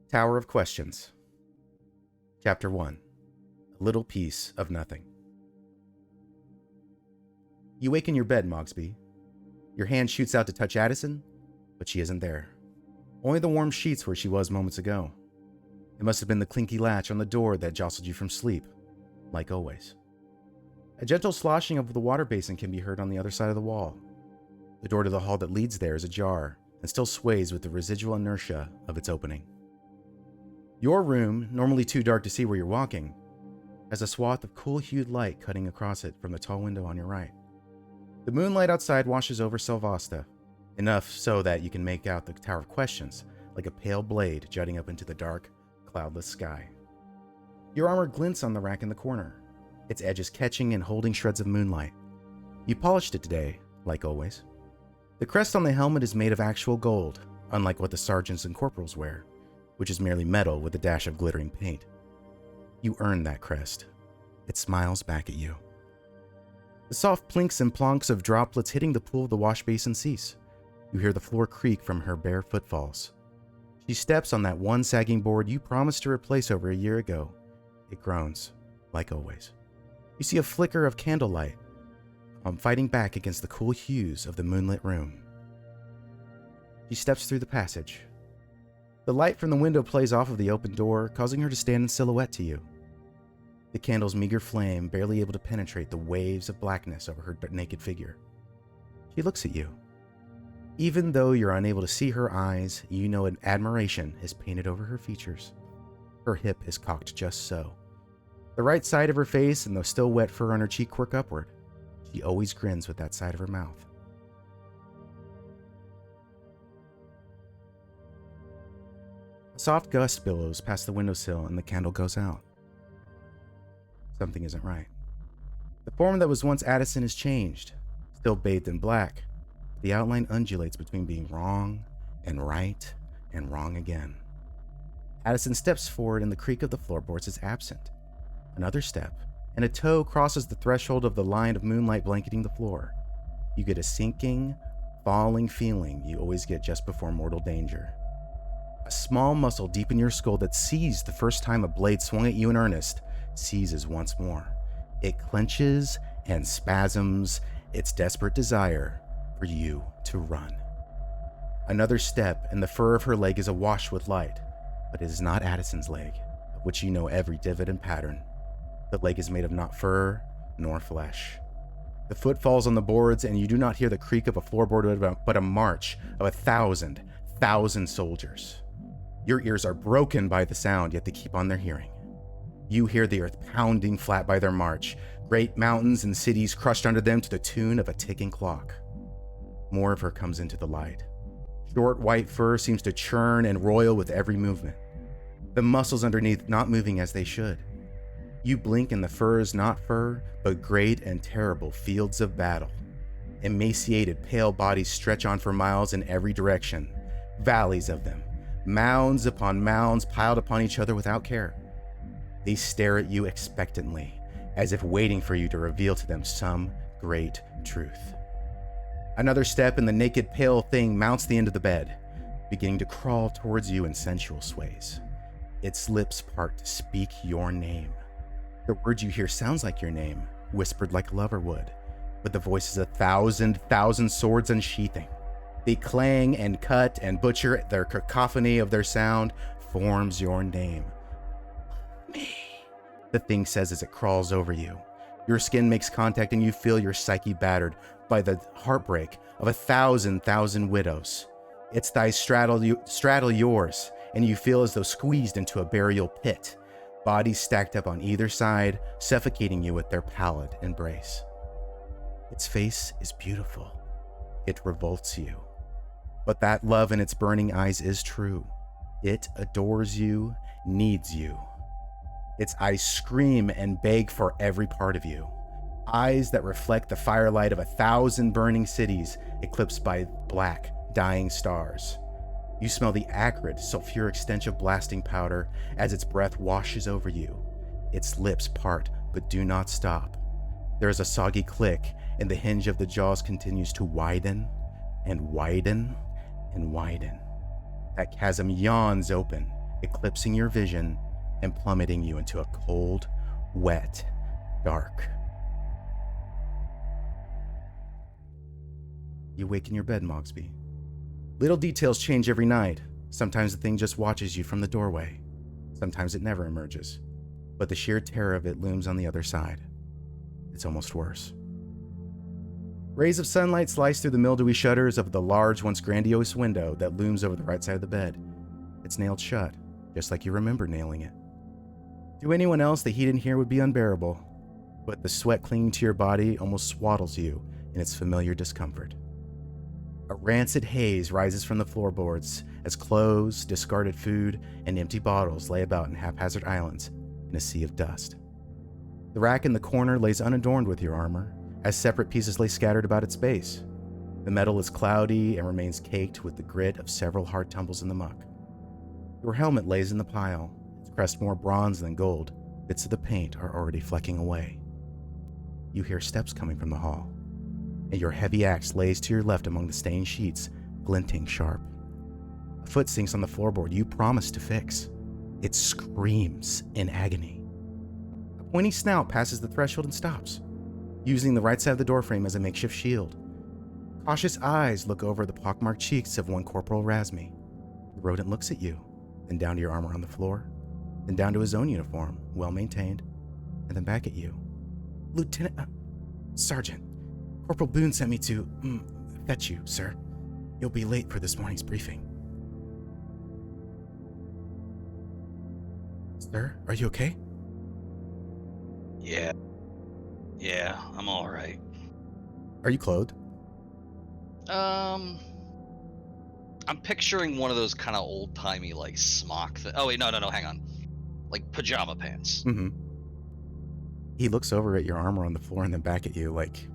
Tower of Questions. Chapter 1. A Little Piece of Nothing. You wake in your bed, Mogsby. Your hand shoots out to touch Addison, but she isn't there. Only the warm sheets where she was moments ago. It must have been the clinky latch on the door that jostled you from sleep, like always. A gentle sloshing of the water basin can be heard on the other side of the wall. The door to the hall that leads there is ajar and still sways with the residual inertia of its opening. Your room, normally too dark to see where you're walking, has a swath of cool-hued light cutting across it from the tall window on your right. The moonlight outside washes over Selvasta, enough so that you can make out the Tower of Questions like a pale blade jutting up into the dark, cloudless sky. Your armor glints on the rack in the corner, its edges catching and holding shreds of moonlight. You polished it today, like always. The crest on the helmet is made of actual gold, unlike what the sergeants and corporals wear, which is merely metal with a dash of glittering paint. You earned that crest. It smiles back at you. The soft plinks and plonks of droplets hitting the pool of the wash basin cease. You hear the floor creak from her bare footfalls. She steps on that one sagging board you promised to replace over a year ago. It groans, like always. You see a flicker of candlelight, fighting back against the cool hues of the moonlit room. She steps through the passage. The light from the window plays off of the open door, causing her to stand in silhouette to you. The candle's meager flame barely able to penetrate the waves of blackness over her naked figure. She looks at you. Even though you're unable to see her eyes, you know an admiration is painted over her features. Her hip is cocked just so. The right side of her face and the still wet fur on her cheek quirk upward. She always grins with that side of her mouth. A soft gust billows past the windowsill and the candle goes out. Something isn't right. The form that was once Addison is changed, still bathed in black. The outline undulates between being wrong and right and wrong again. Addison steps forward and the creak of the floorboards is absent. Another step, and a toe crosses the threshold of the line of moonlight blanketing the floor. You get a sinking, falling feeling you always get just before mortal danger. A small muscle deep in your skull that seized the first time a blade swung at you in earnest seizes once more. It clenches and spasms its desperate desire for you to run. Another step, and the fur of her leg is awash with light, but it is not Addison's leg, of which you know every divot and pattern. The leg is made of not fur nor flesh. The foot falls on the boards, and you do not hear the creak of a floorboard, but a march of 1,000 soldiers. Your ears are broken by the sound, yet they keep on their hearing. You hear the earth pounding flat by their march, great mountains and cities crushed under them to the tune of a ticking clock. More of her comes into the light. Short white fur seems to churn and roil with every movement, the muscles underneath not moving as they should. You blink and the fur is not fur, but great and terrible fields of battle. Emaciated, pale bodies stretch on for miles in every direction, valleys of them, mounds upon mounds piled upon each other without care. They stare at you expectantly, as if waiting for you to reveal to them some great truth. Another step and the naked, pale thing mounts the end of the bed, beginning to crawl towards you in sensual sways. Its lips part to speak your name. The word you hear sounds like your name, whispered like a lover would, but the voice is 1,000 swords unsheathing. They clang and cut and butcher. Their cacophony of their sound forms your name. Me, the thing says as it crawls over you. Your skin makes contact and you feel your psyche battered by the heartbreak of 1,000 widows. Its thighs straddle yours, and you feel as though squeezed into a burial pit, bodies stacked up on either side, suffocating you with their pallid embrace. Its face is beautiful. It revolts you. But that love in its burning eyes is true. It adores you, needs you. Its eyes scream and beg for every part of you. Eyes that reflect the firelight of 1,000 burning cities eclipsed by black, dying stars. You smell the acrid, sulfuric stench of blasting powder as its breath washes over you. Its lips part, but do not stop. There is a soggy click, and the hinge of the jaws continues to widen and widen and widen. That chasm yawns open, eclipsing your vision and plummeting you into a cold, wet, dark. You wake in your bed, Mogsby. Little details change every night. Sometimes the thing just watches you from the doorway. Sometimes it never emerges. But the sheer terror of it looms on the other side. It's almost worse. Rays of sunlight slice through the mildewy shutters of the large, once grandiose window that looms over the right side of the bed. It's nailed shut, just like you remember nailing it. To anyone else, the heat in here would be unbearable, but the sweat clinging to your body almost swaddles you in its familiar discomfort. A rancid haze rises from the floorboards as clothes, discarded food, and empty bottles lay about in haphazard islands in a sea of dust. The rack in the corner lays unadorned with your armor, as separate pieces lay scattered about its base. The metal is cloudy and remains caked with the grit of several hard tumbles in the muck. Your helmet lays in the pile, its crest more bronze than gold. Bits of the paint are already flecking away. You hear steps coming from the hall, and your heavy axe lays to your left among the stained sheets, glinting sharp. A foot sinks on the floorboard you promised to fix. It screams in agony. A pointy snout passes the threshold and stops, using the right side of the doorframe as a makeshift shield. Cautious eyes look over the pockmarked cheeks of one Corporal Razmi. The rodent looks at you, then down to your armor on the floor, then down to his own uniform, well maintained, and then back at you. Sergeant, Corporal Boone sent me to fetch you, sir. You'll be late for this morning's briefing. Sir, are you okay? Yeah, I'm all right. Are you clothed? I'm picturing one of those kind of old-timey, like, smock oh, wait, no, hang on. Like, pajama pants. Mm-hmm. He looks over at your armor on the floor and then back at you like he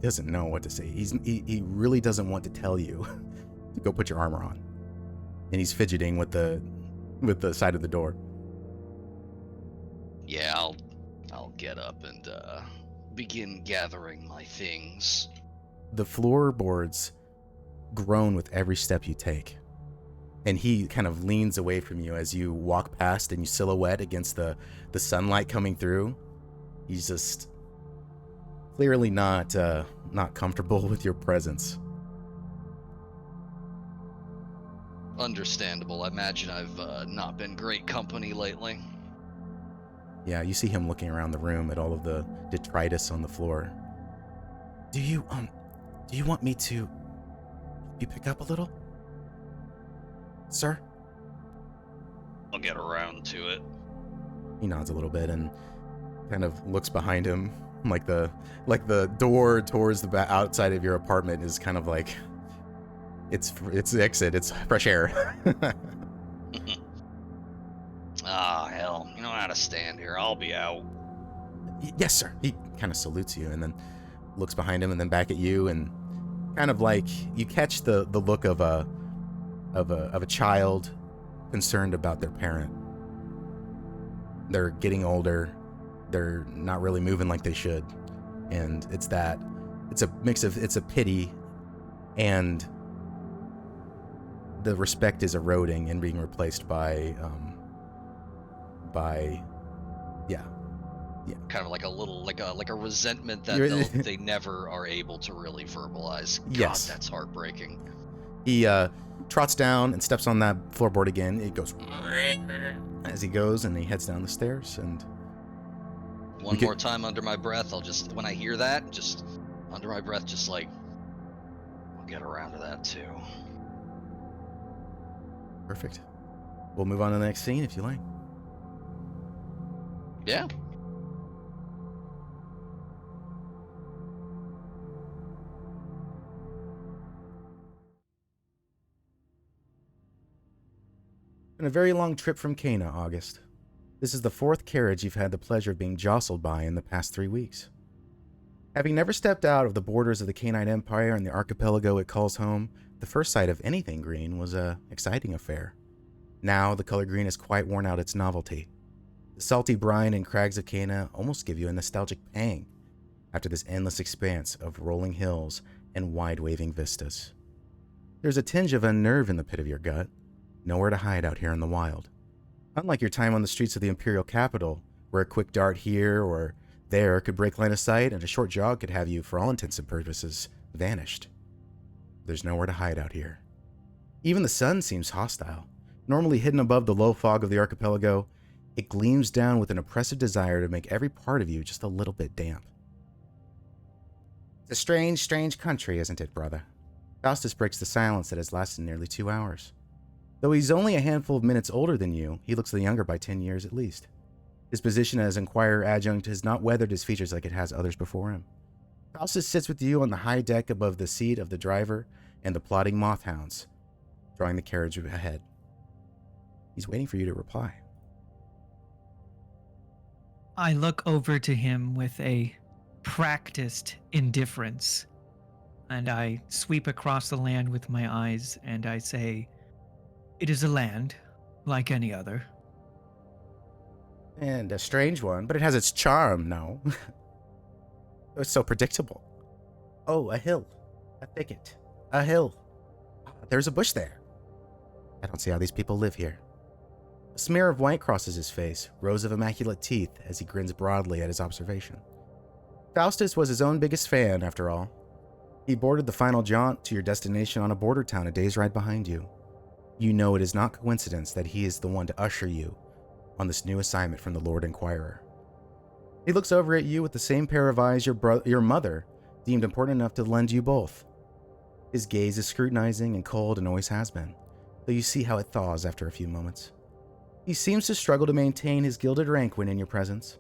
doesn't know what to say. He really doesn't want to tell you to go put your armor on. And he's fidgeting with the side of the door. Yeah, I'll get up and begin gathering my things. The floorboards groan with every step you take, and he kind of leans away from you as you walk past and you silhouette against the sunlight coming through. He's just clearly not comfortable with your presence. Understandable. I imagine I've not been great company lately. Yeah, you see him looking around the room at all of the detritus on the floor. Do you want me to help you pick up a little? Sir? I'll get around to it. He nods a little bit and kind of looks behind him, like the door towards the outside of your apartment is kind of like it's exit, it's fresh air. Ah, hell, you know how to stand here. I'll be out. Yes, sir. He kind of salutes you and then looks behind him and then back at you, and kind of like you catch the look of a child concerned about their parent. They're getting older. They're not really moving like they should. And it's a mix of, it's a pity, and the respect is eroding and being replaced by Kind of like a little, like a resentment that they never are able to really verbalize. God, Yes. that's heartbreaking. He trots down and steps on that floorboard again. It goes as he goes, and he heads down the stairs. And One more time under my breath, when I hear that, just under my breath, just like, I'll get around to that too. Perfect. We'll move on to the next scene if you like. Yeah. Been a very long trip from Cana, August. This is the fourth carriage you've had the pleasure of being jostled by in the past 3 weeks. Having never stepped out of the borders of the Canine Empire and the archipelago it calls home, the first sight of anything green was an exciting affair. Now, the color green has quite worn out its novelty. The salty brine and crags of Cana almost give you a nostalgic pang after this endless expanse of rolling hills and wide-waving vistas. There's a tinge of unnerve in the pit of your gut, Nowhere to hide out here in the wild. Unlike your time on the streets of the Imperial capital, where a quick dart here or there could break line of sight and a short jog could have you, for all intents and purposes, vanished. There's nowhere to hide out here. Even the sun seems hostile. Normally hidden above the low fog of the archipelago, it gleams down with an oppressive desire to make every part of you just a little bit damp. It's a strange, strange country, isn't it, brother? Faustus breaks the silence that has lasted nearly 2 hours. Though he's only a handful of minutes older than you, he looks the younger by 10 years at least. His position as Inquirer Adjunct has not weathered his features like it has others before him. Faustus sits with you on the high deck above the seat of the driver and the plodding mothhounds, drawing the carriage ahead. He's waiting for you to reply. I look over to him with a practiced indifference, and I sweep across the land with my eyes, and I say, "It is a land like any other." And a strange one, but it has its charm, no? It's so predictable. Oh, a hill. A thicket. A hill. There's a bush there. I don't see how these people live here. A smear of white crosses his face, rows of immaculate teeth, as he grins broadly at his observation. Faustus was his own biggest fan, after all. He boarded the final jaunt to your destination on a border town a day's ride behind you. You know it is not coincidence that he is the one to usher you on this new assignment from the Lord Inquirer. He looks over at you with the same pair of eyes your mother deemed important enough to lend you both. His gaze is scrutinizing and cold and always has been, though you see how it thaws after a few moments. He seems to struggle to maintain his gilded rank when in your presence.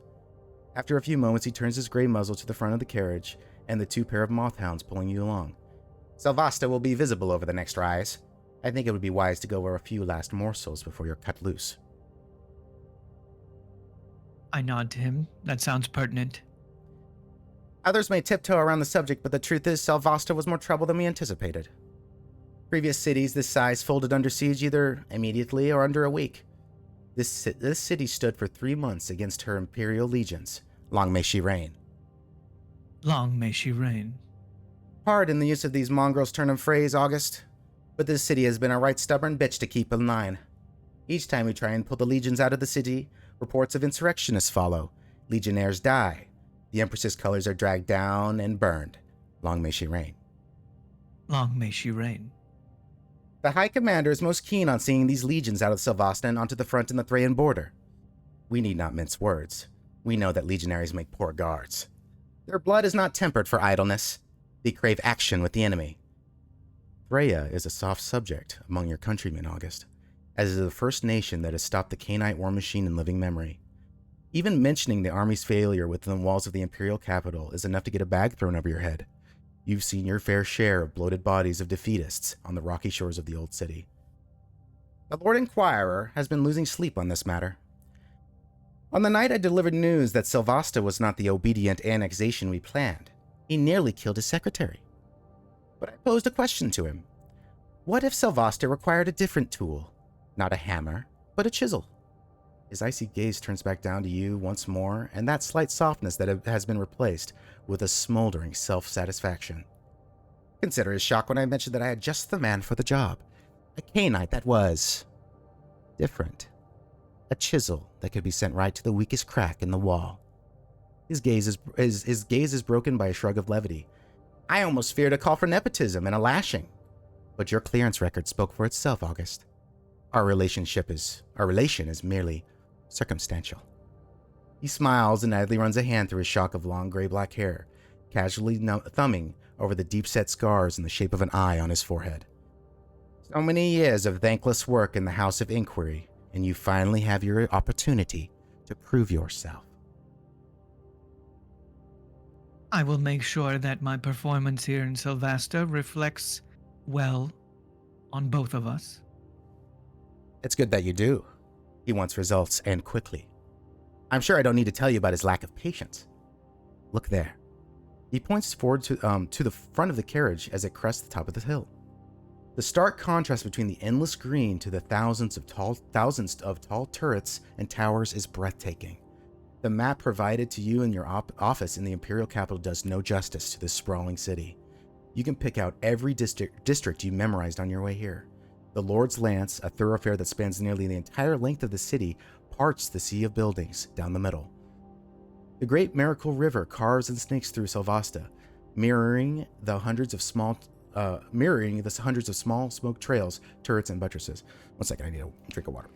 After a few moments, he turns his gray muzzle to the front of the carriage and the 2 pair of mothhounds pulling you along. Selvasta will be visible over the next rise. I think it would be wise to go over a few last morsels before you're cut loose. I nod to him. That sounds pertinent. Others may tiptoe around the subject, but the truth is Selvasta was more trouble than we anticipated. Previous cities this size folded under siege either immediately or under a week. This city stood for 3 months against her imperial legions. Long may she reign. Long may she reign. Pardon the use of these mongrels' turn of phrase, August, but this city has been a right stubborn bitch to keep in line. Each time we try and pull the legions out of the city, reports of insurrectionists follow. Legionnaires die. The Empress's colors are dragged down and burned. Long may she reign. Long may she reign. The High Commander is most keen on seeing these legions out of Selvasta and onto the front in the Thrayan border. We need not mince words. We know that legionaries make poor guards. Their blood is not tempered for idleness. They crave action with the enemy. Thraia is a soft subject among your countrymen, August, as it is the first nation that has stopped the Cainite war machine in living memory. Even mentioning the army's failure within the walls of the Imperial capital is enough to get a bag thrown over your head. You've seen your fair share of bloated bodies of defeatists on the rocky shores of the old city. The Lord Inquirer has been losing sleep on this matter. On the night I delivered news that Selvasta was not the obedient annexation we planned, he nearly killed his secretary. But I posed a question to him. What if Selvasta required a different tool? Not a hammer, but a chisel. His icy gaze turns back down to you once more, and that slight softness that has been replaced with a smoldering self-satisfaction. Consider his shock when I mentioned that I had just the man for the job. A Cainite that was different. A chisel that could be sent right to the weakest crack in the wall. His gaze is broken by a shrug of levity. I almost feared a call for nepotism and a lashing. But your clearance record spoke for itself, August. Our relation is merely circumstantial. He smiles and idly runs a hand through his shock of long gray-black hair, casually thumbing over the deep-set scars in the shape of an eye on his forehead. So many years of thankless work in the House of Inquiry, and you finally have your opportunity to prove yourself. I will make sure that my performance here in Selvasta reflects well on both of us. It's good that you do. He wants results, and quickly. I'm sure I don't need to tell you about his lack of patience. Look there. He points forward to the front of the carriage as it crests the top of the hill. The stark contrast between the endless green to the thousands of tall turrets and towers is breathtaking. The map provided to you in your office in the Imperial capital does no justice to this sprawling city. You can pick out every district you memorized on your way here. The Lord's Lance, a thoroughfare that spans nearly the entire length of the city, parts the sea of buildings down the middle. The Great Miracle River carves and snakes through Selvasta, mirroring the hundreds of small smoke trails, turrets, and buttresses. One second, I need a drink of water.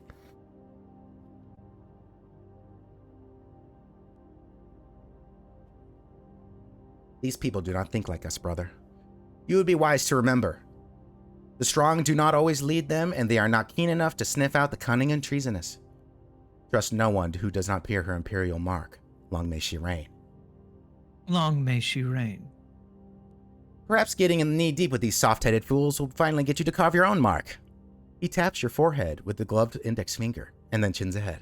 These people do not think like us, brother. You would be wise to remember. The strong do not always lead them, and they are not keen enough to sniff out the cunning and treasonous. Trust no one who does not bear her imperial mark. Long may she reign. Long may she reign. Perhaps getting in knee-deep with these soft-headed fools will finally get you to carve your own mark. He taps your forehead with the gloved index finger, and then chins ahead.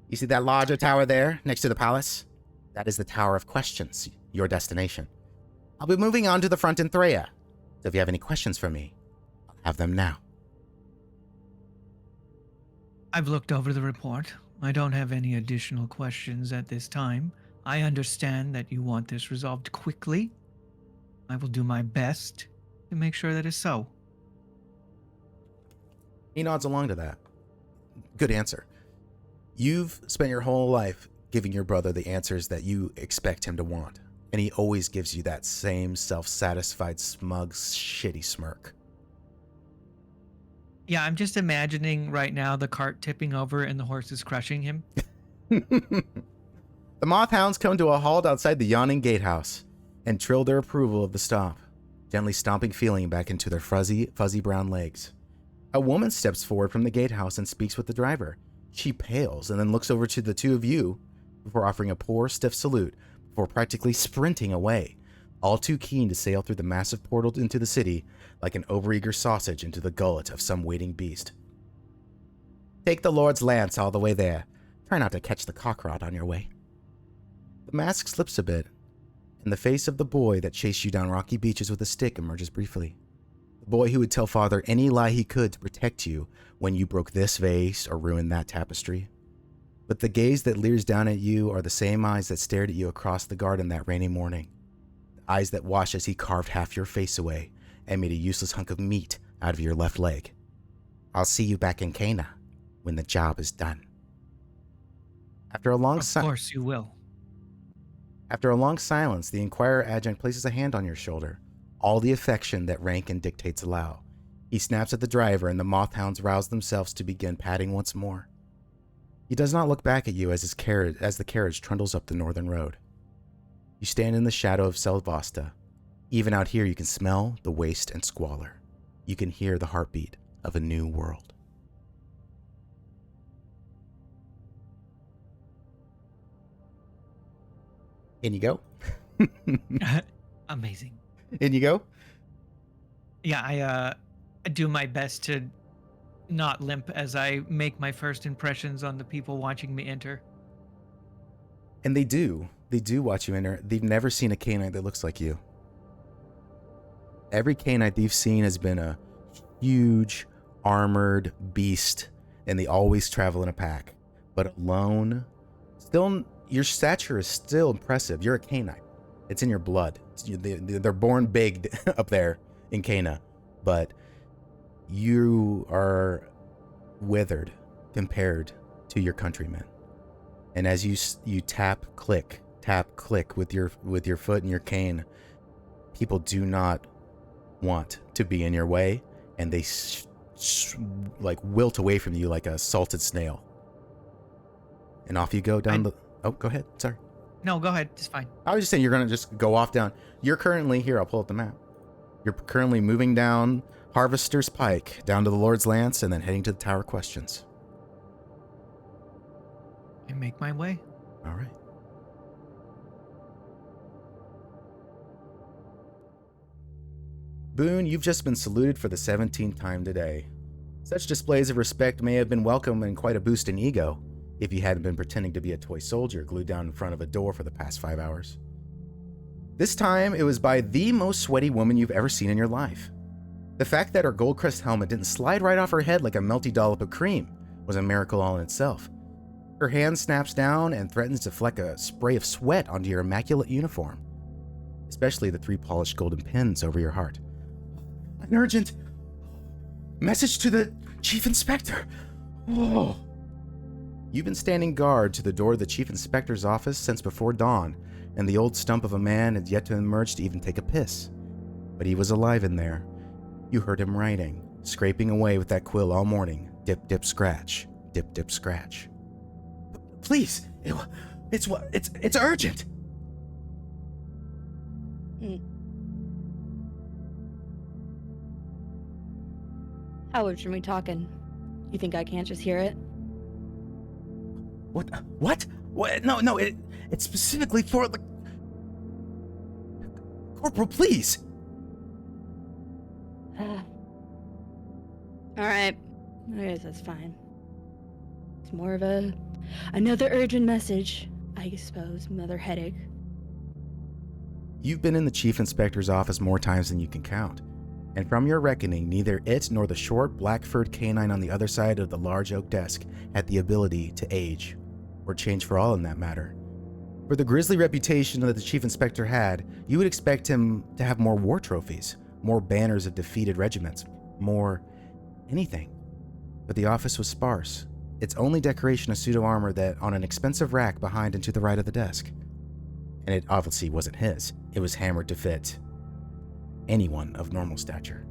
You see that larger tower there, next to the palace? That is the Tower of Questions, your destination. I'll be moving on to the front in Threa, so if you have any questions for me, I'll have them now. I've looked over the report. I don't have any additional questions at this time. I understand that you want this resolved quickly. I will do my best to make sure that is so. He nods along to that. Good answer. You've spent your whole life giving your brother the answers that you expect him to want, and he always gives you that same self-satisfied, smug, shitty smirk. Yeah, I'm just imagining right now the cart tipping over and the horses crushing him. The Mothhounds come to a halt outside the yawning gatehouse and trill their approval of the stop, gently stomping feeling back into their fuzzy brown legs. A woman steps forward from the gatehouse and speaks with the driver. She pales and then looks over to the two of you before offering a poor, stiff salute before practically sprinting away, all too keen to sail through the massive portal into the city like an overeager sausage into the gullet of some waiting beast. Take the Lord's Lance all the way there. Try not to catch the cockroach on your way. The mask slips a bit, and the face of the boy that chased you down rocky beaches with a stick emerges briefly. The boy who would tell father any lie he could to protect you when you broke this vase or ruined that tapestry. But the gaze that leers down at you are the same eyes that stared at you across the garden that rainy morning. The eyes that watched as he carved half your face away and made a useless hunk of meat out of your left leg. I'll see you back in Cana when the job is done. After a long Of course you will. After a long silence, the Inquirer Adjunct places a hand on your shoulder, all the affection that rank and dictates allow. He snaps at the driver, and the Mothhounds rouse themselves to begin padding once more. He does not look back at you as the carriage trundles up the northern road. You stand in the shadow of Selvasta. Even out here, you can smell the waste and squalor. You can hear the heartbeat of a new world. In you go. Amazing. In you go. Yeah, I do my best to not limp as I make my first impressions on the people watching me enter. And they do watch you enter. They've never seen a canine that looks like you. Every canine they've seen has been a huge, armored beast, and they always travel in a pack. But alone, still, your stature is still impressive. You're a canine. It's in your blood. They're born big up there in Cana, but you are withered compared to your countrymen. And as you tap click with your foot and your cane, people do not want to be in your way, and they like wilt away from you like a salted snail. And off you go down Oh, go ahead. Sorry. No, go ahead. It's fine. I was just saying you're going to just go off down. You're currently here. I'll pull up the map. You're currently moving down Harvester's Pike, down to the Lord's Lance, and then heading to the Tower of Questions. I make my way. All right. Boone, you've just been saluted for the 17th time today. Such displays of respect may have been welcome and quite a boost in ego, if you hadn't been pretending to be a toy soldier glued down in front of a door for the past 5 hours. This time, it was by the most sweaty woman you've ever seen in your life. The fact that her gold crest helmet didn't slide right off her head like a melty dollop of cream was a miracle all in itself. Her hand snaps down and threatens to fleck a spray of sweat onto your immaculate uniform, especially the 3 polished golden pins over your heart. An urgent Message to the Chief Inspector. Oh. You've been standing guard to the door of the Chief Inspector's office since before dawn, and the old stump of a man had yet to emerge to even take a piss. But he was alive in there. You heard him writing, scraping away with that quill all morning. Dip, dip, scratch. Dip, dip, scratch. Please, it's urgent. How urgent are we talking? You think I can't just hear it? What? No, it's specifically for the... Corporal, please. Alright. I guess that's fine. It's more of another urgent message, I suppose. Another headache. You've been in the Chief Inspector's office more times than you can count. And from your reckoning, neither it nor the short, black-furred canine on the other side of the large oak desk had the ability to age, or change for all in that matter. For the grisly reputation that the Chief Inspector had, you would expect him to have more war trophies, more banners of defeated regiments, more anything. But the office was sparse, its only decoration a suit of armor that on an expensive rack behind and to the right of the desk. And it obviously wasn't his, it was hammered to fit anyone of normal stature.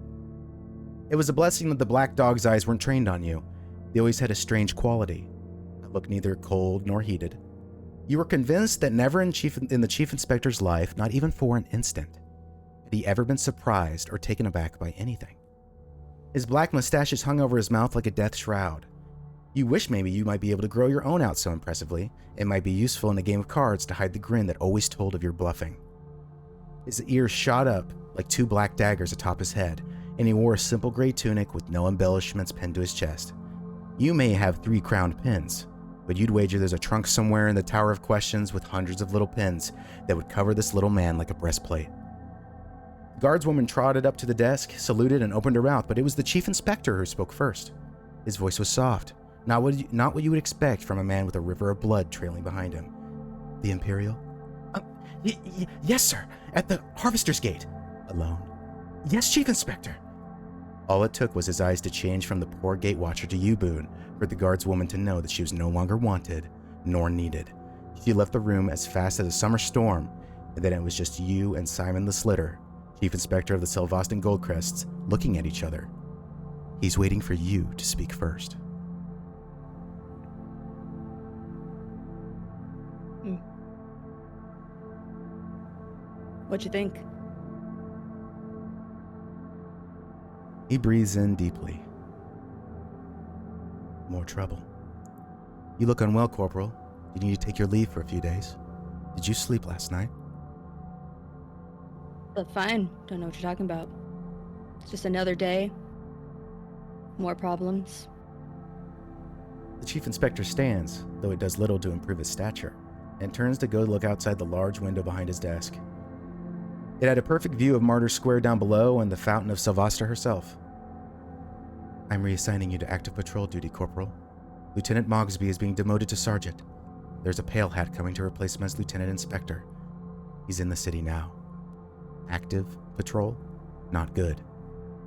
It was a blessing that the black dog's eyes weren't trained on you. They always had a strange quality, a look neither cold nor heated. You were convinced that never in the Chief Inspector's life, not even for an instant, had he ever been surprised or taken aback by anything. His black mustaches hung over his mouth like a death shroud. You wish maybe you might be able to grow your own out so impressively. It might be useful in a game of cards to hide the grin that always told of your bluffing. His ears shot up like two black daggers atop his head, and he wore a simple gray tunic with no embellishments pinned to his chest. You may have 3 crowned pins, but you'd wager there's a trunk somewhere in the Tower of Questions with hundreds of little pins that would cover this little man like a breastplate. The guardswoman trotted up to the desk, saluted, and opened her mouth, but it was the Chief Inspector who spoke first. His voice was soft, not what you would expect from a man with a river of blood trailing behind him. The Imperial? Yes, sir. At the Harvester's Gate. Alone? Yes, Chief Inspector. All it took was his eyes to change from the poor gate watcher to you, Boone, for the guardswoman to know that she was no longer wanted, nor needed. She left the room as fast as a summer storm, and then it was just you and Simon the Slitter, Chief Inspector of the Selvasta Goldcrests, looking at each other. He's waiting for you to speak first. What'd you think? He breathes in deeply. More trouble. You look unwell, Corporal. You need to take your leave for a few days. Did you sleep last night? But fine. Don't know what you're talking about. It's just another day. More problems. The Chief Inspector stands, though it does little to improve his stature, and turns to go look outside the large window behind his desk. It had a perfect view of Martyr Square down below and the fountain of Selvasta herself. I'm reassigning you to active patrol duty, Corporal. Lieutenant Mogsby is being demoted to Sergeant. There's a pale hat coming to replace him as Lieutenant Inspector. He's in the city now. Active patrol? Not good.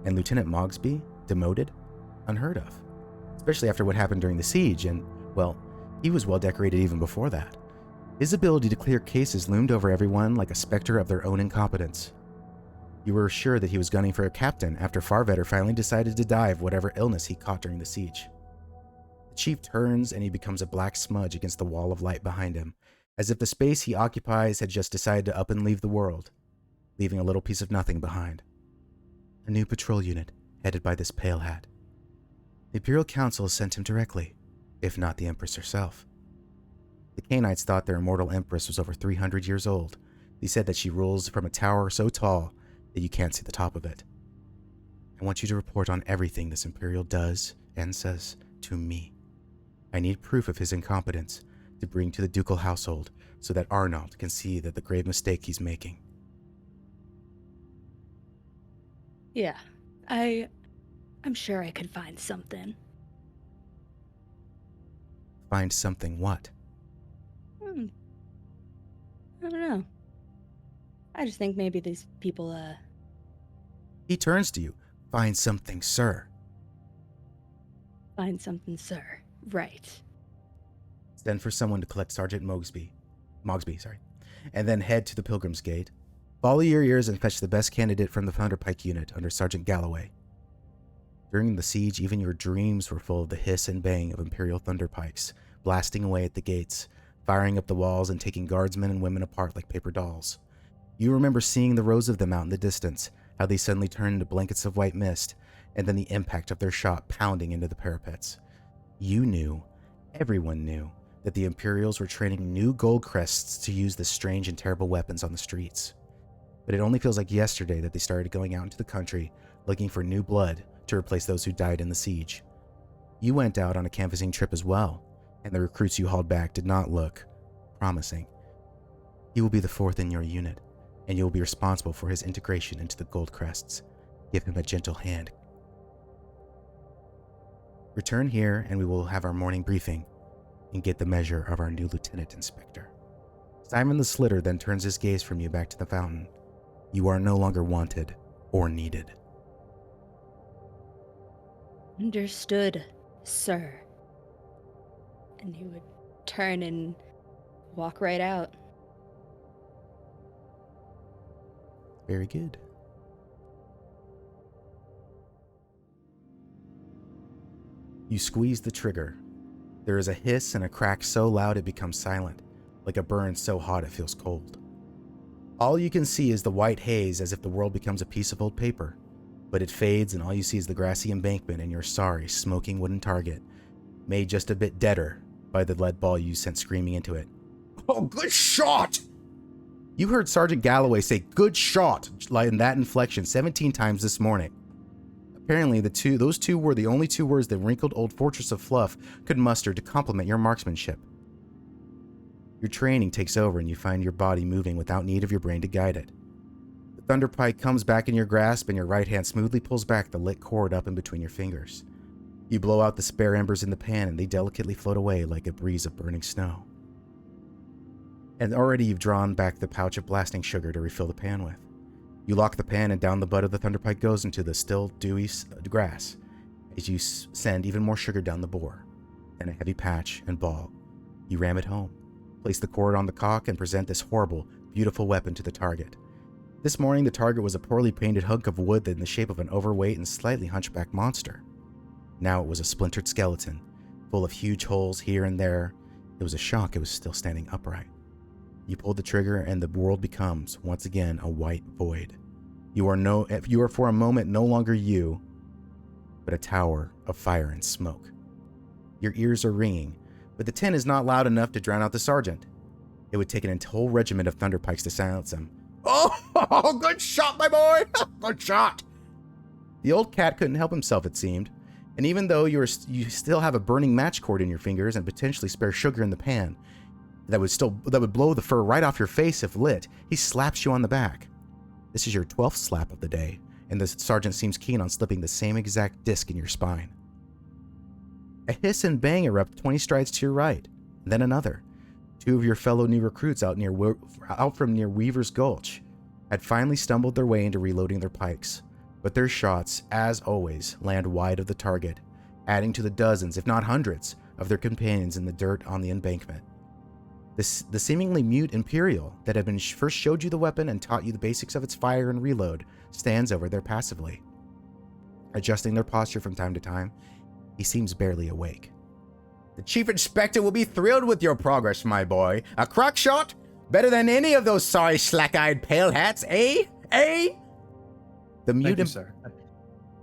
And Lieutenant Mogsby? Demoted? Unheard of. Especially after what happened during the siege, and, well, he was well decorated even before that. His ability to clear cases loomed over everyone like a specter of their own incompetence. You were sure that he was gunning for a captain after Farvetter finally decided to die of whatever illness he caught during the siege. The chief turns and he becomes a black smudge against the wall of light behind him, as if the space he occupies had just decided to up and leave the world, leaving a little piece of nothing behind. A new patrol unit, headed by this pale hat. The Imperial Council sent him directly, if not the Empress herself. The Canaanites thought their immortal Empress was over 300 years old. They said that she rules from a tower so tall that you can't see the top of it. I want you to report on everything this Imperial does and says to me. I need proof of his incompetence to bring to the ducal household so that Arnault can see that the grave mistake he's making. Yeah, I'm sure I could find something. Find something what? I don't know. I just think maybe these people, He turns to you. Find something, sir. Find something, sir. Right. Send for someone to collect Sergeant Mogsby, and then head to the Pilgrim's Gate. Follow your ears and fetch the best candidate from the Thunderpike unit under Sergeant Galloway. During the siege, even your dreams were full of the hiss and bang of Imperial Thunderpikes, blasting away at the gates, firing up the walls and taking guardsmen and women apart like paper dolls. You remember seeing the rows of them out in the distance, how they suddenly turned into blankets of white mist, and then the impact of their shot pounding into the parapets. You knew, everyone knew, that the Imperials were training new gold crests to use the strange and terrible weapons on the streets. But it only feels like yesterday that they started going out into the country looking for new blood to replace those who died in the siege. You went out on a canvassing trip as well, and the recruits you hauled back did not look promising. He will be the fourth in your unit, and you will be responsible for his integration into the gold crests. Give him a gentle hand. Return here and we will have our morning briefing and get the measure of our new lieutenant inspector. Simon the Slitter then turns his gaze from you back to the fountain. You are no longer wanted or needed. Understood, sir. And he would turn and walk right out. Very good. You squeeze the trigger. There is a hiss and a crack so loud it becomes silent, like a burn so hot it feels cold. All you can see is the white haze as if the world becomes a piece of old paper, but it fades and all you see is the grassy embankment and your sorry, smoking wooden target, made just a bit deader by the lead ball you sent screaming into it. Oh, good shot! You heard Sergeant Galloway say good shot in that inflection 17 times this morning. Apparently, those two were the only two words the wrinkled old fortress of fluff could muster to compliment your marksmanship. Your training takes over and you find your body moving without need of your brain to guide it. The thunderpike comes back in your grasp and your right hand smoothly pulls back the lit cord up in between your fingers. You blow out the spare embers in the pan and they delicately float away like a breeze of burning snow. And already you've drawn back the pouch of blasting sugar to refill the pan with. You lock the pan and down the butt of the thunderpike goes into the still dewy grass as you send even more sugar down the bore. Then a heavy patch and ball. You ram it home, place the cord on the cock and present this horrible, beautiful weapon to the target. This morning the target was a poorly painted hunk of wood in the shape of an overweight and slightly hunchbacked monster. Now it was a splintered skeleton, full of huge holes here and there. It was a shock it was still standing upright. You pulled the trigger and the world becomes, once again, a white void. You are for a moment no longer you, but a tower of fire and smoke. Your ears are ringing, but the tin is not loud enough to drown out the sergeant. It would take an whole regiment of thunderpikes to silence him. Oh, good shot, my boy! Good shot! The old cat couldn't help himself, it seemed, and even though you still have a burning match cord in your fingers and potentially spare sugar in the pan, that would blow the fur right off your face if lit, he slaps you on the back. This is your 12th slap of the day, and the sergeant seems keen on slipping the same exact disc in your spine. A hiss and bang erupt 20 strides to your right, then another. Two of your fellow new recruits out from near Weaver's Gulch had finally stumbled their way into reloading their pikes, but their shots, as always, land wide of the target, adding to the dozens, if not hundreds, of their companions in the dirt on the embankment. The seemingly mute Imperial that had first showed you the weapon and taught you the basics of its fire and reload stands over there passively. Adjusting their posture from time to time, he seems barely awake. The Chief Inspector will be thrilled with your progress, my boy. A crock shot? Better than any of those sorry slack-eyed pale hats, eh? Eh?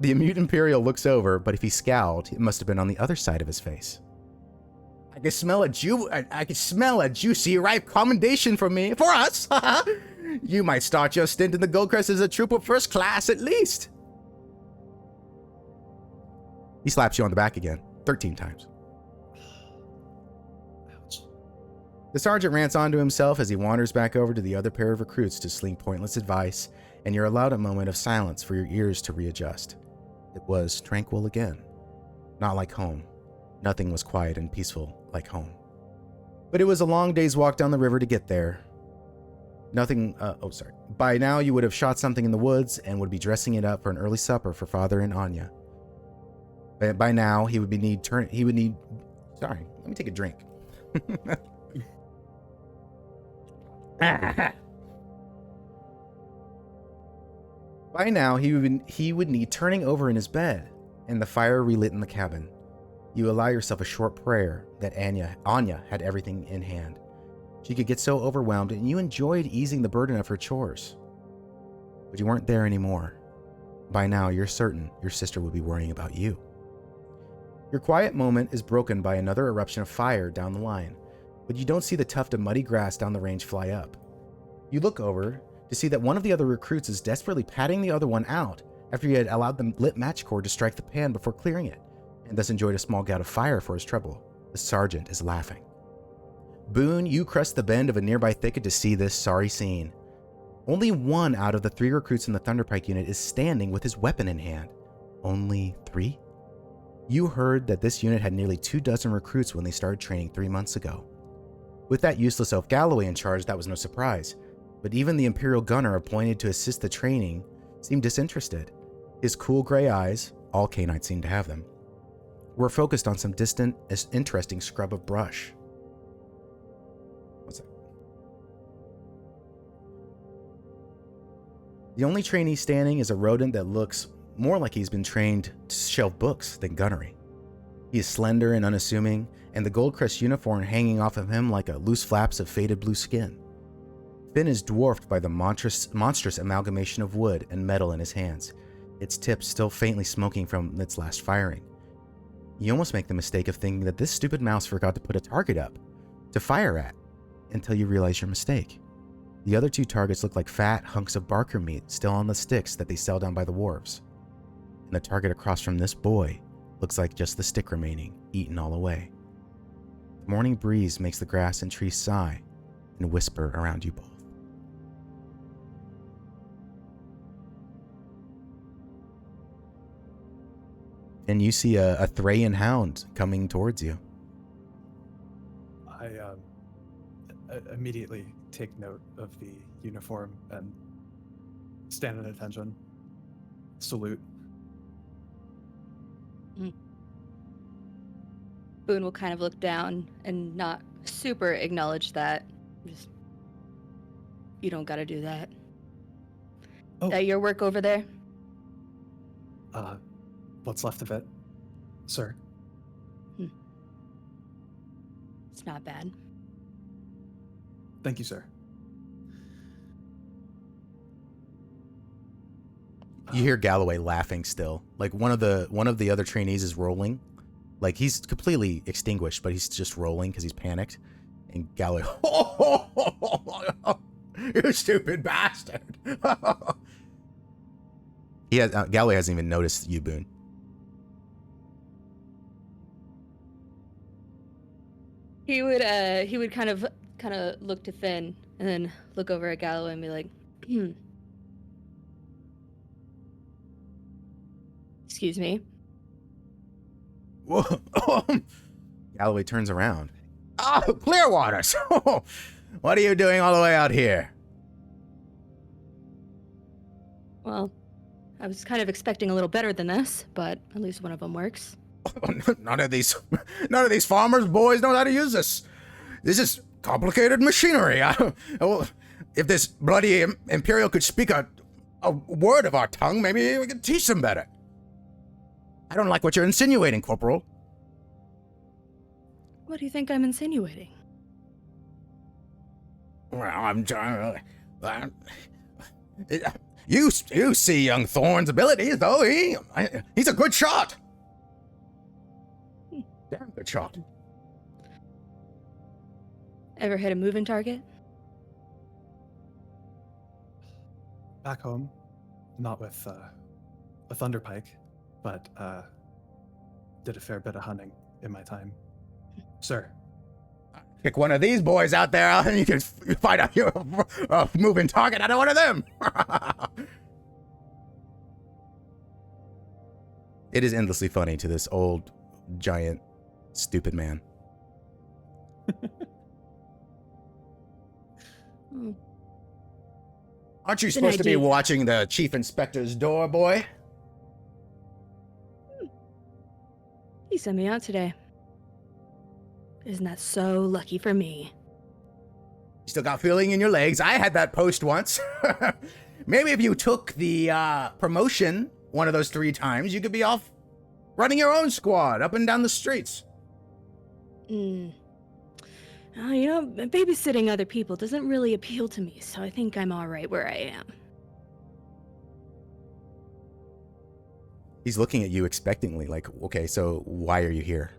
The mute Imperial looks over, but if he scowled, it must have been on the other side of his face. I can smell a juicy, ripe commendation for us. You might start your stint in the Goldcrest as a trooper first class at least. He slaps you on the back again, 13 times. Ouch. The sergeant rants on to himself as he wanders back over to the other pair of recruits to sling pointless advice, and you're allowed a moment of silence for your ears to readjust. It was tranquil again. Not like home. Nothing was quiet and peaceful like home. But it was a long day's walk down the river to get there. By now you would have shot something in the woods and would be dressing it up for an early supper for Father and Anya. By now, he would need. Sorry, let me take a drink. By now, he would need turning over in his bed, and the fire relit in the cabin. You allow yourself a short prayer that Anya had everything in hand. She could get so overwhelmed, and you enjoyed easing the burden of her chores. But you weren't there anymore. By now, you're certain your sister would be worrying about you. Your quiet moment is broken by another eruption of fire down the line, but you don't see the tuft of muddy grass down the range fly up. You look over to see that one of the other recruits is desperately patting the other one out after he had allowed the lit match cord to strike the pan before clearing it, and thus enjoyed a small gout of fire for his trouble. The sergeant is laughing. Boone, you crest the bend of a nearby thicket to see this sorry scene. Only one out of the 3 recruits in the Thunderpike unit is standing with his weapon in hand. Only 3? You heard that this unit had nearly 24 recruits when they started training 3 months ago. With that useless elf Galloway in charge, that was no surprise, but even the Imperial gunner appointed to assist the training seemed disinterested. His cool gray eyes, all canines seemed to have them, were focused on some distant, interesting scrub of brush. What's that? The only trainee standing is a rodent that looks more like he's been trained to shelve books than gunnery. He is slender and unassuming, and the gold crest uniform hanging off of him like a loose flaps of faded blue skin. Finn is dwarfed by the monstrous amalgamation of wood and metal in his hands, its tips still faintly smoking from its last firing. You almost make the mistake of thinking that this stupid mouse forgot to put a target up to fire at, until you realize your mistake. The other 2 targets look like fat hunks of barker meat still on the sticks that they sell down by the wharves. And the target across from this boy looks like just the stick remaining, eaten all away. The morning breeze makes the grass and trees sigh and whisper around you both. And you see a Thrayan hound coming towards you. I immediately take note of the uniform and stand at attention. Salute. Boone will kind of look down and not super acknowledge that. Just, you don't gotta do that. Oh. That your work over there? What's left of it, sir? It's not bad. Thank you, sir. You hear Galloway laughing still. Like one of the other trainees is rolling. Like he's completely extinguished, but he's just rolling because he's panicked. And Galloway, you stupid bastard! Galloway hasn't even noticed you, Boone. He would kind of look to Finn and then look over at Galloway and be like, Excuse me. Galloway turns around. Oh, Clearwaters! What are you doing all the way out here? Well, I was kind of expecting a little better than this, but at least one of them works. None of these farmers' boys know how to use this. This is complicated machinery. If this bloody Imperial could speak a word of our tongue, maybe we could teach them better. I don't like what you're insinuating, Corporal. What do you think I'm insinuating? Well, I'm trying to... You see young Thorne's abilities, though. He's a good shot. Damn good shot. Ever hit a moving target? Back home, not with a Thunderpike, but did a fair bit of hunting in my time. Sir. Pick one of these boys out there and you can find a moving target out of one of them. It is endlessly funny to this old, giant, stupid man. Aren't you supposed to be watching the Chief Inspector's door, boy? He sent me out today. Isn't that so lucky for me? You still got feeling in your legs. I had that post once. Maybe if you took the promotion one of those 3 times, you could be off running your own squad up and down the streets. Babysitting other people doesn't really appeal to me, so I think I'm all right where I am. He's looking at you expectantly, like, okay, so why are you here?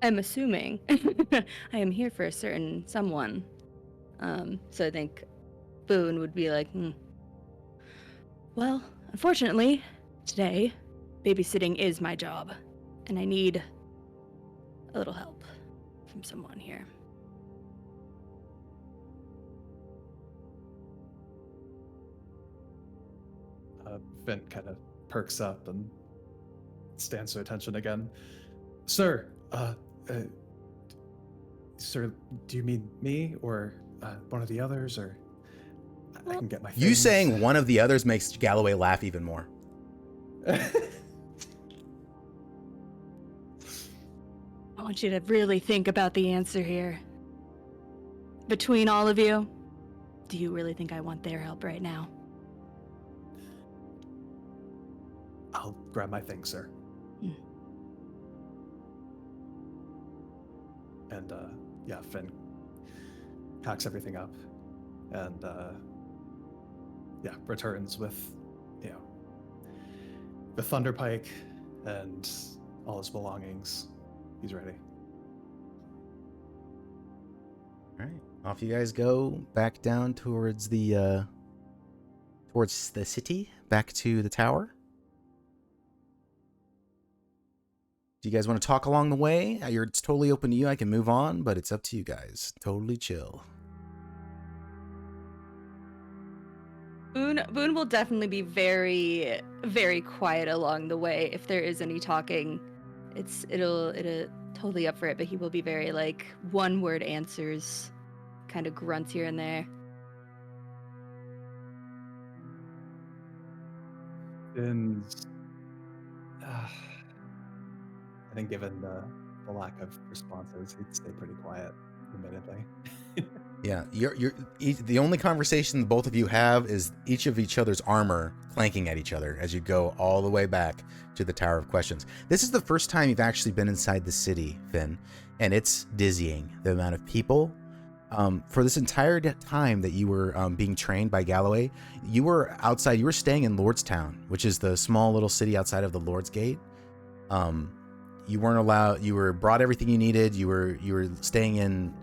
I'm assuming I am here for a certain someone. So I think Boone would be like, well, unfortunately, today, babysitting is my job, and I need a little help from someone here. Finn kind of perks up and stands to attention again. Sir, sir, do you mean me or one of the others, or I can get my things? You saying one of the others makes Galloway laugh even more. I want you to really think about the answer here. Between all of you, do you really think I want their help right now? I'll grab my things, sir. And yeah, Finn packs everything up and yeah, returns with, the Thunderpike and all his belongings. He's ready. All right, off you guys go back down towards the city, back to the tower. Do you guys want to talk along the way? It's totally open to you. I can move on, but it's up to you guys. Totally chill. Boone will definitely be very, very quiet along the way. If there is any talking, it'll totally up for it, but he will be very like one-word answers, kind of grunts here and there. Finn's I think given the lack of responses, he'd stay pretty quiet, admittedly. Yeah, the only conversation the both of you have is each of each other's armor clanking at each other as you go all the way back to the Tower of Questions. This is the first time you've actually been inside the city, Finn, and it's dizzying, the amount of people. For this entire time that you were being trained by Galloway, you were outside, you were staying in Lordstown, which is the small little city outside of the Lord's Gate. You weren't allowed, you were brought everything you needed, you were staying in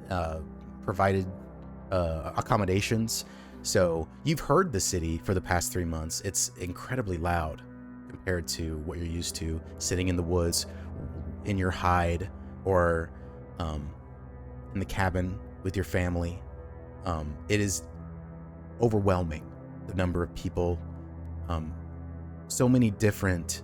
provided accommodations. So you've heard the city for the past 3 months. It's incredibly loud compared to what you're used to sitting in the woods in your hide or in the cabin with your family. It is overwhelming, the number of people, so many different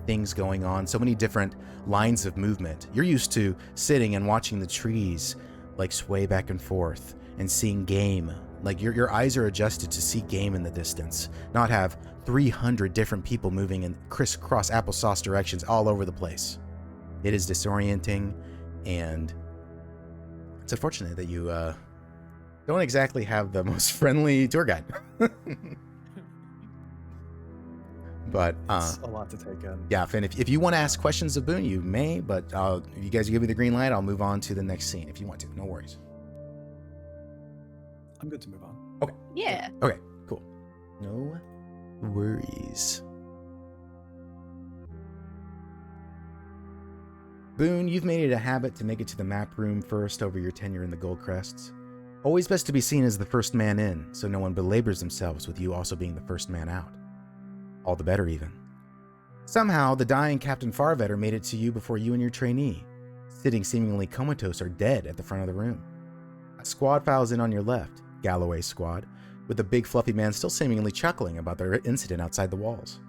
things going on, so many different lines of movement. You're used to sitting and watching the trees like sway back and forth and seeing game. Like your eyes are adjusted to see game in the distance, not have 300 different people moving in crisscross applesauce directions all over the place. It is disorienting, and it's unfortunate that you don't exactly have the most friendly tour guide. But it's a lot to take in. Yeah, Finn, if you want to ask questions of Boone, you may, but if you guys give me the green light, I'll move on to the next scene if you want to. No worries. I'm good to move on. Okay. Yeah. Okay, cool. No worries. Boone, you've made it a habit to make it to the map room first over your tenure in the Gold Crests. Always best to be seen as the first man in, so no one belabors themselves with you also being the first man out. All the better, even. Somehow, the dying Captain Farvetter made it to you before you and your trainee, sitting seemingly comatose or dead at the front of the room. A squad files in on your left, Galloway's squad, with the big fluffy man still seemingly chuckling about their incident outside the walls.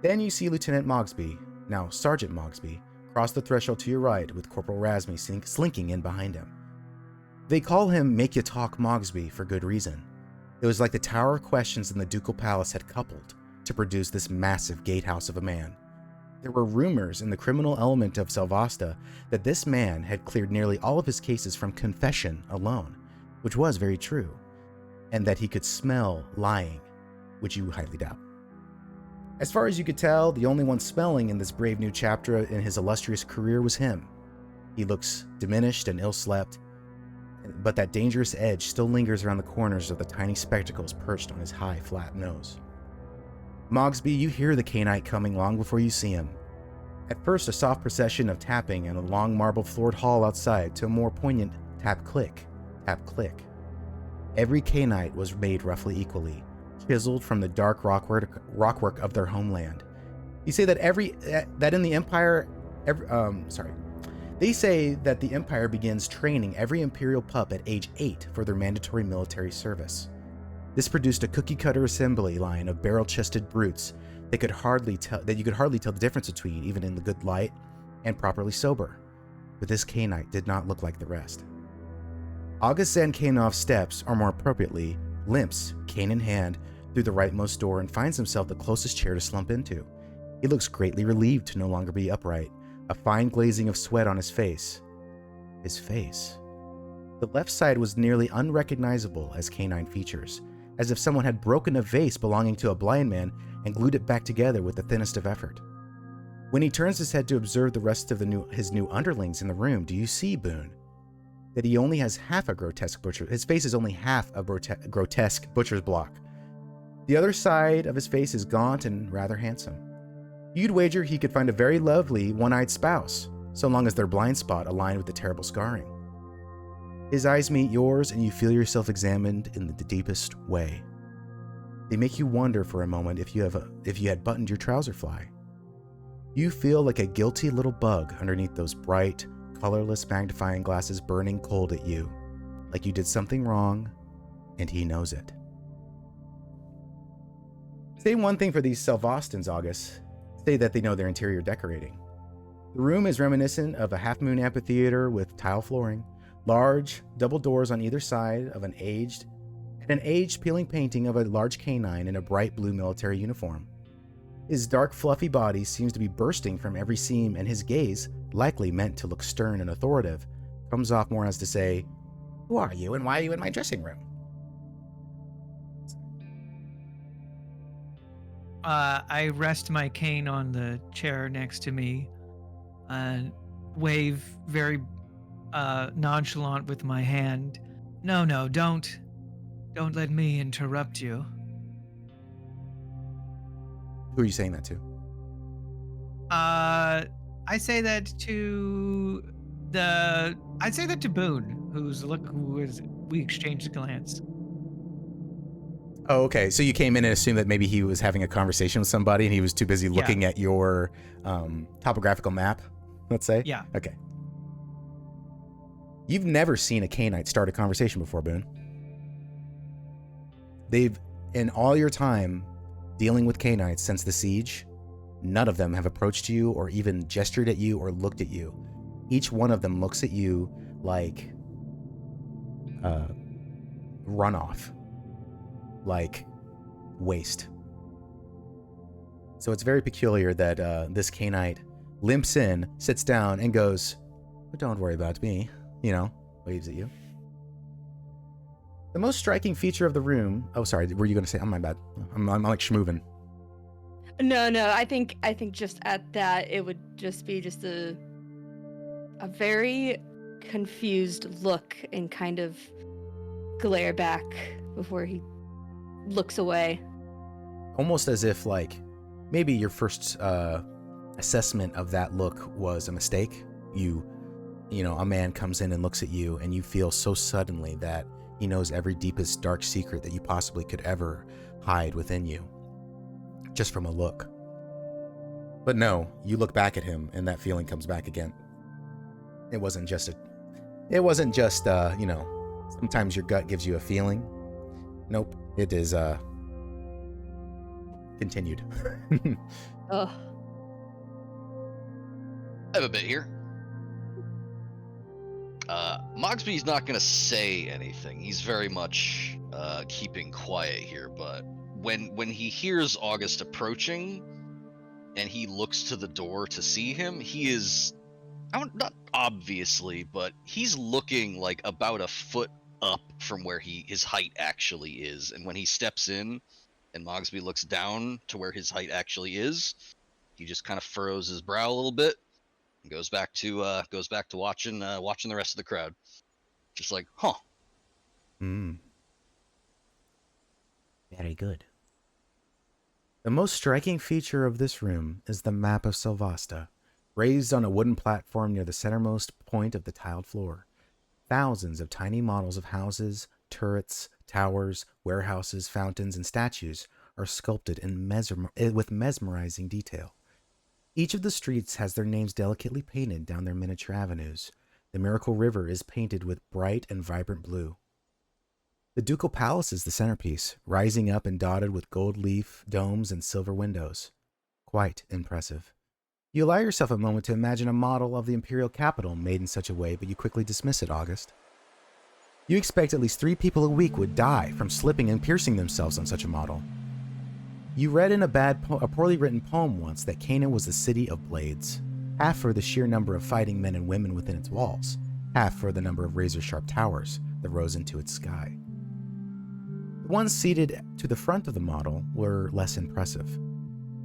Then you see Lieutenant Mogsby, now Sergeant Mogsby, cross the threshold to your right with Corporal Razmi slinking in behind him. They call him Make Ya Talk Mogsby for good reason. It was like the Tower of Questions in the Ducal Palace had coupled to produce this massive gatehouse of a man. There were rumors in the criminal element of Selvasta that this man had cleared nearly all of his cases from confession alone, which was very true, and that he could smell lying, which you highly doubt. As far as you could tell, the only one smelling in this brave new chapter in his illustrious career was him. He looks diminished and ill-slept, but that dangerous edge still lingers around the corners of the tiny spectacles perched on his high, flat nose. Mogsby, you hear the Khanite coming long before you see him. At first, a soft procession of tapping in a long marble-floored hall outside to a more poignant tap-click, tap-click. Every Khanite was made roughly equally, chiseled from the dark rockwork of their homeland. They say that They say that the Empire begins training every Imperial pup at age 8 for their mandatory military service. This produced a cookie-cutter assembly line of barrel-chested brutes that you could hardly tell the difference between, even in the good light, and properly sober. But this Khanite did not look like the rest. August Zan Khanov steps, or more appropriately, limps, cane in hand, through the rightmost door and finds himself the closest chair to slump into. He looks greatly relieved to no longer be upright, a fine glazing of sweat on his face. His face. The left side was nearly unrecognizable as canine features, as if someone had broken a vase belonging to a blind man and glued it back together with the thinnest of effort. When he turns his head to observe the rest of his new underlings in the room, do you see, Boone, that he only has half a grotesque butcher? His face is only half a grotesque butcher's block. The other side of his face is gaunt and rather handsome. You'd wager he could find a very lovely one-eyed spouse, so long as their blind spot aligned with the terrible scarring. His eyes meet yours, and you feel yourself examined in the deepest way. They make you wonder for a moment if you had buttoned your trouser fly. You feel like a guilty little bug underneath those bright, colorless magnifying glasses burning cold at you, like you did something wrong, and he knows it. Say one thing for these Selvastans, August. Say that they know their interior decorating. The room is reminiscent of a half-moon amphitheater with tile flooring, large double doors on either side of an aged peeling painting of a large canine in a bright blue military uniform. His dark, fluffy body seems to be bursting from every seam, and his gaze, likely meant to look stern and authoritative, comes off more as to say, "Who are you, and why are you in my dressing room?" I rest my cane on the chair next to me and wave very nonchalant with my hand. No, don't let me interrupt you. Who are you saying that to? I say that to Boone, we exchanged a glance. Oh, okay. So you came in and assumed that maybe he was having a conversation with somebody and he was too busy looking at your topographical map, let's say? Yeah. Okay. You've never seen a Khanite start a conversation before, Boone. In all your time dealing with Khanites since the siege, none of them have approached you or even gestured at you or looked at you. Each one of them looks at you like runoff, like waste. So it's very peculiar that this Khanite limps in, sits down, and goes, "But don't worry about me," waves at you. The most striking feature of the room... Oh, sorry, were you going to say... Oh, my bad. I'm like schmoovin'. No, I think just at that, it would just be just a very confused look and kind of glare back before he looks away. Almost as if, like, maybe your first assessment of that look was a mistake. A man comes in and looks at you, and you feel so suddenly that he knows every deepest dark secret that you possibly could ever hide within you, just from a look. But no, you look back at him, and that feeling comes back again. It wasn't just sometimes your gut gives you a feeling. Nope, it is continued. Ugh. I have a bit here. Mogsby's not gonna say anything. He's very much keeping quiet here, but when he hears August approaching and he looks to the door to see him, he is not obviously, but he's looking like about a foot up from where his height actually is. And when he steps in and Mogsby looks down to where his height actually is, he just kind of furrows his brow a little bit and goes back to watching the rest of the crowd. Just like, huh. Very good. The most striking feature of this room is the map of Selvasta, raised on a wooden platform near the centermost point of the tiled floor. Thousands of tiny models of houses, turrets, towers, warehouses, fountains, and statues are sculpted with mesmerizing detail. Each of the streets has their names delicately painted down their miniature avenues. The Miracle River is painted with bright and vibrant blue. The Ducal Palace is the centerpiece, rising up and dotted with gold leaf domes and silver windows. Quite impressive. You allow yourself a moment to imagine a model of the imperial capital made in such a way, but you quickly dismiss it, August. You expect at least 3 people a week would die from slipping and piercing themselves on such a model. You read in a poorly written poem once that Canaan was the city of blades, half for the sheer number of fighting men and women within its walls, half for the number of razor-sharp towers that rose into its sky. The ones seated to the front of the model were less impressive.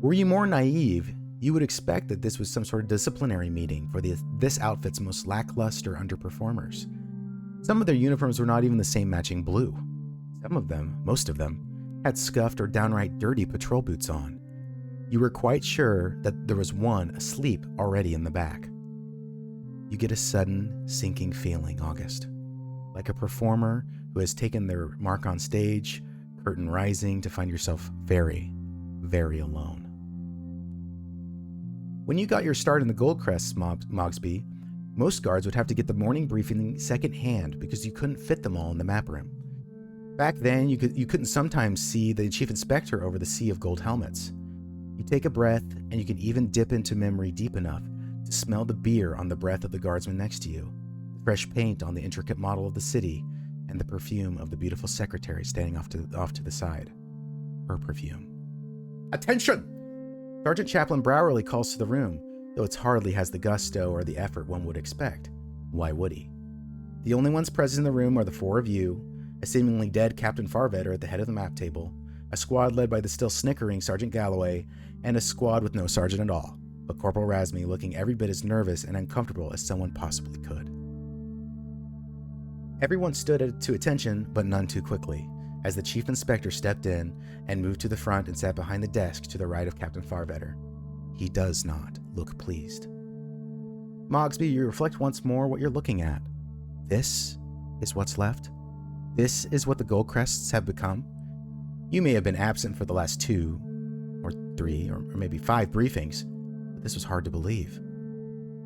Were you more naive, you would expect that this was some sort of disciplinary meeting for this outfit's most lackluster underperformers. Some of their uniforms were not even the same matching blue. Some of them, most of them, had scuffed or downright dirty patrol boots on. You were quite sure that there was one asleep already in the back. You get a sudden, sinking feeling, August. Like a performer who has taken their mark on stage, curtain rising, to find yourself very, very alone. When you got your start in the Goldcrests, Mogsby, most guards would have to get the morning briefing secondhand because you couldn't fit them all in the map room. Back then, you couldn't sometimes see the chief inspector over the sea of gold helmets. You take a breath, and you can even dip into memory deep enough to smell the beer on the breath of the guardsman next to you, the fresh paint on the intricate model of the city, and the perfume of the beautiful secretary standing off to the side. Her perfume. Attention! Sergeant Chaplain Browerly calls to the room, though it hardly has the gusto or the effort one would expect. Why would he? The only ones present in the room are the 4 of you, a seemingly dead Captain Farvetter at the head of the map table, a squad led by the still snickering Sergeant Galloway, and a squad with no sergeant at all, but Corporal Razmi looking every bit as nervous and uncomfortable as someone possibly could. Everyone stood to attention, but none too quickly, as the chief inspector stepped in and moved to the front and sat behind the desk to the right of Captain Farvetter. He does not look pleased. Mogsby, you reflect once more what you're looking at. This is what's left. This is what the Goldcrests have become. You may have been absent for the last 2 or 3 or maybe 5 briefings, but this was hard to believe.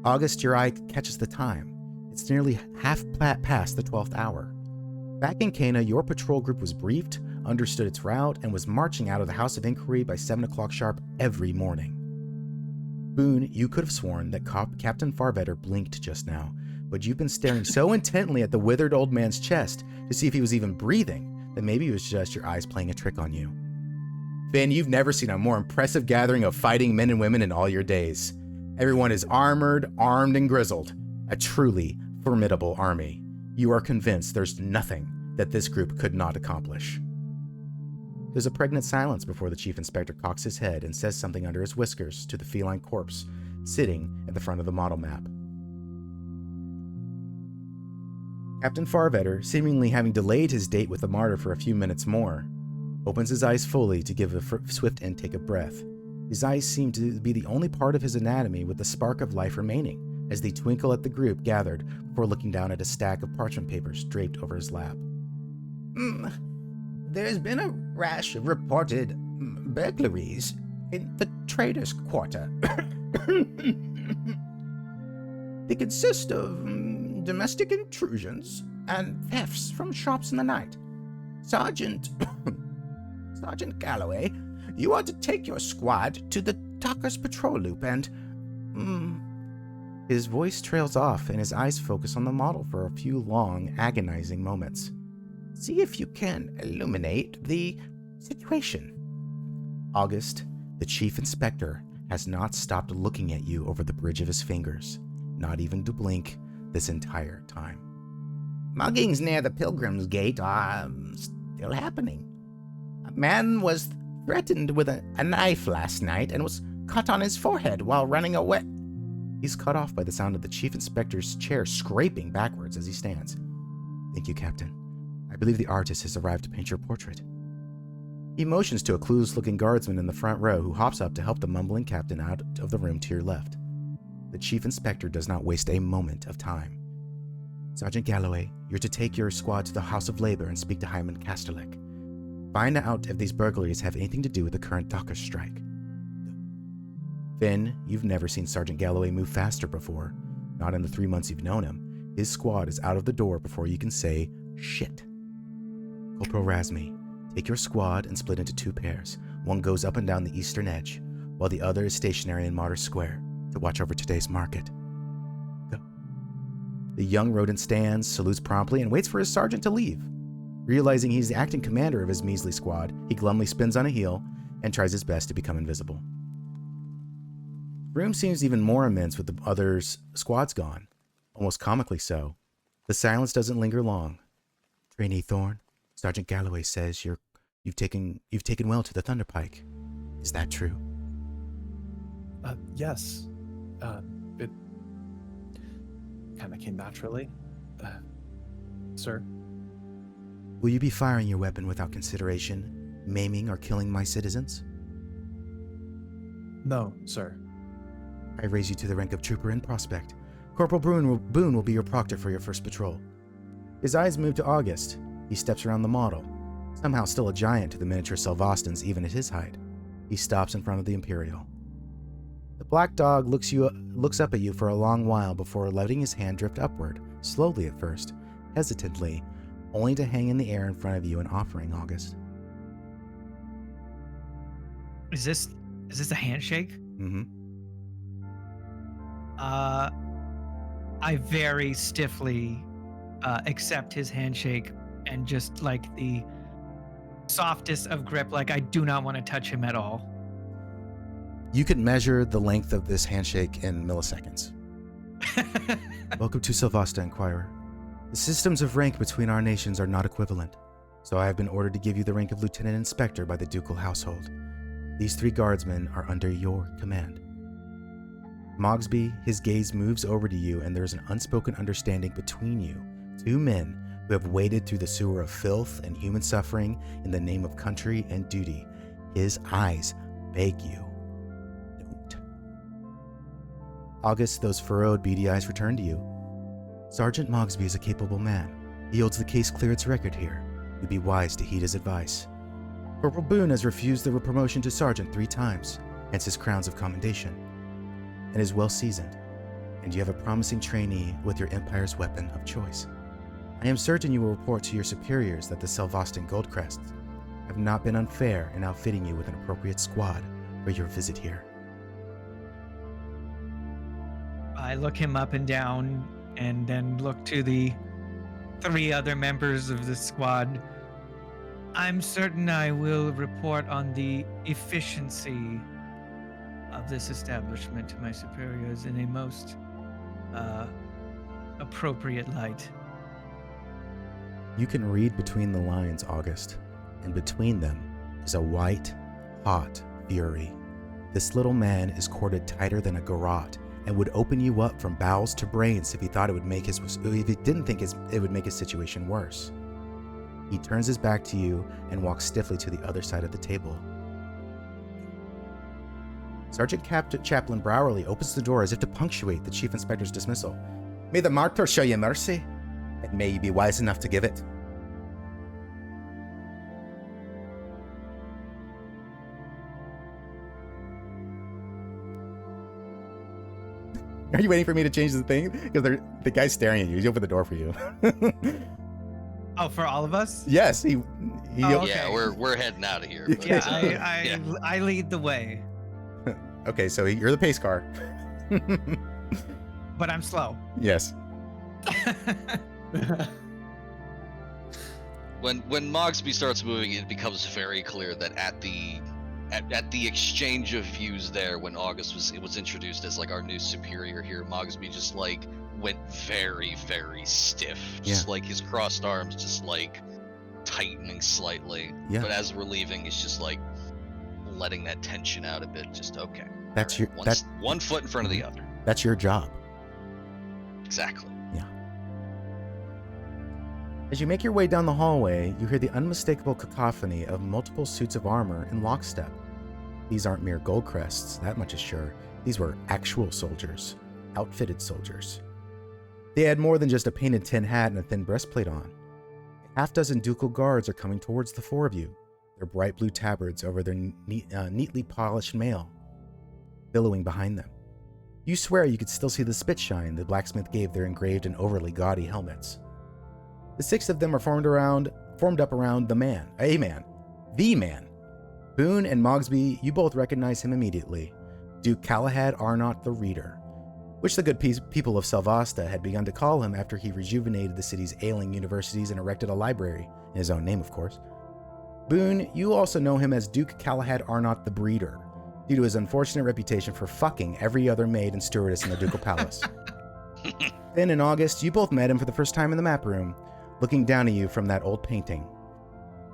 August, your eye catches the time. It's nearly half past the 12th hour. Back in Cana, your patrol group was briefed, understood its route, and was marching out of the House of Inquiry by 7 o'clock sharp every morning. Boone, you could have sworn that Captain Farvetter blinked just now, but you've been staring so intently at the withered old man's chest to see if he was even breathing that maybe it was just your eyes playing a trick on you. Finn, you've never seen a more impressive gathering of fighting men and women in all your days. Everyone is armored, armed, and grizzled. A truly formidable army. You are convinced there's nothing that this group could not accomplish. There's a pregnant silence before the chief inspector cocks his head and says something under his whiskers to the feline corpse sitting at the front of the model map. Captain Farvetter, seemingly having delayed his date with the Martyr for a few minutes more, opens his eyes fully to give a swift intake of breath. His eyes seem to be the only part of his anatomy with a spark of life remaining, as they twinkle at the group gathered before looking down at a stack of parchment papers draped over his lap. There's been a rash of reported burglaries in the Traders' Quarter. They consist of domestic intrusions and thefts from shops in the night. Sergeant Galloway, you are to take your squad to the Tucker's patrol loop and His voice trails off and his eyes focus on the model for a few long, agonizing moments. See if you can illuminate the situation. August, the chief inspector, has not stopped looking at you over the bridge of his fingers, not even to blink this entire time. Muggings near the Pilgrim's Gate are still happening. A man was threatened with a knife last night and was cut on his forehead while running away. He's cut off by the sound of the chief inspector's chair scraping backwards as he stands. Thank you, Captain. I believe the artist has arrived to paint your portrait. He motions to a clueless-looking guardsman in the front row who hops up to help the mumbling captain out of the room to your left. The chief inspector does not waste a moment of time. Sergeant Galloway, you're to take your squad to the House of Labor and speak to Hyman Kasterlik. Find out if these burglaries have anything to do with the current dockers' strike. Finn, you've never seen Sergeant Galloway move faster before. Not in the 3 months you've known him. His squad is out of the door before you can say shit. Corporal Razmi, take your squad and split into 2 pairs. One goes up and down the eastern edge, while the other is stationary in Martyr Square to watch over today's market. Go. The young rodent stands, salutes promptly, and waits for his sergeant to leave. Realizing he's the acting commander of his measly squad, he glumly spins on a heel and tries his best to become invisible. The room seems even more immense with the others' squads gone, almost comically so. The silence doesn't linger long. Trainee Thorne, Sergeant Galloway says you've taken well to the Thunderpike. Is that true? Yes. It kind of came naturally. Sir? Will you be firing your weapon without consideration, maiming or killing my citizens? No, sir. I raise you to the rank of trooper and prospect. Corporal Boone will be your proctor for your first patrol. His eyes move to August. He steps around the model, somehow still a giant to the miniature Selvastans even at his height. He stops in front of the Imperial. The black dog looks up at you for a long while before letting his hand drift upward, slowly at first, hesitantly, only to hang in the air in front of you and offering August. Is this a handshake? Mm-hmm. I very stiffly accept his handshake and just like the softest of grip, like I do not want to touch him at all. You could measure the length of this handshake in milliseconds. Welcome to Selvasta, Inquirer. The systems of rank between our nations are not equivalent, so I have been ordered to give you the rank of Lieutenant Inspector by the ducal household. These 3 guardsmen are under your command. Mogsby, his gaze moves over to you, and there is an unspoken understanding between you, 2 men who have waded through the sewer of filth and human suffering in the name of country and duty. His eyes beg you, don't. August, those furrowed, beady eyes return to you. Sergeant Mogsby is a capable man. He holds the case clearance record here. You'd be wise to heed his advice. Corporal Boone has refused the promotion to sergeant 3 times, hence his crowns of commendation, and is well seasoned, and you have a promising trainee with your Empire's weapon of choice. I am certain you will report to your superiors that the Selvastan Goldcrests have not been unfair in outfitting you with an appropriate squad for your visit here. I look him up and down and then look to the 3 other members of the squad. I'm certain I will report on the efficiency of this establishment to my superiors in a most appropriate light. You can read between the lines, August, and between them is a white, hot fury. This little man is corded tighter than a garrote and would open you up from bowels to brains if he thought it would make if he didn't think it would make his situation worse. He turns his back to you and walks stiffly to the other side of the table. Sergeant Chaplain Browerly opens the door as if to punctuate the Chief Inspector's dismissal. May the Martyr show you mercy, and may you be wise enough to give it. Are you waiting for me to change the thing? Because the guy's staring at you. He's opened the door for you. Oh, for all of us? Yes, he Oh, okay. Yeah, we're heading out of here. But, Yeah, yeah. I lead the way. Okay, so you're the pace car. but I'm slow. Yes. When Mogsby starts moving, it becomes very clear that at the exchange of views there, when August was introduced as like our new superior here, Mogsby just like went very, very stiff. Just like his crossed arms just like tightening slightly. Yeah. But as we're leaving, it's just like letting that tension out a bit. Just okay. That's all right, your one foot in front of the other. That's your job. Exactly. As you make your way down the hallway, you hear the unmistakable cacophony of multiple suits of armor in lockstep. These aren't mere gold crests, that much is sure. These were actual soldiers, outfitted soldiers. They had more than just a painted tin hat and a thin breastplate on. A half-dozen ducal guards are coming towards the four of you, their bright blue tabards over their neatly polished mail, billowing behind them. You swear you could still see the spit shine the blacksmith gave their engraved and overly gaudy helmets. The six of them are formed up around the man. Boone and Mogsby, you both recognize him immediately. Duke Galahad Arnott the Reader, which the good people of Selvasta had begun to call him after he rejuvenated the city's ailing universities and erected a library, in his own name, of course. Boone, you also know him as Duke Galahad Arnott the Breeder, due to his unfortunate reputation for fucking every other maid and stewardess in the ducal palace. Then in August, you both met him for the first time in the map room, looking down at you from that old painting.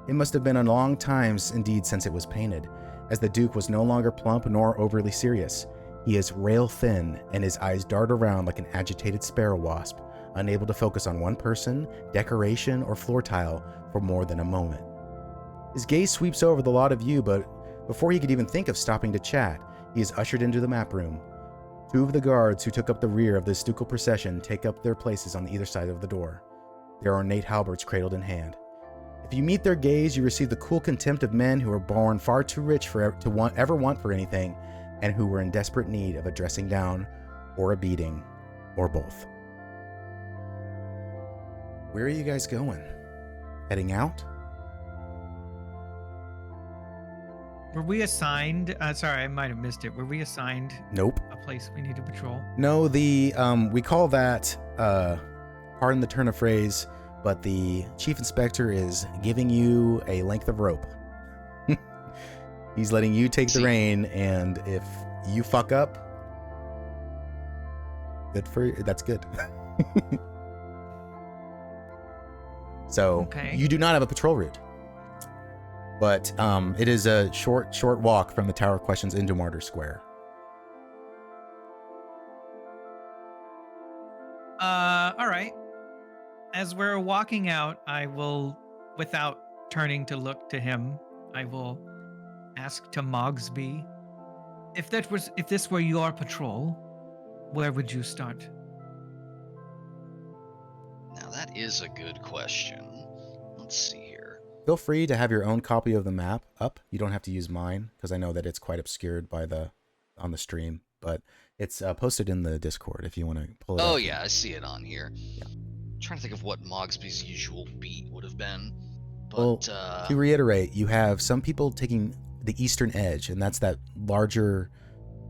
It must have been a long time indeed since it was painted, as the Duke was no longer plump nor overly serious. He is rail thin, and his eyes dart around like an agitated sparrow wasp, unable to focus on one person, decoration, or floor tile for more than a moment. His gaze sweeps over the lot of you, but before he could even think of stopping to chat, he is ushered into the map room. Two of the guards who took up the rear of this ducal procession take up their places on either side of the door, their ornate halberds cradled in hand. If you meet their gaze, you receive the cool contempt of men who are born far too rich to ever want for anything, and who were in desperate need of a dressing down, or a beating, or both. Where are you guys going? Heading out? Were we assigned? Sorry, I might have missed it. Were we assigned Nope. a place we need to patrol? No, we call that, pardon the turn of phrase, but the chief inspector is giving you a length of rope. He's letting you take the rein, and if you fuck up, that's good. So you do not have a patrol route, but it is a short walk from the Tower of Questions into Martyr Square. All right. As we're walking out, I will, without turning to look to him, I will ask to Mogsby, if this were your patrol, where would you start? Now that is a good question. Let's see here. Feel free to have your own copy of the map up. You don't have to use mine, because I know that it's quite obscured on the stream, but it's posted in the Discord if you want to pull it up. Oh yeah, I see it on here. Yeah. I'm trying to think of what Mogsby's usual beat would have been. But well, to reiterate, you have some people taking the eastern edge, and that's that larger,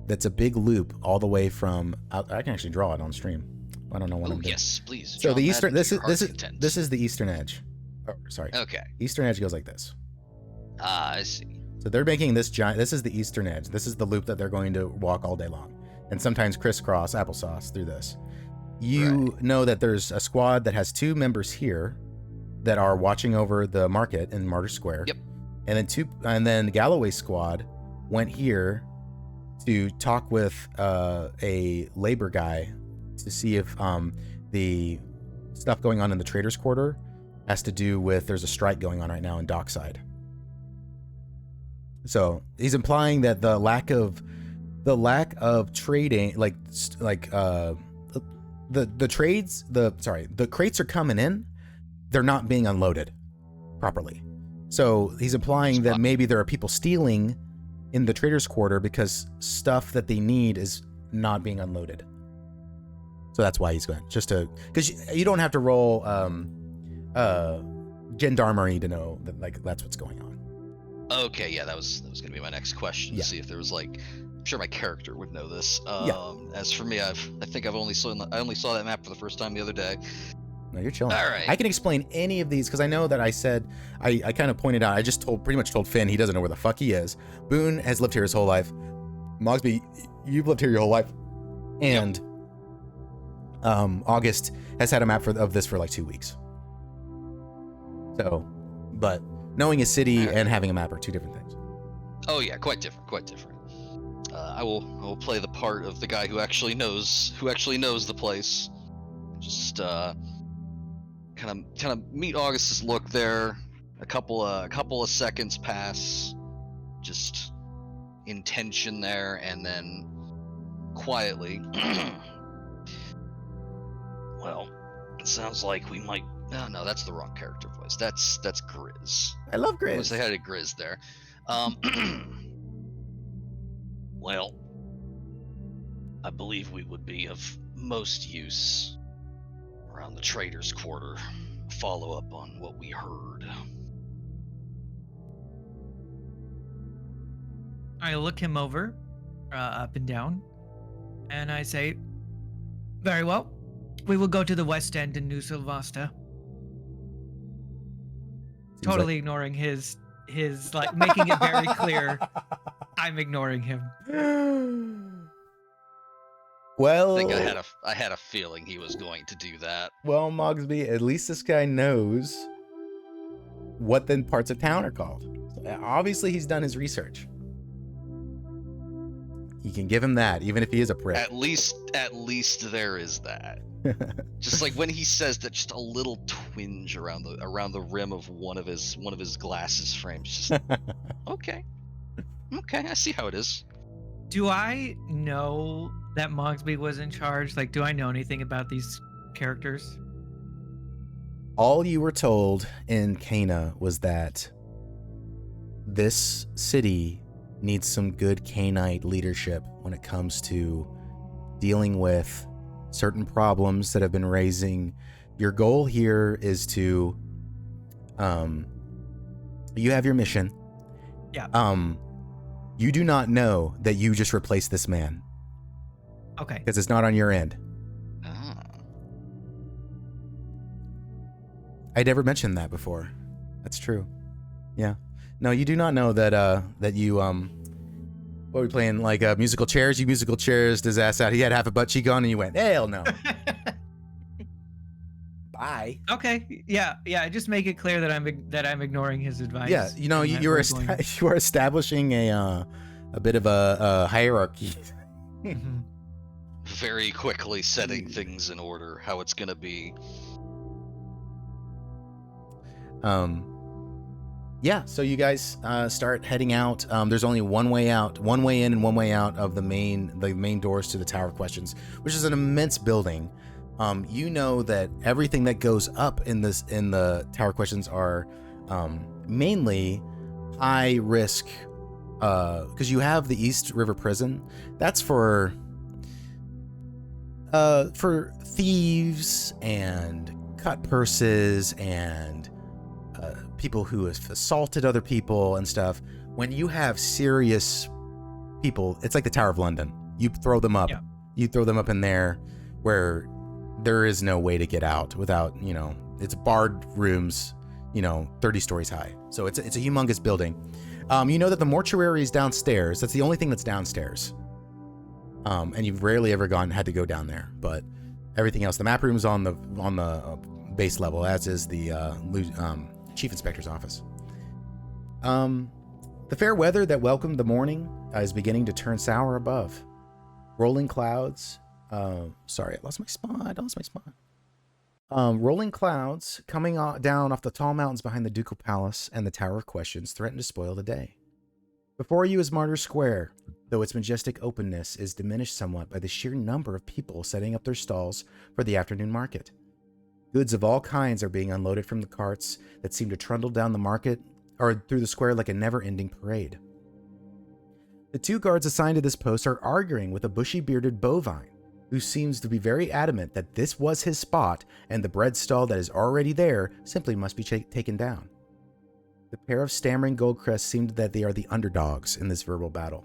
that's a big loop all the way from, I can actually draw it on stream. I don't know what I'm doing. Yes, please. So the eastern, this is the eastern edge. Oh, sorry. Okay. Eastern edge goes like this. Ah, I see. So they're making this giant, this is the eastern edge. This is the loop that they're going to walk all day long. And sometimes crisscross applesauce through this. You know that there's a squad that has two members here that are watching over the market in Martyr Square. Yep. And then Galloway squad went here to talk with a labor guy to see if the stuff going on in the Traders Quarter has to do with, there's a strike going on right now in Dockside. So he's implying that the lack of trading, the crates are coming in, they're not being unloaded properly. So he's implying that maybe there are people stealing in the Traders Quarter because stuff that they need is not being unloaded. So that's why he's going, because you don't have to roll gendarmerie to know that, like, that's what's going on. Okay, yeah, that was gonna be my next question, to Yeah. see if there was like, I'm sure my character would know this. Yeah. As for me, I think I only saw that map for the first time the other day. No, you're chilling. All right. I can explain any of these because I know that I said I kind of pointed out. I just pretty much told Finn he doesn't know where the fuck he is. Boone has lived here his whole life. Mogsby, you've lived here your whole life, and August has had a map of this for like 2 weeks. So, but knowing a city and having a map are two different things. Oh yeah, quite different. I will play the part of the guy who actually knows the place. Just kind of meet August's look there. A couple of seconds pass, just intention there, and then quietly, well, it sounds like we might. No, that's the wrong character voice. That's Grizz. I love I Grizz. wish I had a Grizz there. Well, I believe we would be of most use around the Trader's Quarter. Follow up on what we heard. I look him over, up and down, and I say, "Very well. We will go to the West End in New Selvasta." Totally ignoring his like making it very clear I'm ignoring him. Well, I think I had a feeling he was going to do that. well, Mogsby, at least this guy knows what the parts of town are called. So obviously, he's done his research. You can give him that, even if he is a prick. At least there is that. Just like when he says that, just a little twinge around the rim of one of his glasses frames. Just okay, I see how it is. Do I know that Mogsby was in charge? Like, do I know anything about these characters? All you were told in Cana was that this city needs some good Canite leadership when it comes to dealing with certain problems that have been raising. Your goal here is to, you have your mission. Yeah. You do not know that you just replaced this man Okay. because it's not on your end. Ah. I never mentioned that before. That's true. Yeah. No, you do not know that you what are we playing, like musical chairs? You musical chairs his ass out. He had half a butt cheek on, and you went, hell no. Bye. Okay. Yeah. Just make it clear that I'm ignoring his advice. Yeah, you know, and that you are we're going- you are establishing a bit of a hierarchy. Mhm. Very quickly setting things in order, how it's gonna be. Yeah, so you guys start heading out. There's only one way out, one way in and one way out of the main doors to the Tower of Questions, which is an immense building. You know that everything that goes up in the Tower of Questions are mainly high risk, because you have the East River Prison. That's for thieves and cut purses and people who have assaulted other people and stuff. When you have serious people, it's like the Tower of London. You throw them up. Yeah. You throw them up in there where there is no way to get out without, it's barred rooms, 30 stories high. So it's a humongous building. You know that the mortuary is downstairs. That's the only thing that's downstairs. And you've rarely ever had to go down there, but everything else, the map room is on the base level, as is the Chief Inspector's office. The fair weather that welcomed the morning is beginning to turn sour above. Rolling clouds. Sorry, I lost my spot. Rolling clouds coming down off the tall mountains behind the Ducal Palace and the Tower of Questions threaten to spoil the day. Before you is Martyr Square, though its majestic openness is diminished somewhat by the sheer number of people setting up their stalls for the afternoon market. Goods of all kinds are being unloaded from the carts that seem to trundle down the market or through the square like a never-ending parade. The two guards assigned to this post are arguing with a bushy-bearded bovine, who seems to be very adamant that this was his spot and the bread stall that is already there simply must be taken down. The pair of stammering Goldcrests seemed that they are the underdogs in this verbal battle.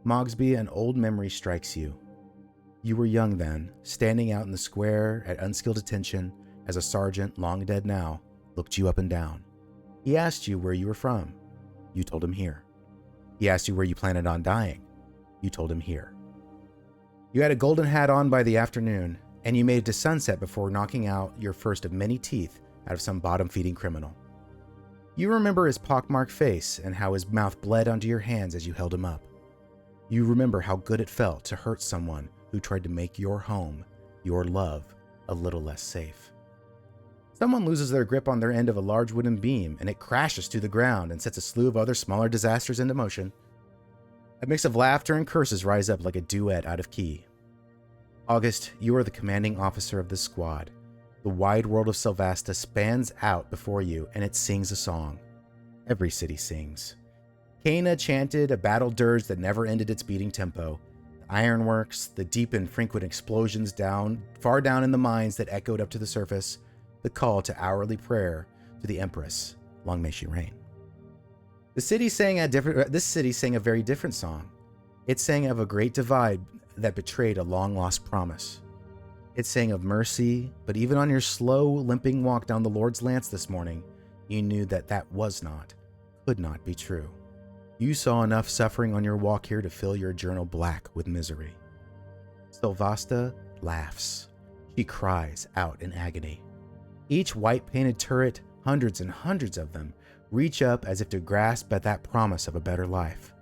Mogsby, an old memory strikes you. You were young then, standing out in the square at unskilled attention as a sergeant, long dead now, looked you up and down. He asked you where you were from. You told him here. He asked you where you planned on dying. You told him here. You had a golden hat on by the afternoon, and you made it to sunset before knocking out your first of many teeth out of some bottom-feeding criminal. You remember his pockmarked face and how his mouth bled onto your hands as you held him up. You remember how good it felt to hurt someone who tried to make your home, your love, a little less safe. Someone loses their grip on their end of a large wooden beam, and it crashes to the ground and sets a slew of other smaller disasters into motion. A mix of laughter and curses rise up like a duet out of key. August, you are the commanding officer of this squad. The wide world of Selvasta spans out before you, and it sings a song. Every city sings. Cana chanted a battle dirge that never ended its beating tempo. The ironworks, the deep and frequent explosions far down in the mines that echoed up to the surface, the call to hourly prayer to the Empress, long may she reign. This city sang a very different song. It sang of a great divide that betrayed a long-lost promise. It sang of mercy, but even on your slow, limping walk down the Lord's Lance this morning, you knew that could not be true. You saw enough suffering on your walk here to fill your journal black with misery. Selvasta laughs. She cries out in agony. Each white-painted turret, hundreds and hundreds of them, reach up as if to grasp at that promise of a better life.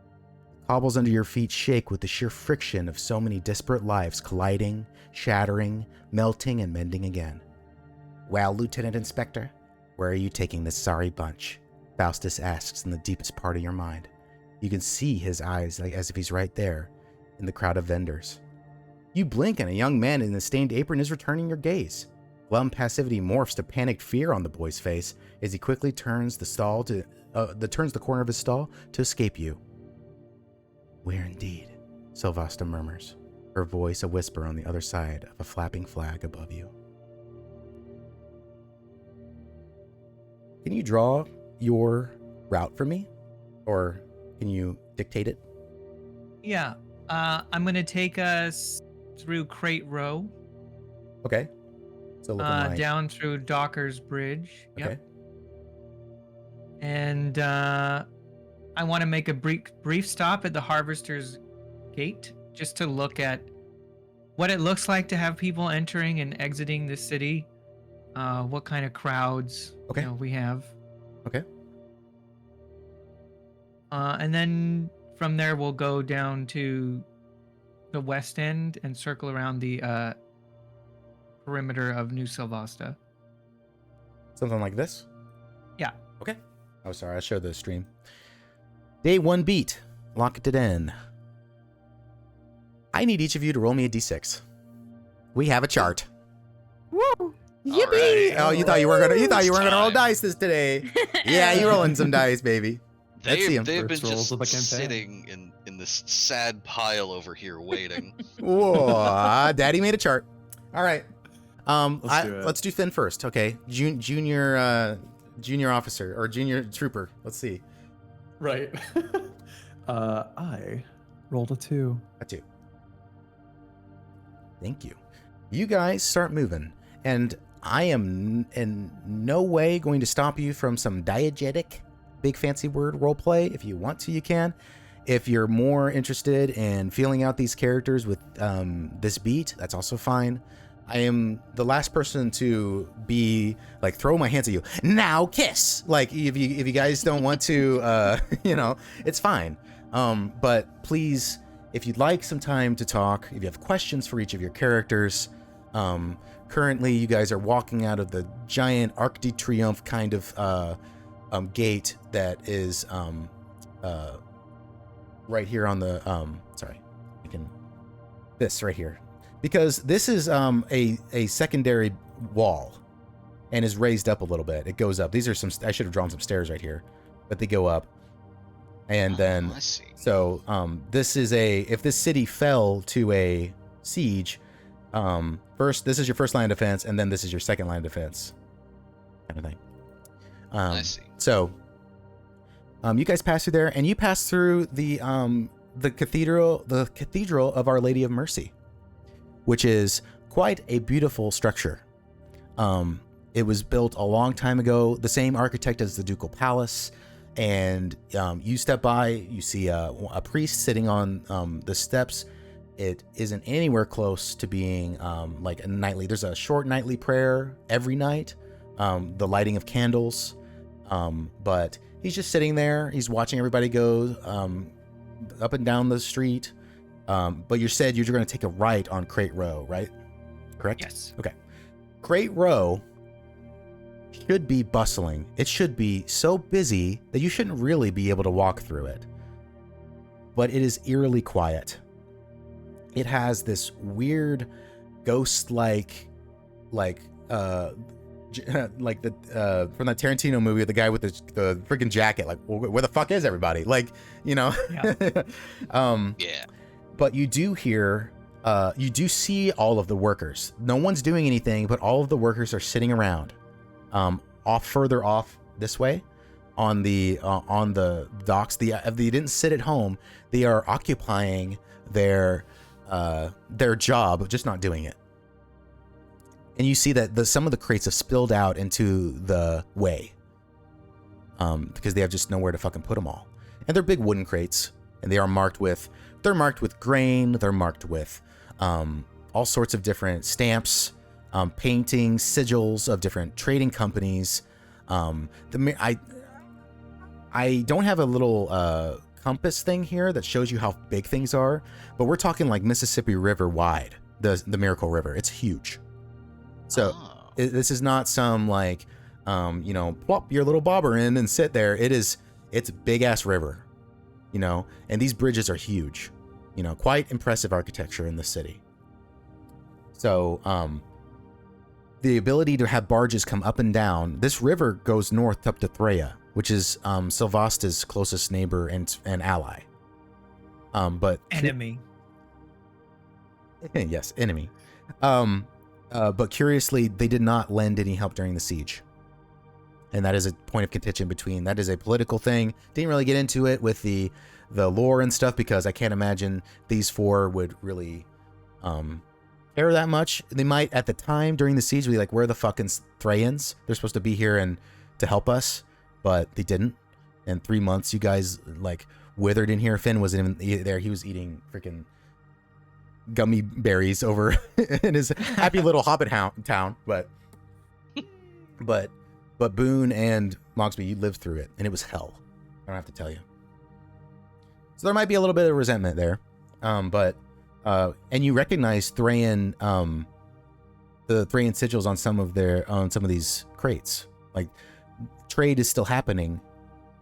Cobbles under your feet shake with the sheer friction of so many disparate lives colliding, shattering, melting, and mending again. Well, Lieutenant Inspector, where are you taking this sorry bunch? Faustus asks in the deepest part of your mind. You can see his eyes as if he's right there in the crowd of vendors. You blink and a young man in a stained apron is returning your gaze. Glum passivity morphs to panicked fear on the boy's face as he quickly turns the corner of his stall to escape you. Where indeed, Selvasta murmurs, her voice a whisper on the other side of a flapping flag above you. Can you draw your route for me? Or can you dictate it? Yeah. I'm going to take us through Crate Row. Okay. So looking like... down through Docker's Bridge. Okay. Yep. And I want to make a brief stop at the Harvester's Gate just to look at what it looks like to have people entering and exiting the city. What kind of crowds we have. Okay. And then from there we'll go down to the west end and circle around the perimeter of New Selvasta. Something like this? Yeah. Okay. Oh, sorry. I showed the stream. Day 1 beat. Locked it in. I need each of you to roll me a d6. We have a chart. Woo! Yippee! Right. Oh, you thought you weren't gonna roll dice this today. Yeah, you rolling some dice, baby. Let's see 'em. They've been First rolls just of the campaign. sitting in this sad pile over here waiting. Whoa! Daddy made a chart. All right. Let's Do Finn first. Okay. Junior officer or junior trooper. Let's see. Right. I rolled a 2. A 2. Thank you. You guys start moving, and I am in no way going to stop you from some diegetic, big fancy word roleplay. If you want to, you can. If you're more interested in feeling out these characters with this beat, that's also fine. I am the last person to be like throw my hands at you. Now kiss. Like if you guys don't want to, it's fine. But please, if you'd like some time to talk, if you have questions for each of your characters, currently you guys are walking out of the giant Arc de Triomphe kind of gate that is right here on the this right here, because this is a secondary wall and is raised up a little bit. It goes up. These are some, I should have drawn some stairs right here, but they go up. And then, I see. so this is if this city fell to a siege, first, this is your first line of defense, and then this is your second line of defense, kind of thing. I see. So, you guys pass through there, and you pass through the cathedral of Our Lady of Mercy, which is quite a beautiful structure. It was built a long time ago, the same architect as the Ducal Palace, and you step by, you see a priest sitting on the steps. It isn't anywhere close to being like a nightly. There's a short nightly prayer every night, the lighting of candles, but he's just sitting there. He's watching everybody go up and down the street. But you said you're going to take a right on Crate Row, right? Correct? Yes. Okay. Crate Row should be bustling. It should be so busy that you shouldn't really be able to walk through it. But it is eerily quiet. It has this weird ghost-like, like the from that Tarantino movie, the guy with the freaking jacket. Like, where the fuck is everybody? Like, you know. Yeah. Yeah. But you do hear, you do see all of the workers. No one's doing anything, but all of the workers are sitting around, further off this way, on the docks. They didn't sit at home. They are occupying their job, just not doing it. And you see that some of the crates have spilled out into the way, because they have just nowhere to fucking put them all. And they're big wooden crates, and they are marked with. They're marked with grain. They're marked with all sorts of different stamps, paintings, sigils of different trading companies. I don't have a little compass thing here that shows you how big things are, but we're talking like Mississippi River wide. The Miracle River. It's huge. So this is not some like, plop your little bobber in and sit there. It's a big ass river. And these bridges are huge, quite impressive architecture in the city. So, the ability to have barges come up and down, this river goes north up to Threya, which is Selvasta's closest neighbor and ally. But Enemy. yes, enemy. But curiously, they did not lend any help during the siege. And that is a point of contention between, that is a political thing. Didn't really get into it with the lore and stuff, because I can't imagine these four would really care that much. They might at the time during the siege be like, where are the fucking Thrayans? They're supposed to be here and to help us, but they didn't. And 3 months, you guys like withered in here. Finn wasn't even there. He was eating freaking gummy berries over in his happy little hobbit town. But Boone and Mogsby, you lived through it, and it was hell. I don't have to tell you. So there might be a little bit of resentment there, and you recognize Thrayan, the Thrayan sigils on some of these crates. Like, trade is still happening.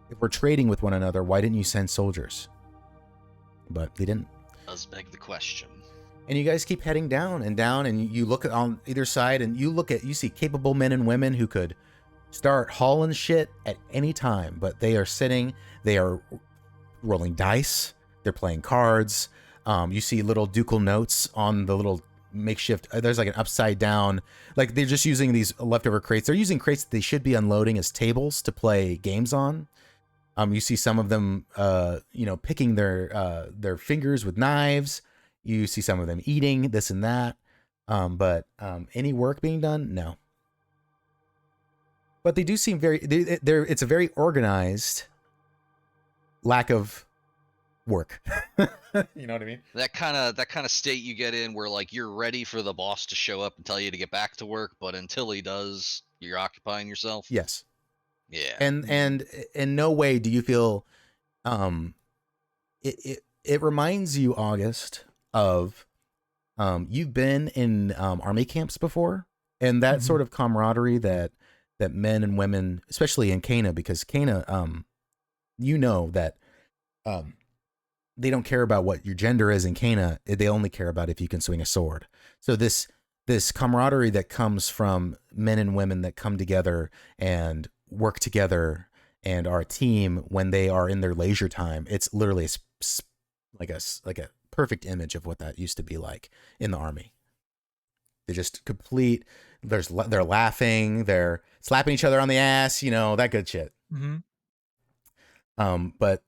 If we're trading with one another, why didn't you send soldiers? But they didn't. Does beg the question. And you guys keep heading down, and you look on either side, and you see capable men and women who could start hauling shit at any time, but they are sitting, they are rolling dice, they're playing cards. You see little ducal notes on the little makeshift, there's like an upside down, like they're just using these leftover crates. They're using crates that they should be unloading as tables to play games on. You see some of them, picking their fingers with knives. You see some of them eating this and that. But any work being done? No. But they do seem it's a very organized lack of work. You know what I mean? That kind of state you get in where like you're ready for the boss to show up and tell you to get back to work, but until he does, you're occupying yourself. Yes. Yeah. And in no way do you feel it reminds you, August, of you've been in army camps before, and that sort of camaraderie that men and women, especially in Kana, because Kana, that they don't care about what your gender is in Kana. They only care about if you can swing a sword. So this camaraderie that comes from men and women that come together and work together and are a team when they are in their leisure time, it's literally like a perfect image of what that used to be like in the army. They just complete they're laughing, they're slapping each other on the ass, that good shit. But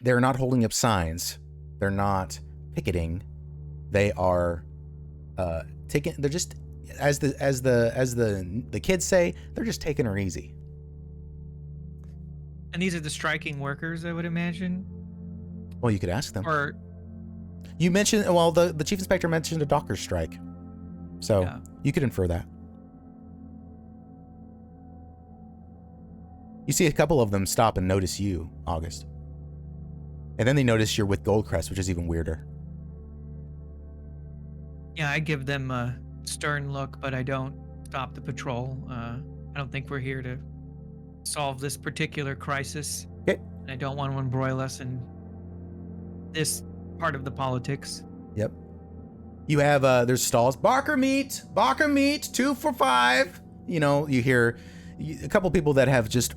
they're not holding up signs. They're not picketing. They are taking. They're just as the kids say. They're just taking her easy. And these are the striking workers, I would imagine. Well, you could ask them. Or you mentioned. Well, the chief inspector mentioned a dockers strike, so you could infer that. You see a couple of them stop and notice you, August. And then they notice you're with Goldcrest, which is even weirder. Yeah, I give them a stern look, but I don't stop the patrol. I don't think we're here to solve this particular crisis. Okay. And I don't want to embroil us in this part of the politics. Yep. You have, there's stalls. Barker meat, 2 for $5. You hear a couple people that have just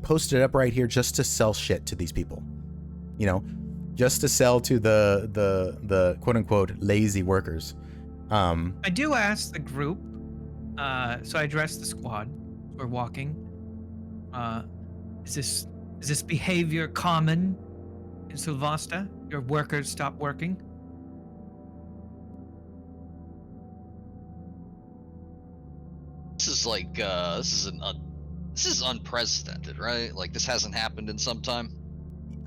posted up right here just to sell shit to these people. Just to sell to the quote unquote lazy workers. I do ask the group, so I address the squad. We're walking. Is this behavior common in Selvasta? Your workers stop working? This is like this is unprecedented, right? Like this hasn't happened in some time.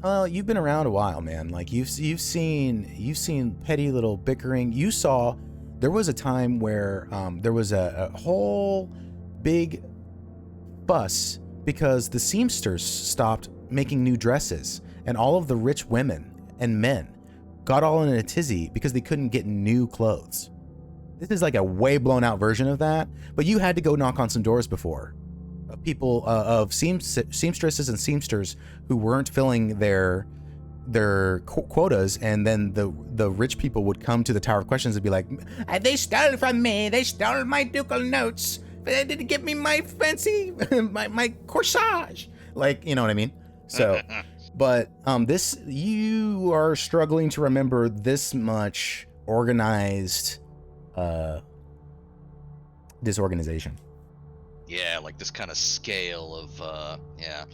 Well, you've been around a while, man. Like you've seen petty little bickering. You saw there was a time where there was a whole big fuss because the seamsters stopped making new dresses, and all of the rich women and men got all in a tizzy because they couldn't get new clothes. This is like a way blown out version of that, but you had to go knock on some doors before. People of seamstresses and seamsters who weren't filling their quotas, and then the rich people would come to the Tower of Questions and be like, they stole from me, they stole my ducal notes, they didn't give me my fancy my corsage, you know what I mean? So but this, you are struggling to remember this much organized disorganization. Yeah, like this kind of scale of yeah.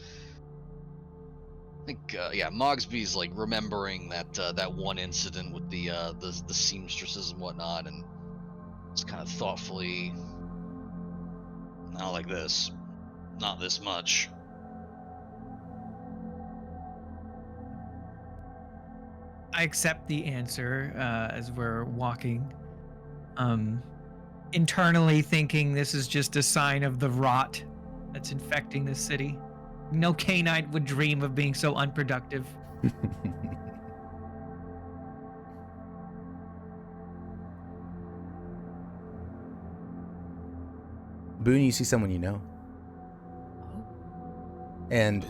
I think Mogsby's like remembering that one incident with the seamstresses and whatnot, and it's kind of thoughtfully, not like this, not this much. I accept the answer as we're walking. Internally thinking this is just a sign of the rot that's infecting this city. No canine would dream of being so unproductive. Boone, you see someone you know. And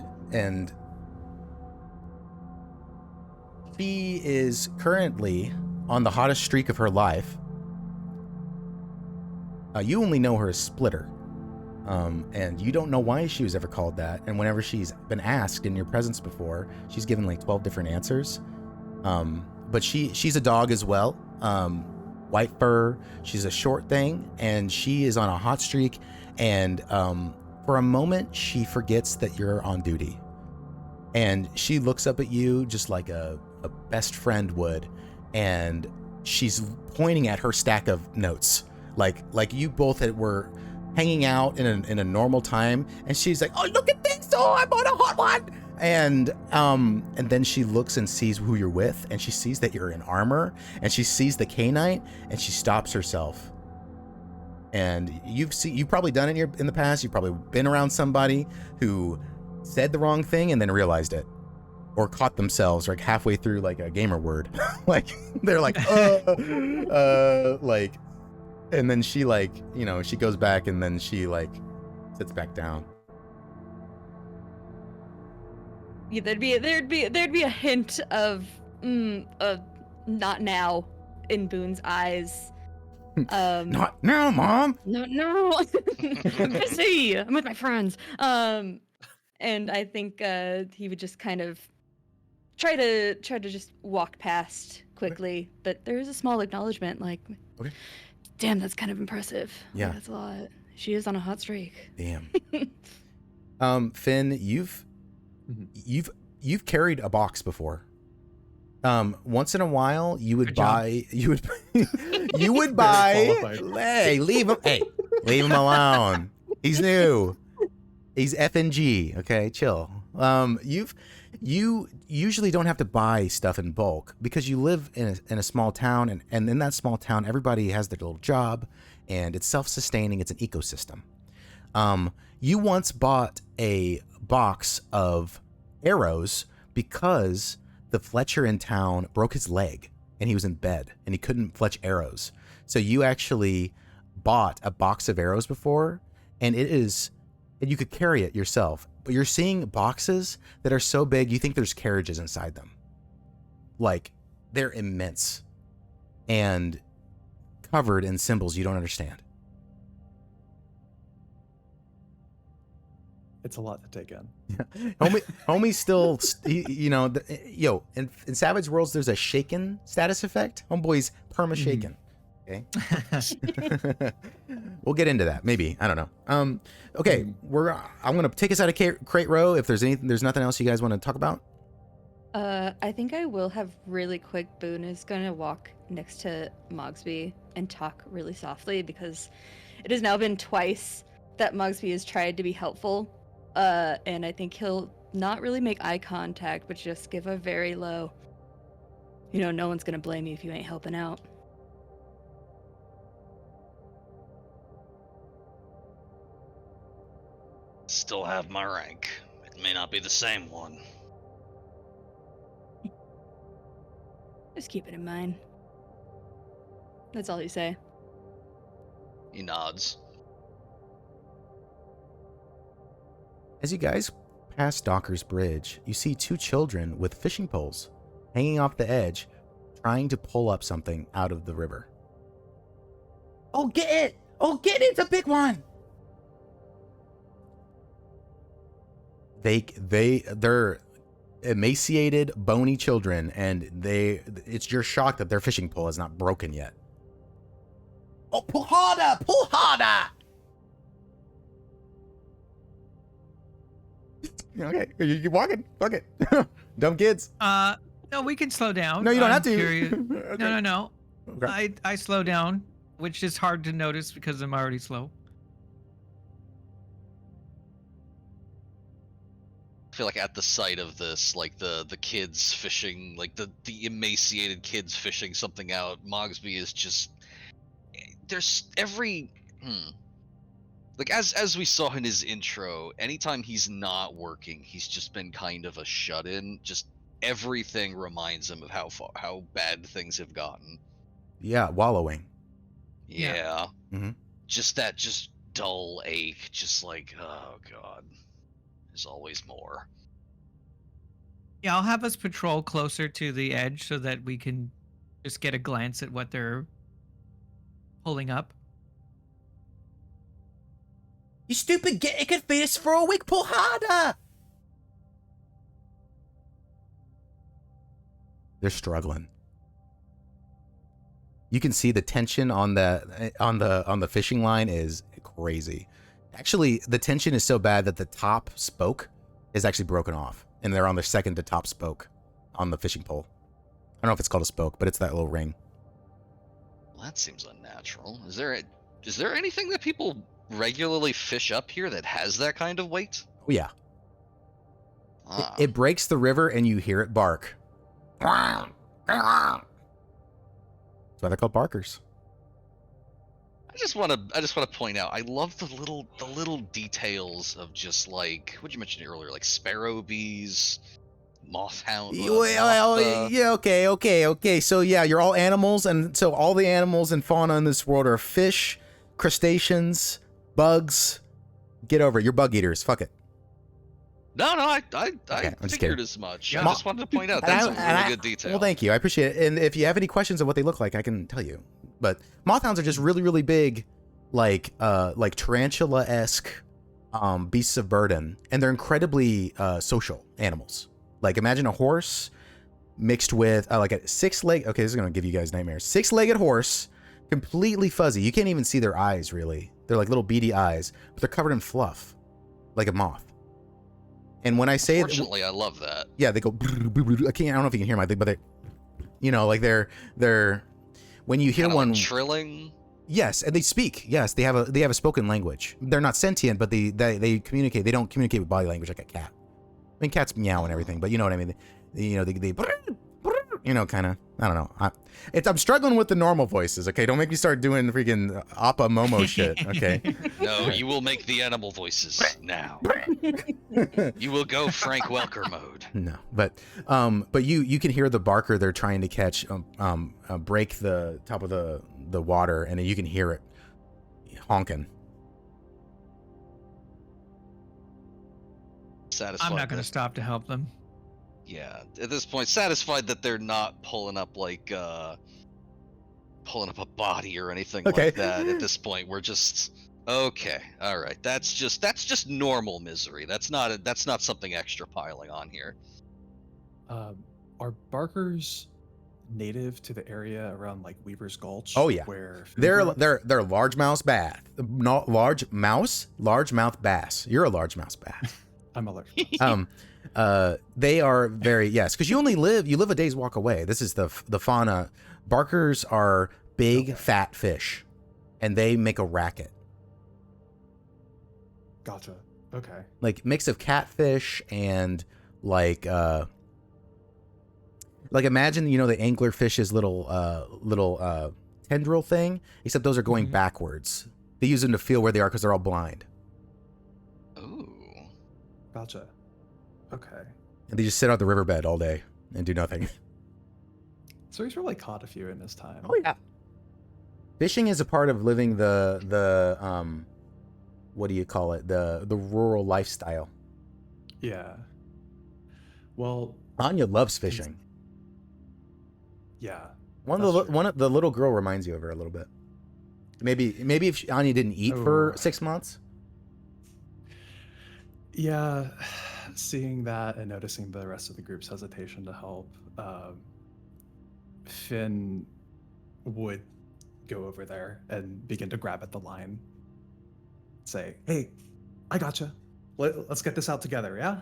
she is currently on the hottest streak of her life. You only know her as Splitter, and you don't know why she was ever called that. And whenever she's been asked in your presence before, she's given like 12 different answers. But she's a dog as well, white fur. She's a short thing, and she is on a hot streak. And for a moment, she forgets that you're on duty, and she looks up at you just like a best friend would, and she's pointing at her stack of notes. Like you both were hanging out in a normal time, and she's like, "Oh, look at this! Oh, I bought a hot one!" And then she looks and sees who you're with, and she sees that you're in armor, and she sees the canine, and she stops herself. And you've probably done it in the past. You've probably been around somebody who said the wrong thing and then realized it, or caught themselves like halfway through like a gamer word, like they're like, like. And then she she goes back, and then she sits back down. Yeah, there'd be a hint of not now in Boone's eyes. Not now, Mom. No. I'm busy. I'm with my friends. And I think he would just kind of try to just walk past quickly, but there is a small acknowledgement, like, okay. Damn, that's kind of impressive. Yeah. Like, that's a lot. She is on a hot streak. Damn. Finn, you've carried a box before. Once in a while, you would Good job. buy. You would. You would buy. Hey, leave him. Hey, leave him alone. He's new. He's FNG. Okay, chill. You usually don't have to buy stuff in bulk because you live in a small town, and in that small town, everybody has their little job, and it's self-sustaining. It's an ecosystem. You once bought a box of arrows because the Fletcher in town broke his leg and he was in bed and he couldn't fletch arrows. So you actually bought a box of arrows before, and you could carry it yourself. But you're seeing boxes that are so big you think there's carriages inside them. Like, they're immense and covered in symbols you don't understand. It's a lot to take in. Homie's still, in Savage Worlds, there's a shaken status effect. Homeboy's perma shaken. Okay. We'll get into that. Maybe. I don't know. Okay. I'm going to take us out of Crate Row. If there's nothing else you guys want to talk about. I think I will have really quick. Boone is going to walk next to Mogsby and talk really softly because it has now been twice that Mogsby has tried to be helpful. And I think he'll not really make eye contact, but just give a very low, no one's going to blame you if you ain't helping out. Still have my rank. It may not be the same one. Just keep it in mind. That's all you say. He nods. As you guys pass Docker's Bridge, you see two children with fishing poles hanging off the edge, trying to pull up something out of the river. Oh, get it! Oh, get it! It's a big one! They're emaciated, bony children, and you're shocked that their fishing pole is not broken yet. Oh, pull harder! Pull harder! Okay, you're walking. Fuck it. Dumb kids. No, we can slow down. No, you don't I'm have to. curious. Okay. No. Okay. I slow down, which is hard to notice because I'm already slow. I feel like at the sight of this, like the kids fishing, like the emaciated kids fishing something out, Mogsby is just there's like as we saw in his intro, anytime he's not working, he's just been kind of a shut-in. Just everything reminds him of how bad things have gotten. Yeah, wallowing. Yeah. Mm-hmm. Just that dull ache, just like, oh god. There's always more. Yeah, I'll have us patrol closer to the edge so that we can just get a glance at what they're pulling up. You stupid git, it could feed us for a week, pull harder! They're struggling. You can see the tension on the fishing line is crazy. Actually, the tension is so bad that the top spoke is actually broken off, and they're on their second to top spoke on the fishing pole. I don't know if it's called a spoke, but it's that little ring. Well, that seems unnatural. Is there anything that people regularly fish up here that has that kind of weight? Oh, yeah. Ah. It breaks the river, and you hear it bark. That's why they're called barkers. I just want to point out, I love the little details of just like what you mentioned earlier, like sparrow bees, mothhound. Yeah, okay. So yeah, you're all animals, and so all the animals and fauna in this world are fish, crustaceans, bugs. Get over it. You're bug eaters. Fuck it. No, I I'm just figured kidding. as much. Yeah. I just wanted to point out that's a really good detail. Well, thank you. I appreciate it. And if you have any questions of what they look like, I can tell you. But mothhounds are just really, really big, like tarantula-esque beasts of burden, and they're incredibly social animals. Like, imagine a horse mixed with like a six-legged. Okay, this is gonna give you guys nightmares. Six-legged horse completely fuzzy. You can't even see their eyes, really. They're like little beady eyes, but they're covered in fluff, like a moth. And when I say, Fortunately, I love that. yeah, they go. I don't know if you can hear my thing, but they, like they're when you hear Kinda one like trilling. Yes, and they speak. Yes, they have a spoken language. They're not sentient, but they communicate. They don't communicate with body language like a cat. I mean, cats meow and everything, but you know what I mean. They kind of. I don't know. I'm struggling with the normal voices. Okay, don't make me start doing freaking Appa Momo shit. Okay. No, you will make the animal voices now. You will go Frank Welker mode. No, but you can hear the barker they're trying to catch break the top of the water, and you can hear it honking. Satisfied. I'm not going to stop to help them. Yeah, at this point, satisfied that they're not pulling up a body or anything like that. At this point, we're just okay. All right, that's just normal misery. That's not something extra piling on here. Are barkers native to the area around like Weaver's Gulch? Oh yeah, where they're largemouth bass, not largemouth bass. You're a largemouth bass. I'm allergic. They are very, yes, because you live a day's walk away. This is the fauna. Barkers are big, fat fish, and they make a racket. Gotcha. Okay. Like mix of catfish and like imagine the anglerfish's little tendril thing, except those are going backwards. They use them to feel where they are because they're all blind. Ooh. Gotcha. Okay. And they just sit on the riverbed all day and do nothing. So he's really caught a few in his time. Oh yeah. Fishing is a part of living the what do you call it? The rural lifestyle. Yeah. Well, Anya loves fishing. Yeah. One of the little girl reminds you of her a little bit. Maybe if Anya didn't eat for 6 months. Yeah, seeing that and noticing the rest of the group's hesitation to help, Finn would go over there and begin to grab at the line. Say, "Hey, I gotcha. Let's get this out together, yeah?"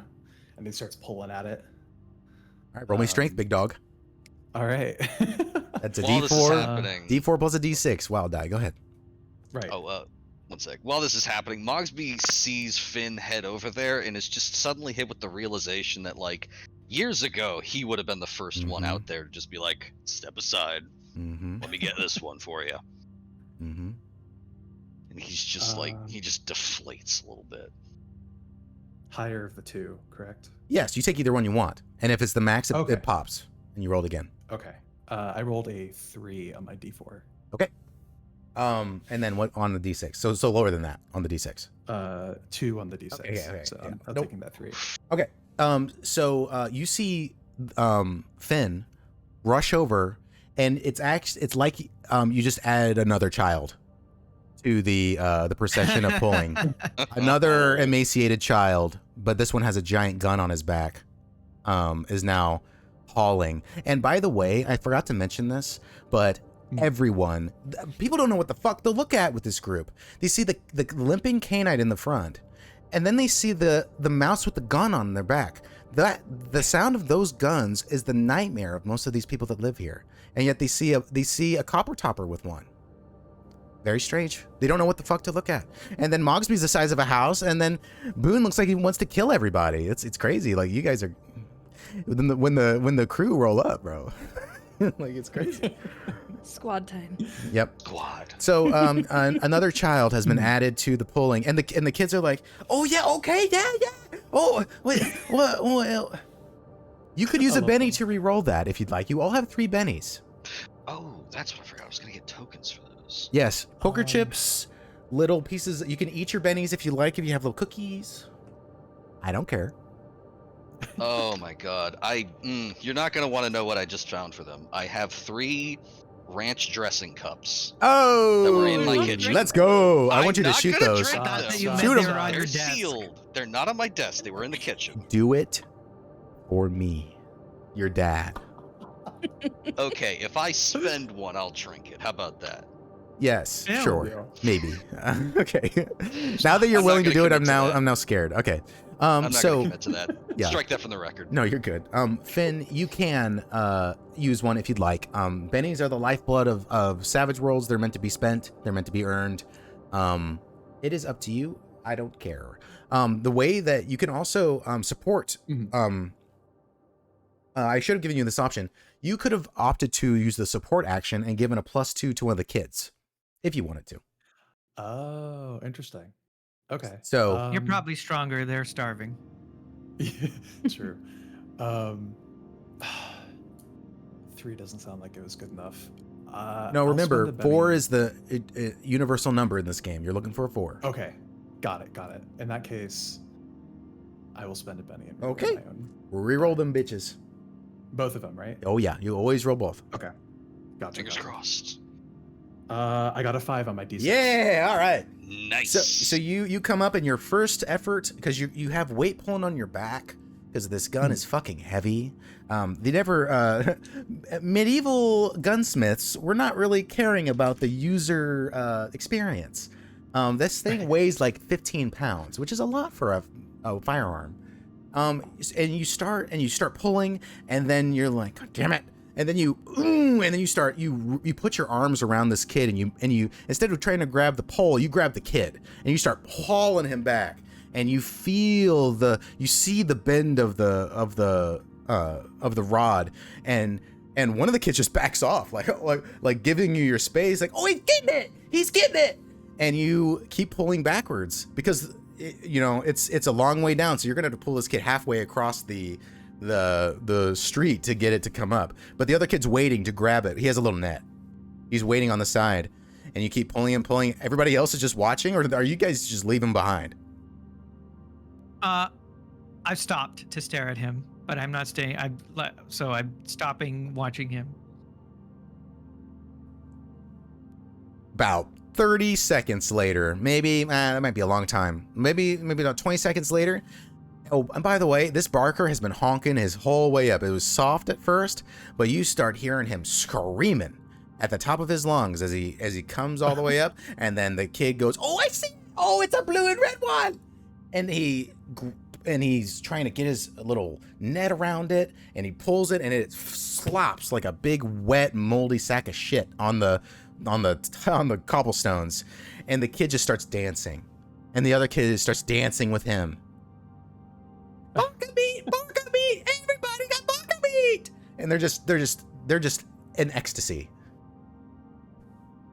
And he starts pulling at it. All right, roll me strength, big dog. All right. That's a While this is D4. happening, D4 plus a D6. Wild die. Go ahead. Right. Oh, one sec. While this is happening, Mogsby sees Finn head over there and is just suddenly hit with the realization that, like, years ago, he would have been the first one out there to just be like, "Step aside. Let me get this one for you." Mm-hmm. And he's just he just deflates a little bit. Higher of the two, correct? Yes, you take either one you want. And if it's the max, it pops. And you roll it again. Okay. I rolled a 3 on my D4. Okay. And then what on the D6? So lower than that on the D6. 2 on the D6. Okay, so yeah. I'm taking that 3. Okay. So you see Finn rush over, and it's like you just added another child to the procession of pulling. Another emaciated child, but this one has a giant gun on his back, is now hauling. And by the way, I forgot to mention this, but people don't know what the fuck to look at with this group. They see the limping canine in the front, and then they see the mouse with the gun on their back. The sound of those guns is the nightmare of most of these people that live here, and yet they see a copper topper with one. Very strange. They don't know what the fuck to look at. And then Mogsby's the size of a house, and then Boone looks like he wants to kill everybody. It's crazy. Like, you guys are when the crew roll up, bro. Like, it's crazy. Squad time. Yep. Squad. So another child has been added to the pulling, and the kids are like, "Oh yeah, okay, yeah. Oh wait, what? You could use a Benny to re-roll that if you'd like. You all have 3 bennies. Oh, that's what I forgot. I was gonna get tokens for those. Yes, poker chips, little pieces. You can eat your bennies if you like. If you have little cookies, I don't care. Oh my god. You're not gonna want to know what I just found for them. I have 3 ranch dressing cups. Oh, that were in my kitchen. Let's go. I want you to I'm shoot not gonna those. drink I thought them. that you meant Shoot they 'em. were on They're your desk. sealed. They're not on my desk. They were in the kitchen. Do it for me, your dad. Okay, if I spend one, I'll drink it. How about that? Yes, Ew. sure, Yeah. maybe. Okay. Now that you're I'm not willing to gonna do it, commit to that. I'm now scared. Okay. I'm not So gonna commit to that. yeah. Strike that from the record. No, you're good. Finn, you can use one if you'd like. Bennies are the lifeblood of savage worlds. They're meant to be spent. They're meant to be earned. It is up to you. I don't care. The way that you can also support. I should have given you this option. You could have opted to use the support action and given a +2 to one of the kids, if you wanted to. Oh, interesting. Okay. So You're probably stronger. They're starving. True. 3 doesn't sound like it was good enough. no, I'll remember, spend the 4 Benny. is the universal number in this game. You're looking for a 4. Okay, got it. In that case, I will spend a Benny. And reroll Okay. my own. Reroll them bitches. Both of them, right? Oh yeah, you always roll both. Okay. Gotcha. Fingers crossed. I got a 5 on my D6. Yeah, all right. Nice. So you come up in your first effort because you have weight pulling on your back because this gun is fucking heavy. They never medieval gunsmiths were not really caring about the user experience. This thing weighs like 15 pounds, which is a lot for a firearm. And you start pulling, and then you're like, God damn it. And then you put your arms around this kid, and you instead of trying to grab the pole, you grab the kid, and you start hauling him back, and you see the bend of the rod, and one of the kids just backs off, like giving you your space, like, oh, he's getting it, and you keep pulling backwards because it's a long way down, so you're gonna have to pull this kid halfway across the street to get it to come up. But the other kid's waiting to grab it. He has a little net. He's waiting on the side, and you keep pulling and pulling. Everybody else is just watching, or are you guys just leaving behind? I've stopped to stare at him, but I'm not staying. So I'm stopping watching him. About 30 seconds later, maybe that might be a long time. Maybe about 20 seconds later. Oh, and by the way, this barker has been honking his whole way up. It was soft at first, but you start hearing him screaming at the top of his lungs as he comes all the way up, and then the kid goes, "Oh, I see! Oh, it's a blue and red one!" And he's trying to get his little net around it, and he pulls it, and it slops like a big wet moldy sack of shit on the cobblestones, and the kid just starts dancing, and the other kid starts dancing with him. Bunker meat, everybody got bunker meat, and they're just in ecstasy.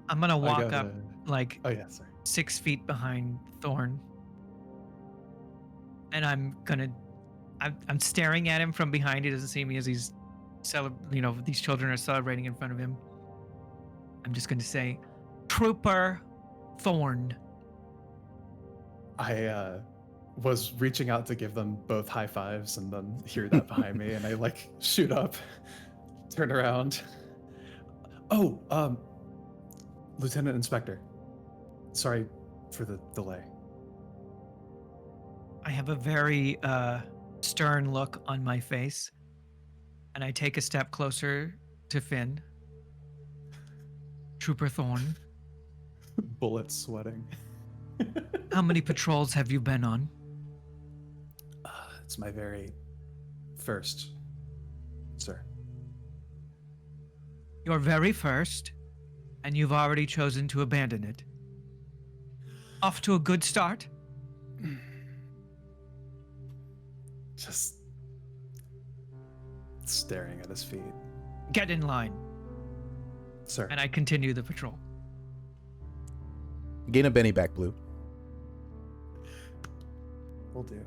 I'm gonna walk got up like Oh yeah, sorry. 6 feet behind Thorne, and I'm staring at him from behind. He doesn't see me as these children are celebrating in front of him. I'm just gonna say, Trooper Thorne. I was reaching out to give them both high fives, and then hear that behind me, and I like shoot up, turn around. Oh, Lieutenant Inspector. Sorry for the delay. I have a very stern look on my face, and I take a step closer to Finn. Trooper Thorne, Bullets sweating. how many patrols have you been on? It's my very first, sir. Your very first, and you've already chosen to abandon it. Off to a good start? Just staring at his feet. Get in line, Sir. and I continue the patrol. Gain a Benny back, Blue. Will do.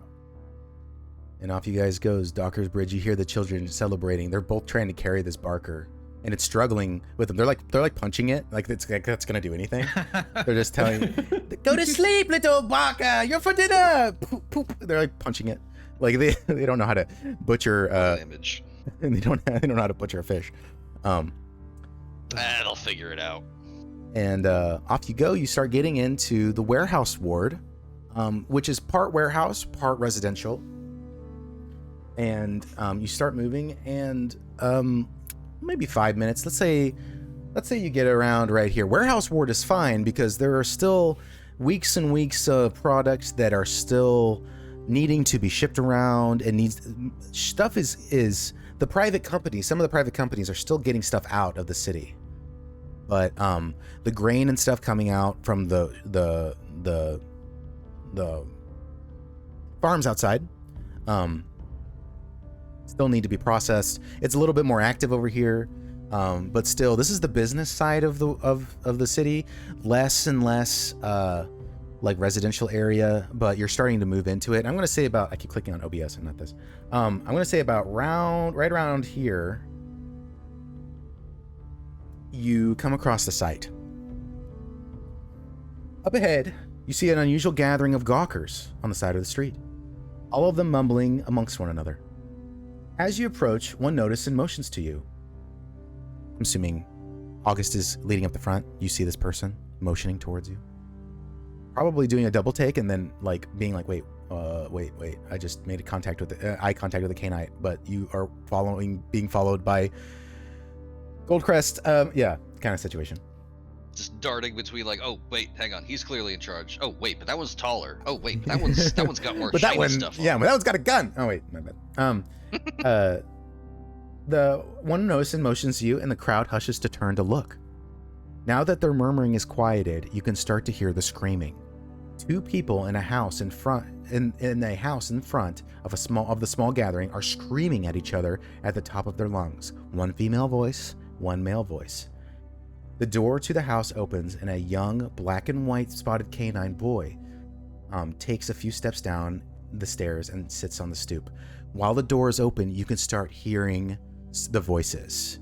And off you guys goes. Docker's Bridge. You hear the children celebrating. They're both trying to carry this barker, and it's struggling with them. They're like punching it. Like that's gonna do anything. They're just telling, "Go to sleep, little barker. You're for dinner." Poop, poop. They're like punching it. Like they don't know how to butcher. Image. And they don't know how to butcher a fish. They'll figure it out. And off you go. You start getting into the warehouse ward, which is part warehouse, part residential. And you start moving, and maybe 5 minutes. Let's say let's say you get around right here. Warehouse ward is fine because there are still weeks and weeks of products that are still needing to be shipped around, and stuff is the private companies. Some of the private companies are still getting stuff out of the city, but the grain and stuff coming out from the farms outside still need to be processed. It's a little bit more active over here, but still, this is the business side of the city. Less and less like residential area, but you're starting to move into it. I'm going to say about, I keep clicking on OBS and not this. I'm going to say about right around here, you come across the site. Up ahead, you see an unusual gathering of gawkers on the side of the street, all of them mumbling amongst one another. As you approach, one notices and motions to you. I'm assuming August is leading up the front. You see this person motioning towards you. Probably doing a double take and then like being like, wait, I just made eye contact with the K-Knight, but you are being followed by Goldcrest. Yeah, kind of situation. Just darting between like, oh wait, hang on, he's clearly in charge. Oh wait, but that one's taller. Oh wait, but that one's got more shiny stuff on. Yeah, but that one's got a gun. Oh wait, my bad. The one notices and motions to you, and the crowd hushes to turn to look. Now that their murmuring is quieted, you can start to hear the screaming. Two people in a house in front of the small gathering are screaming at each other at the top of their lungs. One female voice, one male voice. The door to the house opens, and a young black and white spotted canine boy takes a few steps down the stairs and sits on the stoop. While the door is open, you can start hearing the voices.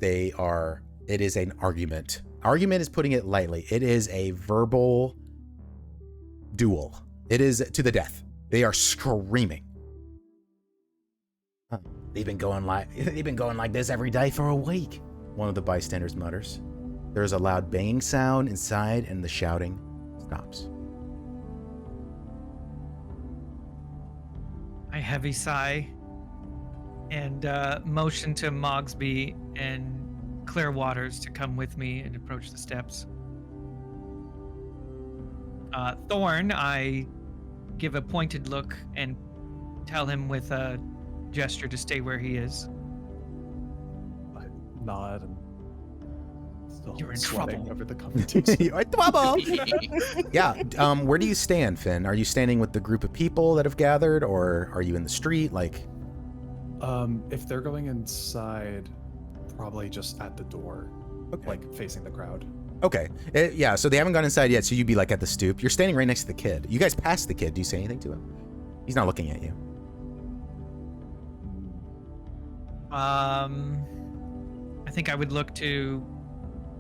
It is an argument. Argument is putting it lightly. It is a verbal duel. It is to the death. They are screaming. They've been going like this every day for a week, one of the bystanders mutters. There is a loud banging sound inside, and the shouting stops. I heavy sigh and motion to Mogsby and Clearwaters to come with me and approach the steps. Thorne, I give a pointed look and tell him with a gesture to stay where he is. I nod and still You're in sweating trouble. over the conversation. You're in trouble. Yeah. Where do you stand, Finn? Are you standing with the group of people that have gathered, or are you in the street? Like, if they're going inside, probably just at the door, okay. like facing the crowd. Okay. Yeah. So they haven't gone inside yet. So you'd be like at the stoop. You're standing right next to the kid. You guys passed the kid. Do you say anything to him? He's not looking at you. I think I would look to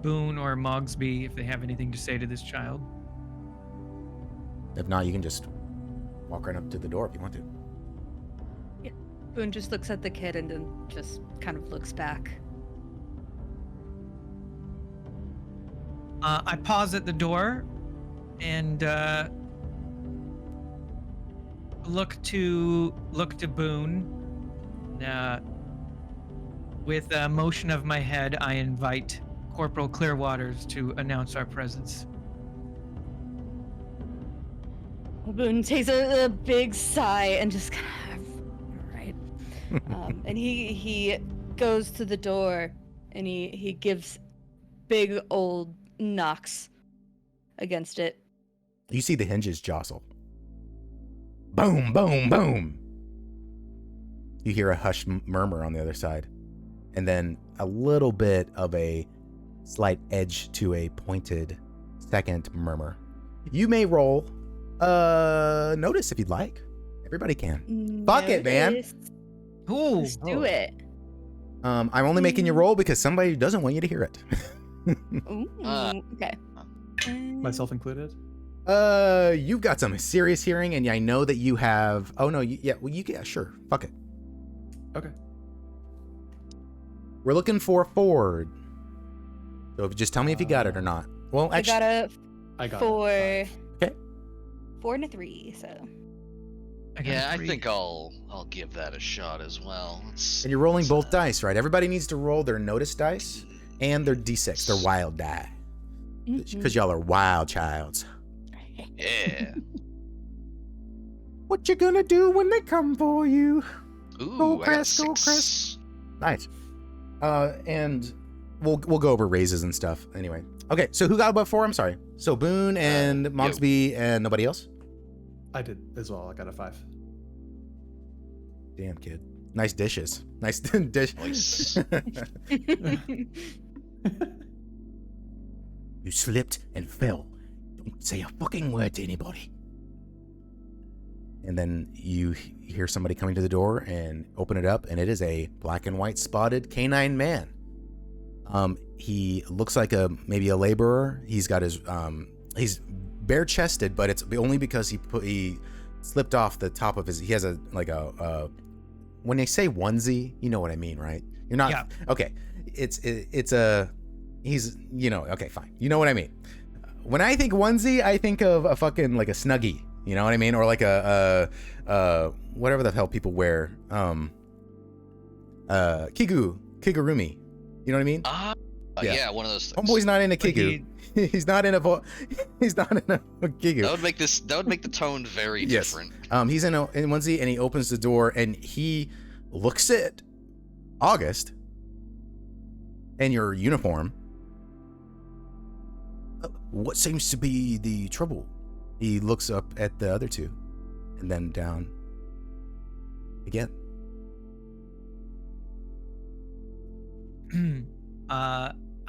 Boone or Mogsby if they have anything to say to this child. If not, you can just walk right up to the door if you want to. Yeah. Boone just looks at the kid and then just kind of looks back. I pause at the door and look to Boone. With a motion of my head, I invite Corporal Clearwaters to announce our presence. Boone takes a big sigh and just kind of, right. And he goes to the door and he gives big old knocks against it. You see the hinges jostle. Boom, boom, boom. You hear a hushed murmur on the other side, and then a little bit of a slight edge to a pointed second murmur. You may roll notice if you'd like. Everybody can. Fuck it, man. Ooh. Let's do it. I'm only making you roll because somebody doesn't want you to hear it. Ooh, okay. Myself included. You've got some serious hearing, and I know that you have. Oh no, yeah, sure. Fuck it. Okay. We're looking for Ford. So just tell me if you got it or not. Well, actually, I got 4. it. Okay. 4 and a 3. So. Yeah, I think I'll give that a shot as well. And you're rolling both dice, right? Everybody needs to roll their notice dice. And they're D6. They're wild die. Because y'all are wild childs. Yeah. What you gonna do when they come for you? Ooh, Go, I got Chris, go, 6. Chris. Nice. And we'll go over raises and stuff anyway. Okay, so who got above 4? I'm sorry. So Boone and Mogsby and nobody else? I did as well. I got a 5. Damn, kid. Nice dishes. Nice dish. Nice. You slipped and fell. Don't say a fucking word to anybody. And then you hear somebody coming to the door and open it up, and it is a black and white spotted canine man. He looks like maybe a laborer. He's got his he's bare chested, but it's only because he slipped off the top of his. He has a when they say onesie, you know what I mean, right? You're not okay. It's he's okay, fine. You know what I mean. When I think onesie, I think of a fucking like a Snuggie. You know what I mean? Or like a whatever the hell people wear. Kigurumi. You know what I mean? Yeah, one of those things. Homeboy's not in a kigu. He's not in a kigu. That would make the tone very different. He's in onesie, and he opens the door, and he looks at August and your uniform. What seems to be the trouble? He looks up at the other two, and then down again.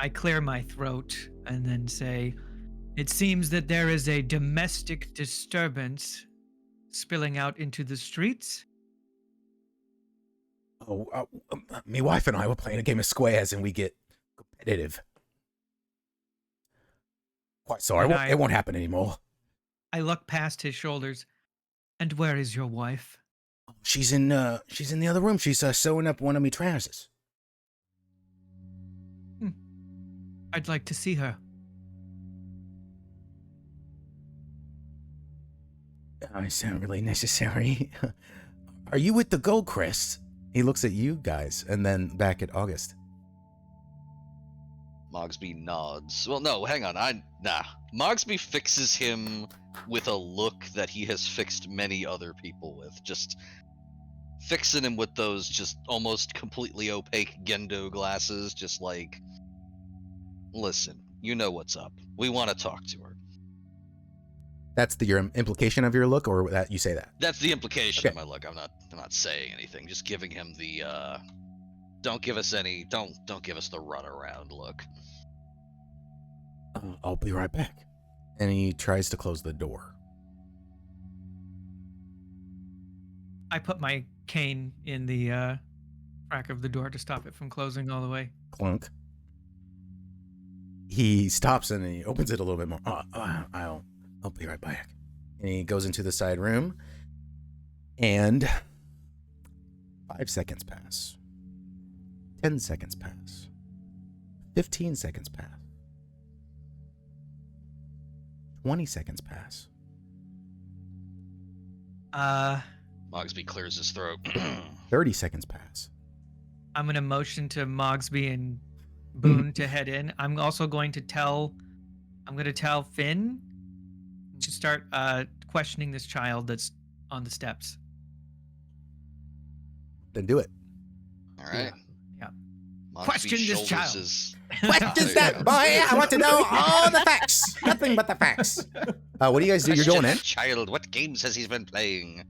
I clear my throat and then say, it seems that there is a domestic disturbance spilling out into the streets. My wife and I were playing a game of squares, and we get competitive. Quite sorry, it won't happen anymore. I look past his shoulders. And where is your wife? She's in the other room. She's sewing up one of me trousers. I'd like to see her. It's not really necessary. Are you with the Goldcrest? He looks at you guys and then back at August. Mogsby nods. Well, no, hang on. Mogsby fixes him with a look that he has fixed many other people with. Just fixing him with those just almost completely opaque Gendo glasses. Just like, listen, you know what's up. We want to talk to her. That's your implication of your look, or that you say that? That's the implication of my look. I'm not saying anything. Just giving him the don't give us the runaround look. I'll be right back. And he tries to close the door. I put my cane in the crack of the door to stop it from closing all the way. Clunk. He stops and he opens it a little bit more. I'll be right back. And he goes into the side room, and 5 seconds pass. 10 seconds pass. 15 seconds pass. 20 seconds pass. Mogsby clears his throat. 30 seconds pass. I'm going to motion to Mogsby and Boone to head in. I'm also going to tell Finn to start questioning this child that's on the steps. Then do it. All right. Yeah. Mogsby Question this child. Questions that, boy. I want to know all the facts. Nothing but the facts. What do you guys do? You're going in? Child, what games has he been playing?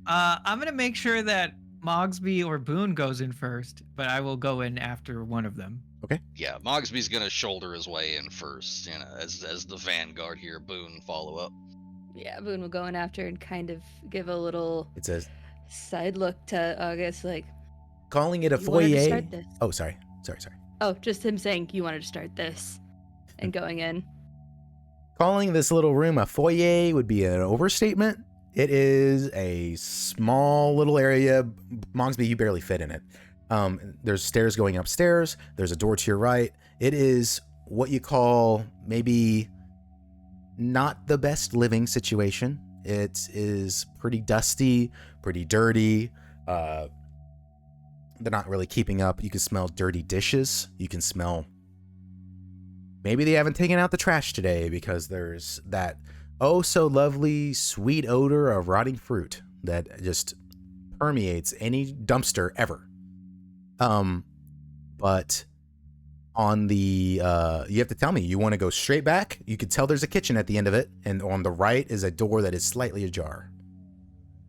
I'm going to make sure that Mogsby or Boone goes in first, but I will go in after one of them. Okay. Yeah, Mogsby's gonna shoulder his way in first, as the vanguard here. Boone follow up. Yeah, Boone will go in after and kind of give a little It says side look to August, like, calling it a you wanted to foyer. start this. Oh, sorry. Oh, just him saying you wanted to start this and going in. Calling this little room a foyer would be an overstatement. It is a small little area. Mogsby, you barely fit in it. There's stairs going upstairs. There's a door to your right. It is what you call maybe not the best living situation. It is pretty dusty, pretty dirty. They're not really keeping up. You can smell dirty dishes. You can smell maybe they haven't taken out the trash today because there's that oh so lovely sweet odor of rotting fruit that just permeates any dumpster ever. But on the you have to tell me, you want to go straight back? You could tell there's a kitchen at the end of it, and on the right is a door that is slightly ajar.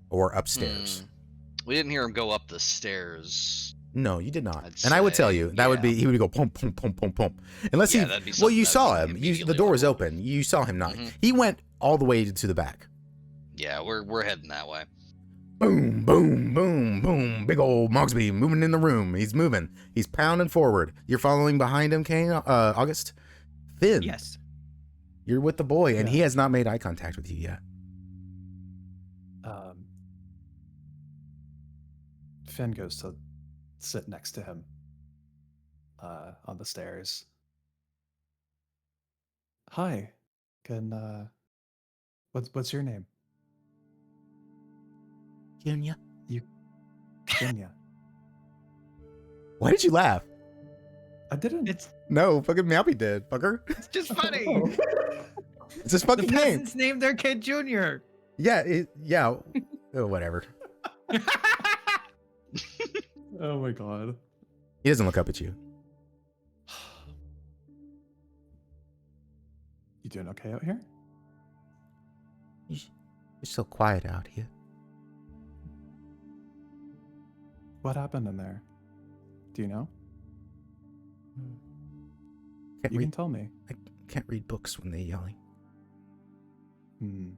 Or upstairs. We didn't hear him go up the stairs. No, you did not. I'd And I would tell say, you, that would be, yeah. he would go pump, pump, pump, pump, pump. Unless Yeah, he, that'd be well, you something- saw that'd be him. immediately The door was overruled. open. You saw him knock. Mhm. He went all the way to the back. Yeah, we're heading that way. Boom, boom, boom, boom. Big old Mogsby moving in the room. He's moving. He's pounding forward. You're following behind him, Kane, August? Finn. Yes. You're with the boy, and Yeah. he has not made eye contact with you yet. Finn goes to sit next to him on the stairs. Hi, can what's your name? Junior. Kenya. Why did you laugh? I didn't. It's No, fucking Meowpenheimer did, fucker. it's just funny. It's his The fucking name. peasants named their kid Junior. Yeah, yeah. Oh, whatever. Oh my god. He doesn't look up at you. You doing okay out here? You're so quiet out here. What happened in there? Do you know? Can't You read. can tell me. I can't read books when they're yelling. Hmm.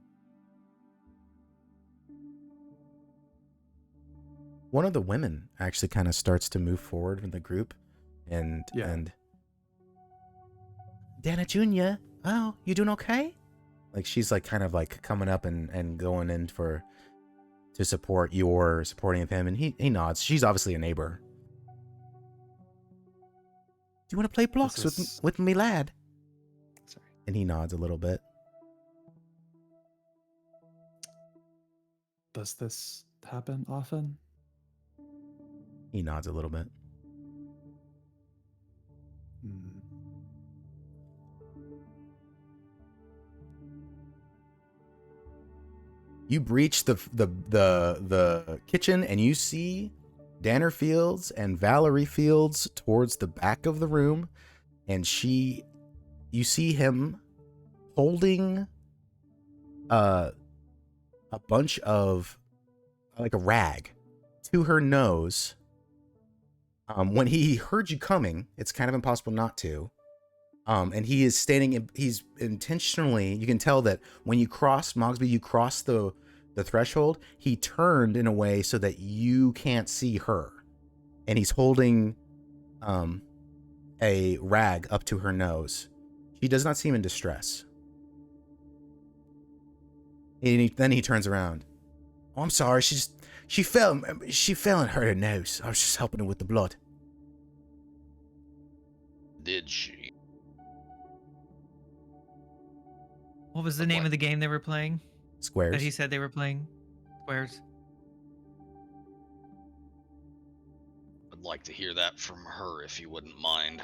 One of the women actually kind of starts to move forward in the group, and Yeah. and Dana Junior, oh, you doing okay? Like she's like kind of like coming up and going in to support your supporting of him, and he nods. She's obviously a neighbor. Do you want to play blocks is- with me, lad? Sorry. And he nods a little bit. Does this happen often? He nods a little bit. Hmm. You breach the kitchen and you see Danner Fields and Valerie Fields towards the back of the room, and you see him holding a bunch of like a rag to her nose. When he heard you coming, it's kind of impossible not to. And he is he's intentionally, you can tell that when you cross Mogsby, you cross the threshold, he turned in a way so that you can't see her. And he's holding a rag up to her nose. She does not seem in distress. And then he turns around. Oh, I'm sorry, she fell and hurt her nose. I was just helping her with the blood. Did she? What was the name of the game they were playing? Squares. That he said they were playing? Squares. I'd like to hear that from her if you wouldn't mind.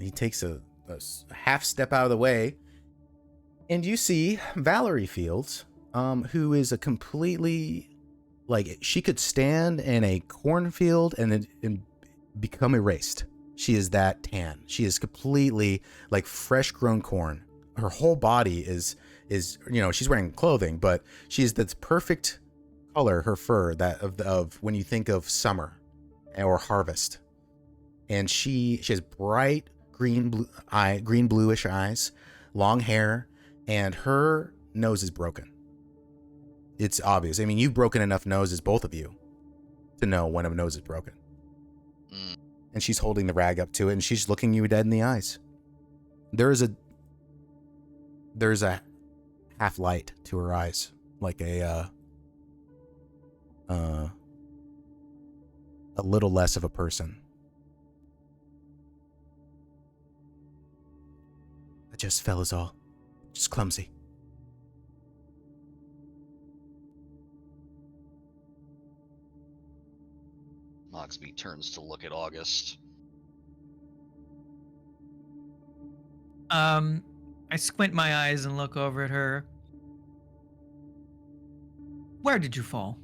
He takes a half step out of the way, and you see Valerie Fields, who is a completely, like, she could stand in a cornfield and become erased. She is that tan. She is completely like fresh grown corn. Her whole body is she's wearing clothing, but she is the perfect color, her fur, that of when you think of summer or harvest. And she has bright green bluish eyes, long hair, and her nose is broken. It's obvious. I mean, you've broken enough noses, both of you, to know when a nose is broken. Mm. And she's holding the rag up to it, and she's looking you dead in the eyes. There's a half light to her eyes, like a little less of a person. I just fell is all. Just clumsy. Mogsby turns to look at August. I squint my eyes and look over at her. Where did you fall?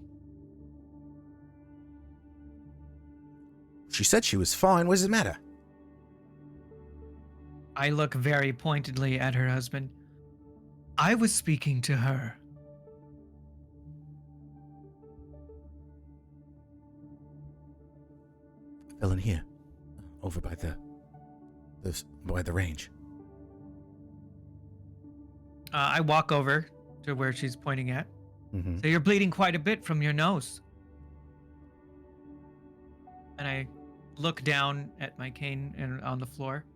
She said she was fine. What does it matter? I look very pointedly at her husband. I was speaking to her. I fell in here, over by the range. I walk over to where she's pointing at. Mm-hmm. So you're bleeding quite a bit from your nose. And I look down at my cane and on the floor.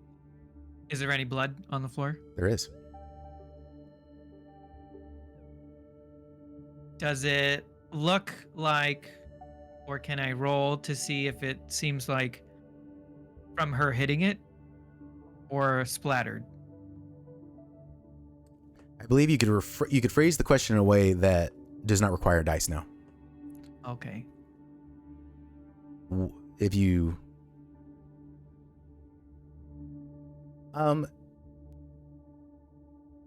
Is there any blood on the floor? There is. Does it look like, or can I roll to see if it seems like from her hitting it or splattered? I believe you could phrase the question in a way that does not require dice now. Okay. If you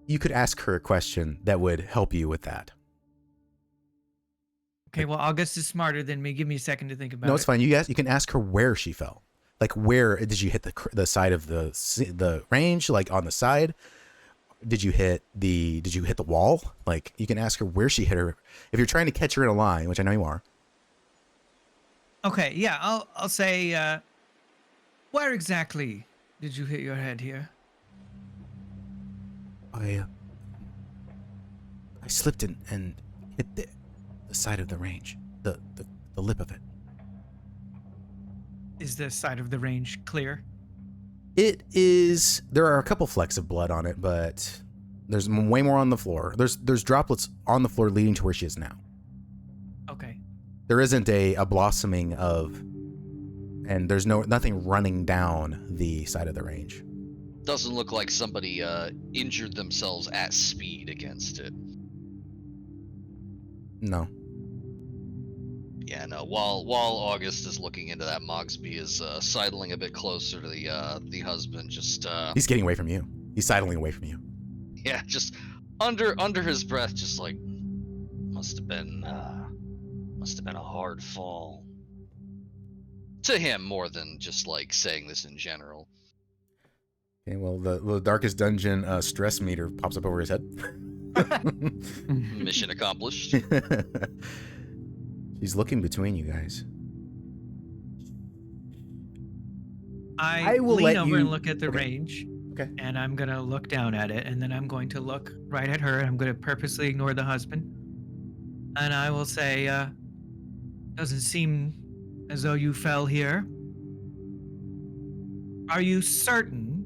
you could ask her a question that would help you with that. Okay, well, August is smarter than me. Give me a second to think about it. No, it's fine. You can ask her where she fell. Like, where did you hit the side of the range? Like on the side? Did you hit the wall? Like, you can ask her where she hit her. If you're trying to catch her in a lie, which I know you are. Okay, yeah, I'll say, where exactly did you hit your head here? I slipped and hit the side of the range, the lip of it. Is the side of the range clear? It is. There are a couple flecks of blood on it, but there's way more on the floor. There's droplets on the floor leading to where she is now. Okay. There isn't a blossoming of, and there's nothing running down the side of the range. Doesn't look like somebody injured themselves at speed against it. No. Yeah, no. While August is looking into that, Mogsby is sidling a bit closer to the husband. Just He's getting away from you. He's sidling away from you. yeah, just under his breath, just like must have been a hard fall. To him, more than just like saying this in general. Okay, well, the darkest dungeon stress meter pops up over his head. Mission accomplished. She's looking between you guys. I will lean let over you- and look at the okay. range. Okay. And I'm going to look down at it, and then I'm going to look right at her, and I'm going to purposely ignore the husband. And I will say, doesn't seem as though you fell here. Are you certain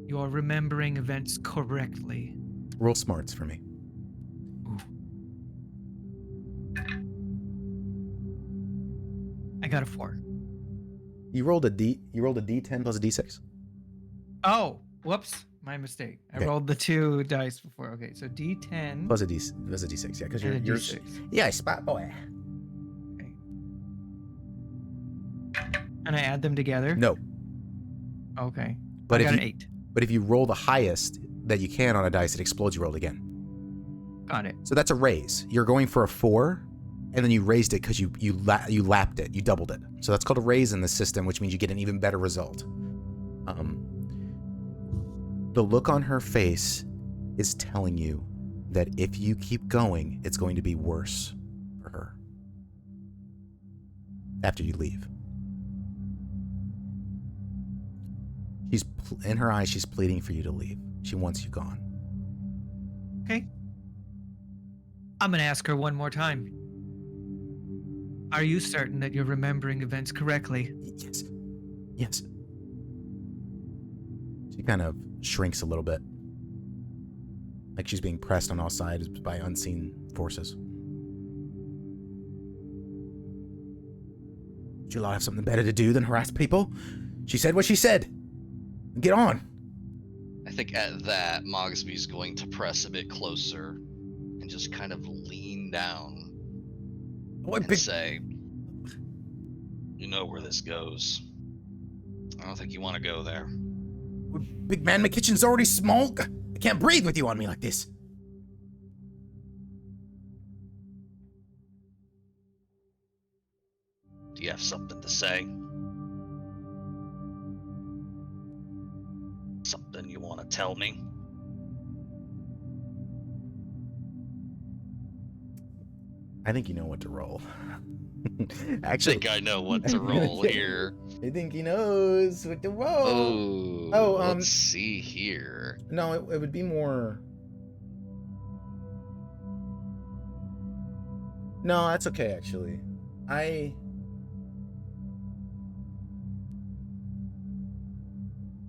you're remembering events correctly? Roll smarts for me. I got a 4. You rolled a D10 plus a D6. Oh, whoops. My mistake. Okay. I rolled the 2 dice before. Okay, so D10 Plus a D6, yeah, because and a you're D6. yeah, spot boy. Okay. And I add them together? No, Okay. but I if got you an 8. but if you roll the highest that you can on a dice, it explodes. You roll it again. Got it. So that's a raise. You're going for a 4, and then you raised it because you lapped it. You doubled it. So that's called a raise in the system, which means you get an even better result. The look on her face is telling you that if you keep going, it's going to be worse for her after you leave. In her eyes, she's pleading for you to leave. She wants you gone. Okay. I'm going to ask her one more time. Are you certain that you're remembering events correctly? Yes. Yes. She kind of shrinks a little bit. Like she's being pressed on all sides by unseen forces. Would you lot have something better to do than harass people? She said what she said. Get on. I think at that, Mogsby's going to press a bit closer and just kind of lean down and say, "You know where this goes. I don't think you want to go there." Big man, my kitchen's already small. I can't breathe with you on me like this. Do you have something to say? Something you want to tell me? I think you know what to roll. I Actually, think I know what to roll here. I think he knows what to roll. Oh, let's see here. No, it would be more. No, that's okay, actually.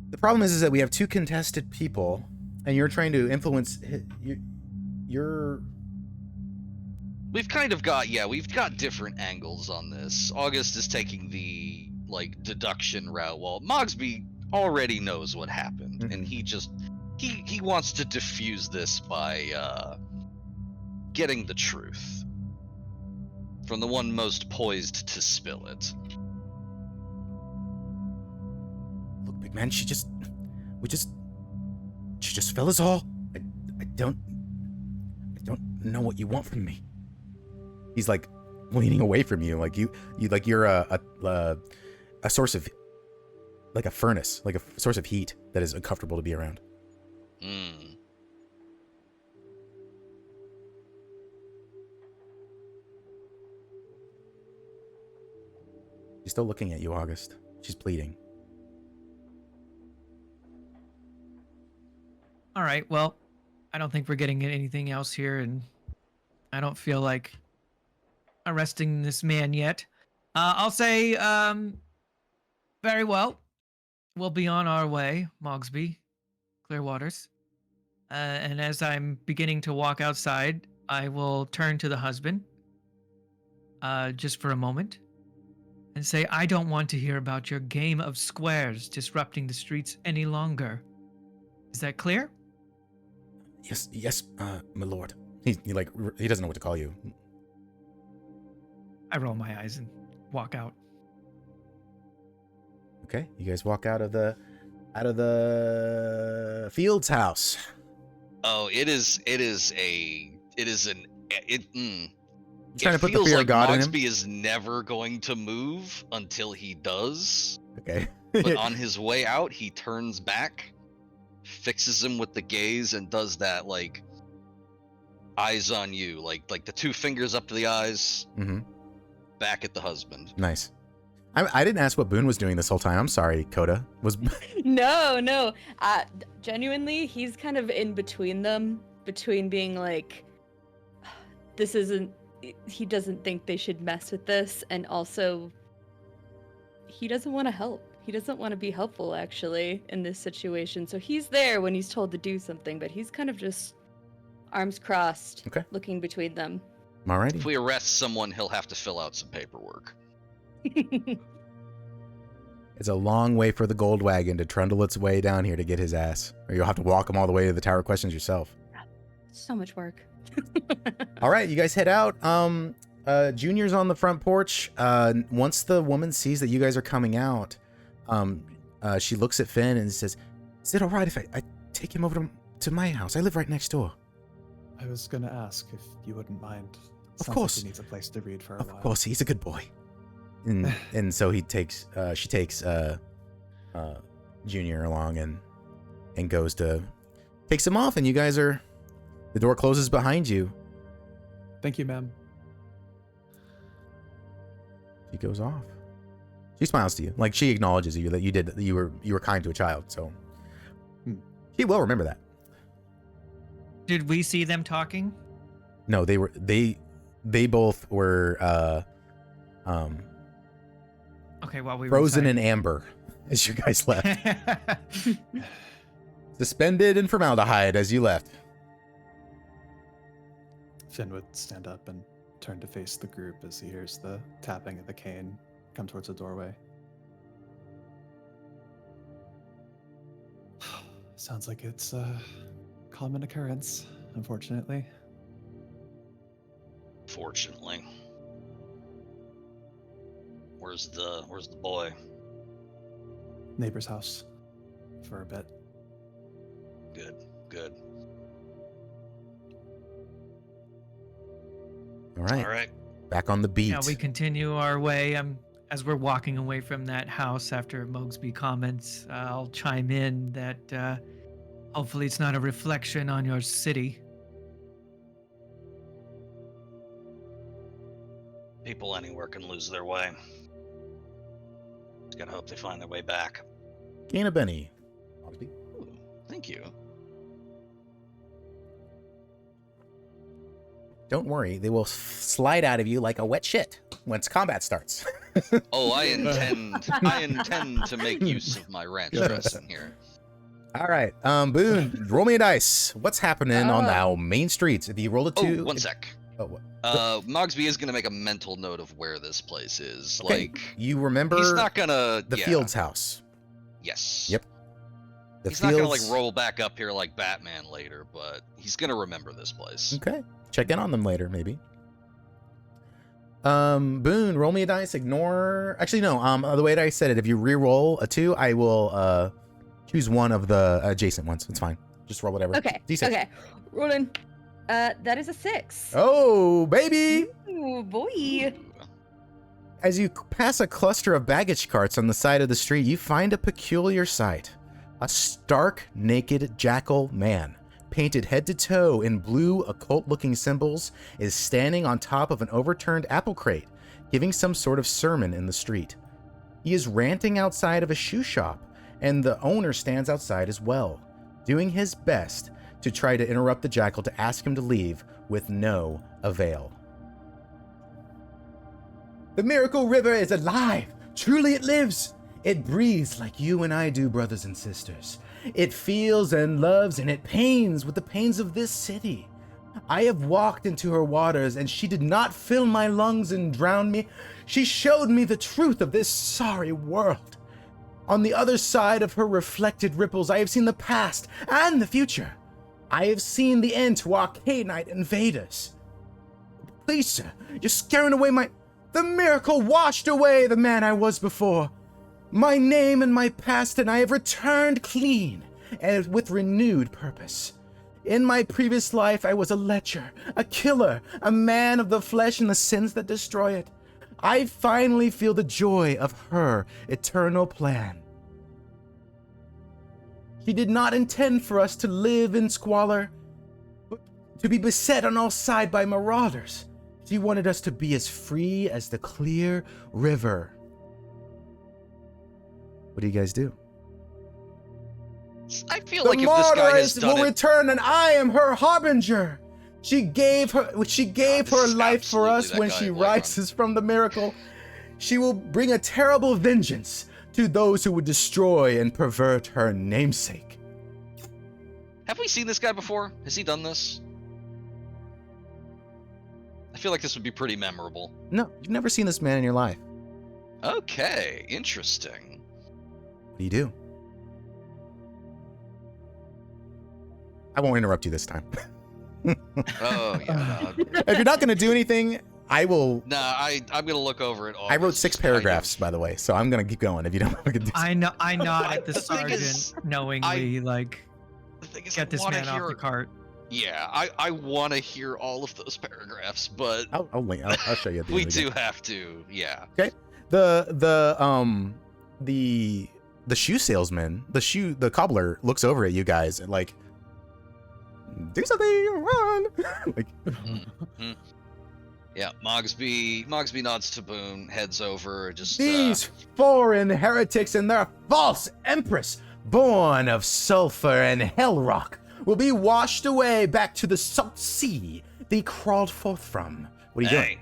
The problem is that we have two contested people, and you're trying to influence. You're. We've kind of got, we've got different angles on this. August is taking the, like, deduction route, while Mogsby already knows what happened, and he just, he wants to diffuse this by, getting the truth from the one most poised to spill it. Look, big man, she just fell us all. I don't know what you want from me. He's like leaning away from you, like you're a source of, like a furnace, like a source of heat that is uncomfortable to be around. She's still looking at you, August. She's pleading. All right, well, I don't think we're getting anything else here, and I don't feel like arresting this man yet. I'll say, very well. We'll be on our way, Mogsby, Clearwaters. And as I'm beginning to walk outside, I will turn to the husband, just for a moment, and say, I don't want to hear about your game of squares disrupting the streets any longer. Is that clear? Yes, my lord. He doesn't know what to call you. I roll my eyes and walk out. Okay, you guys walk out of the Fields house. Oh, it Trying to put the feels fear like of God in him. Mogsby is never going to move until he does. Okay. But on his way out, he turns back, fixes him with the gaze, and does that, like, eyes on you, like the two fingers up to the eyes, back at the husband. Nice. I didn't ask what Boone was doing this whole time. I'm sorry, Kota. No. Genuinely, he's kind of in between them, between being like, he doesn't think they should mess with this, and also he doesn't want to help. He doesn't want to be helpful, actually, in this situation. So he's there when he's told to do something, but he's kind of just arms crossed, looking between them. Alrighty. If we arrest someone, he'll have to fill out some paperwork. It's a long way for the gold wagon to trundle its way down here to get his ass. Or you'll have to walk him all the way to the Tower of Questions yourself. So much work. Alright, you guys head out. Junior's on the front porch. Once the woman sees that you guys are coming out, she looks at Finn and says, is it alright if I take him over to my house? I live right next door. I was gonna ask if you wouldn't mind. Of Sounds course. like he needs a place to read for a while. Of course, he's a good boy. And so she takes Junior along and goes to takes him off, and you guys the door closes behind you. Thank you, ma'am. She goes off. She smiles to you, like she acknowledges you that you were kind to a child. So she will remember that. Did we see them talking? No, they both were okay, while we frozen were in amber as you guys left. Suspended in formaldehyde as you left. Finn would stand up and turn to face the group as he hears the tapping of the cane come towards the doorway. Sounds like it's a common occurrence, unfortunately. Fortunately. Where's the boy? Neighbor's house. for a bit. Good. All right. All right. Back on the beat. Yeah, we continue our way. As we're walking away from that house after Mogsby comments, I'll chime in that hopefully it's not a reflection on your city. People anywhere can lose their way. Just gotta hope they find their way back. Gain a Benny. Mogsby. Ooh, thank you. Don't worry, they will slide out of you like a wet shit once combat starts. Oh, I intend to make use of my ranch dressing here. All right, Boone, roll me a dice. What's happening on the main streets? If you roll a 2... Oh, one sec. Oh, what? Mogsby is gonna make a mental note of where this place is. Okay, Like, you remember he's not gonna the Fields house. Yes. Yep. He's not gonna like roll back up here like Batman later, but he's gonna remember this place. Okay. Check in on them later, maybe. Boone, roll me a dice. Ignore. Actually, no. The way that I said it, if you re-roll a 2, I will choose one of the adjacent ones. It's fine. Just roll whatever. Okay. D6. Okay. Rolling. That is a 6. Oh, baby! Ooh, boy. As you pass a cluster of baggage carts on the side of the street, you find a peculiar sight. A stark, naked jackal man, painted head to toe in blue, occult-looking symbols, is standing on top of an overturned apple crate, giving some sort of sermon in the street. He is ranting outside of a shoe shop, and the owner stands outside as well, doing his best to try to interrupt the jackal to ask him to leave, with no avail. The Miracle River is alive! Truly it lives! It breathes like you and I do, brothers and sisters. It feels and loves, and it pains with the pains of this city. I have walked into her waters, and she did not fill my lungs and drown me. She showed me the truth of this sorry world. On the other side of her reflected ripples, I have seen the past and the future. I have seen the end to Arcanite invaders. Please, sir, you're scaring away The miracle washed away the man I was before. My name and my past, and I have returned clean and with renewed purpose. In my previous life, I was a lecher, a killer, a man of the flesh and the sins that destroy it. I finally feel the joy of her eternal plan. She did not intend for us to live in squalor, but to be beset on all sides by marauders. She wanted us to be as free as the clear river. What do you guys do? I feel like if this guy has done will it, return, and I am her harbinger. She gave her this life is for us absolutely when that she guy in Whiterun. rises from the miracle. She will bring a terrible vengeance to those who would destroy and pervert her namesake. have we seen this guy before? Has he done this? I feel like this would be pretty memorable. No, you've never seen this man in your life. Okay, interesting. What do you do? I won't interrupt you this time. Oh yeah. No, If you're not going to do anything, I will. I'm gonna look over it. I wrote 6 paragraphs, by the way, so I'm going to keep going if you don't want to do I nod at the The thing sergeant, is, knowingly, The thing is, get this man off the cart. Yeah, I want to hear all of those paragraphs, but I'll show you at the we end do again. have to. Yeah. The shoe salesman, the cobbler looks over at you guys and like, do something, run. Like, Mhm. Yeah, Mogsby nods to Boone, heads over, just these foreign heretics and their false empress, born of sulfur and hell rock, will be washed away back to the salt sea they crawled forth from. What are you doing?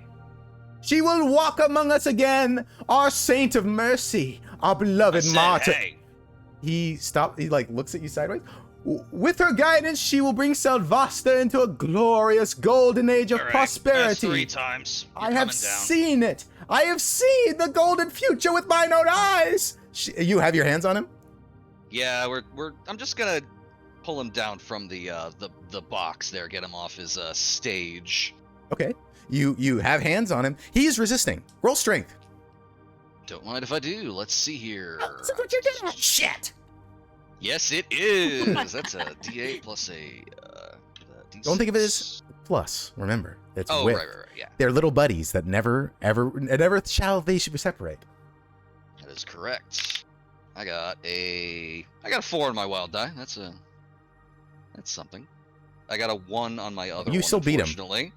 She will walk among us again, our saint of mercy, our beloved Martyr. He like looks at you sideways. With her guidance, she will bring Selvasta into a glorious golden age of prosperity. That's 3 times. I have seen it. I have seen the golden future with mine own eyes. You have your hands on him? Yeah, I'm just gonna pull him down from the box there, get him off his stage. Okay. You have hands on him. He's resisting. Roll strength. Don't mind if I do. Let's see here. Oh, look what you did. Shit. Yes, it is. That's a D8 plus a D6. Don't think of it as plus. Remember, it's Oh, with. right, yeah. They're little buddies that never shall they should separate. That is correct. I got a 4 on my wild die. That's something. I got a 1 on my other You one, still beat him. unfortunately.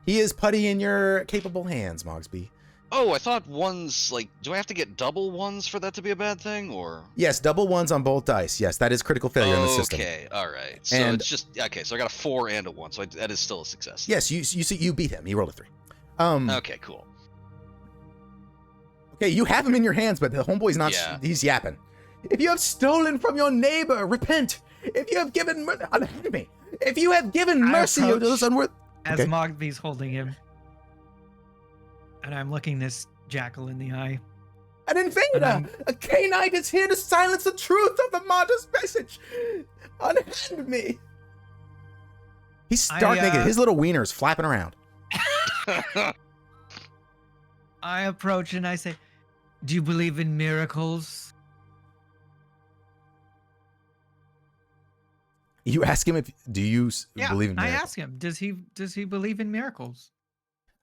He is putty in your capable hands, Mogsby. Oh, I thought ones, like, do I have to get double ones for that to be a bad thing, or? Yes, double ones on both dice. Yes, that is critical failure in the system. Okay, all right. So And- it's just okay. So I got a 4 and a 1, so that is still a success. Yes, you beat him. He rolled a 3. Okay, cool. Okay, you have him in your hands, but the homeboy's not. Yeah. He's yapping. If you have stolen from your neighbor, repent. If you have given mercy, if you have given I mercy to those approach unworthy. As Okay. Mogsby's holding him. And I'm looking this jackal in the eye. An invader! A K-Knight is here to silence the truth of the martyr's message! Unhand me! He's stark naked. His little wiener's flapping around. I approach and I say, "Do you believe in miracles?" You ask him if do you believe in I miracles? ask him, does he believe in miracles?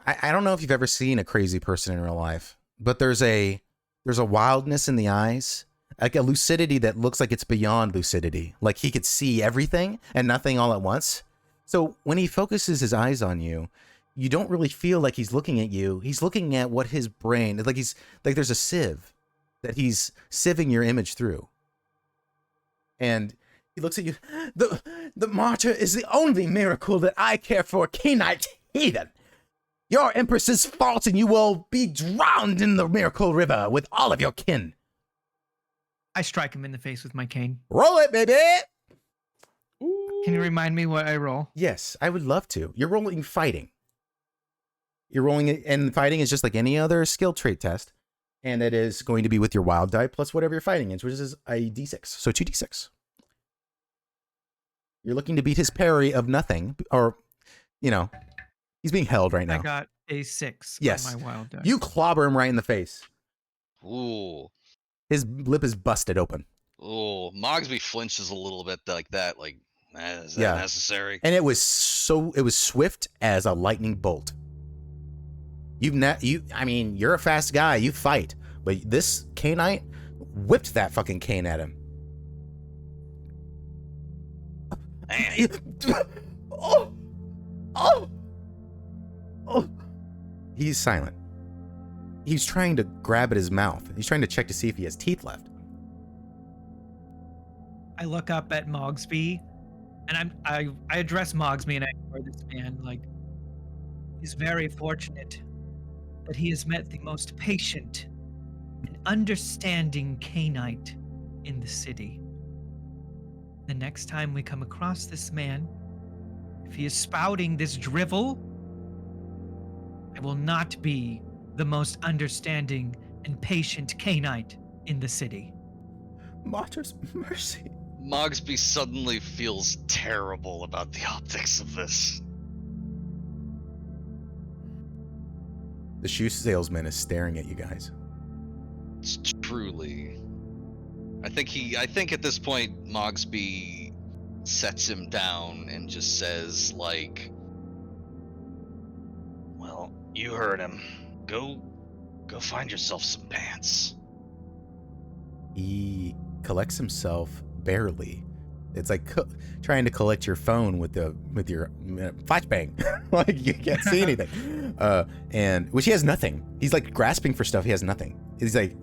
I don't know if you've ever seen a crazy person in real life, but there's a wildness in the eyes, like a lucidity that looks like it's beyond lucidity. Like he could see everything and nothing all at once. So when he focuses his eyes on you, you don't really feel like he's looking at you. He's looking at what his brain, like there's a sieve that he's sieving your image through. And he looks at you. The martyr is the only miracle that I care for, K-Knight heathen. Your empress is false, and you will be drowned in the miracle river with all of your kin. I strike him in the face with my cane. Roll it, baby! Can you remind me what I roll? Yes, I would love to. You're rolling fighting. You're rolling it, and fighting is just like any other skill trait test. And it is going to be with your wild die plus whatever you're fighting is, which is a d6. So 2d6. You're looking to beat his parry of nothing, or, he's being held right now. I got a 6 Yes. on my wild die. You clobber him right in the face. Ooh. His lip is busted open. Ooh. Mogsby flinches a little bit like that. Like, is that Yeah. necessary? And it was swift as a lightning bolt. You're a fast guy, you fight, but this K-Knight whipped that fucking cane at him. Man. Oh. He's silent. He's trying to grab at his mouth. He's trying to check to see if he has teeth left. I look up at Mogsby, and I address Mogsby, and I ignore this man. Like, he's very fortunate that he has met the most patient and understanding K-Knight in the city. The next time we come across this man, if he is spouting this drivel, I will not be the most understanding and patient K-Knight in the city. Martyr's mercy. Mogsby suddenly feels terrible about the optics of this. The shoe salesman is staring at you guys. It's truly. I think at this point Mogsby sets him down and just says, like, well, you heard him. Go find yourself some pants. He collects himself barely. It's like trying to collect your phone with your flashbang. Like you can't see anything. And which he has nothing. He's like grasping for stuff. He has nothing. He's like,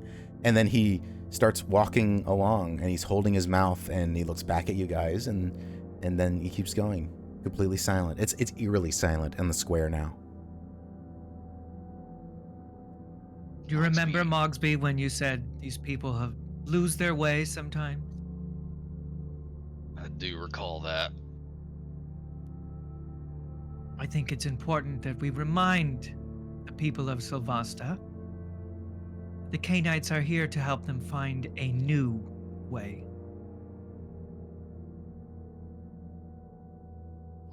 and then he starts walking along and he's holding his mouth and he looks back at you guys and then he keeps going, completely silent. It's eerily silent in the square now. Do you remember, Mogsby, when you said these people lose their way sometimes? I do recall that. I think it's important that we remind the people of Selvasta the K-Knights are here to help them find a new way.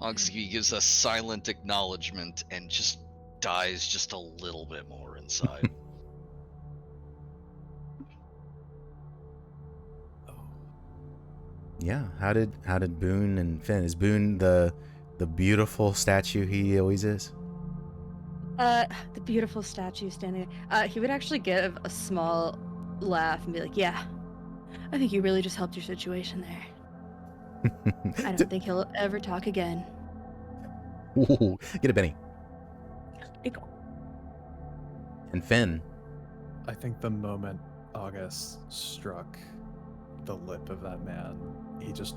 Mogsby gives a silent acknowledgement and just dies just a little bit more inside. Yeah. How did Boone and Finn? Is Boone the beautiful statue he always is? The beautiful statue standing there. He would actually give a small laugh and be like, "Yeah, I think you really just helped your situation there. I don't think he'll ever talk again." Ooh, get a Benny. Equal. And Finn. I think the moment August struck the lip of that man, he just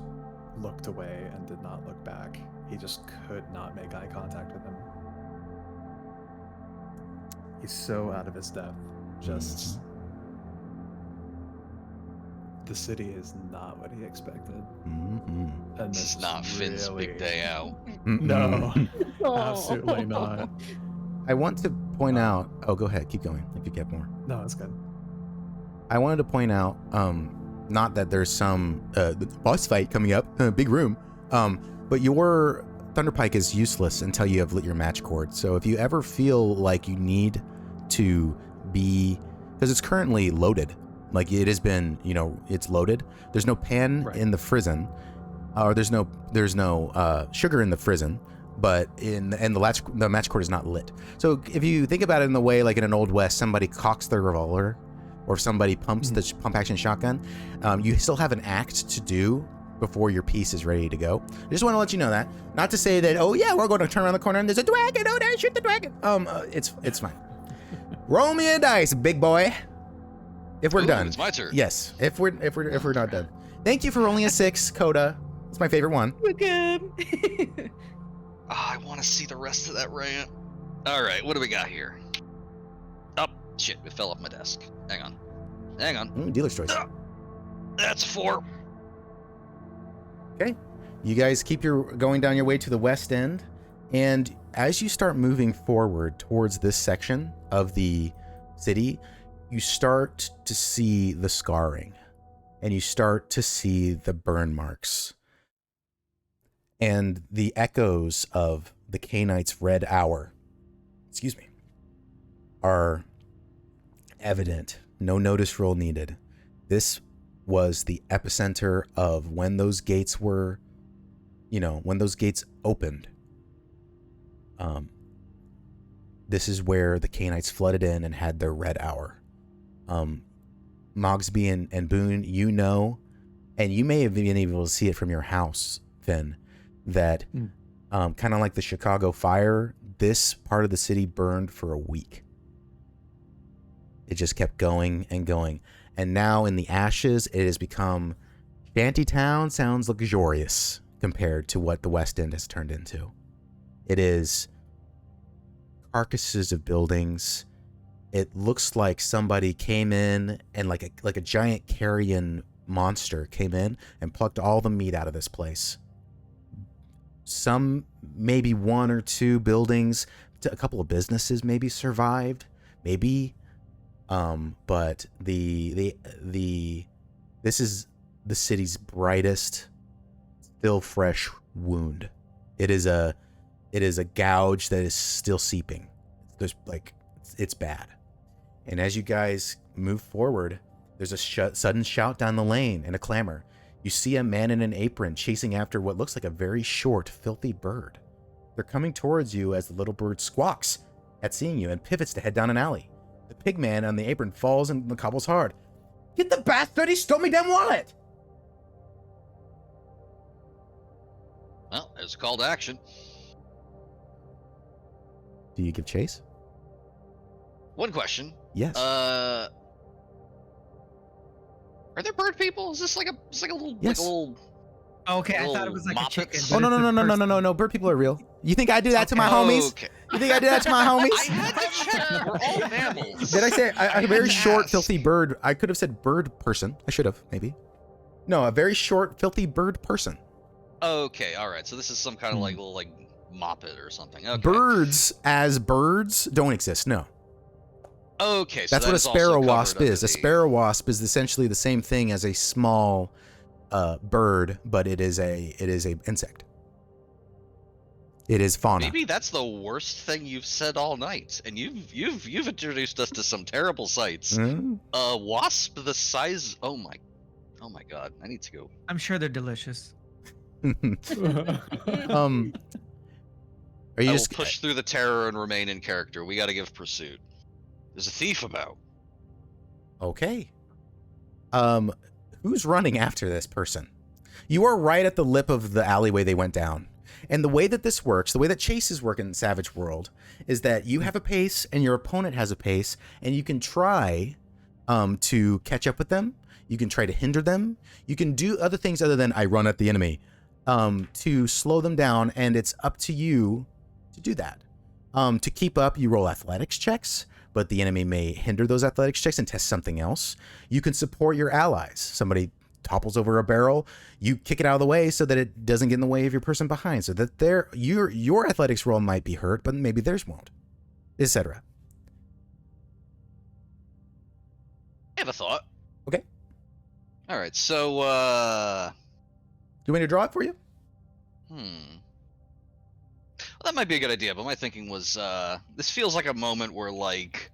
looked away and did not look back. He just could not make eye contact with him. He's so out of his depth. Just the city is not what he expected. Mm-hmm. And This is not Finn's big day out. No, absolutely not. I want to point out. Oh, go ahead. Keep going. If you get more. No, it's good. I wanted to point out, not that there's some boss fight coming up, big room, but your Thunderpike is useless until you have lit your match cord. So if you ever feel like you need to be, because it's currently loaded, like it has been, it's loaded. There's no pan in the frizzen, or there's no sugar in the frizzen, but the match cord is not lit. So if you think about it in the way, like in an Old West, somebody cocks their revolver, or if somebody pumps the pump action shotgun, you still have an act to do before your piece is ready to go. I just want to let you know that. Not to say that, oh yeah, we're going to turn around the corner and there's a dragon, oh no, shoot the dragon. It's fine. Roll me a dice, big boy. If we're done. It's my turn. Yes, if we're not done. Thank you for rolling a 6, Kota. It's my favorite one. We're good. I want to see the rest of that rant. All right, what do we got here? Oh, shit, it fell off my desk. Hang on. Ooh, dealer's choice. That's 4. Okay. You guys keep going down your way to the west end, and as you start moving forward towards this section of the city, you start to see the scarring, and you start to see the burn marks, and the echoes of the Canaanite's red hour, are evident. No notice roll needed. This was the epicenter of when those gates were, when those gates opened. This is where the Canaanites flooded in and had their red hour. Mogsby and Boone, and you may have been able to see it from your house, Finn, that kind of like the Chicago fire, this part of the city burned for a week. It just kept going and going. And now in the ashes, it has become, Shantytown sounds luxurious compared to what the West End has turned into. It is carcasses of buildings. It looks like somebody came in and like a giant carrion monster came in and plucked all the meat out of this place. Some, maybe 1 or 2 buildings, a couple of businesses maybe survived, maybe. But this is the city's brightest, still fresh wound. It is a gouge that is still seeping. It's bad. And as you guys move forward, there's a sudden shout down the lane and a clamor. You see a man in an apron chasing after what looks like a very short, filthy bird. They're coming towards you as the little bird squawks at seeing you and pivots to head down an alley. The pig man on the apron falls and the cobbles hard. Get the bastard! He stole me damn wallet! Well, there's a call to action. Do you give chase? One question. Yes. Are there bird people? Is this like a little Yes. Okay, I thought little it was like a Muppets? chicken. Oh, but no, it's a person. no. Bird people are real. You think I do that to my Okay. homies? Okay. You think I do that to my homies? I had to check. We're all mammals. Did I say a very Just short, ask. filthy bird? I could have said bird person. I should have, maybe. No, a very short, filthy bird person. Okay, all right. So this is some kind of like little moppet or something. Okay. Birds as birds don't exist, no. Okay, so That's that what a is also sparrow covered wasp under is. A the- sparrow wasp is essentially the same thing as a small bird, but it is a insect. It is fauna. Maybe that's the worst thing you've said all night, and you've introduced us to some terrible sights. Hmm? A wasp the size. Oh my. Oh my god, I need to go. I'm sure they're delicious. Are you I will just push through the terror and remain in character. We got to give pursuit. There's a thief about. okay? Who's running after this person? You are right at the lip of the alleyway they went down. And the way that this works, the way that chases work in Savage World, is that you have a pace and your opponent has a pace, and you can try to catch up with them. You can try to hinder them. You can do other things other than I run at the enemy to slow them down, and it's up to you to do that. To keep up, you roll athletics checks, but the enemy may hinder those athletics checks and test something else. You can support your allies. Somebody topples over a barrel, you kick it out of the way so that it doesn't get in the way of your person behind, so that your athletics roll might be hurt, but maybe theirs won't, etc. I have a thought. Okay. All right, so Do you want me to draw it for you? Well, that might be a good idea, but my thinking was, this feels like a moment where, like,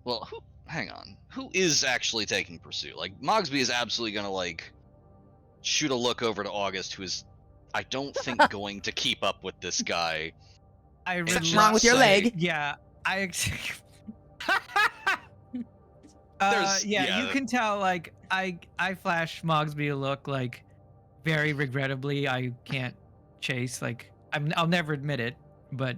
well, hang on. Who is actually taking pursuit? Like, Mogsby is absolutely gonna, like, shoot a look over to August, who is, I don't think, going to keep up with this guy. What's wrong with your leg? Yeah, There's- you can tell. Like, I flash Mogsby a look, like, very regrettably. I can't chase. Like, I'll never admit it, but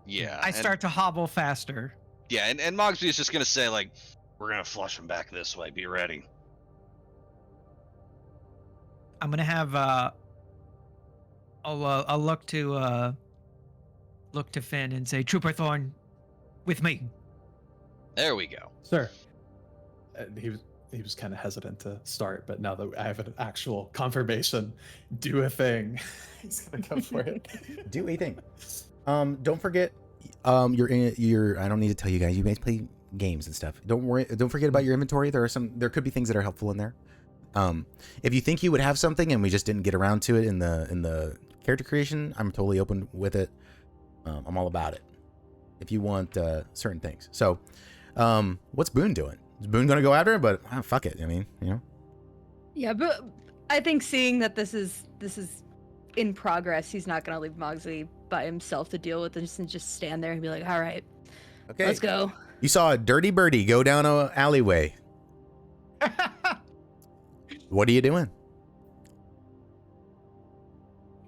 Yeah. I start to hobble faster. Yeah, and Mogsby is just gonna say, like, we're gonna flush him back this way. Be ready. I'm gonna have I'll look to Finn and say, Trooper Thorne, with me. There we go. Sir. And he was kind of hesitant to start, but now that I have an actual confirmation, do a thing. He's gonna go for it. Do a thing. Don't forget, you're I don't need to tell you guys, you may play games and stuff. Don't forget about your inventory. There could be things that are helpful in there. If you think you would have something and we just didn't get around to it in the character creation, I'm totally open with it. I'm all about it. If you want certain things. So, what's Boone doing? Is Boone gonna go after it? But fuck it. I mean, you know. Yeah, but I think seeing that this is in progress, he's not gonna leave Mogsby by himself to deal with this and just stand there and be like, all right, Okay. let's go. You saw a dirty birdie go down an alleyway. What are you doing?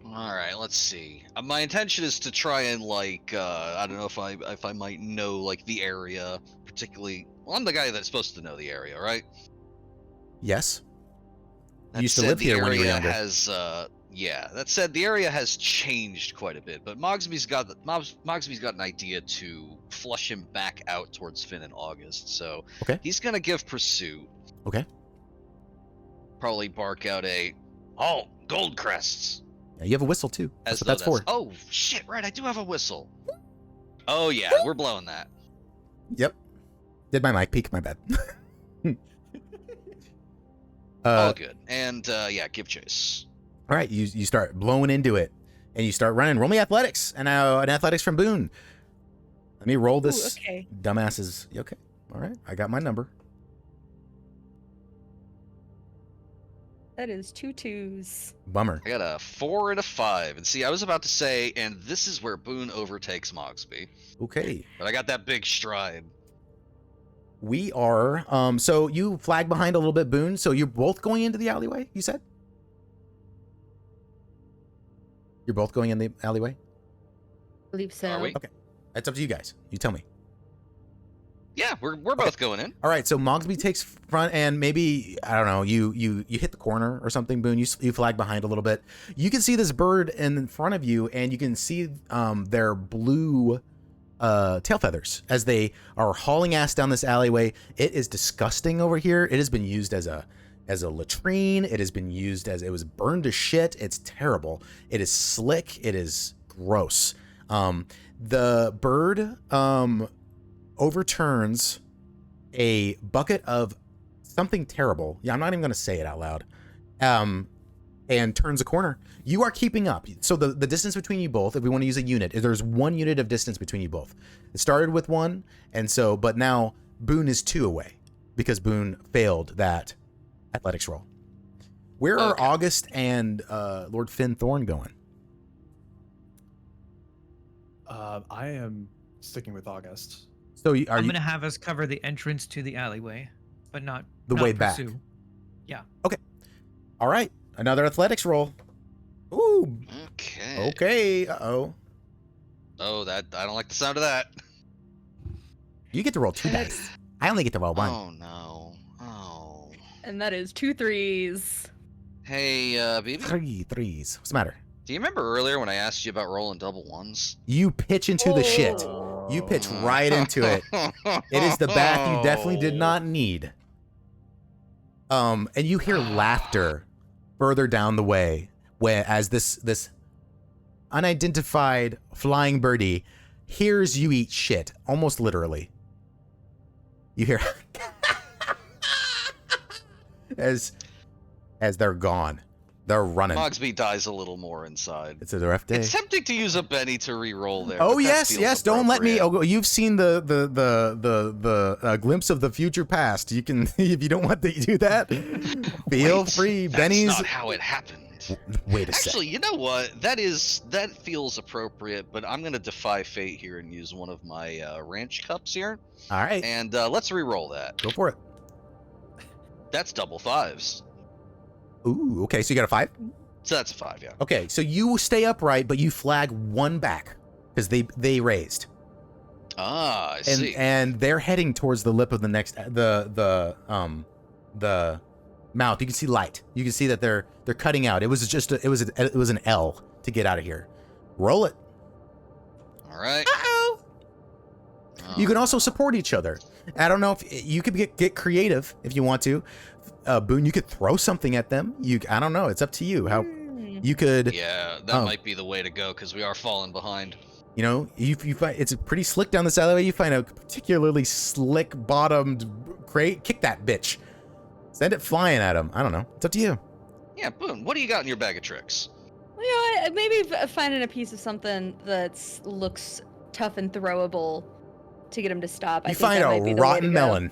All right, let's see. My intention is to try and, like, I don't know if I might know, like, the area particularly. Well, I'm the guy that's supposed to know the area, right? Yes. That You used to said, live here when you were the younger. area has, yeah. That said, the area has changed quite a bit, but Mogsby's got an idea to flush him back out towards Finn in August. So Okay. he's gonna give pursuit. Okay. Probably bark out a, "Oh, gold crests!" Yeah, you have a whistle too. That's what though that's for. Oh shit! Right, I do have a whistle. Oh yeah, we're blowing that. Yep. Did my mic peak? My bad. All good. And yeah, give chase. All right, you start blowing into it, and you start running. Roll me athletics, and an athletics from Boone. Let me roll this. Ooh, okay. Dumbasses. Okay. All right, I got my number. That is 2 2s. Bummer. I got a 4 and a 5. And see, I was about to say, and this is where Boone overtakes Mogsby. Okay. But I got that big stride. We are. So you flag behind a little bit, Boone. So you're both going into the alleyway. You said. You're both going in the alleyway. I believe so. Are we? Okay. It's up to you guys. You tell me. Yeah, we're both going in. All right, so Mogsby takes front, and maybe I don't know. You hit the corner or something, Boone. You flag behind a little bit. You can see this bird in front of you, and you can see their blue tail feathers as they are hauling ass down this alleyway. It is disgusting over here. It has been used as a latrine. It has been used as, it was burned to shit. It's terrible. It is slick. It is gross. The bird overturns a bucket of something terrible. Yeah, I'm not even going to say it out loud. And turns a corner. You are keeping up. So the distance between you both, if we want to use a unit, there's 1 unit of distance between you both. It started with 1, and so, but now Boone is 2 away because Boone failed that athletics roll. Where are Okay. August and Lord Finn Thorne going? I am sticking with August. So are I'm you gonna have us cover the entrance to the alleyway, but not the not way back? pursue. Yeah. All right, another athletics roll. Ooh. Okay. Okay. Uh-oh. Oh, that I don't like the sound of that. You get to roll 2 dice. I only get to roll 1. Oh no. Oh. And that is 2 3s. Hey, BB. 3 threes. What's the matter? Do you remember earlier when I asked you about rolling double ones? You pitch into the shit. You pitch right into it. It is the bath you definitely did not need. And you hear laughter further down the way, as this unidentified flying birdie hears you eat shit, almost literally. You hear as they're gone. They're running. Mogsby dies a little more inside. It's a rough day. It's tempting to use a Benny to re-roll there. Oh but that yes, feels yes. Don't let me. appropriate. Oh, you've seen the glimpse of the future past. You can, if you don't want to do that, feel Wait, free. That's Benny's. not how it happened. Wait a sec. Actually, you know what? That feels appropriate, but I'm gonna defy fate here and use one of my ranch cups here, All right, and let's re-roll that. go for it. That's double 5s. Ooh, okay. So you got a 5. So that's a 5, yeah. Okay, so you stay upright, but you flag one back because they raised, Ah, I and see. and they're heading towards the lip of the next the mouth. You can see light. You can see that they're cutting out. It was just it was an L to get out of here. Roll it. All right. Uh-oh. You can also support each other. I don't know if you could get creative if you want to. Boone, you could throw something at them. I don't know. It's up to you. How you could. Yeah, that might be the way to go because we are falling behind. You know, you find it's pretty slick down this alleyway. You find a particularly slick bottomed crate. Kick that bitch. Send it flying at him. I don't know. It's up to you. Yeah, Boone, what do you got in your bag of tricks? Well, you know what? Maybe finding a piece of something that looks tough and throwable to get him to stop. I You think find that might be a the way to rotten go. melon.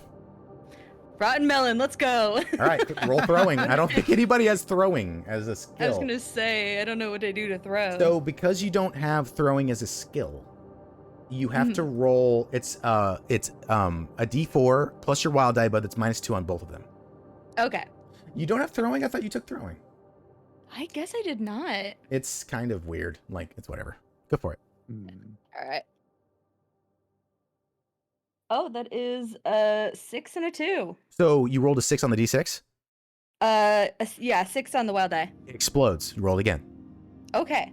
Rotten melon, let's go. All right, roll throwing. I don't think anybody has throwing as a skill. I was gonna say, I don't know what they do to throw. So because you don't have throwing as a skill, you have to roll. It's a D4 plus your wild die, but it's -2 on both of them. Okay. You don't have throwing? I thought you took throwing. I guess I did not. It's kind of weird. Like, it's whatever. Go for it. All right. Oh, that is a 6 and a 2. So you rolled a 6 on the D6. Yeah, 6 on the wild die. It explodes. You roll again. Okay.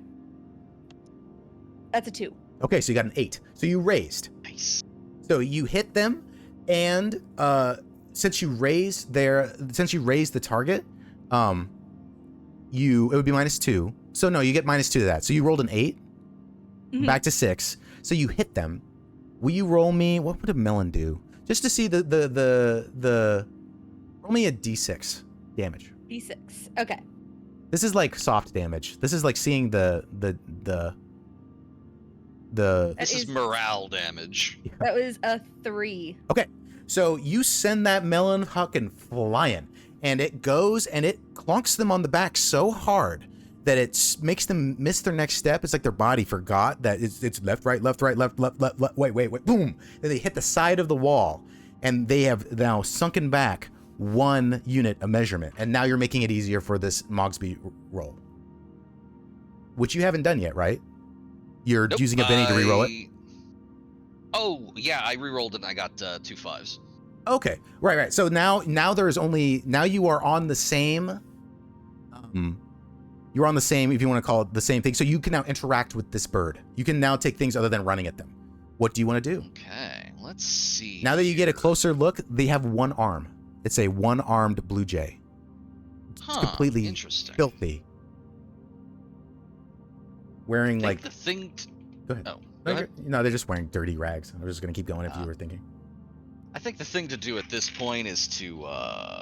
That's a 2. Okay, so you got an 8. So you raised. Nice. So you hit them, and since you raised the target, it would be -2. So no, you get -2 to that. So you rolled an 8, back to 6. So you hit them. Will you roll me? What would a melon do? Just to see the roll me a D6 damage. D6. Okay. This is like soft damage. This is like seeing the This is is- morale damage. That was a 3. Okay, so you send that melon fucking flying, and it goes and it clunks them on the back so hard that it makes them miss their next step. It's like their body forgot that it's left, right, left, right, left, wait, boom. Then they hit the side of the wall, and they have now sunken back 1 unit of measurement, and now you're making it easier for this Mogsby roll, which you haven't done yet, right? You're Nope, using a Benny to re-roll it? Oh, yeah, I re-rolled it and I got 2 5s. Okay, right. So now you are on the same, you're on the same, if you want to call it the same thing. So you can now interact with this bird. You can now take things other than running at them. What do you want to do? Okay, let's see. Now that you get a here. closer look, they have 1 arm. It's a 1-armed blue jay. It's completely interesting. filthy. Wearing I like, think the thing. go ahead. Oh, go ahead. No, they're just wearing dirty rags. I'm just gonna keep going if you Ah. were thinking. I think the thing to do at this point is to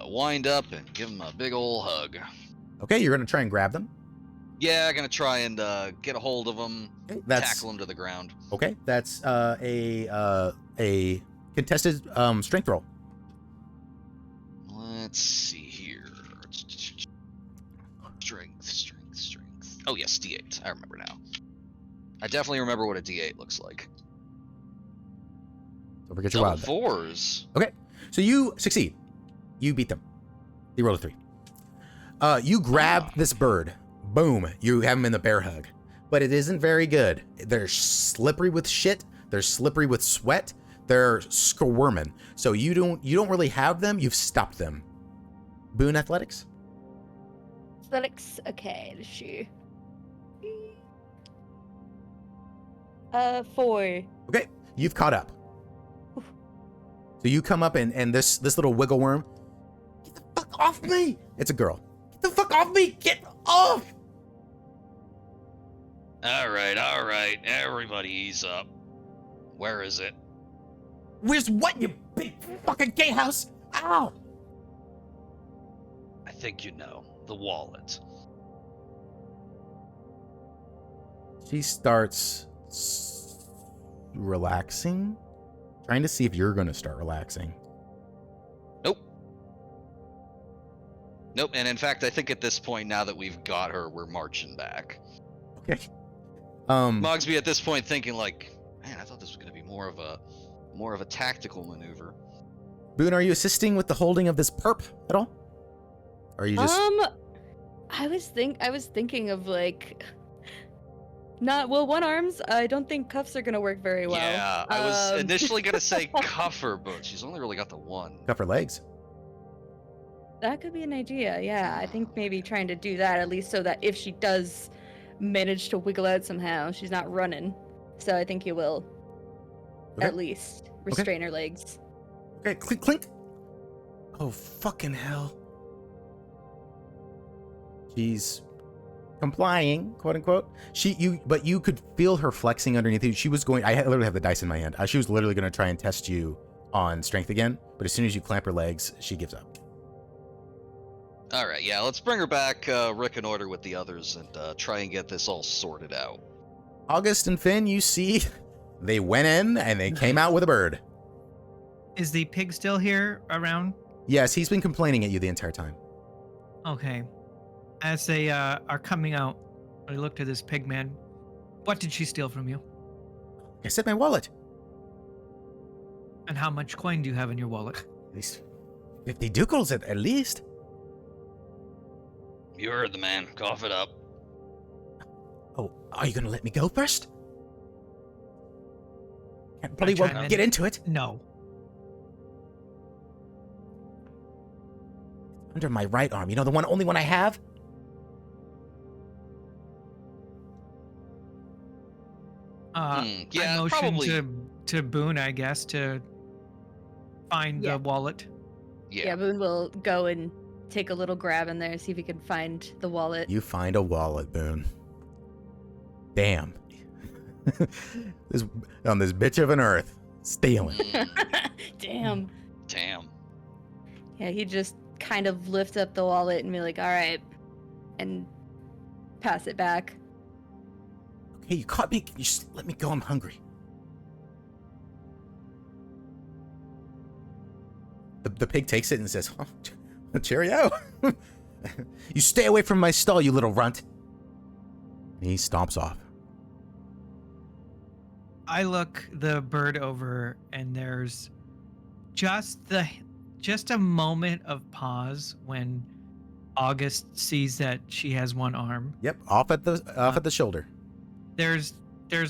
wind up and give him a big ol' hug. Okay, you're gonna try and grab them. Yeah, I'm gonna try and get a hold of him, That's tackle him to the ground. okay. That's a contested strength roll. Let's see here. Strength. Oh yes, D8. I remember now. I definitely remember what a D8 looks like. Don't forget your Double wild die. fours. Okay, so you succeed. You beat them. You roll a 3. You grab this bird. Boom. You have him in the bear hug. But it isn't very good. They're slippery with shit. They're slippery with sweat. They're squirming. So you don't really have them. You've stopped them. Boone athletics? Athletics. Okay, let's see. 4. Okay, you've caught up. So you come up and this little wiggle worm. Get the fuck off me! It's a girl. Get the fuck off me! Get off! All right. Everybody ease up. Where is it? Where's what, you big fucking gay house? Ow! I think you know. The wallet. She starts relaxing. Trying to see if you're gonna start relaxing. Nope, and in fact, I think at this point, now that we've got her, we're marching back. Okay. Mogsby at this point thinking like, man, I thought this was going to be more of a tactical maneuver. Boone, are you assisting with the holding of this perp at all? Or are you just I was thinking of like one arms. I don't think cuffs are gonna work very well. Yeah, I was initially going to say cuff her, but she's only really got the one. cuff her legs? That could be an idea. Yeah, I think maybe trying to do that at least so that if she does manage to wiggle out somehow, she's not running. So I think you will at least restrain her legs. Okay, clink, clink. Oh, fucking hell. She's complying, quote unquote. But you could feel her flexing underneath you. She was going, I literally have the dice in my hand. She was literally going to try and test you on strength again. But as soon as you clamp her legs, she gives up. All right, yeah, let's bring her back, reconnoiter with the others, and try and get this all sorted out. August and Finn, you see, they went in and they came out with a bird. Is the pig still here around? Yes, he's been complaining at you the entire time. Okay. As they are coming out, I look to this pig man. What did she steal from you? I said my wallet. And how much coin do you have in your wallet? At least 50 ducals at least. You heard the man. Cough it up. Oh, are you going to let me go first? Can't bloody chime well in? get into it. No. Under my right arm. You know, the only one I have? Yeah, I motion probably. to Boone, I guess, to find Yeah. the wallet. Yeah, Boone will go and take a little grab in there, see if he can find the wallet. You find a wallet, Boone. Damn. this bitch of an earth. Stealing. Damn. Damn. Yeah, he just kind of lift up the wallet and be like, all right, and pass it back. Okay, you caught me. You just let me go. I'm hungry. The pig takes it and says, oh, cheerio. You stay away from my stall, you little runt. And he stomps off. I look the bird over, and there's just a moment of pause when August sees that she has one arm. Yep, off at the shoulder. There's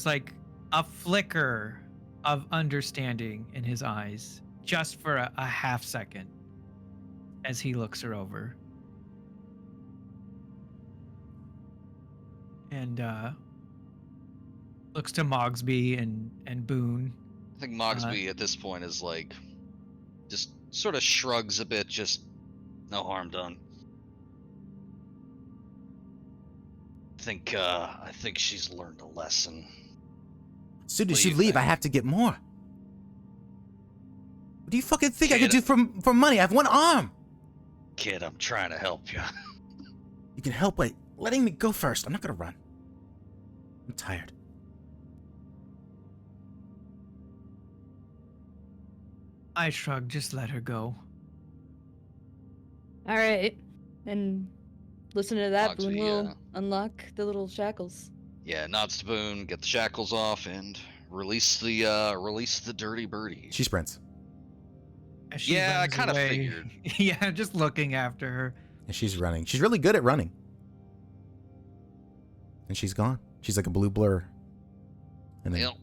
like a flicker of understanding in his eyes, just for a half second, as he looks her over. And looks to Mogsby and Boone. I think Mogsby at this point is like, just sort of shrugs a bit, just no harm done. I think she's learned a lesson. As soon as What do you you leave, I think? have to get more. What do you fucking think I Kid- could do for money? I have one arm. Kid, I'm trying to help you. You can help by letting me go first. I'm not gonna run. I'm tired. I shrug, just let her go. All right. And Listen to that, Mogsby, Boone will unlock the little shackles. Yeah, nods to Boone, get the shackles off, and release the dirty birdie. She sprints. As she Yeah, I runs kind of away- figured. Yeah, just looking after her. And she's running. She's really good at running. And she's gone. She's like a blue blur. And then Well,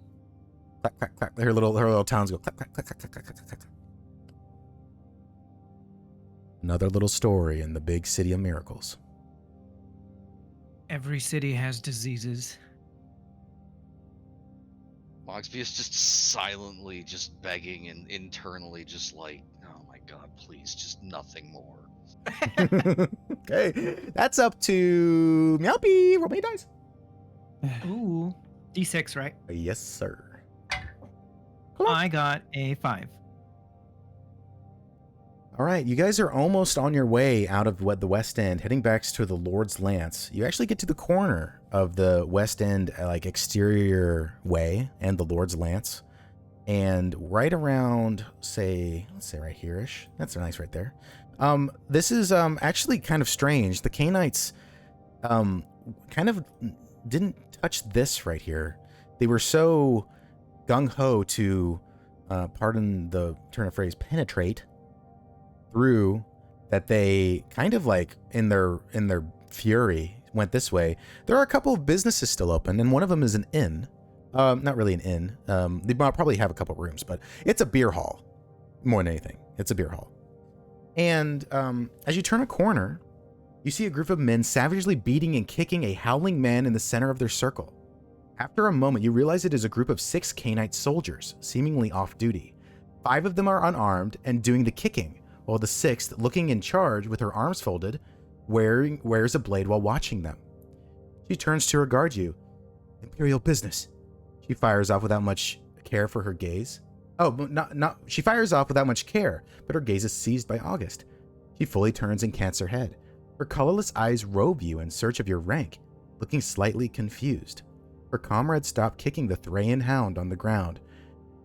clack, clack, clack. Her little towns go clack, clack, clack, clack, clack, clack, clack, clack. Another little story in the big city of miracles. Every city has diseases. Mogsby is just silently just begging and internally just like, oh my god, please, just nothing more. Okay. That's up to Meowpie. Roll me dice. Ooh, D6, right? Yes, sir. I got a 5. All right, you guys are almost on your way out of the West End, heading back to the Lord's Lance. You actually get to the corner of the West End, like exterior way, and the Lord's Lance, and right around, let's say right here-ish. That's nice right there. This is actually kind of strange. The Canaanites kind of didn't touch this right here. They were so gung-ho to, pardon the turn of phrase, penetrate through that they kind of like in their fury went this way. There are a couple of businesses still open, and one of them is an inn. Not really an inn. They probably have a couple rooms, but it's a beer hall more than anything. It's a beer hall. And as you turn a corner, you see a group of men savagely beating and kicking a howling man in the center of their circle. After a moment, you realize it is a group of 6 Canaanite soldiers, seemingly off duty. 5 of them are unarmed and doing the kicking, while the 6th, looking in charge with her arms folded, wears a blade while watching them. She turns to regard you. Imperial business. She fires off without much care for her gaze. She fires off without much care, but her gaze is seized by August. She fully turns and cants her head. Her colorless eyes rove you in search of your rank, looking slightly confused. Her comrades stop kicking the Thracian hound on the ground,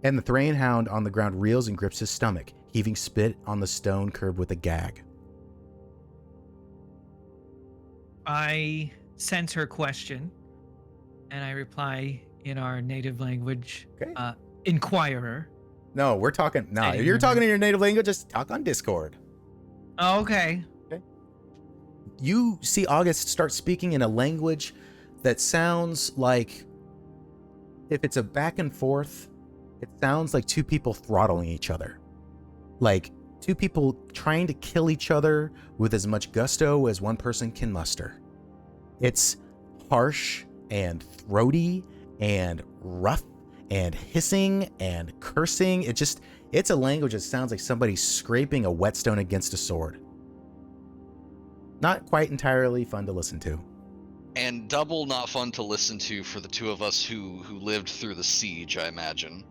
and the Thracian hound on the ground reels and grips his stomach, heaving spit on the stone curb with a gag. I sense her question, and I reply in our native language, Okay. Inquirer. No, we're talking. No, I if didn't you're hear talking that. in your native language, just talk on Discord. Oh, okay. You see August start speaking in a language that sounds like, if it's a back and forth, it sounds like 2 people throttling each other. Like 2 people trying to kill each other with as much gusto as one person can muster. It's harsh and throaty and rough and hissing and cursing. It's a language that sounds like somebody scraping a whetstone against a sword. Not quite entirely fun to listen to. And double not fun to listen to for the 2 of us who lived through the siege, I imagine.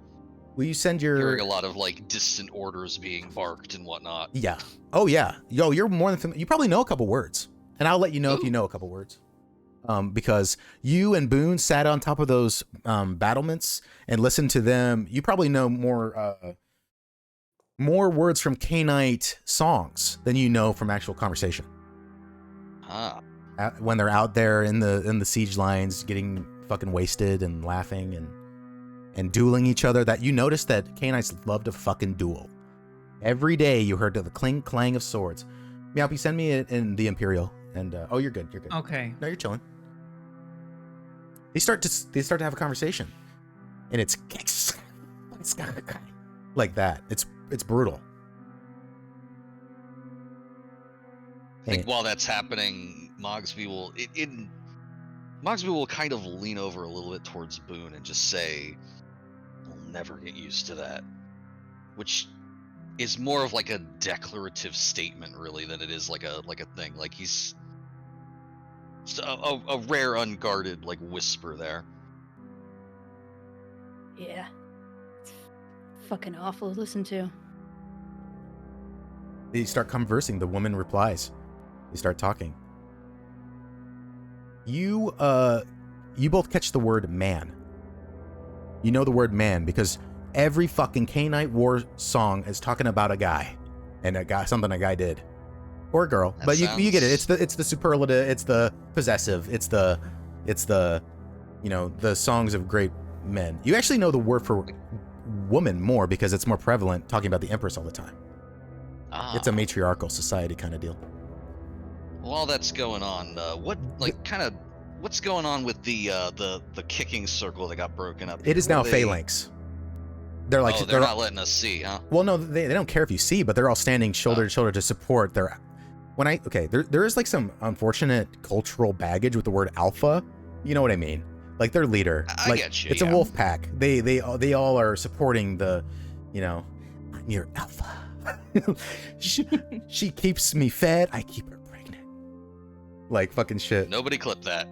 Will you send your... Hearing a lot of like distant orders being barked and whatnot. Yeah. Oh, yeah. Yo, you're more than familiar. You probably know a couple words. And I'll let you know if you Ooh. know a couple words. Because you and Boone sat on top of those battlements and listened to them. You probably know more words from Canaanite songs than you know from actual conversation. Ah. When they're out there in the siege lines getting fucking wasted and laughing and dueling each other, that you notice that Canaanites love to fucking duel. Every day you heard the cling clang of swords. Meowpie, send me it in the Imperial. And oh, you're good. You're good. Okay. No, you're chilling. They start to have a conversation, and it's like that. It's brutal. I think while that's happening, Mogsby will kind of lean over a little bit towards Boone and just say, "I'll never get used to that," which is more of like a declarative statement, really, than it is like a thing. Like he's a rare, unguarded like whisper there. Yeah. It's fucking awful to listen to. They start conversing. The woman replies. They start talking. You both catch the word man. You know the word man because every fucking Canaanite war song is talking about a guy and something a guy did. or a girl, That but you get it. sounds- It's the superlative. It's the possessive. It's the the songs of great men. You actually know the word for woman more because it's more prevalent talking about the Empress all the time. It's a matriarchal society kind of deal. While that's going on, what's going on with the kicking circle that got broken up? It is What now are they- phalanx. They're like they're not letting us see, huh? Well, no, they don't care if you see, but they're all standing shoulder to shoulder to support their. There is like some unfortunate cultural baggage with the word alpha. You know what I mean? Like their leader. I Like, get you, it's yeah. a wolf pack. They all are supporting the, I'm your alpha. she keeps me fed. I keep her pregnant. Like fucking shit. Nobody clip that.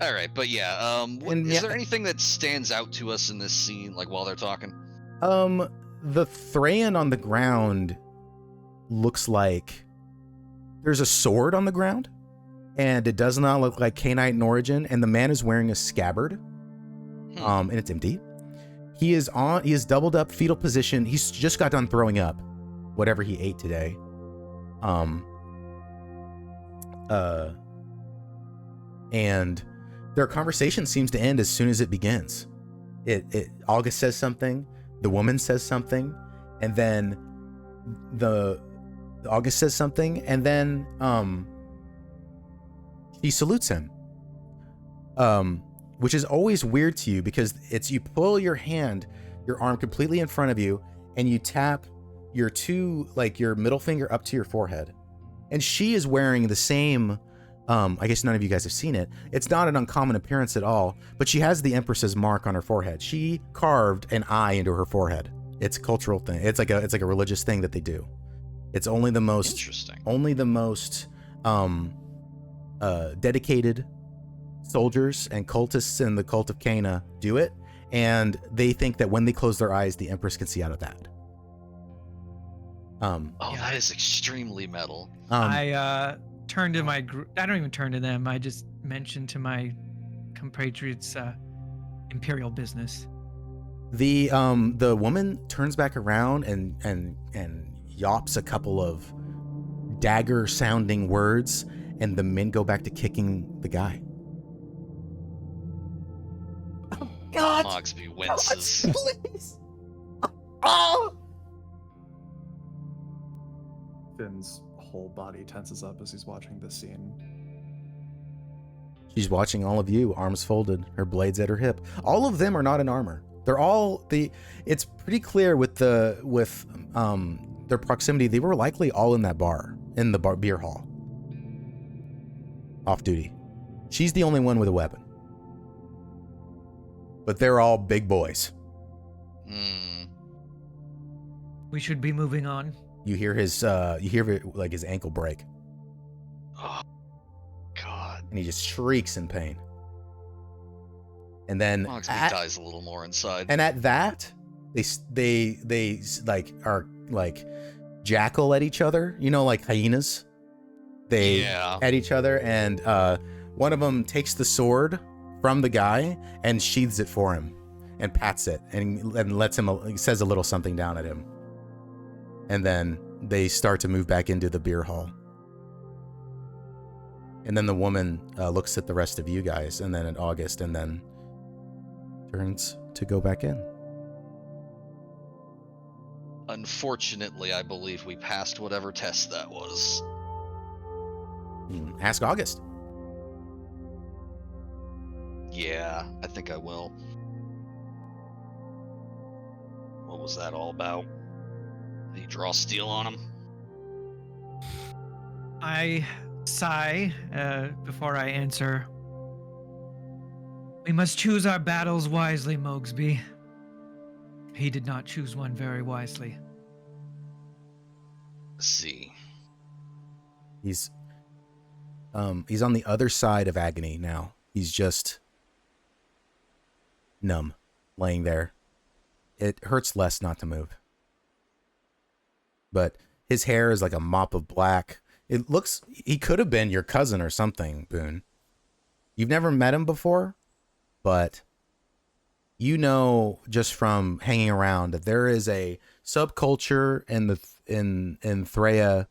All right, but yeah, is there anything that stands out to us in this scene, like while they're talking? The Thrain on the ground looks like there's a sword on the ground, and it does not look like Canite in origin, and the man is wearing a scabbard, and it's empty. He is doubled up fetal position. He's just got done throwing up whatever he ate today. And their conversation seems to end as soon as it begins. August says something, the woman says something, and then August says something, and then he salutes him. Which is always weird to you because you pull your arm completely in front of you, and you tap your your middle finger up to your forehead. And she is wearing the same, I guess none of you guys have seen it. It's not an uncommon appearance at all, but she has the Empress's mark on her forehead. She carved an eye into her forehead. It's a cultural thing. It's like a religious thing that they do. It's only the most dedicated soldiers and cultists in the cult of Cana do it, and they think that when they close their eyes, the Empress can see out of that. That is extremely metal. I turned to my group. I don't even turn to them. I just mentioned to my compatriots imperial business. The woman turns back around and yops a couple of dagger sounding words, and the men go back to kicking the guy. Oh God! Mogsby winces. Please. Oh. Finn's whole body tenses up as he's watching this scene. She's watching all of you, arms folded, her blades at her hip. All of them are not in armor. They're all it's pretty clear with their proximity. They were likely all in that bar, in the beer hall. Off duty. She's the only one with a weapon. But they're all big boys. We should be moving on. You hear his ankle break. Oh, God. And he just shrieks in pain. And then Mogsby dies a little more inside. And at that, they are jackal at each other, like hyenas. They at each other, and one of them takes the sword from the guy and sheathes it for him and pats it and lets him, says a little something down at him. And then they start to move back into the beer hall. And then the woman looks at the rest of you guys, and then at August, and then turns to go back in. Unfortunately, I believe we passed whatever test that was. Ask August. Yeah, I think I will. What was that all about? Did he draw steel on him? I sigh before I answer. We must choose our battles wisely, Mogsby. He did not choose one very wisely. Let's see. He's on the other side of agony now. He's just numb, laying there. It hurts less not to move. But his hair is like a mop of black. It looks, he could have been your cousin or something, Boone. You've never met him before, but you know just from hanging around that there is a subculture in Threa.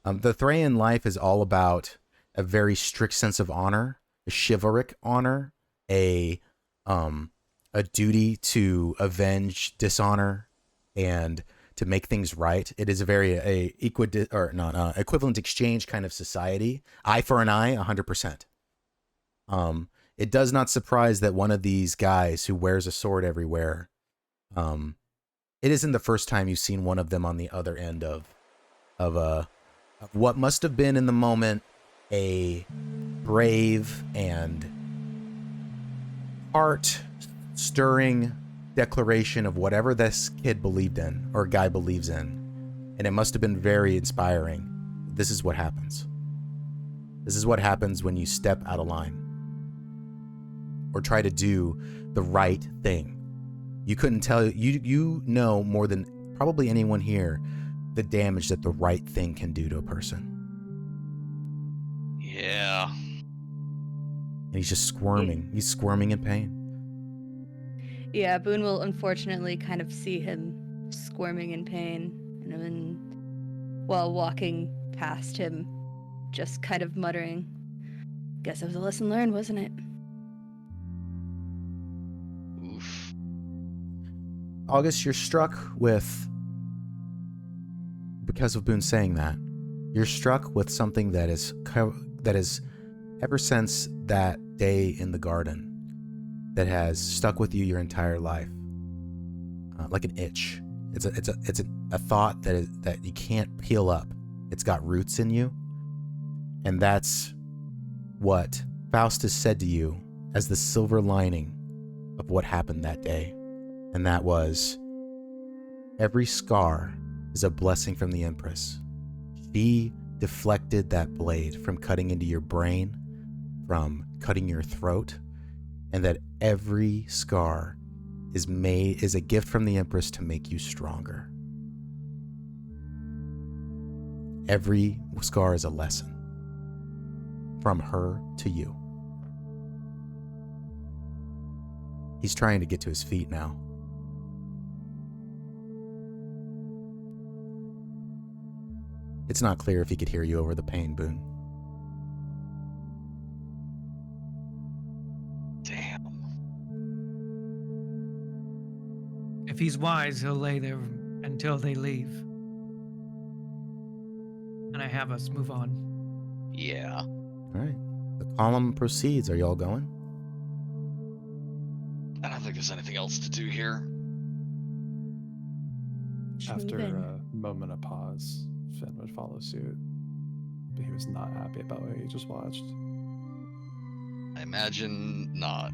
The Thraean life is all about a very strict sense of honor, a chivalric honor, a duty to avenge dishonor and to make things right. It is a very equivalent exchange kind of society. Eye for an eye, 100%. It does not surprise that one of these guys who wears a sword everywhere, it isn't the first time you've seen one of them on the other end of what must have been in the moment a brave and heart-stirring declaration of whatever this kid believed in or guy believes in. And it must have been very inspiring. This is what happens. This is what happens when you step out of line or try to do the right thing. You couldn't tell, you know more than probably anyone here the damage that the right thing can do to a person. Yeah. And he's just squirming. He's squirming in pain. Yeah, Boone will unfortunately kind of see him squirming in pain, and then while walking past him, just kind of muttering, "Guess it was a lesson learned, wasn't it?" Oof. August, you're struck with, because of Boone saying that, you're struck with something that is ever since that day in the garden that has stuck with you your entire life, like an itch. It's a thought that you can't peel up. It's got roots in you, and that's what Faustus said to you as the silver lining of what happened that day, and that was, every scar is a blessing from the Empress. She deflected that blade from cutting into your brain, from cutting your throat, and that every scar is a gift from the Empress to make you stronger. Every scar is a lesson from her to you. He's trying to get to his feet now. It's not clear if he could hear you over the pain, Boone. Damn. If he's wise, he'll lay there until they leave. And I have us move on. Yeah. All right. The column proceeds. Are y'all going? I don't think there's anything else to do here. After Move in. a moment of pause, Finn would follow suit, but he was not happy about what he just watched. I imagine not.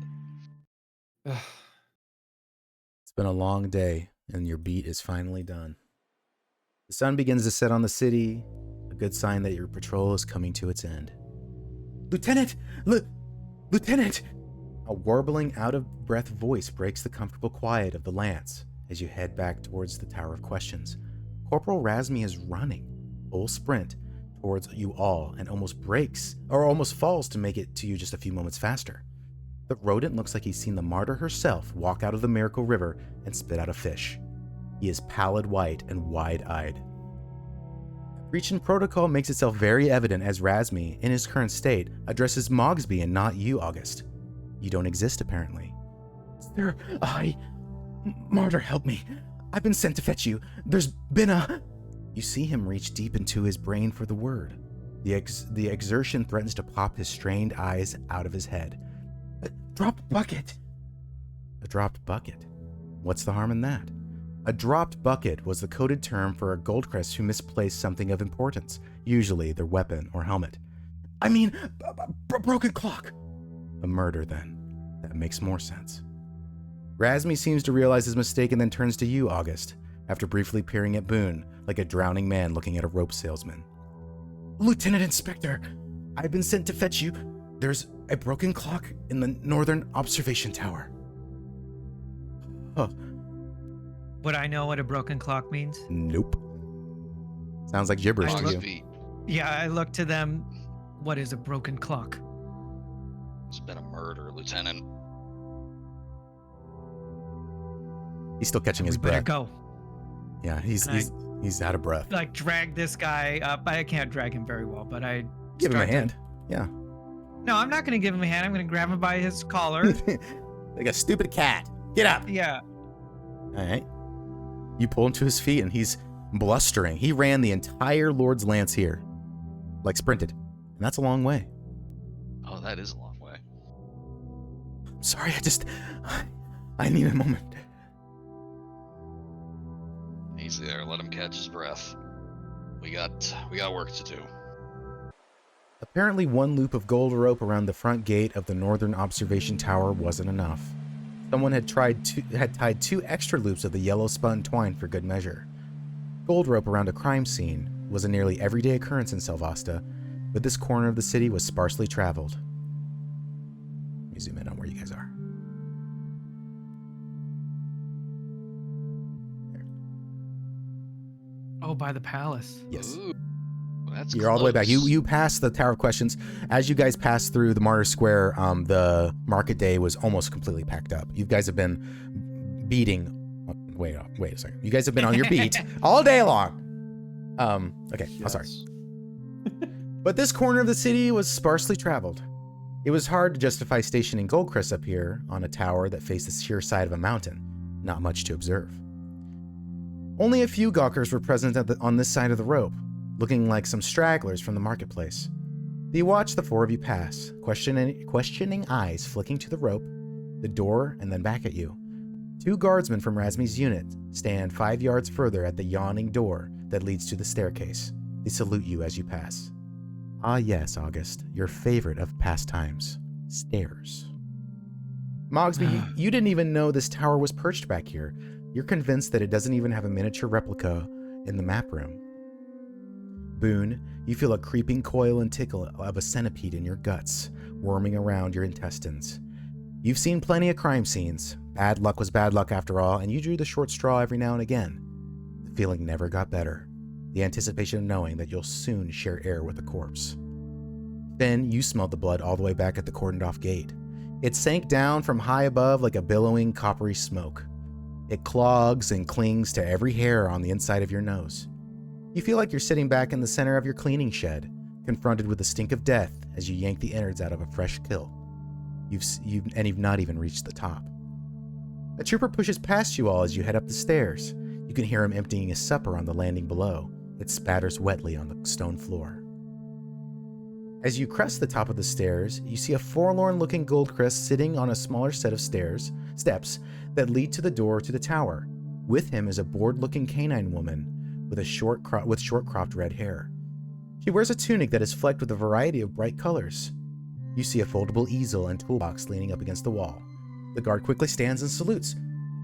It's been a long day, and your beat is finally done. The sun begins to set on the city, a good sign that your patrol is coming to its end. Lieutenant! Lieutenant! A warbling, out-of-breath voice breaks the comfortable quiet of the lance as you head back towards the Tower of Questions. Corporal Razmi is running, full sprint, towards you all and almost falls to make it to you just a few moments faster. The rodent looks like he's seen the Martyr herself walk out of the Miracle River and spit out a fish. He is pallid white and wide-eyed. Breach in protocol makes itself very evident as Razmi, in his current state, addresses Mogsby and not you, August. You don't exist, apparently. Sir, Martyr, help me. I've been sent to fetch you. There's been a... You see him reach deep into his brain for the word. The exertion threatens to pop his strained eyes out of his head. A dropped bucket. A dropped bucket? What's the harm in that? A dropped bucket was the coded term for a Goldcrest who misplaced something of importance, usually their weapon or helmet. I mean, broken clock. A murder, then. That makes more sense. Razmi seems to realize his mistake and then turns to you, August, after briefly peering at Boone, like a drowning man looking at a rope salesman. Lieutenant Inspector, I've been sent to fetch you. There's a broken clock in the northern observation tower. Huh. Would I know what a broken clock means? Nope. Sounds like gibberish to you. Mogsby, Yeah, I look to them. What is a broken clock? there's been a murder, Lieutenant. He's still catching We his better breath. go. Yeah, he's out of breath. Like drag this guy up. I can't drag him very well, but I Give him a start to- hand. Yeah. No, I'm not gonna give him a hand. I'm gonna grab him by his collar. Like a stupid cat. Get up. Yeah. All right. You pull him to his feet, and he's blustering. He ran the entire Lord's Lance here, like sprinted, and that's a long way. Oh, that is a long way. I'm sorry, I need a moment. Easy there. Let him catch his breath. We got work to do. Apparently, one loop of gold rope around the front gate of the northern observation tower wasn't enough. Someone had tied 2 extra loops of the yellow spun twine for good measure. Gold rope around a crime scene was a nearly everyday occurrence in Selvasta, but this corner of the city was sparsely traveled. Let me zoom in on where you guys are. Oh, by the palace. Yes. Ooh, that's You're all the way back. close. You pass the Tower of Questions. As you guys pass through the Martyr Square, the market day was almost completely packed up. You guys have been beating. Wait a second. You guys have been on your beat all day long. Okay. I'm sorry. Yes. But this corner of the city was sparsely traveled. It was hard to justify stationing Goldcrest up here on a tower that faced the sheer side of a mountain. Not much to observe. Only a few gawkers were present on this side of the rope, looking like some stragglers from the marketplace. You watch the 4 of you pass, questioning eyes flicking to the rope, the door, and then back at you. 2 guardsmen from Razmi's unit stand 5 yards further at the yawning door that leads to the staircase. They salute you as you pass. Ah yes, August, your favorite of pastimes, stairs. Mogsby, you didn't even know this tower was perched back here. You're convinced that it doesn't even have a miniature replica in the map room. Boone, you feel a creeping coil and tickle of a centipede in your guts, worming around your intestines. You've seen plenty of crime scenes. Bad luck was bad luck after all, and you drew the short straw every now and again. The feeling never got better. The anticipation of knowing that you'll soon share air with a corpse. Then you smelled the blood all the way back at the cordoned-off gate. It sank down from high above like a billowing coppery smoke. It clogs and clings to every hair on the inside of your nose. You feel like you're sitting back in the center of your cleaning shed, confronted with the stink of death as you yank the innards out of a fresh kill. You've not even reached the top. A trooper pushes past you all as you head up the stairs. You can hear him emptying his supper on the landing below. It spatters wetly on the stone floor. As you crest the top of the stairs, you see a forlorn-looking Goldcrest sitting on a smaller set of steps that lead to the door to the tower. With him is a bored-looking canine woman with short-cropped red hair. She wears a tunic that is flecked with a variety of bright colors. You see a foldable easel and toolbox leaning up against the wall. The guard quickly stands and salutes.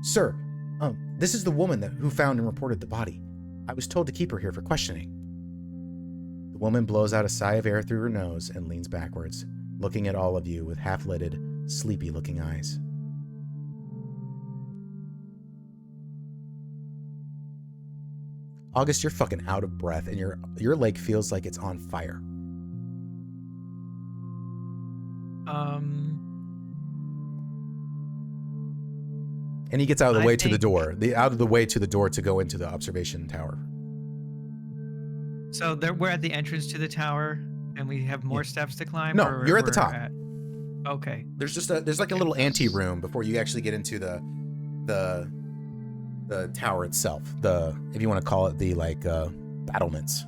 Sir, this is the woman who found and reported the body. I was told to keep her here for questioning. The woman blows out a sigh of air through her nose and leans backwards, looking at all of you with half-lidded, sleepy-looking eyes. August, you're fucking out of breath, and your leg feels like it's on fire. And he gets out of the way to the door. Out of the way to the door to go into the observation tower. So we're at the entrance to the tower, and we have more steps to climb. No, or you're at the we're top. Okay. There's like a little ante room before you actually get into the tower itself. If you want to call it the battlements.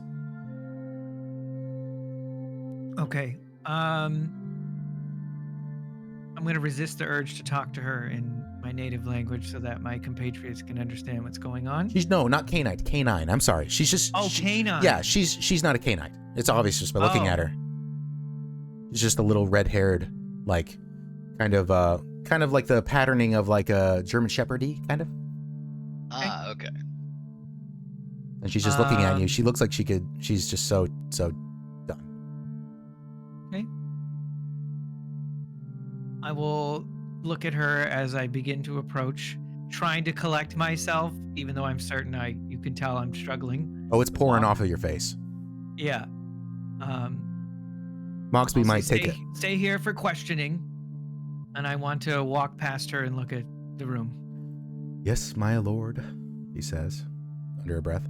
Okay. I'm going to resist the urge to talk to her in my native language so that my compatriots can understand what's going on. Not canine. Canine. I'm sorry. She's just. Canine. Yeah, she's not a canine. It's obvious just by looking at her. She's just a little red-haired, kind of like the patterning of like a German Shepherd-y, kind of. Ah, okay. And she's just looking at you. She looks like she's just so done. Okay. I will look at her as I begin to approach, trying to collect myself, even though I'm certain you can tell I'm struggling. Oh, it's pouring off of your face. Yeah. Mogsby might take it. Stay here for questioning, and I want to walk past her and look at the room. Yes, my lord, he says, under a breath.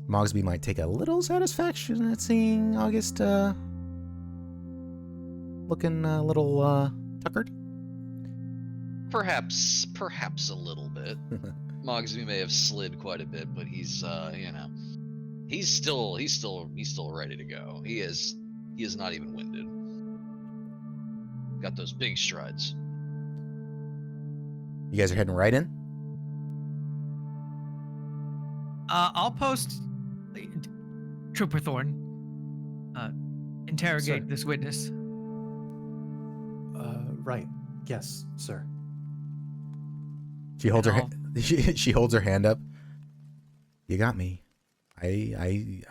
Mogsby might take a little satisfaction at seeing August looking a little tuckered. Perhaps a little bit. Mogsby may have slid quite a bit, but he's he's still ready to go. He is not even winded. Got those big strides. You guys are heading right in? I'll post Trooper Thorne. Interrogate Sir. this witness. Right. Yes, sir. She holds her And she holds her hand up. You got me. I'm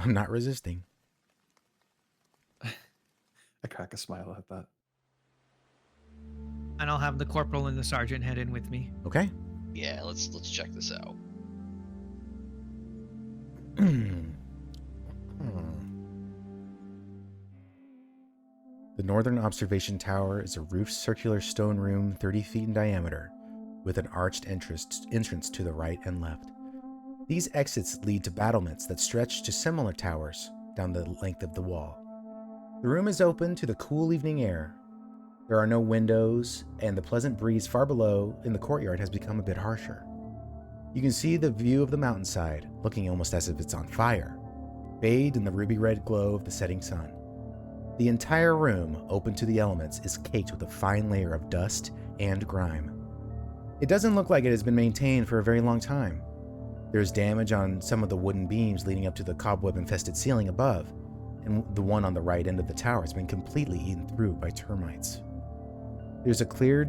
not resisting. I crack a smile at that. And I'll have the corporal and the sergeant head in with me. Okay. Yeah, let's check this out. The northern observation tower is a roofed circular stone room 30 feet in diameter, with an arched entrance to the right and left. These exits lead to battlements that stretch to similar towers down the length of the wall. The room is open to the cool evening air. There are no windows, and the pleasant breeze far below in the courtyard has become a bit harsher. You can see the view of the mountainside, looking almost as if it's on fire, bathed in the ruby-red glow of the setting sun. The entire room, open to the elements, is caked with a fine layer of dust and grime. It doesn't look like it has been maintained for a very long time. There's damage on some of the wooden beams leading up to the cobweb-infested ceiling above, and the one on the right end of the tower has been completely eaten through by termites. There are clear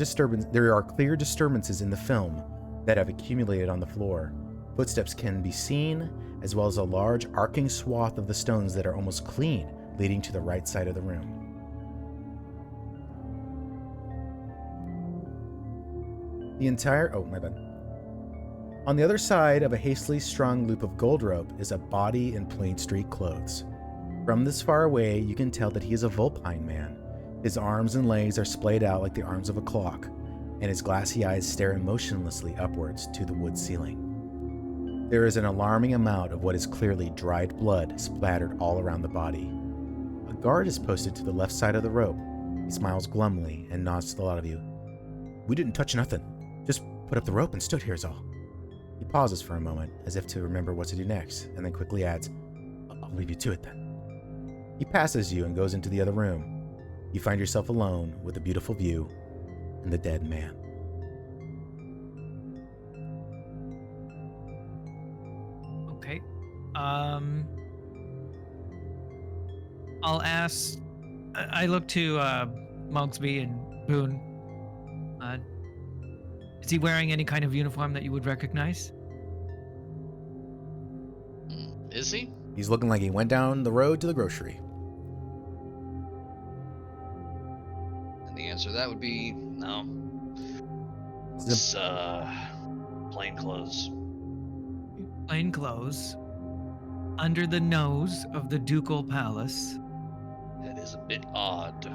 disturbances in the film that have accumulated on the floor. Footsteps can be seen, as well as a large arcing swath of the stones that are almost clean, leading to the right side of the room. On the other side of a hastily strung loop of gold rope is a body in plain street clothes. From this far away, you can tell that he is a Vulpine man. His arms and legs are splayed out like the arms of a clock, and his glassy eyes stare emotionlessly upwards to the wood ceiling. There is an alarming amount of what is clearly dried blood splattered all around the body. A guard is posted to the left side of the rope. He smiles glumly and nods to the lot of you. We didn't touch nothing. Just put up the rope and stood here is all. He pauses for a moment, as if to remember what to do next, and then quickly adds, I'll leave you to it then. He passes you and goes into the other room. You find yourself alone with a beautiful view and the dead man. Okay. I'll ask. I look to Mogsby and Boone. Is he wearing any kind of uniform that you would recognize? Is he? He's looking like he went down the road to the grocery. And the answer to that would be no. It's plain clothes. Plain clothes. Under the nose of the ducal palace. That is a bit odd.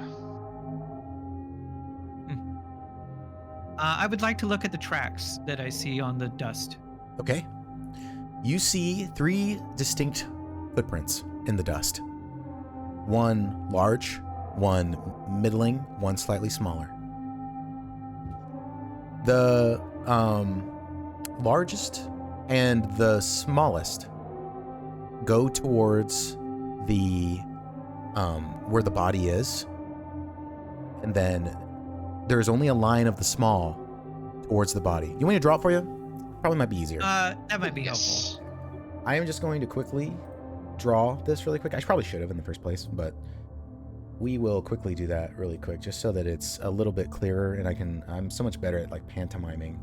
I would like to look at the tracks that I see on the dust. Okay. You see 3 distinct footprints in the dust. One large, one middling, one slightly smaller. The largest and the smallest go towards the where the body is, and then there's only a line of the small towards the body. You want me to draw it for you? Probably might be easier. That might be Yes. helpful. I am just going to quickly draw this really quick. I probably should have in the first place, but we will quickly do that really quick just so that it's a little bit clearer and I'm so much better at like pantomiming.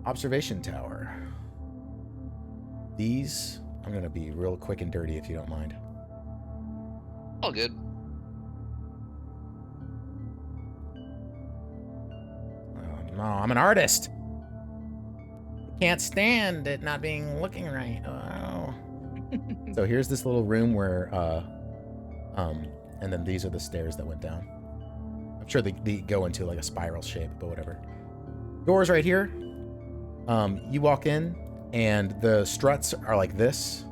Observation tower. These, I'm going to be real quick and dirty if you don't mind. All good. No, I'm an artist. Can't stand it not being looking right. Oh. So here's this little room where, and then these are the stairs that went down. I'm sure they go into like a spiral shape, but whatever. Doors right here. You walk in, and the struts are like this.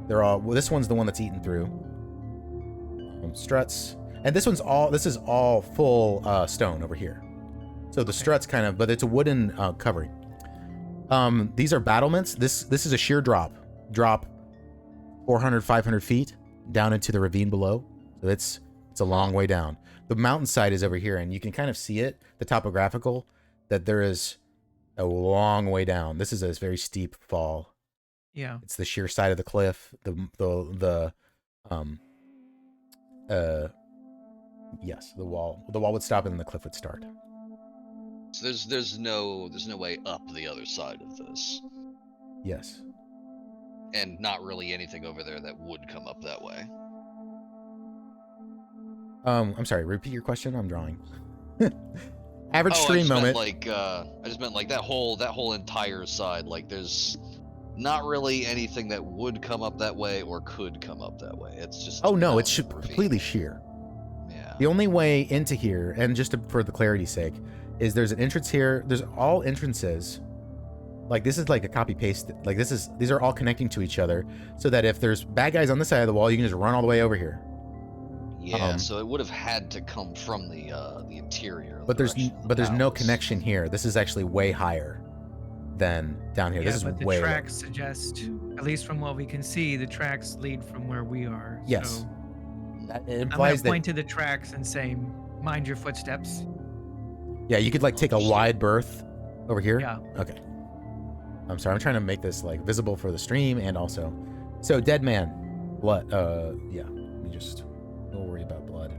They're all. Well, this one's the one that's eaten through. Struts, and this is all full stone over here. So the struts kind of, but it's a wooden covering. These are battlements. This is a sheer drop 400, 500 feet down into the ravine below. So it's a long way down. The mountainside is over here, and you can kind of see it, the topographical, that there is a long way down. This is a very steep fall. Yeah. It's the sheer side of the cliff. Yes, the wall would stop and then the cliff would start. So there's no way up the other side of this. Yes. And not really anything over there that would come up that way. I'm sorry, repeat your question. I'm drawing. Average I stream just moment. I just meant like that whole entire side. Like there's not really anything that would come up that way or could come up that way. It's just Oh no, it's ravine. completely sheer. Yeah. The only way into here, and just for the clarity's sake, is there's an entrance here. There's all entrances. Like this is like a copy paste. Like these are all connecting to each other, so that if there's bad guys on this side of the wall, you can just run all the way over here. Yeah, so it would have had to come from the interior. But there's no house. connection here. This is actually way higher than down here. Yeah, This is but the way tracks suggest, at least from what we can see, the tracks lead from where we are. Yes. So That I'm implies gonna point that. to the tracks and say, "Mind your footsteps." Yeah, you could like take a wide berth over here. Yeah. Okay. I'm sorry. I'm trying to make this like visible for the stream and also. So dead man, blood. Yeah. Let me just. Don't worry about blood.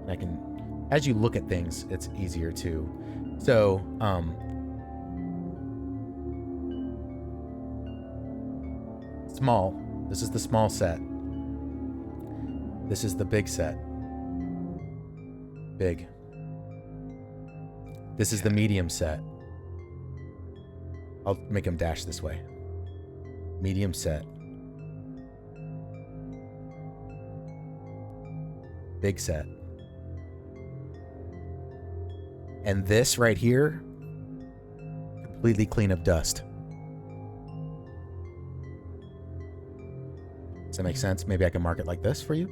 And I can, as you look at things, it's easier to. So, small. This is the small set. This is the big set. Big. This is the medium set. I'll make them dash this way. Medium set. Big set. And this right here, completely clean of dust. Does that make sense? Maybe I can mark it like this for you.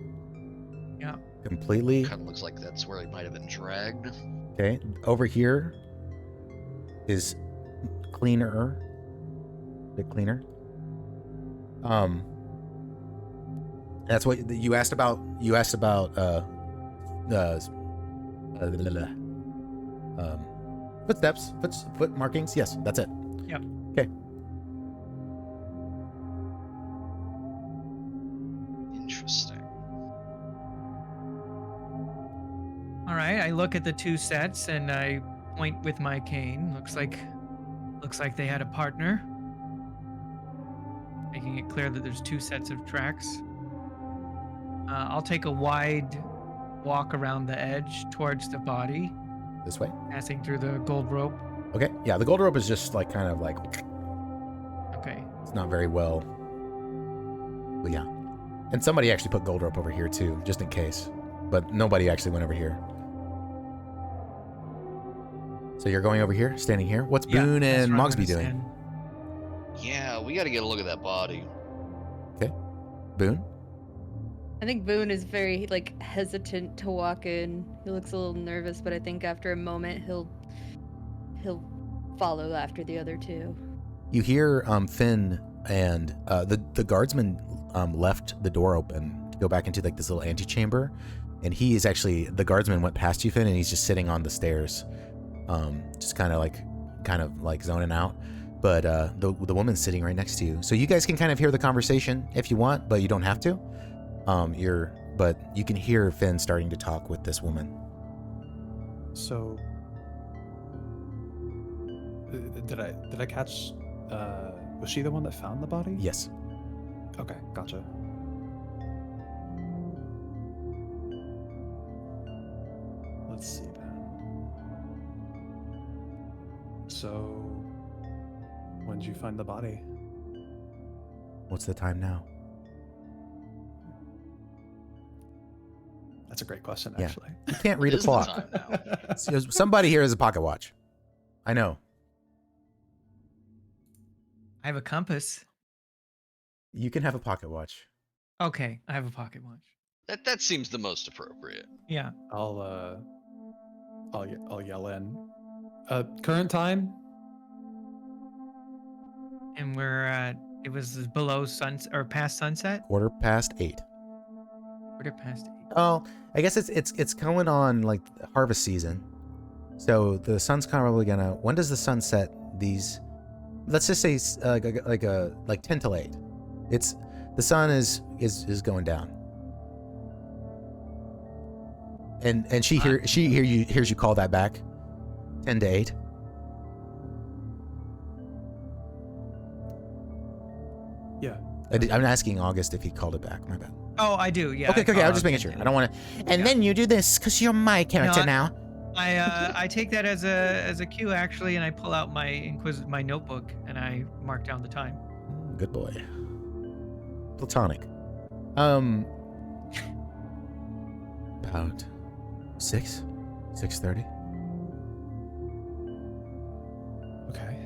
Yeah. Completely. Kind of looks like that's where he might have been dragged. Okay. Over here is cleaner. A bit cleaner. That's what you asked about. You asked about footsteps, foot markings. Yes, that's it. Yep. Okay. Interesting. All right. I look at the two sets and I point with my cane. Looks like they had a partner. Making it clear that there's two sets of tracks. I'll take a wide walk around the edge towards the body, This way. passing through the gold rope. Okay. Yeah, the gold rope is just like kind of like Okay. it's not very well. But yeah. And somebody actually put gold rope over here too, just in case. But nobody actually went over here. So you're going over here, standing here. What's Yeah, Boone that's and where I'm Mogsby gonna doing? stand. Yeah, we got to get a look at that body. Boone? I think Boone is very like hesitant to walk in. He looks a little nervous, but I think after a moment he'll follow after the other two. You hear Finn and the guardsman left the door open to go back into like this little antechamber, and he is actually, the guardsman went past you, Finn, and he's just sitting on the stairs, just kind of like zoning out. But the woman's sitting right next to you, so you guys can kind of hear the conversation if you want, but you don't have to. But you can hear Finn starting to talk with this woman. So, did I catch? Was she the one that found the body? Yes. Okay, gotcha. Let's see then. So, when did you find the body? What's the time now? That's a great question, Yeah. actually. You can't read It a is the clock. time now. Somebody here has a pocket watch. I know. I have a compass. You can have a pocket watch. Okay, I have a pocket watch. That seems the most appropriate. Yeah. I'll yell in. Current time? And we're at, it was below sunset or past sunset? 8:15. Quarter past 8. Oh, I guess it's going on like harvest season. So the sun's probably gonna. When does the sun set? These, let's just say like 10 till 8. It's the sun is going down. And she hears you call that back. 10 to 8. Yeah. I'm asking August if he called it back. My bad. Oh, I do. Yeah. Okay. I was just making sure. I don't want to. And then you do this because you're my character now. I take that as a cue actually, and I pull out my notebook and I mark down the time. Good boy. Platonic. About 6:30. Okay.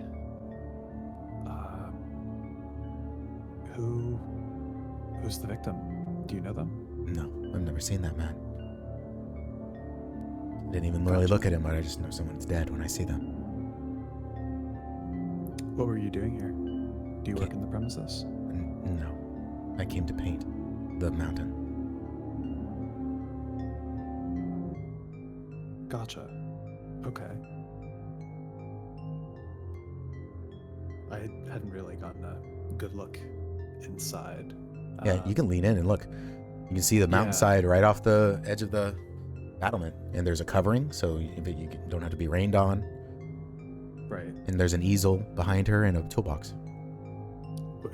Who's the victim? Do you know them? No, I've never seen that man. Didn't even really look at him, but I just know someone's dead when I see them. What were you doing here? Do you work in the premises? No, I came to paint the mountain. Gotcha. Okay. I hadn't really gotten a good look inside. Yeah, you can lean in and look. You can see the mountainside right off the edge of the battlement, and there's a covering, so you don't have to be rained on. Right. And there's an easel behind her and a toolbox.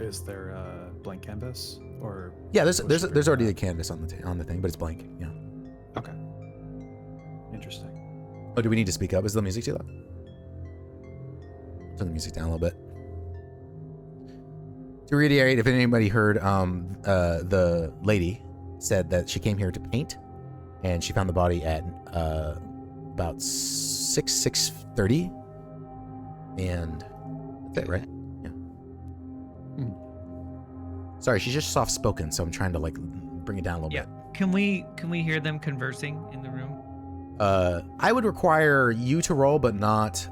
Is there a blank canvas or? Yeah, there's already a canvas on the thing, but it's blank. Yeah. Okay. Interesting. Oh, do we need to speak up? Is the music too loud? Turn the music down a little bit. To reiterate, if anybody heard, the lady said that she came here to paint, and she found the body at about 6:30, and that's it, right? Yeah. Sorry, she's just soft spoken, so I'm trying to like bring it down a little bit. Can we hear them conversing in the room? I would require you to roll, but not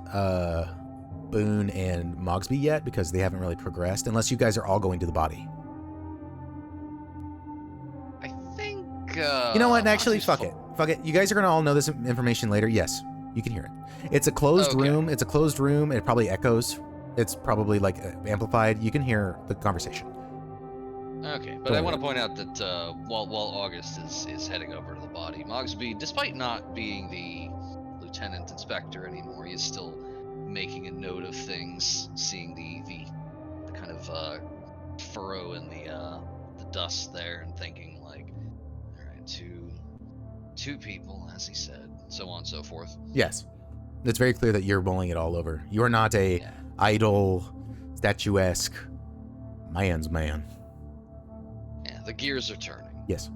Boone and Mogsby yet, because they haven't really progressed, unless you guys are all going to the body. I think. You know what? Actually, fuck it. You guys are gonna all know this information later. Yes, you can hear it. It's a closed room. It's a closed room. It probably echoes. It's probably like amplified. You can hear the conversation. Okay, but I want to point out that while August is heading over to the body, Mogsby, despite not being the lieutenant inspector anymore, he is still making a note of things, seeing the kind of furrow in the dust there, and thinking like, all right, two people, as he said, so on and so forth. Yes, it's very clear that you're mulling it all over. You are not a idle, statuesque man's man. Yeah, the gears are turning. Yes.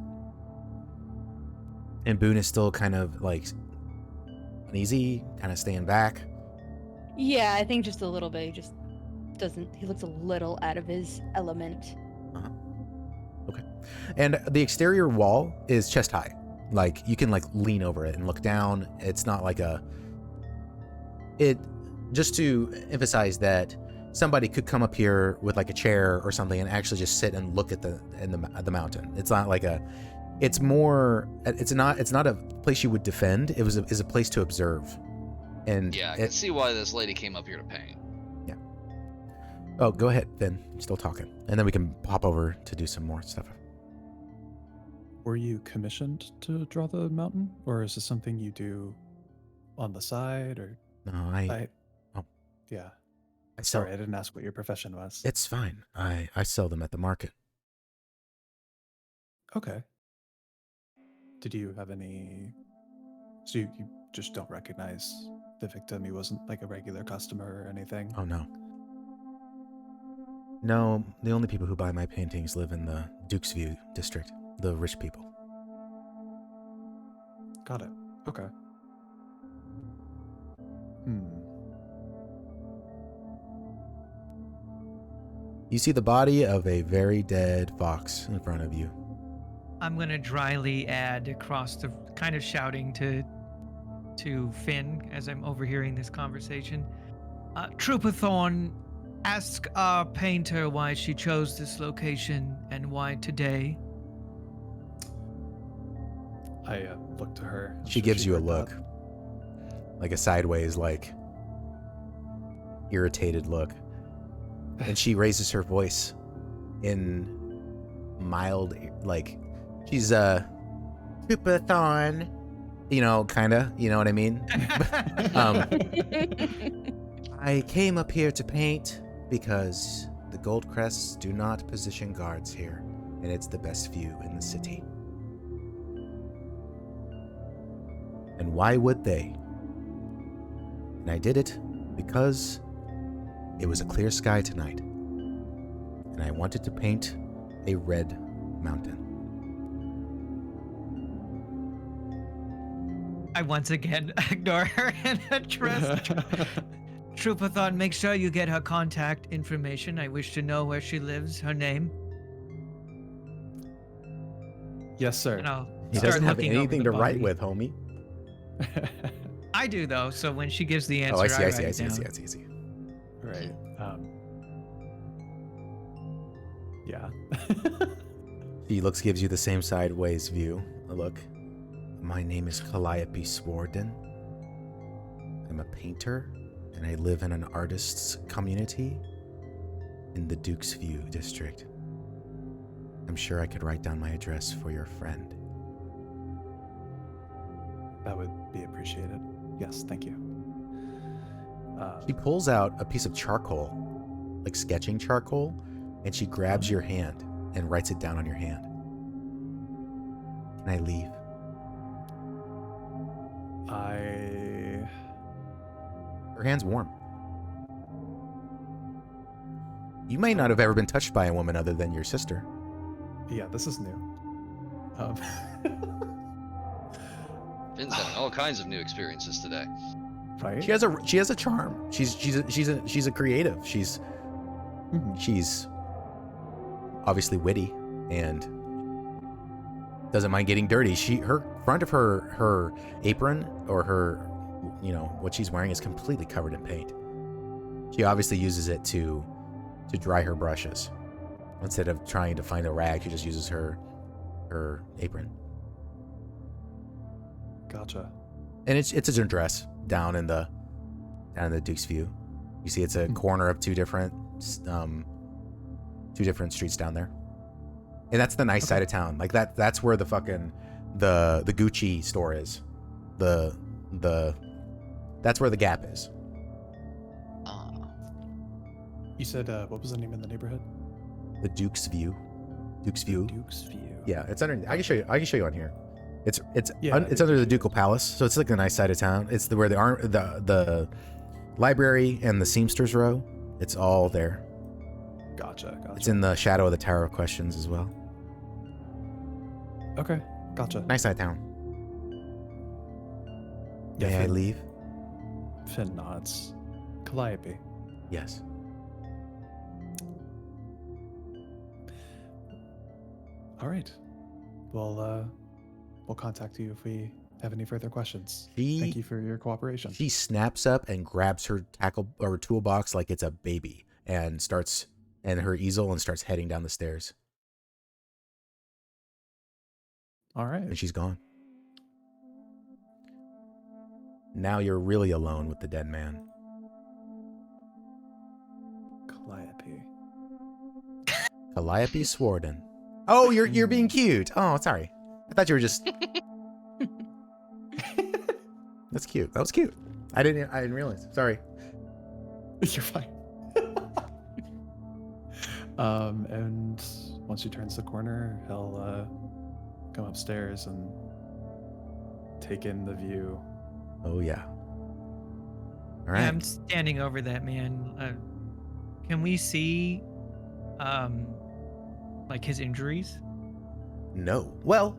And Boone is still kind of like uneasy, kind of staying back. Yeah, I think just a little bit. He just doesn't. He looks a little out of his element. Okay. And the exterior wall is chest high. Like you can like lean over it and look down. It's not like just to emphasize that somebody could come up here with like a chair or something and actually just sit and look at the mountain. It's not like it's not a place you would defend. It is a place to observe. And yeah, I can see why this lady came up here to paint. Yeah. Oh, go ahead, Finn. I'm still talking. And then we can pop over to do some more stuff. Were you commissioned to draw the mountain, or is this something you do on the side, or? No, Yeah. I sell. Sorry, I didn't ask what your profession was. It's fine. I sell them at the market. Okay. Did you have any? So you just don't recognize the victim? He wasn't like a regular customer or anything? Oh, no. No, the only people who buy my paintings live in the Dukes View district, the rich people. Got it. Okay. You see the body of a very dead fox in front of you. I'm gonna dryly add across the kind of shouting to Finn as I'm overhearing this conversation. Trooper Thorne, ask our painter why she chose this location and why today. I look to her. She gives you a look. Like a sideways, like, irritated look. And she raises her voice in mild, like, she's Trooper Thorne, you know, kinda, you know what I mean? I came up here to paint because the Gold Crests do not position guards here, and it's the best view in the city. And why would they? And I did it because it was a clear sky tonight, and I wanted to paint a red mountain. I once again ignore her and address Trooper Thorne. Make sure you get her contact information. I wish to know where she lives, her name. Yes, sir. And I'll He start doesn't have looking over anything the to write body. with, homie. I do though, so when she gives the answer, Oh, I see, I I see, I write see, I it see, down. I see. Right. Yeah. He gives you the same sideways view. A look. My name is Calliope Swarden. I'm a painter, and I live in an artist's community in the Duke's View district. I'm sure I could write down my address for your friend. That would be appreciated. Yes, thank you. She pulls out a piece of charcoal, like sketching charcoal, and she grabs your hand and writes it down on your hand. Can I leave? Her hand's warm. You may not have ever been touched by a woman other than your sister. Yeah, this is new. Finn's having all kinds of new experiences today. Right? She has a charm. She's a creative. She's obviously witty and doesn't mind getting dirty. Her front of her apron or her, you know, what she's wearing is completely covered in paint. She obviously uses it to dry her brushes. Instead of trying to find a rag, she just uses her apron. Gotcha. And it's a dress down in the Duke's View. You see, it's a corner of two different streets down there, and that's the nice side of town. Like that's where the fucking the Gucci store is. That's where the Gap is. You said what was the name of the neighborhood? The Duke's View. Duke's View. Duke's View. Yeah, it's under. I can show you on here. It's Yeah, it's under the Ducal Palace, so it's like the nice side of town. It's where the library and the Seamsters Row. It's all there. Gotcha. It's in the shadow of the Tower of Questions as well. Okay, gotcha. Nice side of town. Yeah, May I leave? Finn nods. Calliope. Yes. All right. Well, we'll contact you if we have any further questions. Thank you for your cooperation. She snaps up and grabs her tackle or toolbox like it's a baby and her easel and starts heading down the stairs. All right. And she's gone. Now you're really alone with the dead man. Calliope. Calliope Swarden. Oh, you're being cute. Oh, sorry. I thought you were just. That's cute. That was cute. I didn't realize. Sorry. You're fine. And once she turns the corner, he'll come upstairs and take in the view. Oh yeah. All right. Yeah, I'm standing over that man. Can we see, like his injuries? No. Well,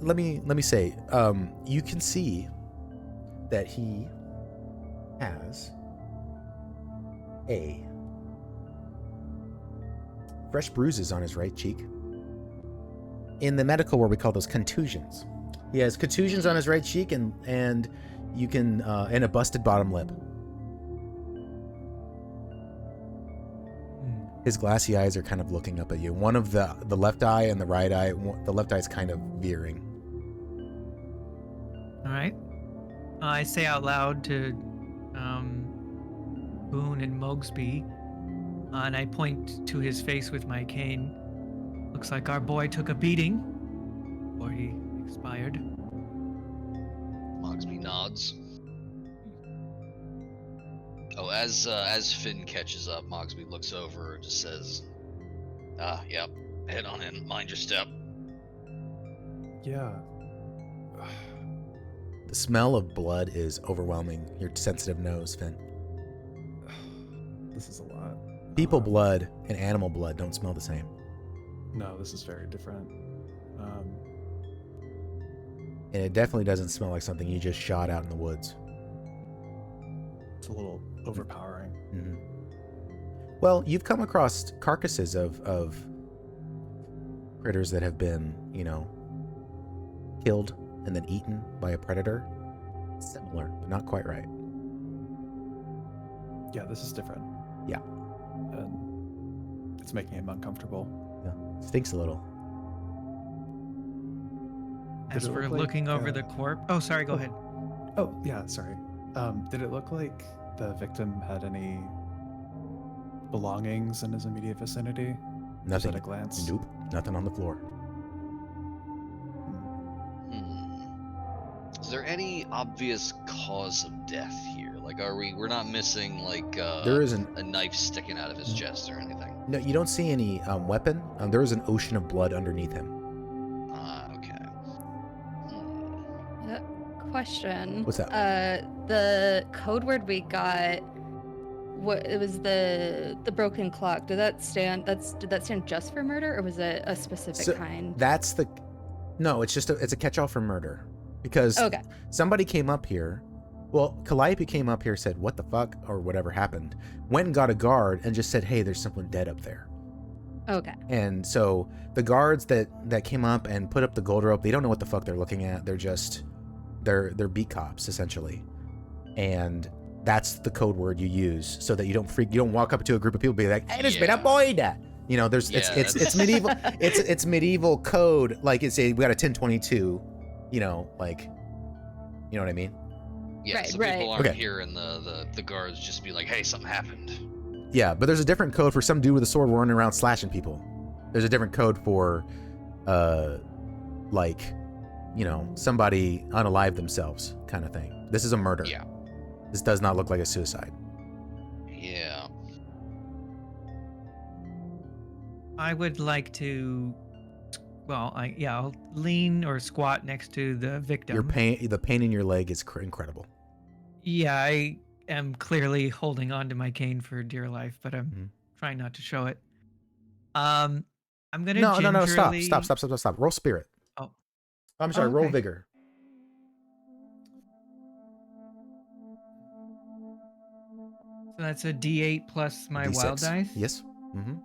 let me say, you can see that he has fresh bruises on his right cheek. In the medical world, we call those contusions. He has contusions on his right cheek, and you can and a busted bottom lip. His glassy eyes are kind of looking up at you. One of the left eye and the right eye, the left eye is kind of veering. All right. I say out loud to Boone and Mogsby, and I point to his face with my cane. Looks like our boy took a beating, or he expired. Mogsby nods. Oh, as Finn catches up, Mogsby looks over and just says, yep, head on in, mind your step. Yeah. The smell of blood is overwhelming your sensitive nose, Finn. This is a lot. People blood and animal blood don't smell the same. No, this is very different. And it definitely doesn't smell like something you just shot out in the woods. It's a little overpowering. Mm-hmm. Well, you've come across carcasses of critters that have been, killed and then eaten by a predator. Similar, but not quite right. Yeah, this is different. Yeah. And it's making him uncomfortable. Yeah. Stinks a little. Did As it for look like, looking over the corpse. Oh, sorry. Go ahead. Oh, yeah, sorry. Did it look like the victim had any belongings in his immediate vicinity? Nothing. Just at a glance? Nope. Nothing on the floor. Is there any obvious cause of death here? Like, we're not missing, like, There isn't. a knife sticking out of his chest or anything? No, you don't see any weapon. There is an ocean of blood underneath him. Okay. Question. What's that? The code word we got, it was the broken clock. Did that stand just for murder, or was it a specific kind? No, it's a catch-all for murder. Because somebody came up here. Well, Calliope came up here, said, "What the fuck?" or whatever happened. Went and got a guard and just said, "Hey, there's someone dead up there." Okay. And so the guards that came up and put up the gold rope, they don't know what the fuck they're looking at. They're beat cops essentially, and that's the code word you use so that you don't walk up to a group of people and be like, "Hey, there's been a boy dead." It's medieval. it's medieval code. Like we got a 1022. You know what I mean? Yeah, Right, so right. people aren't Okay. hearing the guards just be like, hey, something happened. Yeah, but there's a different code for some dude with a sword running around slashing people. There's a different code for, somebody unalive themselves kind of thing. This is a murder. Yeah. This does not look like a suicide. Yeah. I would like to. Well, I'll lean or squat next to the victim. The pain in your leg is incredible. Yeah, I am clearly holding on to my cane for dear life, but I'm trying not to show it. I'm gonna No, gingerly... stop. Roll spirit. Oh. I'm sorry, roll okay. vigor. So that's a D8 plus my D6. wild dice. Yes. Mm-hmm.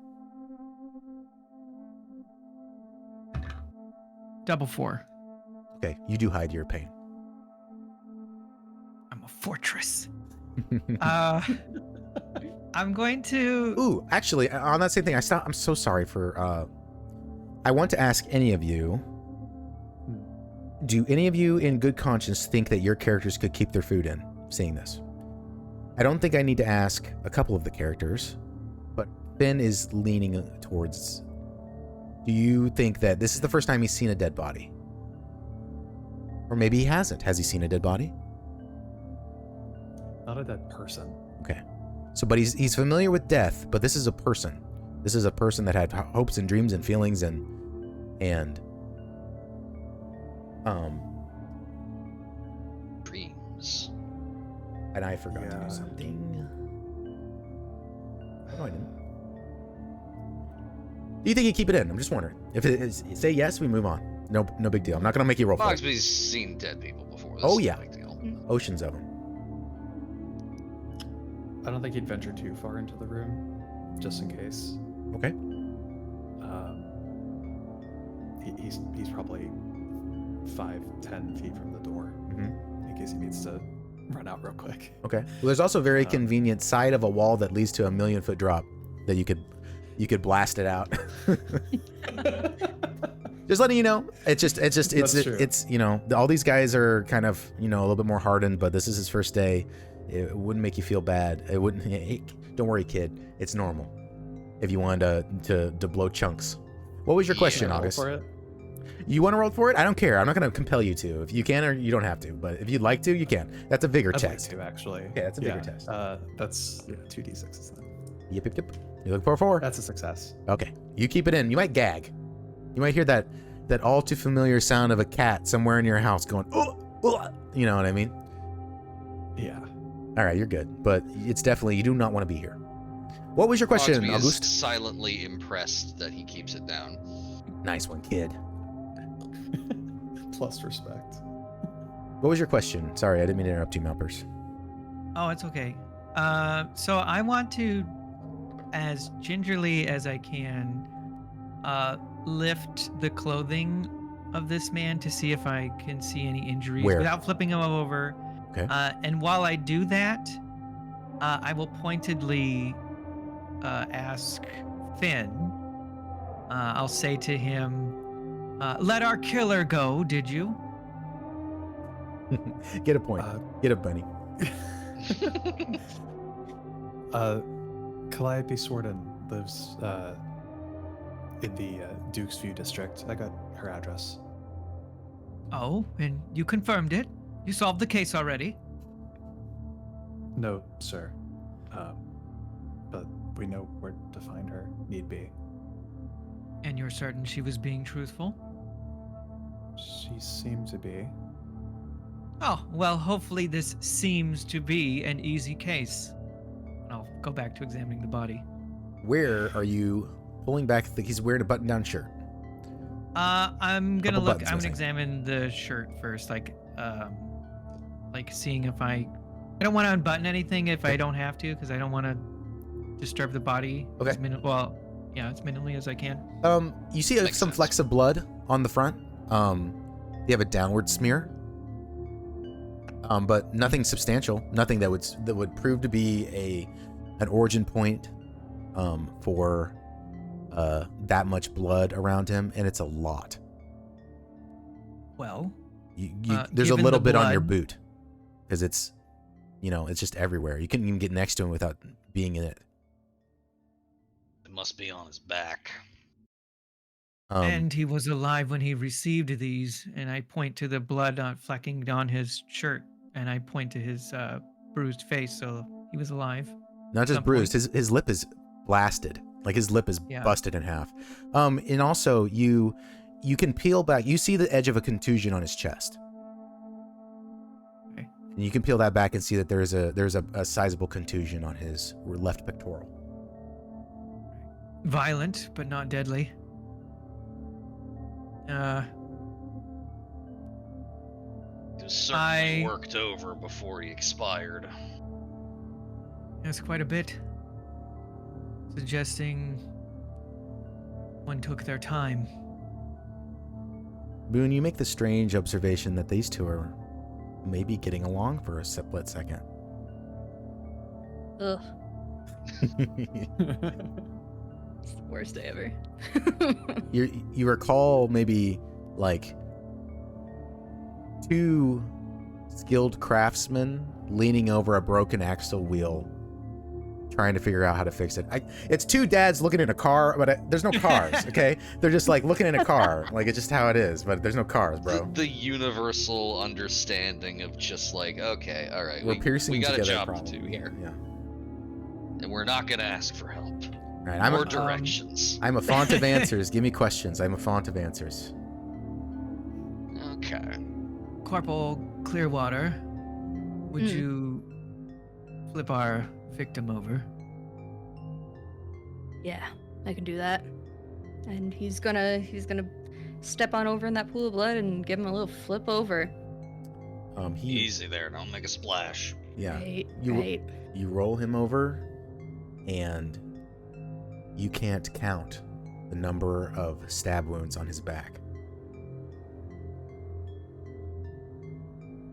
Double 4. Okay, you do hide your pain. I'm a fortress. I'm going to... Ooh, actually, on that same thing, I'm so sorry for... I want to ask any of you, do any of you in good conscience think that your characters could keep their food in, seeing this? I don't think I need to ask a couple of the characters, but Finn is leaning towards... Do you think that this is the first time he's seen a dead body? Or maybe he hasn't. Has he seen a dead body? Not a dead person. Okay. So, but he's familiar with death, but this is a person. This is a person that had hopes and dreams and feelings and Dreams. and I forgot to Yeah. do something. No, I didn't. Do you think you keep it in? I'm just wondering. If it is, say yes, we move on. No big deal. I'm not gonna make you roll for it. Mogsby's seen dead people before. This Oh, is yeah. no big deal. Oceans of them. I don't think he'd venture too far into the room, just in case. Okay. He's probably 5-10 feet from the door, in case he needs to run out real quick. Okay. Well, there's also a very convenient side of a wall that leads to a 1,000,000-foot drop that you could blast it out. Just letting you know, it's you know, all these guys are kind of, you know, a little bit more hardened, but this is his first day. It wouldn't make you feel bad. It wouldn't. Hey, don't worry, kid. It's normal. If you wanted to blow chunks. What was your question, Roll August? for it? You want to roll for it? I don't care. I'm not going to compel you to. If you can, or you don't have to. But if you'd like to, you can. That's a vigor I'd like test. to, actually. Okay, that's a vigor test. That's 2d6s then. Yep. You look for a 4. That's a success. Okay. You keep it in. You might gag. You might hear that all too familiar sound of a cat somewhere in your house going, oh, you know what I mean? Yeah. All right, you're good. But it's definitely, you do not want to be here. What was your question, Mogsby August? is silently impressed that he keeps it down. Nice one, kid. Plus respect. What was your question? Sorry, I didn't mean to interrupt you, Malpers. Oh, it's okay. So I want to, as gingerly as I can, lift the clothing of this man to see if I can see any injuries Where? without flipping him over. Okay. And while I do that, I will pointedly ask Finn. I'll say to him, let our killer go, did you? Get a point. Get a bunny. Calliope Sorden lives in the Duke's View district. I got her address. Oh, and you confirmed it? You solved the case already? No, sir. But we know where to find her, need be. And you're certain she was being truthful? She seemed to be. Oh, well, hopefully this seems to be an easy case. I'll go back to examining the body. Where are you pulling back? He's wearing a button-down shirt. I'm gonna Couple look. buttons I'm gonna missing. examine the shirt first, like seeing if I don't want to unbutton anything if I don't have to, because I don't want to disturb the body. Okay. As as minimally as I can. You see Makes some sense. flecks of blood on the front. You have a downward smear. But nothing substantial. Nothing that would prove to be an origin point for that much blood around him, and it's a lot. Well, There's a given little the bit on your blood- boot, because it's just everywhere. You couldn't even get next to him without being in it. It must be on his back. and he was alive when he received these, and I point to the blood flecking on his shirt, and I point to his bruised face, so he was alive. Not just some bruised. point. His lip is blasted. Like his lip is Yeah. busted in half. And also you can peel back. You see the edge of a contusion on his chest. Okay. And you can peel that back and see that there's a sizable contusion on his left pectoral. Violent, but not deadly. He was certainly I- worked over before he expired. That's quite a bit. Suggesting one took their time. Boone, you make the strange observation that these two are maybe getting along for a split second. Ugh, it's the worst day ever. You recall maybe like two skilled craftsmen leaning over a broken axle wheel trying to figure out how to fix it. It's two dads looking in a car, but there's no cars, okay? They're just like looking in a car. Like it's just how it is, but there's no cars, bro. The universal understanding of just like, okay, all right, We're piercing we got together a job problem. to do here, Yeah. and we're not gonna ask for help All right, or directions. I'm a font of answers. Give me questions. I'm a font of answers. Okay. Corporal Clearwater, would you flip our victim over? Yeah, I can do that. And he's gonna step on over in that pool of blood and give him a little flip over. Easy there, don't make a splash. Yeah. Right, You right. you roll him over, and you can't count the number of stab wounds on his back.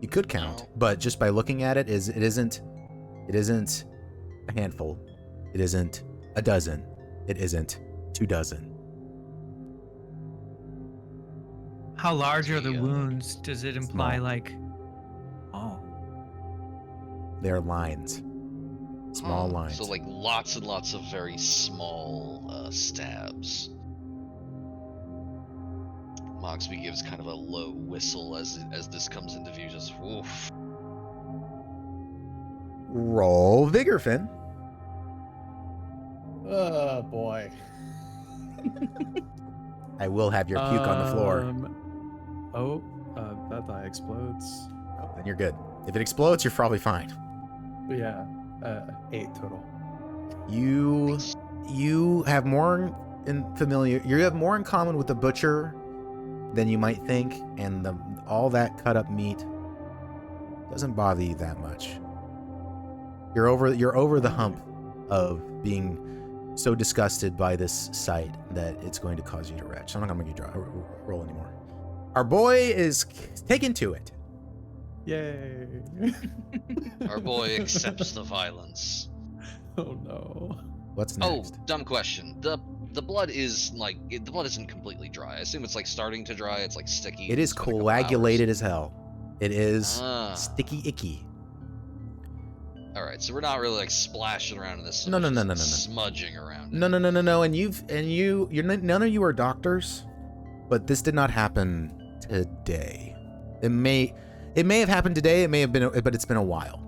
You could count, No. but just by looking at it, it isn't a handful. It isn't a dozen. It isn't 2 dozen. How large are the Yeah. wounds? Does it imply Small. like? Oh, They're lines. Small Huh. lines. So like lots and lots of very small stabs. Mogsby gives kind of a low whistle as this comes into view. Just woof. Roll vigor, Finn. Oh boy. I will have your puke on the floor. That die explodes. Oh, then you're good. If it explodes, you're probably fine. Yeah, 8 total. You have more you have more in common with the butcher than you might think, and all that cut up meat doesn't bother you that much. You're over the hump of being so disgusted by this sight that it's going to cause you to retch. I'm not gonna make you roll anymore. Our boy is taken to it. Yay! Our boy accepts the violence. Oh no. What's Oh, next? dumb question. The blood is the blood isn't completely dry. I assume it's like starting to dry. It's like sticky. It is It's been a couple coagulated hours. as hell. It is Ah. sticky icky. All right, so we're not really like splashing around in this. So No, much no, as no, no, no, no. Smudging around. No. None of you are doctors, but this did not happen today. It may have happened today. It may have been, but it's been a while.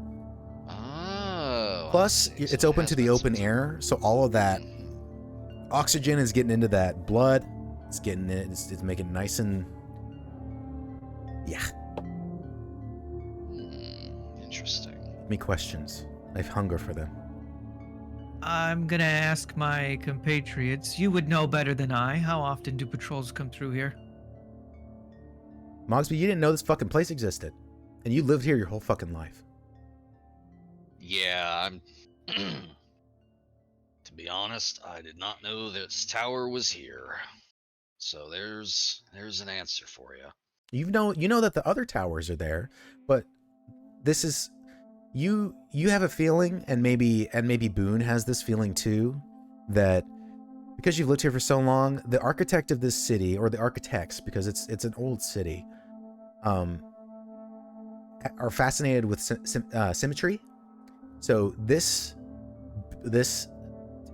Oh. I Plus, see. it's So it open has to the been open some air, so all of that Mhm. oxygen is getting into that blood. It's getting it. It's making it nice and yeah. Interesting. Give me questions. I have hunger for them. I'm gonna ask my compatriots. You would know better than I. How often do patrols come through here? Mogsby, you didn't know this fucking place existed, and you lived here your whole fucking life. Yeah, I'm. To be honest, I did not know this tower was here. So there's an answer for you. You know that the other towers are there, but this is you have a feeling, and maybe Boone has this feeling too, that because you've lived here for so long, the architect of this city, or the architects, because it's an old city, are fascinated with symmetry. So this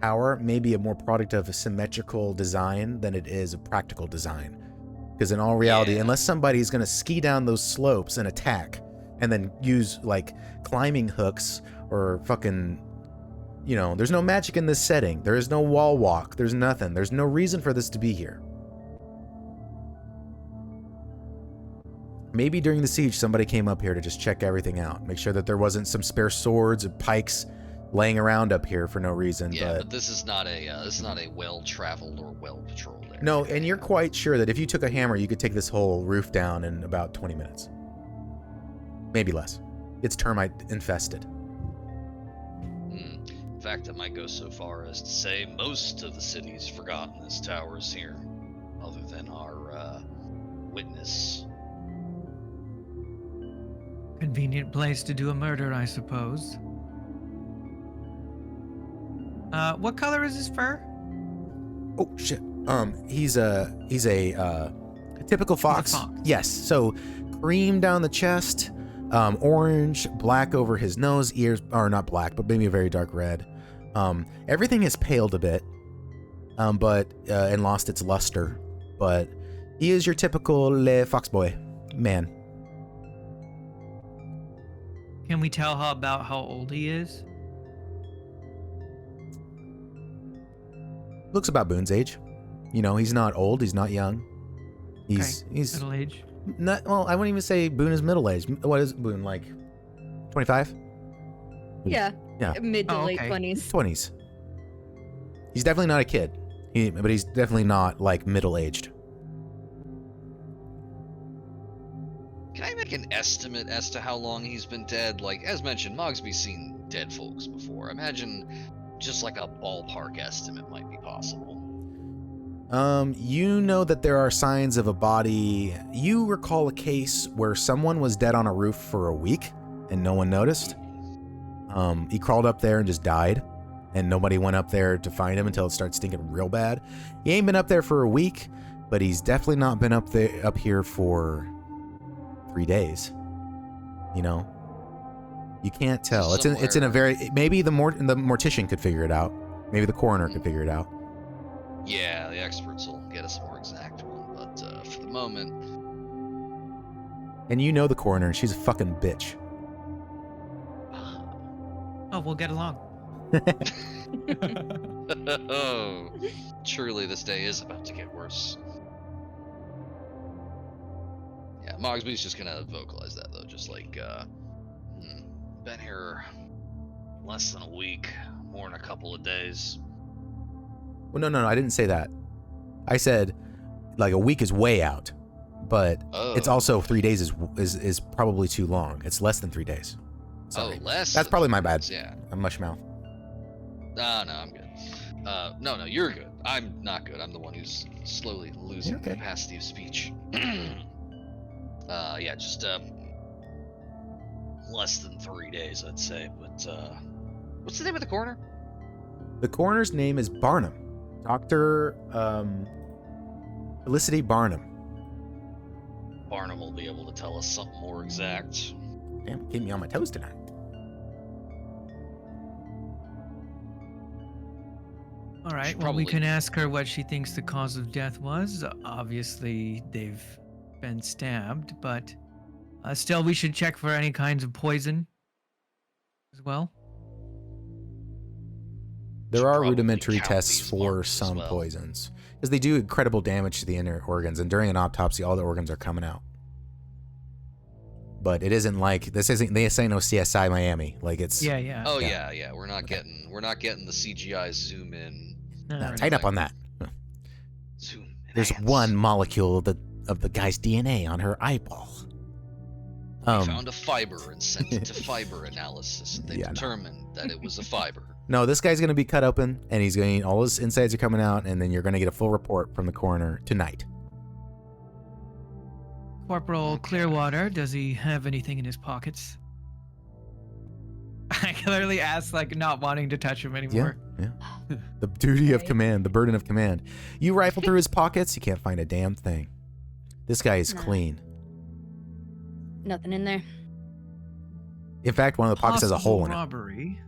tower may be a more product of a symmetrical design than it is a practical design. Because in all reality, Yeah. unless somebody's going to ski down those slopes and attack, and then use like climbing hooks or fucking, there's no magic in this setting. There is no wall walk. There's nothing. There's no reason for this to be here. Maybe during the siege, somebody came up here to just check everything out, make sure that there wasn't some spare swords or pikes laying around up here for no reason. Yeah, but this is not a well-traveled or well-patrolled area. No, and you're quite sure that if you took a hammer, you could take this whole roof down in about 20 minutes. Maybe less. It's termite infested. In fact, I might go so far as to say most of the city's forgotten this tower is here, other than our witness. Convenient place to do a murder, I suppose. What color is his fur? Oh shit. He's a typical fox. fox. Yes. So cream down the chest, orange, black over his nose, ears are not black, but maybe a very dark red. Everything has paled a bit, but and lost its luster. But he is your typical fox boy man. Can we tell about how old he is? Looks about Boone's age. He's not old. He's not young. He's Middle age. not. Well, I wouldn't even say Boone is middle aged. What is Boone, like? 25? Yeah. Yeah. Mid to Oh, late okay. 20s. 20s. He's definitely not a kid. But he's definitely not like middle aged. like an estimate as to how long he's been dead? Like, as mentioned, Mogsby's seen dead folks before. Imagine just like a ballpark estimate might be possible. You know that there are signs of a body. You recall a case where someone was dead on a roof for a week and no one noticed. He crawled up there and just died, and nobody went up there to find him until it started stinking real bad. He ain't been up there for a week, but he's definitely not been up here for 3 days. You know, you can't tell. It's in a very, maybe the mortician could figure it out. Maybe the coroner could figure it out. Yeah, the experts will get us a more exact one, but for the moment. And you know the coroner, and she's a fucking bitch. Oh, we'll get along. Oh, truly, this day is about to get worse. Yeah, Mogsby's just gonna vocalize that though, just like, been here less than a week, more than a couple of days. Well, no, I didn't say that. I said, like, a week is way out, but it's also 3 days is probably too long. It's less than 3 days. Sorry. Oh, less. That's probably my bad. Yeah. I'm mush mouth. No, I'm good. No, you're good. I'm not good. I'm the one who's slowly losing the capacity of speech. Yeah, just less than 3 days, I'd say. But what's the name of the coroner? The coroner's name is Barnum. Dr. Felicity Barnum. Barnum will be able to tell us something more exact. Damn, keep me on my toes tonight. All right, well, we can ask her what she thinks the cause of death was. Obviously, they've been stabbed, but still, we should check for any kinds of poison as well. There are rudimentary tests for some poisons, because they do incredible damage to the inner organs, and during an autopsy, all the organs are coming out. But it isn't like this ain't no CSI Miami. Like it's Oh yeah. We're not getting the CGI zoom in. No, tight up on that. Zoom. There's one molecule of the guy's DNA on her eyeball. They found a fiber and sent it to fiber analysis, and they determined that it was a fiber. No, this guy's going to be cut open, and all his insides are coming out, and then you're going to get a full report from the coroner tonight. Corporal Clearwater, does he have anything in his pockets? I clearly asked, like, not wanting to touch him anymore. Yeah. The duty of command, the burden of command. You rifle through his pockets, you can't find a damn thing. This guy is clean. Nothing in there. In fact, one of the pockets has a hole in it. Robbery.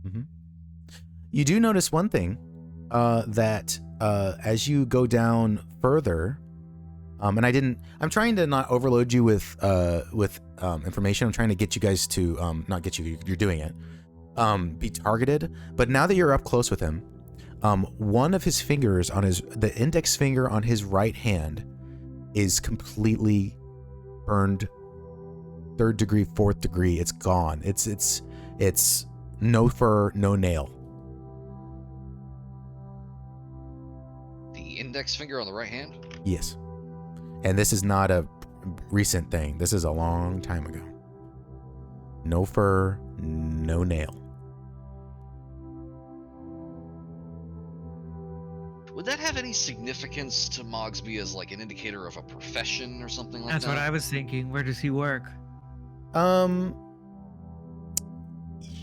Mm-hmm. You do notice one thing, that as you go down further, and I'm trying to not overload you with information. I'm trying to get you guys to, not get you, you're doing it, be targeted. But now that you're up close with him, one of his fingers the index finger on his right hand is completely burned, 3rd degree, 4th degree. It's gone. It's no fur, no nail. The index finger on the right hand? Yes. And this is not a recent thing. This is a long time ago. No fur, no nail. Would that have any significance to Mogsby as like an indicator of a profession or something like that? That's what I was thinking. Where does he work?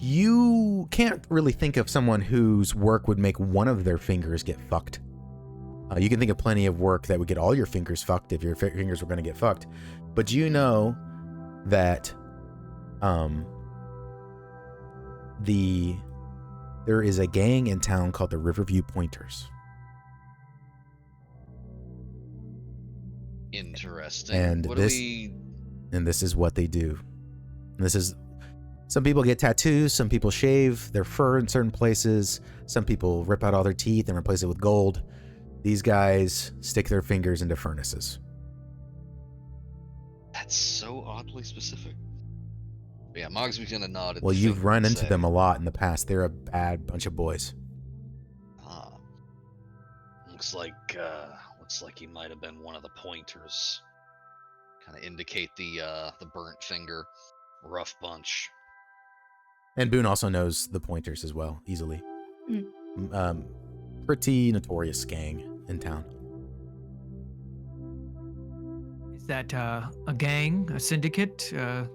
You can't really think of someone whose work would make one of their fingers get fucked. You can think of plenty of work that would get all your fingers fucked if your fingers were going to get fucked. But you know that there is a gang in town called the Riverview Pointers. Interesting. And this is what they do. Some people get tattoos, some people shave their fur in certain places, some people rip out all their teeth and replace it with gold. These guys stick their fingers into furnaces. That's so oddly specific. But yeah, Mogsby's gonna nod. Well, you've run into them a lot in the past. They're a bad bunch of boys. Looks like he might have been one of the pointers. kind of indicate the burnt finger. Rough bunch. And Boone also knows the pointers as well, easily. Mm. Pretty notorious gang in town. Is that a gang, a syndicate, a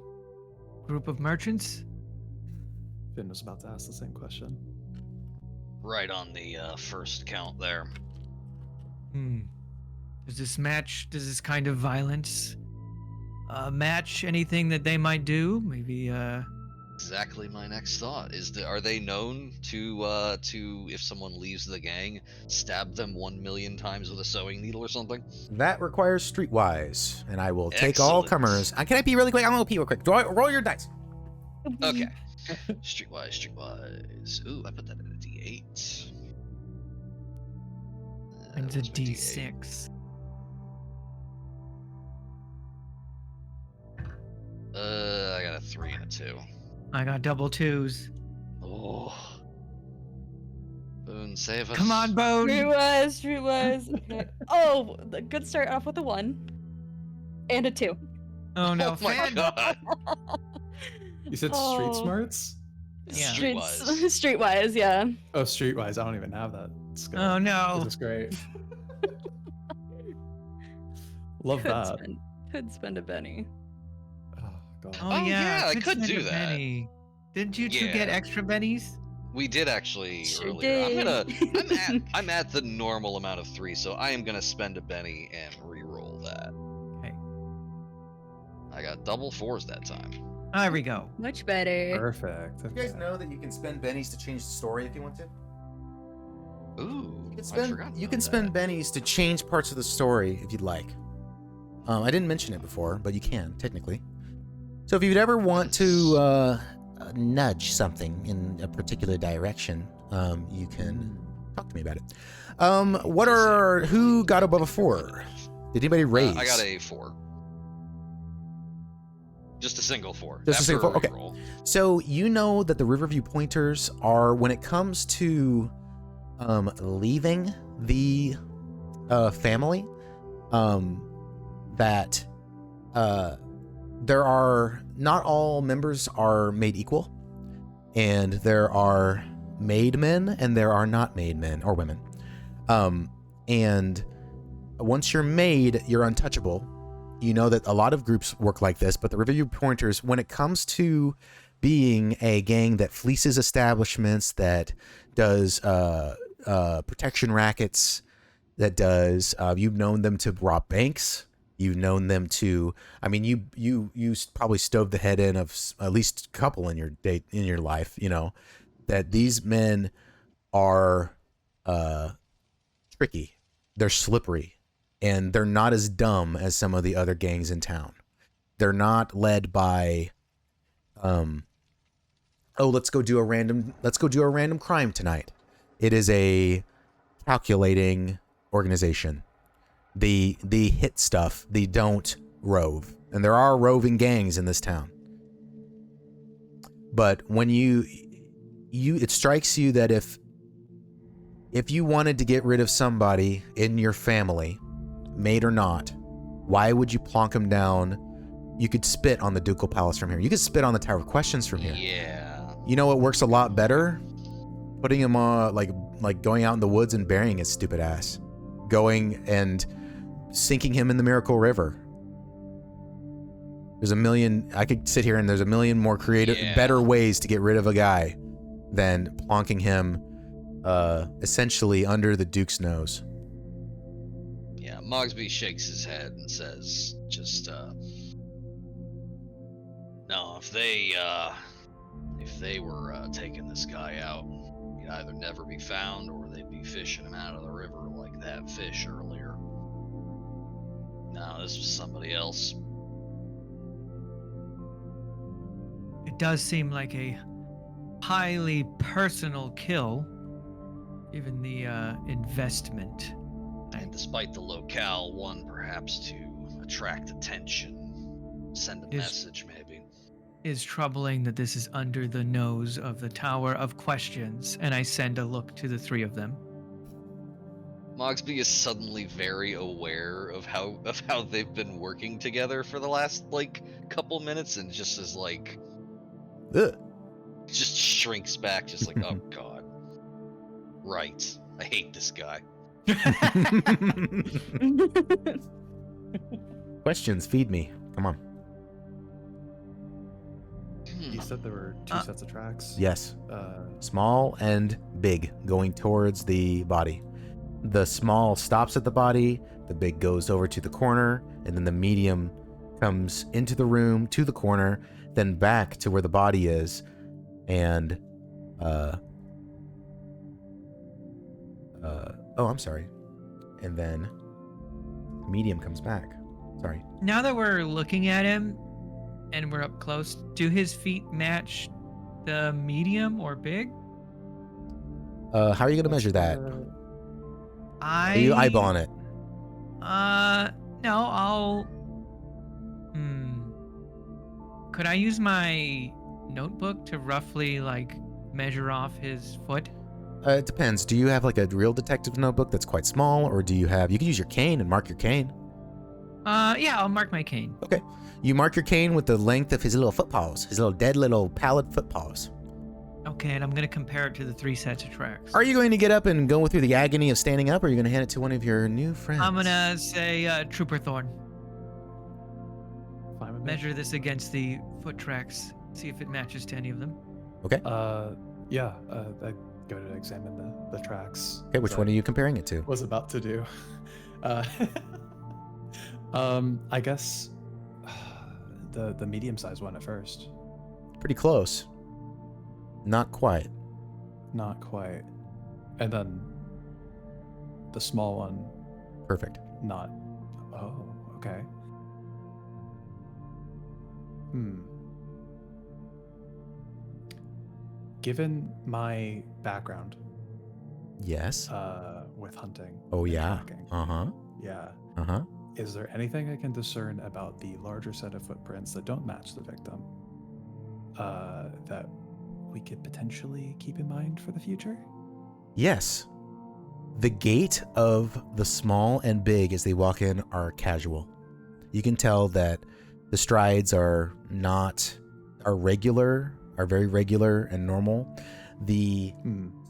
group of merchants? Finn was about to ask the same question. Right on the first count there. Does this kind of violence match anything that they might do? Maybe Exactly my next thought. Are they known to if someone leaves the gang, stab them 1,000,000 times with a sewing needle or something? That requires streetwise, and I will take all Excellent. comers. Can I pee really quick? I'm gonna pee real quick. Roll your dice. Okay. Streetwise. Ooh, I put that in a D8. it's a where's my D6. I got a 3 and a 2. I got double twos. Oh. Boone, save us. Come on, Bode. Streetwise. Okay. Oh, the good start off with a 1 and a 2. Oh no, Oh my Finn. god. You said Oh. street smarts? Yeah. Streetwise. Streetwise, yeah. Oh, streetwise. I don't even have that skill. Oh no. This is great. Love that. Could spend a penny. Oh, God. Oh, Oh, yeah, yeah, I could could spend do a that. penny. Didn't you two get Yeah. extra bennies? We did actually Sure earlier. did. I'm at the normal amount of 3, so I am gonna spend a penny and re-roll that. Okay. I got double 4s that time. There we go. Much better. Perfect. You guys know that you can spend bennies to change the story if you want to? Ooh, You can I spend, forgot you about can spend that. bennies to change parts of the story if you'd like. I didn't mention it before, but you can, technically. So if you'd ever want to nudge something in a particular direction, you can talk to me about it. Who got above a 4? Did anybody raise? I got a 4. Just a single 4. Just a single 4, okay. Roll. So you know that the Riverview Pointers are, when it comes to leaving the family, that there are not all members are made equal, and there are made men and there are not made men or women. And once you're made, you're untouchable. You know that a lot of groups work like this, but the Riverview Pointers, when it comes to being a gang that fleeces establishments, that does protection rackets, that does you've known them to rob banks. You've known them to, I mean, you probably stove the head in of at least a couple in your life, you know, that these men are tricky, they're slippery, and they're not as dumb as some of the other gangs in town. They're not led by let's go do a random crime tonight. It is a calculating organization. The hit stuff, they don't rove. And there are roving gangs in this town. But when it strikes you that if you wanted to get rid of somebody in your family, made or not, why would you plonk them down? You could spit on the Ducal Palace from here. You could spit on the Tower of Questions from here. Yeah. You know what works a lot better? Putting him on, like going out in the woods and burying his stupid ass. Going and sinking him in the Miracle River. There's a million, I could sit here and there's a million more creative, better ways to get rid of a guy than plonking him essentially under the Duke's nose. Yeah, Mogsby shakes his head and says, just, no, if they were taking this guy out, he'd either never be found or they'd be fishing him out of the river like that fish earlier. No, this was somebody else. It does seem like a highly personal kill, given the investment. And despite the locale, one perhaps to attract attention, send a message maybe. Is troubling that this is under the nose of the Tower of Questions, and I send a look to the three of them. Mogsby is suddenly very aware of how they've been working together for the last like couple minutes, and just is like, Ugh. just shrinks back, just like, oh god, right, I hate this guy. Questions, feed me. Come on. You said there were two sets of tracks. Yes. Uh, Small and big, going towards the body. The small stops at the body, the big goes over to the corner, and then the medium comes into the room, to the corner, then back to where the body is, and oh, I'm sorry. And then medium comes back. Sorry. Now that we're looking at him and we're up close, do his feet match the medium or big? How are you going to measure that? Are you eyeballing it? No, I'll. Could I use my notebook to roughly like measure off his foot? It depends. Do you have like a real detective notebook that's quite small, or do you have? You can use your cane and mark your cane. Yeah, I'll mark my cane. Okay. You mark your cane with the length of his little foot paws, his little dead little pallid foot paws. Okay, and I'm gonna compare it to the 3 sets of tracks. Are you going to get up and go through the agony of standing up, or are you going to hand it to one of your new friends? I'm gonna say Trooper Thorne. Fine with me. Measure this against the foot tracks. See if it matches to any of them. Okay. Yeah. I go to examine the tracks. Okay, which as one I are you comparing it to? Was about to do. I guess the medium-sized one at first. Pretty close. Not quite. Not quite. And then the small one, Perfect. not. Oh, okay. Given my background Yes. with hunting. Oh, and yeah. tracking, Uh-huh. yeah. Uh-huh. Is there anything I can discern about the larger set of footprints that don't match the victim that we could potentially keep in mind for the future? Yes. The gait of the small and big as they walk in are casual. You can tell that the strides are very regular and normal. The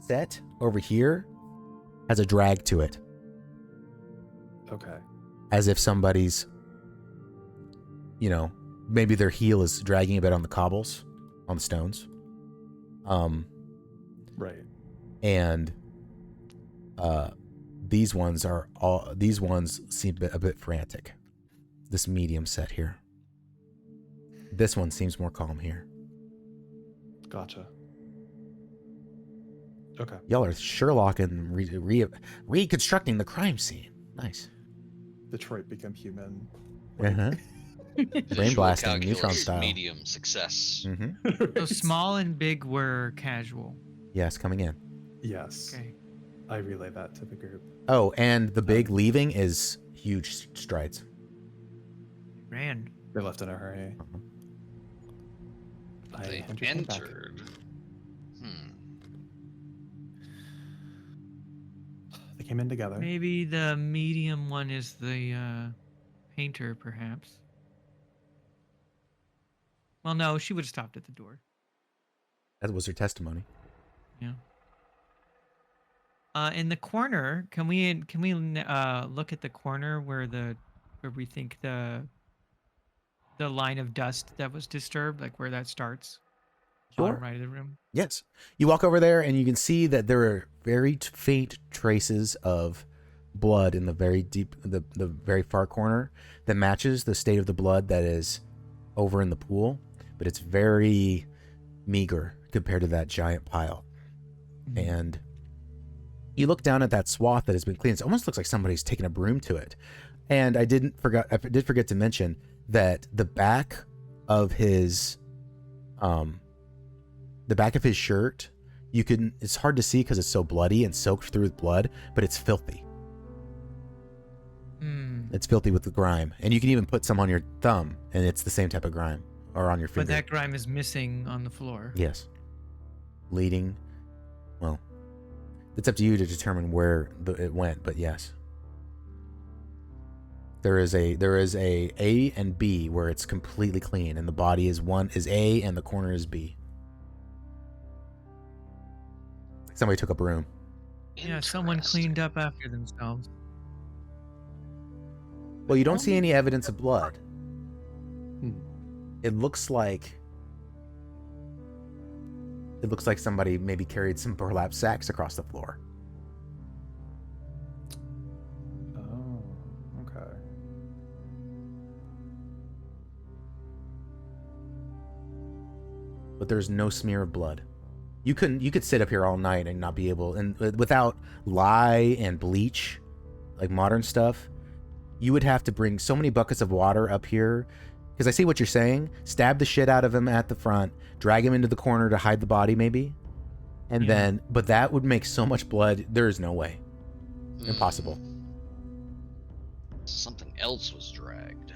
set over here has a drag to it, Okay. as if somebody's, maybe their heel is dragging a bit on the cobbles, on the stones. Right. And these ones seem a bit frantic. This medium set here. This one seems more calm here. Gotcha. Okay. Y'all are Sherlock and reconstructing the crime scene. Nice. Detroit Become Human. Uh-huh. Brain Visual blasting, calculus, neutron style. Medium success. Mm-hmm. So small and big were casual. Yes, coming in. Yes. Okay. I relay that to the group. Oh, and the big leaving is huge strides. Ran. They left in a hurry. I They hand your phone back. entered. They came in together. Maybe the medium one is the painter, perhaps. Well, no, she would have stopped at the door. That was her testimony. Yeah. In the corner, can we look at the corner where we think the line of dust that was disturbed, like where that starts? Sure. Bottom right of the room. Yes. You walk over there and you can see that there are very faint traces of blood in the very deep, the very far corner that matches the state of the blood that is over in the pool, but it's very meager compared to that giant pile. Mm-hmm. And you look down at that swath that has been cleaned. It almost looks like somebody's taken a broom to it. And I did forget to mention that the back of his shirt, it's hard to see because it's so bloody and soaked through with blood, but it's filthy. It's filthy with the grime. And you can even put some on your thumb and it's the same type of grime, or on your finger. But that grime is missing on the floor. Yes. Leading, well, It's up to you to determine where it went, but yes. There is a and B where it's completely clean, and the body is A and the corner is B. Somebody took a broom. Yeah, someone cleaned up after themselves. Well, you don't see any evidence of blood. Hmm. It looks like somebody maybe carried some burlap sacks across the floor. Oh, okay. But there's no smear of blood. You could sit up here all night and not be able, and without lye and bleach, like modern stuff, you would have to bring so many buckets of water up here. Because I see what you're saying. Stab the shit out of him at the front, drag him into the corner to hide the body, maybe. And then, but that would make so much blood. There is no way. Impossible. Something else was dragged.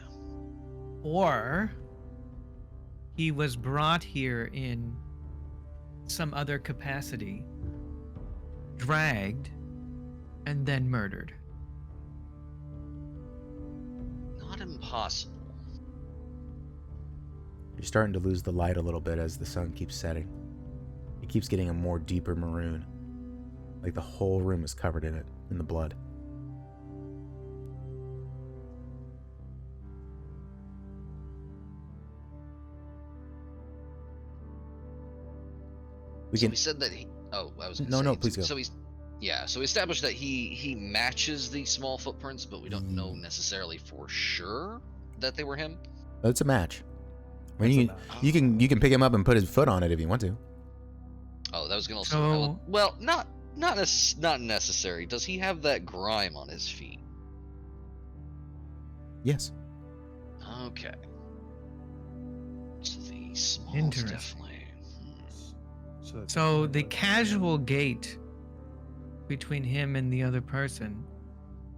Or he was brought here in some other capacity, dragged, and then murdered. Not impossible. You're starting to lose the light a little bit as the sun keeps setting. It keeps getting a more deeper maroon. Like the whole room is covered in it, in the blood. We said that he... Oh, I was gonna say... No, please go. So we established that he matches the small footprints, but we don't know necessarily for sure that they were him. It's a match. I mean, you can pick him up and put his foot on it if you want to. Oh, that was gonna also... Well, not necessary. Does he have that grime on his feet? Yes. Okay. So the smalls Interesting. definitely... So the casual gait between him and the other person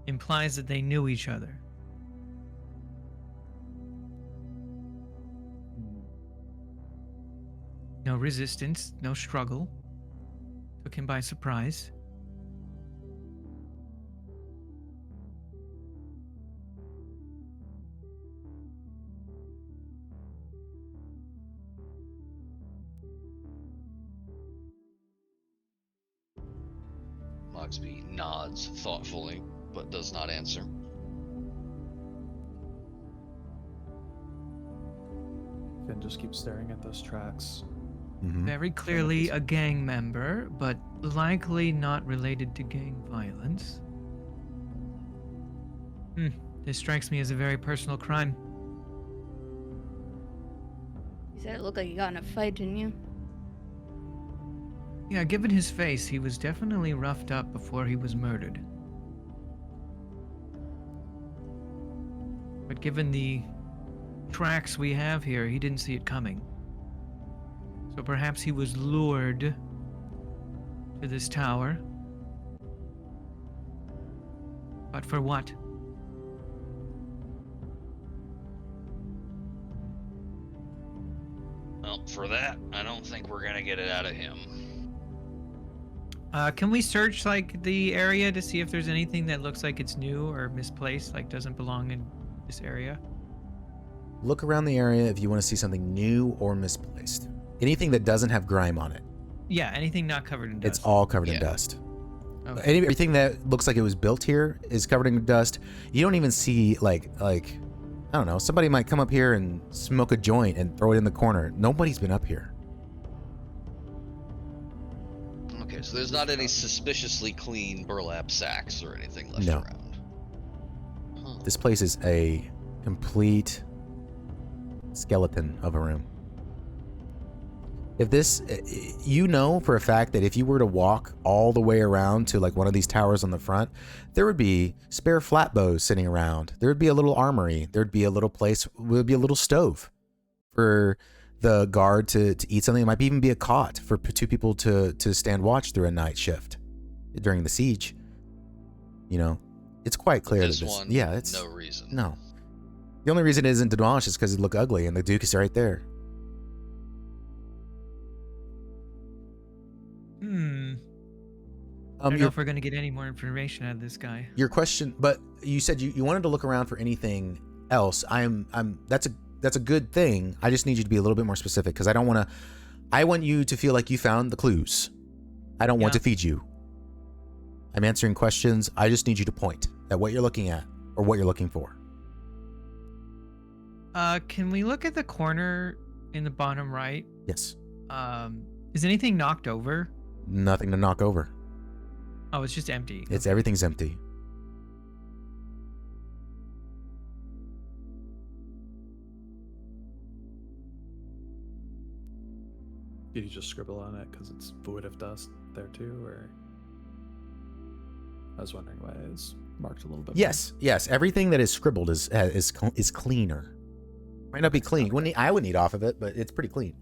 implies that they knew each other. No resistance, no struggle. Took him by surprise. Mogsby nods thoughtfully, but does not answer. Finn just keeps staring at those tracks. Mm-hmm. Very clearly a gang member, but likely not related to gang violence. This strikes me as a very personal crime. You said it looked like you got in a fight, didn't you? Yeah, given his face, he was definitely roughed up before he was murdered. But given the tracks we have here, he didn't see it coming. So perhaps he was lured to this tower. But for what? Well, for that, I don't think we're gonna get it out of him. Can we search like the area to see if there's anything that looks like it's new or misplaced, like doesn't belong in this area? Look around the area if you want to see something new or misplaced. Anything that doesn't have grime on it. Yeah, anything not covered in dust. It's all covered in Yeah. dust. Okay. Everything that looks like it was built here is covered in dust. You don't even see like I don't know, somebody might come up here and smoke a joint and throw it in the corner. Nobody's been up here. Okay, so there's not any suspiciously clean burlap sacks or anything left No. around. Huh. This place is a complete skeleton of a room. If this, you know for a fact that if you were to walk all the way around to like one of these towers on the front, there would be spare flatbows sitting around. There would be a little armory. There'd be a little place, would be a little stove for the guard to eat something. It might even be a cot for two people to stand watch through a night shift during the siege. You know, it's quite clear This that this, one, yeah, it's no reason. no. The only reason it isn't demolished is because it look ugly and the Duke is right there. I don't know Your, if we're gonna get any more information out of this guy. your question, but you said you wanted to look around for anything else. That's a good thing. I just need you to be a little bit more specific because I want you to feel like you found the clues. I don't want to feed you. I'm answering questions. I just need you to point at what you're looking at or what you're looking for. Can we look at the corner in the bottom right? Yes. Is anything knocked over? Nothing to knock over. Oh, it's just empty. It's everything's empty. Did you just scribble on it because it's void of dust there too, or? I was wondering why it's marked a little bit. Yes. Everything that is scribbled is cleaner. Might not be clean. I would need off of it, but it's pretty clean.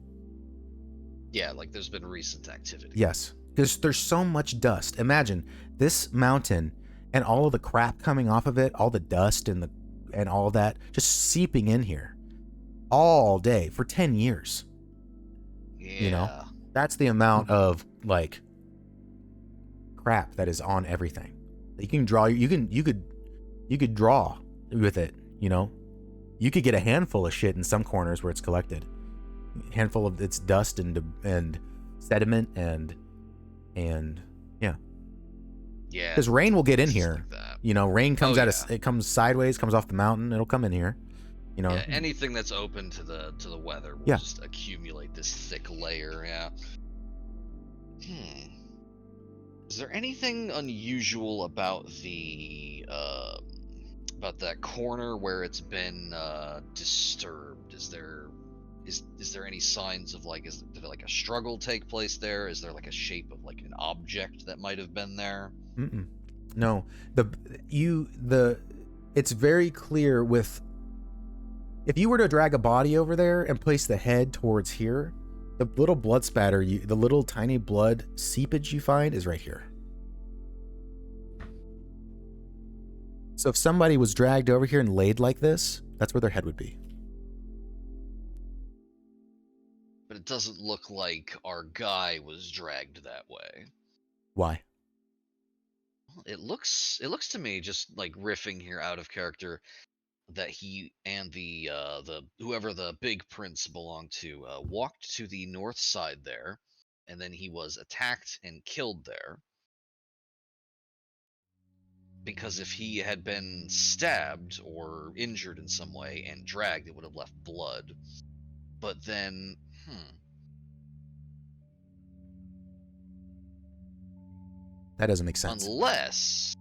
Yeah, like there's been recent activity. Yes, because there's so much dust. Imagine this mountain and all of the crap coming off of it, all the dust and all of that just seeping in here all day for 10 years. Yeah. You know, that's the amount of like crap that is on everything. You can draw. You could draw with it. You know, you could get a handful of shit in some corners where it's collected. A handful of its dust and sediment and yeah. Yeah. Because rain will get in Just here. like that. You know, rain comes Oh, it comes sideways, comes off the mountain. It'll come in here. You know. Yeah, anything that's open to the weather will just accumulate this thick layer. Yeah. Is there anything unusual about that corner where it's been disturbed? Is there any signs of like did like a struggle take place there? Is there like a shape of like an object that might have been there? No. It's very clear with. If you were to drag a body over there and place the head towards here, the little blood spatter, the little tiny blood seepage you find is right here. So if somebody was dragged over here and laid like this, that's where their head would be. But it doesn't look like our guy was dragged that way. Why? It looks to me, just like riffing here out of character, that he and the whoever the big prince belonged to walked to the north side there, and then he was attacked and killed there. Because if he had been stabbed or injured in some way and dragged, it would have left blood. But then, That doesn't make sense. unless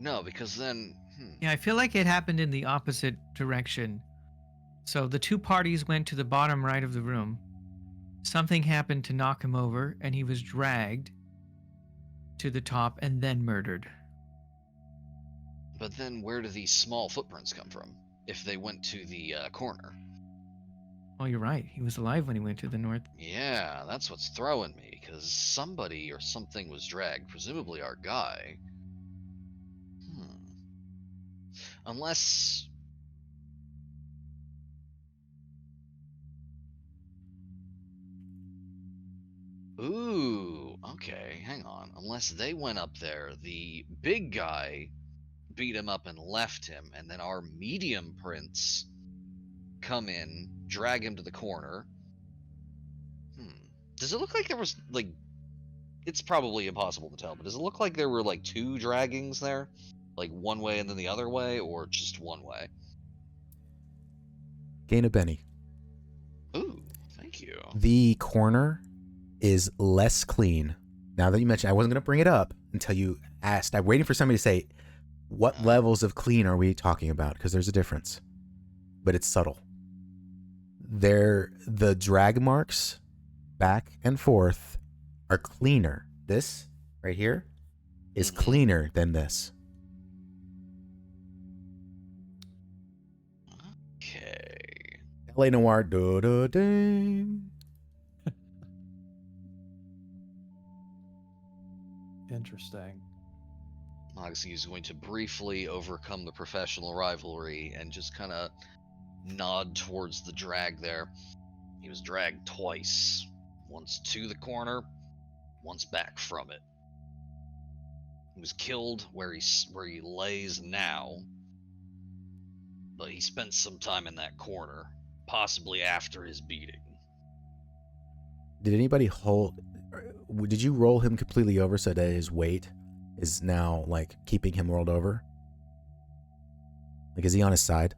no, because then Yeah, I feel like it happened in the opposite direction. So the two parties went to the bottom right of the room. Something happened to knock him over, and he was dragged to the top and then murdered. But then where do these small footprints come from? If they went to the corner. Oh, you're right. He was alive when he went to the north. Yeah, that's what's throwing me, because somebody or something was dragged, presumably our guy. Unless... Ooh, okay, hang on. Unless they went up there, the big guy beat him up and left him, and then our medium prince come in, drag him to the corner. Does it look like there was, like, it's probably impossible to tell, but does it look like there were, like, two draggings there? Like, one way and then the other way, or just one way? Gain a Benny. Ooh, thank you. The corner is less clean. Now that you mentioned, I wasn't going to bring it up until you asked. I'm waiting for somebody to say, what levels of clean are we talking about? Because there's a difference, but it's subtle. The drag marks back and forth are cleaner. This right here is cleaner than this. Okay. LA Noir. Do-do-ding. Interesting. Mogsby is going to briefly overcome the professional rivalry and just kind of nod towards the drag there. He was dragged twice. Once to the corner, once back from it. He was killed where he lays now, but he spent some time in that corner, possibly after his beating. Did anybody hold... Did you roll him completely over so that his weight is now, like, keeping him rolled over? Like, is he on his side?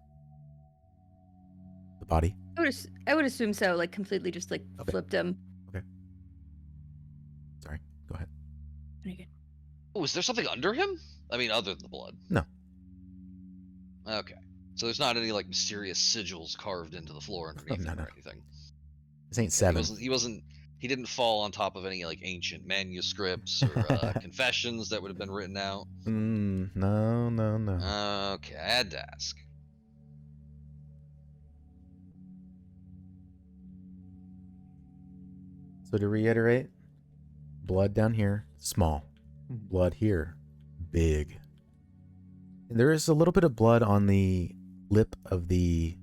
The body? I would assume so, like, completely just, like, Okay. flipped him. Okay. Sorry, go ahead. Pretty good. Oh, is there something under him? I mean, other than the blood? No. Okay. So there's not any, like, mysterious sigils carved into the floor underneath him No. or anything? This ain't 7. He didn't fall on top of any, like, ancient manuscripts or confessions that would have been written out? No. Okay, I had to ask. So to reiterate, blood down here, small. Blood here, big. And there is a little bit of blood on the lip of the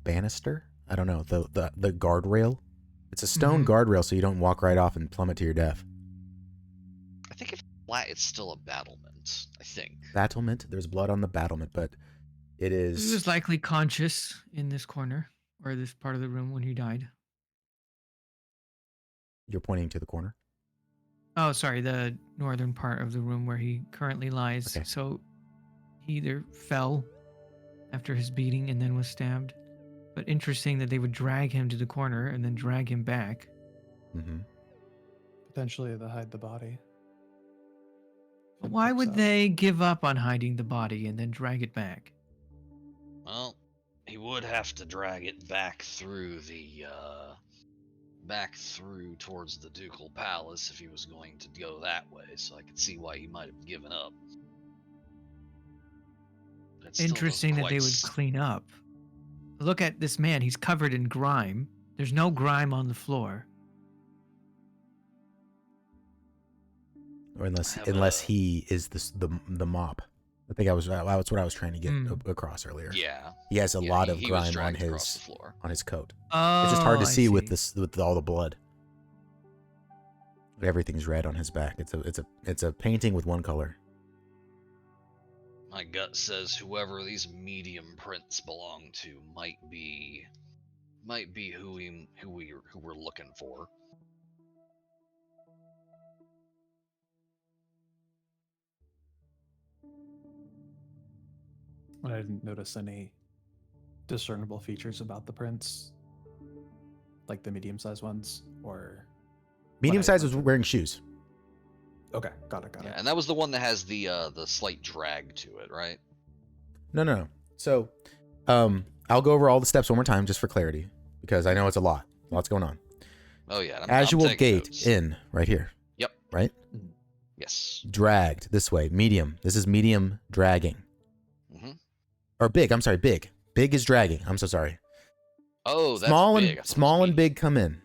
banister. I don't know, the guardrail. It's a stone guardrail, so you don't walk right off and plummet to your death. I think if it's flat, it's still a battlement, I think. Battlement. There's blood on the battlement, but it is... He was likely conscious in this corner, or this part of the room when he died. You're pointing to the corner? Oh, sorry, the northern part of the room where he currently lies. Okay. So he either fell after his beating and then was stabbed. But interesting that they would drag him to the corner and then drag him back. Mm-hmm. Potentially to hide the body. But why would they give up on hiding the body and then drag it back? Well, he would have to drag it back through towards the ducal palace if he was going to go that way, so I could see why he might have given up. That still Interesting doesn't that they quite would clean up. Look at this man. He's covered in grime. There's no grime on the floor. Or unless he is the mop. I think that's what I was trying to get across earlier. Yeah. He has a lot of he was grime dragged across the floor. on his coat. Oh, It's just hard to I see with all the blood. But everything's red on his back. It's a painting with one color. My gut says whoever these medium prints belong to might be who we're looking for. I didn't notice any discernible features about the prints, like the medium-sized ones, or Medium-sized was wearing shoes. Okay, got it. Yeah, and that was the one that has the slight drag to it, right? No. So, I'll go over all the steps one more time just for clarity, because I know it's a lot. Lots going on. Oh yeah. As you will taking gate notes. in right here. Yep. Right? Yes. Dragged this way. Medium. This is medium dragging. Mm-hmm. Or big. I'm sorry. Big. Big is dragging. I'm so sorry. Oh, that's small big. Small and big come in.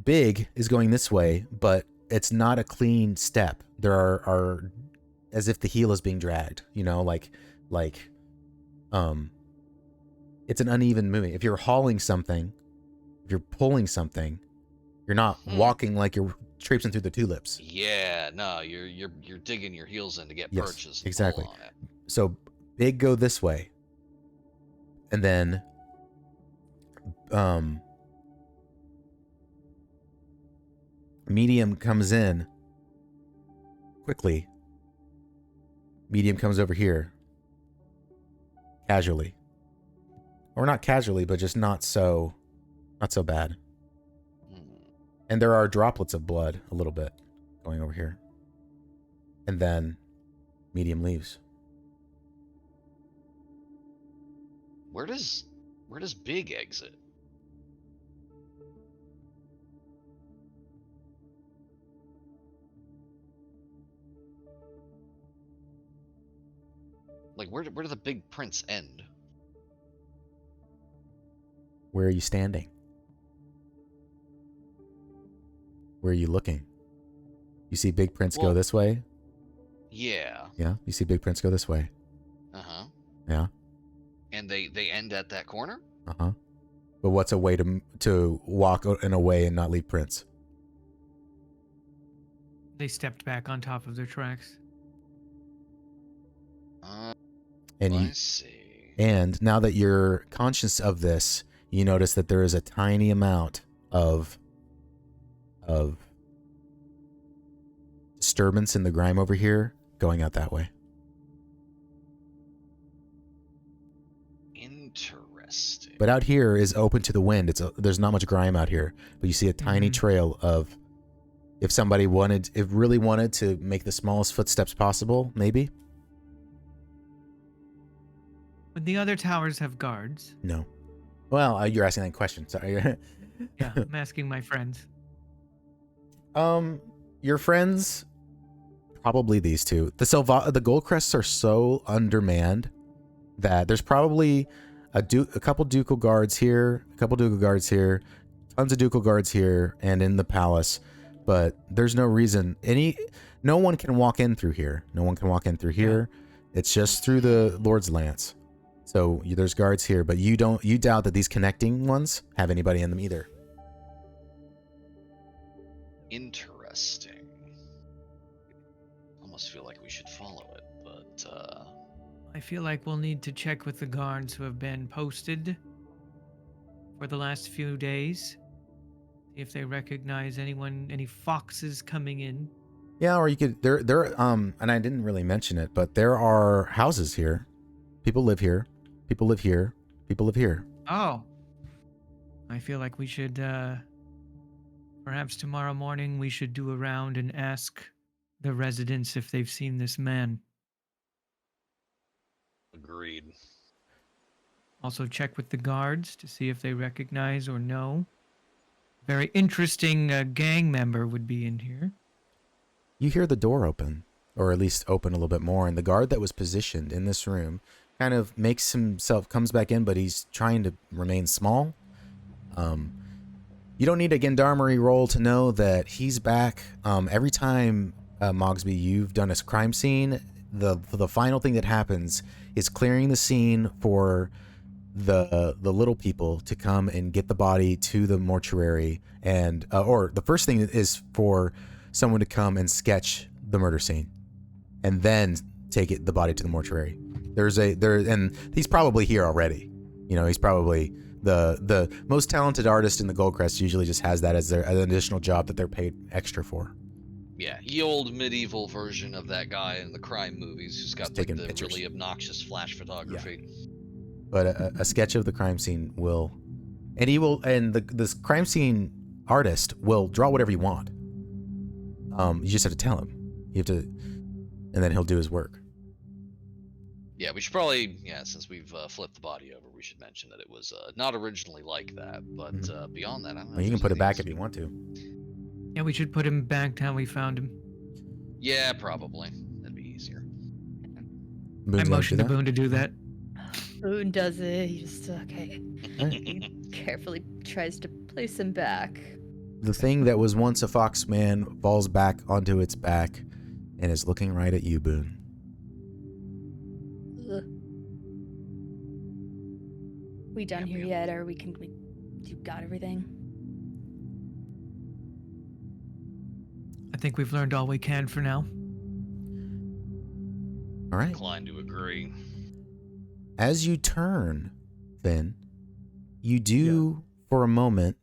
Big is going this way, but it's not a clean step. There are as if the heel is being dragged, like it's an uneven moving. If you're hauling something, if you're pulling something, you're not walking like you're traipsing through the tulips. Yeah, no, you're digging your heels in to get Yes, purchased. exactly. On it. So big go this way. And then medium comes in quickly. Medium comes over here casually. Or not casually, but just not so bad. And there are droplets of blood a little bit going over here. And then medium leaves. Where does big exit? Like where do the big prints end? Where are you standing? Where are you looking? You see big prints go this way? Yeah. Yeah, you see Big Prince go this way. Uh-huh. Yeah. And they end at that corner? Uh-huh. But what's a way to walk in a way and not leave prints? They stepped back on top of their tracks. And I see. And now that you're conscious of this, you notice that there is a tiny amount of disturbance in the grime over here going out that way. Interesting. But out here is open to the wind. There's not much grime out here, but you see a tiny trail of, if somebody really wanted to make the smallest footsteps possible, maybe. Would the other towers have guards? No. Well, you're asking that question. Sorry. Yeah, I'm asking my friends. Your friends, probably these two. The Goldcrests are so undermanned that there's probably a couple ducal guards here, a couple ducal guards here, tons of ducal guards here, and in the palace. But there's no reason no one can walk in through here. No one can walk in through here. It's just through the Lord's Lance. So there's guards here, but you doubt that these connecting ones have anybody in them either. Interesting. Almost feel like we should follow it, but I feel like we'll need to check with the guards who have been posted for the last few days. See if they recognize any foxes coming in. Yeah, or you could and I didn't really mention it, but there are houses here. People live here. People live here. People live here. Oh. I feel like we should perhaps tomorrow morning we should do a round and ask the residents if they've seen this man. agreed. Also check with the guards to see if they recognize or know. Very interesting gang member would be in here. You hear the door open, or at least open a little bit more, and the guard that was positioned in this room kind of comes back in, but he's trying to remain small. You don't need a gendarmerie roll to know that he's back. Every time, Mogsby, you've done a crime scene, the final thing that happens is clearing the scene for the little people to come and get the body to the mortuary, and or the first thing is for someone to come and sketch the murder scene, and then take the body to the mortuary. And he's probably here already. You know, he's probably the most talented artist in the Goldcrest. Usually just has that as an additional job that they're paid extra for. Yeah, the old medieval version of that guy in the crime movies who's got like the pictures. Really obnoxious flash photography. Yeah. But a sketch of the crime scene this crime scene artist will draw whatever you want. You just have to tell him. You have to, and then he'll do his work. Yeah, we should probably, since we've flipped the body over, we should mention that it was not originally like that, but beyond that, I don't know. Well, you can put it back if you want to. Yeah, we should put him back to how we found him. Yeah, probably. That'd be easier. Boone's I motioned to gonna Boone to do that. Boone does it. He just he carefully tries to place him back. The thing that was once a fox man falls back onto its back and is looking right at you, Boone. Ugh. We done here yet, or you got everything? I think we've learned all we can for now. All right. Inclined to agree. As you turn, Finn, you do, for a moment,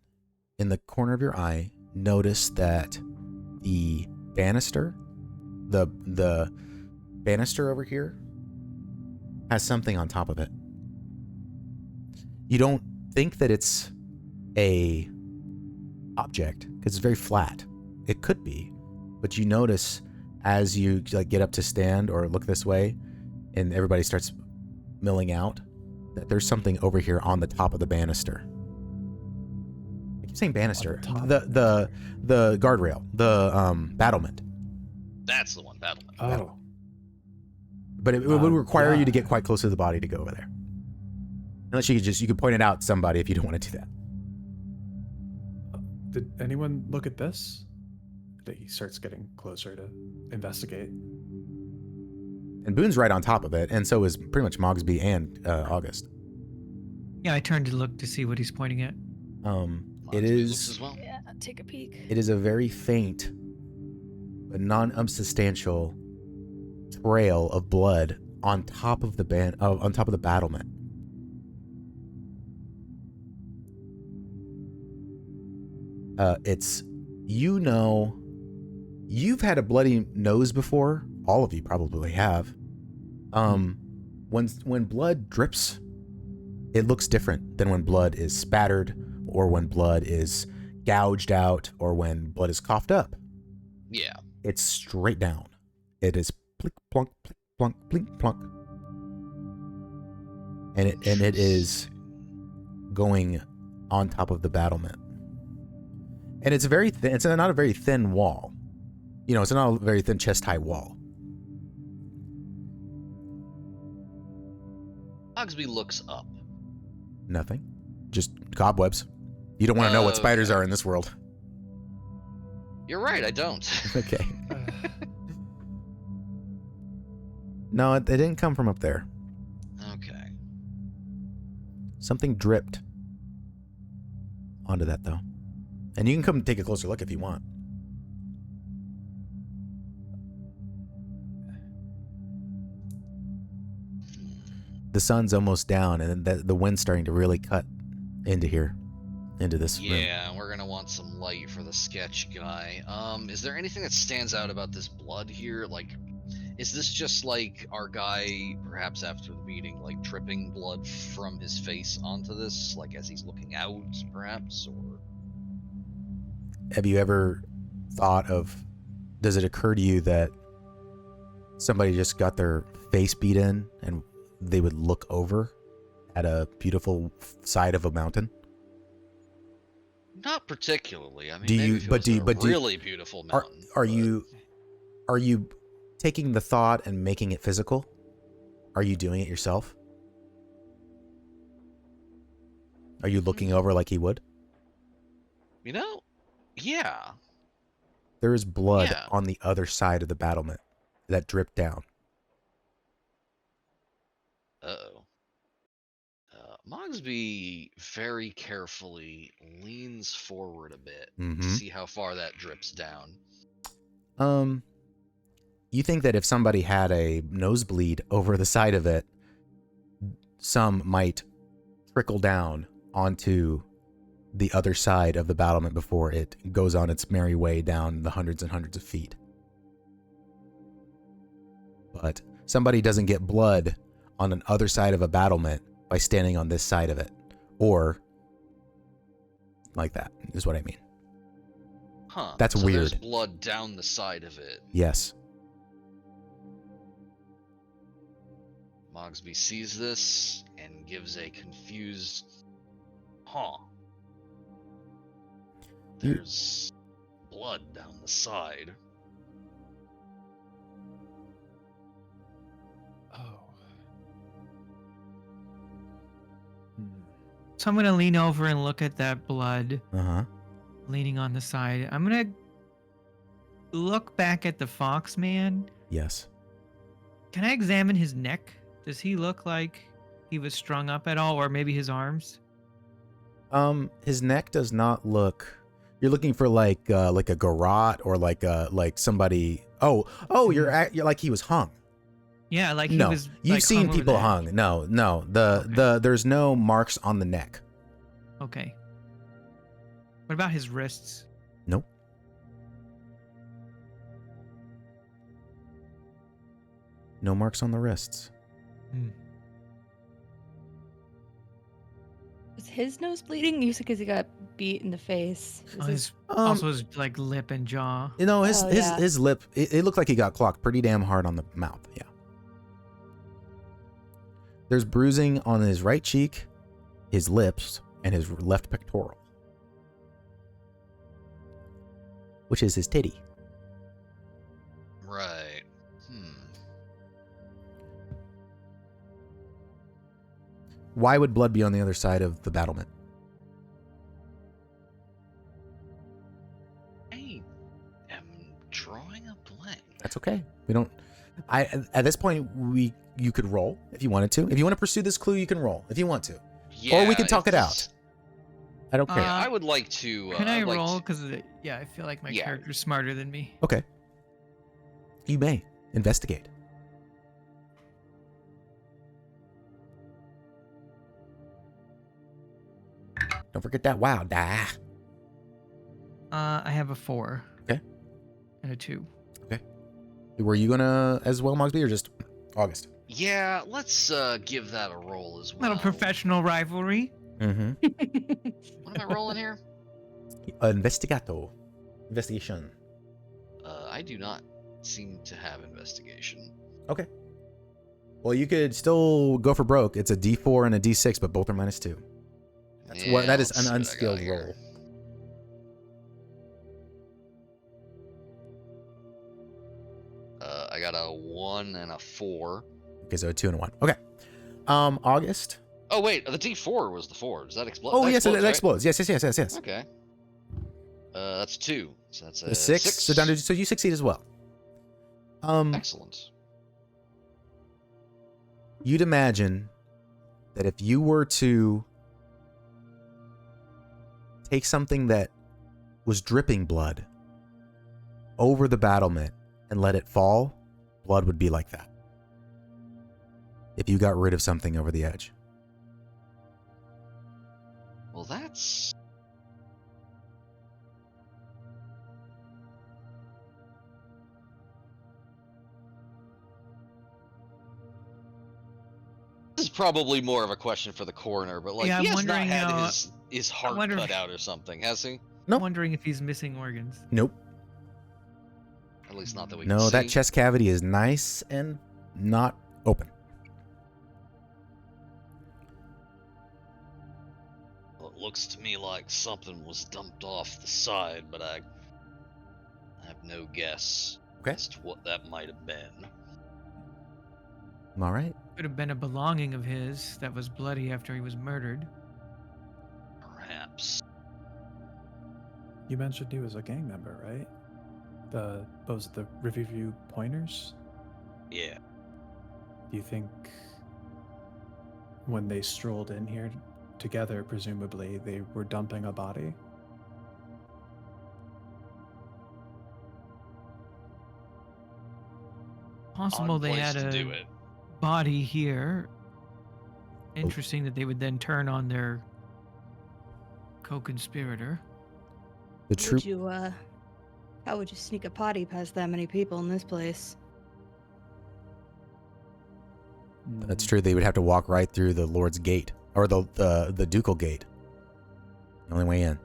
in the corner of your eye, notice that the banister, the banister over here, has something on top of it. You don't think that it's a object because it's very flat. It could be, but you notice as you get up to stand or look this way, and everybody starts milling out, that there's something over here on the top of the banister. I keep saying banister. The guardrail, the battlement. That's the one, battlement. Oh. But it would require you to get quite close to the body to go over there. Unless you could point it out to somebody if you don't want to do that. Did anyone look at this? He starts getting closer to investigate. And Boone's right on top of it, and so is pretty much Mogsby and August. Yeah, I turned to look to see what he's pointing at. It Mogsby looks is as well. Yeah, take a peek. it is a very faint but non-substantial trail of blood on top of the on top of the battlement. It's, you know, you've had a bloody nose before. All of you probably have. When blood drips, it looks different than when blood is spattered, or when blood is gouged out, or when blood is coughed up. Yeah. It's straight down. It is plink plunk, plink plunk, plink plunk, and it is going on top of the battlement. And it's very thin. It's not a very thin wall. You know, it's not a very thin chest-high wall. Mogsby looks up. Nothing. Just cobwebs. You don't want to know what spiders Okay. are in this world. You're right, I don't. Okay. No, it didn't come from up there. Okay. Something dripped onto that, though. And you can come take a closer look if you want. The sun's almost down, and the wind's starting to really cut into here, into this room. Yeah, we're gonna want some light for the sketch guy. Is there anything that stands out about this blood here? Like, is this just like our guy, perhaps after the meeting, like dripping blood from his face onto this, like as he's looking out, perhaps? Or Have you ever thought of, does it occur to you that somebody just got their face beat in and they would look over at a beautiful side of a mountain? not particularly. I mean, Do you- maybe if it but was do you- a but do you- really beautiful Are, mountain. are but- you taking the thought and making it physical? Are you doing it yourself? Are you looking over like he would? You know, yeah. There is blood Yeah. on the other side of the battlement that dripped down. Uh-oh. Mogsby very carefully leans forward a bit to Mhm. see how far that drips down. You think that if somebody had a nosebleed over the side of it, some might trickle down onto the other side of the battlement before it goes on its merry way down the hundreds and hundreds of feet. But somebody doesn't get blood on an other side of a battlement by standing on this side of it. Or like that, is what I mean. Huh. That's so there's weird. blood down the side of it. Yes. Mogsby sees this and gives a confused, huh. You- There's blood down the side. Oh. So I'm gonna lean over and look at that blood Uh-huh. leaning on the side. I'm gonna look back at the fox man. Yes. Can I examine his neck? Does he look like he was strung up at all, or maybe his arms? His neck does not look. You're looking for like a garrote or like somebody. Oh, you're like he was hung. Yeah, like he No, was. you've like, seen hung over people the hung. edge. No. There's no marks on the neck. Okay. What about his wrists? Nope. No marks on the wrists. Was his nose bleeding? You said because he got beat in the face. Is Oh, his- his, also his like lip and jaw. You know, his Oh, his yeah. his lip. It looked like he got clocked pretty damn hard on the mouth. Yeah. There's bruising on his right cheek, his lips, and his left pectoral, which is his titty. Right. Why would blood be on the other side of the battlement? I am drawing a blank. That's okay. We don't. At this point, you could roll if you wanted to. If you want to pursue this clue, you can roll if you want to. Yeah, Or we can talk if it this- out. I don't care. Yeah, I would like to. Can I I'd like roll? to- Because I feel like my Yeah. character's smarter than me. Okay. You may investigate. Don't forget that wow die. I have a 4. Okay. And a 2. Were you gonna as well, Mogsby, or just August? Yeah, let's give that a roll as well. Little professional rivalry. Mm-hmm. What am I rolling here? Investigato. Investigation. I do not seem to have investigation. Okay. Well, you could still go for broke. It's a D4 and a D6, but both are -2. That is let's an see what I got unskilled here. roll. I got a 1 and a 4. Okay, so a 2 and a 1. Okay. August. Oh wait, the D4 was the 4. Does that explode? Oh, that yes, explodes, that right? explodes. Yes. Okay. That's 2. So that's A 6. So down to, so you succeed as well. Excellent. You'd imagine that if you were to take something that was dripping blood over the battlement and let it fall, blood would be like that. If you got rid of something over the edge. Well, that's. This is probably more of a question for the coroner, but like Yeah, he I'm has not wondering, had his heart wonder cut if- out or something, has he? Nope. I'm wondering if he's missing organs. Nope. At least not that we can No, see. that chest cavity is nice and not open. Well, it looks to me like something was dumped off the side, but I have no guess Okay. as to what that might have been. All right. Could have been a belonging of his that was bloody after he was murdered. Perhaps. You mentioned he was a gang member, right? Those the Riverview Pointers? Yeah. Do you think when they strolled in here together, presumably, they were dumping a body? Possible Odd they place had to a do it. body here. Interesting that they would then turn on their co-conspirator. The troop. Would you, how would you sneak a potty past that many people in this place? That's true. They would have to walk right through the Lord's Gate or the Ducal Gate. The only way in.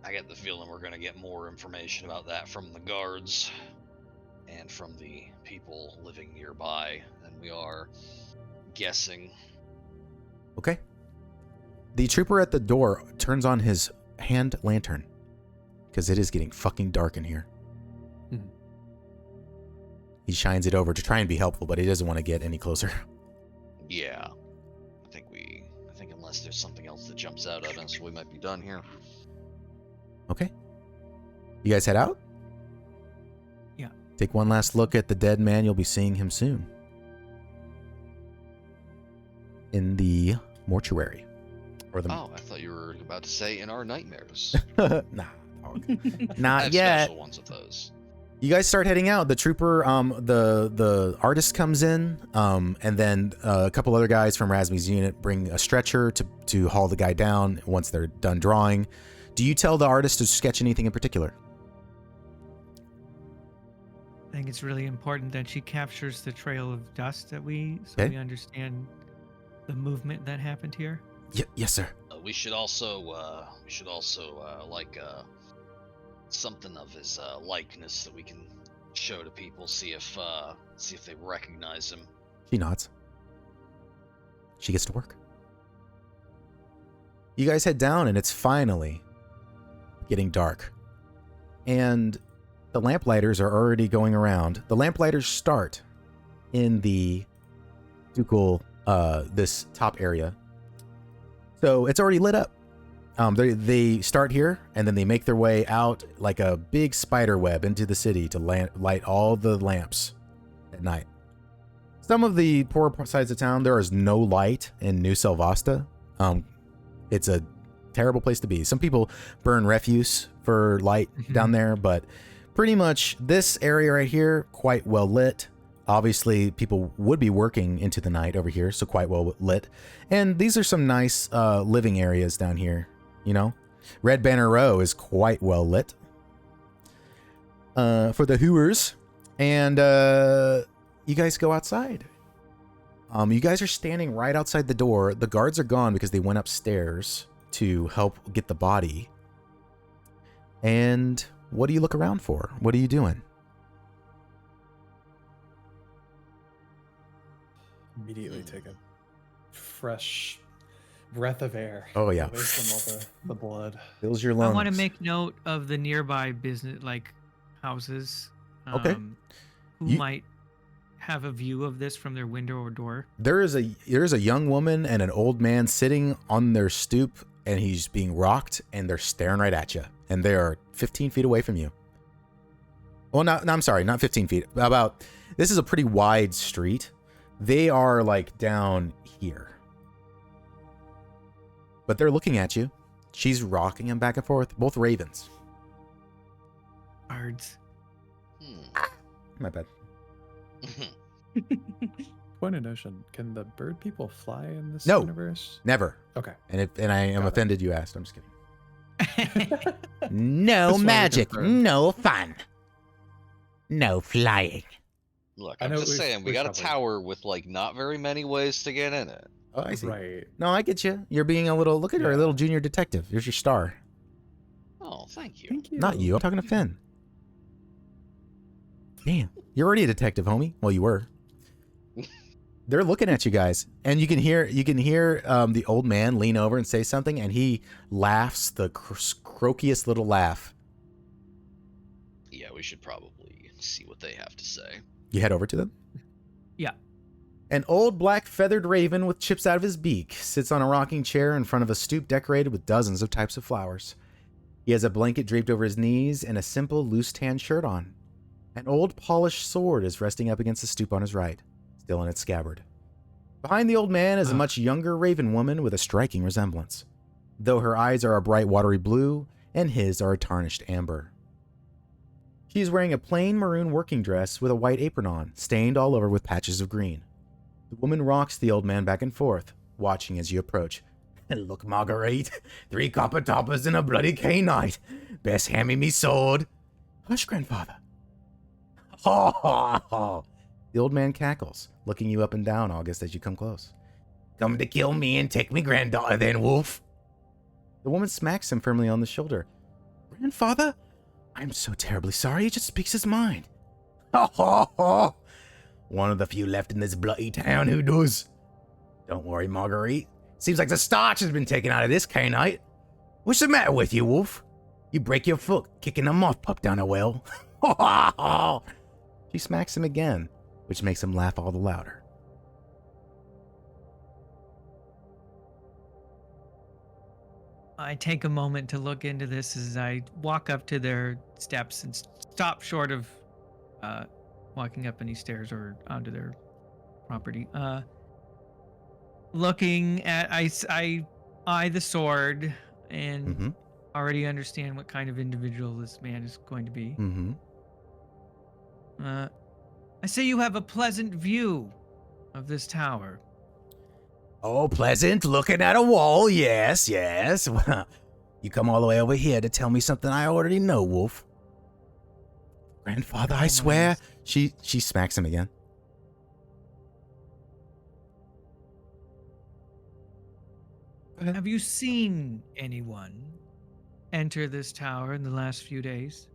I get the feeling we're going to get more information about that from the guards and from the people living nearby than we are guessing. Okay. The trooper at the door turns on his hand lantern because it is getting fucking dark in here. Mhm. He shines it over to try and be helpful, but he doesn't want to get any closer. Yeah. I think unless there's something else that jumps out at us, we might be done here. Okay. You guys head out? Yeah. Take one last look at the dead man. You'll be seeing him soon. In the mortuary. Or the Oh, I thought you were about to say in our nightmares. Nah, dog. I Not have yet. special ones of those. You guys start heading out. The trooper, the artist comes in, and then a couple other guys from Razmy's unit bring a stretcher to haul the guy down once they're done drawing. Do you tell the artist to sketch anything in particular? I think it's really important that she captures the trail of dust so Okay. we understand the movement that happened here. Yes, sir. We should also like something of his likeness that we can show to people, see if they recognize him. She nods. She gets to work. You guys head down, and it's finally getting dark. And the lamplighters are already going around. The lamplighters start in the ducal, this top area. So it's already lit up. They start here, and then they make their way out like a big spider web into the city to light all the lamps at night. Some of the poorer sides of town, there is no light in New Selvasta. It's a terrible place to be. Some people burn refuse for light down there, but pretty much this area right here, quite well lit. Obviously, people would be working into the night over here, so quite well lit. And these are some nice living areas down here, you know? Red Banner Row is quite well lit for the hooers. And you guys go outside. You guys are standing right outside the door. The guards are gone because they went upstairs to help get the body. And what do you look around for? What are you doing? Immediately take a fresh breath of air. Oh, yeah. Away from all the blood. Fills your lungs. I want to make note of the nearby business, like houses. Okay. Who might have a view of this from their window or door? There's a young woman and an old man sitting on their stoop, and he's being rocked, and they're staring right at you, and they are 15 feet away from you. Well, no, I'm sorry, not 15 feet. This is a pretty wide street. They are like down here, but they're looking at you. She's rocking him back and forth. Both ravens. Birds. My bad. Point of notion: can the bird people fly in this No. universe? Never. Okay. And I am Got it. offended you asked. I'm just kidding. No Just wanted to magic, confirm. no fun, no flying. Look, I I'm know just saying, we we've got a covered- tower with like not very many ways to get in it. Oh, I see. Right. No, I get you. You're being a little. Look at her, a Yeah. little junior detective. Here's your star. Oh, thank you. Thank you. Not you. I'm talking to Finn. Damn, you're already a detective, homie. Well, you were. They're looking at you guys, and you can hear the old man lean over and say something, and he laughs the croakiest little laugh. Yeah, we should probably see what they have to say. You head over to them. Yeah. An old black feathered raven with chips out of his beak sits on a rocking chair in front of a stoop decorated with dozens of types of flowers. He has a blanket draped over his knees and a simple loose tan shirt on. An old polished sword is resting up against the stoop on his right, still in its scabbard. Behind the old man is a much younger raven woman with a striking resemblance, though her eyes are a bright watery blue and his are a tarnished amber. She is wearing a plain maroon working dress with a white apron on, stained all over with patches of green. The woman rocks the old man back and forth, watching as you approach. Look, Marguerite, 3 copper toppers and a bloody K-Knight. Best hand me sword. Hush, grandfather. Ha ha ha. The old man cackles, looking you up and down, August, as you come close. Come to kill me and take me granddaughter then, wolf. The woman smacks him firmly on the shoulder. Grandfather? I'm so terribly sorry, he just speaks his mind. Ha ha ha. One of the few left in this bloody town who does. Don't worry, Marguerite. Seems like the starch has been taken out of this K-Knight. What's the matter with you, wolf? You break your foot kicking a moth pup down a well. Ha ha ha. She smacks him again, which makes him laugh all the louder. I take a moment to look into this as I walk up to their steps and stop short of walking up any stairs or onto their property. Looking at, I eye the sword and already understand what kind of individual this man is going to be. I say you have a pleasant view of this tower. Oh, pleasant, looking at a wall, yes, yes. You come all the way over here to tell me something I already know, wolf. Grandfather, I swear. She smacks him again. Have you seen anyone enter this tower in the last few days?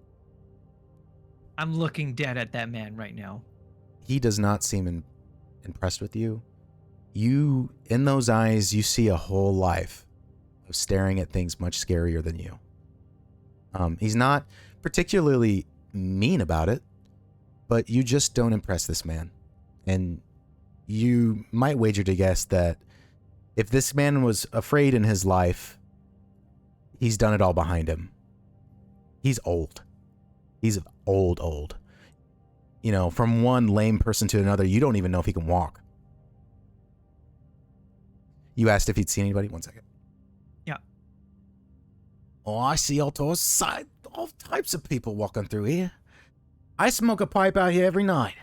I'm looking dead at that man right now. He does not seem impressed with you. You, in those eyes, you see a whole life of staring at things much scarier than you. He's not particularly mean about it, but you just don't impress this man. And you might wager to guess that if this man was afraid in his life, he's done it all behind him. He's old. He's old. you know, from one lame person to another, you don't even know if he can walk. You asked if he'd seen anybody? 1 second. Yeah. Oh, I see all types of people walking through here. I smoke a pipe out here every night.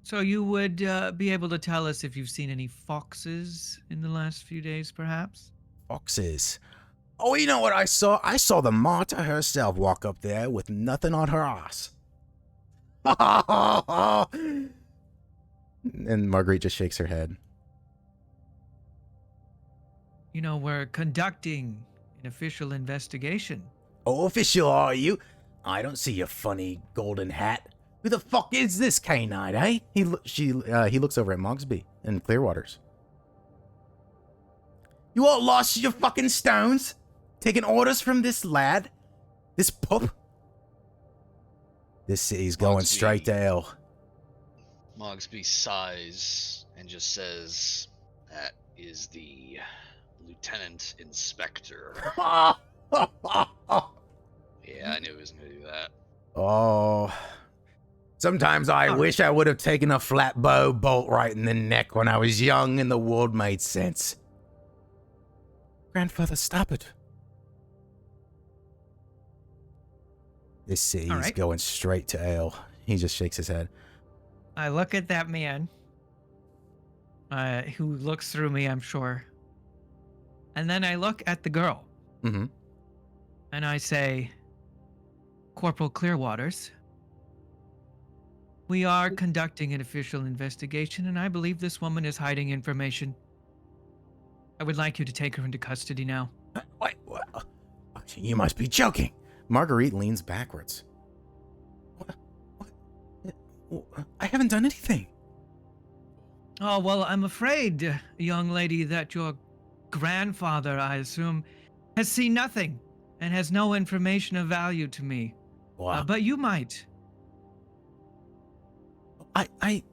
So you would be able to tell us if you've seen any foxes in the last few days, perhaps? Foxes. Oh, you know what I saw? I saw the Martyr herself walk up there with nothing on her ass. And Marguerite just shakes her head. You know, we're conducting an official investigation. Oh, official, are you? I don't see your funny golden hat. Who the fuck is this canine, eh? He looks over at Mogsby and Clearwaters. You all lost your fucking stones? Taking orders from this lad? This pup? This city's going Mogsby. straight to hell. Mogsby sighs and just says, "That is the Lieutenant Inspector." Yeah, I knew he was gonna do that. Oh. Sometimes I wish I would have taken a flat bow bolt right in the neck when I was young and the world made sense. Grandfather, stop it. This city's right. going straight to hell. He just shakes his head. I look at that man, who looks through me, I'm sure. And then I look at the girl. Mm-hmm. And I say, Corporal Clearwaters, we are conducting an official investigation, and I believe this woman is hiding information. I would like you to take her into custody now. Wait, what? You must be joking. Marguerite leans backwards. What? I haven't done anything. Oh, well, I'm afraid, young lady, that your grandfather, I assume, has seen nothing and has no information of value to me. What? But you might. I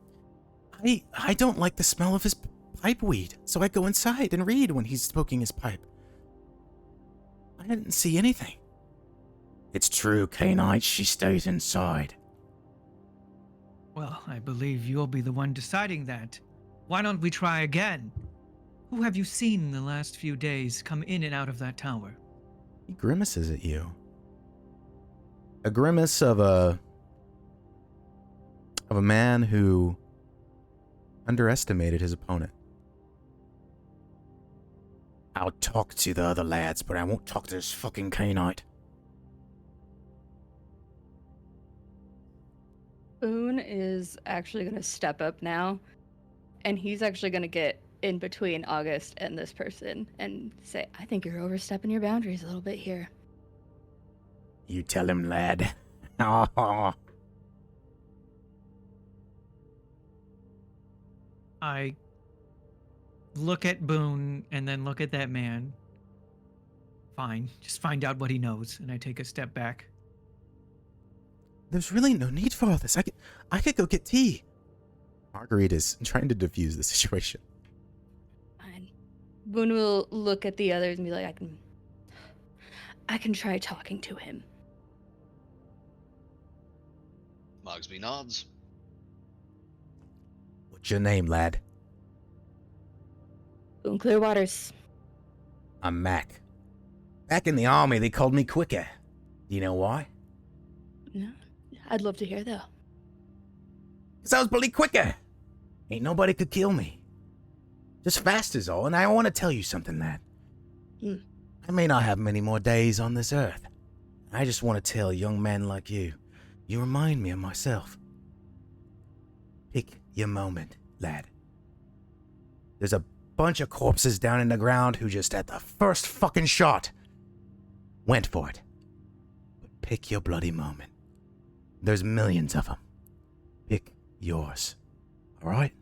don't like the smell of his pipe weed, so I go inside and read when he's smoking his pipe. I didn't see anything. It's true, Canine. She stays inside. Well, I believe you'll be the one deciding that. Why don't we try again? Who have you seen in the last few days come in and out of that tower? He grimaces at you. A grimace of a man who underestimated his opponent. I'll talk to the other lads, but I won't talk to this fucking Canine. Boone is actually going to step up now, and he's actually going to get in between August and this person and say, I think you're overstepping your boundaries a little bit here. You tell him, lad. Oh. I look at Boone and then look at that man. Fine, just find out what he knows, and I take a step back. There's really no need for all this. I could go get tea. Marguerite is trying to defuse the situation. Fine. Boone will look at the others and be like, I can try talking to him. Mogsby nods. What's your name, lad? Boone Clearwaters. I'm Mac. Back in the army, they called me Quicker. Do you know why? No, I'd love to hear, though. 'Cause I was bloody quicker. Ain't nobody could kill me. Just fast is all, and I want to tell you something, lad. I may not have many more days on this earth. I just want to tell a young man like you, you remind me of myself. Pick your moment, lad. There's a bunch of corpses down in the ground who just at the first fucking shot went for it. But pick your bloody moment. There's millions of them. Pick yours. All right?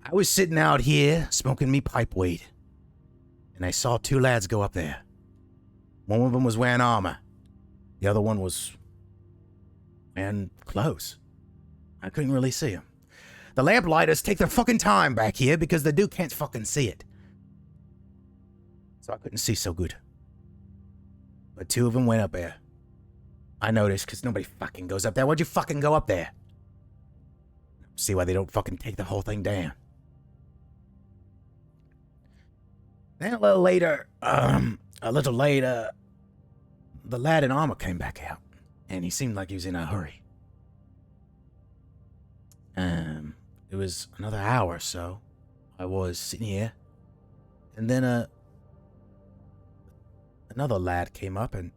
I was sitting out here smoking me pipe weed, and I saw two lads go up there. One of them was wearing armor. The other one was wearing clothes. I couldn't really see him. The lamplighters take their fucking time back here because the dude can't fucking see it. So I couldn't see so good. But two of them went up there. I noticed, because nobody fucking goes up there. Why'd you fucking go up there? See why they don't fucking take the whole thing down. Then a little later, the lad in armor came back out, and he seemed like he was in a hurry. It was another hour or so. I was sitting here, and then another lad came up, and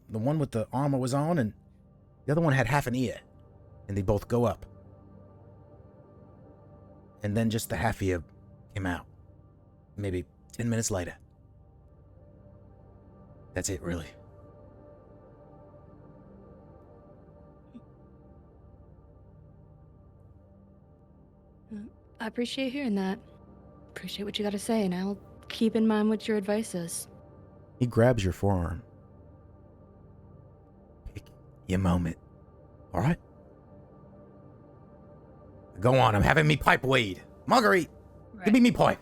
the one with the armor was on, and the other one had half an ear, and they both go up. And then just the half ear came out. Maybe 10 minutes later. That's it, really. I appreciate hearing that. Appreciate what you got to say, and I'll keep in mind what your advice is. He grabs your forearm. Pick your moment. All right? Go on, I'm having me pipe weed. Marguerite, give me pipe.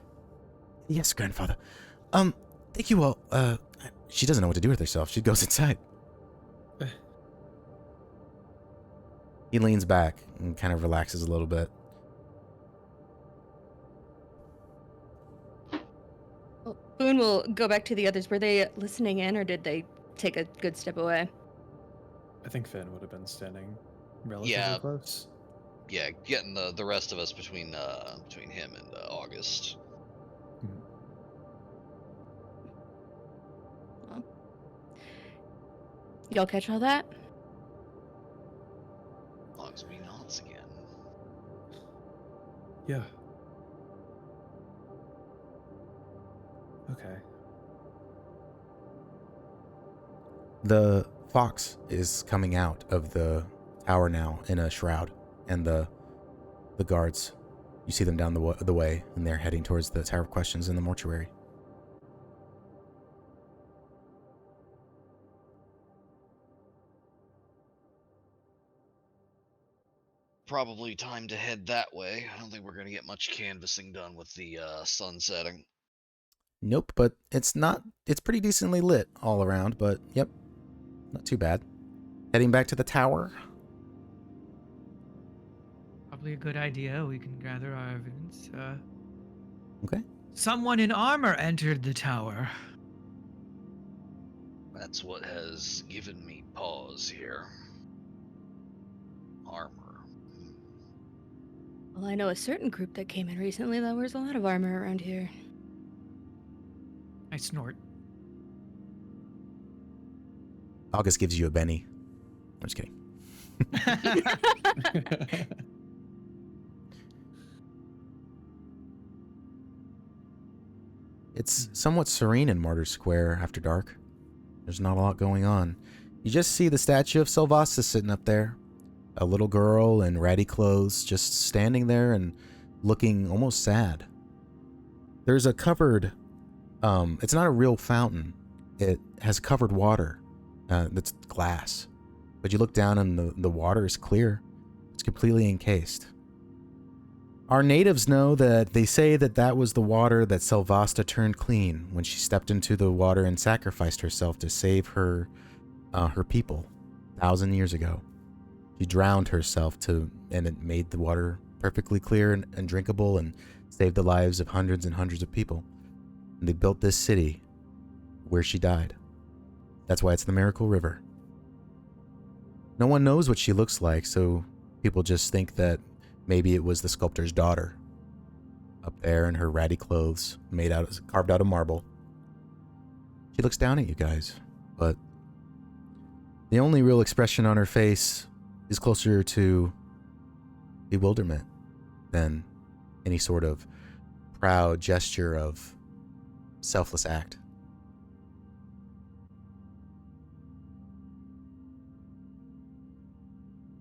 Yes, grandfather. Thank you all. She doesn't know what to do with herself. She goes inside. He leans back and kind of relaxes a little bit. Well, Boone will go back to the others. Were they listening in, or did they take a good step away? I think Finn would have been standing relatively close. Yeah, getting the rest of us between him and August. Well, y'all catch all that? Mogsby nods again. Yeah. Okay. The fox is coming out of the tower now in a shroud, and the guards, you see them down the way, and they're heading towards the Tower of Questions in the mortuary. Probably time to head that way. I don't think we're gonna get much canvassing done with the sun setting. Nope, but it's pretty decently lit all around, but yep, not too bad. Heading back to the tower. Probably a good idea. We can gather our evidence. Okay. Someone in armor entered the tower. That's what has given me pause here. Armor. Well, I know a certain group that came in recently that wears a lot of armor around here. I snort. August gives you a Benny. I'm just kidding. It's somewhat serene in Martyr Square after dark. There's not a lot going on. You just see the statue of Selvasta sitting up there. A little girl in ratty clothes just standing there and looking almost sad. There's a covered, it's not a real fountain. It has covered water that's glass. But you look down and the water is clear. It's completely encased. Our natives know that they say that was the water that Selvasta turned clean when she stepped into the water and sacrificed herself to save her people 1,000 years ago. She drowned herself and it made the water perfectly clear and drinkable and saved the lives of hundreds and hundreds of people. And they built this city where she died. That's why it's the Miracle River. No one knows what she looks like, so people just think that maybe it was the sculptor's daughter up there in her ratty clothes, carved out of marble. She looks down at you guys, but the only real expression on her face is closer to bewilderment than any sort of proud gesture of selfless act.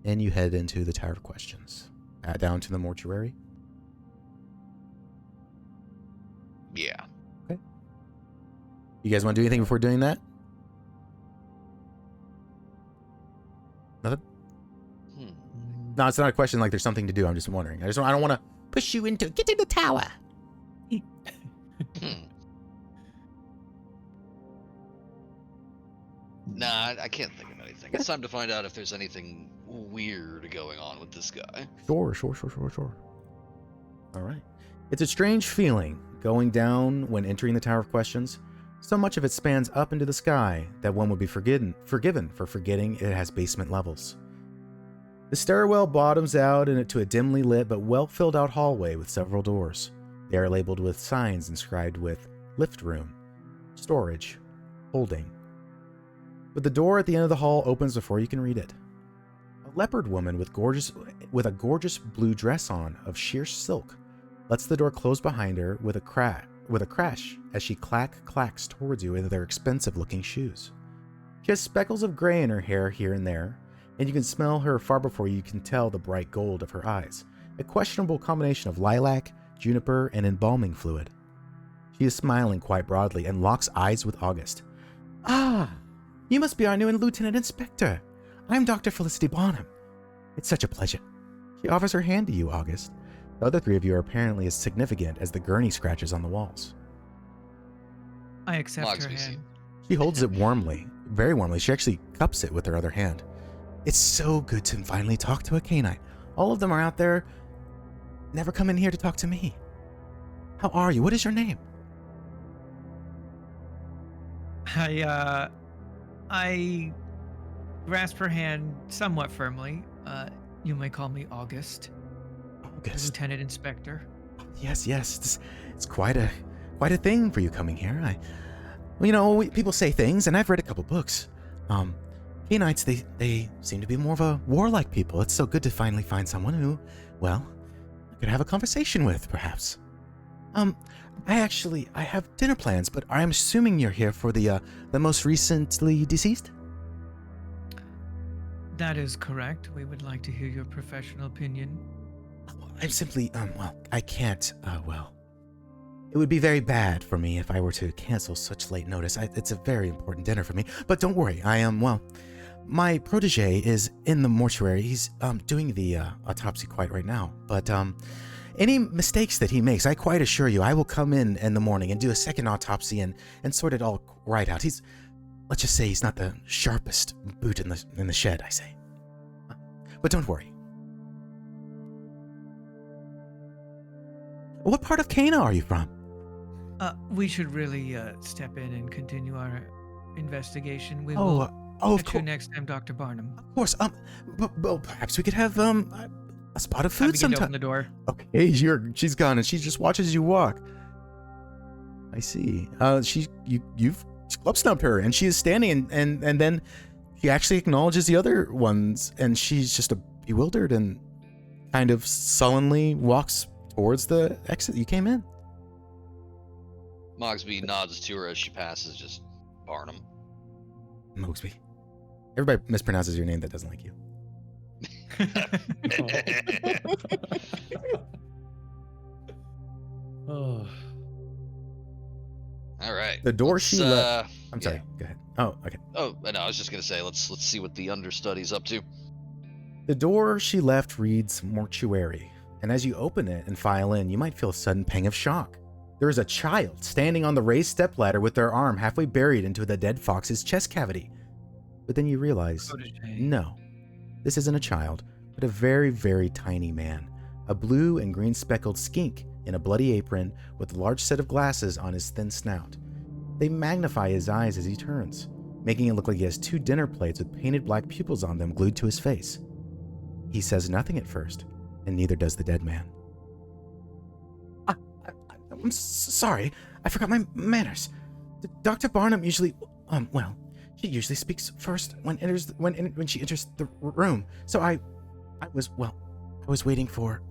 And you head into the Tower of Questions. Down to the mortuary. Yeah. Okay. You guys want to do anything before doing that? Nothing? No, it's not a question like there's something to do. I'm just wondering. I don't want to push you into get in the tower. Nah, I can't think of anything anything. It's time to find out if there's anything weird going on with this guy. Sure. All right. It's a strange feeling going down when entering the Tower of Questions. So much of it spans up into the sky that one would be forgiven for forgetting it has basement levels. The stairwell bottoms out into a dimly lit but well-filled out hallway with several doors. They are labeled with signs inscribed with lift room, storage, holding. But the door at the end of the hall opens before you can read it. A leopard woman with a gorgeous blue dress on of sheer silk lets the door close behind her with a crash as she clacks towards you with their expensive-looking shoes. She has speckles of gray in her hair here and there, and you can smell her far before you can tell the bright gold of her eyes, a questionable combination of lilac, juniper, and embalming fluid. She is smiling quite broadly and locks eyes with August. "Ah, you must be our new Lieutenant Inspector. I'm Dr. Felicity Barnum. It's such a pleasure." She offers her hand to you, August. The other three of you are apparently as significant as the gurney scratches on the walls. I accept her Mogsby's hand. She holds it warmly, very warmly. She actually cups it with her other hand. "It's so good to finally talk to a canine. All of them are out there, never come in here to talk to me. How are you? What is your name?" I grasp her hand somewhat firmly. You may call me August, August. Lieutenant Inspector. Yes. It's quite a thing for you coming here. People say things, and I've read a couple books. Canines, they seem to be more of a warlike people. It's so good to finally find someone who, well, I could have a conversation with, perhaps. I have dinner plans, but I'm assuming you're here for the most recently deceased? That is correct. We would like to hear your professional opinion. I'm simply, I can't, it would be very bad for me if I were to cancel such late notice. It's a very important dinner for me. But don't worry, my protege is in the mortuary. He's doing the autopsy quite right now. But any mistakes that he makes, I quite assure you, I will come in the morning and do a second autopsy and sort it all right out. Let's just say he's not the sharpest boot in the shed, I say. But don't worry. What part of Cana are you from? We should really step in and continue our investigation. We of will catch you course. next time, Dr. Barnum. Of course. But perhaps we could have a spot of I food begin to sometime. open the door. Okay, she's gone and she just watches you walk. I see. You've club snubbed her and she is standing and then she actually acknowledges the other ones and she's just bewildered and kind of sullenly walks towards the exit you came in. Mogsby nods to her as she passes, just Barnum. Mogsby. Everybody mispronounces your name that doesn't like you. Oh. All right. The door she left. Let's, I'm sorry. yeah. Go ahead. Oh, okay. Oh, no, I was just gonna say let's see what the understudy's up to. The door she left reads mortuary, and as you open it and file in, you might feel a sudden pang of shock. There is a child standing on the raised stepladder with their arm halfway buried into the dead fox's chest cavity. But then you realize, no, this isn't a child, but a very, very tiny man, a blue and green speckled skink in a bloody apron with a large set of glasses on his thin snout. They magnify his eyes as he turns, making it look like he has two dinner plates with painted black pupils on them glued to his face. He says nothing at first, and neither does the dead man. I'm sorry, I forgot my manners. Dr. Barnum usually, she usually speaks first when she enters the room. So I was waiting for.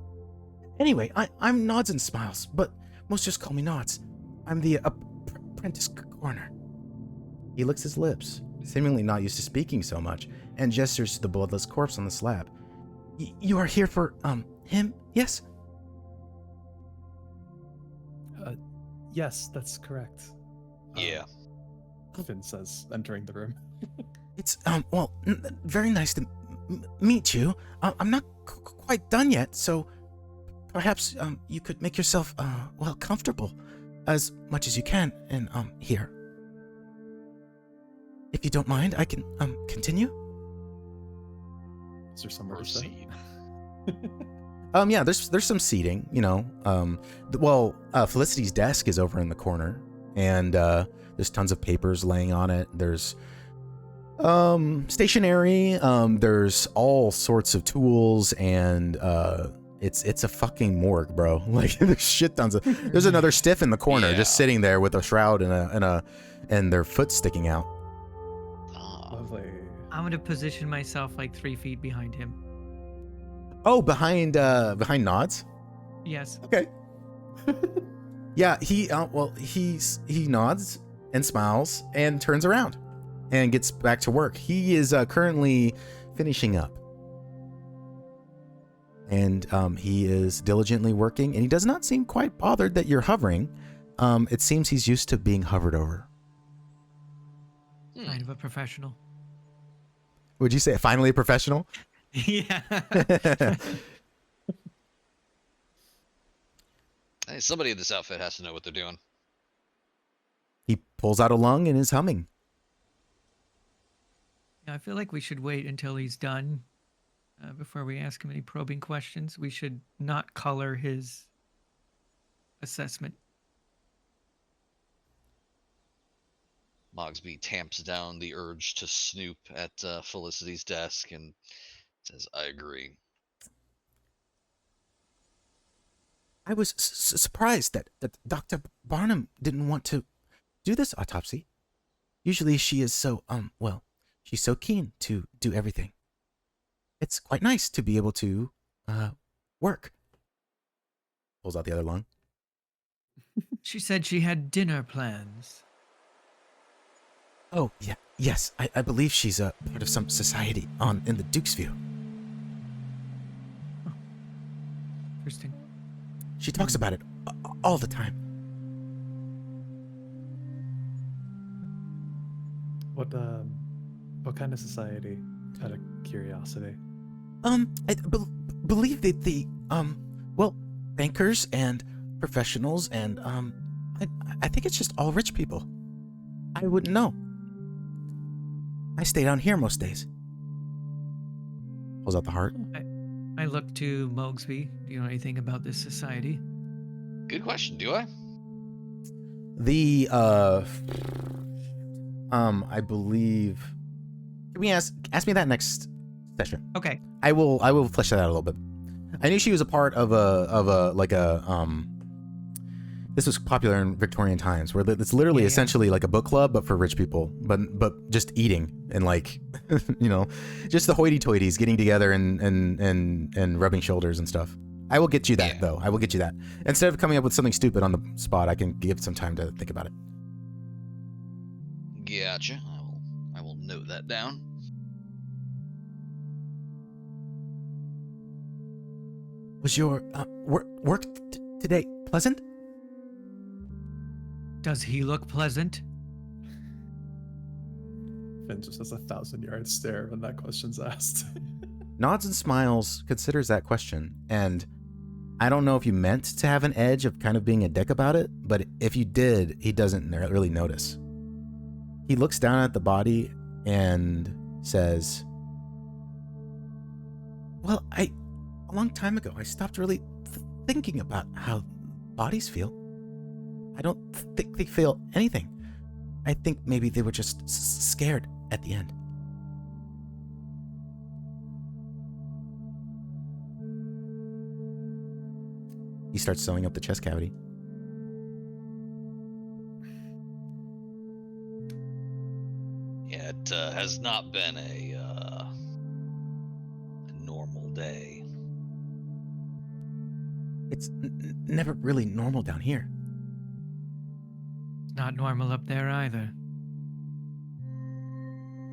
Anyway, I'm Nods and Smiles, but most just call me Nods. I'm the apprentice coroner. He licks his lips, seemingly not used to speaking so much, and gestures to the bloodless corpse on the slab. You are here for him? Yes. Yes, that's correct. Yeah. Finn says, entering the room. It's, very nice to meet you. I'm not quite done yet, so perhaps, you could make yourself, comfortable as much as you can in, here. If you don't mind, I can, continue? Is there somewhere to sit? Proceed. Yeah, there's some seating, you know. Felicity's desk is over in the corner, and there's tons of papers laying on it. There's stationery, there's all sorts of tools, and it's a fucking morgue, bro. Like there's shit tons of. There's another stiff in the corner, just sitting there with a shroud and their foot sticking out. Lovely. I'm gonna position myself like 3 feet behind him. Oh, behind Nods. Yes. Okay. Yeah, he nods and smiles and turns around and gets back to work. He is currently finishing up. And he is diligently working, and he does not seem quite bothered that you're hovering. It seems he's used to being hovered over. Kind of a professional. Would you say finally a professional? Yeah. Hey, somebody in this outfit has to know what they're doing. He pulls out a lung and is humming. Yeah, I feel like we should wait until he's done before we ask him any probing questions. We should not color his assessment. Mogsby tamps down the urge to snoop at Felicity's desk and says, I agree. I was surprised that Dr. Barnum didn't want to do this autopsy. Usually she is so, she's so keen to do everything. It's quite nice to be able to work. Pulls out the other lung. She said she had dinner plans. Oh, yeah, yes. I believe she's a part of some society in the Duke's View. Interesting. She talks about it all the time. What kind of society? Out of curiosity. I believe that bankers and professionals and I think it's just all rich people. I wouldn't know. I stay down here most days. Pulls out the heart. I look to Mogsby. Do you know anything about this society? Good question, do I? I believe. Can we ask me that next session? Okay. I will flesh that out a little bit. I knew she was a part of this was popular in Victorian times, where it's literally essentially like a book club, but for rich people, but just eating and like, just the hoity-toities getting together and rubbing shoulders and stuff. I will get you that though. I will get you that. Instead of coming up with something stupid on the spot, I can give some time to think about it. Gotcha. I will note that down. Was your work today pleasant? Does he look pleasant? Finn just has a 1,000-yard stare when that question's asked. Nods and smiles, considers that question, and I don't know if you meant to have an edge of kind of being a dick about it, but if you did, he doesn't really notice. He looks down at the body and says, well, a long time ago, I stopped really thinking about how bodies feel. I don't think they feel anything. I think maybe they were just scared at the end. He starts sewing up the chest cavity. Yeah, it has not been a normal day. It's never really normal down here. Not normal up there either.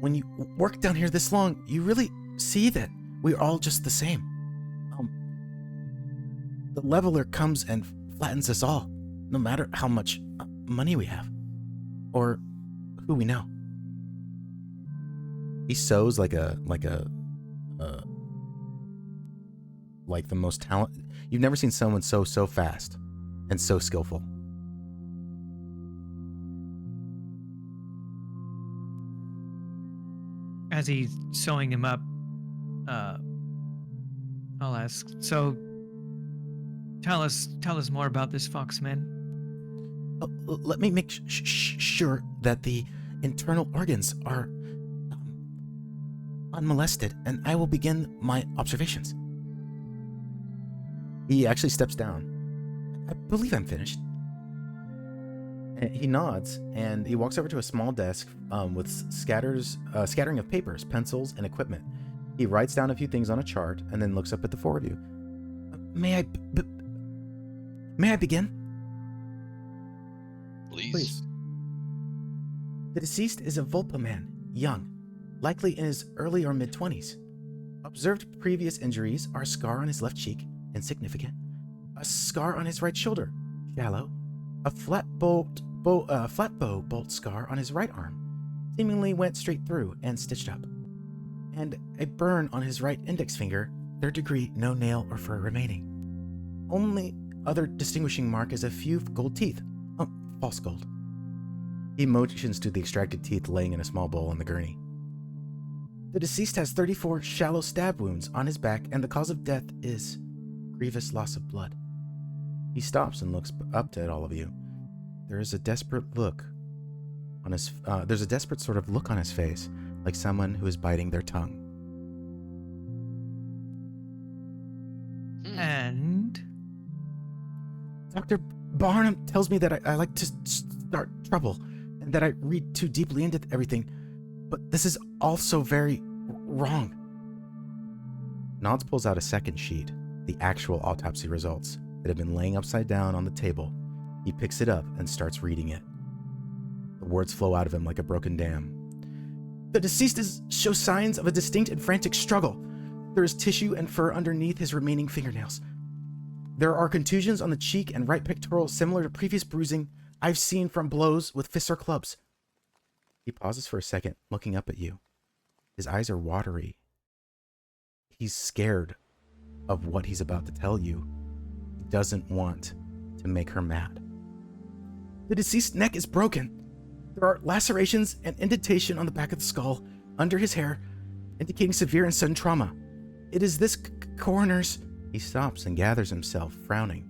When you work down here this long, you really see that we're all just the same. The leveler comes and flattens us all, no matter how much money we have, or who we know. He sews like the most talent. You've never seen someone sew so fast and so skillful. As he's sewing him up, I'll ask. So, tell us more about this foxman. Let me make sure that the internal organs are unmolested, and I will begin my observations. He actually steps down. I believe I'm finished. And he nods, and he walks over to a small desk with scattering of papers, pencils, and equipment. He writes down a few things on a chart, and then looks up at the four of you. May I begin? Please. The deceased is a Vulpa man, young, likely in his early or mid-20s. Observed previous injuries are a scar on his left cheek, insignificant, a scar on his right shoulder, shallow, a flat bow bolt scar on his right arm, seemingly went straight through and stitched up, and a burn on his right index finger, 3rd degree, no nail or fur remaining. Only other distinguishing mark is a few gold teeth. False gold. He motions to the extracted teeth laying in a small bowl on the gurney. The deceased has 34 shallow stab wounds on his back, and the cause of death is grievous loss of blood. He stops and looks up at all of you. There's a desperate sort of look on his face, like someone who is biting their tongue. And Dr. Barnum tells me that I like to start trouble, and that I read too deeply into everything, but this is also very wrong. Nods pulls out a second sheet, the actual autopsy results, that have been laying upside down on the table. He picks it up and starts reading it. The words flow out of him like a broken dam. The deceased shows signs of a distinct and frantic struggle. There is tissue and fur underneath his remaining fingernails. There are contusions on the cheek and right pectoral similar to previous bruising I've seen from blows with fists or clubs. He pauses for a second, looking up at you. His eyes are watery. He's scared of what he's about to tell you. He doesn't want to make her mad. The deceased's neck is broken. There are lacerations and indentation on the back of the skull, under his hair, indicating severe and sudden trauma. It is this coroner's... He stops and gathers himself, frowning.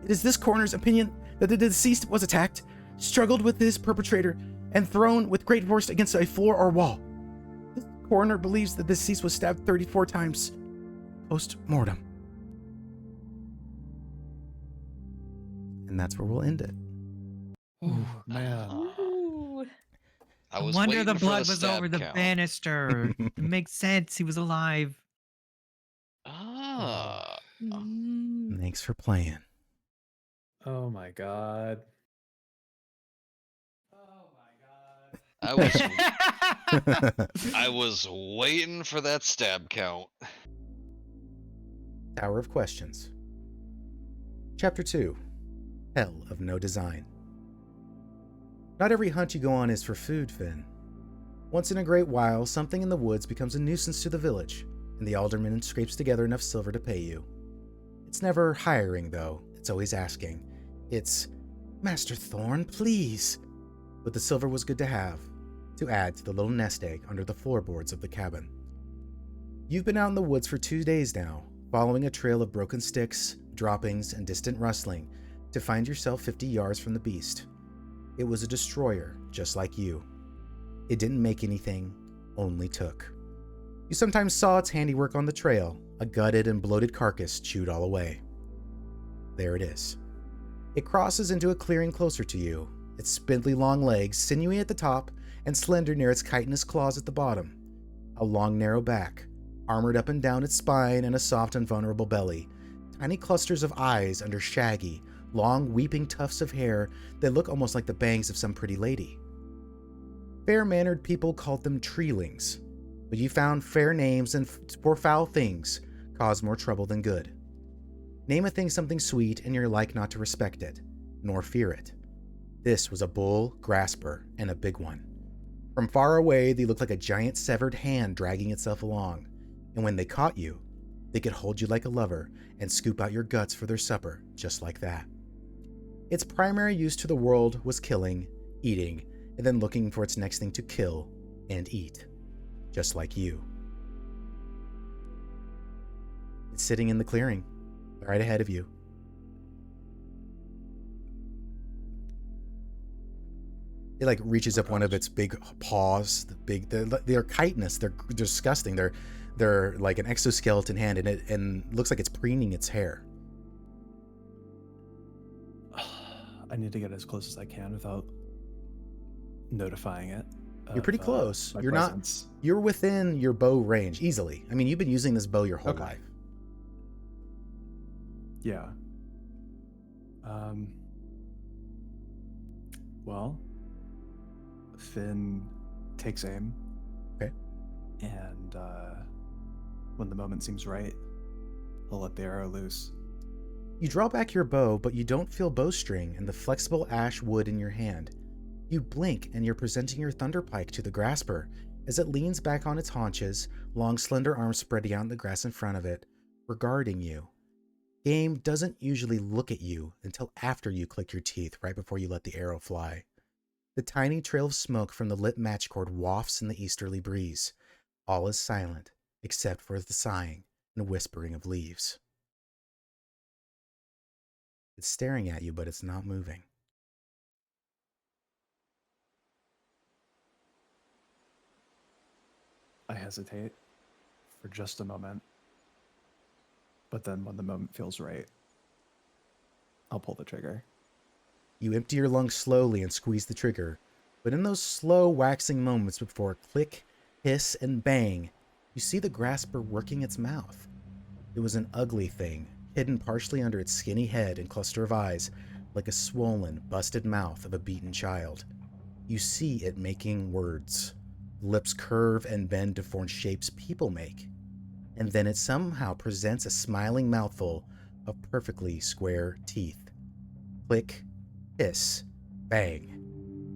It is this coroner's opinion that the deceased was attacked, struggled with his perpetrator, and thrown with great force against a floor or wall. This coroner believes that the deceased was stabbed 34 times, post-mortem. And that's where we'll end it. Oh, man. Ooh. I I was wonder the waiting for blood the was stab over the count. banister. It makes sense. He was alive. Ah. Mm. Thanks for playing. Oh my god. I was waiting for that stab count. Tower of Questions. Chapter 2. Hell of No Design. Not every hunt you go on is for food, Finn. Once in a great while, something in the woods becomes a nuisance to the village, and the alderman scrapes together enough silver to pay you. It's never hiring, though. It's always asking. It's, Master Thorne, please. But the silver was good to have, to add to the little nest egg under the floorboards of the cabin. You've been out in the woods for 2 days now, following a trail of broken sticks, droppings, and distant rustling, to find yourself 50 yards from the beast. It was a destroyer, just like you. It didn't make anything, only took. You sometimes saw its handiwork on the trail, a gutted and bloated carcass chewed all away. There it is. It crosses into a clearing closer to you, its spindly long legs sinewy at the top and slender near its chitinous claws at the bottom. A long narrow back, armored up and down its spine, and a soft and vulnerable belly. Tiny clusters of eyes under shaggy, long weeping tufts of hair that look almost like the bangs of some pretty lady. Fair-mannered people called them treelings, but you found fair names and for foul things cause more trouble than good. Name a thing something sweet and you're like not to respect it, nor fear it. This was a bull grasper, and a big one. From far away, they looked like a giant severed hand dragging itself along, and when they caught you, they could hold you like a lover and scoop out your guts for their supper, just like that. Its primary use to the world was killing, eating, and then looking for its next thing to kill and eat, just like you. It's sitting in the clearing, right ahead of you. It like reaches up one of its big paws. They're chitinous. They're disgusting. They're like an exoskeleton hand, and looks like it's preening its hair. I need to get as close as I can without notifying it. You're pretty close. My You're presence. not. You're within your bow range easily. I mean, you've been using this bow your whole life. Yeah. Well, Finn takes aim. Okay. And when the moment seems right, I'll let the arrow loose. You draw back your bow, but you don't feel bowstring and the flexible ash wood in your hand. You blink and you're presenting your thunderpike to the grasper as it leans back on its haunches, long slender arms spreading out in the grass in front of it, regarding you. Game doesn't usually look at you until after you click your teeth right before you let the arrow fly. The tiny trail of smoke from the lit matchcord wafts in the easterly breeze. All is silent, except for the sighing and whispering of leaves. It's staring at you, but it's not moving. I hesitate for just a moment. But then when the moment feels right, I'll pull the trigger. You empty your lungs slowly and squeeze the trigger, but in those slow waxing moments before click, hiss, and bang, you see the grasper working its mouth. It was an ugly thing, hidden partially under its skinny head and cluster of eyes, like a swollen, busted mouth of a beaten child. You see it making words. Lips curve and bend to form shapes people make. And then it somehow presents a smiling mouthful of perfectly square teeth. Click, hiss, bang,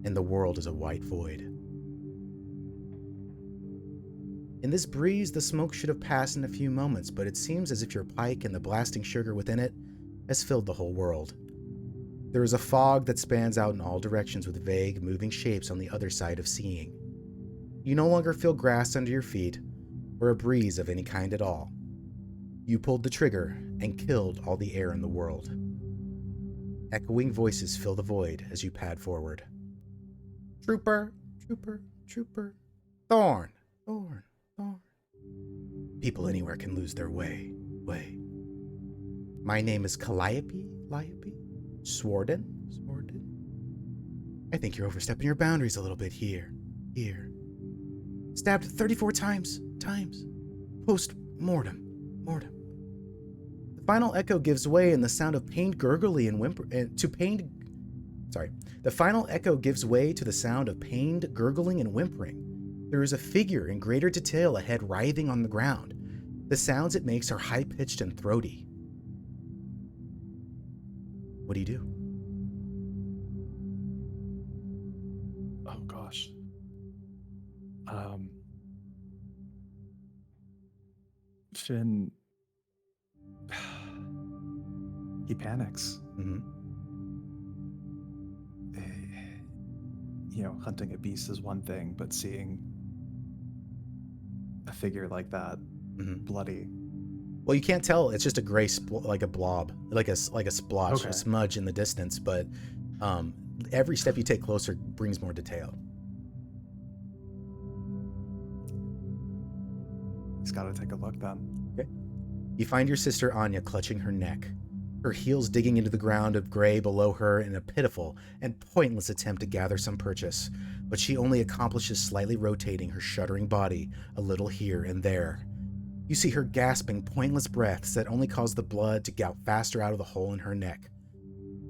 and the world is a white void. In this breeze, the smoke should have passed in a few moments, but it seems as if your pike and the blasting sugar within it has filled the whole world. There is a fog that spans out in all directions with vague, moving shapes on the other side of seeing. You no longer feel grass under your feet, or a breeze of any kind at all. You pulled the trigger and killed all the air in the world. Echoing voices fill the void as you pad forward. Trooper, trooper, trooper. Thorne, Thorne, Thorne. People anywhere can lose their way. My name is Calliope, Swarden. I think you're overstepping your boundaries a little bit here. Stabbed 34 times. Post-mortem. The final echo gives way and the sound of pained gurgling and The final echo gives way to the sound of pained gurgling and whimpering. There is a figure in greater detail ahead writhing on the ground. The sounds it makes are high-pitched and throaty. What do you do? Oh gosh. Finn, he panics. Mm-hmm. Hunting a beast is one thing, but seeing a figure like that, bloody. Well, you can't tell. It's just a gray, like a blob, like a splotch, Okay. a smudge in the distance. But every step you take closer brings more detail. He's got to take a look then. Okay. You find your sister Anya clutching her neck, her heels digging into the ground of gray below her in a pitiful and pointless attempt to gather some purchase, but she only accomplishes slightly rotating her shuddering body a little here and there. You see her gasping pointless breaths that only cause the blood to gout faster out of the hole in her neck.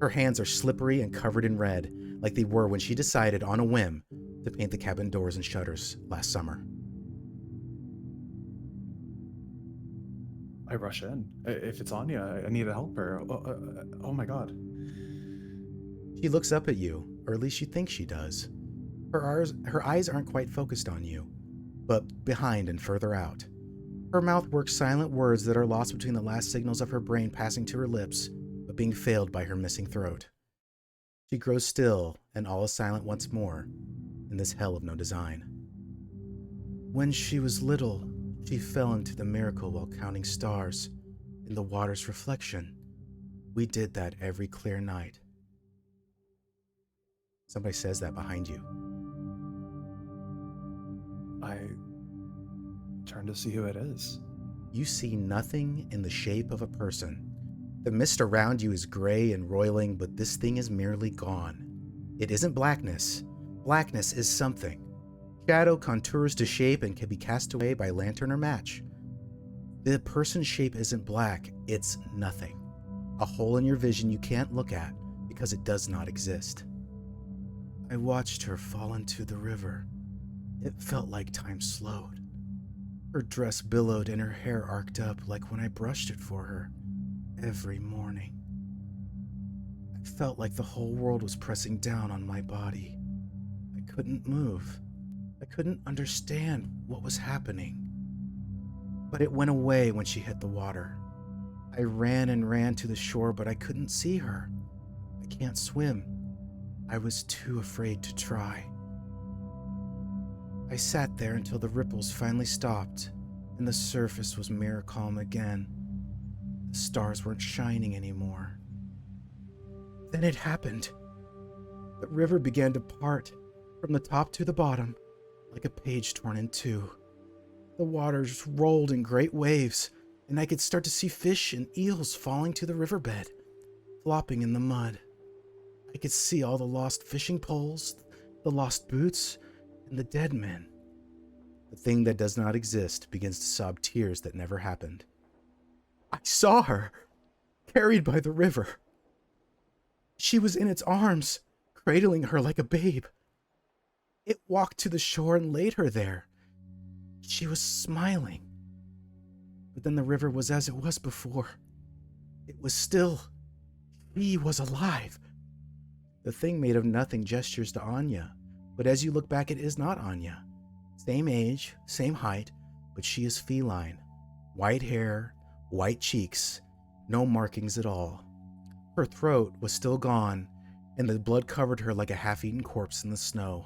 Her hands are slippery and covered in red, like they were when she decided on a whim to paint the cabin doors and shutters last summer. I rush in. If it's Anya, I need to help her. Oh my god. She looks up at you, or at least she thinks she does. Her eyes aren't quite focused on you, but behind and further out. Her mouth works silent words that are lost between the last signals of her brain passing to her lips, but being failed by her missing throat. She grows still, and all is silent once more, in this hell of no design. When she was little, she fell into the miracle while counting stars. in the water's reflection. We did that every clear night. Somebody says that behind you. I turn to see who it is. You see nothing in the shape of a person. The mist around you is gray and roiling, but this thing is merely gone. It isn't blackness. Blackness is something. Shadow contours to shape and can be cast away by lantern or match. The person's shape isn't black, it's nothing. A hole in your vision you can't look at because it does not exist. I watched her fall into the river. It felt like time slowed. Her dress billowed and her hair arced up like when I brushed it for her every morning. I felt like the whole world was pressing down on my body. I couldn't move. I couldn't understand what was happening. But it went away when she hit the water. I ran and ran to the shore, but I couldn't see her. I can't swim. I was too afraid to try. I sat there until the ripples finally stopped and the surface was mirror calm again. The stars weren't shining anymore. Then it happened. The river began to part from the top to the bottom like a page torn in two. The waters rolled in great waves, and I could start to see fish and eels falling to the riverbed, flopping in the mud. I could see all the lost fishing poles, the lost boots, and the dead men. The thing that does not exist begins to sob tears that never happened. I saw her, carried by the river. She was in its arms, cradling her like a babe. It walked to the shore and laid her there. She was smiling. But then the river was as it was before. It was still. She was alive. The thing made of nothing gestures to Anya, but as you look back, it is not Anya. Same age, same height, but she is feline. White hair, white cheeks, no markings at all. Her throat was still gone, and the blood covered her like a half-eaten corpse in the snow.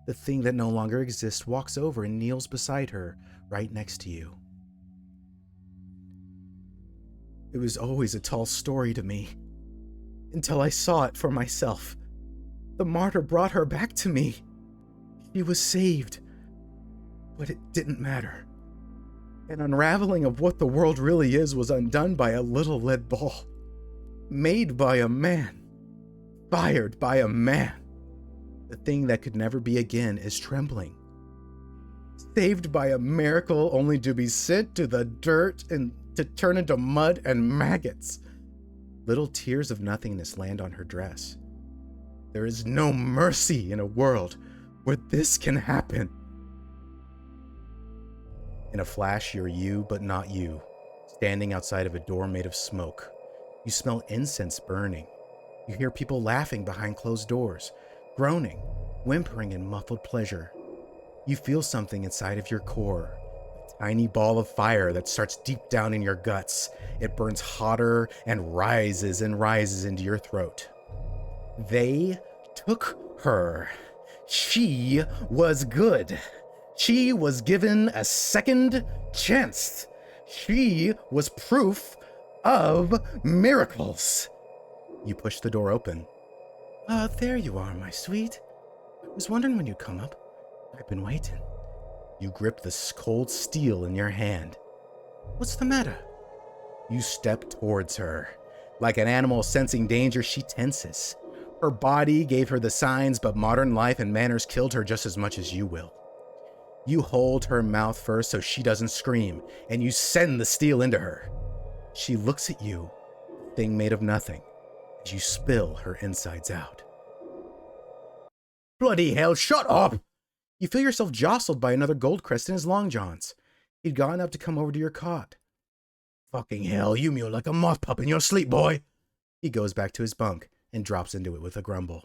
The thing that no longer exists walks over and kneels beside her, right next to you. It was always a tall story to me, until I saw it for myself. The martyr brought her back to me. She was saved, but it didn't matter. An unraveling of what the world really is was undone by a little lead ball. Made by a man. Fired by a man. The thing that could never be again is trembling. Saved by a miracle only to be sent to the dirt and to turn into mud and maggots. Little tears of nothingness land on her dress. There is no mercy in a world where this can happen. In a flash, you're you, but not you, standing outside of a door made of smoke. You smell incense burning. You hear people laughing behind closed doors, groaning, whimpering in muffled pleasure. You feel something inside of your core, a tiny ball of fire that starts deep down in your guts. It burns hotter and rises into your throat. They took her. She was good. She was given a second chance. She was proof of miracles. You push the door open. There you are, my sweet. I was wondering when you'd come up. I've been waiting. You grip the cold steel in your hand. What's the matter? You step towards her. Like an animal sensing danger, she tenses. Her body gave her the signs, but modern life and manners killed her just as much as you will. You hold her mouth first so she doesn't scream, and you send the steel into her. She looks at you, a thing made of nothing, as you spill her insides out. Bloody hell, shut up! You feel yourself jostled by another Goldcrest in his long johns. He'd gone up to come over to your cot. Fucking hell, you mew like a moth pup in your sleep, boy! He goes back to his bunk and drops into it with a grumble.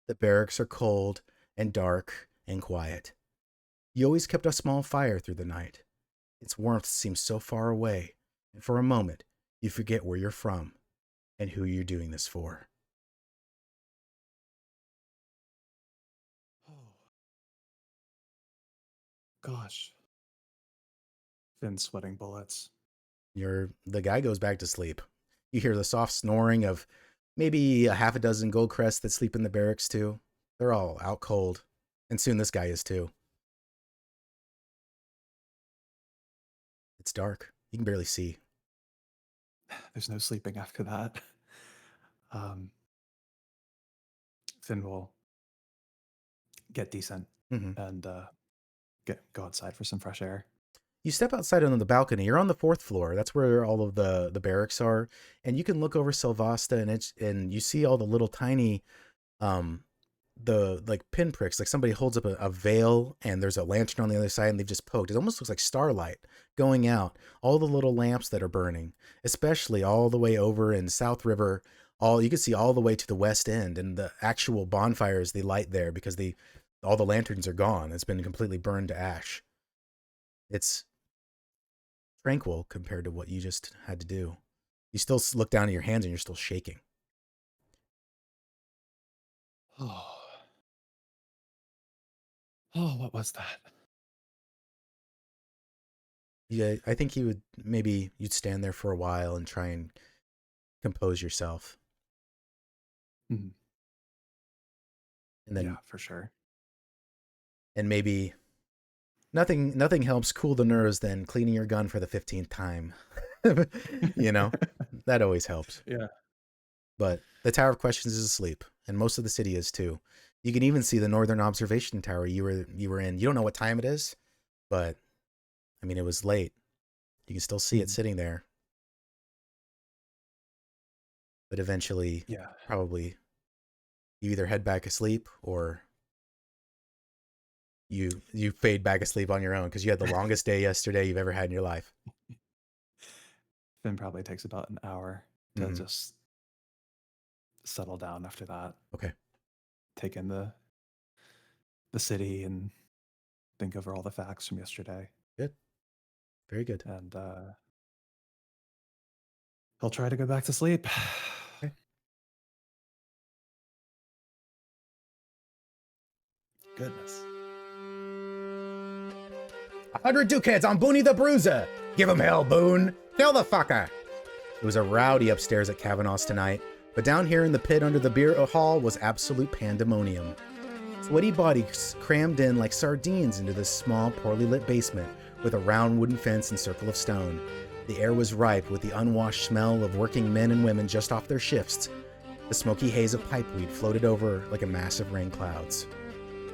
The barracks are cold and dark and quiet. You always kept a small fire through the night. Its warmth seems so far away, and for a moment, you forget where you're from and who you're doing this for. Oh. Gosh. Finn's sweating bullets. The guy goes back to sleep. You hear the soft snoring of maybe a half a dozen Goldcrests that sleep in the barracks too. They're all out cold. And soon this guy is too. It's dark. You can barely see. There's no sleeping after that. Finn will get decent and go outside for some fresh air. You step outside on the balcony. You're on the 4th floor. That's where all of the barracks are, and you can look over Selvasta, and you see all the little tiny, the like pinpricks. Like somebody holds up a veil, and there's a lantern on the other side, and they've just poked. It almost looks like starlight going out. All the little lamps that are burning, especially all the way over in South River. You can see all the way to the west end, and the actual bonfires they light there because all the lanterns are gone. It's been completely burned to ash. It's tranquil compared to what you just had to do. You still look down at your hands and you're still shaking. Oh, what was that? Yeah, I think you'd stand there for a while and try and compose yourself. Mm-hmm. And then, yeah, for sure. And maybe nothing helps cool the nerves than cleaning your gun for the 15th time. You know, that always helps. Yeah. But the Tower of Questions is asleep, and most of the city is too. You can even see the northern observation tower you were in. You don't know what time it is, but I mean, it was late. You can still see it sitting there. But eventually, probably you either head back asleep or you fade back asleep on your own because you had the longest day yesterday you've ever had in your life. Finn probably takes about an hour to just settle down after that. Okay. Take in the city and think over all the facts from yesterday. Good. Very good. And he'll try to go back to sleep. Okay. Goodness. 100 ducats on Booney the Bruiser. Give him hell, Boone. Kill the fucker. It was a rowdy upstairs at Kavanos tonight, but down here in the pit under the beer hall was absolute pandemonium. Sweaty bodies crammed in like sardines into this small, poorly lit basement with a round wooden fence and circle of stone. The air was ripe with the unwashed smell of working men and women just off their shifts. The smoky haze of pipeweed floated over like a mass of rain clouds.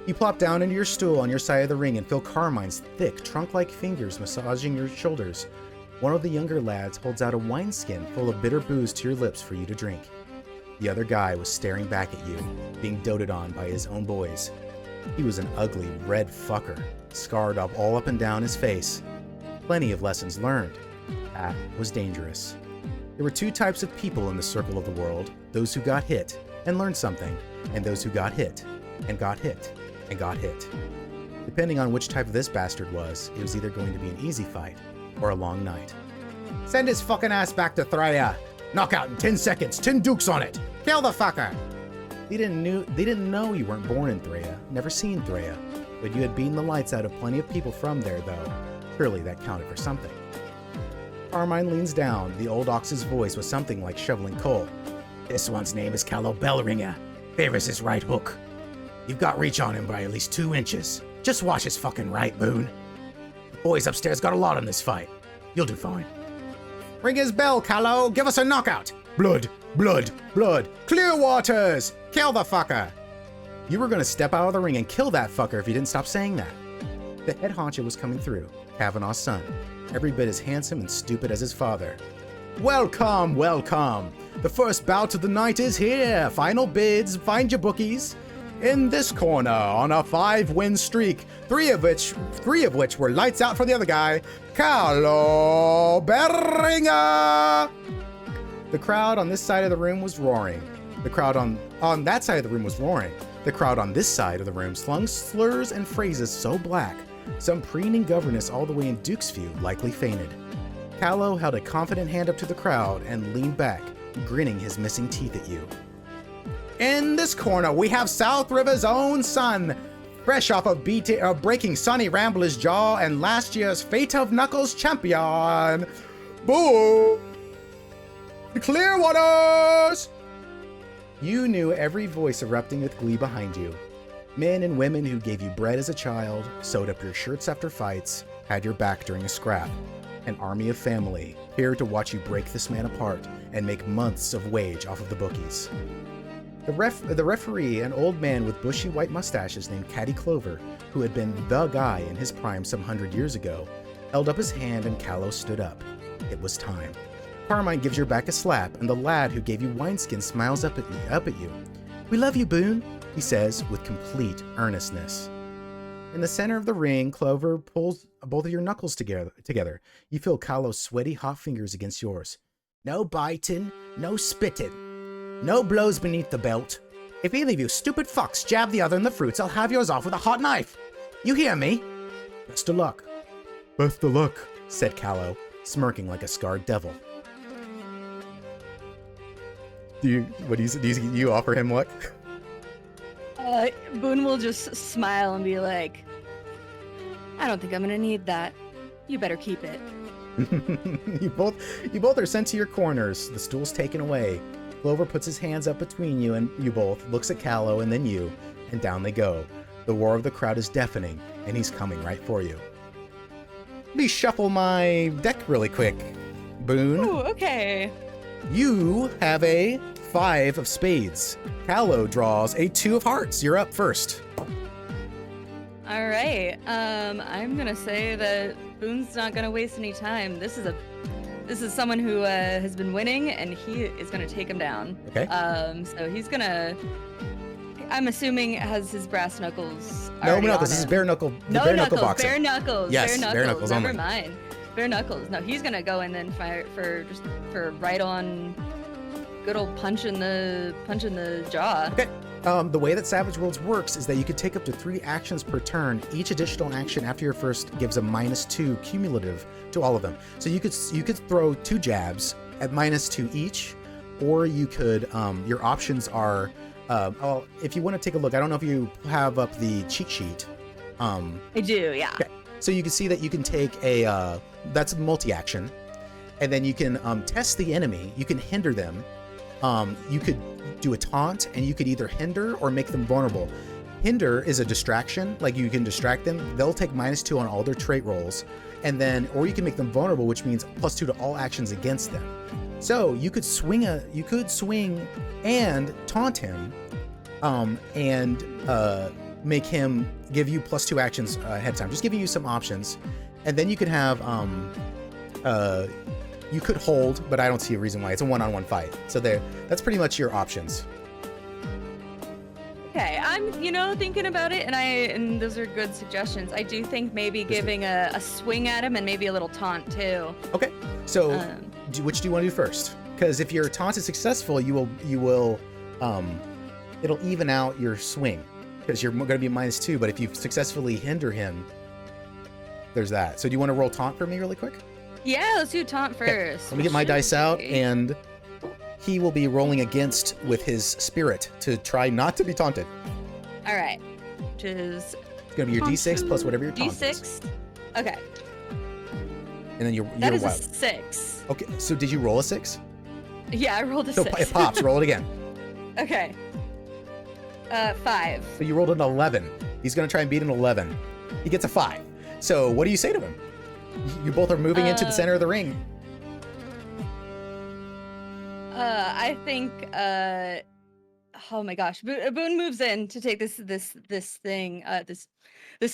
You plop down into your stool on your side of the ring and feel Carmine's thick, trunk-like fingers massaging your shoulders. One of the younger lads holds out a wineskin full of bitter booze to your lips for you to drink. The other guy was staring back at you, being doted on by his own boys. He was an ugly, red fucker, scarred up all up and down his face. Plenty of lessons learned. That was dangerous. There were 2 types of people in the circle of the world, those who got hit and learned something, and those who got hit and got hit and got hit. Depending on which type of this bastard was, it was either going to be an easy fight or a long night. Send his fucking ass back to Threa. Knockout in 10 seconds, 10 dukes on it. Kill the fucker. They didn't know you weren't born in Threa, never seen Threa, but you had beaten the lights out of plenty of people from there, though. Surely that counted for something. Carmine leans down. The old ox's voice was something like shoveling coal. This one's name is Callow Bellringer. Favors his right hook. You've got reach on him by at least 2 inches. Just watch his fucking right, Boone. The boys upstairs got a lot on this fight. You'll do fine. Ring his bell, Callow. Give us a knockout. Blood, blood, blood. Clearwaters. Kill the fucker. You were going to step out of the ring and kill that fucker if you didn't stop saying that. The head honcho was coming through, Kavanaugh's son, every bit as handsome and stupid as his father. Welcome, welcome. The first bout of the night is here. Final bids, find your bookies. In this corner, on a 5-win streak, three of which were lights out for the other guy, Callow Bellringer. The crowd on this side of the room was roaring. The crowd on that side of the room was roaring. The crowd on this side of the room slung slurs and phrases so black, some preening governess all the way in Dukesview likely fainted. Callow held a confident hand up to the crowd and leaned back, grinning his missing teeth at you. In this corner, we have South River's own son, fresh off of breaking Sonny Rambler's jaw and last year's Fate of Knuckles champion, Boone Clearwaters! You knew every voice erupting with glee behind you. Men and women who gave you bread as a child, sewed up your shirts after fights, had your back during a scrap. An army of family here to watch you break this man apart and make months of wage off of the bookies. The referee, an old man with bushy white mustaches named Caddy Clover, who had been the guy in his prime some 100 years ago, held up his hand and Callow stood up. It was time. Carmine gives your back a slap, and the lad who gave you wineskin smiles up at you. "We love you, Boone," he says with complete earnestness. In the center of the ring, Clover pulls both of your knuckles together. You feel Callow's sweaty, hot fingers against yours. "No biting, no spitting, no blows beneath the belt. If either of you stupid fucks jab the other in the fruits, I'll have yours off with a hot knife. You hear me? Best of luck." "Best of luck," said Callow, smirking like a scarred devil. Do you offer him what? Boone will just smile and be like, "I don't think I'm gonna need that. You better keep it." You both are sent to your corners. The stool's taken away. Clover puts his hands up between you and you both, looks at Callow and then you, and down they go. The roar of the crowd is deafening, and he's coming right for you. Let me shuffle my deck really quick, Boone. Ooh, okay. You have a 5 of spades. Callow draws a 2 of hearts. You're up first. All right. I'm gonna say that Boone's not gonna waste any time. This is someone who has been winning, and he is gonna take him down. Okay. So he's gonna. I'm assuming has his brass knuckles. No knuckles. This is bare knuckle. Bare knuckle boxing. Bare knuckles. Yes, bare bare knuckles Never only. mind. Bare knuckles. No, he's gonna go and then fire for right on. Good old punch in the jaw. Okay. The way that Savage Worlds works is that you could take up to 3 actions per turn. Each additional action after your first gives a -2 cumulative to all of them. So you could throw 2 jabs at -2 each, or you could. Your options are. If you want to take a look, I don't know if you have up the cheat sheet. I do, yeah. Okay. So you can see that you can take a. That's multi-action, and then you can test the enemy. You can hinder them. You could do a taunt, and you could either hinder or make them vulnerable. Hinder is a distraction, like you can distract them. They'll take -2 on all their trait rolls, and then, or you can make them vulnerable, which means +2 to all actions against them. So you could swing and taunt him, and make him give you +2 actions ahead of time. Just giving you some options, and then you could have you could hold, but I don't see a reason why. It's a one-on-one fight. So that's pretty much your options. Okay, I'm thinking about it, and those are good suggestions. I do think maybe giving a swing at him and maybe a little taunt too. Okay, so which do you want to do first? Because if your taunt is successful, you will it'll even out your swing because you're going to be -2. But if you successfully hinder him, there's that. So do you want to roll taunt for me really quick? Yeah, let's do taunt first. Okay. Let me get my dice out, and he will be rolling against with his spirit to try not to be taunted. All right, which is It's going to be your D6 plus whatever your taunt is. D6. Okay. And then your That is wild. a 6. Okay, so did you roll a 6? Yeah, I rolled a So 6. it pops. Roll it again. Okay. 5. So you rolled an 11. He's going to try and beat an 11. He gets a 5. So what do you say to him? You both are moving into the center of the ring. I think. Oh my gosh, Boone moves in to take this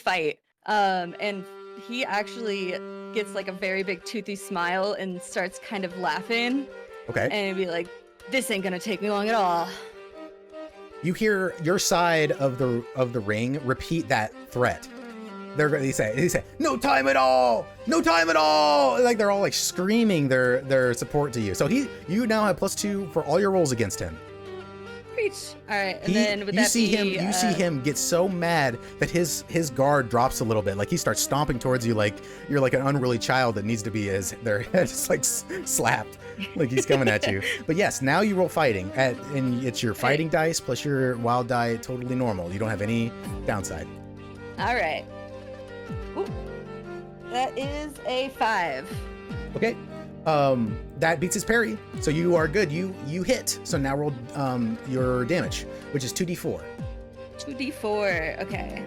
fight. And he actually gets like a very big toothy smile and starts kind of laughing. Okay. And be like, "This ain't gonna take me long at all." You hear your side of the ring repeat that threat. They say, "No time at all! No time at all!" Like they're all like screaming their support to you. So you now have +2 for all your rolls against him. Preach. All right, and then would you that see be, him get so mad that his guard drops a little bit. Like he starts stomping towards you like you're like an unruly child that needs to be their head just like slapped, like he's coming at you. But yes, now you roll fighting and it's your fighting dice plus your wild die, totally normal. You don't have any downside. All right. Ooh. That is a 5. Okay. That beats his parry, so you are good. You hit. So now roll your damage, which is 2d4. 2d4. Okay.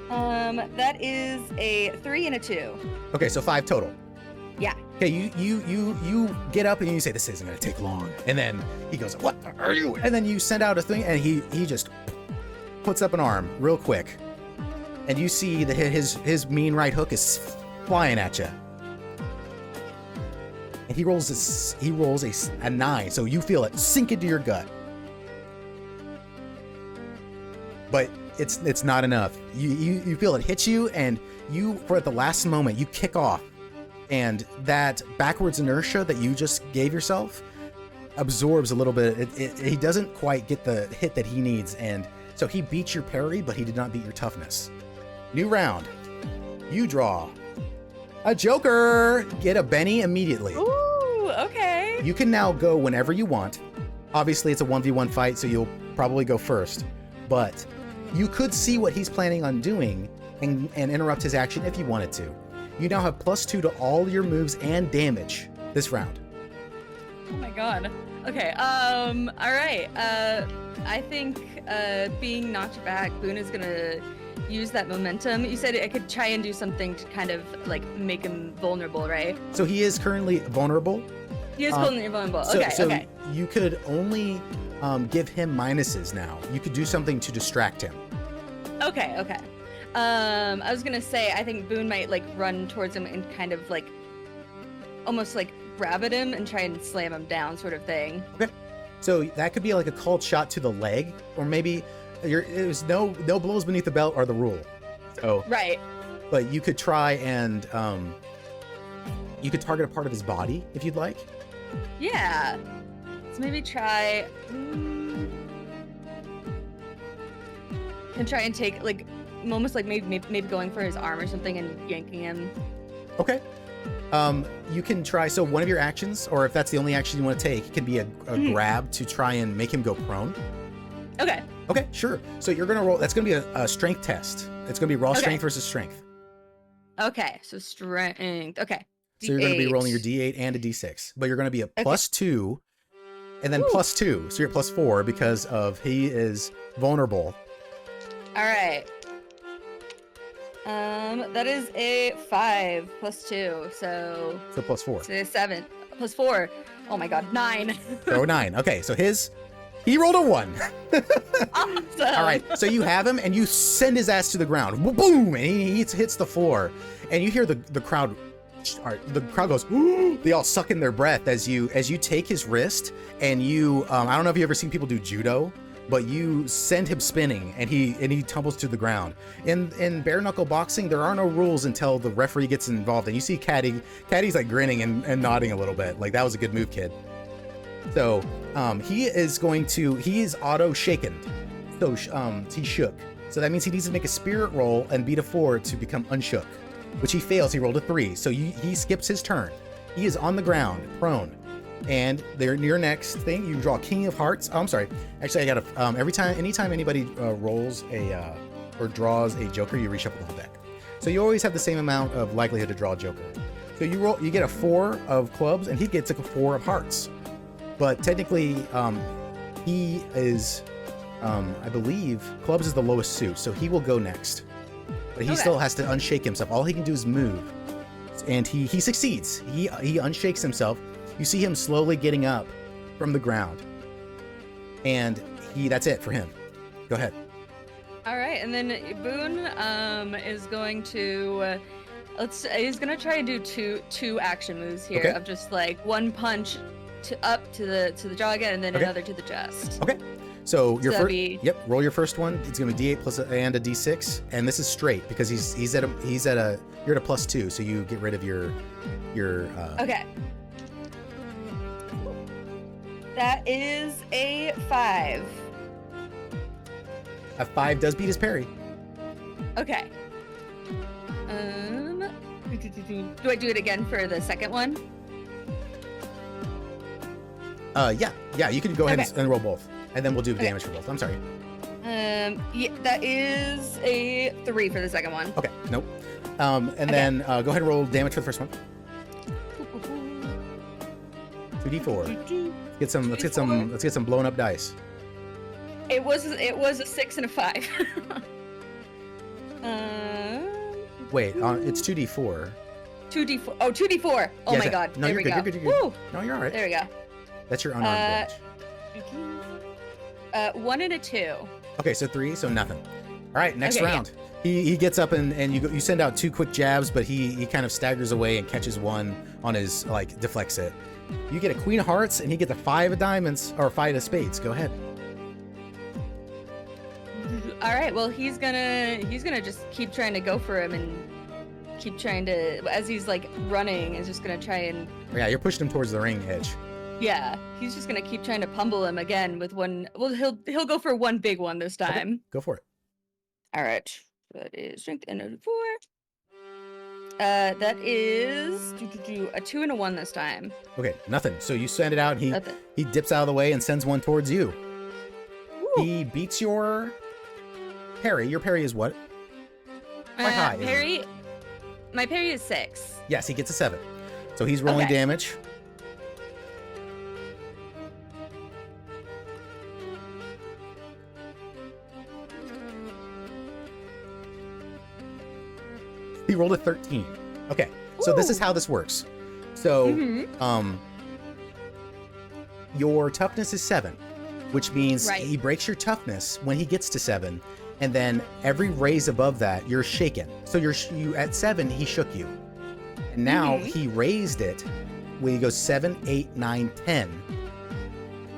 That is a 3 and a 2. Okay, so 5 total. Yeah. Okay, you get up and you say, this isn't gonna take long. And then he goes, what are you? And then you send out a thing, and he just puts up an arm real quick. And you see that his mean right hook is flying at you. And he rolls a 9, so you feel it sink into your gut. But it's not enough. You feel it hit you, and for at the last moment, you kick off. And that backwards inertia that you just gave yourself absorbs a little bit. He doesn't quite get the hit that he needs, and so he beats your parry, but he did not beat your toughness. New round. You draw a Joker. Get a Benny immediately. Ooh, okay. You can now go whenever you want. Obviously, it's a 1v1 fight, so you'll probably go first. But you could see what he's planning on doing and interrupt his action if you wanted to. You now have +2 to all your moves and damage this round. Oh my god. Okay, all right. I think being knocked back, Boone is gonna use that momentum. You said I could try and do something to kind of like make him vulnerable, right? So he is currently vulnerable. He is vulnerable. So Okay. you could only give him minuses now. You could do something to distract him. Okay. I was gonna say, I think Boone might like run towards him and kind of like almost like grab at him and try and slam him down, sort of thing. Okay. So that could be like a called shot to the leg, or maybe there's no blows beneath the belt are the rule. So Right. But you could try and you could target a part of his body if you'd like. Yeah. So maybe try. Can try and take like almost like maybe going for his arm or something and yanking him. Okay. You can try, so one of your actions, or if that's the only action you want to take, it can be a grab to try and make him go prone. Okay. Okay, sure. So you're gonna roll, that's gonna be a strength test. It's gonna be raw strength versus strength. Okay, so strength. Okay. So you're gonna be D8. rolling your D8 and a D6, but you're gonna be a +2 and then +2. So you're at +4 because of he is vulnerable. All right. That is a 5 + 2, so +4. it's a 7 + 4. Oh my god, 9. So 9. Okay, so he rolled a 1. Awesome. All right, so you have him and you send his ass to the ground. Boom! And he hits the floor, and you hear the crowd. The crowd goes. They all suck in their breath as you take his wrist, and you. I don't know if you ever seen people do judo, but you send him spinning, and he tumbles to the ground. In bare knuckle boxing, there are no rules until the referee gets involved, and you see Caddy's like grinning and nodding a little bit, like that was a good move, kid. So he is auto shaken, so he shook. So that means he needs to make a spirit roll and beat a 4 to become unshook, which he fails. He rolled a 3, so he skips his turn. He is on the ground, prone. And your next thing, you draw King of Hearts. Oh, I'm sorry. Actually, I gotta. Anytime anybody rolls or draws a Joker, you reshuffle the whole deck. So you always have the same amount of likelihood to draw a Joker. So you get a 4 of clubs, and he gets like a 4 of hearts. But technically, he is, I believe, clubs is the lowest suit, so he will go next. But he still has to unshake himself. All he can do is move, and he succeeds. He unshakes himself. You see him slowly getting up from the ground, and that's it for him. Go ahead. All right, and then Boone is going to he's gonna try and do two action moves here of just like one punch up to the jaw again, and then another to the chest. Okay. So your first, be... roll your first one. It's gonna be D8 plus and a D6, and this is straight because you're at a +2, so you get rid of your. Okay. That is a 5. A 5 does beat his parry. Okay. Do I do it again for the second one? Yeah. You can go ahead and roll both, and then we'll do damage for both. I'm sorry. Yeah, that is a 3 for the second one. Okay. Nope. And then go ahead and roll damage for the first one. 2d4. Let's get some blown up dice. It was a 6 and a 5. Wait, it's 2d4. 2d4. Oh, 2d4. Oh Yes, my god. No, there you're we good. go. You're good. You're good. Woo! No, you're all right. There we go. That's your unarmed damage. 1 and a 2. Okay, so 3, so nothing. All right, next Okay, round. He gets up and you send out 2 quick jabs, but he kind of staggers away and catches one on his, like, deflects it. You get a queen of hearts, and he gets a 5 of diamonds, or 5 of spades. Go ahead. All right. Well, he's gonna just keep trying to go for him and keep trying to, as he's like running, is just gonna try and. Yeah, you're pushing him towards the ring edge. Yeah, he's just gonna keep trying to pummel him again with one. Well, he'll go for one big one this time. Okay, go for it. All right. That is strength and a 4. That is a 2 and a 1 this time. Okay, nothing. So you send it out, and Nothing. he dips out of the way and sends one towards you. Woo. He beats your parry. Your parry is what? Quite high, isn't it? My parry is 6. Yes, he gets a 7. So he's rolling Okay. damage. He rolled a 13. Okay, so this is how this works. So, your toughness is 7, which means Right. he breaks your toughness when he gets to 7, and then every raise above that, you're shaken. So you at 7, he shook you. And now he raised it when he goes 7, 8, 9, 10.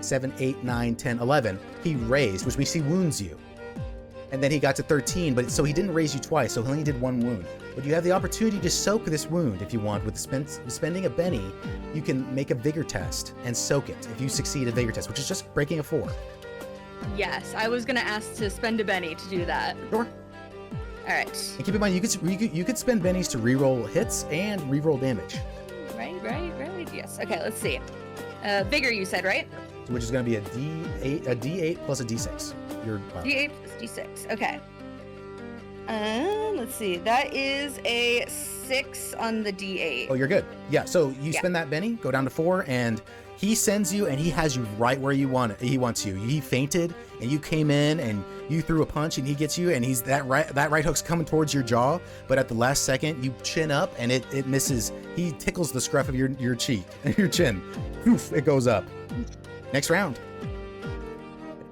7, 8, 9, 10, 11. He raised, which means he wounds you. And then he got to 13, but so he didn't raise you twice, so he only did 1 wound. But you have the opportunity to soak this wound if you want. With spending a Benny, you can make a vigor test and soak it if you succeed a vigor test, which is just breaking a 4. Yes, I was gonna ask to spend a Benny to do that. Sure. All right. And keep in mind, you could spend bennies to reroll hits and reroll damage, Right. Yes. Okay. Let's see. Vigor, you said, right? which is going to be a D8 plus a D6. Your D8 plus D6. Okay. Let's see. That is a 6 on the D8. Oh, you're good. Yeah. So you Yeah. spend that Benny, go down to 4, and he sends you, and he has you right where he wants you. He fainted, and you came in, and you threw a punch, and he gets you, and he's that right hook's coming towards your jaw, but at the last second, you chin up, and it misses. He tickles the scruff of your cheek, your chin. Poof, it goes up. Next round.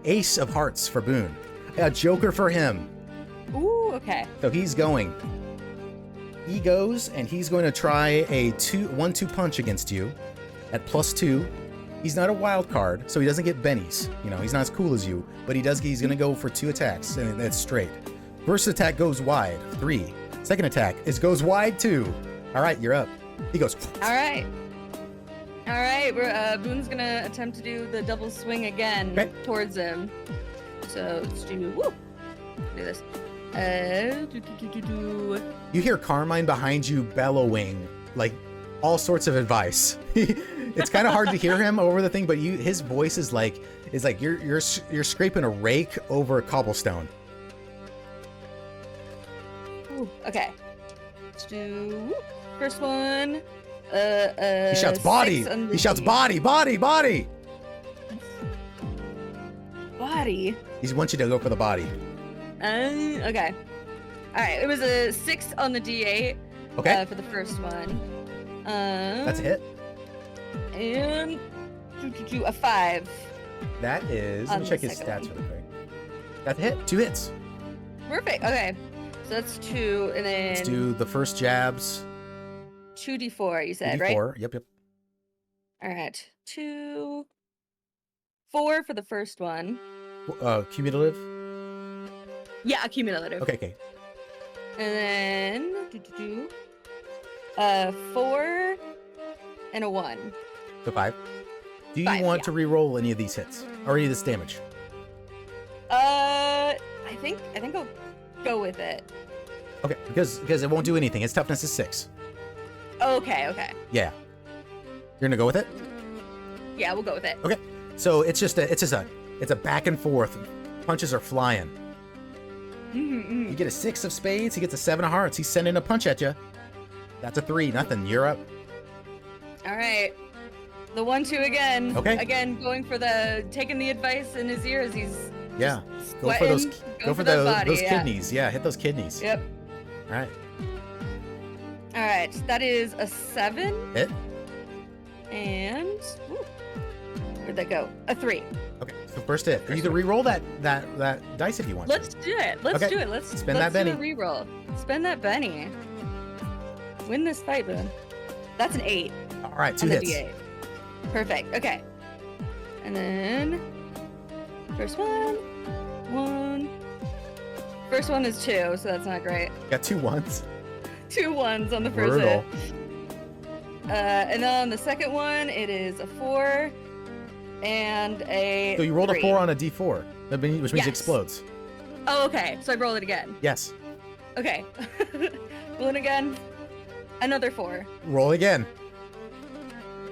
Ace of hearts for Boone. A joker for him. Ooh. Okay. So he's going. He goes, and he's going to try a 1-2 punch against you at +2. He's not a wild card, so he doesn't get bennies. You know, he's not as cool as you, but he's going to go for 2 attacks, and that's straight. First attack goes wide, 3. Second attack goes wide, 2. All right, you're up. He goes. All right. Boone's gonna attempt to do the double swing again towards him. So let's do. Woo. Do this. You hear Carmine behind you bellowing like all sorts of advice. It's kind of hard to hear him over the thing, but his voice is like you're scraping a rake over a cobblestone. Ooh, okay. Let's do first one. He shouts body. He shouts body. Body. He wants you to go for the body. Okay. All right. It was a 6 on the D8. Okay. For the first one. That's a hit. And a 5. That is. Let On me the check his second stats really quick. That's a hit. 2 hits. Perfect. Okay. So that's 2, and then Let's do the first jabs. 2d4. You said, 4. right? Yep. All right. 2, 4 for the first one. Cumulative. Yeah, cumulative. Okay. And then 4 and a 1. So 5. Do you 5, want yeah. to re-roll any of these hits or any of this damage? I think I'll go with it. Okay, because it won't do anything. Its toughness is 6. Okay. Yeah. You're gonna go with it? Yeah, we'll go with it. Okay. So it's a back and forth. Punches are flying. You get a 6 of spades, he gets a 7 of hearts. He's sending a punch at you. That's a 3, nothing. You're up. All right. The 1-2 again. Okay. Again, going for taking the advice in his ear as he's Yeah. Go for sweating, those. Go for those body, yeah. kidneys. Yeah, hit those kidneys. Yep. All right. All right. That is a 7. Hit. And where'd that go? A 3. Okay. So first hit. You can re-roll that dice if you want. Let's do it. Let's Okay. do it. Let's Spend that do Benny. a reroll. Spend that Benny. Win this fight, Boone. That's an 8. All right. 2 on the hits. D8. Perfect. Okay. And then first one. First one is 2, so that's not great. Got 2 1s. 2 1s on the first Brutal. hit. And then on the second one, it is a 4 and a. So you rolled 3. a 4 on a D4, which means Yes. it explodes. Oh, okay. So I roll it again. Yes. Okay. Roll it again. Another 4. Roll again.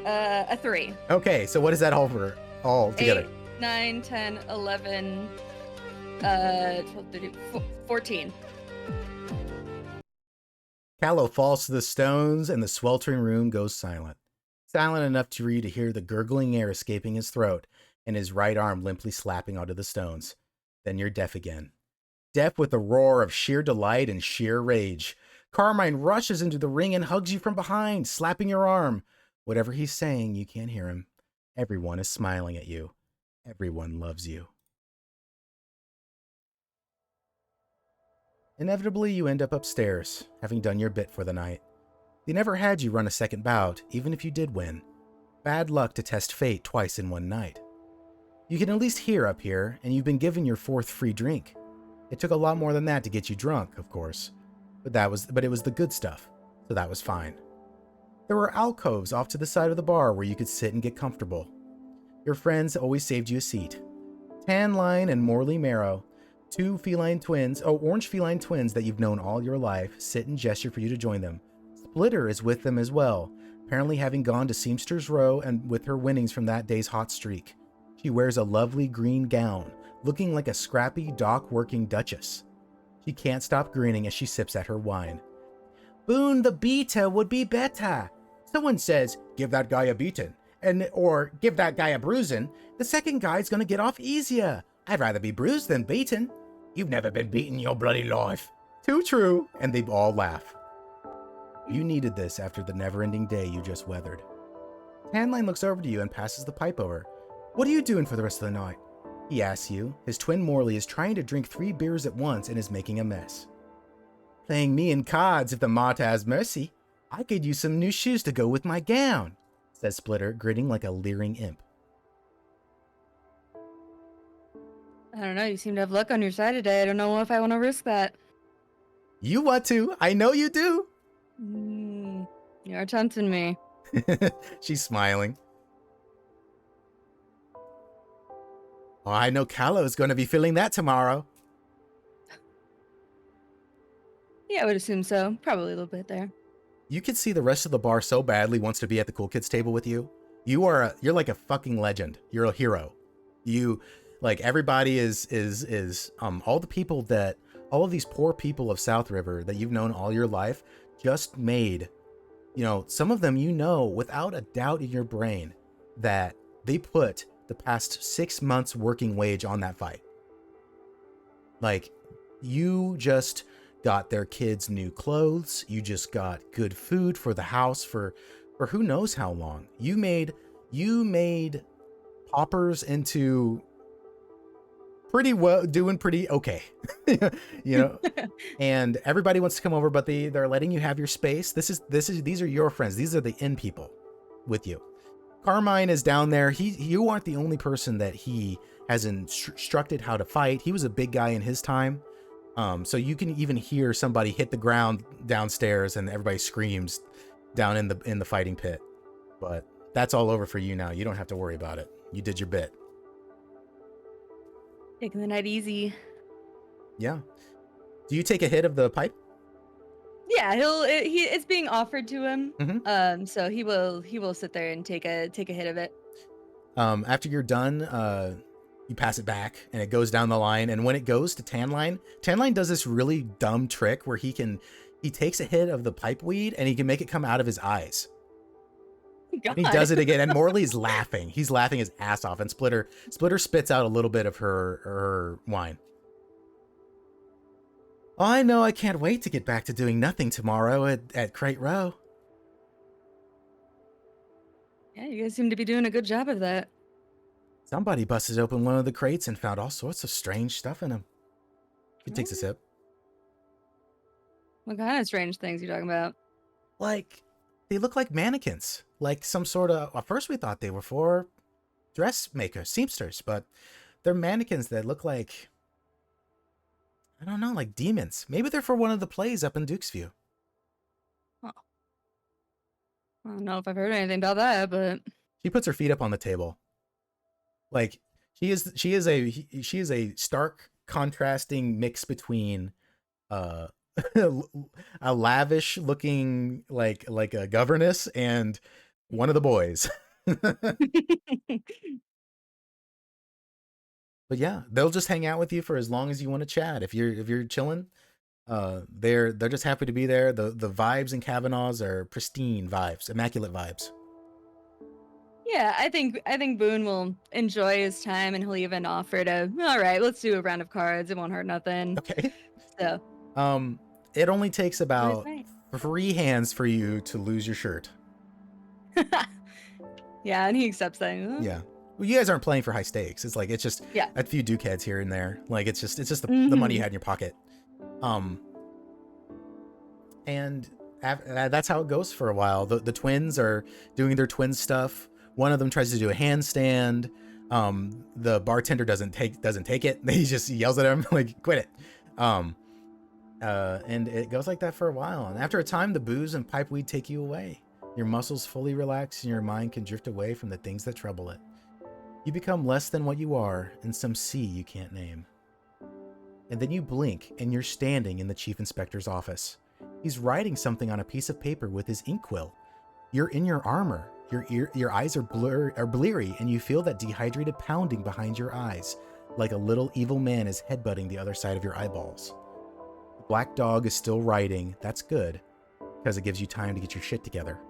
A 3. Okay. So what is that all together? 8, 9, 10, 11, 12, 13, 14. Callow falls to the stones and the sweltering room goes silent. Silent enough for you to hear the gurgling air escaping his throat and his right arm limply slapping onto the stones. Then you're deaf again. Deaf with a roar of sheer delight and sheer rage. Carmine rushes into the ring and hugs you from behind, slapping your arm. Whatever he's saying, you can't hear him. Everyone is smiling at you. Everyone loves you. Inevitably, you end up upstairs, having done your bit for the night. They never had you run a second bout, even if you did win. Bad luck to test fate twice in one night. You can at least hear up here, and you've been given your 4th free drink. It took a lot more than that to get you drunk, of course, but it was the good stuff, so that was fine. There were alcoves off to the side of the bar where you could sit and get comfortable. Your friends always saved you a seat. Tan Line and Morley Marrow, 2 orange feline twins that you've known all your life, sit and gesture for you to join them. Splitter is with them as well, apparently having gone to Seamster's Row and with her winnings from that day's hot streak. She wears a lovely green gown, looking like a scrappy dock-working duchess. She can't stop grinning as she sips at her wine. Boone the beta would be better. Someone says, give that guy a beating, or give that guy a bruising. The second guy's gonna get off easier. I'd rather be bruised than beaten. You've never been beaten your bloody life. Too true. And they all laugh. You needed this after the never-ending day you just weathered. Tanline looks over to you and passes the pipe over. What are you doing for the rest of the night? He asks you. His twin Morley is trying to drink 3 beers at once and is making a mess. Playing me in cards if the Martyr has mercy. I could use some new shoes to go with my gown, says Splitter, grinning like a leering imp. I don't know. You seem to have luck on your side today. I don't know if I want to risk that. You want to. I know you do. You're tempting me. She's smiling. Oh, I know Callow's going to be feeling that tomorrow. Yeah, I would assume so. Probably a little bit there. You can see the rest of the bar so badly wants to be at the cool kids table with you. You're like a fucking legend. You're a hero. Like everybody is all of these poor people of South River that you've known all your life just made, some of them without a doubt in your brain that they put the past 6 months working wage on that fight. Like, you just got their kids new clothes. You just got good food for the house for who knows how long. You made paupers into doing pretty okay, and everybody wants to come over, but they're letting you have your space. These are your friends. These are the inn people with you. Carmine is down there. You aren't the only person that he has instructed how to fight. He was a big guy in his time. So you can even hear somebody hit the ground downstairs and everybody screams down in the fighting pit. But that's all over for you now. You don't have to worry about it. You did your bit. Taking the night easy. Yeah. Do you take a hit of the pipe? Yeah, it's being offered to him. Mhm. So he will sit there and take a hit of it. After you're done, You pass it back, and it goes down the line. And when it goes to Tanline does this really dumb trick where he takes a hit of the pipe weed, and he can make it come out of his eyes. God. And he does it again, and Morley's laughing. He's laughing his ass off, and Splitter spits out a little bit of her wine. Oh, I know. I can't wait to get back to doing nothing tomorrow at Crate Row. Yeah, you guys seem to be doing a good job of that. Somebody busted open one of the crates and found all sorts of strange stuff in them. He takes a sip. What kind of strange things are you talking about? Like, they look like mannequins. Like some sort of... At first we thought they were for dressmakers, seamsters, but they're mannequins that look like... I don't know, like demons. Maybe they're for one of the plays up in Dukesview. Oh. I don't know if I've heard anything about that, but... She puts her feet up on the table. Like, she is a stark contrasting mix between a lavish looking like a governess and one of the boys. But yeah, they'll just hang out with you for as long as you want to chat. If you're chilling, they're just happy to be there. The vibes in Kavanaugh's are pristine vibes, immaculate vibes. Yeah, I think Boone will enjoy his time, and he'll even offer to, all right, let's do a round of cards. It won't hurt nothing. Okay. So. It only takes about nice. 3 hands for you to lose your shirt. Yeah, and he accepts that. Yeah. Well, you guys aren't playing for high stakes. It's like, it's just Yeah. a few ducats here and there. Like, it's just the money you had in your pocket. And that's how it goes for a while. The twins are doing their twin stuff. One of them tries to do a handstand. The bartender doesn't take it. He just yells at him like, quit it. And it goes like that for a while. And after a time, the booze and pipe weed take you away. Your muscles fully relax and your mind can drift away from the things that trouble it. You become less than what you are in some sea you can't name. And then you blink and you're standing in the chief inspector's office. He's writing something on a piece of paper with his inkwell. You're in your armor. Your eyes are bleary, and you feel that dehydrated pounding behind your eyes, like a little evil man is headbutting the other side of your eyeballs. The black dog is still writing. That's good, because it gives you time to get your shit together.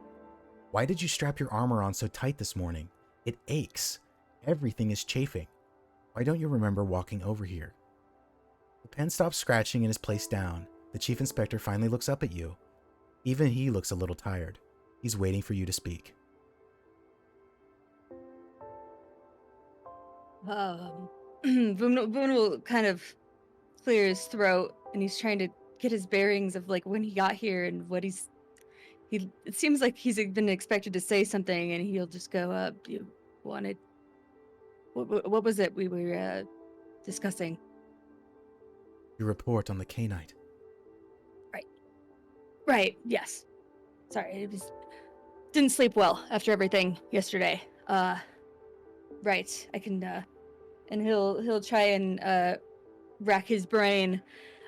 Why did you strap your armor on so tight this morning? It aches. Everything is chafing. Why don't you remember walking over here? The pen stops scratching and is placed down. The chief inspector finally looks up at you. Even he looks a little tired. He's waiting for you to speak. Boone will kind of clear his throat, and he's trying to get his bearings of like when he got here and what it seems like he's been expected to say something, and he'll just go, you wanted, what was it we were discussing? Your report on the K-Knight. Right, yes. Sorry, didn't sleep well after everything yesterday. Right, I can, and he'll try and rack his brain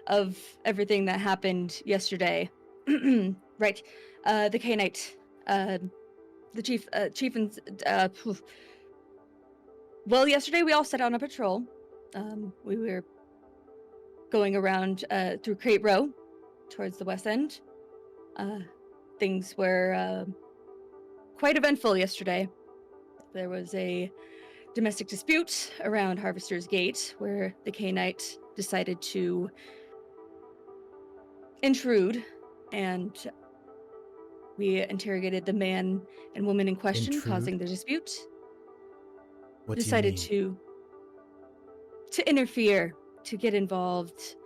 of everything that happened yesterday. Right, the K-Knight, the chief and well, yesterday we all set out on a patrol. We were going around through Crate Row towards the west end. Things were quite eventful yesterday. There was a domestic dispute around Harvester's Gate where the K-Knight decided to intrude, and we interrogated the man and woman in question. Intrude? Causing the dispute. What Decided do you mean? to interfere, to get involved,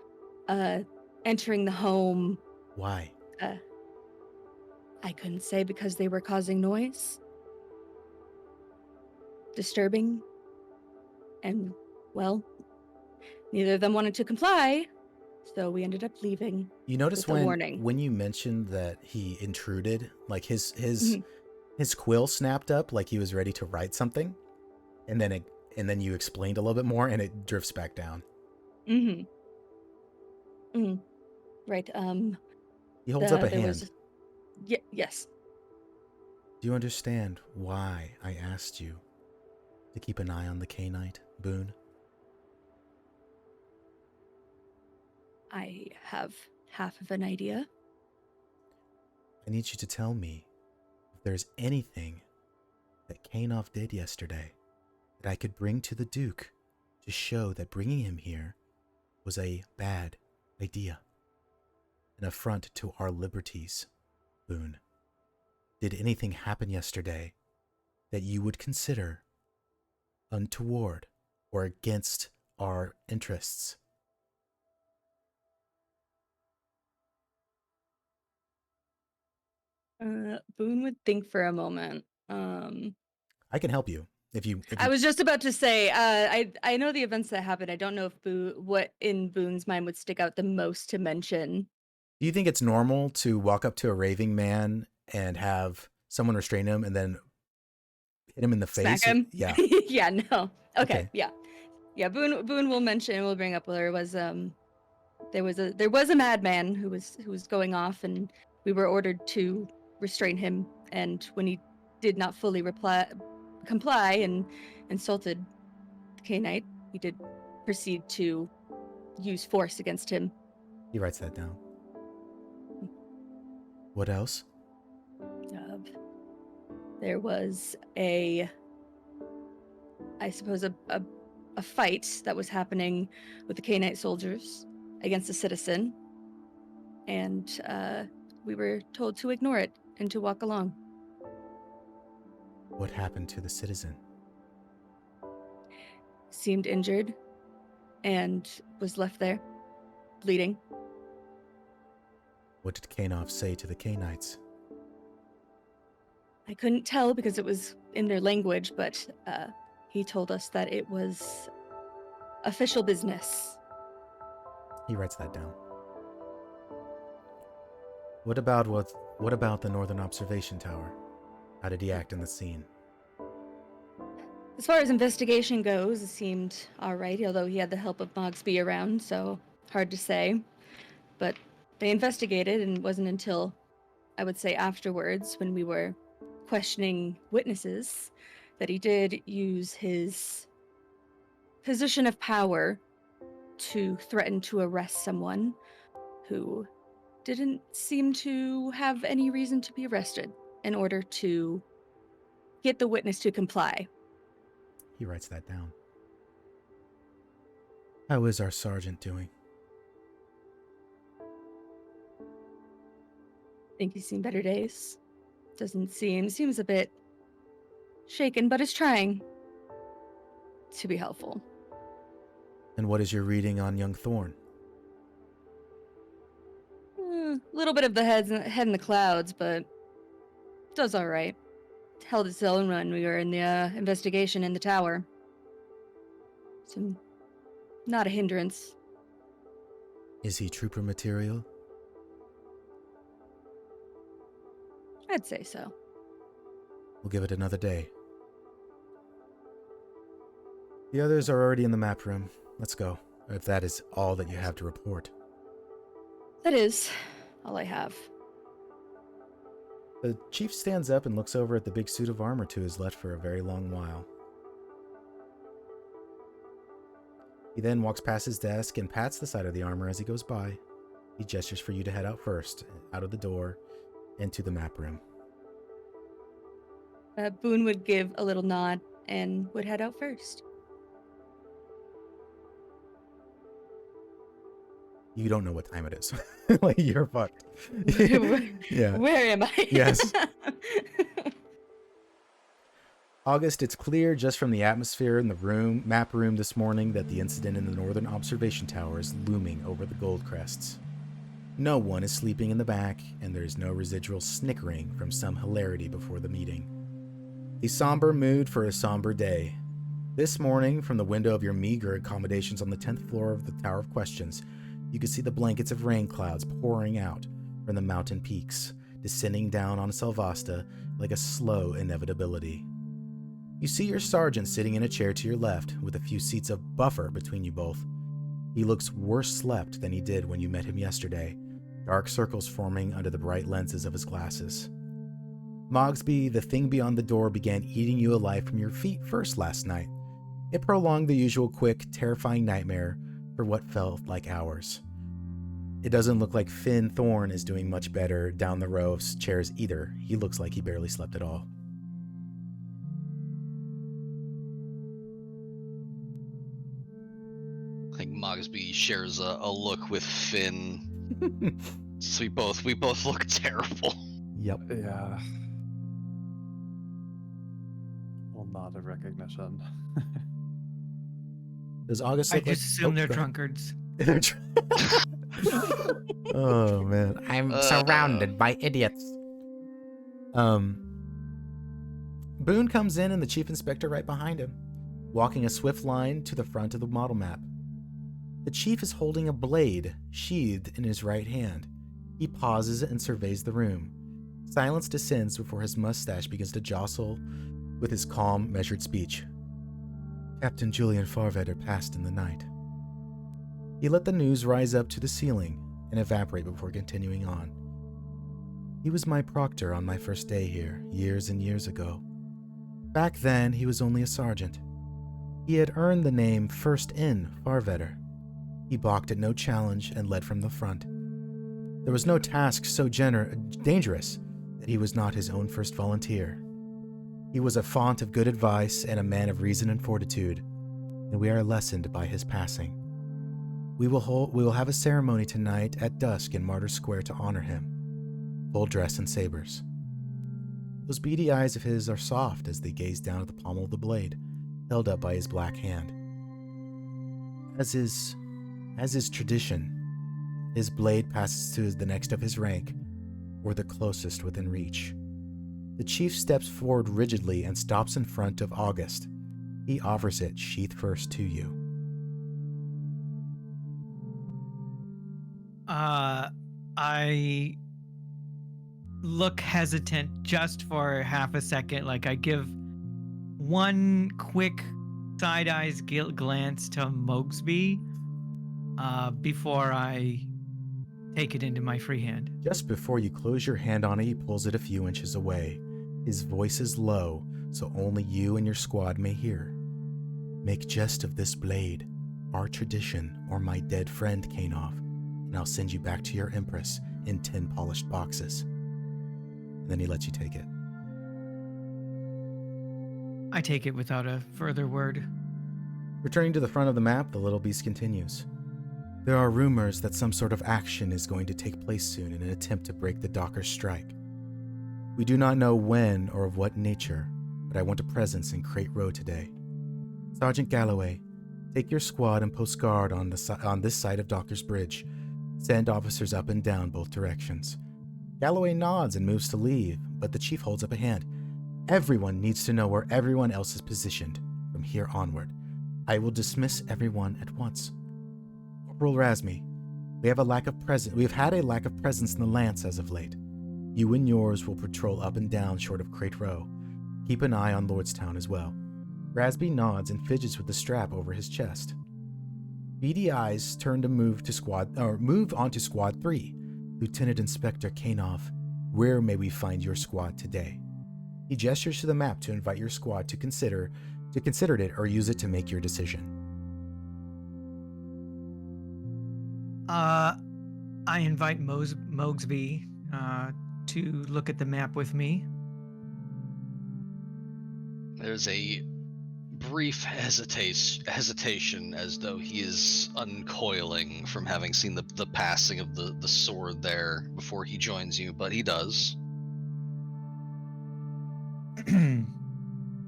entering the home. Why? I couldn't say, because they were causing noise, disturbing, and, well, neither of them wanted to comply, so we ended up leaving. You notice with a warning. when you mentioned that he intruded, like his quill snapped up like he was ready to write something, and then you explained a little bit more, and it drifts back down. Right. He holds up a hand. Yes. Do you understand why I asked you to keep an eye on the K-Knight, Boone? I have half of an idea. I need you to tell me if there's anything that Khanov did yesterday that I could bring to the Duke to show that bringing him here was a bad idea. An affront to our liberties, Boone. Did anything happen yesterday that you would consider untoward or against our interests? Boone would think for a moment. I can help you if you. I was just about to say, I know the events that happened. I don't know if what in Boone's mind would stick out the most to mention. Do you think it's normal to walk up to a raving man and have someone restrain him and then hit him in the face? Smack him? Yeah. Yeah, no. Okay, Okay. yeah. Boone will mention. We'll bring up there was there was a madman who was going off, and we were ordered to restrain him. And when he did not fully comply and insulted the K-Knight, we did proceed to use force against him. He writes that down. What else? There was I suppose a fight that was happening with the K-Knight soldiers against a citizen, and we were told to ignore it and to walk along. What happened to the citizen? Seemed injured and was left there, bleeding. What did Khanov say to the K-Knights? I couldn't tell because it was in their language, but he told us that it was official business. He writes that down. What about the Northern Observation Tower? How did he act in the scene? As far as investigation goes, it seemed all right, although he had the help of Mogsby around, so hard to say. But they investigated, and it wasn't until, I would say, afterwards, when we were questioning witnesses, that he did use his position of power to threaten to arrest someone who didn't seem to have any reason to be arrested, in order to get the witness to comply. He writes that down. How is our sergeant doing? Think he's seen better days. Seems a bit shaken, but is trying to be helpful. And what is your reading on young Thorne? A little bit of the head in the clouds, but does all right. Held its own when we were in the investigation in the tower. So, not a hindrance. Is he trooper material? I'd say so. We'll give it another day. The others are already in the map room. Let's go, if that is all that you have to report. That is all I have. The chief stands up and looks over at the big suit of armor to his left for a very long while. He then walks past his desk and pats the side of the armor as he goes by. He gestures for you to head out first, out of the door, into the map room. Boone would give a little nod and would head out first. You don't know what time it is. Like, you're fucked. Yeah. Where am I? Yes. August, it's clear just from the atmosphere in the map room this morning that the incident in the Northern Observation Tower is looming over the gold crests. No one is sleeping in the back, and there is no residual snickering from some hilarity before the meeting. A somber mood for a somber day. This morning, from the window of your meager accommodations on the 10th floor of the Tower of Questions, you can see the blankets of rain clouds pouring out from the mountain peaks, descending down on Selvasta like a slow inevitability. You see your sergeant sitting in a chair to your left, with a few seats of buffer between you both. He looks worse slept than he did when you met him yesterday, dark circles forming under the bright lenses of his glasses. Mogsby, the thing beyond the door, began eating you alive from your feet first last night. It prolonged the usual quick, terrifying nightmare for what felt like hours. It doesn't look like Finn Thorne is doing much better down the row of chairs either. He looks like he barely slept at all. I think Mogsby shares a look with Finn. So we both look terrible. Yep. Yeah. Well, not of recognition. Does August I look like... just assume they're go ahead. drunkards. They're oh, man. I'm surrounded by idiots. Boone comes in and the chief inspector right behind him, walking a swift line to the front of the model map. The chief is holding a blade sheathed in his right hand. He pauses and surveys the room. Silence descends before his mustache begins to jostle with his calm, measured speech. Captain Julian Farvetter passed in the night. He let the news rise up to the ceiling and evaporate before continuing on. He was my proctor on my first day here, years and years ago. Back then, he was only a sergeant. He had earned the name First In Farvetter. He balked at no challenge and led from the front. There was no task so dangerous that he was not his own first volunteer. He was a font of good advice and a man of reason and fortitude, and we are lessened by his passing. We will have a ceremony tonight at dusk in Martyr Square to honor him. Full dress and sabers. Those beady eyes of his are soft as they gaze down at the pommel of the blade, held up by his black hand. As is tradition, his blade passes to the next of his rank, or the closest within reach. The chief steps forward rigidly and stops in front of August. He offers it sheath first to you. I look hesitant just for half a second. Like I give one quick side-eyes glance to Mogsby before I take it into my free hand. Just before you close your hand on it, he pulls it a few inches away. His voice is low, so only you and your squad may hear. Make jest of this blade, our tradition, or my dead friend Khanov, and I'll send you back to your empress in 10 polished boxes. And then he lets you take it. I take it without a further word. Returning to the front of the map, the little beast continues. There are rumors that some sort of action is going to take place soon in an attempt to break the Dockers' strike. We do not know when or of what nature, but I want a presence in Crate Row today. Sergeant Galloway, take your squad and post guard on this side of Dockers Bridge. Send officers up and down both directions. Galloway nods and moves to leave, but the chief holds up a hand. Everyone needs to know where everyone else is positioned from here onward. I will dismiss everyone at once. Corporal Razmi, we have had a lack of presence in the Lance as of late. You and yours will patrol up and down short of Crate Row. Keep an eye on Lordstown as well. Razby nods and fidgets with the strap over his chest. Beady eyes turn to move on to Squad 3. Lieutenant Inspector Khanov, where may we find your squad today? He gestures to the map to invite your squad to consider it or use it to make your decision. I invite Mogsby to look at the map with me. There's a brief hesitation as though he is uncoiling from having seen the passing of the sword there before he joins you, but he does.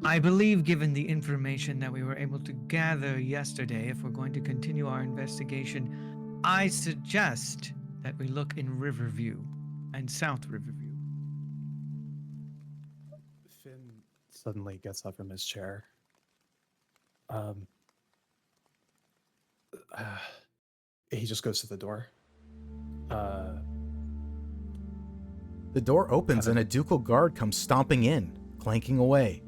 I believe, given the information that we were able to gather yesterday, if we're going to continue our investigation, I suggest that we look in Riverview and South Riverview. Finn suddenly gets up from his chair. He just goes to the door. The door opens and a ducal guard comes stomping in, clanking away.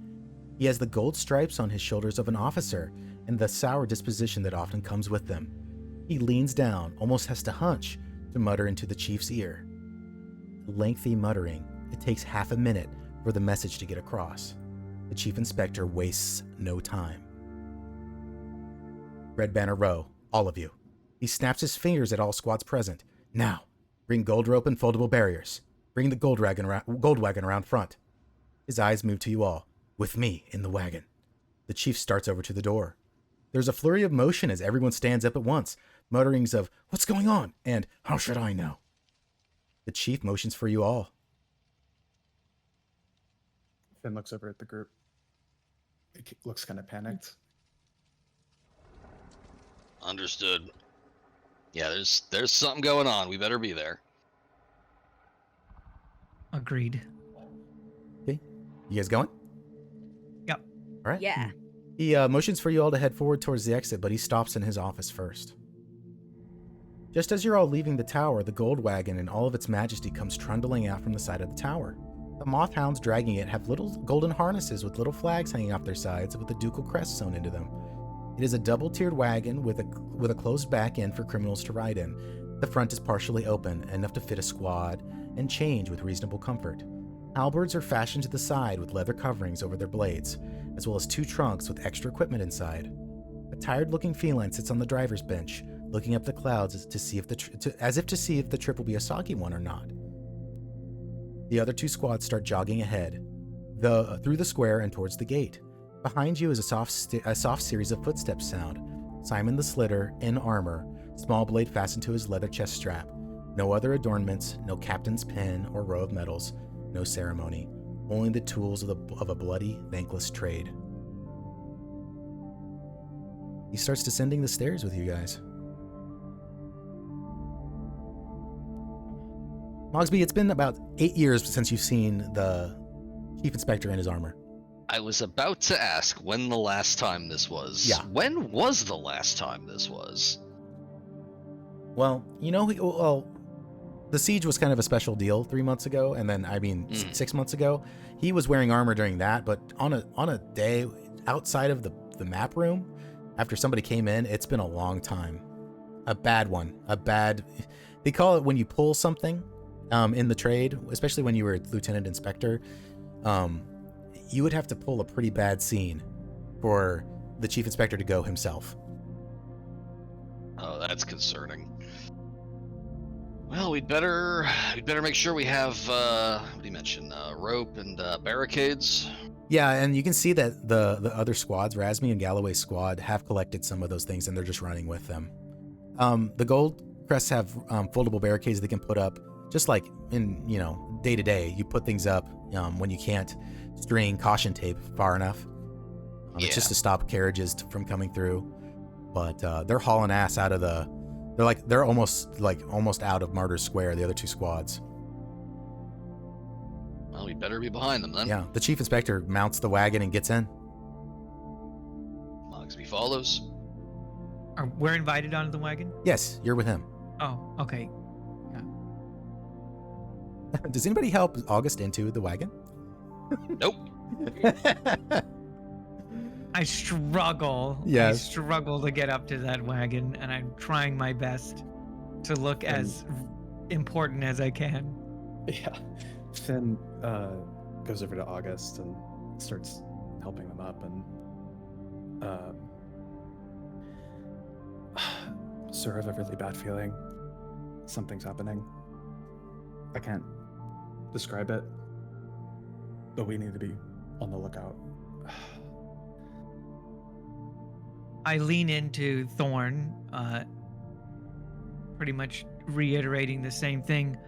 He has the gold stripes on his shoulders of an officer and the sour disposition that often comes with them. He leans down, almost has to hunch, to mutter into the chief's ear. Lengthy muttering. It takes half a minute for the message to get across. The chief inspector wastes no time. Red Banner Row, all of you. He snaps his fingers at all squads present. Now, bring gold rope and foldable barriers. Bring the gold wagon around front. His eyes move to you all. With me in the wagon. The chief starts over to the door. There's a flurry of motion as everyone stands up at once, mutterings of, "What's going on?" and "How should I know?" The chief motions for you all. Finn looks over at the group. It looks kind of panicked. Understood. Yeah, there's something going on. We better be there. Agreed. Okay. You guys going? Yep. All right. Yeah. He motions for you all to head forward towards the exit, but he stops in his office first. Just as you're all leaving the tower, the gold wagon in all of its majesty comes trundling out from the side of the tower. The moth hounds dragging it have little golden harnesses with little flags hanging off their sides with a ducal crest sewn into them. It is a double-tiered wagon with a closed back end for criminals to ride in. The front is partially open, enough to fit a squad and change with reasonable comfort. Halberds are fashioned to the side with leather coverings over their blades, as well as 2 trunks with extra equipment inside. A tired-looking feline sits on the driver's bench, looking up the clouds as if to see if the trip will be a soggy one or not. The other 2 squads start jogging ahead, through the square and towards the gate. Behind you is a soft series of footsteps sound. Simon the Slitter, in armor, small blade fastened to his leather chest strap. No other adornments, no captain's pin or row of medals, no ceremony. Only the tools of a bloody, thankless trade. He starts descending the stairs with you guys. Mogsby, it's been about 8 years since you've seen the Chief Inspector in his armor. I was about to ask when the last time this was. Yeah. When was the last time this was? Well, the siege was kind of a special deal 3 months ago, and then 6 months ago, he was wearing armor during that. But on a day outside of the map room, after somebody came in, it's been a long time. A bad one. They call it when you pull something in the trade, especially when you were lieutenant inspector. You would have to pull a pretty bad scene for the chief inspector to go himself. Oh, that's concerning. Well, we'd better make sure we have what do you mention? Rope and barricades. Yeah, and you can see that the other squads, Razmi and Galloway's squad, have collected some of those things, and they're just running with them. The Gold Crests have foldable barricades they can put up, just like in day to day. You put things up when you can't string caution tape far enough. It's just to stop carriages from coming through. But they're hauling ass out of the. They're almost out of Martyr Square. The other 2 squads. Well, we better be behind them then. Yeah, the chief inspector mounts the wagon and gets in. Mogsby follows. We're invited onto the wagon? Yes, you're with him. Oh, okay. Does anybody help August into the wagon? Nope. I struggle. Yes. I struggle to get up to that wagon, and I'm trying my best to look as important as I can. Yeah. Finn goes over to August and starts helping them up. And sir, I have a really bad feeling. Something's happening. I can't describe it, but we need to be on the lookout. I lean into Thorne, pretty much reiterating the same thing.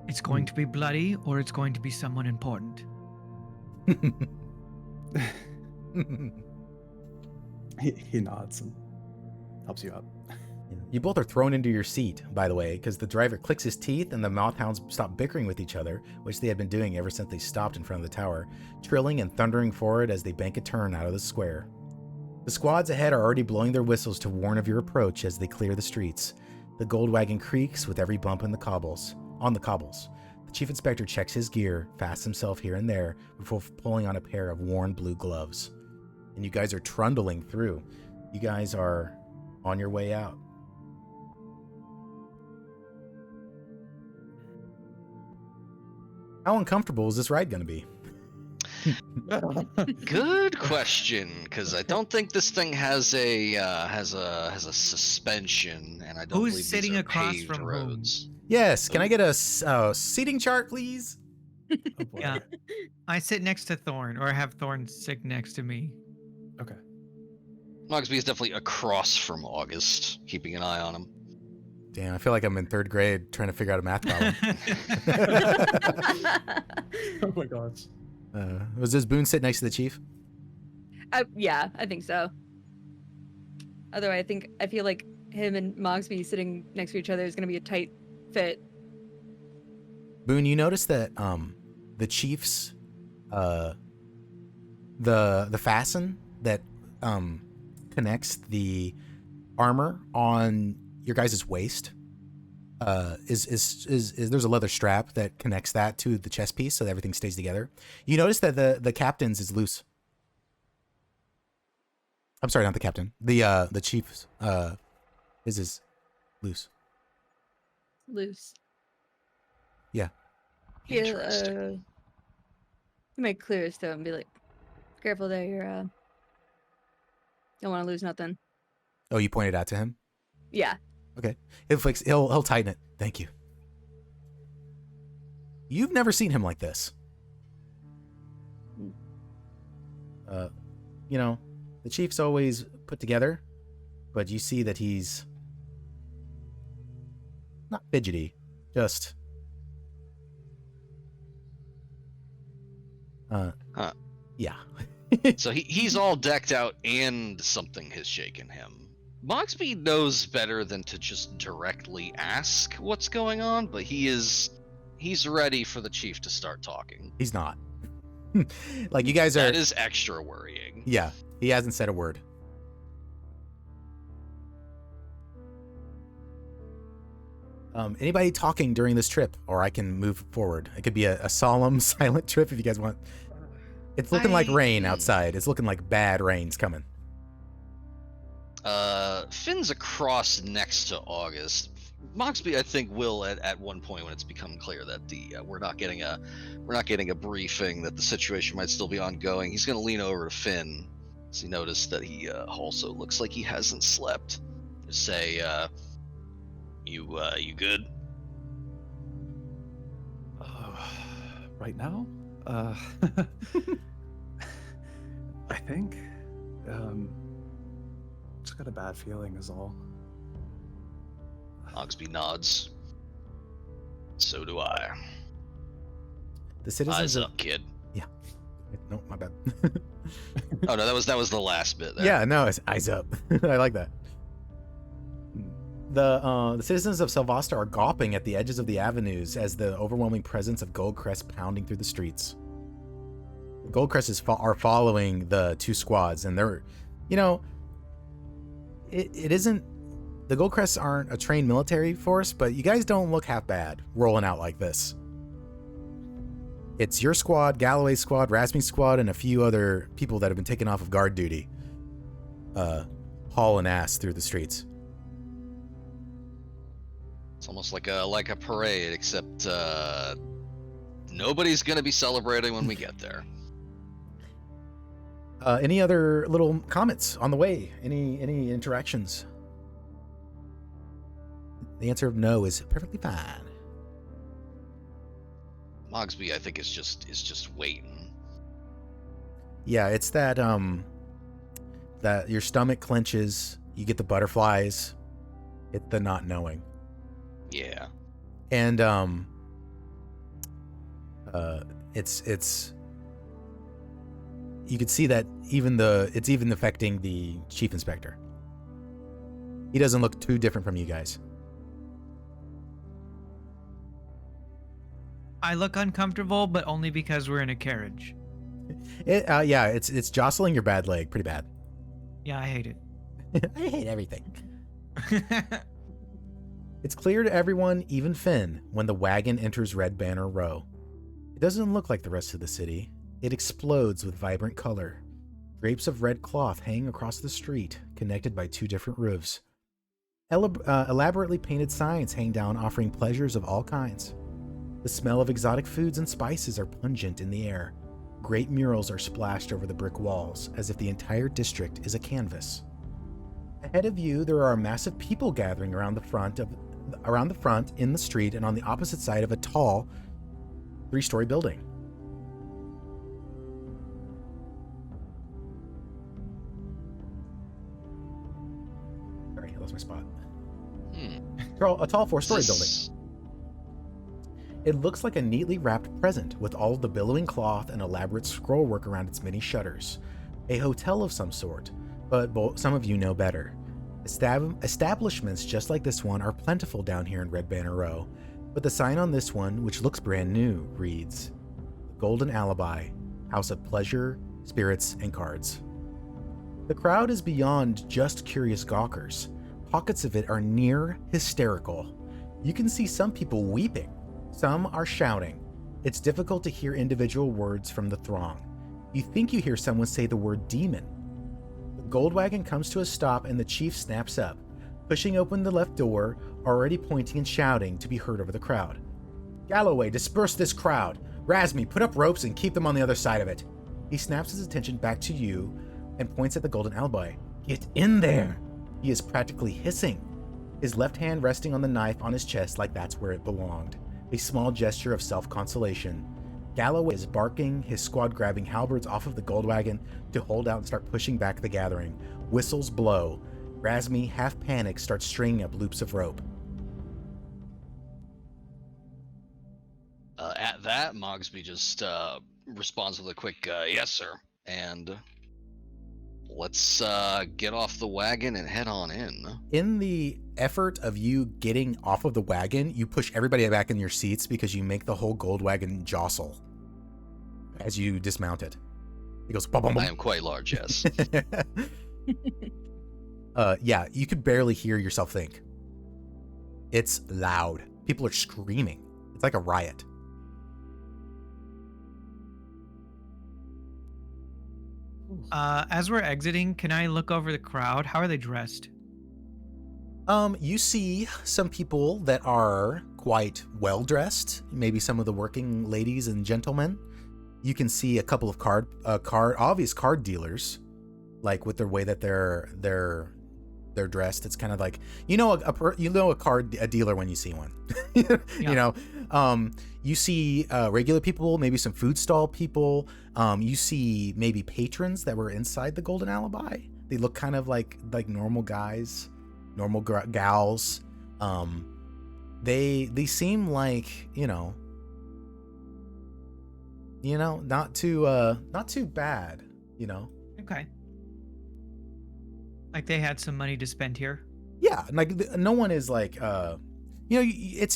It's going to be bloody, or it's going to be someone important. He nods and helps you up. You both are thrown into your seat, by the way, because the driver clicks his teeth and the mothhounds stop bickering with each other, which they had been doing ever since they stopped in front of the tower, trilling and thundering forward as they bank a turn out of the square. The squads ahead are already blowing their whistles to warn of your approach as they clear the streets. The gold wagon creaks with every bump on the cobbles. The chief inspector checks his gear, fasts himself here and there before pulling on a pair of worn blue gloves. And you guys are trundling through. You guys are on your way out. How uncomfortable is this ride going to be? Good question, because I don't think this thing has a suspension, and I don't Who's believe these sitting are across paved from whom? roads. Yes, can I get a seating chart, please? Oh boy. Yeah. I sit next to Thorne, or have Thorne sit next to me. Okay. Mogsby is definitely across from August, keeping an eye on him. Damn, I feel like I'm in 3rd grade trying to figure out a math problem. Oh my gosh. Was this Boone sit next to the chief? Yeah, I think so. Otherwise, I feel like him and Mogsby sitting next to each other is going to be a tight fit. Boone, you notice that the chief's the fasten that connects the armor on your guys' waist is there's a leather strap that connects that to the chest piece so that everything stays together. You notice that the captain's is loose. I'm sorry, not the captain. The chief's is loose. Loose. Yeah. Yeah, Interesting. make clear to him, be like, careful there, you're don't want to lose nothing. Oh, you pointed out to him? Yeah. Okay. He'll tighten it. Thank you. You've never seen him like this. You know, the chief's always put together, but you see that he's not fidgety, just yeah. So he's all decked out and something has shaken him. Mogsby knows better than to just directly ask what's going on, but he's ready for the chief to start talking. He's not. Like, you guys are... That is extra worrying. Yeah, he hasn't said a word. Anybody talking during this trip, or I can move forward. It could be a solemn, silent trip if you guys want. It's looking like rain outside. It's looking like bad rain's coming. Finn's across next to August. Mogsby, I think, will at one point when it's become clear that we're not getting a briefing, that the situation might still be ongoing. He's going to lean over to Finn, as he noticed that he also looks like he hasn't slept. Say, you good? Right now? I think. Just got a bad feeling is all. Mogsby nods. So do I. The citizens Eyes up, kid. Yeah. No, my bad. Oh no, that was the last bit there. Yeah, no, it's eyes up. I like that. The citizens of Selvasta are gawping at the edges of the avenues as the overwhelming presence of Goldcrest pounding through the streets. The Goldcrests are following the two squads, and they're, you know, it isn't, the Goldcrests aren't a trained military force, but you guys don't look half bad rolling out like this. It's your squad, Galloway's squad, Rasmu's squad, and a few other people that have been taken off of guard duty, hauling ass through the streets. It's almost like a parade, except nobody's gonna be celebrating when we get there. Any other little comments on the way? Any interactions? The answer of no is perfectly fine. Mogsby, I think, is just waiting. Yeah, it's that that your stomach clenches, you get the butterflies, it's the not knowing. Yeah. And it's you could see that it's even affecting the chief inspector. He doesn't look too different from you guys. I look uncomfortable, but only because we're in a carriage. Yeah, it's jostling your bad leg pretty bad. Yeah, I hate it. I hate everything. It's clear to everyone, even Finn, when the wagon enters Red Banner Row. It doesn't look like the rest of the city. It explodes with vibrant color. Drapes of red cloth hang across the street, connected by two different roofs. Elaborately painted signs hang down, offering pleasures of all kinds. The smell of exotic foods and spices are pungent in the air. great murals are splashed over the brick walls, as if the entire district is a canvas. Ahead of you, there are massive people gathering around the front in the street and on the opposite side of a tall 3-story building. Sorry, I lost my spot. A tall 4-story building. It looks like a neatly wrapped present with all of the billowing cloth and elaborate scrollwork around its many shutters. A hotel of some sort, but some of you know better. Establishments just like this one are plentiful down here in Red Banner Row, but the sign on this one, which looks brand new, reads, "The Golden Alibi, House of Pleasure, Spirits, and Cards." The crowd is beyond just curious gawkers. Pockets of it are near hysterical. You can see some people weeping. Some are shouting. It's difficult to hear individual words from the throng. You think you hear someone say the word demon. The gold wagon comes to a stop and the chief snaps up, pushing open the left door, already pointing and shouting to be heard over the crowd. "Galloway, disperse this crowd. Razmi, put up ropes and keep them on the other side of it." He snaps his attention back to you and points at the Golden Alibi. "Get in there!" He is practically hissing, his left hand resting on the knife on his chest like that's where it belonged. A small gesture of self-consolation. Galloway is barking, his squad grabbing halberds off of the gold wagon to hold out and start pushing back the gathering. Whistles blow. Razmi, half panicked, starts stringing up loops of rope. At that, Mogsby just responds with a quick, "Yes, sir." And let's get off the wagon and head on in. In the effort of you getting off of the wagon, you push everybody back in your seats because you make the whole gold wagon jostle as you dismount it. It goes bum, bum, bum. I am quite large, yes. Yeah, you could barely hear yourself think. It's loud. People are screaming. It's like a riot. As we're exiting, can I look over the crowd? How are they dressed? You see some people that are quite well dressed. Maybe some of the working ladies and gentlemen. You can see a couple of obvious card dealers, like with the way that they're dressed. It's kind of like a dealer when you see one. Yeah. You know, you see regular people, maybe some food stall people. You see maybe patrons that were inside the Golden Alibi. They look kind of like normal guys, normal gals. They seem like not too bad. Okay. Like they had some money to spend here. Yeah, like no one is like it's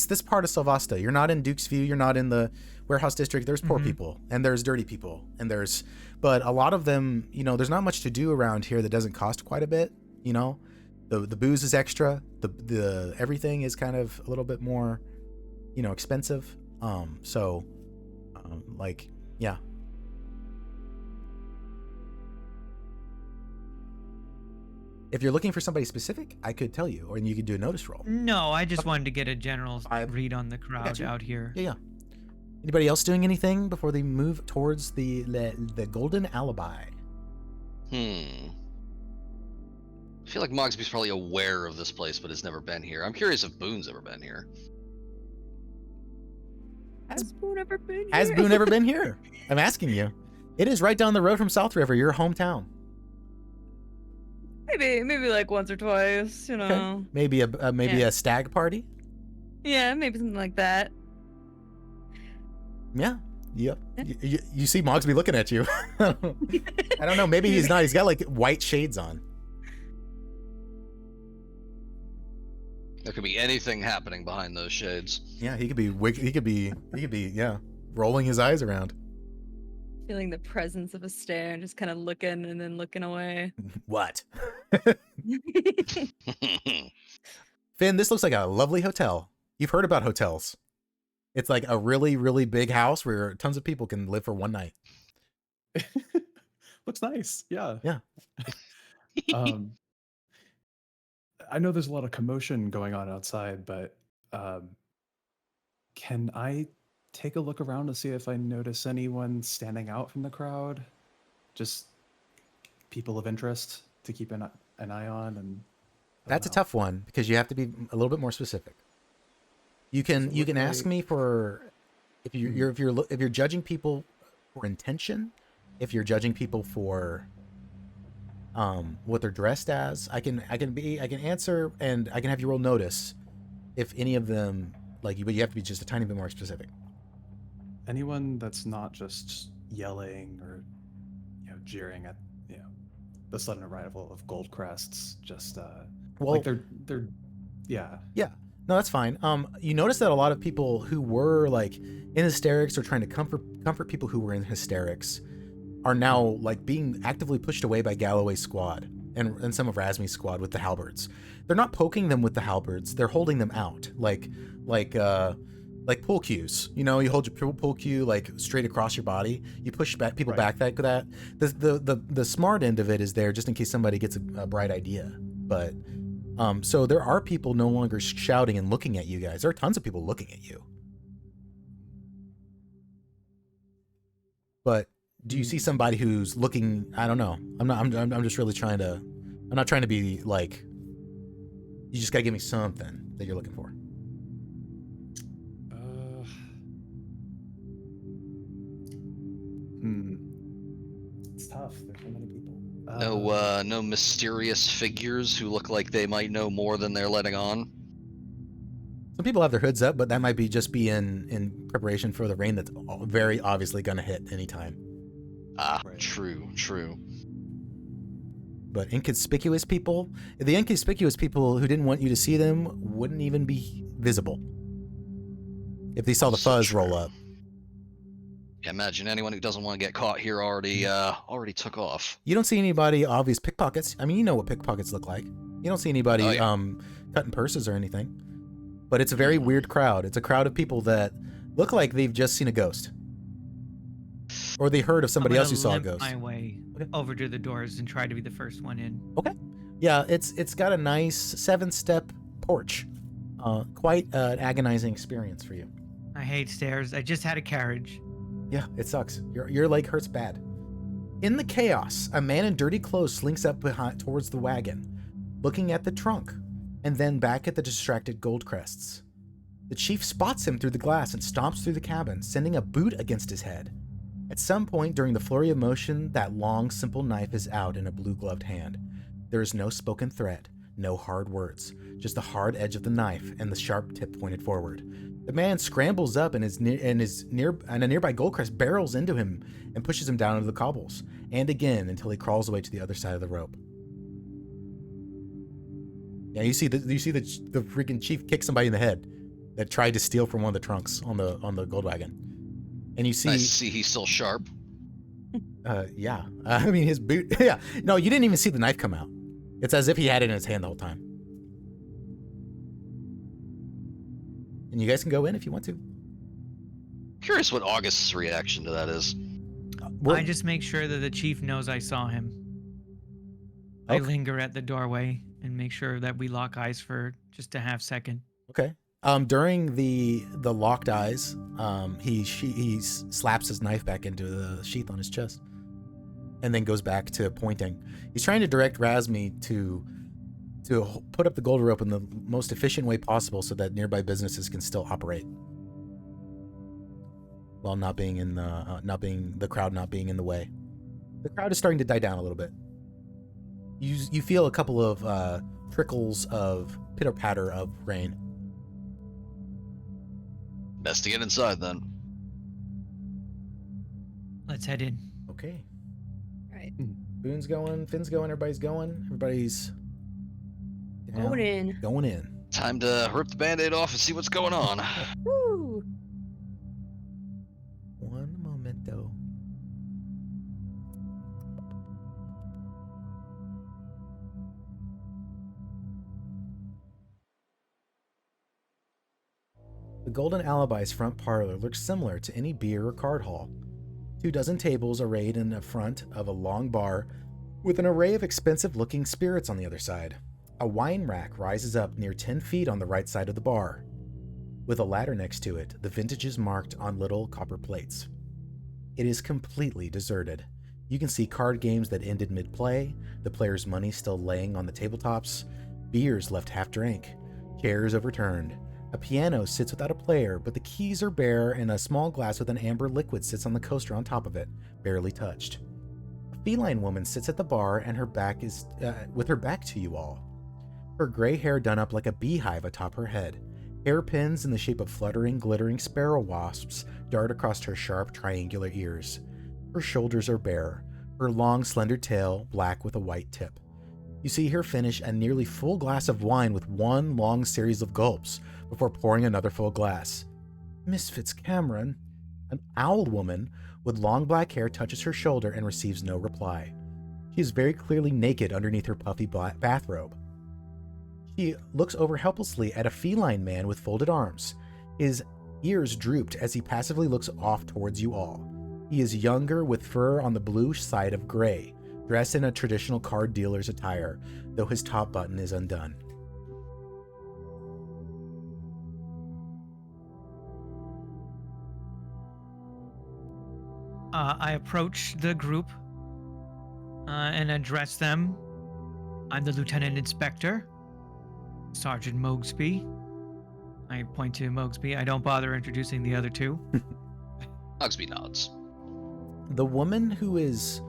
this part of Selvasta. You're not in Duke's View, you're not in the warehouse district. There's poor people and there's dirty people and but a lot of them, there's not much to do around here that doesn't cost quite a bit. The booze is extra, the everything is kind of a little bit more expensive. Yeah. If you're looking for somebody specific, I could tell you, or you could do a notice roll. No, I just wanted to get a general read on the crowd Gotcha. out here. Yeah. Anybody else doing anything before they move towards the Golden Alibi? I feel like Mogsby's probably aware of this place, but has never been here. I'm curious if Boone's ever been here. Has Boone ever been here? Has Boone ever been here? I'm asking you. It is right down the road from South River, your hometown. Maybe like once or twice, Okay. Maybe a stag party. Yeah, maybe something like that. Yeah. Yep. You see Mogsby looking at you. I don't know. Maybe he's not. He's got like white shades on. There could be anything happening behind those shades. Yeah, he could be rolling his eyes around. Feeling the presence of a stare and just kind of looking and then looking away. What? Finn, this looks like a lovely hotel. You've heard about hotels. It's like a really, really big house where tons of people can live for one night. Looks nice. Yeah. Yeah. I know there's a lot of commotion going on outside, but can I take a look around to see if I notice anyone standing out from the crowd. Just people of interest to keep an eye on. And That's a tough one because you have to be a little bit more specific. You can ask me for if you're judging people for intention, if you're judging people for what they're dressed as. I can answer, and I can have you roll notice if any of them like you, but you have to be just a tiny bit more specific. Anyone that's not just yelling or jeering at the sudden arrival of gold crests, just like they're yeah. No, that's fine. You notice that a lot of people who were like in hysterics or trying to comfort people who were in hysterics are now like being actively pushed away by Galloway's squad and some of Razmi's squad with the halberds. They're not poking them with the halberds. They're holding them out like pull cues. You hold your pull cue like straight across your body. You push back people back like that. The smart end of it is there just in case somebody gets a bright idea. But so there are people no longer shouting and looking at you guys. There are tons of people looking at you. But do you see somebody who's looking? I don't know. I'm just really trying to. I'm not trying to be like. You just gotta give me something that you're looking for. It's tough. There's so many people. No mysterious figures who look like they might know more than they're letting on. Some people have their hoods up, but that might be in preparation for the rain that's very obviously gonna hit anytime. True. But inconspicuous people, the inconspicuous people who didn't want you to see them wouldn't even be visible if they saw the fuzz roll up. Yeah, imagine anyone who doesn't want to get caught here already took off. You don't see anybody obvious pickpockets. I mean, you know what pickpockets look like. You don't see anybody cutting purses or anything. But it's a very weird crowd. It's a crowd of people that look like they've just seen a ghost. Or they heard of somebody else who saw a ghost. My way over to the doors and try to be the first one in. Okay. Yeah, it's got a nice 7-step porch. Quite an agonizing experience for you. I hate stairs. I just had a carriage. Yeah, it sucks. Your leg hurts bad. In the chaos, a man in dirty clothes slinks up towards the wagon, looking at the trunk, and then back at the distracted Goldcrests. The chief spots him through the glass and stomps through the cabin, sending a boot against his head. At some point during the flurry of motion, that long, simple knife is out in a blue-gloved hand. There is no spoken threat, no hard words, just the hard edge of the knife and the sharp tip pointed forward. The man scrambles up and a nearby Goldcrest barrels into him and pushes him down into the cobbles, and again until he crawls away to the other side of the rope. Yeah, you see the freaking chief kick somebody in the head that tried to steal from one of the trunks on the gold wagon, and you see. I see he's still sharp. Yeah. I mean his boot. Yeah. No, you didn't even see the knife come out. It's as if he had it in his hand the whole time. And you guys can go in if you want to. Curious what August's reaction to that is. I just make sure that the chief knows I saw him. I linger at the doorway and make sure that we lock eyes for just a half second. Okay. During the locked eyes, he slaps his knife back into the sheath on his chest, and then goes back to pointing. He's trying to direct Razmi to put up the gold rope in the most efficient way possible so that nearby businesses can still operate, while not being in the crowd not being in the way. The crowd is starting to die down a little bit. You feel a couple of trickles of pitter patter of rain. Best to get inside then. Let's head in. Okay. All right. Boone's going, Finn's going, everybody's going. Everybody's down, Going in. Time to rip the band-aid off and see what's going on. Woo! One momento. The Golden Alibi's front parlor looks similar to any beer or card hall. 24 tables arrayed in the front of a long bar with an array of expensive-looking spirits on the other side. A wine rack rises up near 10 feet on the right side of the bar. with a ladder next to it, the vintage is marked on little copper plates. It is completely deserted. You can see card games that ended mid-play, the player's money still laying on the tabletops, beers left half-drank, chairs overturned. A piano sits without a player, but the keys are bare and a small glass with an amber liquid sits on the coaster on top of it, barely touched. A feline woman sits at the bar and her back is with her back to you all. Her gray hair done up like a beehive atop her head. Hairpins in the shape of fluttering, glittering sparrow wasps dart across her sharp, triangular ears. Her shoulders are bare, her long, slender tail black with a white tip. You see her finish a nearly full glass of wine with one long series of gulps before pouring another full glass. Miss Fitzcameron, an owl woman with long black hair, touches her shoulder and receives no reply. She is very clearly naked underneath her puffy black bathrobe. He looks over helplessly at a feline man with folded arms. His ears drooped as he passively looks off towards you all. He is younger, with fur on the bluish side of gray, dressed in a traditional card dealer's attire, though his top button is undone. I approach the group and address them. I'm the Lieutenant Inspector, Sergeant Mogsby. I point to Mogsby. I don't bother introducing the other two. Mogsby nods. The woman who is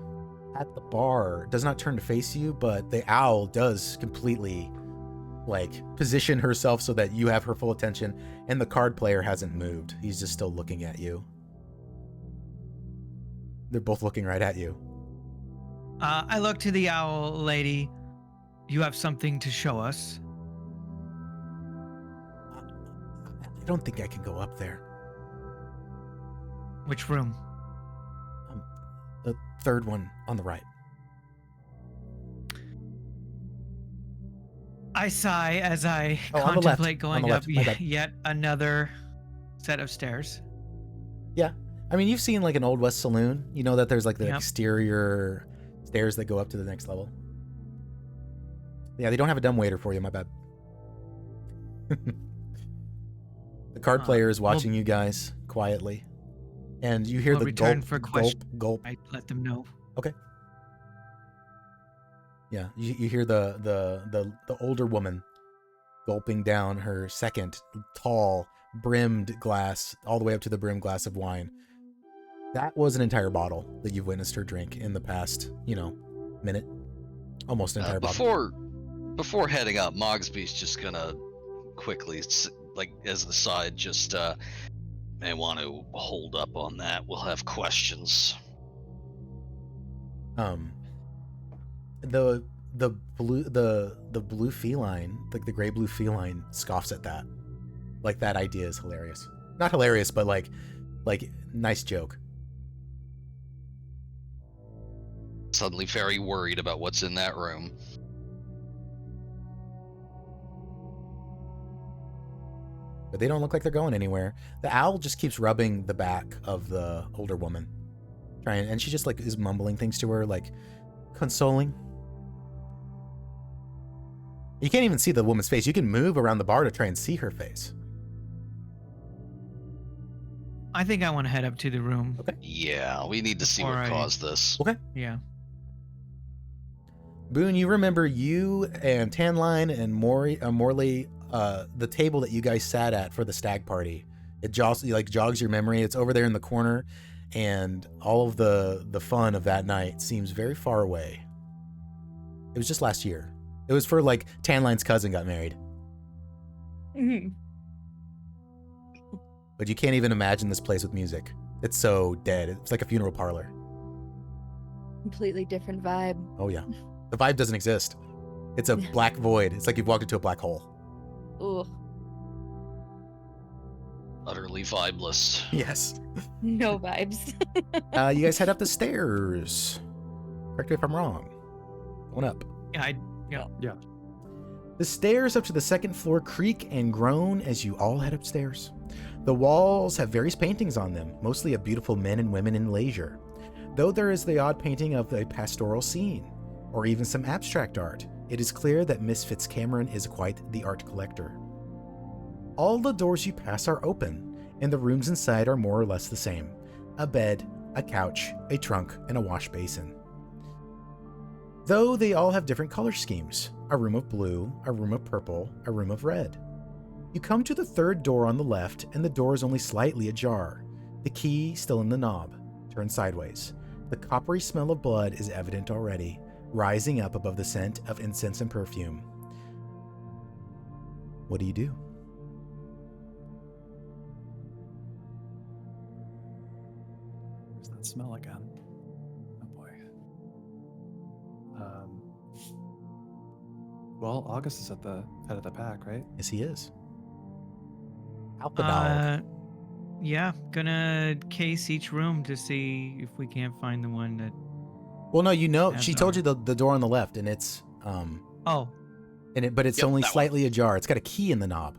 at the bar does not turn to face you, but the owl does completely, position herself so that you have her full attention, and the card player hasn't moved. He's just still looking at you. They're both looking right at you. I look to the owl lady. You have something to show us? I don't think I can go up there. Which room? The third one on the right. I sigh as I on the left. contemplate going On the up left. yet another set of stairs. Yeah. I mean, you've seen an Old West saloon. You know that there's the Yep. exterior stairs that go up to the next level. Yeah, they don't have a dumbwaiter for you, my bad. The card player is watching you guys quietly. And you hear I'll the return gulp, for gulp, question. gulp. I let them know. Yeah, you hear the older woman gulping down her second tall, brimmed glass, all the way up to the brim glass of wine. That was an entire bottle that you've witnessed her drink in the past, minute. Almost an entire bottle. Before heading up, Mogsby's just gonna quickly, as the side, just may want to hold up on that. We'll have questions. The blue feline, the gray blue feline, scoffs at that. That idea is hilarious. Not hilarious, but nice joke. Suddenly very worried about what's in that room. But they don't look like they're going anywhere. The owl just keeps rubbing the back of the older woman, and she just is mumbling things to her, consoling. You can't even see the woman's face. You can move around the bar to try and see her face. I think I want to head up to the room. Okay. Yeah, we need to see what Alright. caused this. Okay. Yeah. Boone, you remember you and Tanline and Morley, the table that you guys sat at for the stag party. It jogs your memory. It's over there in the corner, and all of the fun of that night seems very far away. It was just last year. It was for Tanline's cousin got married. Mm-hmm. But you can't even imagine this place with music. It's so dead. It's like a funeral parlor. Completely different vibe. Oh yeah. The vibe doesn't exist. It's a black void. It's like you've walked into a black hole. Ugh. Utterly vibeless. Yes. No vibes. You guys head up the stairs. Correct me if I'm wrong. Going up. Yeah. The stairs up to the second floor creak and groan as you all head upstairs. The walls have various paintings on them, mostly of beautiful men and women in leisure, though there is the odd painting of a pastoral scene, or even some abstract art. It is clear that Miss Fitzcameron is quite the art collector. All the doors you pass are open, and the rooms inside are more or less the same. A bed, a couch, a trunk, and a wash basin. Though they all have different color schemes. A room of blue, a room of purple, a room of red. You come to the third door on the left, and the door is only slightly ajar. The key still in the knob, turned sideways. The coppery smell of blood is evident already, rising up above the scent of incense and perfume. What do you do? Where's that smell again? Oh boy. Well, August is at the head of the pack, right? Yes, he is. Out the dog. Yeah, gonna case each room to see if we can't find the one that. Well, no, you know, Has she told our- you the door on the left, and it's Oh, but it's Yep, only that one. slightly ajar. It's got a key in the knob,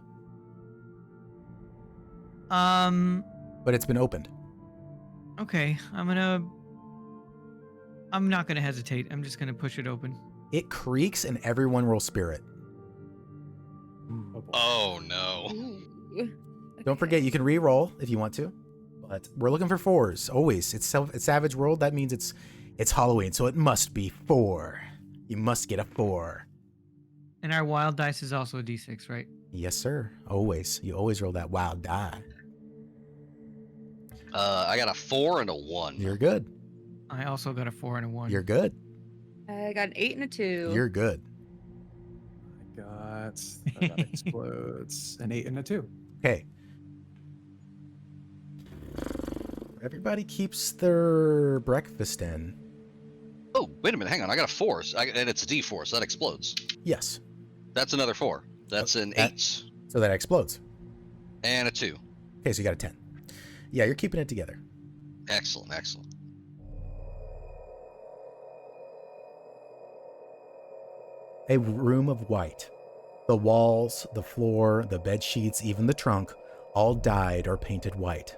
but it's been opened. okay. I'm not gonna hesitate. I'm just gonna push it open. It creaks, and everyone roll spirit. Oh boy. Oh no. Ooh. Don't forget, you can re-roll if you want to, but we're looking for 4s always. It's Savage World. That means it's Halloween, so it must be 4. You must get a 4. And our wild dice is also a d6, right? Yes, sir. Always. You always roll that wild die. I got a 4 and a 1. You're good. I also got a 4 and a 1. You're good. I got an 8 and a 2. You're good. That explodes. An 8 and a 2. Okay. Everybody keeps their breakfast in. Oh, wait a minute, hang on. I got a 4, and it's a D4, so that explodes. Yes. That's another 4. That's an that- 8 So that explodes. and a 2. Okay, so you got a 10. Yeah, you're keeping it together. Excellent, excellent. A room of white. The walls, the floor, the bed sheets, even the trunk, all dyed or painted white.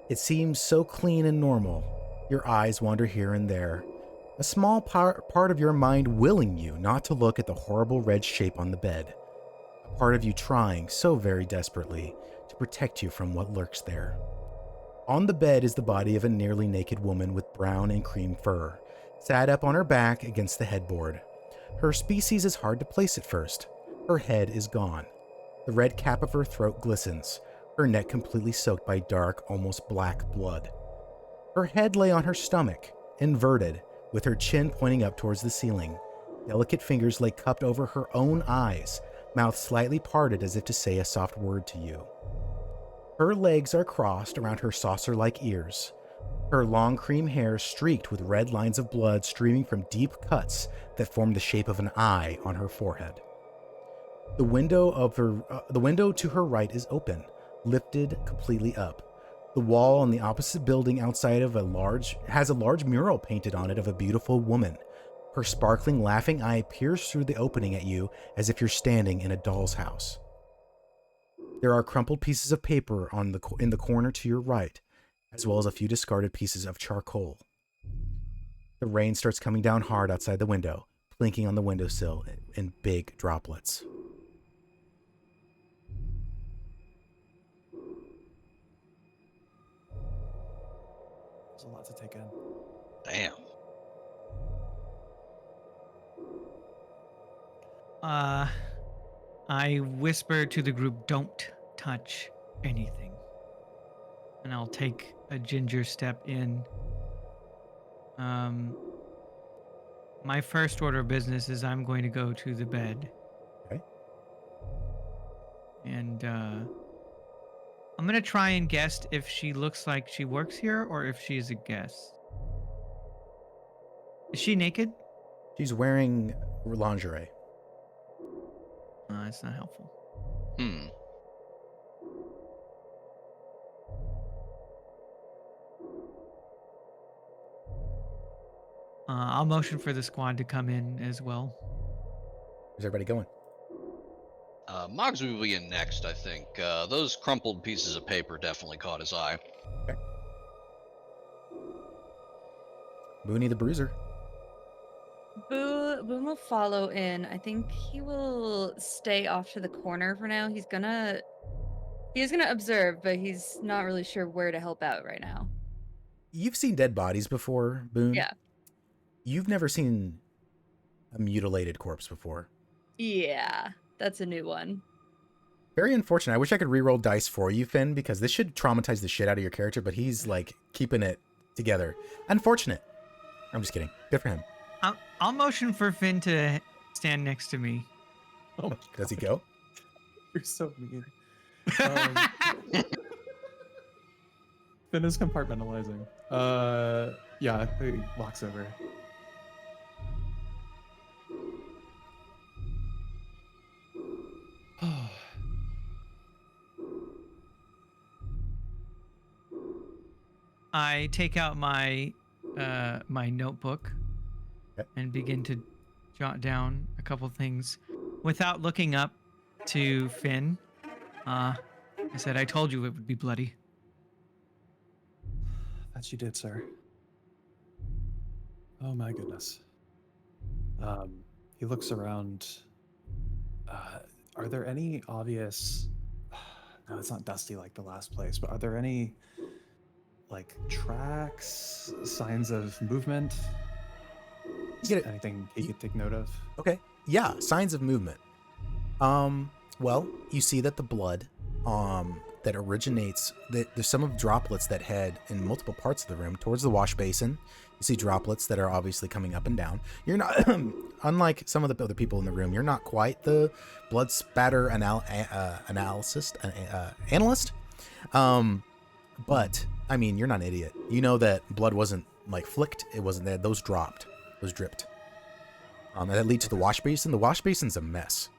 It seems so clean and normal. Your eyes wander here and there, a small part of your mind willing you not to look at the horrible red shape on the bed. A part of you trying so very desperately to protect you from what lurks there. On the bed is the body of a nearly naked woman with brown and cream fur, sat up on her back against the headboard. Her species is hard to place at first. Her head is gone. The red cap of her throat glistens, her neck completely soaked by dark, almost black blood. Her head lay on her stomach, inverted, with her chin pointing up towards the ceiling. Delicate fingers lay cupped over her own eyes, mouth slightly parted as if to say a soft word to you. Her legs are crossed around her saucer-like ears. Her long cream hair streaked with red lines of blood streaming from deep cuts that form the shape of an eye on her forehead. The window to her right is open, lifted completely up. The wall on the opposite building outside of has a large mural painted on it of a beautiful woman. Her sparkling, laughing eye peers through the opening at you as if you're standing in a doll's house. There are crumpled pieces of paper in the corner to your right, as well as a few discarded pieces of charcoal. The rain starts coming down hard outside the window, plinking on the windowsill in big droplets. There's a lot to take in. Damn. I whisper to the group, "Don't touch anything." And I'll take a ginger step in. My first order of business is I'm going to go to the bed. Okay. And I'm going to try and guess if she looks like she works here or if she's a guest. Is she naked? She's wearing lingerie. It's not helpful. I'll motion for the squad to come in as well. Where's everybody going? Mogsby will be in next, I think. Those crumpled pieces of paper definitely caught his eye. Booney the Bruiser. Boone will follow in. I think he will stay off to the corner for now. He's gonna observe, but he's not really sure where to help out right now. You've seen dead bodies before, Boone. Yeah. You've never seen a mutilated corpse before. Yeah, that's a new one. Very unfortunate. I wish I could reroll dice for you, Finn, because this should traumatize the shit out of your character, but he's like keeping it together. Unfortunate. I'm just kidding. Good for him. I'll motion for Finn to stand next to me. Oh, my Does he God. go? You're so mean. Finn is compartmentalizing. Yeah, he walks over. I take out my my notebook Okay. and begin to jot down a couple things without looking up to Finn. I said, I told you it would be bloody. That you did, sir. Oh my goodness. He looks around. Are there any obvious? No, it's not dusty like the last place. But are there any like tracks, signs of movement? You get it. Anything he could take note of? Okay. Yeah, signs of movement. Well, you see that the blood that originates, there's some of droplets that head in multiple parts of the room towards the wash basin. You see droplets that are obviously coming up and down. You're not, unlike some of the other people in the room, you're not quite the blood spatter analyst. But I mean, you're not an idiot. You know that blood wasn't like flicked. It wasn't there. Those dropped. Those dripped. And that leads to the wash basin. The wash basin's a mess.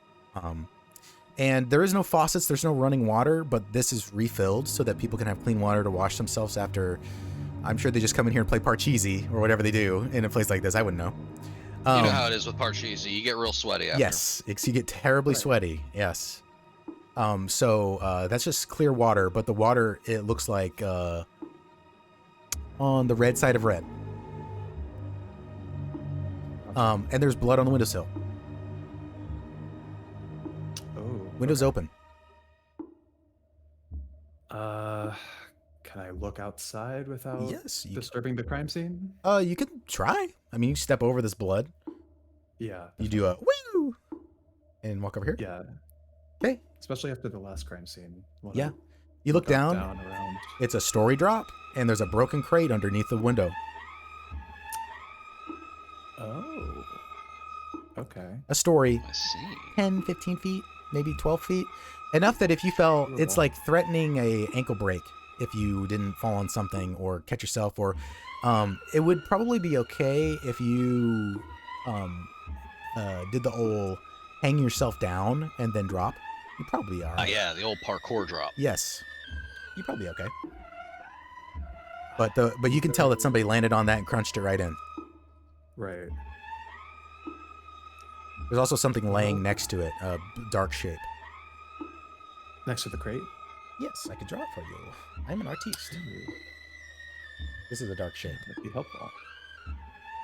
And there is no faucets. There's no running water, but this is refilled so that people can have clean water to wash themselves after. I'm sure they just come in here and play Parcheesi or whatever they do in a place like this. I wouldn't know. You know how it is with Parcheesi. You get real sweaty after. Yes, you get terribly sweaty. Yes. So that's just clear water, but the water, it looks like on the red side of red. And there's blood on the windowsill. Oh. Windows open. Can I look outside without Yes. disturbing the crime scene? You can try. I mean, you step over this blood. Yeah. You do a woo and walk over here. Yeah. Okay. Especially after the last crime scene. Yeah. You look down. Around. It's a story drop, and there's a broken crate underneath the window. Oh. Okay. A story I see. 10, 15 feet, maybe 12 feet. Enough that if you fell, it's like threatening a ankle break if you didn't fall on something or catch yourself, or it would probably be okay if you did the old hang yourself down and then drop. You probably are. Yeah, the old parkour drop. Yes. You're probably okay. But you can tell that somebody landed on that and crunched it right in. Right. There's also something laying next to it, a dark shape. Next to the crate? Yes, I could draw it for you. I'm an artiste. This is a dark shape That'd be helpful.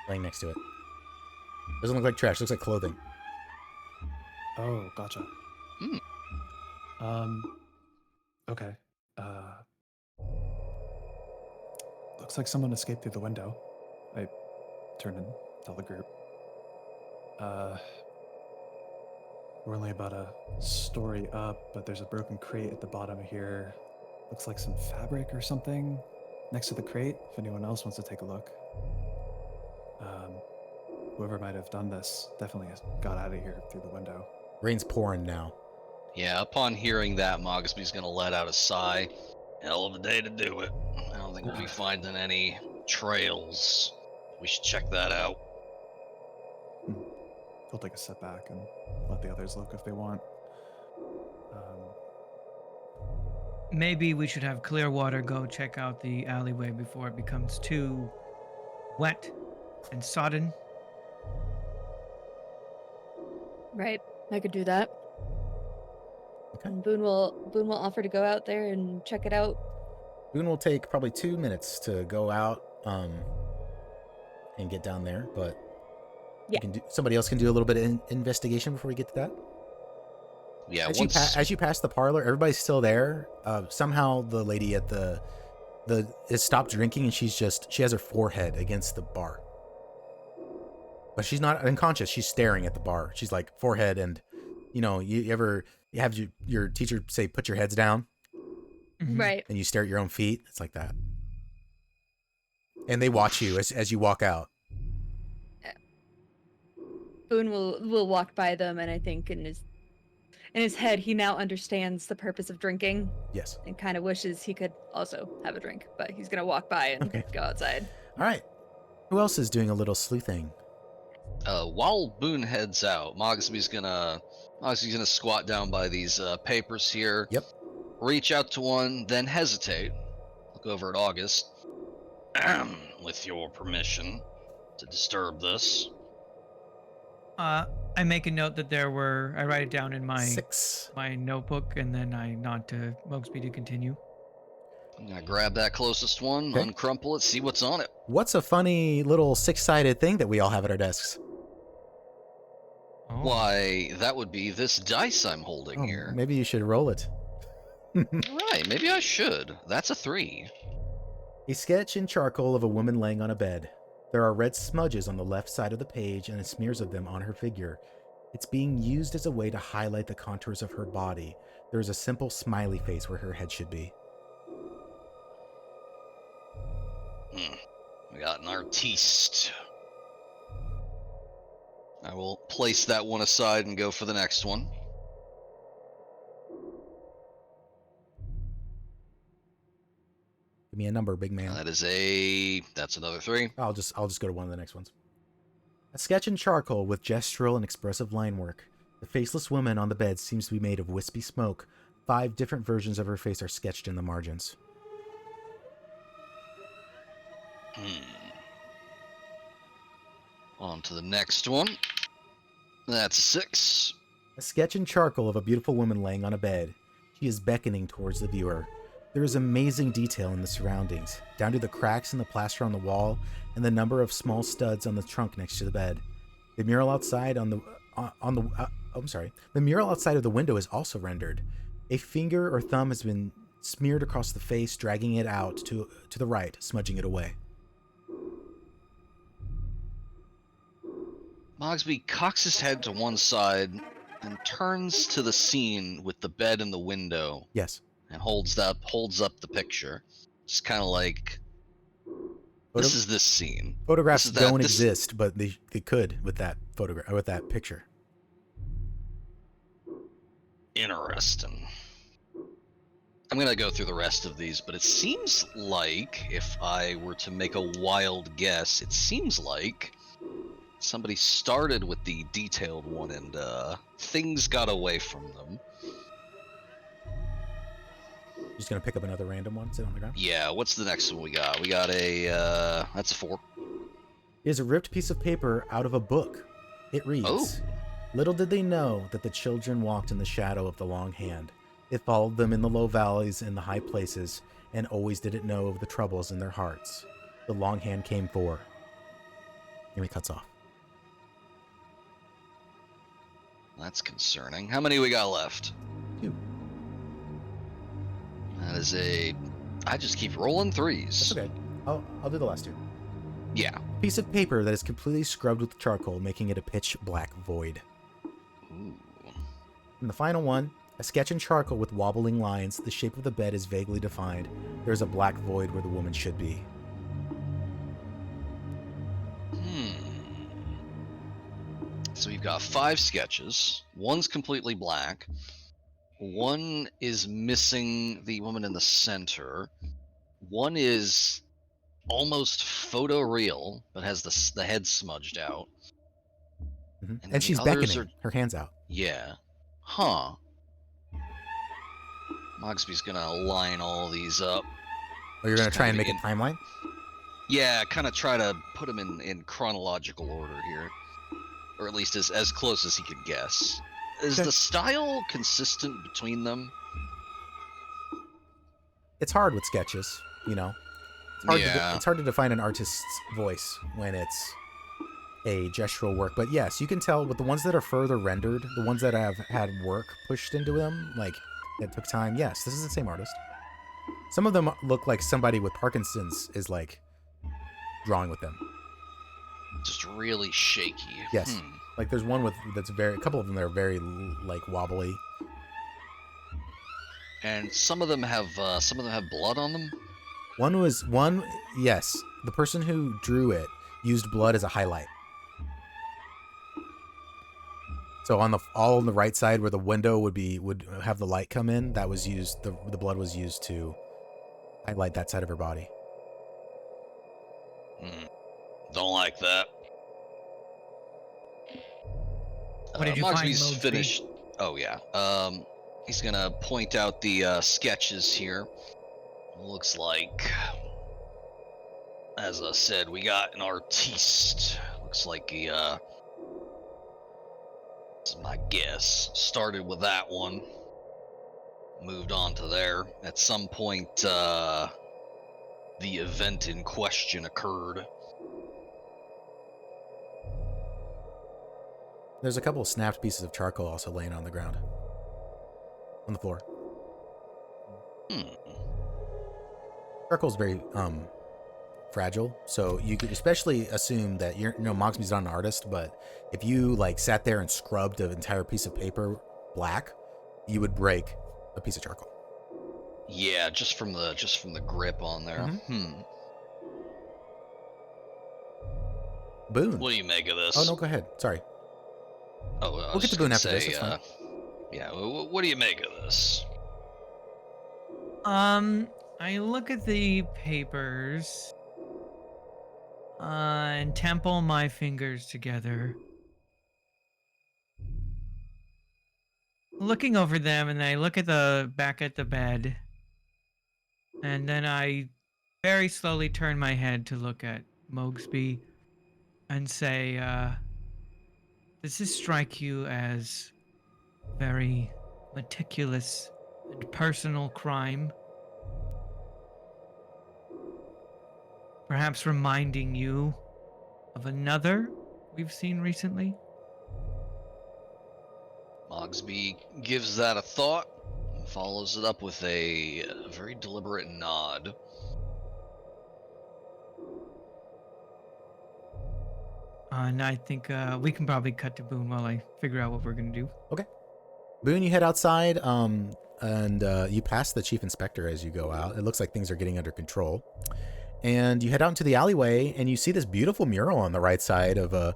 laying next to it. Doesn't look like trash, looks like clothing. Oh, gotcha. Okay. Looks like someone escaped through the window. I turn and tell the group. We're only about a story up, but there's a broken crate at the bottom here. Looks like some fabric or something next to the crate, if anyone else wants to take a look. Whoever might have done this definitely got out of here through the window. Rain's pouring now. Yeah, upon hearing that, Mogsby's gonna let out a sigh. Hell of a day to do it. I don't think we'll be finding any trails. We should check that out. He'll take a step back and let the others look if they want. Maybe we should have Clearwater go check out the alleyway before it becomes too wet and sodden. Right. I could do that. Okay. And Boone will offer to go out there and check it out. Boone will take probably 2 minutes to go out and get down there, but You can somebody else can do a little bit of investigation before we get to that. Yeah, As you pass the parlor, everybody's still there. Somehow the lady at the has stopped drinking, and she has her forehead against the bar. But she's not unconscious. She's staring at the bar. She's like forehead, and you have your teacher say, "Put your heads down," Right. and you stare at your own feet. It's like that. And they watch you as you walk out. Boone will walk by them, and I think in his head he now understands the purpose of drinking. Yes. And kind of wishes he could also have a drink, but he's gonna walk by and go outside. All right. Who else is doing a little sleuthing? While Boone heads out, Mogsby's gonna squat down by these papers here. Yep. Reach out to one, then hesitate. Look over at August. With your permission to disturb this. I make a note that I write it down in my 6. my notebook, and then I nod to Mogsby to continue. I'm gonna grab that closest one, uncrumple it, see what's on it. What's a funny little 6-sided thing that we all have at our desks? Oh. Why, that would be this dice I'm holding here. Maybe you should roll it. Right, maybe I should. That's a 3. A sketch in charcoal of a woman laying on a bed. There are red smudges on the left side of the page and smears of them on her figure. It's being used as a way to highlight the contours of her body. There is a simple smiley face where her head should be. We got an artiste. I will place that one aside and go for the next one. Give me a number, big man. That's another 3. I'll just go to one of the next ones. A sketch in charcoal with gestural and expressive line work. The faceless woman on the bed seems to be made of wispy smoke. 5 different versions of her face are sketched in the margins. On to the next one. That's a 6. A sketch in charcoal of a beautiful woman laying on a bed. She is beckoning towards the viewer. There is amazing detail in the surroundings, down to the cracks in the plaster on the wall and the number of small studs on the trunk next to the bed. The mural outside the mural outside of the window is also rendered. A finger or thumb has been smeared across the face, dragging it out to the right, smudging it away. Mogsby cocks his head to one side and turns to the scene with the bed and the window. Yes. And holds up the picture. Just kind of like, this is this scene. Photographs don't exist, but they could with that photograph, with that picture. Interesting. I'm gonna go through the rest of these, but it seems like, if I were to make a wild guess, it seems like somebody started with the detailed one and things got away from them. Just gonna pick up another random one, sit on the ground? Yeah, what's the next one we got? We got that's a 4. It is a ripped piece of paper out of a book. It reads, Little did they know that the children walked in the shadow of the long hand. It followed them in the low valleys and the high places, and always did it know of the troubles in their hearts. The long hand came for. And he cuts off. That's concerning. How many we got left? 2. That is I just keep rolling 3s. That's okay. I'll do the last 2. Yeah. A piece of paper that is completely scrubbed with charcoal, making it a pitch black void. Ooh. And the final one, a sketch in charcoal with wobbling lines. The shape of the bed is vaguely defined. There's a black void where the woman should be. So we've got 5 sketches. One's completely black. One is missing the woman in the center. One is almost photoreal, but has the head smudged out. Mm-hmm. And she's beckoning. Her hand's out. Yeah. Huh. Mogsby's gonna line all these up. Oh, you're gonna try and make a timeline? Yeah, kind of try to put them in chronological order here. Or at least as close as he could guess. Is the style consistent between them? It's hard with sketches, you know. It's hard to define an artist's voice when it's a gestural work. But yes, you can tell with the ones that are further rendered, the ones that have had work pushed into them, like it took time. Yes, this is the same artist. Some of them look like somebody with Parkinson's is like drawing with them. Just really shaky. Yes. Like there's one with that's a couple of them that are very like wobbly. And some of them have blood on them. Yes, the person who drew it used blood as a highlight. So all on the right side where the window would have the light come in, that was used. The blood was used to highlight that side of her body. Don't like that. What did you find, Mogsby's Mogsby? finished. Oh yeah. He's gonna point out the sketches here. Looks like, as I said, we got an artiste. Looks like he, this is my guess, started with that one, moved on to there. At some point, the event in question occurred. There's a couple of snapped pieces of charcoal also laying on the ground, on the floor. Charcoal's very fragile, so you could especially assume that Mogsby's not an artist, but if you like sat there and scrubbed an entire piece of paper black, you would break a piece of charcoal. Yeah, just from the grip on there. Boone. What do you make of this? Oh no, go ahead. Sorry. Oh, We'll get to Boone after this. That's fine. Yeah, what do you make of this? I look at the papers and temple my fingers together, looking over them, and I look at the back at the bed, and then I very slowly turn my head to look at Mogsby and say, does this strike you as very meticulous and personal crime? Perhaps reminding you of another we've seen recently? Mogsby gives that a thought and follows it up with a very deliberate nod. And I think we can probably cut to Boone while I figure out what we're going to do. Okay. Boone, you head outside, and you pass the chief inspector as you go out. It looks like things are getting under control. And you head out into the alleyway, and you see this beautiful mural on the right side of a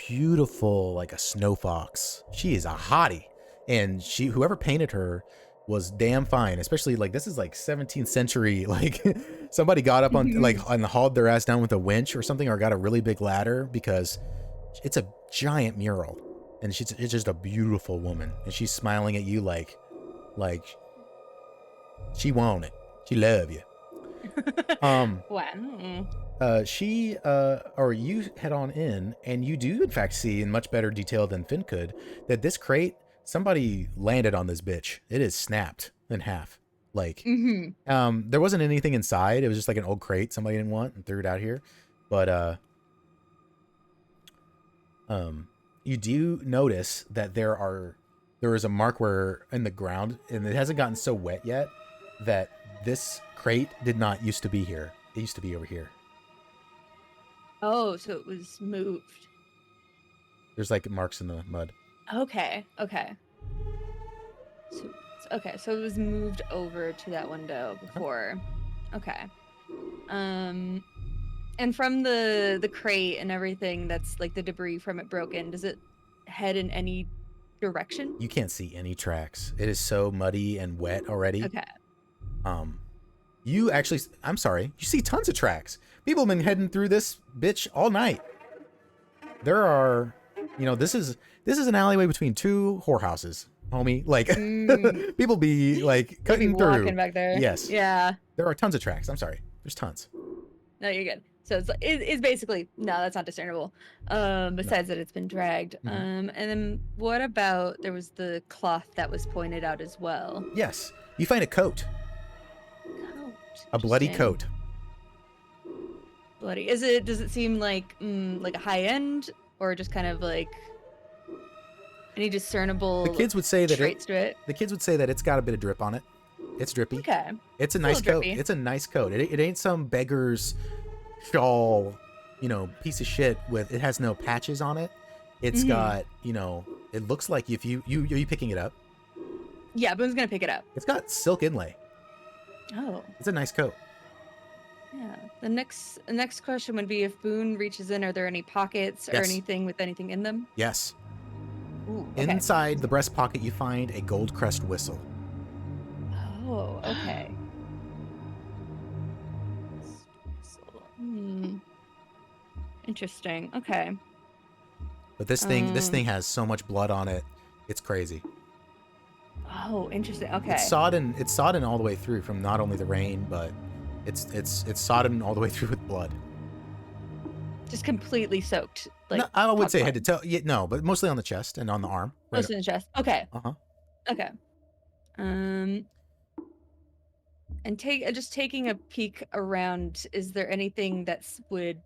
beautiful, like a snow fox. She is a hottie, and whoever painted her was damn fine. Especially like this is like 17th century, like somebody got up on and hauled their ass down with a winch or something, or got a really big ladder, because it's a giant mural, and it's just a beautiful woman, and she's smiling at you like she want it, she love you. Wow. You head on in, and you do in fact see in much better detail than Finn could that this crate, somebody landed on this bitch. It is snapped in half. Like, there wasn't anything inside. It was just like an old crate somebody didn't want and threw it out here. But you do notice that there is a mark where in the ground, and it hasn't gotten so wet yet, that this crate did not used to be here. It used to be over here. Oh, so it was moved. There's like marks in the mud. Okay. So it was moved over to that window before. Okay. And from the crate and everything that's like the debris from it broken, does it head in any direction? You can't see any tracks. It is so muddy and wet already. Okay. I'm sorry, you see tons of tracks. People have been heading through this bitch all night. There are, this is an alleyway between two whorehouses, homie. Like, people be like cutting through. Walking back there. Yes. Yeah. There are tons of tracks. I'm sorry. There's tons. No, you're good. So it's basically, no, that's not discernible. Besides that it's been dragged. And then what about, there was the cloth that was pointed out as well. Yes. You find a coat. A bloody Interesting. coat. bloody. Does it seem like a high end, or just kind of like any discernible The kids would say that traits to it? the kids would say that it's got a bit of drip on it. It's drippy. Okay. It's a a nice little coat. drippy. It's a nice coat. It ain't some beggar's shawl, piece of shit with it has no patches on it. It's got, it looks like if you are you picking it up? Yeah, Boone's gonna pick it up. It's got silk inlay. Oh. It's a nice coat. Yeah. The next question would be if Boone reaches in, are there any pockets or Yes. anything with anything in them? Yes. Ooh, okay. Inside the breast pocket you find a gold crest whistle. Oh, okay. Interesting. Okay. But this thing has so much blood on it. It's crazy. Oh, interesting. Okay. It's sodden all the way through from not only the rain, but it's sodden all the way through with blood. Just completely soaked. Like No, I would say top head to toe. Yeah, no, but mostly on the chest and on the arm. Right. Most in the chest. Okay. Uh-huh. Okay. And just taking a peek around, is there anything that would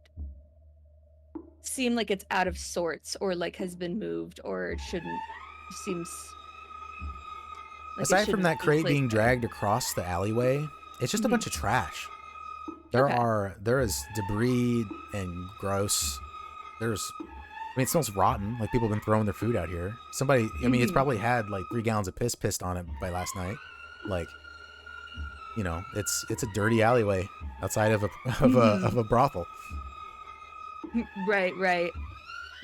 seem like it's out of sorts or like has been moved or shouldn't seems like it Aside from shouldn't that be crate placed being there? dragged across the alleyway, it's just a bunch of trash. There is debris and gross. It smells rotten. Like people have been throwing their food out here. Somebody, it's probably had like 3 gallons of piss pissed on it by last night. Like, it's a dirty alleyway outside of a brothel. Right.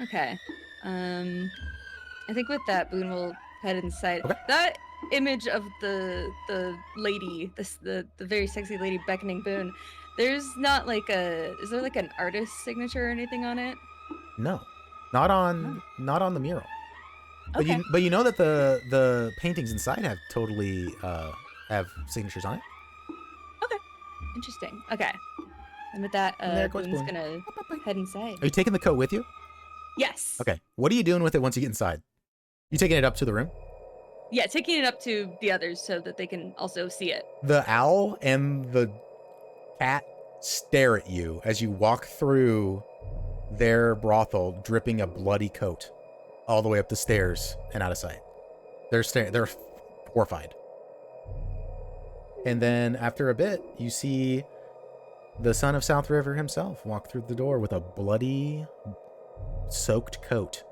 Okay. I think with that, Boone will head inside. Okay. That image of the lady, the very sexy lady beckoning Boone. There's not like is there like an artist signature or anything on it? No, not on the mural. But Okay. you know that the paintings inside have totally have signatures on it. Interesting. Okay. And with that, And there goes Boone's Boone. gonna head inside. Are you taking the coat with you? Yes. Okay. What are you doing with it once you get inside? You taking it up to the room? Yeah, taking it up to the others so that they can also see it. The owl and the cat stare at you as you walk through their brothel, dripping a bloody coat all the way up the stairs and out of sight. They're horrified. And then after a bit, you see the son of South River himself walk through the door with a bloody, soaked coat.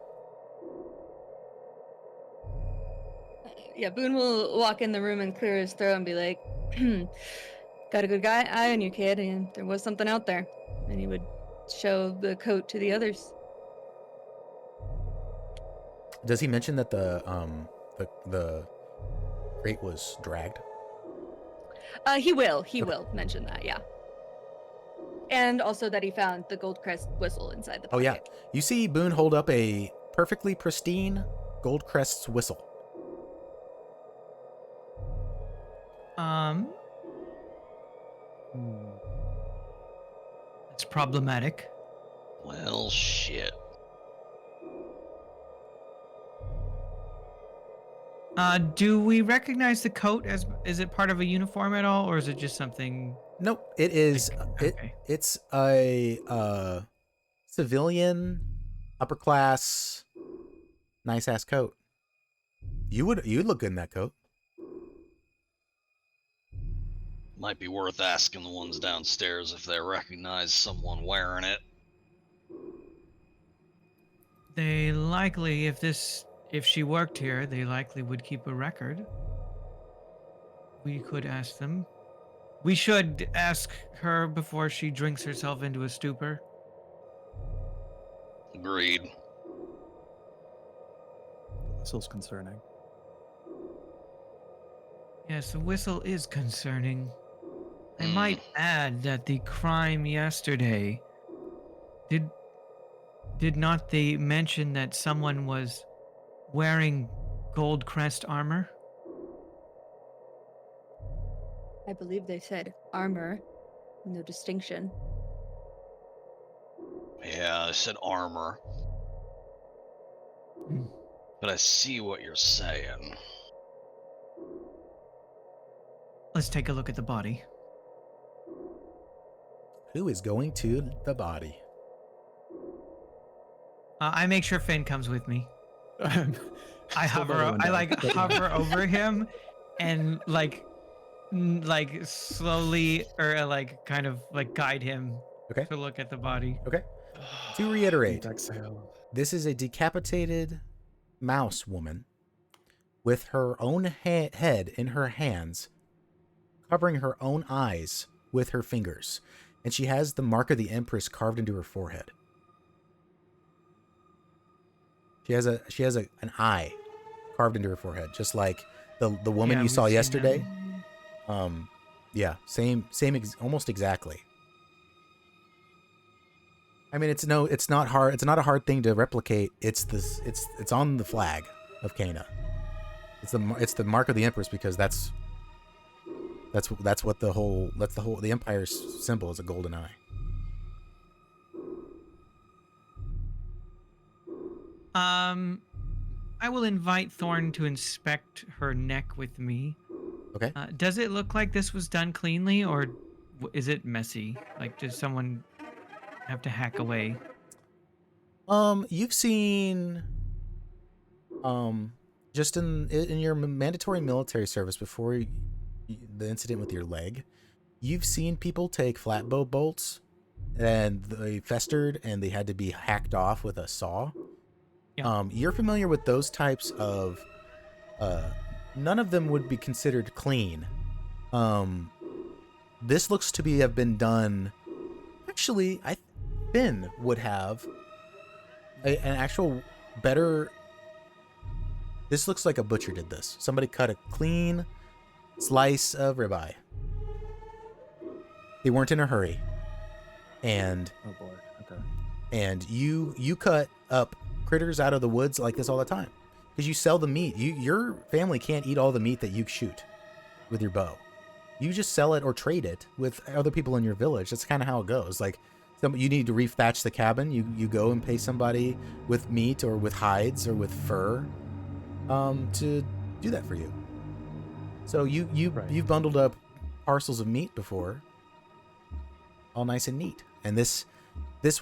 Yeah, Boone will walk in the room and clear his throat and be like, got a good eye on you, kid, and there was something out there. And he would show the coat to the others. Does he mention that the crate was dragged? He will mention that, yeah. And also that he found the gold crest whistle inside the pocket. Oh yeah, you see Boone hold up a perfectly pristine gold crest's whistle. It's problematic. Well, shit. Do we recognize the coat is it part of a uniform at all, or is it just something? Nope, it is. Okay. It's a civilian, upper class, nice ass coat. You'd look good in that coat. Might be worth asking the ones downstairs if they recognize someone wearing it. They likely, if she worked here, they likely would keep a record. We could ask them. We should ask her before she drinks herself into a stupor. Agreed. Whistle's concerning. Yes, the whistle is concerning. I might add that the crime yesterday did not they mention that someone was wearing gold crest armor? I believe they said armor, no distinction. Yeah, I said armor. But I see what you're saying. Let's take a look at the body. Who is going to the body? I make sure Finn comes with me. I Still by the I window, like but- hover over him and like slowly or like kind of like guide him Okay. to look at the body. Okay. To reiterate, Deep exhale. this is a decapitated mouse woman with her own head in her hands, covering her own eyes with her fingers, and she has the mark of the Empress carved into her forehead. She has an eye carved into her forehead, just like the woman Yeah, you we've saw seen yesterday. that. Yeah, same, almost exactly. I mean, it's not hard. It's not a hard thing to replicate. It's on the flag of Kana. It's the mark of the Empress because that's what the Empire's symbol is, a golden eye. I will invite Thorne to inspect her neck with me. Okay. Does it look like this was done cleanly, or is it messy? Like, does someone have to hack away? You've seen, just in your mandatory military service before the incident with your leg, you've seen people take flatbow bolts and they festered and they had to be hacked off with a saw. Yeah. You're familiar with those types of, none of them would be considered clean. This looks to have been done, actually, Finn would have an actual better. This looks like a butcher did this. Somebody cut a clean slice of ribeye. They weren't in a hurry. And Oh boy. Okay. and you cut up critters out of the woods like this all the time because you sell the meat. Your family can't eat all the meat that you shoot with your bow. You just sell it or trade it with other people in your village. That's kind of how it goes. Like, you need to rethatch the cabin. You go and pay somebody with meat or with hides or with fur to do that for you. So Right. you've bundled up parcels of meat before, all nice and neat. And this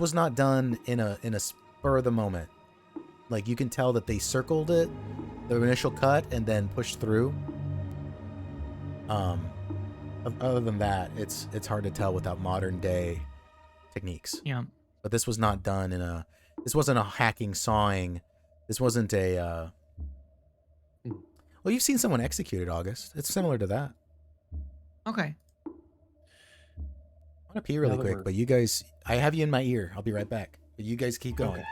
was not done in a spur of the moment. Like, you can tell that they circled it, the initial cut, and then pushed through. Other than that, it's hard to tell without modern day techniques. Yeah. But this was not done this wasn't a hacking, sawing. This wasn't a well, you've seen someone executed, August. It's similar to that. Okay. I want to pee really Now that quick, we're- but you guys, I have you in my ear. I'll be right back. But you guys keep going. Okay.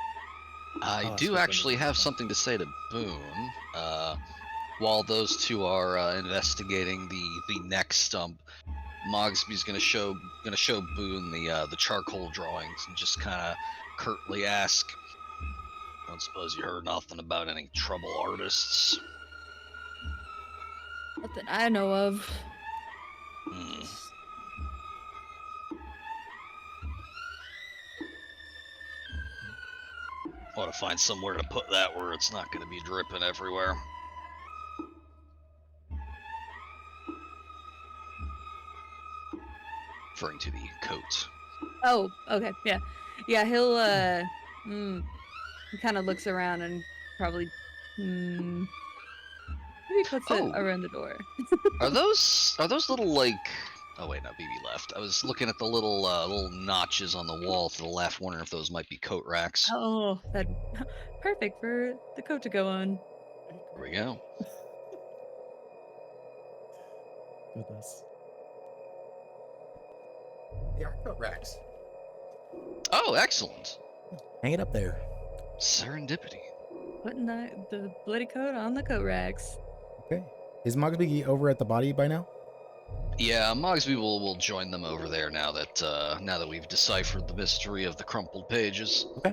I Oh, do so actually then- have something to say to Boone. While those two are investigating the neck stump, Mogsby's gonna show Boone the charcoal drawings and just kind of curtly ask, "I don't suppose you heard nothing about any trouble artists?" Nothing I know of. Hmm. Want to find somewhere to put that where it's not going to be dripping everywhere. Referring to the coat. Oh, okay, yeah, yeah. He'll he kind of looks around and probably maybe puts Oh. it around the door. Are those little like? Oh wait, no, BB left. I was looking at the little notches on the wall to the left, wondering if those might be coat racks. Oh, that perfect for the coat to go on. Here we go. Goodness. They are coat racks. Oh, excellent. Hang it up there. Serendipity. Putting the bloody coat on the coat racks. Okay. Is Mogsby over at the body by now? Yeah, Mogsby will join them over there now that we've deciphered the mystery of the crumpled pages. Okay.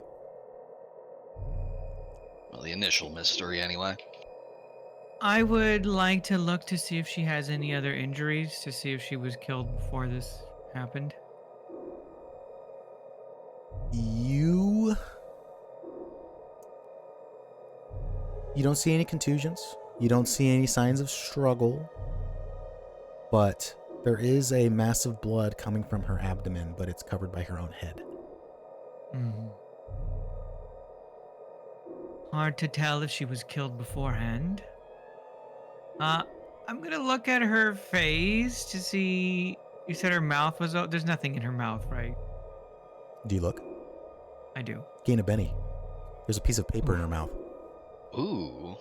Well, the initial mystery, anyway. I would like to look to see if she has any other injuries, to see if she was killed before this happened. You don't see any contusions. You don't see any signs of struggle. But There is a mass of blood coming from her abdomen, but it's covered by her own head. Hmm. Hard to tell if she was killed beforehand. I'm gonna look at her face to see. You said her mouth was. There's nothing in her mouth, right? Do you look? I do. Gain a Benny. There's a piece of paper in her mouth. Ooh.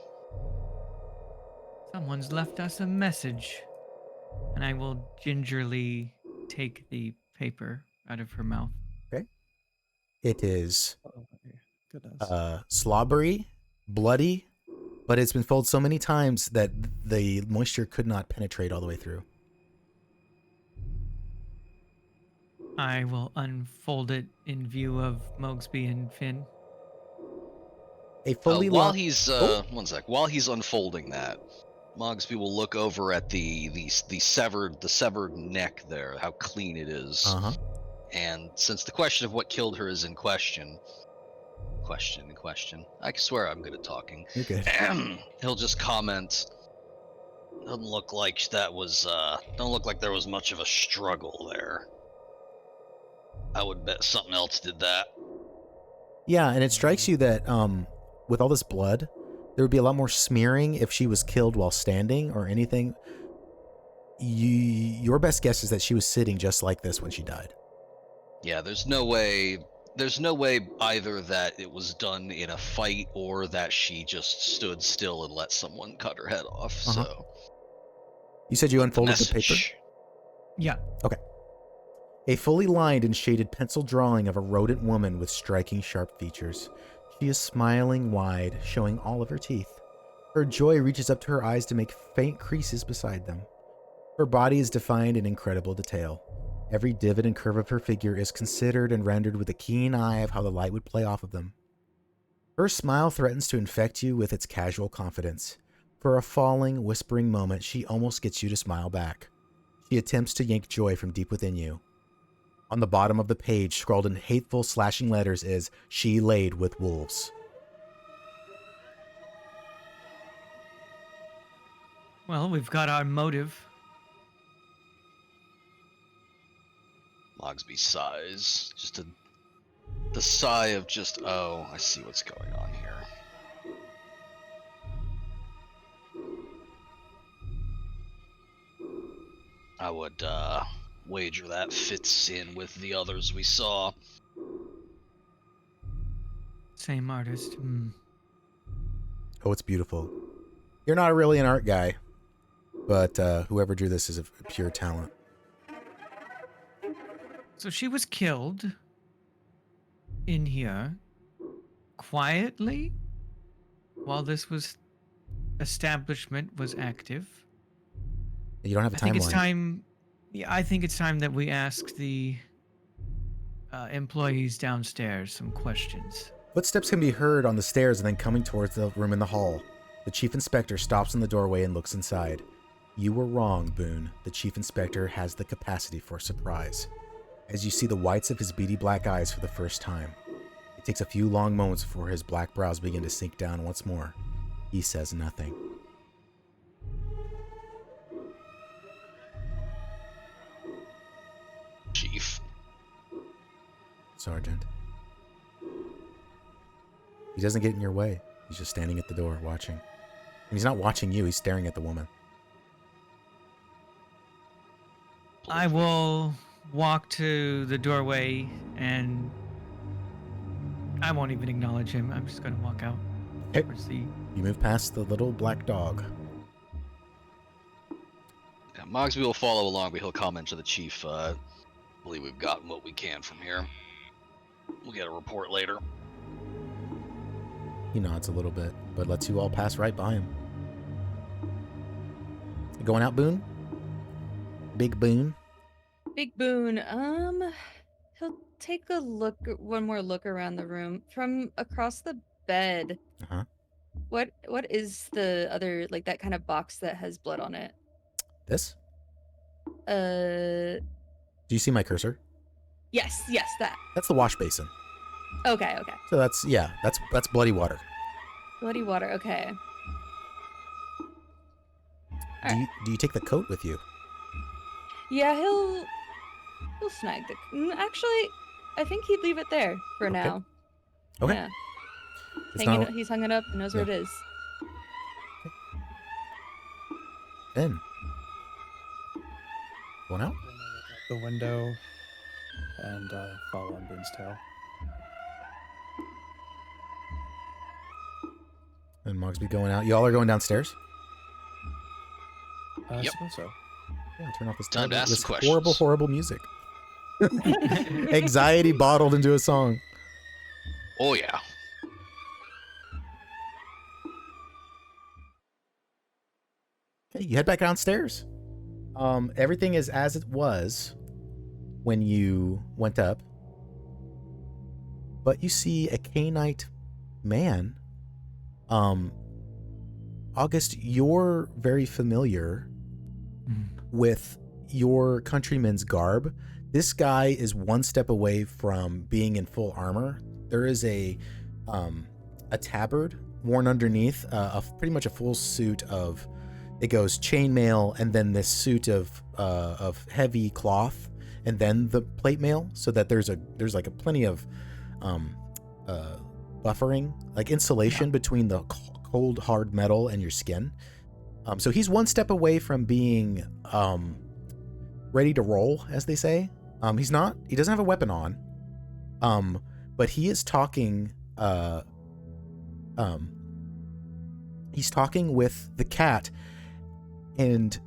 Someone's left us a message. And I will gingerly take the paper out of her mouth. Okay. It is Oh, my goodness. slobbery, bloody, but it's been folded so many times that the moisture could not penetrate all the way through. I will unfold it in view of Mogsby and Finn. A fully While locked... he's Oh. one sec. While he's unfolding that, Mogsby will look over at the severed neck there, how clean it is. Uh-huh. And since the question of what killed her is in question. I swear I'm good at talking. You're good. He'll just comment. Doesn't look like that was. Don't look like there was much of a struggle there. I would bet something else did that. Yeah, and it strikes you that with all this blood, there would be a lot more smearing if she was killed while standing or anything. Your best guess is that she was sitting just like this when she died. Yeah, there's no way either that it was done in a fight or that she just stood still and let someone cut her head off. Uh-huh. So You said you unfolded the paper? message. Yeah. Okay. A fully lined and shaded pencil drawing of a rodent woman with striking sharp features. She is smiling wide, showing all of her teeth. Her joy reaches up to her eyes to make faint creases beside them. Her body is defined in incredible detail. Every divot and curve of her figure is considered and rendered with a keen eye of how the light would play off of them. Her smile threatens to infect you with its casual confidence. For a falling, whispering moment, she almost gets you to smile back. She attempts to yank joy from deep within you. On the bottom of the page, scrawled in hateful, slashing letters, is, "She laid with wolves." Well, we've got our motive. Mogsby sighs. The sigh of just, oh, I see what's going on here. I would wager that fits in with the others we saw. Same artist. Oh, it's beautiful. You're not really an art guy, but whoever drew this is a pure talent. So she was killed in here quietly while this establishment was active. You don't have a I think it's timeline. time. Yeah, I think it's time that we ask the employees downstairs some questions. Footsteps can be heard on the stairs and then coming towards the room in the hall. The chief inspector stops in the doorway and looks inside. You were wrong, Boone. The chief inspector has the capacity for surprise. As you see the whites of his beady black eyes for the first time, it takes a few long moments before his black brows begin to sink down once more. He says nothing. Chief. Sergeant. He doesn't get in your way. He's just standing at the door watching. And he's not watching you, he's staring at the woman. I will walk to the doorway and I won't even acknowledge him. I'm just going to walk out. Okay. Towards the... You move past the little black dog. Yeah, Mogsby will follow along, but he'll comment to the chief, I believe we've gotten what we can from here. We'll get a report later. He nods a little bit, but lets you all pass right by him. You going out, Boone? Big Boone? Big Boone, he'll take a look, one more look around the room from across the bed. Uh-huh. What is the other, like, that kind of box that has blood on it? This? Uh, Do you see my cursor? yes, that. That's the wash basin. Okay. So that's bloody water. Bloody water. Okay. Do you take the coat with you? Yeah, he'll snag the. Actually, I think he'd leave it there for Okay. now. Okay. Yeah. It's not. He's hung it up and knows where it is. Then. Going out? Look out the window and follow on Boone's tail. And Mogsby going out. Y'all are going downstairs? I Yep. suppose so. Yeah, turn off this, Time to ask this some questions. horrible, horrible music. Anxiety bottled into a song. Oh yeah. Okay, you head back downstairs. Everything is as it was when you went up. But you see a Khanite man. August, you're very familiar with your countryman's garb. This guy is one step away from being in full armor. There is a tabard worn underneath, pretty much a full suit of. It goes chainmail and then this suit of heavy cloth, and then the plate mail, so that there's like a plenty of buffering, like insulation between the cold hard metal and your skin. So he's one step away from being ready to roll, as they say. He doesn't have a weapon on, but he is talking. He's talking with the cat, and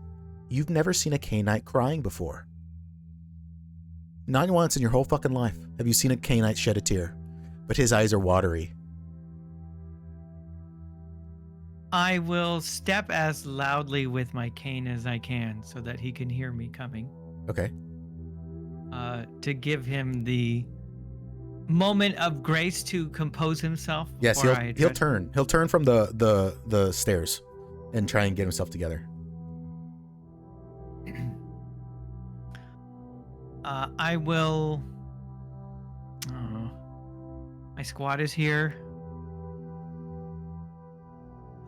you've never seen a Khanite crying before. Not once in your whole fucking life have you seen a Khanite shed a tear, but his eyes are watery. I will step as loudly with my cane as I can so that he can hear me coming. Okay. To give him the moment of grace to compose himself. Yes, before he'll turn. He'll turn from the stairs and try and get himself together. I will. My squad is here.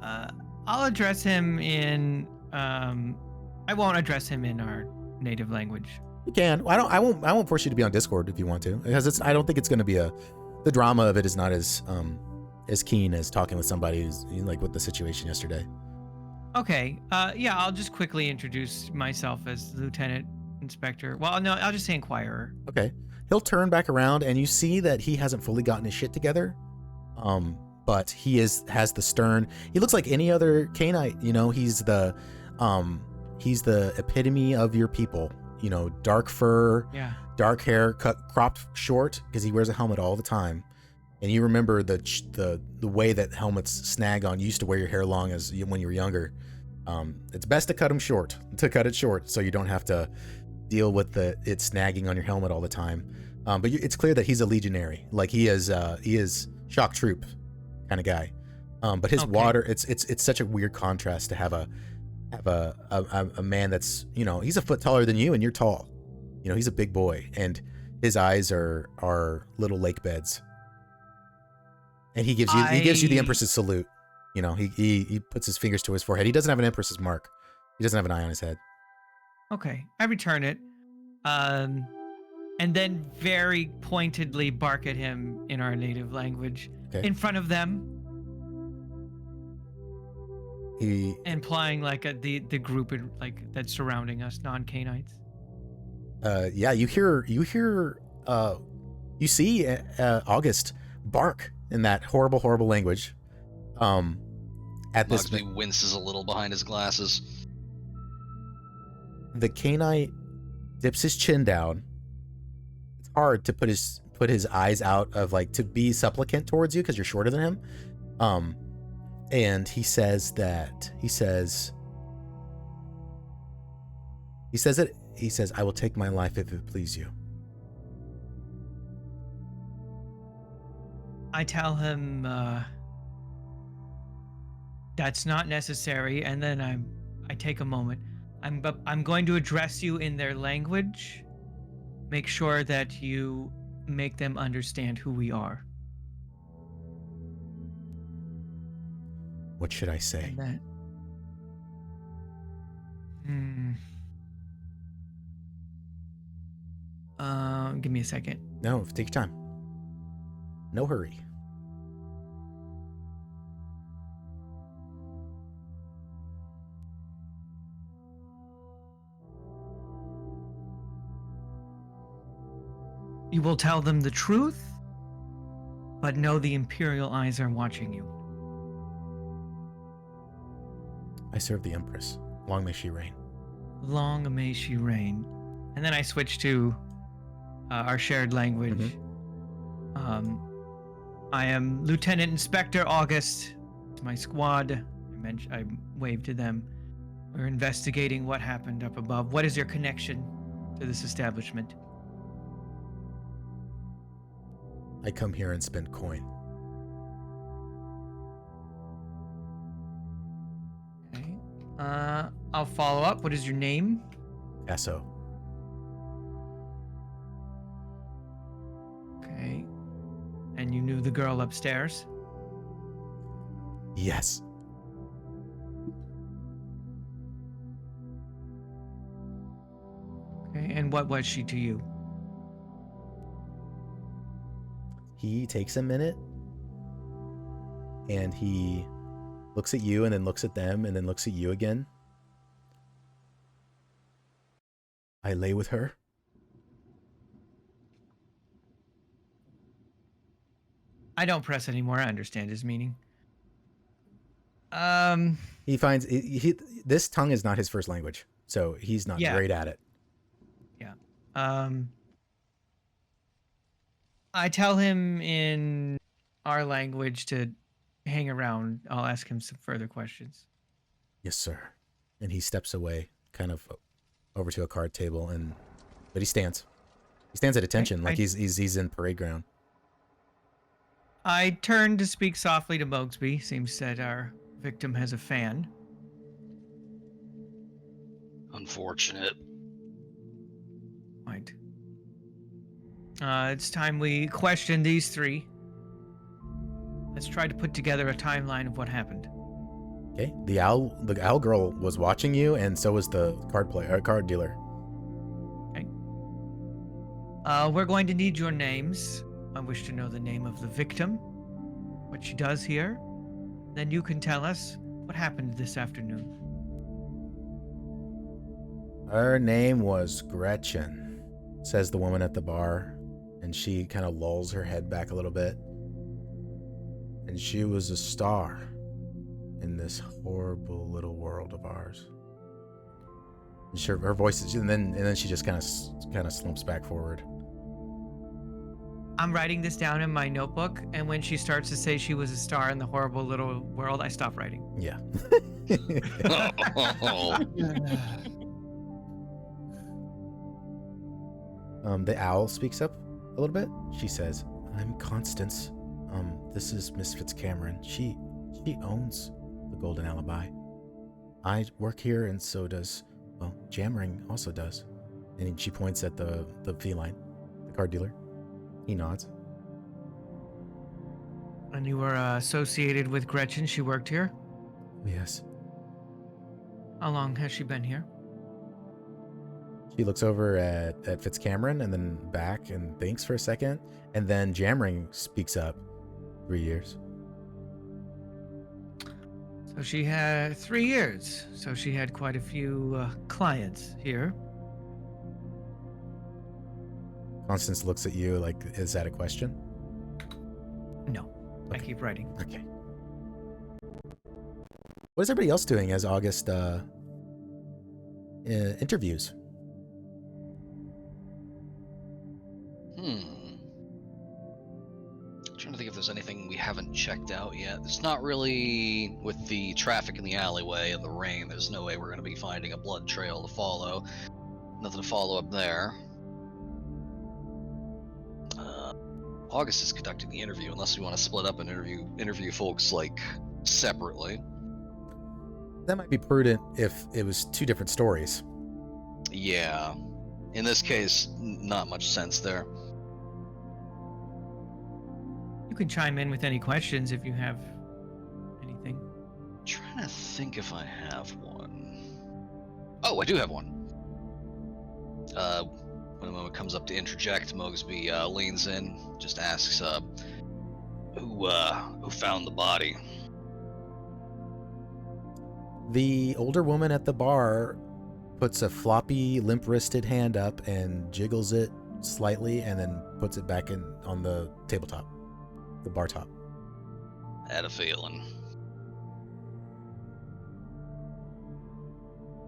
I'll address him in. I won't address him in our native language. You can. I won't force you to be on Discord if you want to, because I don't think it's going to be the drama of it is not as keen as talking with somebody who's like with the situation yesterday. Okay. Yeah, I'll just quickly introduce myself as Lieutenant Inspector. Well, no, I'll just say Inquirer. Okay. He'll turn back around and you see that he hasn't fully gotten his shit together. But he has the stern. He looks like any other Khanite, he's the epitome of your people. Dark fur, Yeah. dark hair, cropped short because he wears a helmet all the time. And you remember the way that helmets snag on. You used to wear your hair long when you were younger. It's best to cut it short so you don't have to deal with it snagging on your helmet all the time. But it's clear that he's a legionary. Like he is shock troop kind of guy. But his water, it's such a weird contrast to have a man that's, he's a foot taller than you and you're tall. He's a big boy and his eyes are little lake beds. And he gives you the Empress's salute. He puts his fingers to his forehead. He doesn't have an Empress's mark. He doesn't have an eye on his head. Okay. I return it. And then very pointedly bark at him in our native language in front of them. Implying like the group that's surrounding us, non-Khanites. You see August bark in that horrible, horrible language. At this, Mogsby winces a little behind his glasses. The Khanite dips his chin down. It's hard to put his eyes out of to be supplicant towards you because you're shorter than him. And he says, I will take my life if it please you. I tell him that's not necessary, and then I take a moment. I'm going to address you in their language. Make sure that you make them understand who we are. What should I say? Give me a second. No, take your time. No hurry. You will tell them the truth, but know the Imperial eyes are watching you. I serve the Empress. Long may she reign. Long may she reign. And then I switch to our shared language. I am Lieutenant Inspector August. It's my squad. I waved to them. We're investigating what happened up above. What is your connection to this establishment? I come here and spend coin. Okay. I'll follow up. What is your name? Esso. Okay. And you knew the girl upstairs? Yes. Okay. And what was she to you? He takes a minute and he looks at you and then looks at them and then looks at you again. I lay with her. I don't press anymore. I understand his meaning. He finds this tongue is not his first language, so he's not great at it. Yeah. I tell him in our language to hang around. I'll ask him some further questions. Yes, sir. And he steps away, kind of over to a card table, but he stands. He stands at attention, like he's in parade ground. I turn to speak softly to Mogsby. Seems that our victim has a fan. Unfortunate. Right. It's time we question these three. Let's try to put together a timeline of what happened. Okay. The owl girl was watching you, and so was the card dealer. Okay. We're going to need your names. I wish to know the name of the victim, what she does here. Then you can tell us what happened this afternoon. Her name was Gretchen, says the woman at the bar, and she kind of lulls her head back a little bit. And she was a star in this horrible little world of ours. And her voice is, and then she just kind of slumps back forward. I'm writing this down in my notebook, and when she starts to say she was a star in the horrible little world, I stop writing. Yeah. The owl speaks up a little bit. She says, "I'm Constance. This is Miss Fitzcameron. She owns the Golden Alibi. I work here, and so does, Jammering also does." And she points at the feline, the card dealer. He nods. And you were associated with Gretchen. She worked here. Yes. How long has she been here? She looks over at Fitzcameron and then back and thinks for a second. And then Jammering speaks up. 3 years. So she had 3 years. So she had quite a few clients here. Constance looks at you like, is that a question? No. Okay. I keep writing. Okay. What is everybody else doing as August interviews? Trying to think if there's anything we haven't checked out yet. It's not really, with the traffic in the alleyway and the rain, there's no way we're going to be finding a blood trail to follow. Nothing to follow up there. August is conducting the interview, unless we want to split up and interview folks like separately. That might be prudent if it was 2 different stories. Yeah. In this case, not much sense there. You can chime in with any questions if you have anything. I'm trying to think if I have one. Oh, I do have one. When a moment comes up to interject, Mogsby leans in, just asks, who found the body? The older woman at the bar puts a floppy, limp-wristed hand up and jiggles it slightly and then puts it back in on the tabletop, the bar top. Had a feeling.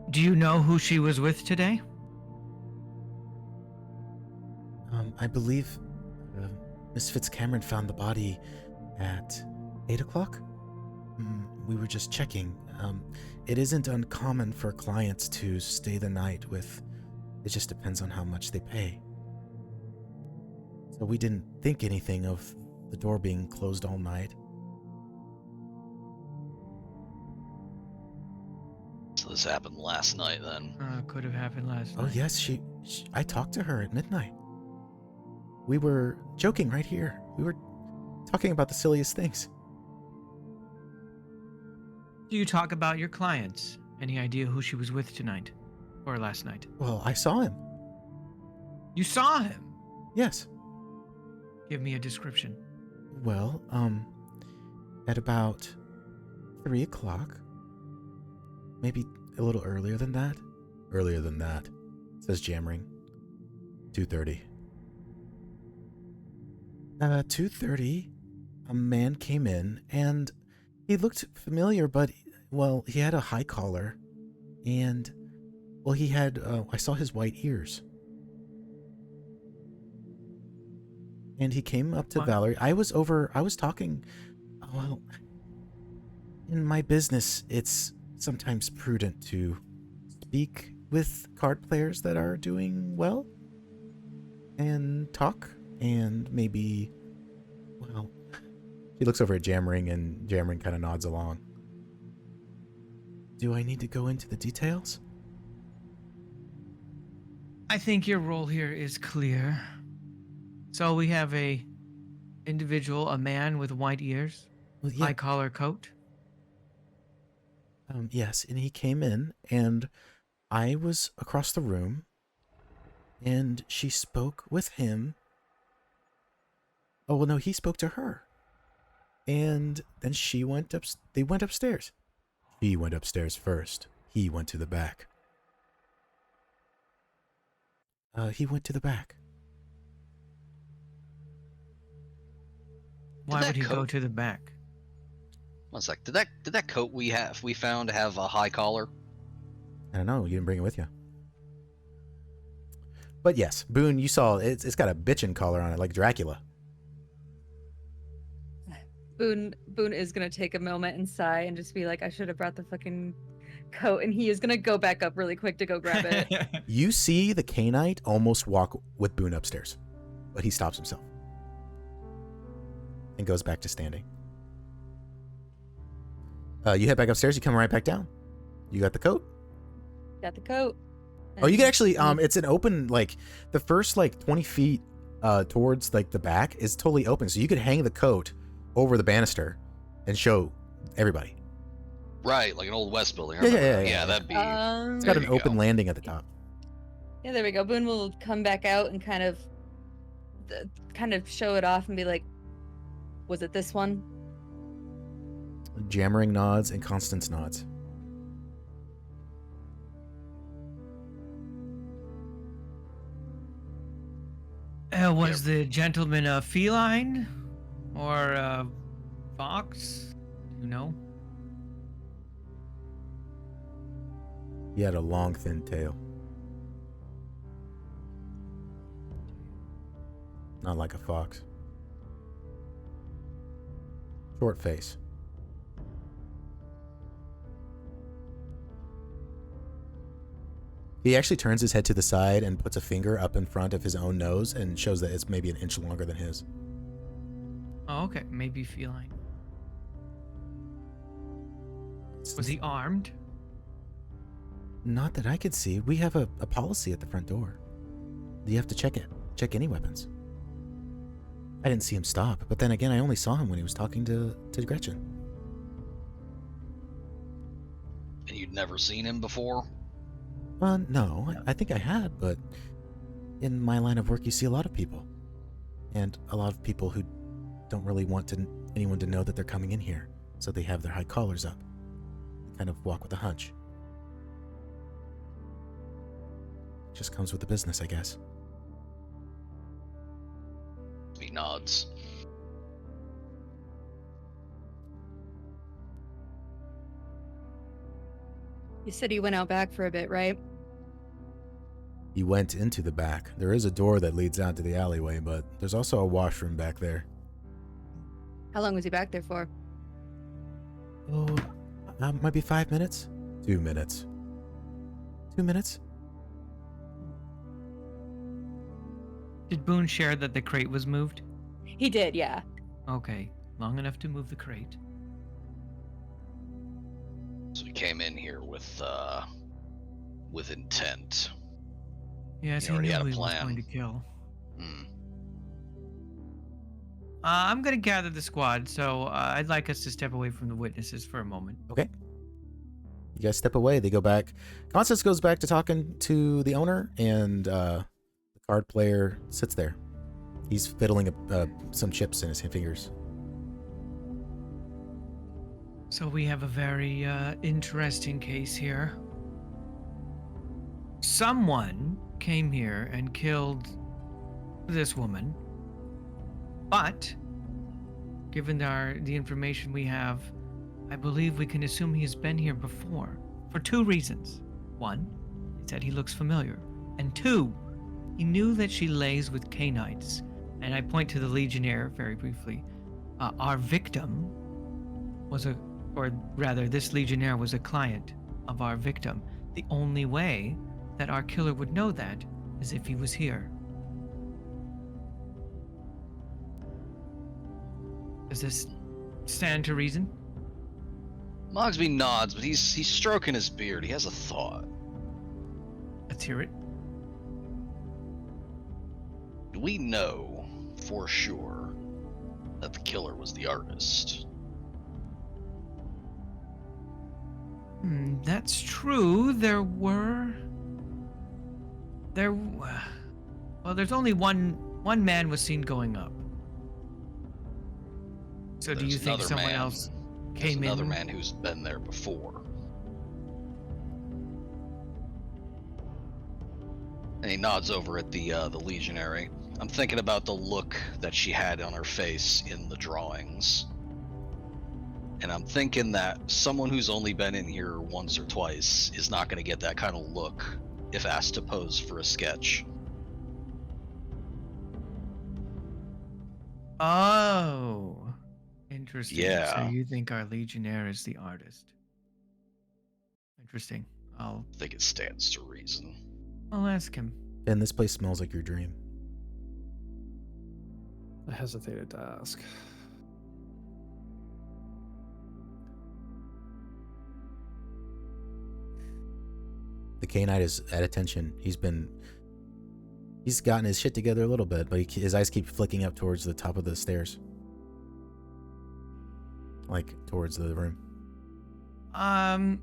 Do you know who she was with today? I believe Miss Fitzcameron found the body at 8 o'clock. We were just checking. It isn't uncommon for clients to stay the night with... It just depends on how much they pay. So we didn't think anything of the door being closed all night. So this happened last night, then. Could have happened last night. Oh yes, she I talked to her at midnight. We were joking right here. We were talking about the silliest things. Do you talk about your clients? Any idea who she was with tonight? Or last night? Well, I saw him. You saw him? Yes. Give me a description. Well, at about 3 o'clock. Maybe a little earlier than that. Earlier than that, says Jammering. 2:30. 2:30, a man came in, and he looked familiar, but, well, he had a high collar, and, well, he had, I saw his white ears. And he came up to What? Valerie. I was talking, well, in my business, it's sometimes prudent to speak with card players that are doing well, and talk, and maybe, well, he looks over at Jammering, and Jammering kind of nods along. Do I need to go into the details? I think your role here is clear. So we have a individual, a man with white ears, Well, yeah, high collar coat. yes, and he came in, and I was across the room, and she spoke with him. Oh, well, no, he spoke to her. And then they went upstairs. She went upstairs first. He went to the back. He went to the back. Why that would he go coat- to the back? One sec. Did that coat we found have a high collar? I don't know. You didn't bring it with you. But yes, Boone, you saw it's got a bitchin' collar on it, like Dracula. Boone is gonna take a moment and sigh and just be like, I should have brought the fucking coat, and he is gonna go back up really quick to go grab it. You see the Canite almost walk with Boone upstairs, but he stops himself and goes back to standing. You head back upstairs. You come right back down. You got the coat. Got the coat. Oh, you can actually. It's an open, like the first 20 feet towards the back is totally open, so you could hang the coat over the banister and show everybody. Right, like an old West building. Yeah, that'd be. It's got There an you open go. landing at the top. Yeah, there we go. Boone will come back out and kind of show it off and be like, was it this one? Jammering nods and Constance nods. Was the gentleman a feline or a fox? Do you know? He had a long, thin tail. Not like a fox. Short face. He actually turns his head to the side and puts a finger up in front of his own nose and shows that it's maybe an inch longer than his. Oh, okay. Maybe feline. Was he armed? Not that I could see. We have a policy at the front door. You have to check it. Check any weapons. I didn't see him stop, but then again, I only saw him when he was talking to Gretchen. And you'd never seen him before? No, I think I had, but In my line of work, you see a lot of people. And a lot of people who don't really want anyone to know that they're coming in here. So they have their high collars up. They kind of walk with a hunch. Just comes with the business, I guess. He nods. You said you went out back for a bit, right? He went into the back. There is a door that leads out to the alleyway, but there's also a washroom back there. How long was he back there for? Oh, might be 5 minutes? 2 minutes. 2 minutes? Did Boone share that the crate was moved? He did, yeah. Okay, long enough to move the crate. So he came in here with intent. Yes, He he already knew had a he was plan. going to kill. Hmm. I'm going to gather the squad, so I'd like us to step away from the witnesses for a moment. Okay. You guys step away. They go back. Constance goes back to talking to the owner, and the card player sits there. He's fiddling some chips in his fingers. So we have a very interesting case here. Someone came here and killed this woman, but given the information we have, I believe we can assume he has been here before for 2 reasons. 1, he said he looks familiar, and 2, he knew that she lays with Canaanites. And I point to the Legionnaire very briefly. Our victim was this Legionnaire was a client of our victim. The only way that our killer would know that is if he was here. Does this stand to reason? Mogsby nods, but he's stroking his beard. He has a thought. Let's hear it. Do we know for sure that the killer was the artist? That's true. There's only one man was seen going up. So do There's you think another someone man- else There's came another in? man who's been there before. And he nods over at the legionary. I'm thinking about the look that she had on her face in the drawings. And I'm thinking that someone who's only been in here once or twice is not going to get that kind of look if asked to pose for a sketch. Oh, interesting. Yeah. So you think our Legionnaire is the artist? Interesting. I think it stands to reason. I'll ask him. And this place smells like your dream. I hesitated to ask. The Canite is at attention. He's gotten his shit together a little bit, but his eyes keep flicking up towards the top of the stairs. Like, towards the room. I'm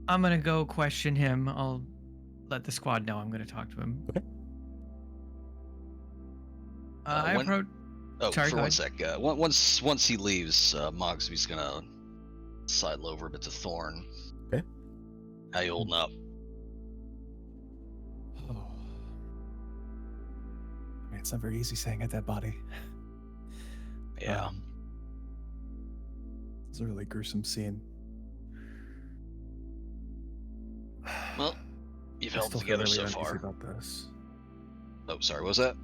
gonna go question him. I'll let the squad know I'm gonna talk to him. Okay. I when- approach. Oh, Sorry, for go one ahead. sec. Once he leaves, Mogsby's gonna sidle over a bit to Thorne. Okay. How you holding up? Oh. I mean, it's never easy saying a dead body. Yeah. It's a really gruesome scene. Well, you've I held still together feel so really uneasy far. about this. Oh, sorry, what was that?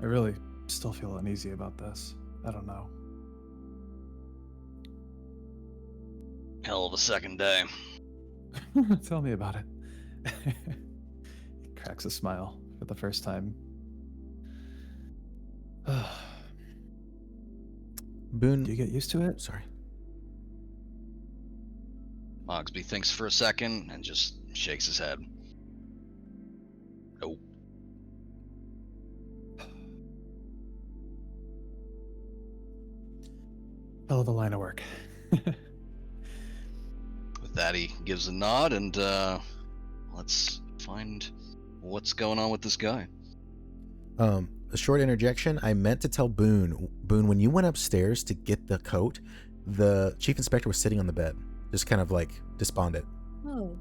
I really still feel uneasy about this. I don't know. Hell of a second day. Tell me about it. He cracks a smile for the first time. Boone. Do you get used to it? Sorry. Mogsby thinks for a second and just shakes his head. Nope. Hell of a line of work. With that, he gives a nod and let's find What's going on with this guy? A short interjection. I meant to tell Boone, when you went upstairs to get the coat, the chief inspector was sitting on the bed, just kind of like despondent. Oh.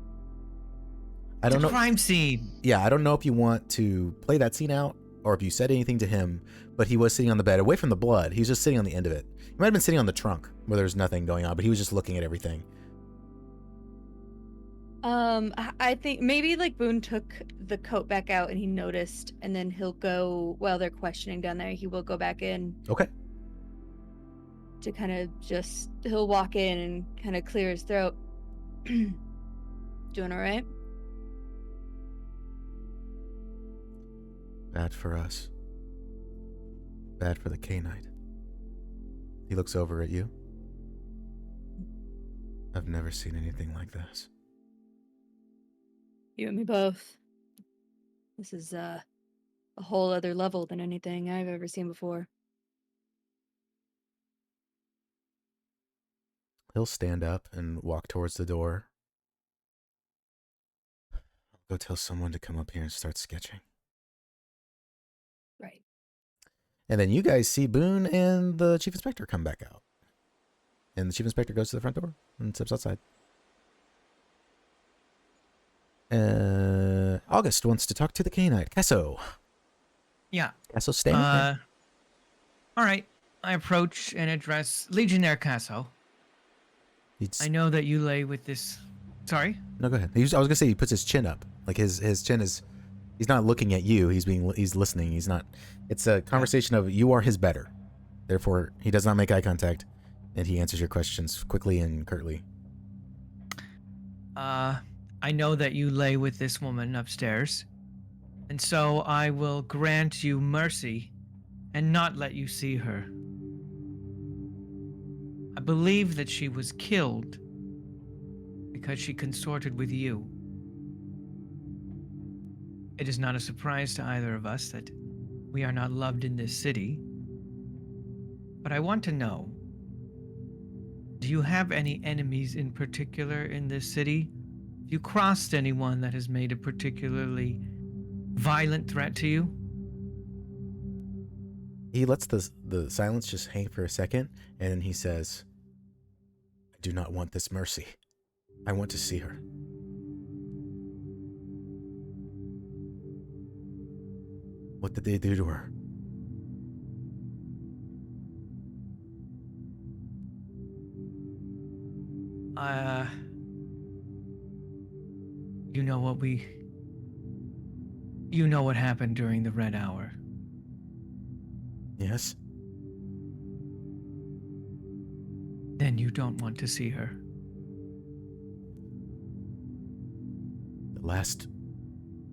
I don't know. Crime scene. Yeah, I don't know if you want to play that scene out or if you said anything to him, but he was sitting on the bed away from the blood. He was just sitting on the end of it. He might have been sitting on the trunk where there's nothing going on, but he was just looking at everything. I think maybe like Boone took the coat back out and he noticed, and then he'll go while they're questioning down there. He will go back in Okay. to kind of he'll walk in and kind of clear his throat. Doing all right? Bad for us. Bad for the K-Knight. He looks over at you. I've never seen anything like this. You and me both. This is a whole other level than anything I've ever seen before. He'll stand up and walk towards the door. I'll go tell someone to come up here and start sketching. Right. And then you guys see Boone and the chief inspector come back out. And the chief inspector goes to the front door and steps outside. August wants to talk to the K-Knight. Casso. Yeah. Casso, standing there. All right. I approach and address Legionnaire Casso. I know that you lay with this. Sorry? No, go ahead. I was going to say he puts his chin up. Like his chin is, he's not looking at you. He's listening. He's not, it's a conversation of you are his better. Therefore, he does not make eye contact and he answers your questions quickly and curtly. I know that you lay with this woman upstairs, and so I will grant you mercy and not let you see her. I believe that she was killed because she consorted with you. It is not a surprise to either of us that we are not loved in this city, but I want to know, do you have any enemies in particular in this city? Have you crossed anyone that has made a particularly violent threat to you? He lets the silence just hang for a second, and then he says, I do not want this mercy. I want to see her. What did they do to her? You know what happened during the Red Hour. Yes? Then you don't want to see her. The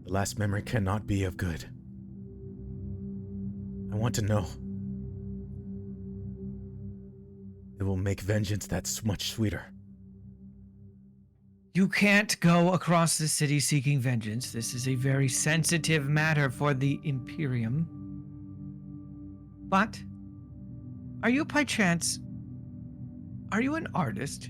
last memory cannot be of good. I want to know. It will make vengeance that much sweeter. You can't go across the city seeking vengeance. This is a very sensitive matter for the Imperium. But, are you by chance, are you an artist?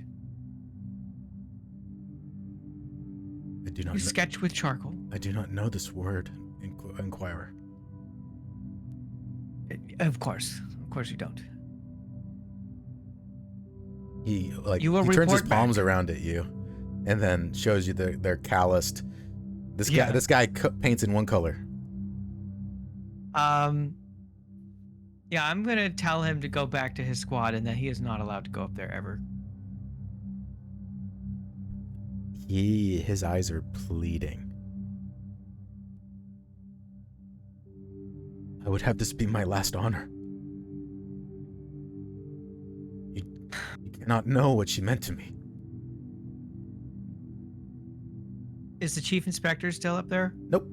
I do not You sketch with charcoal? I do not know this word, Inquirer. Of course you don't. He You will turns his report palms back. around at you, and then shows you they're calloused. This guy paints in one color. Yeah, I'm gonna tell him to go back to his squad and that he is not allowed to go up there ever. His eyes are pleading. I would have this be my last honor. You cannot know what she meant to me. Is the chief inspector still up there? Nope.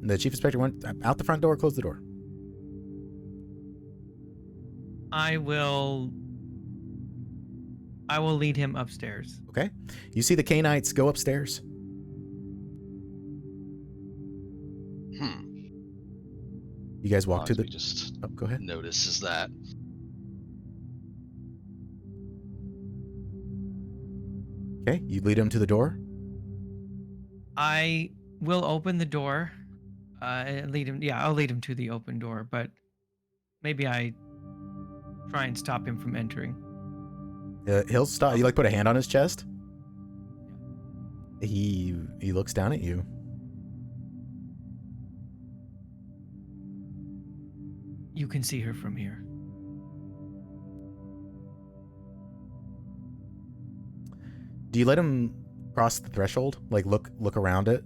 The chief inspector went out the front door, closed the door. I will lead him upstairs. Okay. You see the K-Knights go upstairs. You guys walk to the... Just Oh, go ahead. notices that. Okay, you lead him to the door. I we'll open the door. And lead him. Yeah, I'll lead him to the open door, but maybe I try and stop him from entering. He'll stop. You like put a hand on his chest. He looks down at you. You can see her from here. Do you let him cross the threshold? Like look around it?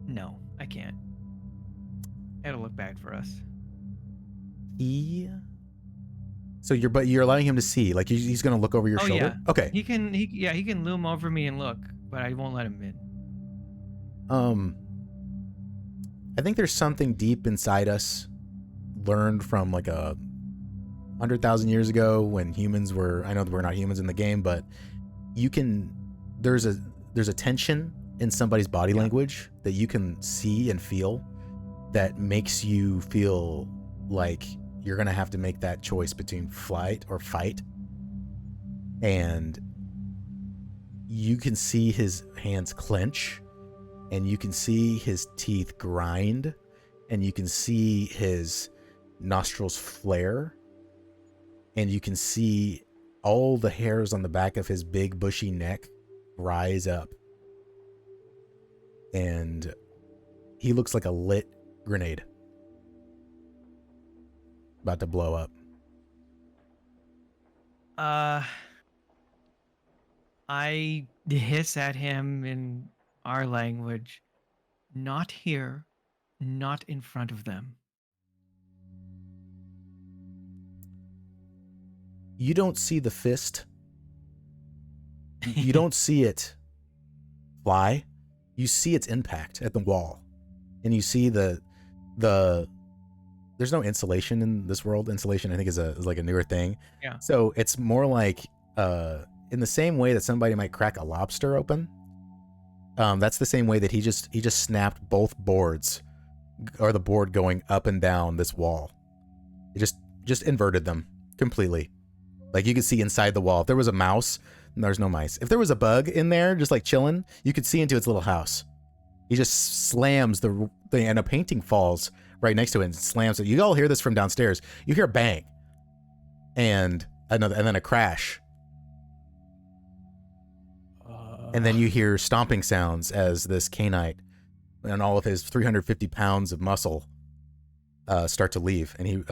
No, I can't. It'll look bad for us. So you're allowing him to see, like he's gonna look over your shoulder? Yeah. Okay. He can loom over me and look, but I won't let him in. I think there's something deep inside us learned from like 100,000 years ago when humans were, I know we're not humans in the game, but there's a tension in somebody's body language that you can see and feel that makes you feel like you're going to have to make that choice between flight or fight. And you can see his hands clench, and you can see his teeth grind, and you can see his nostrils flare, and you can see all the hairs on the back of his big bushy neck rise up. And he looks like a lit grenade about to blow up. I hiss at him in our language. Not here, not in front of them. You don't see the fist. You don't see it fly. You see its impact at the wall. And you see the there's no insulation in this world. Insulation, I think, is like a newer thing. Yeah. So it's more like in the same way that somebody might crack a lobster open. That's the same way that he just snapped both boards, or the board going up and down this wall. It just inverted them completely. Like you could see inside the wall. If there was a mouse, there's no mice. If there was a bug in there just like chilling, you could see into its little house. He just slams the and a painting falls right next to it and slams it. You all hear this from downstairs. You hear a bang, and then a crash. And then you hear stomping sounds as this Canite and all of his 350 pounds of muscle start to leave, and he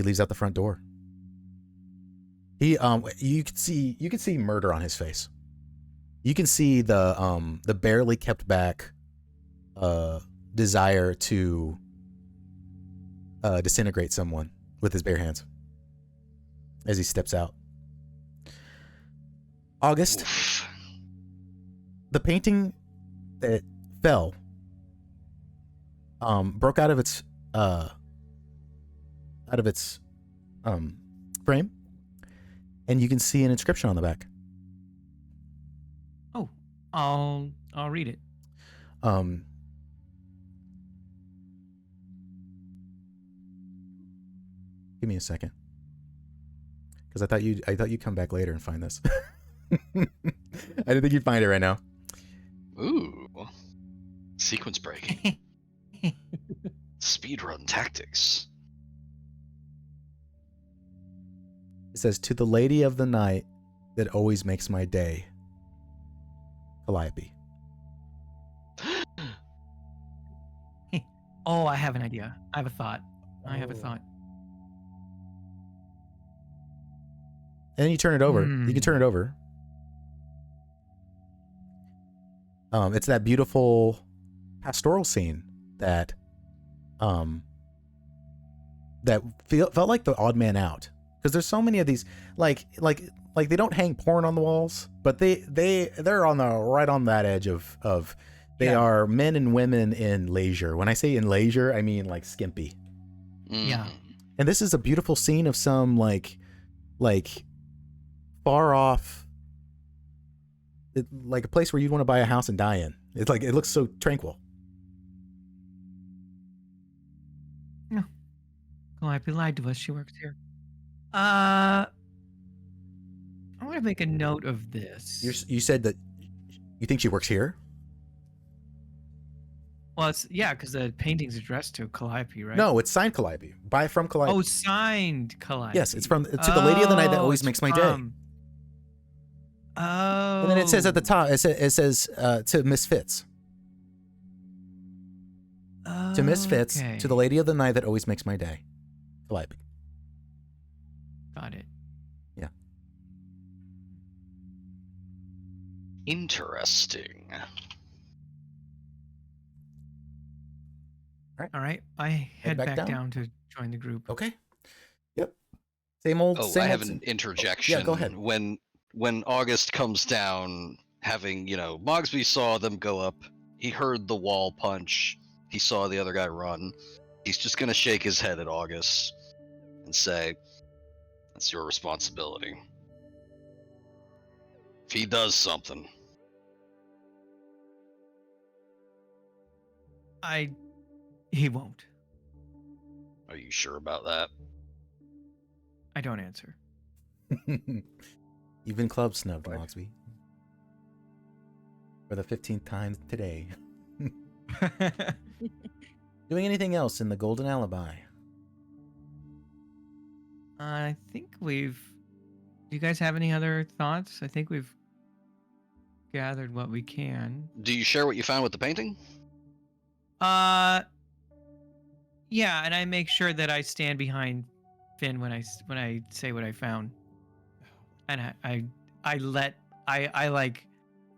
leaves out the front door. You can see murder on his face. You can see the barely kept back desire to disintegrate someone with his bare hands as he steps out. August. Oof. The painting that fell broke out of its frame, and you can see an inscription on the back. Oh, I'll read it. Give me a second, because I thought you'd come back later and find this. I didn't think you'd find it right now. Ooh. Sequence break. Speedrun tactics. It says, "To the lady of the night that always makes my day, Calliope." Oh, I have an idea. I have a thought. And then you turn it over. You can turn it over. It's that beautiful pastoral scene that felt like the odd man out, because there's so many of these like they don't hang porn on the walls, but they're on right on that edge of they are men and women in leisure. When I say in leisure, I mean like skimpy. Yeah. And this is a beautiful scene of some like far off, like a place where you'd want to buy a house and die in. It's like, it looks so tranquil. No. Calliope lied to us. She works here. I'm gonna to make a note of this. You said that you think she works here? Well, it's because the painting's addressed to Calliope, right? No, it's signed Calliope. Buy from Calliope. Oh, signed Calliope. Yes, it's from to the lady of the night that always it's makes my day. from- Oh. And then it says at the top, it says to Miss Fitz. To Miss Fitz, Okay. to the lady of the night that always makes my day. Calliope. Got it. Yeah. Interesting. All right. I head back back down? down to join the group. Okay. Yep. Same old. Oh, same I have old, an interjection. Yeah, go ahead. When August comes down, having Mogsby saw them go up. He heard the wall punch. He saw the other guy run. He's just gonna shake his head at August and say, "That's your responsibility. If he does something." He won't. Are you sure about that? I don't answer. You've been club snubbed, Mogsby. For the 15th time today. Doing anything else in the Golden Alibi? I think we've. Do you guys have any other thoughts? I think we've gathered what we can. Do you share what you found with the painting? Yeah, and I make sure that I stand behind Finn when I say what I found, and I like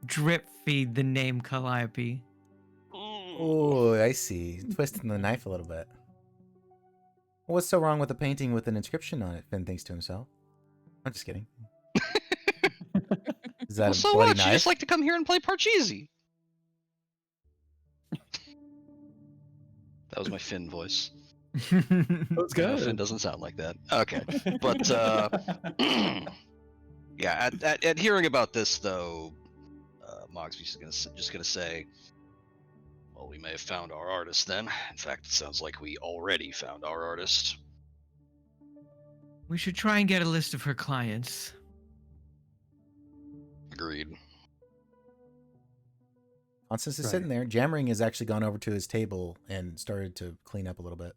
drip feed the name Calliope. Oh, I see. Twisting the knife a little bit. What's so wrong with a painting with an inscription on it? Finn thinks to himself. I'm just kidding. Is that Well, a so bloody what? knife? You just like to come here and play Parcheesi. That was my Finn voice. That's No, good. Finn doesn't sound like that. Okay, but yeah. At hearing about this, though, Mogsby's just gonna say, "Well, we may have found our artist then. In fact, it sounds like we already found our artist." We should try and get a list of her clients. Agreed. Constance is Right. sitting there. Jammering has actually gone over to his table and started to clean up a little bit.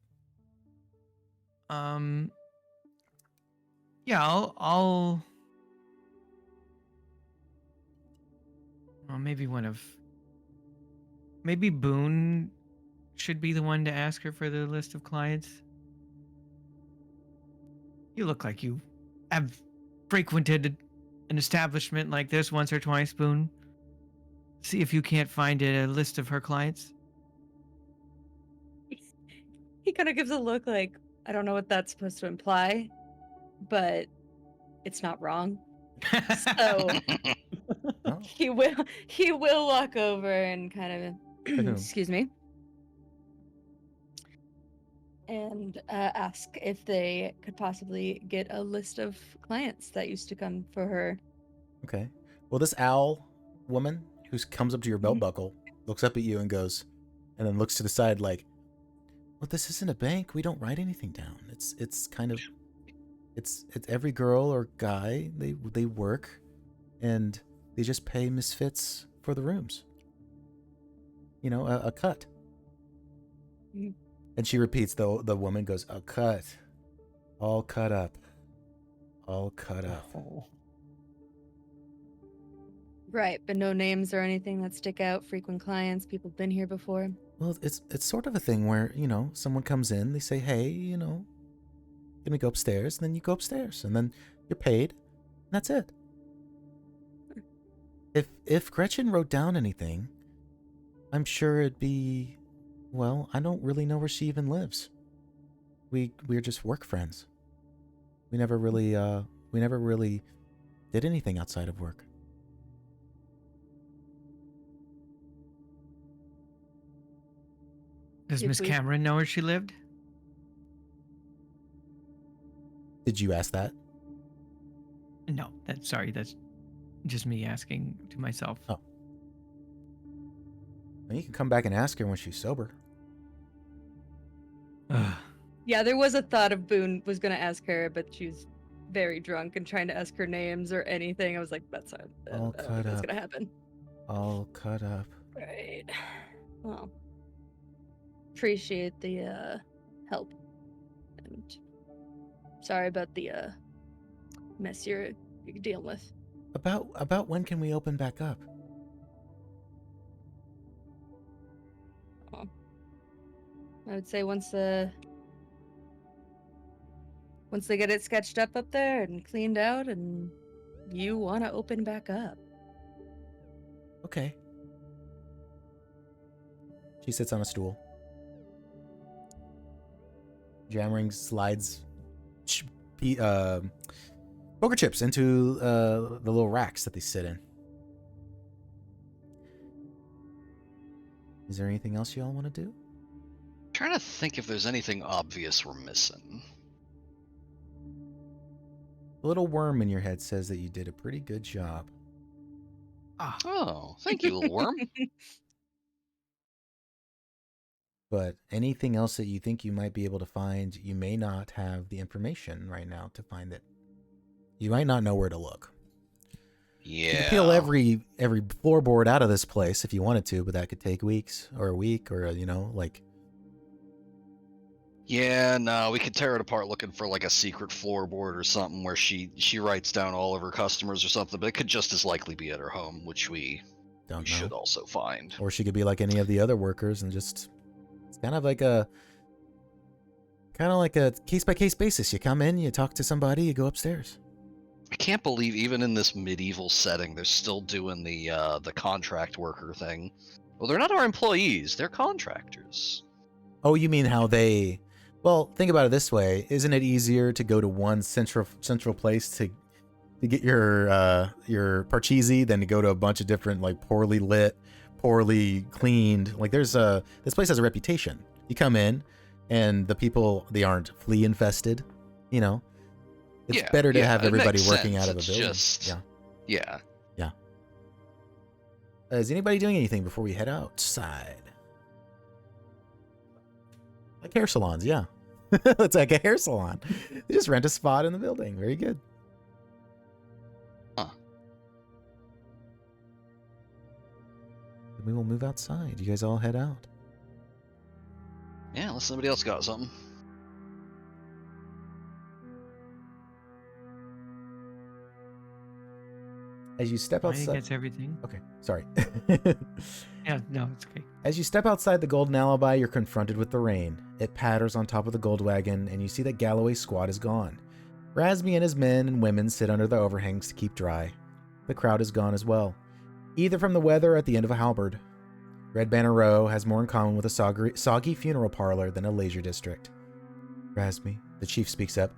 Yeah, I'll well, maybe Boone should be the one to ask her for the list of clients. You look like you have frequented an establishment like this once or twice, Boone. See if you can't find a list of her clients. He kind of gives a look like, I don't know what that's supposed to imply, but it's not wrong. So Oh, he will walk over and kind To whom? of excuse me, and ask if they could possibly get a list of clients that used to come for her. okay. Well, this owl woman who comes up to your belt buckle looks up at you and goes, and then looks to the side like, "Well, this isn't a bank. We don't write anything down. It's kind of, it's every girl or guy they work, and they just pay misfits for the rooms. You know, a cut." Mhm. And she repeats. The woman goes, "A cut, all cut up, all cut up." Oh. Right, but no names or anything that stick out. Frequent clients, people been here before. Well, it's sort of a thing where, someone comes in, they say, "Hey, can we go upstairs?" And then you go upstairs, and then you're paid, and that's it. If Gretchen wrote down anything, I'm sure it'd be, well, I don't really know where she even lives. We're just work friends. We never really did anything outside of work. Does Did Miss we- Cameron know where she lived? Did you ask that? No, that's just me asking to myself. Oh. Well, you can come back and ask her when she's sober. Ugh. Yeah, there was a thought of Boone was going to ask her, but she's very drunk and trying to ask her names or anything. I was like, that's not, I All don't think cut that's up. gonna happen. All cut up. Right. Well, appreciate the help, and sorry about the mess you're dealing with. About when can we open back up? I would say once they get it sketched up there and cleaned out, and you want to open back up. Okay. She sits on a stool. Jamring slides poker chips into the little racks that they sit in. Is there anything else you all want to do? Trying to think if there's anything obvious we're missing. The little worm in your head says that you did a pretty good job. Ah, Oh, thank you, little worm. But anything else that you think you might be able to find, you may not have the information right now to find it. You might not know where to look. Yeah. You could peel every floorboard out of this place if you wanted to, but that could take weeks or a week or, like... Yeah, no, we could tear it apart looking for like a secret floorboard or something where she writes down all of her customers or something, but it could just as likely be at her home, which we Don't know. should also find. Or she could be like any of the other workers and just... It's kind of like a case-by-case basis. You come in, you talk to somebody, you go upstairs. I can't believe even in this medieval setting, they're still doing the contract worker thing. Well, they're not our employees; they're contractors. Oh, you mean how they... Well, think about it this way. Isn't it easier to go to one central place to get your parcheesi than to go to a bunch of different, like, poorly lit, poorly cleaned? Like, this place has a reputation. You come in, and the people, they aren't flea infested, It's better to have everybody working out of a building. Yeah. Is anybody doing anything before we head outside? Like hair salons, yeah. It's like a hair salon. They just rent a spot in the building. Very good. Huh. Then we will move outside. You guys all head out. Yeah, unless somebody else got something. As you step I think outside... that's everything. Okay, sorry. Yeah, no, it's okay. As you step outside the Golden Alibi, you're confronted with the rain. It patters on top of the gold wagon, and you see that Galloway's squad is gone. Razby and his men and women sit under the overhangs to keep dry. The crowd is gone as well, either from the weather or at the end of a halberd. Red Banner Row has more in common with a soggy funeral parlor than a leisure district. Razby, the chief speaks up.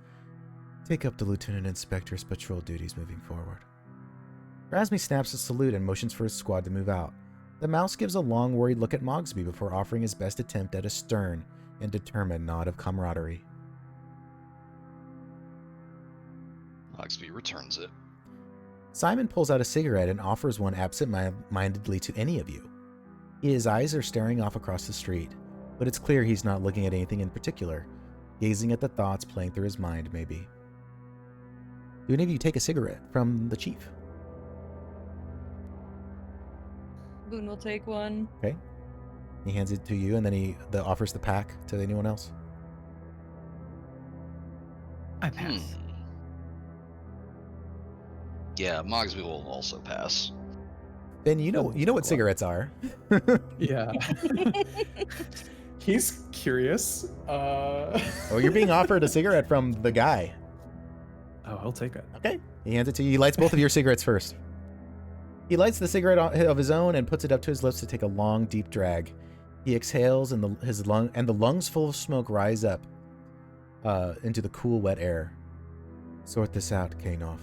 Take up the Lieutenant Inspector's patrol duties moving forward. Razby snaps a salute and motions for his squad to move out. The mouse gives a long, worried look at Mogsby before offering his best attempt at a stern and determined nod of camaraderie. Mogsby returns it. Simon pulls out a cigarette and offers one absent-mindedly to any of you. His eyes are staring off across the street, but it's clear he's not looking at anything in particular, gazing at the thoughts playing through his mind, maybe. Do any of you take a cigarette from the chief? Boone will take one. Okay. He hands it to you, and then he offers the pack to anyone else. I pass. Yeah, Mogsby will also pass. Ben, you know what cigarettes are. Yeah. He's curious. Oh, you're being offered a cigarette from the guy. Oh, I'll take it. Okay. He hands it to you. He lights both of your cigarettes first. He lights the cigarette of his own and puts it up to his lips to take a long, deep drag. He exhales, and the lungs full of smoke rise up into the cool, wet air. Sort this out, Khanov.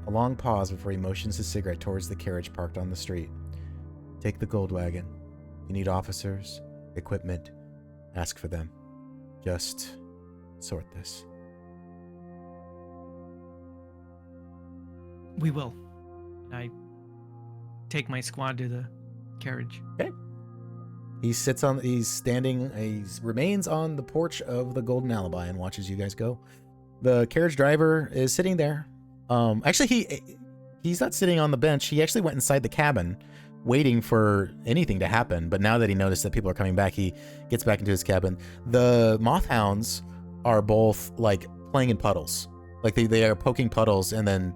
A long pause before he motions his cigarette towards the carriage parked on the street. Take the gold wagon. You need officers, equipment. Ask for them. Just sort this. We will. I take my squad to the carriage. Okay. He remains on the porch of the Golden Alibi and watches you guys go. The carriage driver is sitting there. Actually, he's not sitting on the bench. He actually went inside the cabin, waiting for anything to happen. But now that he noticed that people are coming back, he gets back into his cabin. The mothhounds are both like playing in puddles, like they are poking puddles and then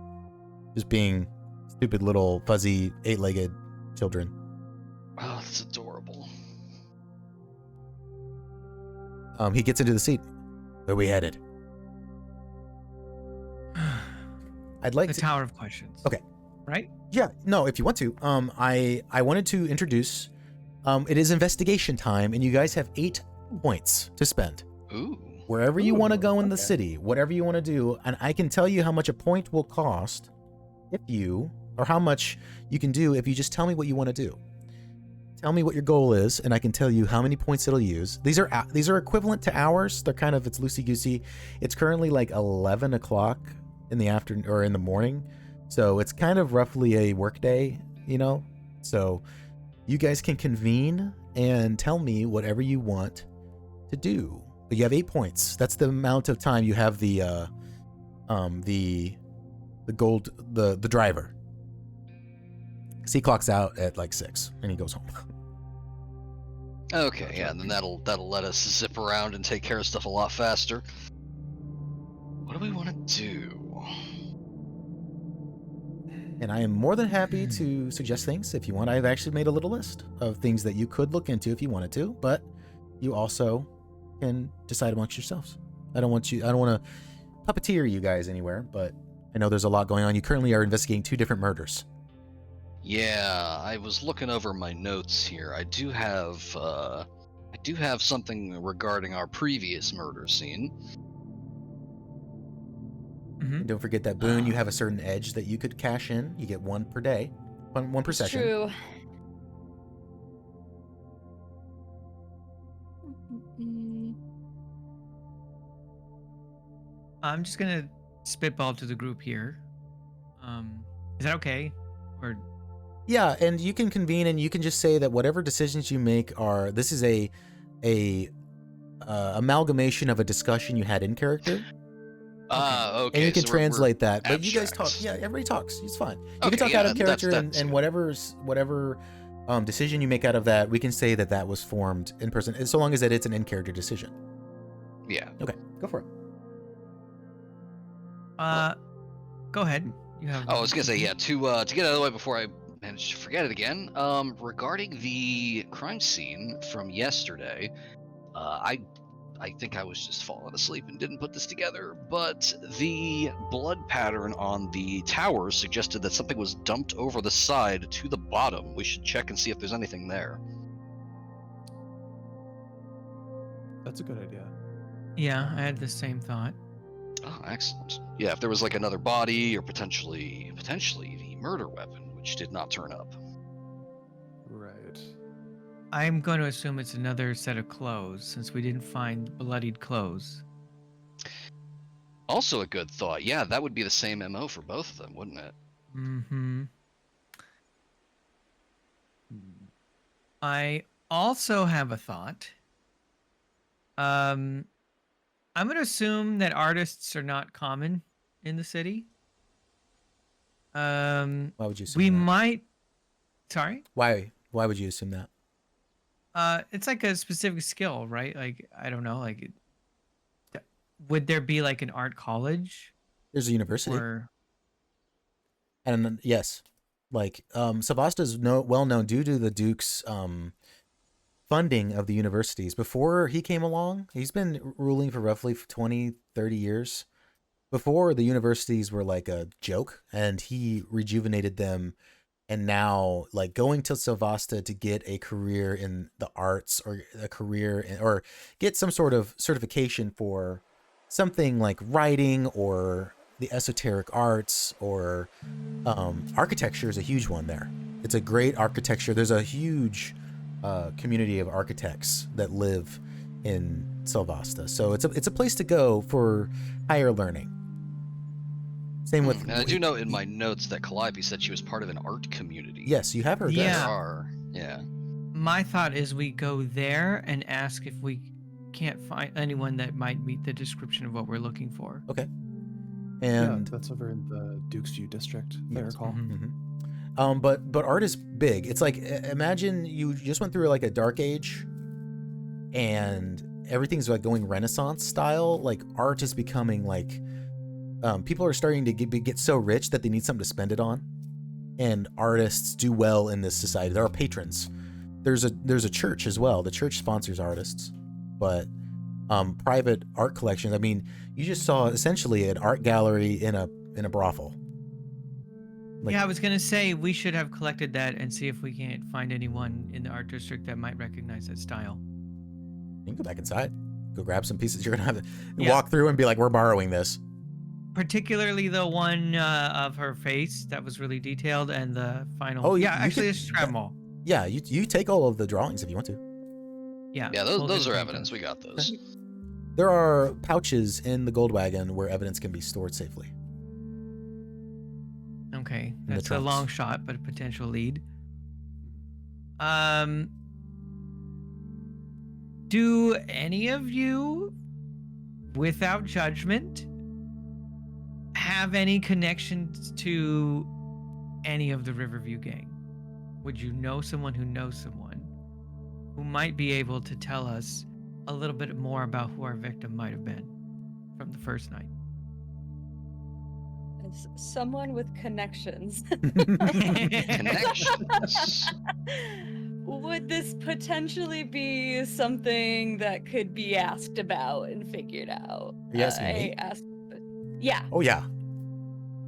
just being stupid little fuzzy 8-legged children. Oh, that's adorable. He gets into the seat. Where are we headed? I'd like The to. Tower of Questions. Okay. Right? Yeah, no, if you want to. I wanted to introduce. It is investigation time, and you guys have 8 points to spend. Ooh. Wherever you want to go in the okay. city, whatever you want to do, and I can tell you how much a point will cost if you, or how much you can do if you just tell me what you want to do. Tell me what your goal is, and I can tell you how many points it'll use. These are equivalent to hours. They're kind of, it's loosey-goosey. It's currently like 11 o'clock in the afternoon or in the morning, so it's kind of roughly a work day, you know. So you guys can convene and tell me whatever you want to do. But you have 8 points. That's the amount of time you have the driver. 'Cause he clocks out at like 6 and he goes home. Okay, yeah, and then that'll let us zip around and take care of stuff a lot faster. What do we want to do? And I am more than happy to suggest things if you want. I've actually made a little list of things that you could look into if you wanted to, but you also can decide amongst yourselves. I don't want to puppeteer you guys anywhere, but I know there's a lot going on. You currently are investigating 2 different murders. Yeah, I was looking over my notes here. I do have something regarding our previous murder scene. And don't forget that, Boone, you have a certain edge that you could cash in. You get 1 per day, one per session. True. I'm just gonna spitball to the group here. Is that okay? Or Yeah, and you can convene and you can just say that whatever decisions you make are, this is a amalgamation of a discussion you had in character. Okay. And you can so we're translate that. But you guys talk. abstract. Yeah, everybody talks. It's fine. You Okay, can talk yeah, out of character, that's and good. whatever decision you make out of that, we can say that was formed in person, so long as that it's an in-character decision. Yeah. Okay, go for it. go ahead. You have. Oh, I was gonna say, yeah, to get out of the way before I manage to forget it again. Regarding the crime scene from yesterday, I think I was just falling asleep and didn't put this together, but the blood pattern on the tower suggested that something was dumped over the side to the bottom. We should check and see if there's anything there. That's a good idea. Yeah, I had the same thought. Oh, excellent. Yeah, if there was like another body or potentially the murder weapon, which did not turn up. Right. I'm going to assume it's another set of clothes since we didn't find bloodied clothes. Also a good thought. Yeah, that would be the same MO for both of them, wouldn't it? Mm-hmm. I also have a thought. I'm going to assume that artists are not common in the city. Why would you assume We that? might. Sorry? Why would you assume that? It's like a specific skill, right? Like, I don't know, like, would there be like an art college? There's a university. Or And yes, like Selvasta is well known due to the Duke's funding of the universities. Before he came along, he's been ruling for roughly 20, 30 years. Before, the universities were like a joke, and he rejuvenated them. And now, like, going to Selvasta to get a career in the arts or a career in, or get some sort of certification for something like writing or the esoteric arts or architecture is a huge one there. It's a great architecture. There's a huge community of architects that live in Selvasta. So it's a place to go for higher learning. Same with. And I do know in my notes that Calliope said she was part of an art community. Yes, you have heard Yeah. There that. are. Yeah. my thought is we go there and ask if we can't find anyone that might meet the description of what we're looking for. Okay. Yeah, And that's over in the Duke's View district, if I Yes. recall. But art is big. It's like imagine you just went through like a dark age, and everything's like going Renaissance style. Like art is becoming like people are starting to get so rich that they need something to spend it on, and artists do well in this society. There are patrons. There's a church as well. The church sponsors artists, but private art collections. I mean, you just saw essentially an art gallery in a brothel. Like, Yeah, I was gonna say we should have collected that and see if we can't find anyone in the art district that might recognize that style. you can go back inside, go grab some pieces. You're gonna have to Yeah. walk through and be like, "We're borrowing this." Particularly the one of her face that was really detailed, and the final. Oh, yeah, you actually, could- let's just grab them all. Yeah, you take all of the drawings if you want to. Yeah. Yeah, we'll do those the are paintbrush. evidence. We got those. There are pouches in the gold wagon where evidence can be stored safely. Okay, the that's a trunks. long shot, but a potential lead. Do any of you, without judgment, have any connections to any of the Riverview gang? Would you know someone who knows someone who might be able to tell us a little bit more about who our victim might have been from the first night? As someone with connections. Connections. Would this potentially be something that could be asked about and figured out? Are you asking me? Yeah. Oh yeah,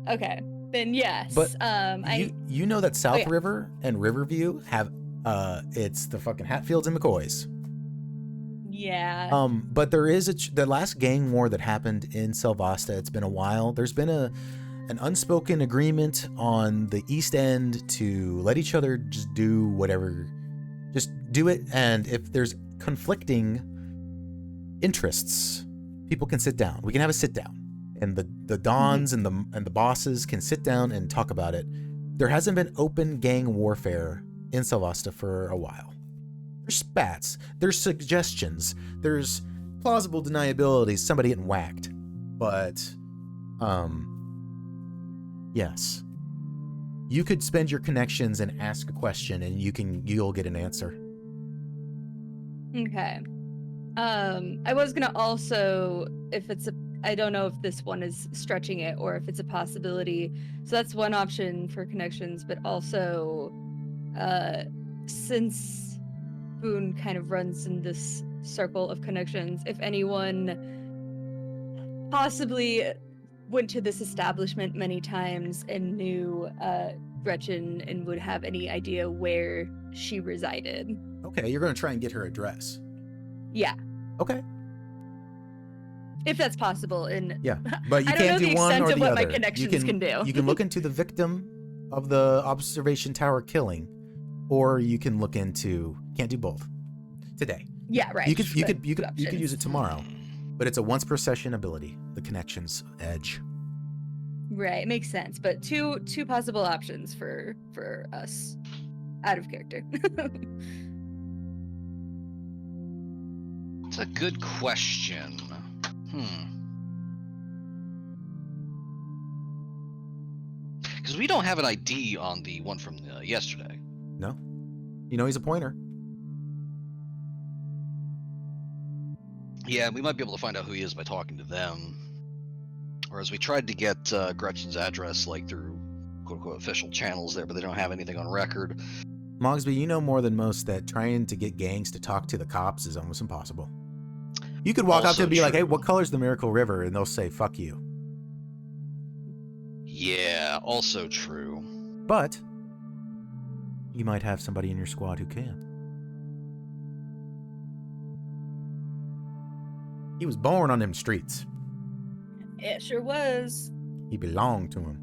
Okay. Then yes. but I you know that South yeah. River and Riverview have it's the fucking Hatfields and McCoys. yeah. But there is the last gang war that happened in Selvasta. It's been a while. There's been an unspoken agreement on the East End to let each other just do whatever, just do it. And if there's conflicting interests, people can sit down. We can have a sit down, and the dons and the bosses can sit down and talk about it. There hasn't been open gang warfare in Selvasta for a while. There's spats, there's suggestions, there's plausible deniability, somebody getting whacked. But, yes. You could spend your connections and ask a question and you'll get an answer. Okay. I was gonna also, I don't know if this one is stretching it or if it's a possibility. So that's one option for connections, but also, since Boone kind of runs in this circle of connections, if anyone possibly went to this establishment many times and knew Gretchen and would have any idea where she resided. Okay, you're going to try and get her address. Yeah, Okay. if that's possible. And Yeah, but you I don't can't know do the one extent or of the what other. my connections can do. You can look into the victim of the observation tower killing, or you can look into. Can't do both today. Yeah, right. You could but you two could use options. it tomorrow, but it's a once per session ability. The connections edge. Right, makes sense. But two possible options for us out of character. It's a good question. Because we don't have an ID on the one from yesterday. No, you know he's a pointer. Yeah, we might be able to find out who he is by talking to them. Whereas we tried to get Gretchen's address like through quote-unquote official channels there, but they don't have anything on record. Mogsby, you know more than most that trying to get gangs to talk to the cops is almost impossible. You could walk up to Also them and be like, "Hey, true. what color's the Miracle River?" And they'll say, "Fuck you." Yeah, also true. But you might have somebody in your squad who can. He was born on them streets. It sure was. He belonged to him.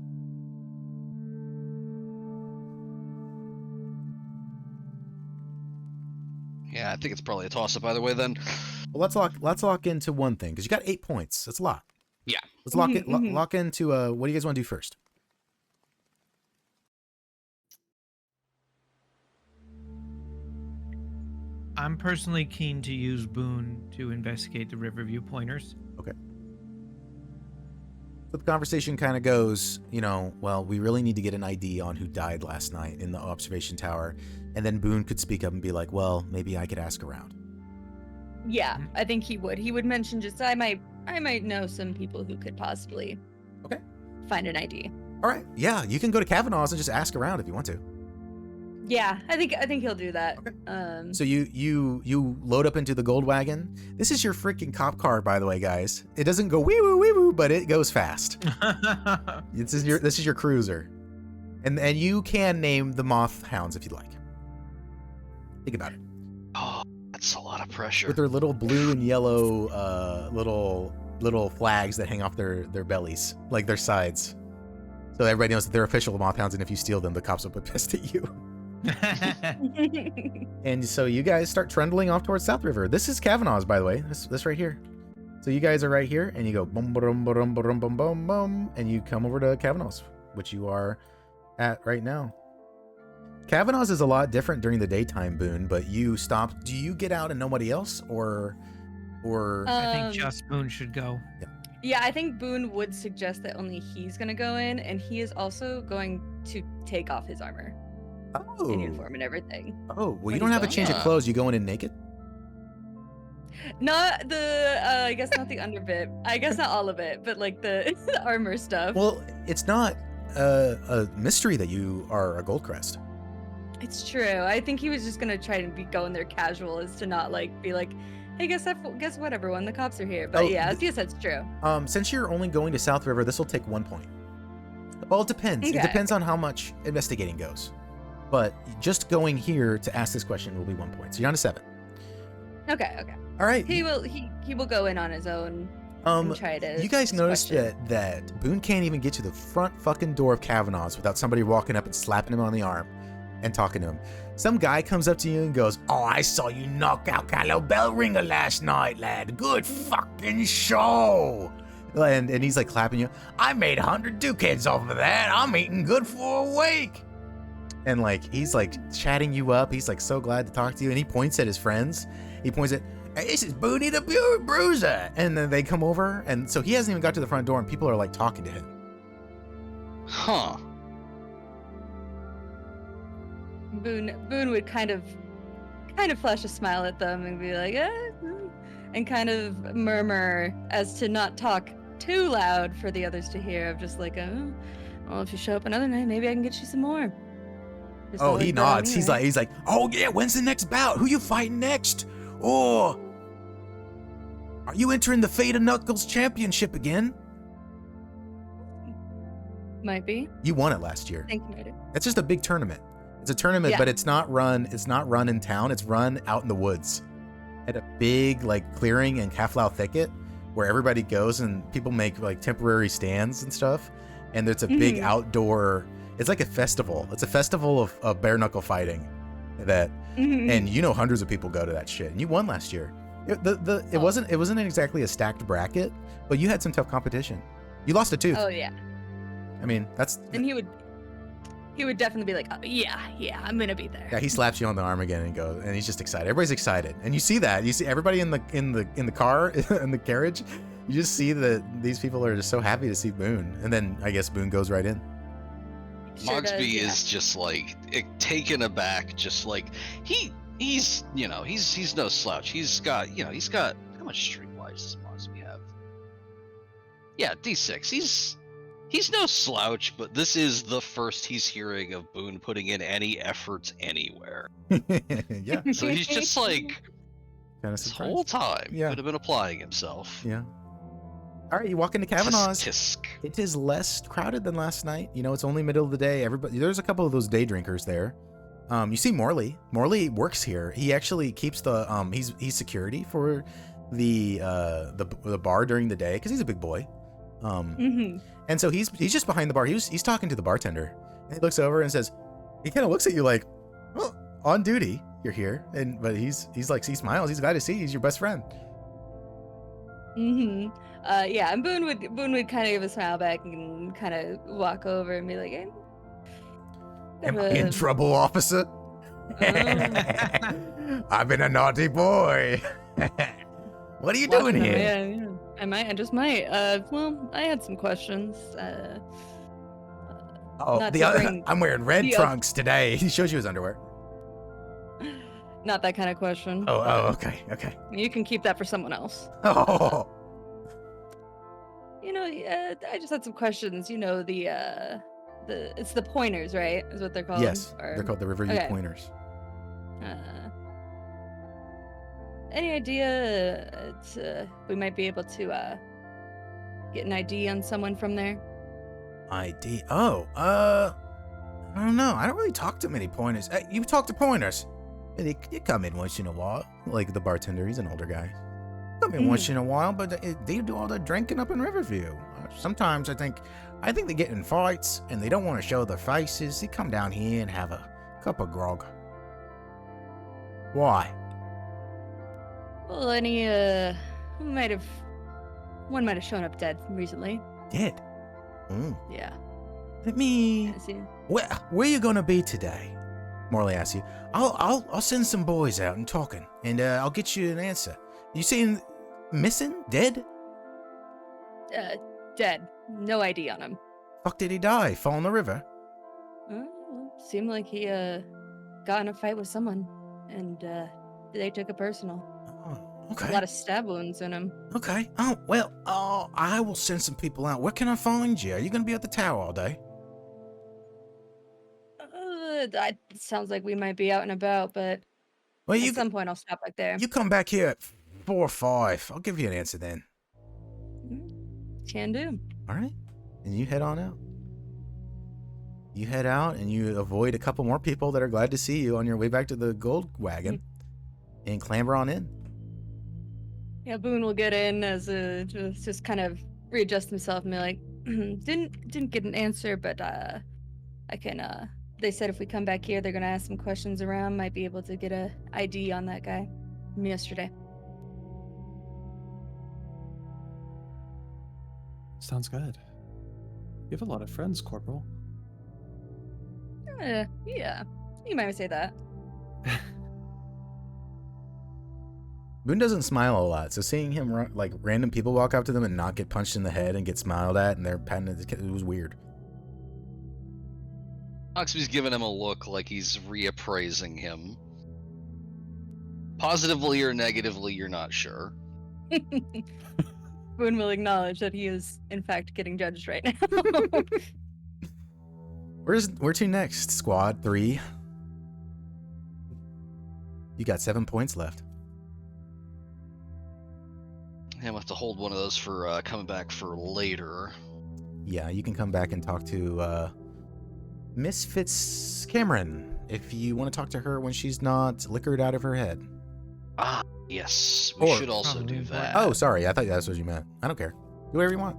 Yeah, I think it's probably a toss-up either way then. Well, let's lock into one thing because you got 8 points. That's a lot. Yeah. Let's lock Mhm. lock into what do you guys want to do first? I'm personally keen to use Boone to investigate the Riverview pointers. Okay. So the conversation kind of goes, well, we really need to get an ID on who died last night in the observation tower. And then Boone could speak up and be like, well, maybe I could ask around. Yeah, I think he would. He would mention just I might know some people who could possibly find an ID. All right. Yeah, you can go to Kavanaugh's and just ask around if you want to. Yeah, I think he'll do that. Okay. So you load up into the gold wagon. This is your freaking cop car, by the way, guys. It doesn't go wee woo, but it goes fast. This is your cruiser, and you can name the moth hounds if you'd like. Think about it. Oh, that's a lot of pressure. With their little blue and yellow little flags that hang off their bellies, like their sides, so everybody knows that they're official moth hounds, and if you steal them, the cops will be pissed at you. And so you guys start trundling off towards South River. This is Kavanaugh's, by the way. This right here. So you guys are right here, and you go boom, boom, boom, boom, boom, boom, boom, and you come over to Kavanaugh's, which you are at right now. Kavanaugh's is a lot different during the daytime, Boone, but you stopped. Do you get out and nobody else, or? I think just Boone should go. Yeah, I think Boone would suggest that only he's gonna go in, and he is also going to take off his armor and uniform and everything. Oh, well, you don't have a change of clothes. You going in naked? Not the, I guess not the underbit. I guess not all of it, but like the armor stuff. Well, it's not a mystery that you are a Goldcrest. It's true. I think he was just gonna try to be going there casual, as to not like be like, hey, guess what, everyone, the cops are here. But yeah, I guess that's true. Since you're only going to South River, this will take 1 point. Well, it depends. Okay. It depends on how much investigating goes. But just going here to ask this question will be 1 point. So you're on to 7. Okay. All right. He will go in on his own and try to. You guys noticed question. that Boone can't even get to the front fucking door of Kavanaugh's without somebody walking up and slapping him on the arm and talking to him. Some guy comes up to you and goes, "Oh, I saw you knock out Kylo Bell Ringer last night, lad. Good fucking show." And he's like clapping you. I made 100 ducats off of that. I'm eating good for a week. And like he's like chatting you up. He's like so glad to talk to you. And he points at his friends. He points at, "Hey, this is Booney the Bruiser." And then they come over. And so he hasn't even got to the front door, and people are like talking to him. Huh. Boone would kind of flash a smile at them and be like, and kind of murmur as to not talk too loud for the others to hear, of just like, well, if you show up another night, maybe I can get you some more. Just Oh, always he burn nods. anyway. He's like, "Oh yeah, when's the next bout? Who you fighting next? Oh, are you entering the Fate of Knuckles Championship again?" Might be. You won it last year. Thank you, Martyr. It's just a big tournament. It's a tournament, Yeah. but it's not run in town. It's run out in the woods at a big like clearing in Kaflau Thicket, where everybody goes and people make like temporary stands and stuff. And there's a big Mhm. outdoor. It's like a festival. It's a festival of bare knuckle fighting. That Mhm. and hundreds of people go to that shit. And you won last year. It wasn't exactly a stacked bracket, but you had some tough competition. You lost a tooth. Oh yeah. I mean, that's And he would definitely be like, oh, yeah, I'm gonna be there. yeah. He slaps you on the arm again and goes, and he's just excited. Everybody's excited, and you see that. You see everybody in the car in the carriage. You just see that these people are just so happy to see Boone, and then I guess Boone goes right in. Sure does, Mogsby yeah. is just like taken aback, just like he's no slouch. He's got how much streetwise does Mogsby have? Yeah, D6. He's no slouch, but this is the first he's hearing of Boone putting in any efforts anywhere. Yeah, So he's just like kind of this whole surprised. time Yeah. could have been applying himself. Yeah. All right, you walk into Kavanaugh's. Tisk. It is less crowded than last night. It's only middle of the day. There's a couple of those day drinkers there. You see Morley. Morley works here. He actually keeps the he's security for the bar during the day because he's a big boy. Mhm. And so he's just behind the bar. He's talking to the bartender. And he looks over and says, he kind of looks at you like, "Oh, on duty, you're here." But he's like, he smiles. He's glad to see you. He's your best friend. Mhm. Yeah, and Boone would kind of give a smile back and kind of walk over and be like, "Hey, Am I in trouble, officer?" I've been a naughty boy. What are you doing Watching them, here? yeah. I just might. Well, I had some questions. Oh, not to bring I'm wearing red the trunks today. He shows you his underwear. Not that kind of question. Oh, okay. You can keep that for someone else. Oh, I just had some questions. It's the pointers, right? Is what they're called. yes, they're called the Riverview okay. Pointers. Any idea we might be able to get an ID on someone from there? ID? Oh, I don't know. I don't really talk to many pointers. You talk to pointers? They come in once in a while. Like the bartender, he's an older guy. Come in once in a while, but they do all the drinking up in Riverview. Sometimes I think they get in fights and they don't want to show their faces. They come down here and have a cup of grog. Why? Well, one might have shown up dead recently. Dead? Yeah. Let me. I see. Where you gonna be today? Morley asks you. I'll send some boys out and talking, and I'll get you an answer. You seen missing? Dead? Dead. No ID on him. Fuck did he die? Fall in the river? Seemed like he got in a fight with someone, and they took it personal. Oh, okay. A lot of stab wounds in him. Okay. Oh, well, I will send some people out. Where can I find you? Are you gonna be at the tower all day? That sounds like we might be out and about, but Well, at some point I'll stop back there. You come back here at 4 or 5. I'll give you an answer then. Can do. All right. And you head on out. You head out and you avoid a couple more people that are glad to see you on your way back to the gold wagon and clamber on in. Yeah, Boone will get in as just kind of readjust himself and be like, didn't get an answer, but I can they said if we come back here they're gonna ask some questions around, might be able to get a ID on that guy from yesterday. Sounds good. You have a lot of friends, Corporal. Yeah, you might say that. Boone doesn't smile a lot, so seeing him like random people walk up to them and not get punched in the head and get smiled at and they're patting it was weird. Mogsby's giving him a look like he's reappraising him. Positively or negatively, you're not sure. Boone will acknowledge that he is, in fact, getting judged right now. Where to next, Squad 3? You got 7 points left. I'm gonna have to hold one of those for coming back for later. Yeah, you can come back and talk to Miss Fitzcameron if you want to talk to her when she's not liquored out of her head. Ah, yes. We should also do that. Oh, sorry. I thought that's what you meant. I don't care. Do whatever you want.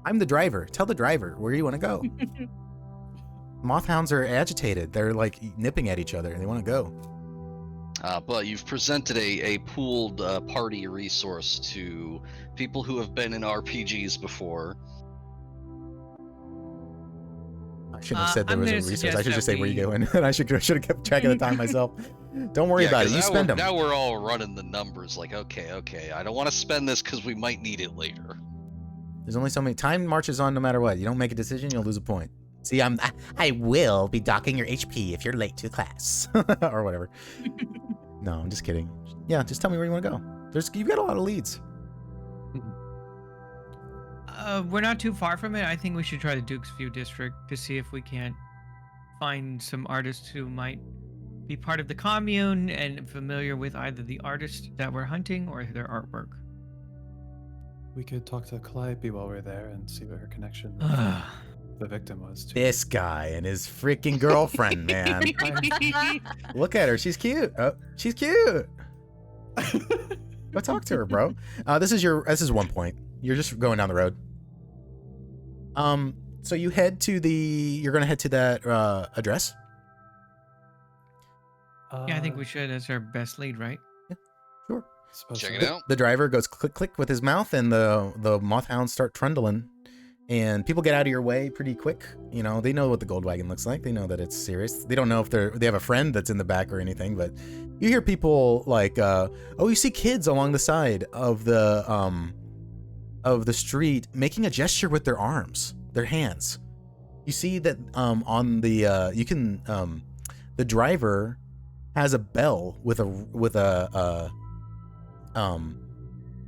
I'm the driver. Tell the driver where you want to go. Mothhounds are agitated. They're like nipping at each other and they want to go. But you've presented a pooled party resource to people who have been in RPGs before. I shouldn't have said there I'm was a gonna resource. suggest I should just that say where you we- go in. And I should have kept track of the time myself. Don't worry about it. 'cause You now spend them. Now we're all running the numbers like, okay. I don't want to spend this because we might need it later. There's only so many. Time marches on no matter what. You don't make a decision, you'll lose a point. See, I will be docking your HP if you're late to class. Or whatever. No, I'm just kidding. Yeah, just tell me where you want to go. You've got a lot of leads. We're not too far from it. I think we should try the Duke's View district to see if we can't find some artists who might be part of the commune and familiar with either the artist that we're hunting or their artwork. We could talk to Calliope while we're there and see what her connection with the victim was. Too. This guy and his freaking girlfriend, man. Look at her. She's cute. Oh, she's cute. Go talk to her, bro. This is 1 point. You're just going down the road. So you're gonna head to that address? Yeah, I think we should as our best lead, right? Sure. Check it out. The driver goes click click with his mouth and the mothhounds start trundling And people get out of your way pretty quick. You know, they know what the gold wagon looks like. They know that it's serious. They don't know if they have a friend that's in the back or anything, but you hear people like, you see kids along the side of the street making a gesture with their arms, their hands. You see that on the the driver has a bell with a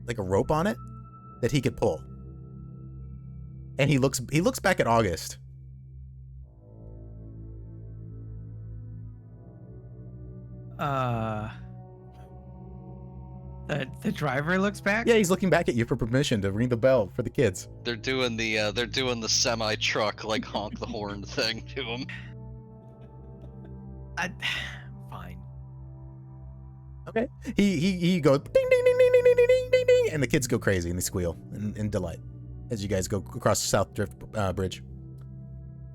like a rope on it that he could pull. And he looks back at August. The driver looks back? Yeah, he's looking back at you for permission to ring the bell for the kids. They're doing the semi truck like honk the horn thing to him. Fine. Okay. He goes ding ding ding ding ding ding ding ding ding, and the kids go crazy and they squeal in delight as you guys go across the South Drift Bridge.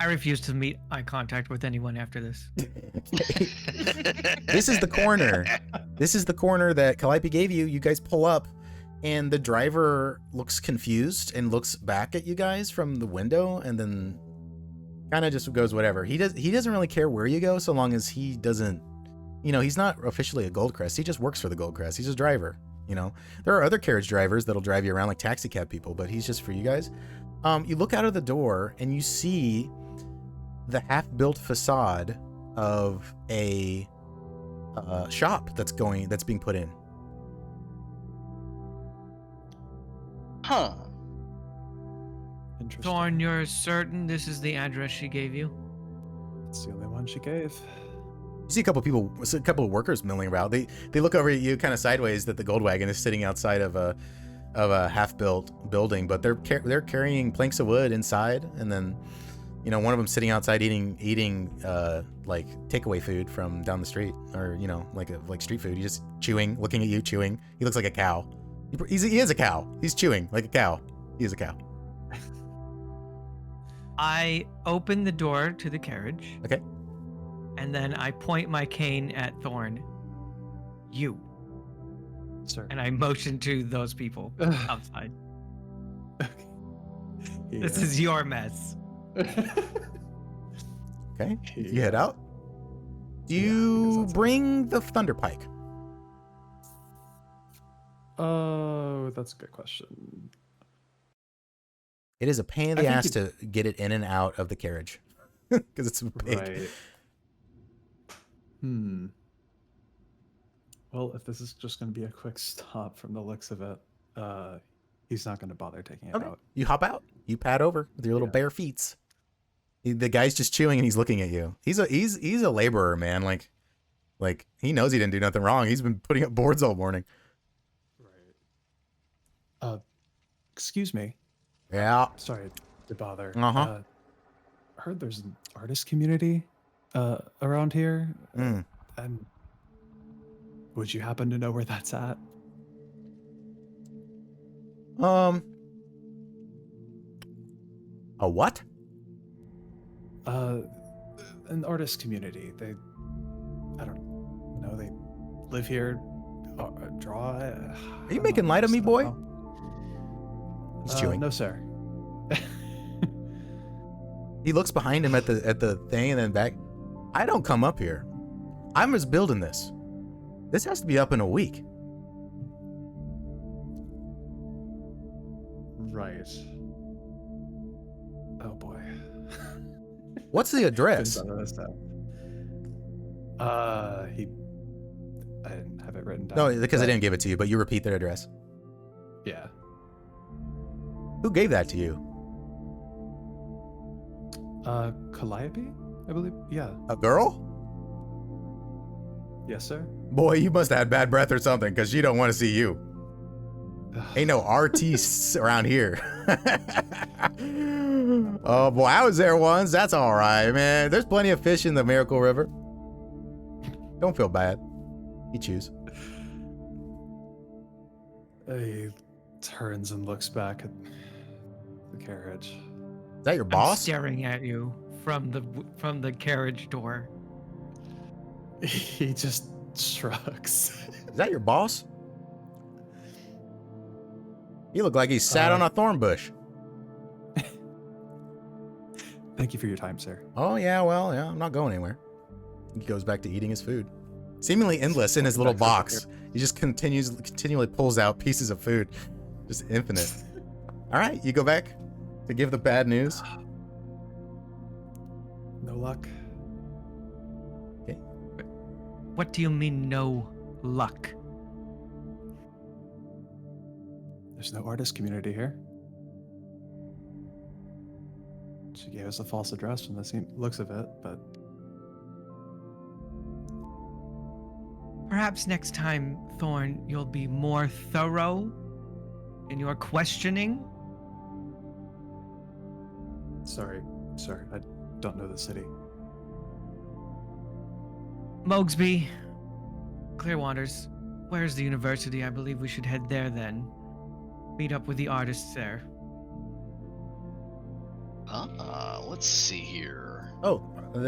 I refuse to meet eye contact with anyone after this. This is the corner. This is the corner that KotaBlickie gave you. You guys pull up, and the driver looks confused and looks back at you guys from the window, and then kind of just goes whatever. He doesn't really care where you go so long as he doesn't. You know, he's not officially a Goldcrest. He just works for the Goldcrest. He's a driver. You know, there are other carriage drivers that'll drive you around like taxi cab people, but he's just for you guys. You look out of the door and you see the half-built facade of a shop that's being put in. Huh. Interesting. Thorne, you're certain this is the address she gave you? It's the only one she gave. You see a couple of workers milling about. They look over at you kind of sideways that the gold wagon is sitting outside of a half-built building, but they're carrying planks of wood inside, and then you know one of them sitting outside eating like takeaway food from down the street, or you know like street food. He's just chewing, looking at you, chewing. He looks like a cow. He is a cow. He's chewing like a cow. He is a cow. I open the door to the carriage. Okay. And then I point my cane at Thorne. You. Sir. And I motion to those people outside. Yeah. This is your mess. Okay. You head out. Do you bring the thunder pike? Oh, that's a good question. It is a pain in I the think ass to get it in and out of the carriage because it's big. Right. Well, if this is just going to be a quick stop from the looks of it, he's not going to bother taking it Okay. out. You hop out. You pad over with your little bare feet. The guy's just chewing and he's looking at you. He's a laborer, man. Like he knows he didn't do nothing wrong. He's been putting up boards all morning. Right. Excuse me. Yeah. Sorry to bother. Uh-huh. Heard there's an artist community around here. Mm. And would you happen to know where that's at? A what? An artist community. I don't know. They live here, draw. Are you making light of me, boy? He's chewing. No, sir. He looks behind him at the thing and then back. I don't come up here. I'm just building this. This has to be up in a week. Right. Oh boy. What's the address? I didn't have it written down. No, because I but- didn't give it to you, but you repeat their address. Yeah. Who gave that to you? KotaBlickie, I believe. Yeah. A girl? Yes, sir. Boy, you must have had bad breath or something, because she don't want to see you. Ain't no artists around here. Oh boy, I was there once. That's all right, man. There's plenty of fish in the Miracle River. Don't feel bad. You choose. He turns and looks back at the carriage. Is that your I'm boss? staring at you from the carriage door. He just shrugs. Is that your boss? You look like he sat on a thorn bush. Thank you for your time, sir. Oh, yeah, well, yeah, I'm not going anywhere. He goes back to eating his food. Seemingly endless in his little box. He just continually pulls out pieces of food. Just infinite. All right, you go back to give the bad news. No luck. Okay. What do you mean, no luck? There's no artist community here. She gave us a false address from the looks of it, but Perhaps next time, Thorne, you'll be more thorough in your questioning. sorry, sir, I don't know the city. Mogsby, Clearwaters, where's the university? I believe we should head there then. Meet up with the artists there. Let's see here. Oh,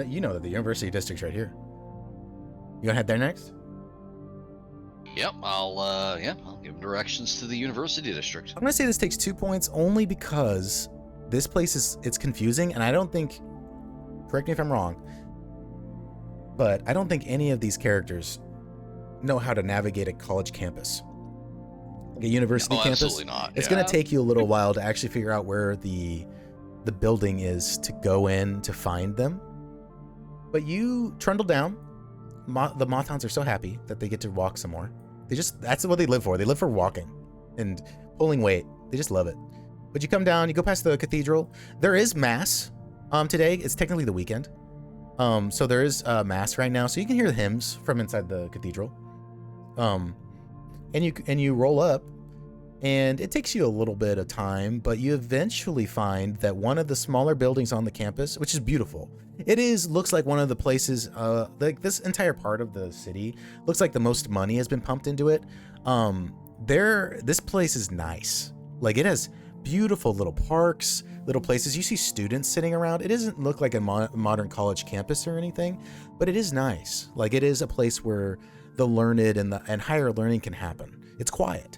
you know that the university district's right here. You gonna head there next? Yep, I'll give directions to the university district. I'm gonna say this takes 2 points only because this place it's confusing, and I don't think, correct me if I'm wrong, but I don't think any of these characters know how to navigate a college campus. Like a university No, campus. absolutely not. It's yeah. gonna take you a little while to actually figure out where the building is to go in to find them. But you trundle down. The Mothhounds are so happy that they get to walk some more. That's what they live for. They live for walking and pulling weight. They just love it. But you come down, you go past the cathedral. There is mass today. It's technically the weekend. So there is mass right now. So you can hear the hymns from inside the cathedral. And you roll up, and it takes you a little bit of time, but you eventually find that one of the smaller buildings on the campus, which is beautiful. Looks like one of the places, like this entire part of the city looks like the most money has been pumped into it. This place is nice. Like, it has beautiful little parks, little places. You see students sitting around. It doesn't look like a modern college campus or anything, but it is nice. Like, it is a place where the learned and higher learning can happen. It's quiet,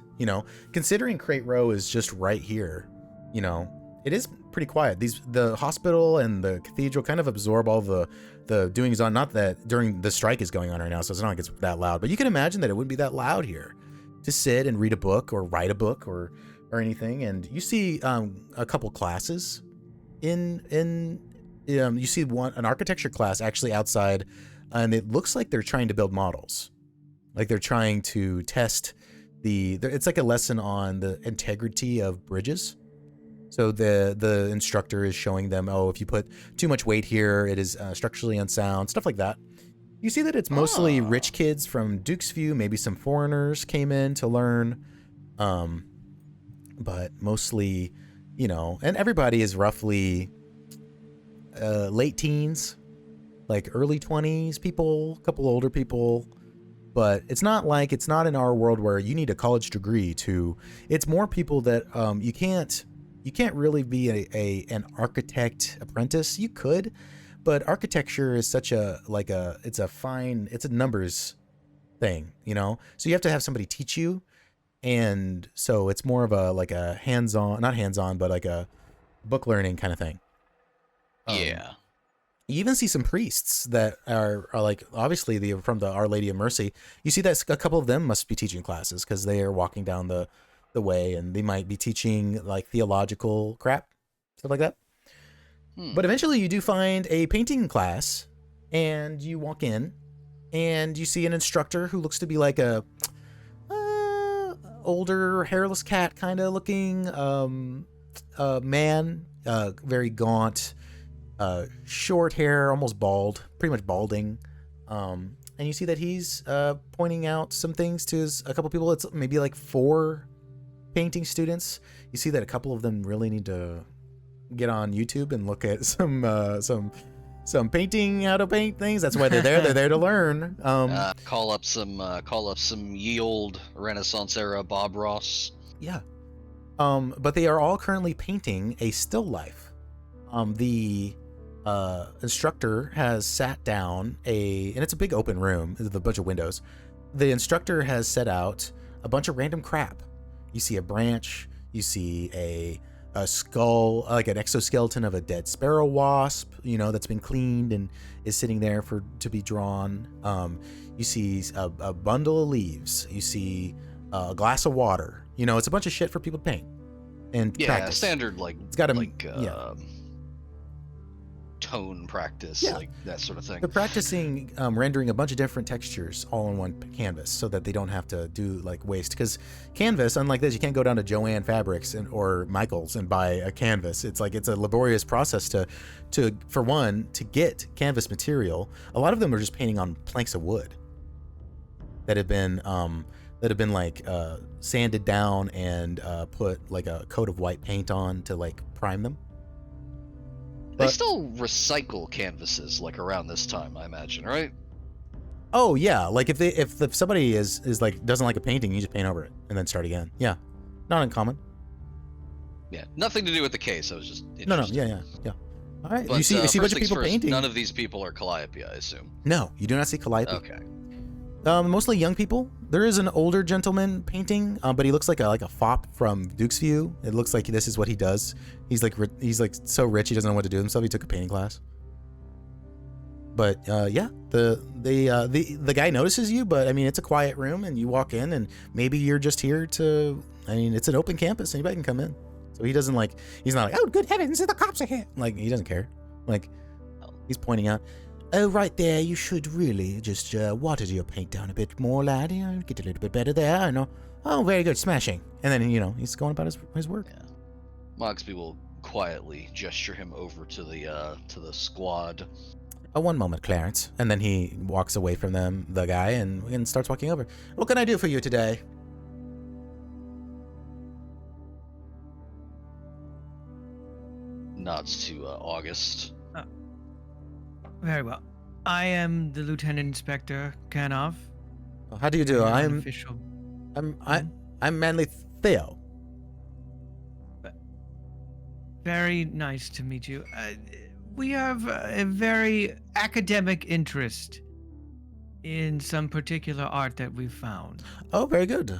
considering Crate Row is just right here, it is pretty quiet. The hospital and the cathedral kind of absorb all the doings on, not that during the strike is going on right now, so it's not like it's that loud, but you can imagine that it wouldn't be that loud here to sit and read a book or write a book or anything. And you see a couple classes you see an architecture class actually outside, and it looks like they're trying to build models. Like, they're trying to test it's like a lesson on the integrity of bridges. So the instructor is showing them, if you put too much weight here, it is structurally unsound, stuff like that. You see that it's mostly rich kids from Duke's View, maybe some foreigners came in to learn, but mostly, and everybody is roughly late teens, like early 20s people, a couple older people. But it's not in our world where you need a college degree it's more people that you can't really be an architect apprentice. You could, but architecture is such it's a numbers thing, so you have to have somebody teach you. And so it's more of a hands-on, not hands-on, but like a book learning kind of thing. Yeah. You even see some priests that are like, obviously from the Our Lady of Mercy. You see that a couple of them must be teaching classes because they are walking down the way, and they might be teaching like theological crap, stuff like that. But eventually you do find a painting class, and you walk in and you see an instructor who looks to be like a older hairless cat kind of looking man, very gaunt, short hair, almost bald, pretty much balding. And you see that he's pointing out some things to a couple people. It's maybe like 4 painting students. You see that a couple of them really need to get on YouTube and look at some painting, how to paint things. That's why they're there. They're there to learn. Call up some ye old Renaissance era Bob Ross. Yeah. But they are all currently painting a still life. The instructor has sat down and it's a big open room with a bunch of windows. The instructor has set out a bunch of random crap. You see a branch, you see a a skull, like an exoskeleton of a dead sparrow wasp, that's been cleaned and is sitting there to be drawn. You see a bundle of leaves. You see a glass of water. It's a bunch of shit for people to paint and practice. Standard it's got tone practice, like that sort of thing. They're practicing rendering a bunch of different textures all on one canvas so that they don't have to do like waste. Because canvas, unlike this, you can't go down to Joanne Fabrics or Michael's and buy a canvas. It's a laborious process to get canvas material. A lot of them are just painting on planks of wood that have been sanded down and put like a coat of white paint on to like prime them. They still recycle canvases like around this time, I imagine, right? Oh yeah, like if somebody is like doesn't like a painting, you just paint over it and then start again. Yeah, not uncommon. Yeah, nothing to do with the case. I was just interested. No, yeah. All right, but, you see a bunch of people painting. None of these people are Calliope, I assume. No, you do not see Calliope. Okay. Mostly young people. There is an older gentleman painting, but he looks like a fop from Duke's View. It looks like this is what he does. He's like so rich he doesn't know what to do with himself. He took a painting class. But the guy notices you, but I mean it's a quiet room and you walk in and maybe you're just here to. I mean it's an open campus. Anybody can come in. So he's not like, oh good heavens, the cops are here. Like he doesn't care. Like he's pointing out. Oh, right there, you should really just water your paint down a bit more, lad. Get a little bit better there. I know. Oh, very good, smashing. And then, he's going about his work. Yeah. Mogsby will quietly gesture him over to the squad. One moment, Clarence. And then he walks away from them, the guy, and starts walking over. What can I do for you today? Nods to August. Very well. I am the Lieutenant Inspector Khanov. How do you do? I'm official. I'm Manly Theo. Very nice to meet you. We have a very academic interest in some particular art that we've found. Oh, very good.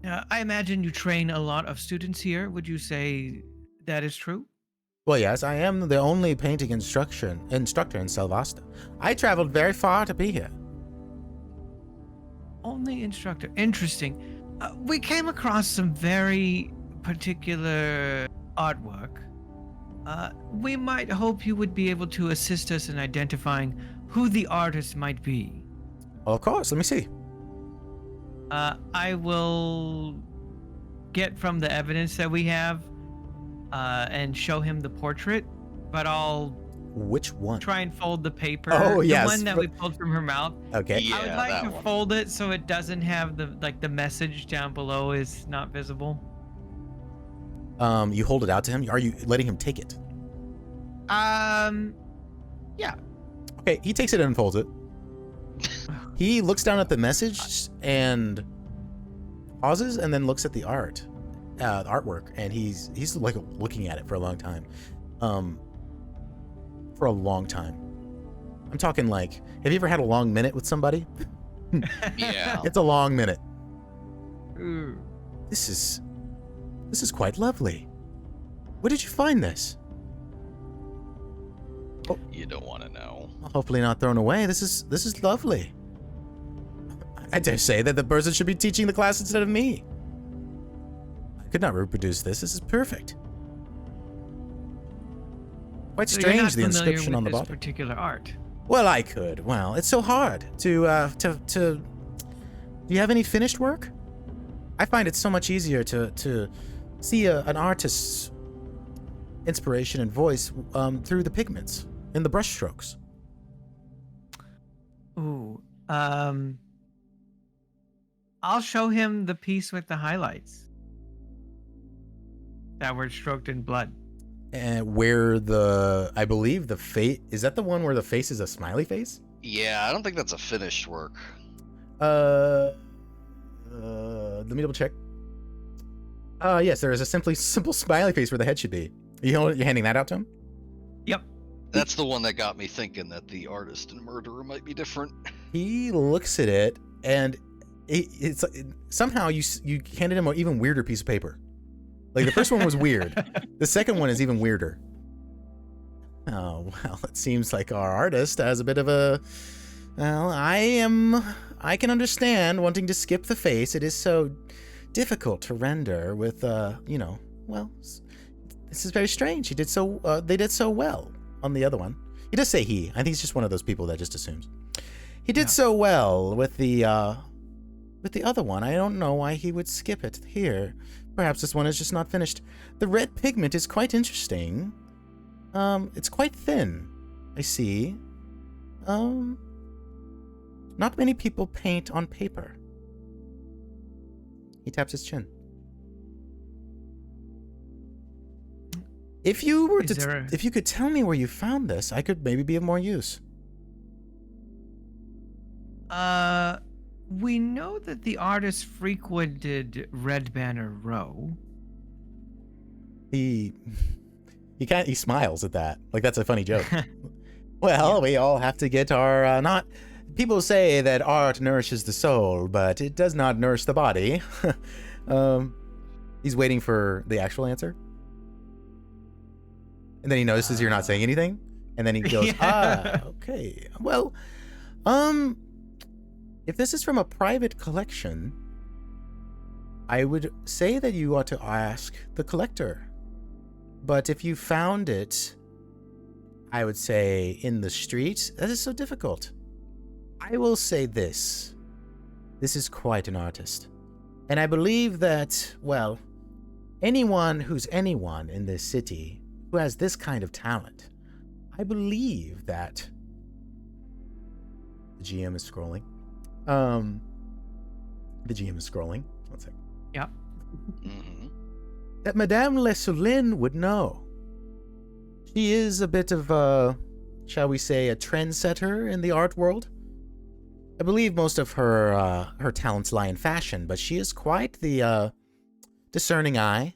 I imagine you train a lot of students here. Would you say that is true? Well, yes, I am the only painting instructor in Selvasta. I traveled very far to be here. Only instructor. Interesting. We came across some very particular artwork. We might hope you would be able to assist us in identifying who the artist might be. Well, of course. Let me see. I will get from the evidence that we have and show him the portrait, but I'll Which one? try and fold the paper. Oh, yes. The one that we pulled from her mouth. Okay. Yeah, I would like that to one. fold it so it doesn't have the message down below is not visible. You hold it out to him. Are you letting him take it? Yeah. Okay, he takes it and unfolds it. He looks down at the message and pauses, and then looks at the artwork, and he's like looking at it for a long time. For a long time. I'm talking like, have you ever had a long minute with somebody? Yeah. It's a long minute. Ooh. This is quite lovely. Where did you find this? You don't want to know. Hopefully not thrown away. This is lovely. I dare say that the person should be teaching the class instead of me. I could not reproduce this. This is perfect. Quite So you're strange, not the inscription familiar on the with this bottom. particular art. Well, I could. Well, it's so hard to. Do you have any finished work? I find it so much easier to see an artist's inspiration and voice through the pigments and the brush strokes. Ooh. I'll show him the piece with the highlights that were stroked in blood. And where I believe the face, is that the one where the face is a smiley face? Yeah, I don't think that's a finished work. Let me double check. Yes, there is a simple smiley face where the head should be. You're handing that out to him? Yep. That's the one that got me thinking that the artist and murderer might be different. He looks at it, and it's somehow you handed him an even weirder piece of paper. Like, the first one was weird. The second one is even weirder. Oh, well, it seems like our artist has a bit of a... Well, I can understand wanting to skip the face. It is so difficult to render with, well, this is very strange. They did so well on the other one. He does say he. I think he's just one of those people that just assumes. He did so well with the other one. I don't know why he would skip it here. Perhaps this one is just not finished. The red pigment is quite interesting. It's quite thin, I see. Not many people paint on paper. He taps his chin. If you were if you could tell me where you found this, I could maybe be of more use. We know that the artist frequented Red Banner Row. He smiles at that. Like, that's a funny joke. Well, we all have to get our, people say that art nourishes the soul, but it does not nourish the body. He's waiting for the actual answer. And then he notices you're not saying anything. And then he goes, okay. Well, if this is from a private collection, I would say that you ought to ask the collector. But if you found it, I would say in the street, that is so difficult. I will say this. This is quite an artist. And I believe that, well, anyone who's anyone in this city who has this kind of talent, I believe that... The GM is scrolling. The GM is scrolling. One second. Yeah. Mm-hmm. That Madame Lessolin would know. She is a bit of a, shall we say, a trendsetter in the art world. I believe most of her talents lie in fashion, but she is quite the discerning eye.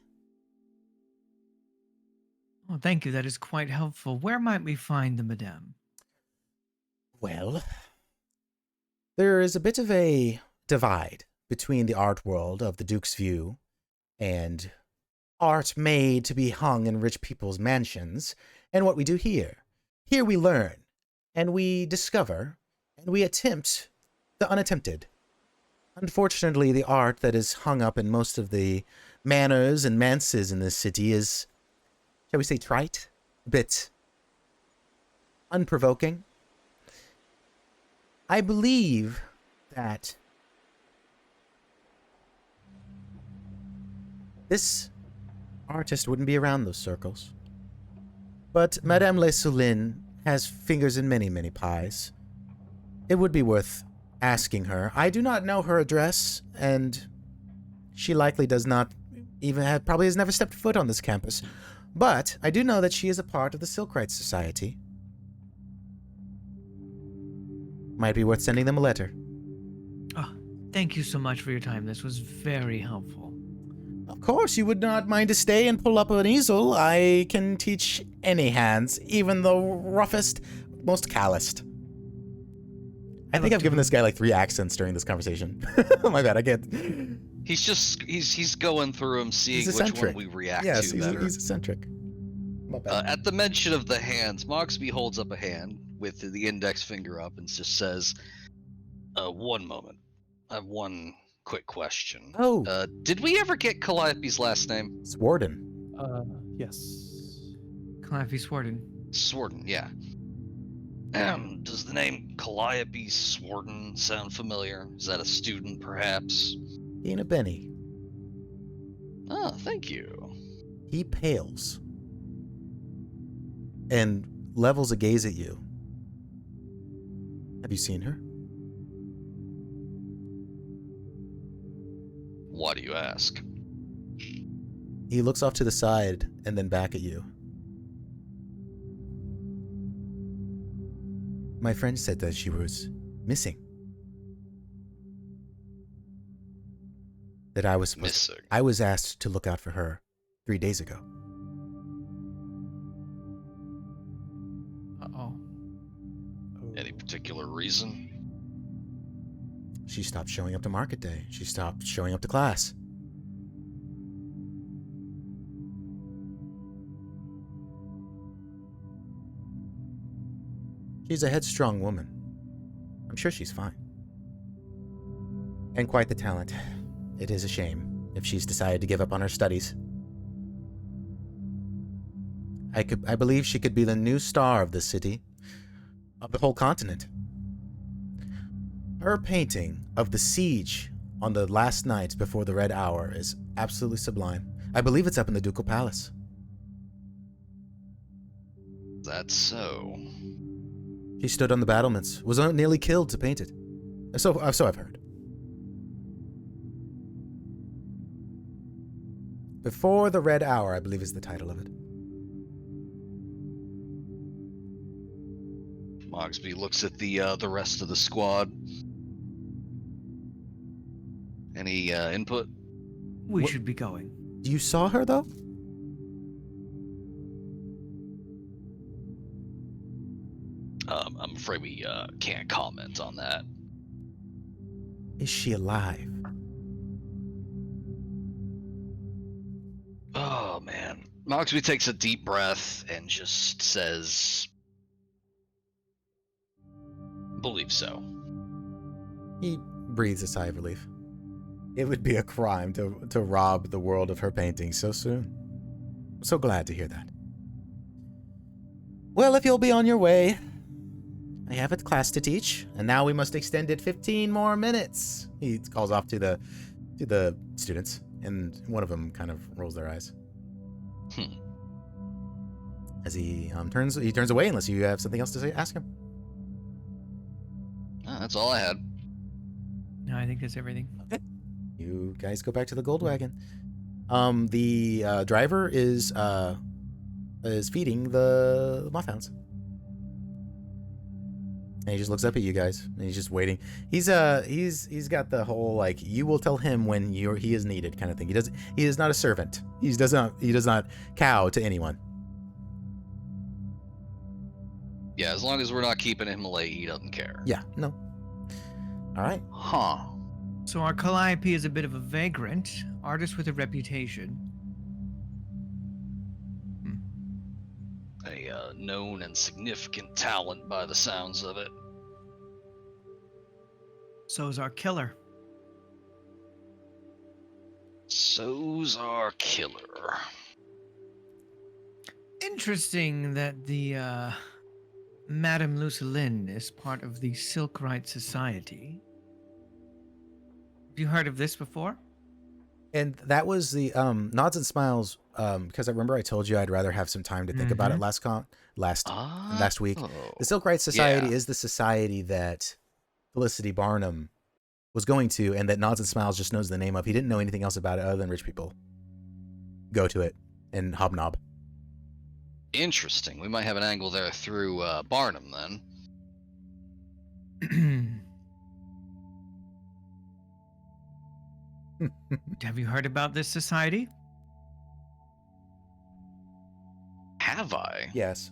Oh, thank you. That is quite helpful. Where might we find the Madame? Well, there is a bit of a divide between the art world of the Duke's View and art made to be hung in rich people's mansions, and what we do here. Here we learn, and we discover, and we attempt the unattempted. Unfortunately, the art that is hung up in most of the manors and manses in this city is, shall we say, trite? A bit unprovoking. I believe that this artist wouldn't be around those circles. But Madame Lessolin has fingers in many, many pies. It would be worth asking her. I do not know her address, and she likely does not even probably has never stepped foot on this campus. But I do know that she is a part of the Silkrite Society. Might be worth sending them a letter. Oh, thank you so much for your time. This was very helpful. Of course, you would not mind to stay and pull up an easel. I can teach any hands, even the roughest, most calloused. I think I've given this guy like 3 accents during this conversation. Oh my bad, I can't. He's going through them, seeing which one we react to better. He's eccentric. My bad. At the mention of the hands, Mogsby holds up a hand with the index finger up and just says, one moment. I have one quick question. Oh. Did we ever get Calliope's last name? Swarden. Yes. Calliope Swarden. Swarden, yeah. Does the name Calliope Swarden sound familiar? Is that a student, perhaps? He ain't a Benny. Oh, thank you. He pales and levels a gaze at you. Have you seen her? Why do you ask? He looks off to the side and then back at you. My friend said that she was missing. That I was Missing. I was asked to look out for her 3 days ago. Uh-oh. Any particular reason? She stopped showing up to market day. She stopped showing up to class. She's a headstrong woman. I'm sure she's fine. And quite the talent. It is a shame if she's decided to give up on her studies. I believe she could be the new star of the city, of the whole continent. Her painting of the siege on the last night before the Red Hour is absolutely sublime. I believe it's up in the Ducal Palace. That's so. She stood on the battlements, was nearly killed to paint it. So I've heard. Before the Red Hour, I believe is the title of it. Mogsby looks at the rest of the squad. Any input? We What- should be going. You saw her, though? I'm afraid we can't comment on that. Is she alive? Oh man. Mogsby takes a deep breath and just says, "Believe so." He breathes a sigh of relief. It would be a crime to rob the world of her painting so soon. I'm so glad to hear that. Well, if you'll be on your way, I have a class to teach, and now we must extend it 15 more minutes. He calls off to the students, and one of them kind of rolls their eyes. As he turns away unless you have something else to say. Ask him. That's all I had. No, I think that's everything. Okay. You guys go back to the gold wagon. The driver is feeding the mothhounds. And he just looks up at you guys, and he's just waiting. He's got the whole like you will tell him when he is needed kind of thing. He is not a servant. He does not cow to anyone. Yeah, as long as we're not keeping him late, he doesn't care. Yeah, no. All right. Huh. So our Calliope is a bit of a vagrant, artist with a reputation. A known and significant talent by the sounds of it. So is our killer. So's our killer. Interesting that the Madame Lucilin is part of the Silk Right Society. Have you heard of this before? And that was the nods and smiles because I remember I told you I'd rather have some time to think about it last week. The Silk Right Society is the society that Felicity Barnum was going to, and that Nods and Smiles just knows the name of. He didn't know anything else about it other than rich people go to it and hobnob. Interesting. We might have an angle there through Barnum then. Have you heard about this society? Have I? Yes.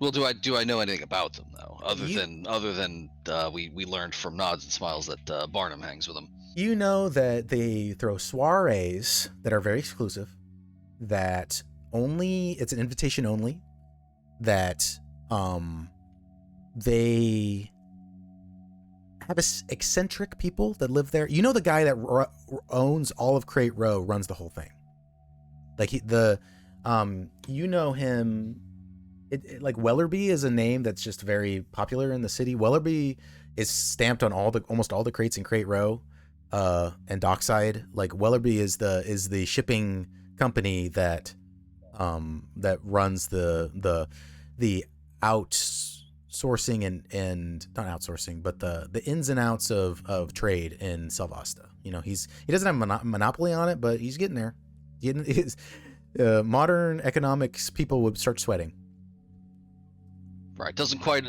Well, do I know anything about them though? Other than we learned from Nods and Smiles that Barnum hangs with them. You know that they throw soirees that are very exclusive, that it's an invitation only, that they have eccentric people that live there. You know the guy that owns all of Crate Row runs the whole thing. Like you know him. Like Wellerby is a name that's just very popular in the city. Wellerby is stamped on almost all the crates in Crate Row, and Dockside. Like Wellerby is the shipping company that runs the outsourcing and not outsourcing, but the ins and outs of trade in Selvasta. You know, he doesn't have a monopoly on it, but he's getting there. Modern economics people would start sweating. Right, doesn't quite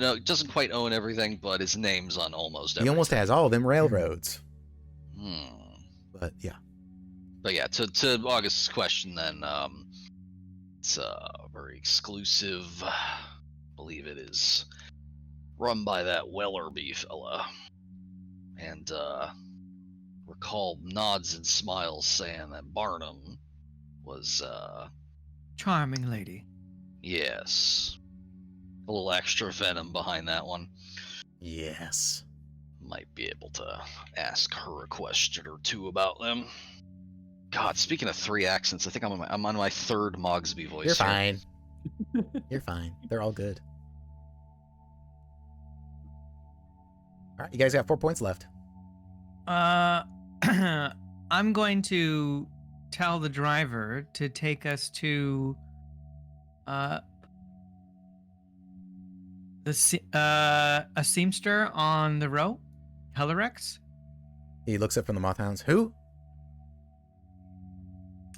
own everything, but his name's on almost everything. He almost has all of them railroads. But yeah. But yeah, to August's question then, it's very exclusive. I believe it is run by that Wellerby fella. And recall Nods and Smiles saying that Barnum was Charming lady. yes. A little extra venom behind that one. Yes. Might be able to ask her a question or two about them. God, speaking of 3 accents, I think I'm on my 3rd Mogsby voice. You're here. fine. You're fine. They're all good. All right, you guys got 4 points left. I'm going to tell the driver to take us to a seamster on the row, Hellerex. He looks up from the Mothhounds. Who?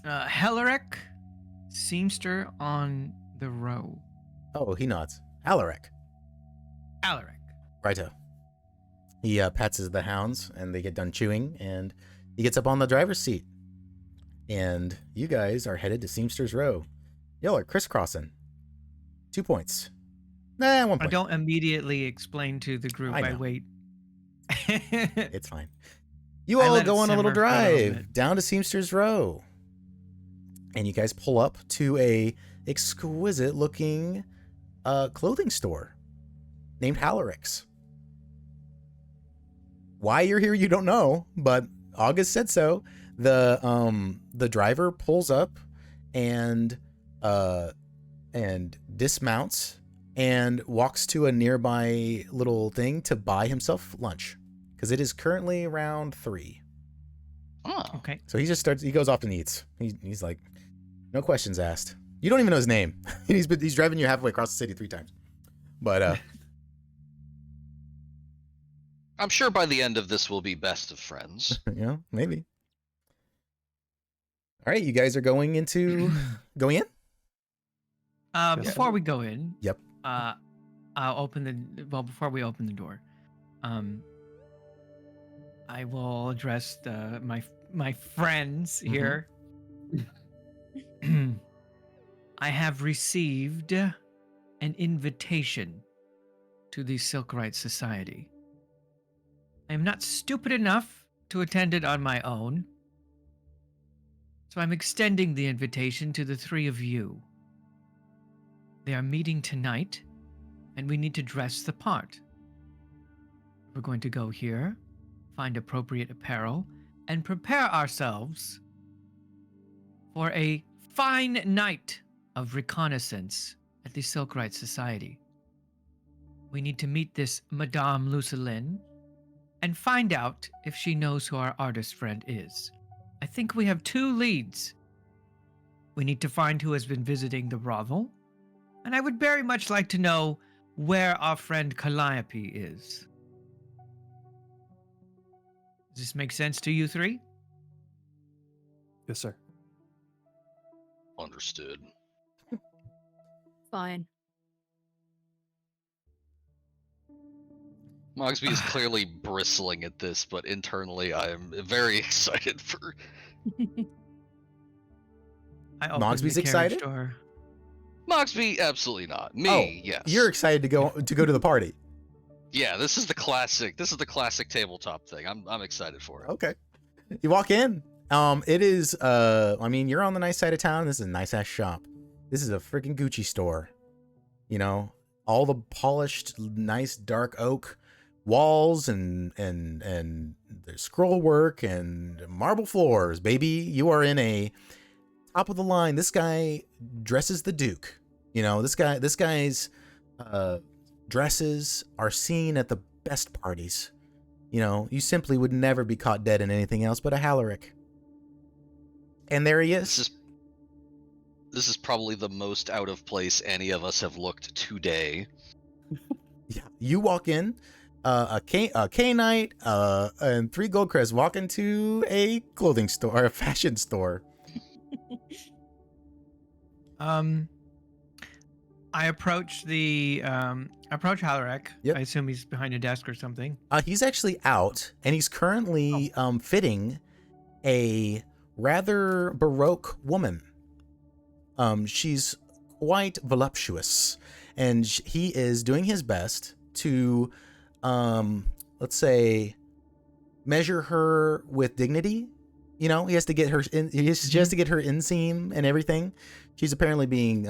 Hellerek, seamster on the row. Oh, he nods. Alaric. Alaric. Righto. He pats the hounds, and they get done chewing, and he gets up on the driver's seat. And you guys are headed to Seamster's Row. Y'all are crisscrossing. 2 points. Nah, 1 I point. don't immediately explain to the group. I know. wait. It's fine. You I all let it go on a little simmer for a little drive bit. down to Seamster's Row. And you guys pull up to a exquisite looking clothing store named Hallerix. Why you're here, you don't know, but August said so. The driver pulls up and dismounts and walks to a nearby little thing to buy himself lunch, because it is currently around 3. Oh. Okay. So he just starts. He goes off and eats. He's like, no questions asked. You don't even know his name. he's driving you halfway across the city 3 times. But I'm sure by the end of this we'll be best of friends. you know, maybe. All right, you guys are going in? Before we go in, Yep. I'll before we open the door, I will address my friends here. I have received an invitation to the Silkright Society. I am not stupid enough to attend it on my own, so I'm extending the invitation to the 3 of you. They are meeting tonight, and we need to dress the part. We're going to go here, find appropriate apparel, and prepare ourselves for a fine night of reconnaissance at the Silkright Society. We need to meet this Madame Lucilin and find out if she knows who our artist friend is. I think we have 2 leads. We need to find who has been visiting the brothel, and I would very much like to know where our friend Calliope is. Does this make sense to you 3? Yes, sir. Understood. Fine. Mogsby is clearly bristling at this, but internally I am very excited for... I opened Mogsby's the carriage excited? door. Mogsby, absolutely not. Me, yes. You're excited to go to the party. Yeah, this is the classic tabletop thing. I'm excited for it. Okay. You walk in. It is I mean, you're on the nice side of town. This is a nice ass shop. This is a freaking Gucci store. You know, all the polished, nice dark oak walls and there's scroll work and marble floors, baby. You are in a top of the line. This guy dresses the Duke. You know, this guy's dresses are seen at the best parties. You know, you simply would never be caught dead in anything else but a Hallerik. And there he is. This is probably the most out of place any of us have looked today. Yeah, you walk in, a K-Knight, and 3 gold crests walk into a clothing store, or a fashion store. I approach Hallerak. Yep. I assume he's behind a desk or something. He's actually out, and he's currently fitting a rather baroque woman. She's quite voluptuous, and he is doing his best to, let's say, measure her with dignity. You know, he has to get her in. He has to get her inseam and everything. She's apparently being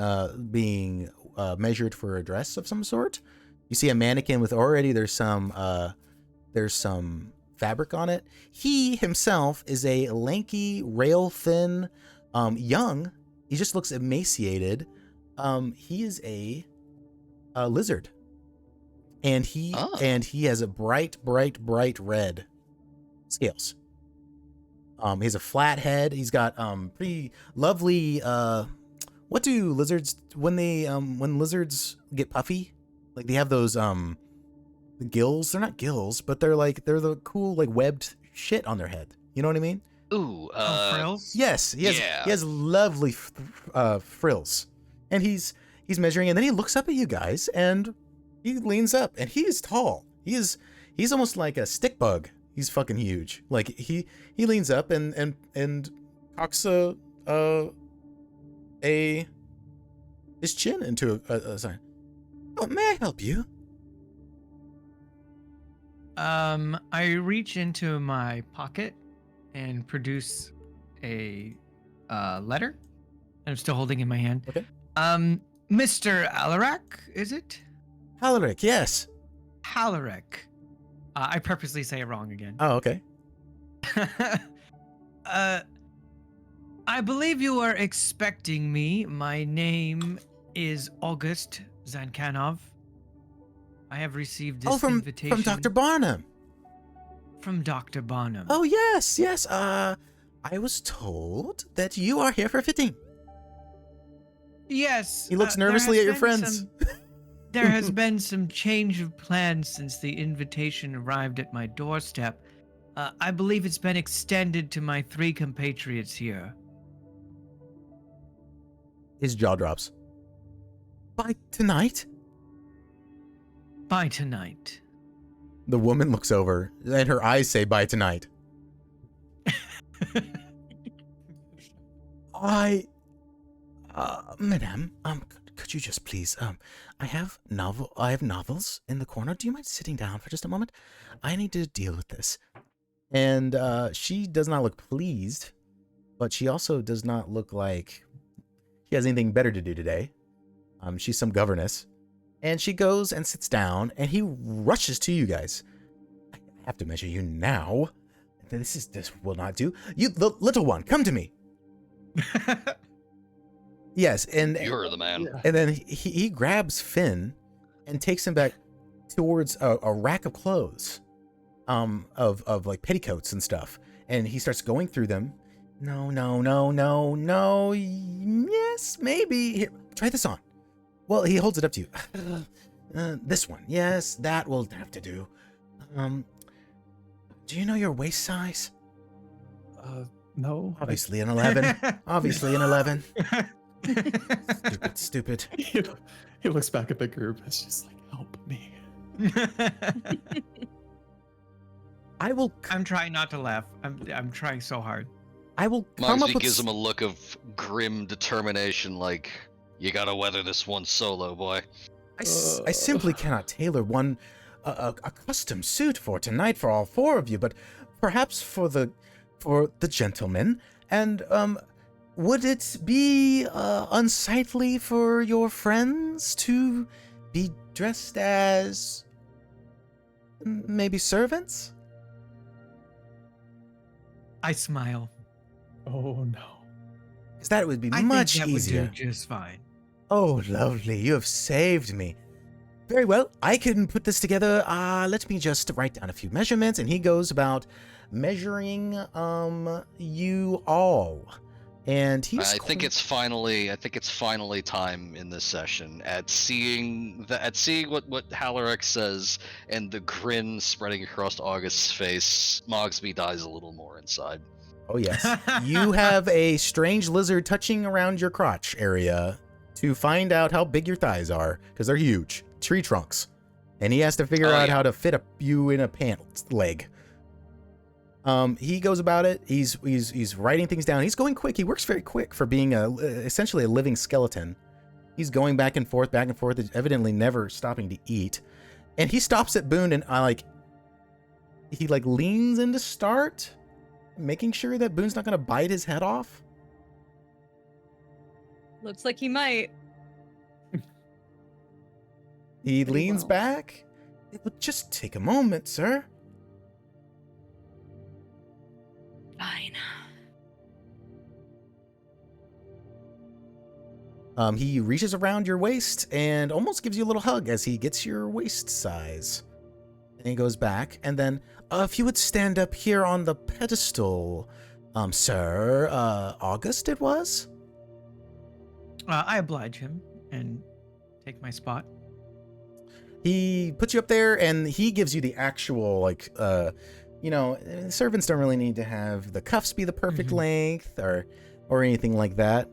measured for a dress of some sort. You see a mannequin with already there's some fabric on it. He himself is a lanky, rail thin, young. He just looks emaciated. He is a lizard, and he has a bright red scales. He has a flat head. He's got pretty lovely. What do lizards when lizards get puffy? Like they have those gills. They're not gills, but they're the cool like webbed shit on their head. You know what I mean? Ooh, frills? Yes, he has lovely frills, and he's measuring, and then he looks up at you guys, and he leans up, and he is tall. He's almost like a stick bug. He's fucking huge. Like he leans up and cocks his chin into a sign. Oh, may I help you? I reach into my pocket and produce a letter. I'm still holding it in my hand. Okay. Mr. Alaric, is it? Alaric, yes. Alaric. I purposely say it wrong again. Oh, okay. I believe you are expecting me. My name is August Khanov. I have received this invitation. From Dr. Barnum. From Dr. Barnum. Oh, yes. I was told that you are here for fitting. Yes. He looks nervously at your friends. There has been some change of plans since the invitation arrived at my doorstep. I believe it's been extended to my 3 compatriots here. His jaw drops. By tonight? By tonight. The woman looks over, and her eyes say, by tonight. Madame, could you just please, I have novels in the corner. Do you mind sitting down for just a moment? I need to deal with this. And, she does not look pleased, but she also does not look like she has anything better to do today. She's some governess. And she goes and sits down, and he rushes to you guys. I have to measure you now. This will not do. You, the little one, come to me. Yes, and you're the man. And then he grabs Finn and takes him back towards a rack of clothes, of like petticoats and stuff. And he starts going through them. No. Yes, maybe. Here, try this on. Well, he holds it up to you. This one. Yes, that will have to do. Do you know your waist size? No. Obviously an 11. Obviously an 11. Stupid. He looks back at the group. It's just like, help me. I'm trying not to laugh. I'm trying so hard. I will come up Mogsby with... gives him a look of grim determination, like, you gotta weather this one solo, boy. I simply cannot tailor one a custom suit for tonight for all 4 of you, but perhaps for the gentleman. And would it be unsightly for your friends to be dressed as maybe servants? I smile. Oh no. Because that would be I much think that easier. would do just fine. Oh, lovely. You have saved me. Very well. I can put this together. Let me just write down a few measurements. And he goes about measuring you all. And he's... I think it's finally time in this session at seeing what Halaric says and the grin spreading across August's face. Mogsby dies a little more inside. Oh, yes. You have a strange lizard touching around your crotch area to find out how big your thighs are, because they're huge. Tree trunks. And he has to figure out how to fit you in a pant leg. He goes about it. He's writing things down. He's going quick. He works very quick for being essentially a living skeleton. He's going back and forth, evidently never stopping to eat. And he stops at Boone and he leans in to start, making sure that Boone's not going to bite his head off. Looks like he might. He Pretty leans well. back. It would just take a moment, sir. Fine. He reaches around your waist and almost gives you a little hug as he gets your waist size. And he goes back, and then, if you would stand up here on the pedestal, sir, August it was? I oblige him and take my spot. He puts you up there, and he gives you the actual, like, servants don't really need to have the cuffs be the perfect length or anything like that.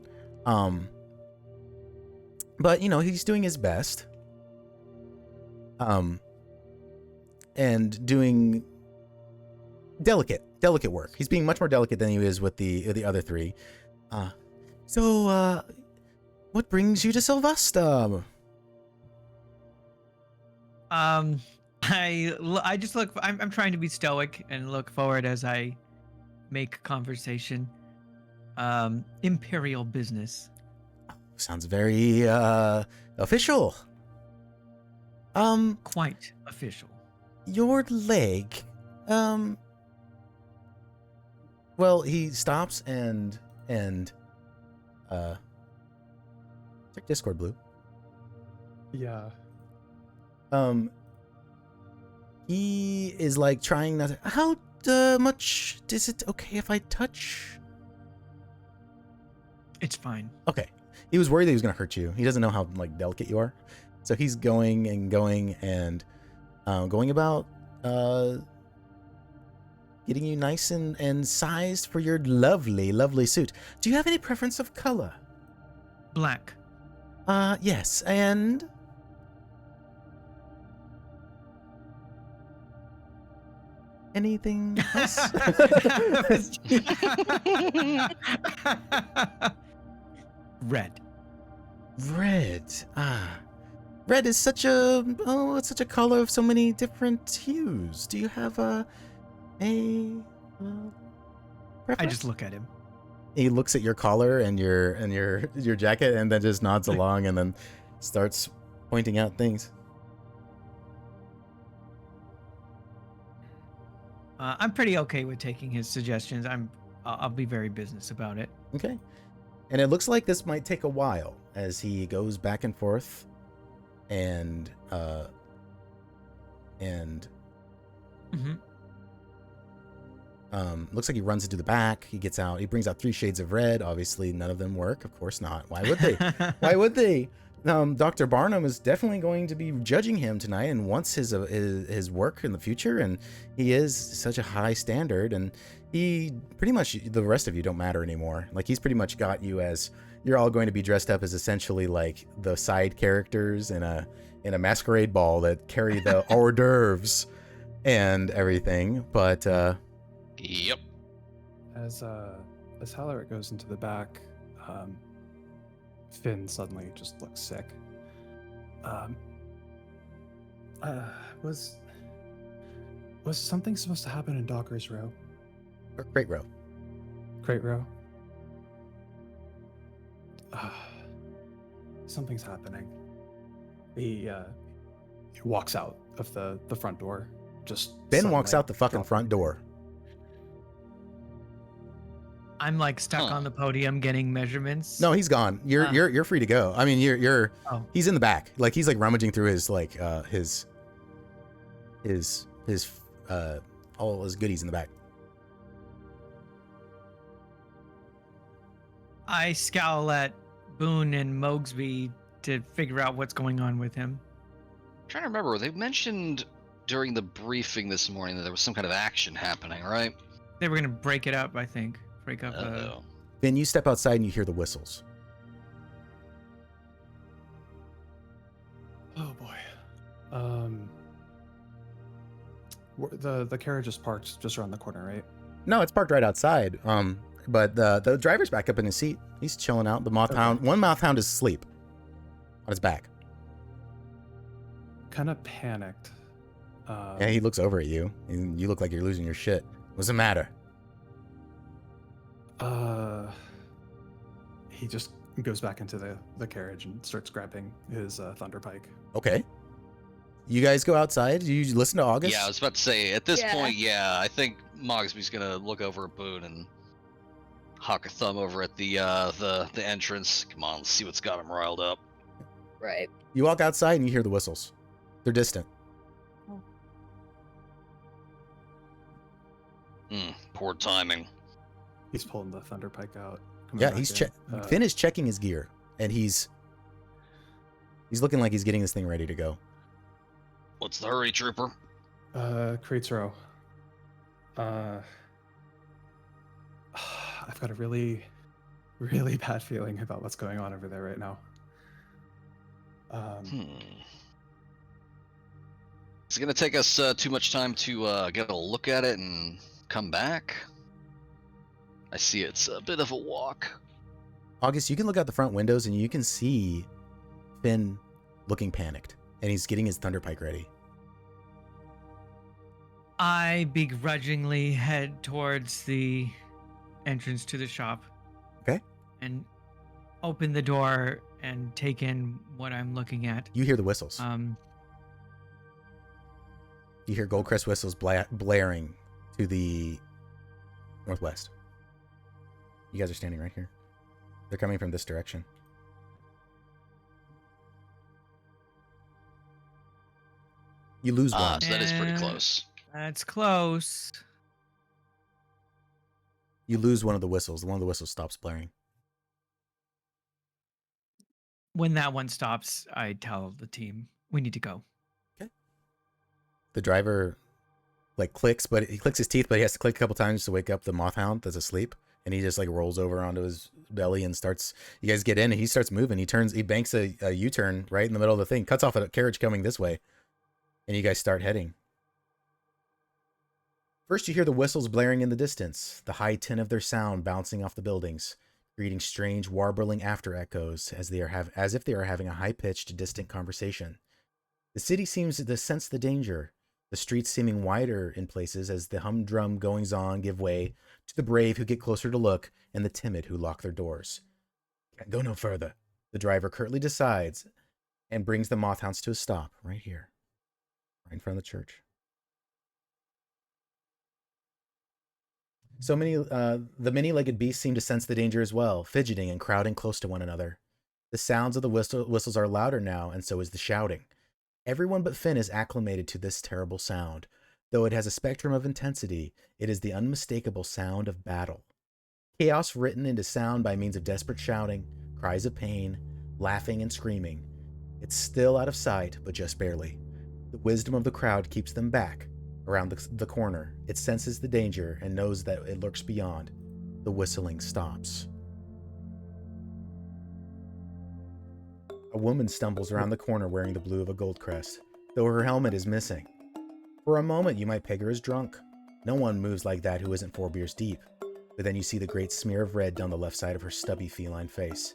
But, he's doing his best. And doing delicate work. He's being much more delicate than he is with the other three. So, what brings you to Selvasta? I just look. I'm trying to be stoic and look forward as I make conversation. Imperial business. Sounds very official. Quite official. Your leg. Well, he stops and check Discord, Blue. Yeah. He is like trying not to. How much is it okay if I touch? It's fine. Okay. He was worried that he was going to hurt you. He doesn't know how like delicate you are. So he's going and going about getting you nice and sized for your lovely suit. Do you have any preference of color? Black. Yes. And anything else? Red. Red. Red is such a it's such a color of so many different hues. Do you have a preference? I just look at him. He looks at your collar and your jacket and then just nods along and then starts pointing out things. I'm pretty okay with taking his suggestions. I'll be very business about it. Okay. And it looks like this might take a while as he goes back and forth and looks like he runs into the back. He gets out. He brings out 3 shades of red. Obviously, none of them work. Of course not. Why would they? Why would they? Dr. Barnum is definitely going to be judging him tonight and wants his work in the future. And he is such a high standard. And he pretty much, the rest of you don't matter anymore. Like, he's pretty much got you as, you're all going to be dressed up as essentially like the side characters in a masquerade ball that carry the hors d'oeuvres and everything. But, Yep. As Hallerit goes into the back, Finn suddenly just looks sick. Was something supposed to happen in Docker's Row? or Great Row. Crate Row? Something's happening. He walks out of the front door. Just Ben walks suddenly out the fucking dropping front door. I'm like stuck on the podium getting measurements. No, he's gone. You're free to go. I mean, you're Oh. he's in the back. Like, he's like rummaging through his like his all his goodies in the back. I scowl at Boone and Mogsby to figure out what's going on with him. I'm trying to remember. They mentioned during the briefing this morning that there was some kind of action happening, right? They were gonna break it up, I think. Break up. Uh-oh. Then you step outside and you hear the whistles. Oh boy. The carriage is parked just around the corner, right? No, it's parked right outside. But the driver's back up in his seat. He's chilling out. The mothhound, one mothhound is asleep on his back. Kind of panicked. Yeah, he looks over at you, and you look like you're losing your shit. What's the matter? He just goes back into the carriage and starts grabbing his thunder pike. Okay. you guys go outside. Do you listen to August? Yeah, I was about to say, at this Yeah. point, yeah, I think Mogsby's gonna look over at Boone and hawk a thumb over at the entrance. Come on, let's see what's got him riled up. Right. You walk outside and you hear the whistles. They're distant. Poor timing. He's pulling the thunderpike out. coming Yeah, back he's in. Finn is checking his gear, and he's looking like he's getting this thing ready to go. What's the hurry, trooper? Crates row. I've got a really, really bad feeling about what's going on over there right now. Is it gonna take us too much time to get a look at it and come back? I see it's a bit of a walk. August, you can look out the front windows and you can see Finn looking panicked, and he's getting his thunderpike ready. I begrudgingly head towards the entrance to the shop. Okay. And open the door and take in what I'm looking at. You hear the whistles. You hear Goldcrest whistles blaring to the northwest. You guys are standing right here. They're coming from this direction. You lose one. So that is pretty close. That's close. You lose one of the whistles. One of the whistles stops blaring. When that one stops, I tell the team, we need to go. The driver clicks, but he clicks his teeth, but he has to click a couple times to wake up the mothhound that's asleep, and he just rolls over onto his belly and starts. You guys get in, and he starts moving. He banks a U-turn right in the middle of the thing, cuts off a carriage coming this way, and you guys start heading. First, you hear the whistles blaring in the distance, the high tin of their sound bouncing off the buildings, creating strange warbling after echoes as if they are having a high-pitched, distant conversation. The city seems to sense the danger, the streets seeming wider in places as the humdrum goings-on give way to the brave who get closer to look and the timid who lock their doors. Can't go no further, the driver curtly decides and brings the mothhounds to a stop right here, right in front of the church. So the many-legged beasts seem to sense the danger as well, fidgeting and crowding close to one another. The sounds of the whistles are louder now, and so is the shouting. Everyone but Finn is acclimated to this terrible sound. Though it has a spectrum of intensity, it is the unmistakable sound of battle. Chaos written into sound by means of desperate shouting, cries of pain, laughing and screaming. It's still out of sight, but just barely. The wisdom of the crowd keeps them back. Around the corner, it senses the danger and knows that it lurks beyond. The whistling stops. A woman stumbles around the corner wearing the blue of a Goldcrest, though her helmet is missing. For a moment, you might peg her as drunk. No one moves like that who isn't 4 beers deep. But then you see the great smear of red down the left side of her stubby feline face.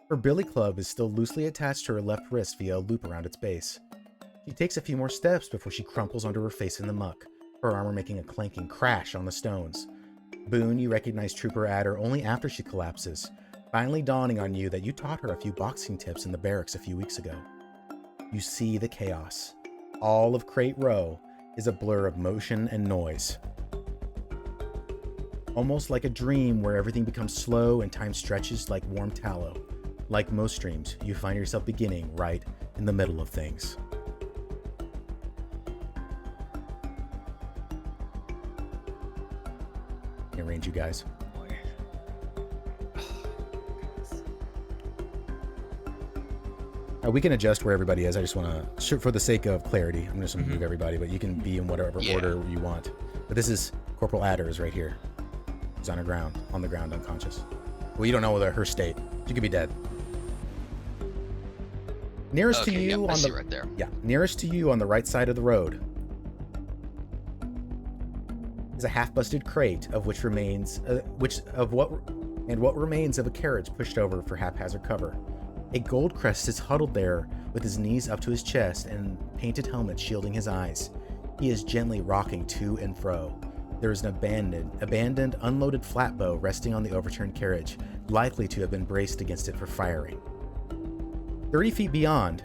Her billy club is still loosely attached to her left wrist via a loop around its base. She takes a few more steps before she crumples onto her face in the muck, her armor making a clanking crash on the stones. Boone, you recognize Trooper Adder only after she collapses, finally dawning on you that you taught her a few boxing tips in the barracks a few weeks ago. You see the chaos. All of Crate Row is a blur of motion and noise. Almost like a dream where everything becomes slow and time stretches like warm tallow. Like most dreams, you find yourself beginning right in the middle of things. Arrange you guys. We can adjust where everybody is. I just want to, for the sake of clarity, I'm just going to move everybody, but you can be in whatever order you want. But this is Corporal Adder is right here. She's on the ground, unconscious. Well, you don't know her state. She could be dead. Nearest to you on the right there. Yeah, nearest to you on the right side of the road is a half-busted crate of which remains what remains of a carriage pushed over for haphazard cover. A Goldcrest is huddled there with his knees up to his chest and painted helmet shielding his eyes. He is gently rocking to and fro. There is an abandoned, unloaded flatbow resting on the overturned carriage, likely to have been braced against it for firing. 30 feet beyond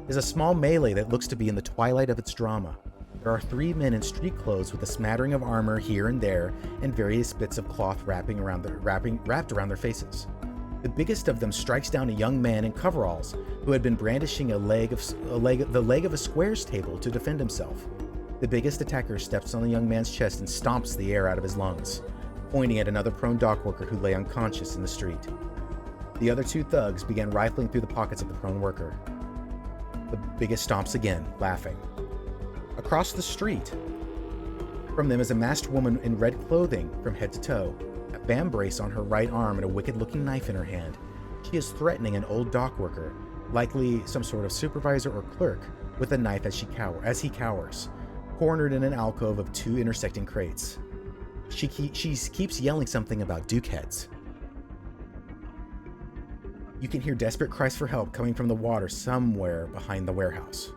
is a small melee that looks to be in the twilight of its drama. There are 3 men in street clothes with a smattering of armor here and there, and various bits of cloth wrapped around their faces. The biggest of them strikes down a young man in coveralls who had been brandishing the leg of a squares table to defend himself. The biggest attacker steps on the young man's chest and stomps the air out of his lungs, pointing at another prone dockworker who lay unconscious in the street. The other 2 thugs began rifling through the pockets of the prone worker. The biggest stomps again, laughing. Across the street from them is a masked woman in red clothing from head to toe, a bam brace on her right arm and a wicked-looking knife in her hand. She is threatening an old dock worker, likely some sort of supervisor or clerk, with a knife as he cowers, cornered in an alcove of 2 intersecting crates. She keeps yelling something about dukeheads. You can hear desperate cries for help coming from the water somewhere behind the warehouse.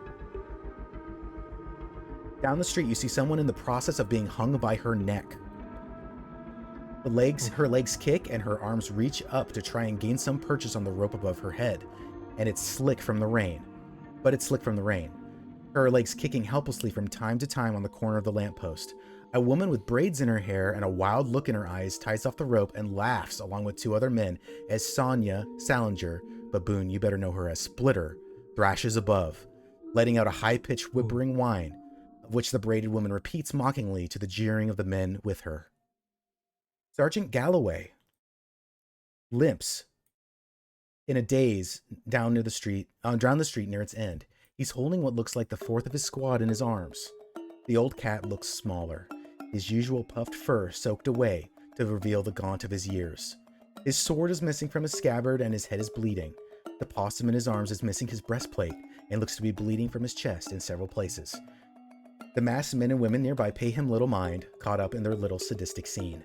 Down the street, you see someone in the process of being hung by her neck. Her legs kick and her arms reach up to try and gain some purchase on the rope above her head, and it's slick from the rain. Her legs kicking helplessly from time to time on the corner of the lamppost. A woman with braids in her hair and a wild look in her eyes ties off the rope and laughs along with 2 other men as Sonya, Salinger, but Boone, you better know her as Splitter, thrashes above, letting out a high-pitched whimpering whine, of which the braided woman repeats mockingly to the jeering of the men with her. Sergeant Galloway limps in a daze down the street near its end. He's holding what looks like the 4th of his squad in his arms. The old cat looks smaller, his usual puffed fur soaked away to reveal the gaunt of his years. His sword is missing from his scabbard and his head is bleeding. The possum in his arms is missing his breastplate and looks to be bleeding from his chest in several places. The masked men and women nearby pay him little mind, caught up in their little sadistic scene.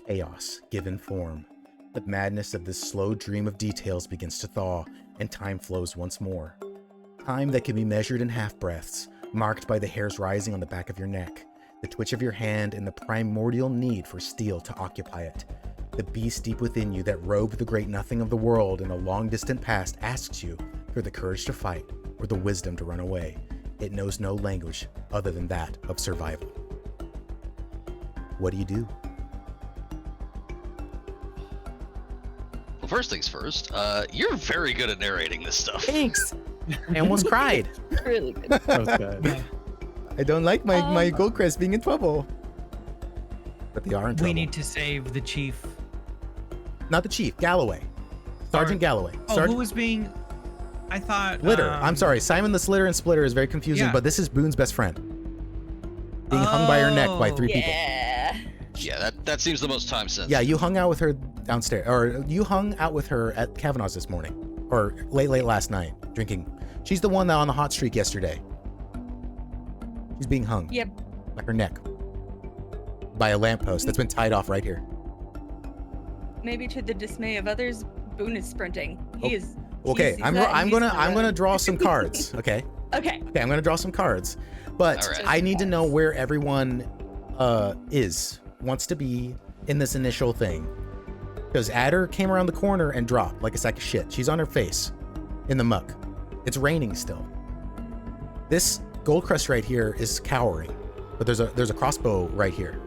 Chaos given form. The madness of this slow dream of details begins to thaw, and time flows once more. Time that can be measured in half-breaths, marked by the hairs rising on the back of your neck, the twitch of your hand, and the primordial need for steel to occupy it. The beast deep within you that robed the great nothing of the world in a long-distant past asks you for the courage to fight or the wisdom to run away. It knows no language other than that of survival. What do you do? Well, first things first, you're very good at narrating this stuff. Thanks! I almost cried. Really good. That was good. I don't like my Goldcrest being in trouble. But they are in trouble. We need to save the chief. Not the chief, Galloway. Sergeant Galloway. Oh, who was being... I thought... Splitter. I'm sorry. Simon the Slitter and Splitter is very confusing, Yeah. but this is Boone's best friend. Being hung by her neck by 3 people. Yeah. Yeah, that seems the most time sensitive. Yeah, you hung out with her downstairs, or you hung out with her at Kavanaugh's this morning, or late last night, drinking. She's the one that on the hot streak yesterday. She's being hung. Yep. By her neck. By a lamppost that's been tied off right here. Maybe to the dismay of others, Boone is sprinting. He is. Okay, he's I'm gonna draw some cards. Okay. Okay. Okay, I'm gonna draw some cards, but All right. I need to know where everyone wants to be in this initial thing. Because Adder came around the corner and dropped like a sack of shit. She's on her face in the muck. It's raining still. This Goldcrest right here is cowering, but there's a crossbow right here.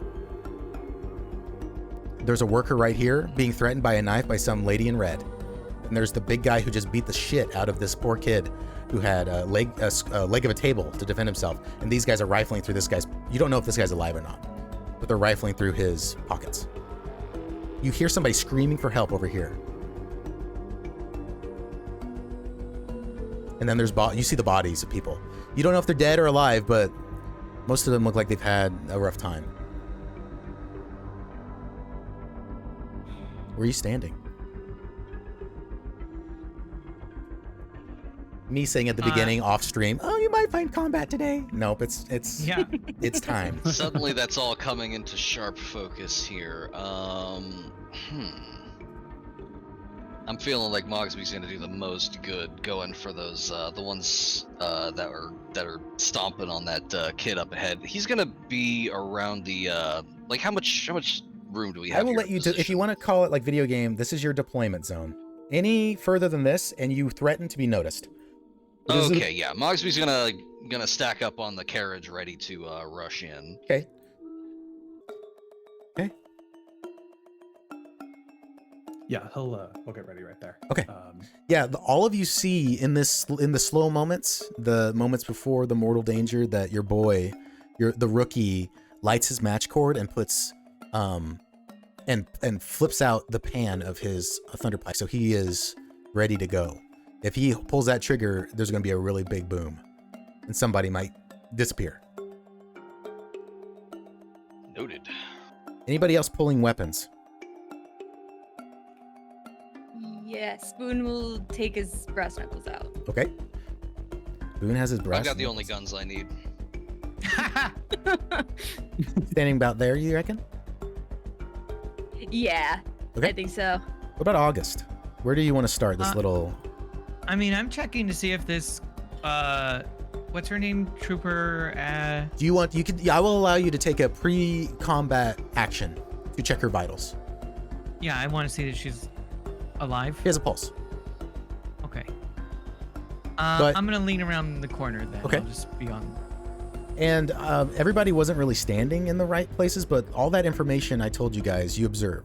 There's a worker right here being threatened by a knife by some lady in red. And there's the big guy who just beat the shit out of this poor kid who had a leg of a table to defend himself. And these guys are rifling through this guy's... You don't know if this guy's alive or not, but they're rifling through his pockets. You hear somebody screaming for help over here. And then you see the bodies of people. You don't know if they're dead or alive, but most of them look like they've had a rough time. Where are you standing? Me saying at the beginning off stream, oh, you might find combat today. Nope, it's Yeah. it's time. Suddenly that's all coming into sharp focus here. I'm feeling like Mogsby's gonna do the most good going for those the ones that are stomping on that kid up ahead. He's gonna be around the like how much room do we have? I will here let in you if you want to call it like video game, this is your deployment zone. Any further than this and you threaten to be noticed. Okay, yeah. Mogsby's gonna stack up on the carriage, ready to rush in. Okay. Okay. Yeah, he'll get ready right there. Okay. Yeah, all of you see in the slow moments, the moments before the mortal danger, that your boy, the rookie, lights his match cord and puts and flips out the pan of his thunderpie, so he is ready to go. If he pulls that trigger, there's going to be a really big boom, and somebody might disappear. Noted. Anybody else pulling weapons? Yes, Boone will take his brass knuckles out. Okay. Boone has his brass. I've got the only guns I need. Standing about there, you reckon? Yeah, Okay. I think so. What about August? Where do you want to start this little? I mean, I'm checking to see if this, what's her name, Trooper? Do you want? You could. Yeah, I will allow you to take a pre-combat action to check her vitals. Yeah, I want to see that she's alive. He has a pulse. Okay. But- I'm gonna lean around the corner then. Okay. I'll just be on. And everybody wasn't really standing in the right places, but all that information I told you guys, you observe.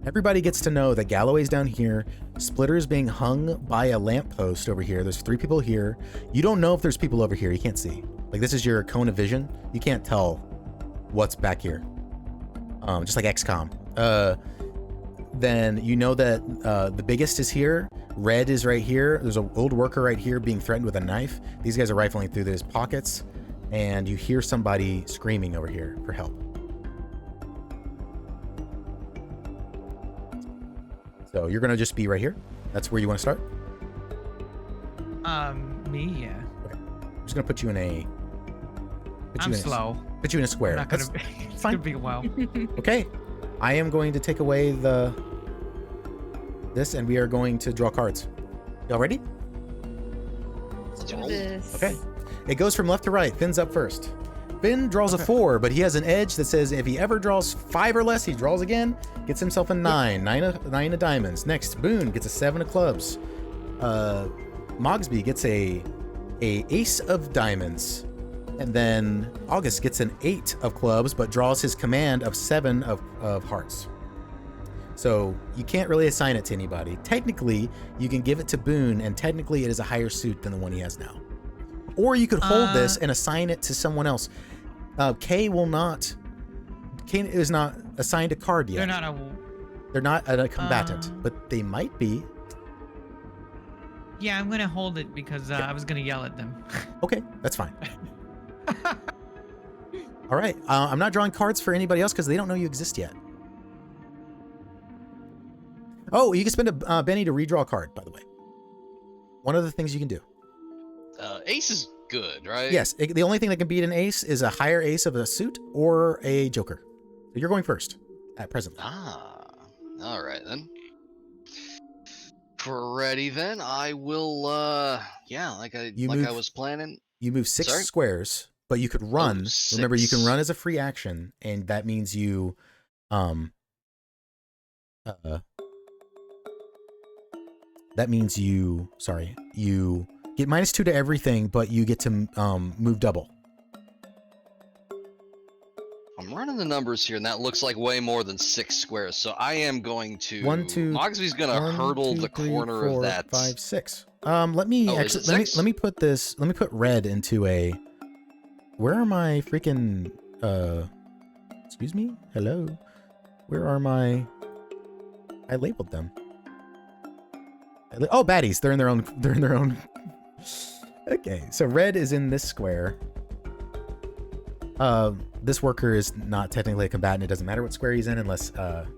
Everybody gets to know that Galloway's down here, Splitter's being hung by a lamppost over here. There's 3 people here. You don't know if there's people over here. You can't see. Like, this is your cone of vision. You can't tell what's back here. Just like XCOM. Then you know that the biggest is here. Red is right here. There's an old worker right here being threatened with a knife. These guys are rifling through his pockets. And you hear somebody screaming over here for help. So you're gonna just be right here? That's where you want to start? Me, yeah. Okay. I'm just gonna put you in a... I'm slow. Put you in a square. Not gonna That's be, it's fine. gonna be a while. Okay. I am going to take away this, and we are going to draw cards. Y'all ready? Let's Do roll. this. Okay. It goes from left to right. Finn's up first. Finn draws a 4, but he has an edge that says if he ever draws 5 or less, he draws again, gets himself a 9. 9 of diamonds. Next, Boone gets a 7 of clubs. Mogsby gets a ace of diamonds. And then August gets an 8 of clubs, but draws his command of 7 of hearts. So you can't really assign it to anybody. Technically, you can give it to Boone, and technically it is a higher suit than the one he has now. Or you could hold this and assign it to someone else. Kay is not assigned a card yet. They're not a combatant, but they might be. Yeah, I'm gonna hold it because I was gonna yell at them. Okay, that's fine. All right, I'm not drawing cards for anybody else because they don't know you exist yet. Oh, you can spend a Benny to redraw a card, by the way. One of the things you can do. Ace is good, right? Yes, the only thing that can beat an ace is a higher ace of a suit or a joker. So you're going first at present. Ah, all right then. Ready then. I will. Like I was planning. You move 6 Sorry? squares, but you could run. Oh, Remember, you can 6. run as a free action, and that means you, you get -2 to everything, but you get to move double. I'm running the numbers here, and that looks like way more than 6 squares. So I am going to. 1, 2. Mogsby's gonna 1, hurdle 2, the 3, corner 4, of that. 5, 6. Let me Oh, is actually it 6? let me put this. Let me put red into a. Where are my freaking? Excuse me. Hello. Where are my? I labeled them. Oh, baddies. They're in their own. They're in their own. Okay, so red is in this square. This worker is not technically a combatant. It doesn't matter what square he's in unless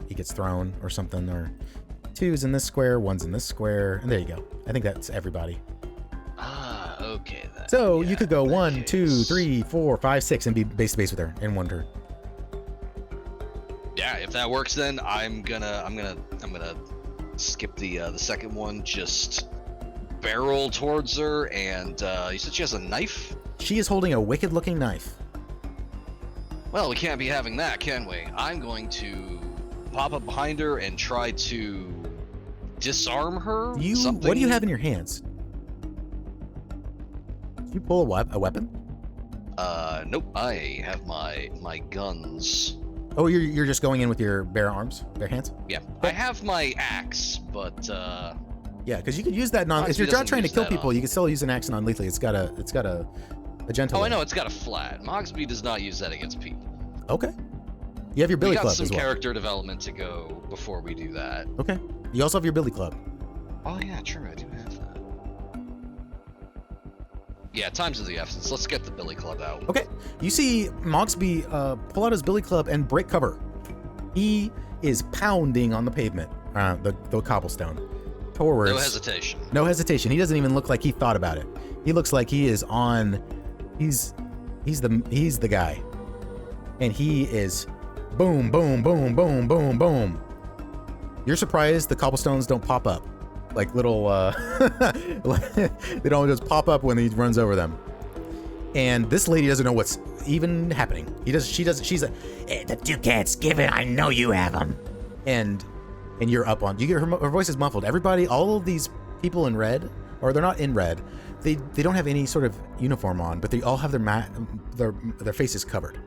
he gets thrown or something. Or 2's in this square, 1's in this square, and there you go. I think that's everybody. Ah, okay then. So Yeah, you could go in that 1, 2, case. 3, 4, 5, 6, and be base to base with her in one turn. Yeah, if that works, then I'm gonna skip the second one. Just barrel towards her, and you said she has a knife. She is holding a wicked-looking knife. Well, we can't be having that, can we? I'm going to pop up behind her and try to disarm her. What do you have in your hands? you pull a weapon? Nope. I have my guns. Oh, you're just going in with your bare arms, bare hands? Yeah, I have my axe, but Yeah, because you can use that if Mogsby you're not doesn't trying to use kill that people, on- you can still use an axe non-lethally. It's got a gentle. oh, I edge. know it's got a flat. Mogsby does not use that against people. Okay. You have your billy We got club some as well. character development to go before we do that. Okay. You also have your billy club. Oh yeah, true. I do have that. Yeah, time's of the essence. Let's get the billy club out. Okay. You see Mogsby pull out his billy club and break cover. He is pounding on the pavement, the cobblestone, towards. No hesitation. No hesitation. He doesn't even look like he thought about it. He looks like he is on. He's the guy, and he is, boom, boom, boom, boom, boom, boom. You're surprised the cobblestones don't pop up, like little. They don't just pop up when he runs over them. And this lady doesn't know what's even happening. She does. She's like, the ducats, give it. I know you have them. And you're up on. You get her voice is muffled. Everybody, all of these people in red, or they're not in red. They don't have any sort of uniform on, but they all have their faces covered.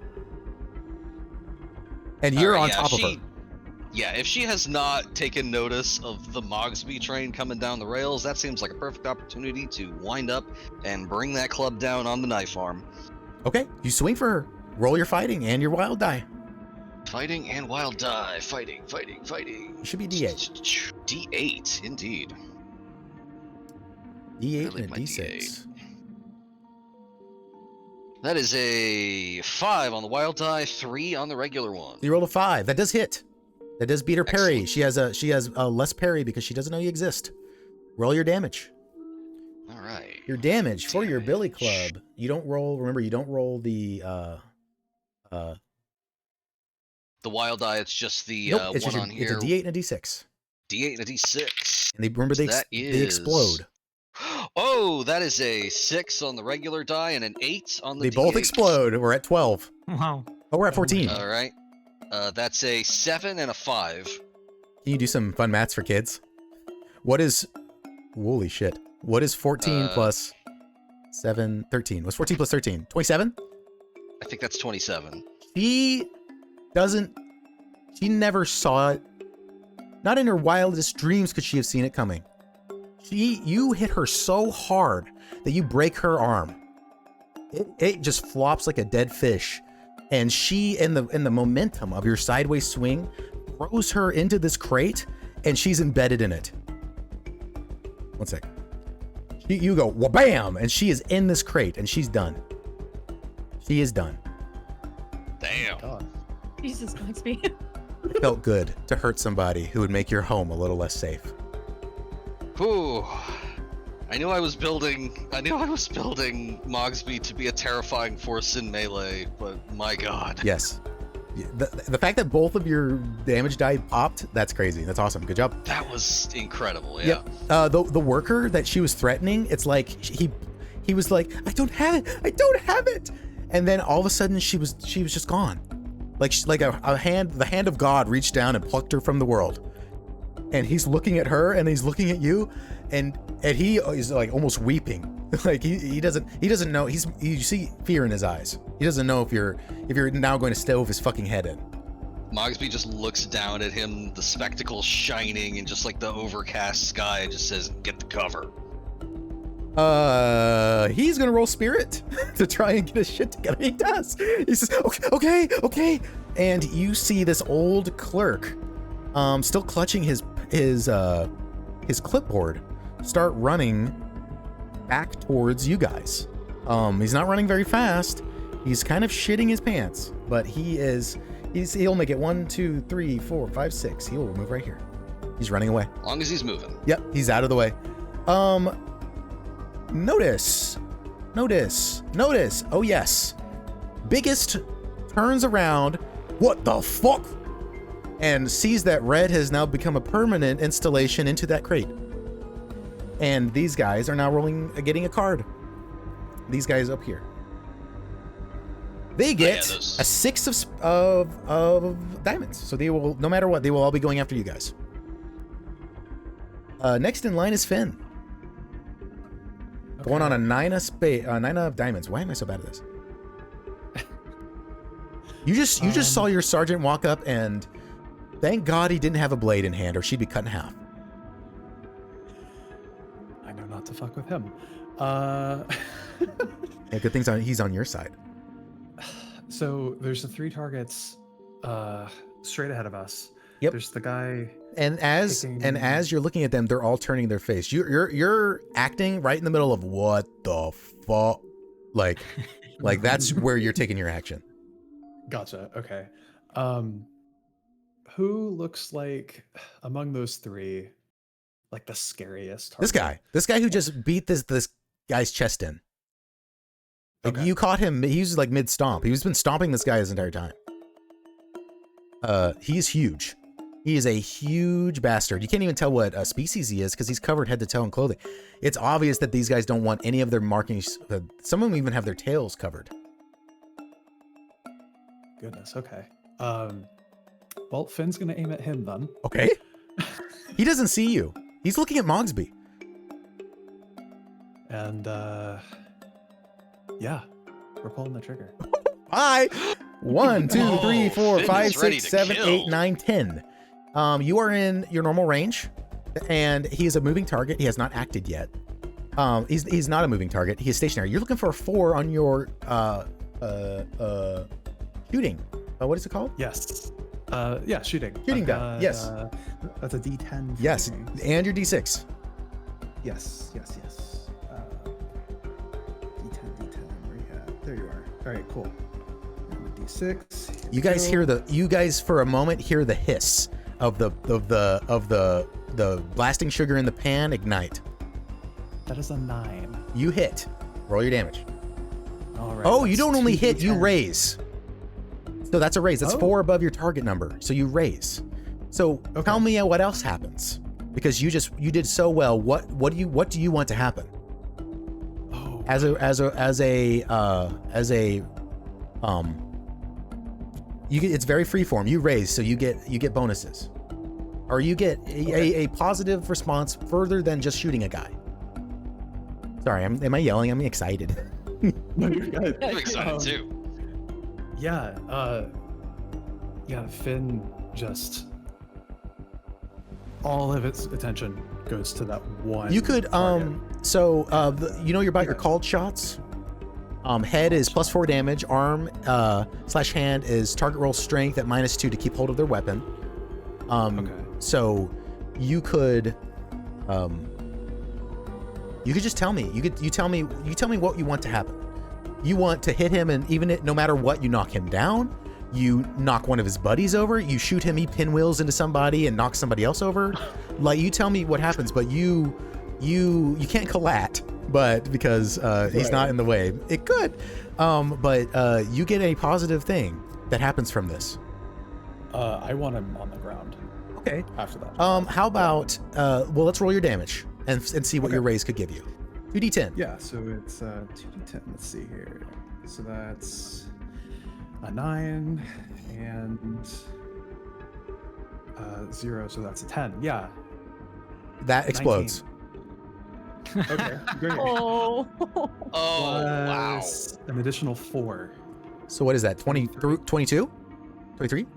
And you're on top of her. Yeah, if she has not taken notice of the Mogsby train coming down the rails, that seems like a perfect opportunity to wind up and bring that club down on the knife arm. Okay, you swing for her. Roll your fighting and your wild die. Fighting and wild die. Fighting. It should be D8. D8, indeed. D8 I like and a my D6. That is a 5 on the wild die, 3 on the regular one. You rolled a 5. That does hit. That does beat her parry. Excellent. She has a less parry because she doesn't know you exist. Roll your damage. All right. Your damage for your billy Damage. club. You don't roll. Remember, you don't roll the. The wild die, it's just the Nope, it's one just on it's a here. D8 and a D6. D8 and a D6. And remember they That they explode. Oh, that is a 6 on the regular die and an 8 on the They both D8. explode. We're at 12. Wow. Oh, we're at 14. All right. That's a 7 and a 5. Can you do some fun maths for kids? What is... Holy shit. What is 14 plus 7? 13. What's 14 plus 13? 27? I think that's 27. She never saw it. Not in her wildest dreams could she have seen it coming. You hit her so hard that you break her arm. It just flops like a dead fish. And she, in the momentum of your sideways swing, throws her into this crate, and she's embedded in it. One sec. You go, wha-bam! And she is in this crate, and she's done. She is done. Damn. God. Jesus, Mogsby. It felt good to hurt somebody who would make your home a little less safe. Whew. I knew I was building Mogsby to be a terrifying force in melee, but my god. Yes. The fact that both of your damage die popped, that's crazy. That's awesome. Good job. That was incredible, yeah. Yep. The worker that she was threatening, it's like he was like, I don't have it. And then all of a sudden she was just gone. Like the hand of God reached down and plucked her from the world. And he's looking at her and he's looking at you, and he is like almost weeping. Like he doesn't know. You see fear in his eyes. He doesn't know if you're now going to stove his fucking head in. Mogsby just looks down at him, the spectacles shining, and just like the overcast sky, and just says, "Get the cover." He's gonna roll spirit to try and get his shit together. He does. He says, okay. And you see this old clerk, still clutching his clipboard, start running back towards you guys. He's not running very fast. He's kind of shitting his pants, but he'll make it 1, 2, 3, 4, 5, 6. He'll move right here. He's running away. As long as he's moving. Yep, he's out of the way. Notice. Oh yes. Biggest turns around. What the fuck? And sees that red has now become a permanent installation into that crate. And these guys are now getting a card. These guys up here. They get those- a 6 of diamonds. So they will, no matter what, they will all be going after you guys. Next in line is Finn. up. One on a nine of diamonds. Why am I so bad at this? You just saw your sergeant walk up, and thank God he didn't have a blade in hand, or she'd be cut in half. I know not to fuck with him. Yeah, good things he's on your side. So there's the 3 targets straight ahead of us. Yep. There's the guy. And as you're looking at them, they're all turning their face. You're acting right in the middle of what the fuck, like that's where you're taking your action. Gotcha. Okay. Who looks like among those 3, like the scariest target? This guy who just beat this guy's chest in. Like, you caught him. He was like mid stomp. He's been stomping this guy his entire time. He's huge. He is a huge bastard. You can't even tell what species he is because he's covered head to toe in clothing. It's obvious that these guys don't want any of their markings. Some of them even have their tails covered. Goodness. Okay. Well, Finn's gonna aim at him then. Okay. He doesn't see you. He's looking at Mogsby. And yeah, we're pulling the trigger. Bye. 1, 2, 3, 4, Finn 5, is ready 6, to 7, kill. 8, 9, 10. You are in your normal range, and he is a moving target. He has not acted yet. He's not a moving target. He is stationary. You're looking for a 4 on your shooting. What is it called? Yes. Yeah, shooting. Shooting I've gun. got, Yes. That's a D10. for Yes, me. and your D6. Yes. D10. Where you at? There you are. All right, cool. And the D6. You guys hear you guys for a moment hear the hiss of the blasting sugar in the pan ignite. That is a 9. You hit. Roll your damage. All right. Oh, you that's don't only 2 hit, you D10. raise. So that's a raise. That's 4 above your target number. So you raise. So tell me what else happens, because you did so well. What do you want to happen? Oh. It's very freeform. You raise, so you get bonuses, or you get a positive response further than just shooting a guy. Sorry, am I yelling? I'm excited. No, you're good. I'm excited too. Yeah, Finn just all of its attention goes to that one. You could you're about your called shots. Head is +4 damage. Arm / hand is target roll strength at -2 to keep hold of their weapon. So you could just tell me. You tell me what you want to happen. You want to hit him, and no matter what, you knock him down. You knock one of his buddies over. You shoot him. He pinwheels into somebody and knocks somebody else over. Like, you tell me what happens, but you can't collat, but because he's not in the way. It could, but you get a positive thing that happens from this. I want him on the ground. Okay. After that. How about let's roll your damage and see what your raise could give you. 2d10. Yeah, so it's 2d10. Let's see here. So that's a 9 and 0, so that's a 10. Yeah. That explodes. 19. Okay, great. Oh. Wow. Plus an additional 4. So what is that? 22? 23?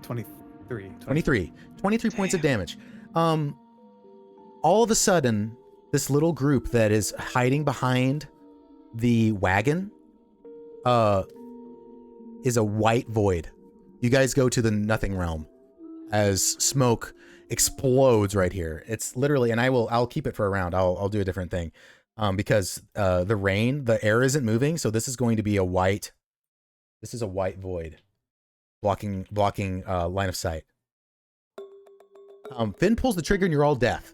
23. 23 points of damage. All of a sudden, this little group that is hiding behind the wagon is a white void. You guys go to the nothing realm as smoke explodes right here. It's literally, and I'll keep it for a round. I'll do a different thing because the air isn't moving, so this is going to be a white void blocking line of sight. Finn pulls the trigger and you're all deaf.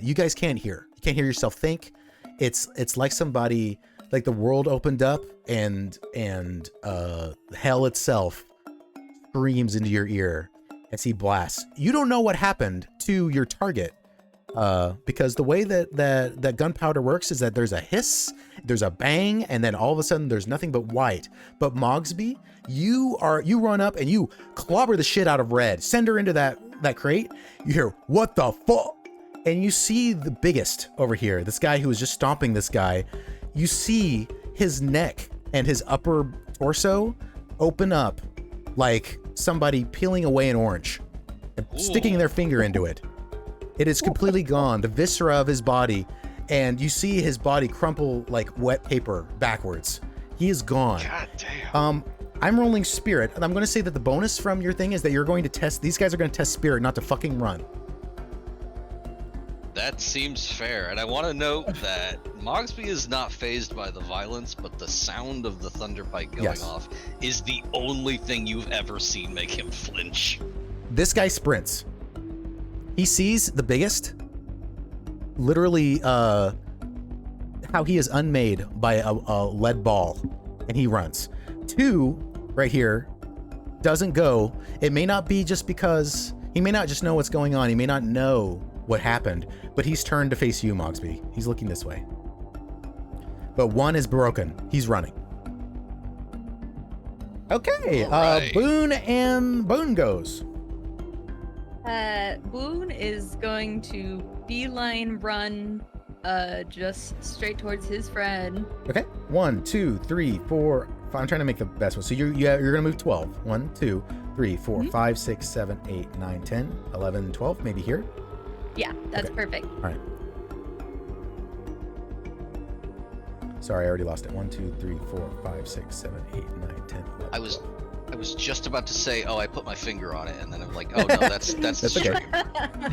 You guys can't hear. You can't hear yourself think. It's like somebody, like the world opened up and hell itself screams into your ear as he blasts. You don't know what happened to your target because the way that gunpowder works is that there's a hiss, there's a bang, and then all of a sudden there's nothing but white. But Mogsby, you run up and you clobber the shit out of Red, send her into that crate. You hear, "What the fuck?" and you see the biggest over here, this guy who was just stomping this guy. You see his neck and his upper torso open up like somebody peeling away an orange and sticking their finger into it. It is completely gone, the viscera of his body, and you see his body crumple like wet paper backwards. He is gone. God damn. I'm rolling spirit, and I'm going to say that the bonus from your thing is that you're going to test, these guys are going to test spirit, not to fucking run. That seems fair, and I want to note that Mogsby is not fazed by the violence, but the sound of the thunderpike going off is the only thing you've ever seen make him flinch. This guy sprints. He sees the biggest, literally how he is unmade by a lead ball, and he runs. 2, right here, doesn't go. It may not be just because, he may not just know what's going on, he may not know what happened, but he's turned to face you, Mogsby. He's looking this way. But 1 is broken. He's running. Okay, right. Boone goes. Boone is going to beeline run just straight towards his friend. Okay, 1, 2, 3, 4, 5. I'm trying to make the best one. So you're gonna move 12. 1, 2, 3, 4, 5, 6, 7, 8, 9, 10, 11, 12. Maybe here. Yeah, that's Okay. perfect. All right. Sorry, I already lost it. 1, 2, 3, 4, 5, 6, 7, 8, 9, 10, 11. I was just about to say, oh, I put my finger on it, and then I'm like, oh no, that's the That's okay. stream.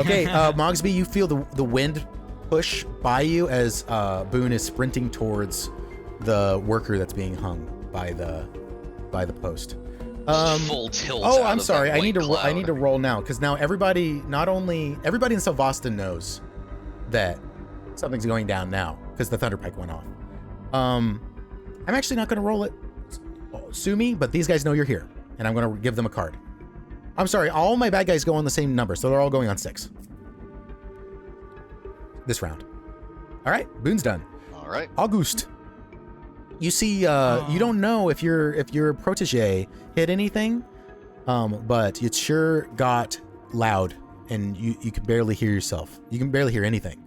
Okay, Mogsby, you feel the wind push by you as Boone is sprinting towards the worker that's being hung by the post. Full tilt. Oh, out I'm of sorry. that I need to white cloud. roll now because now everybody in Selvasta knows that something's going down now because the thunderpike went off. I'm actually not going to roll it. Sue me, but these guys know you're here, and I'm going to give them a card. I'm sorry. All my bad guys go on the same number, so they're all going on 6 this round. All right, Boone's done. All right. August. You see, you don't know if your protege hit anything, but it sure got loud, and you can barely hear yourself. You can barely hear anything.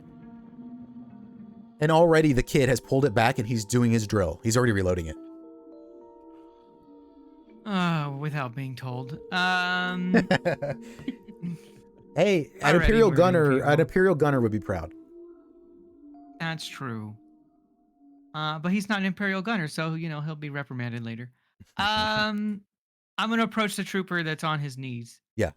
And already the kid has pulled it back, and he's doing his drill. He's already reloading it. Without being told. Hey, an Already Imperial murdering gunner, people. an Imperial gunner would be proud. That's true. But he's not an Imperial gunner, so he'll be reprimanded later. I'm gonna approach the trooper that's on his knees. Yeah.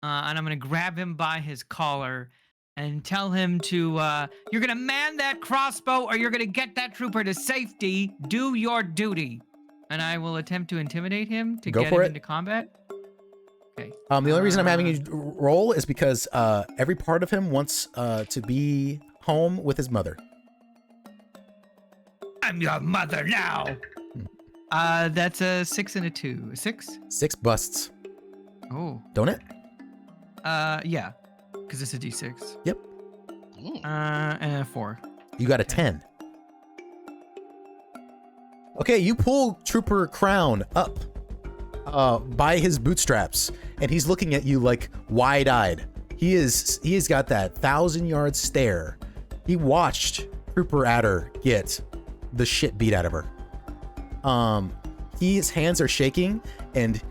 And I'm gonna grab him by his collar and tell him to you're gonna man that crossbow or you're gonna get that trooper to safety. Do your duty. And I will attempt to intimidate him to Go get for him it. into combat. Okay. The only reason I'm having you roll is because every part of him wants to be home with his mother. I'm your mother now. That's a 6 and a 2. A 6? 6 busts, Oh. don't it? Yeah. Because it's a D6. Yep. And a 4. You got a 10. Okay, you pull Trooper Crown up by his bootstraps, and he's looking at you like wide-eyed. He has got that 1,000-yard stare. He watched Trooper Adder get the shit beat out of her. His hands are shaking, and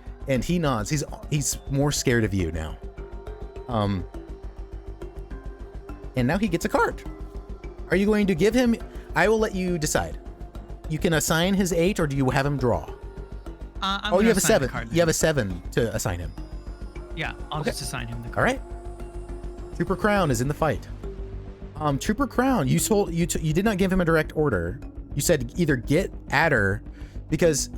he nods. He's more scared of you now. And now he gets a card. Are you going to give him? I will let you decide. You can assign his 8, or do you have him draw? I'm You have a assign the 7. card You have a then. 7 to assign him. Yeah, I'll Okay. just assign him the card. All right. Trooper Crown is in the fight. Trooper Crown, you did not give him a direct order. You said either get Adder, because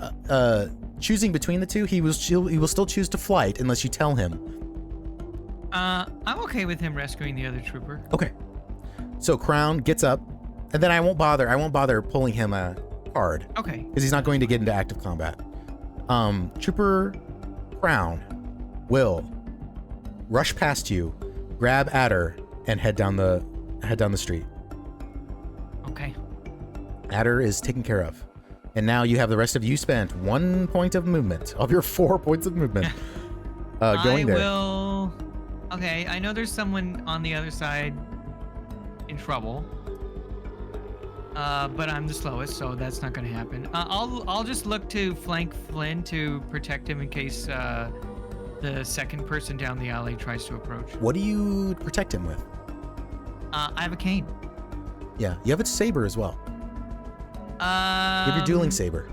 choosing between the two, he will still choose to flight unless you tell him. I'm okay with him rescuing the other trooper. Okay. So Crown gets up, and then I won't bother pulling him a card Okay. because he's not going to get into active combat. Trooper Crown will rush past you, grab Adder, and head down the street. Okay. Adder is taken care of. And now you have the rest of you spent 1 point of movement of your 4 points of movement going there. Okay, I know there's someone on the other side in trouble. But I'm the slowest, so that's not gonna happen. I'll just look to flank Flynn to protect him in case the second person down the alley tries to approach. What do you protect him with? I have a cane. Yeah, you have a saber as well. You have your dueling saber.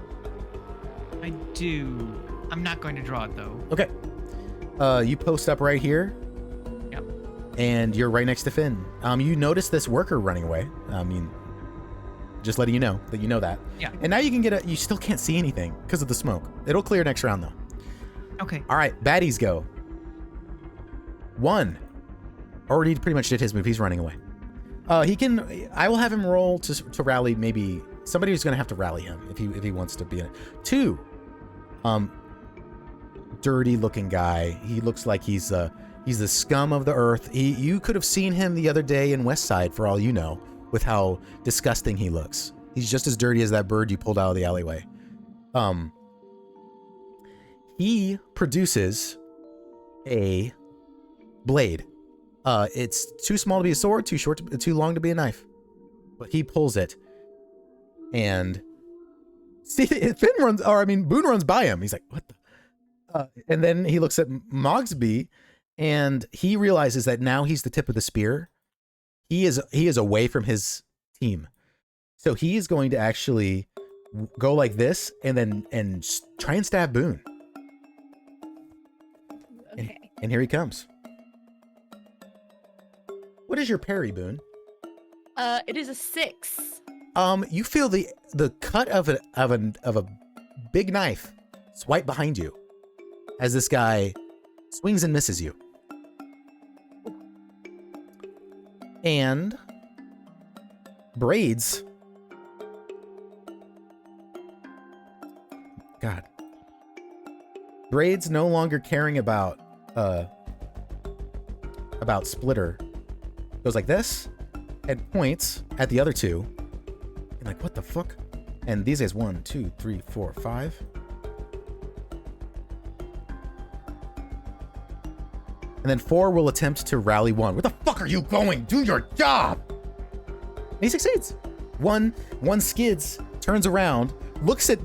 I do. I'm not going to draw it though. Okay. You post up right here. Yep. And you're right next to Finn. You notice this worker running away. I mean, just letting you know that you know that. Yeah. And now you can you still can't see anything because of the smoke. It'll clear next round though. Okay. All right, baddies go. 1. Already pretty much did his move. He's running away. I will have him roll to rally maybe somebody who's going to have to rally him if he wants to be in it. 2. Dirty looking guy. He looks like he's the scum of the earth. You could have seen him the other day in Westside for all you know, with how disgusting he looks. He's just as dirty as that bird you pulled out of the alleyway. He produces a blade. It's too small to be a sword, too long to be a knife. But he pulls it. And see, Boone runs by him. He's like, what the? And then he looks at Mogsby and he realizes that now he's the tip of the spear. He is away from his team. So he is going to actually go like this and try and stab Boone. Okay. And here he comes. What is your parry, Boone? It is a 6. You feel the cut of a big knife swipe behind you as this guy swings and misses you. And Braids. God. Braids no longer caring about Splitter. Goes like this and points at the other two. And like, what the fuck? And these guys 1, 2, 3, 4, 5. And then 4 will attempt to rally 1. Where the fuck are you going? Do your job! And he succeeds. One skids, turns around, looks at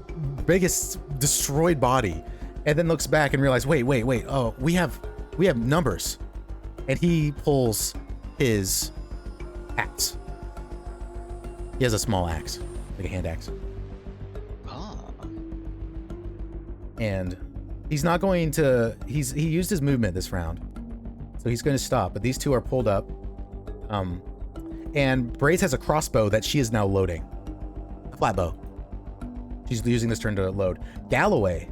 biggest destroyed body, and then looks back and realizes, wait. Oh, we have numbers. And he pulls his axe. He has a small axe, like a hand axe. Ah. And he's not going to. He used his movement this round, so he's going to stop. But these two are pulled up. And Braids has a crossbow that she is now loading. A flat bow. She's using this turn to load. Galloway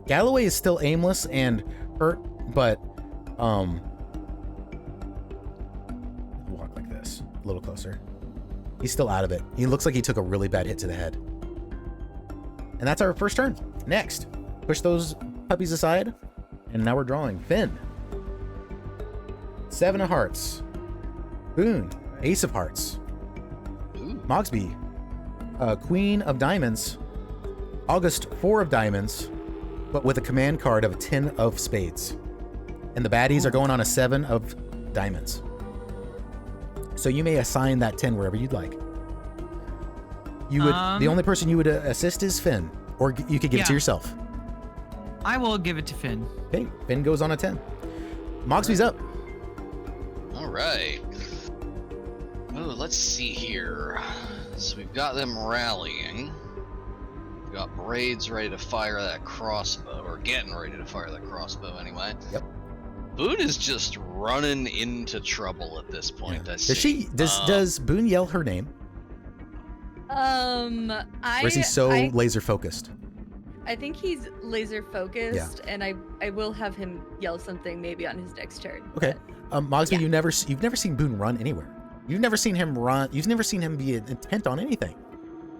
is still aimless and hurt, but walk like this, a little closer. He's still out of it. He looks like he took a really bad hit to the head. And that's our first turn. Next, push those puppies aside, and now we're drawing. Finn. 7 of hearts. Boone. Ace of hearts. Ooh. Mogsby. Queen of diamonds. August, 4 of diamonds, but with a command card of a 10 of spades. And the baddies are going on a 7 of diamonds. So you may assign that 10 wherever you'd like. You would. The only person you would assist is Finn, or you could give it to yourself. I will give it to Finn. Okay, Finn goes on a 10. Mogsby's up. All right. Oh, let's see here. So we've got them rallying. We've got Braids ready to fire that crossbow, or getting ready to fire that crossbow anyway. Yep. Boone is just running into trouble at this point. Yeah. I see. Does Boone yell her name? Or is he so laser focused? I think he's laser focused, and I will have him yell something maybe on his next turn. Okay. Mogsby, yeah. you've never seen Boone run anywhere. You've never seen him run. You've never seen him be intent on anything.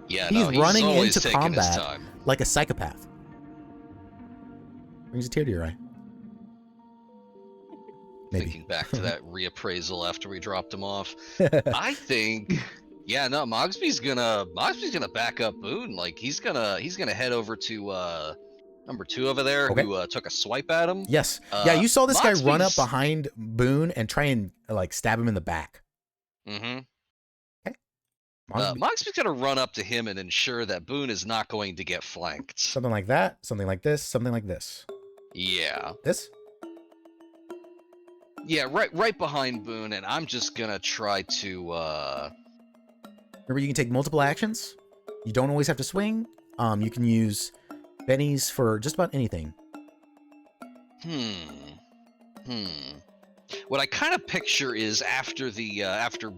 Yeah, he's running always into taking his combat time. like a psychopath. Brings a tear to your eye. Maybe. Thinking back to that reappraisal after we dropped him off, I think, yeah, no, Mogsby's gonna back up Boone. Like he's gonna head over to Number 2 over there, Okay. who took a swipe at him. Yes. Yeah, you saw this guy run up Mogsby's- behind Boone and try and like stab him in the back. Mm-hmm. Mogsby- Mogsby's gonna run up to him and ensure that Boone is not going to get flanked. something like that, something like this, something like this. Yeah. This? Yeah, right behind Boone, and I'm just gonna try to Remember, you can take multiple actions. You don't always have to swing. You can use bennies for just about anything. What I kind of picture is after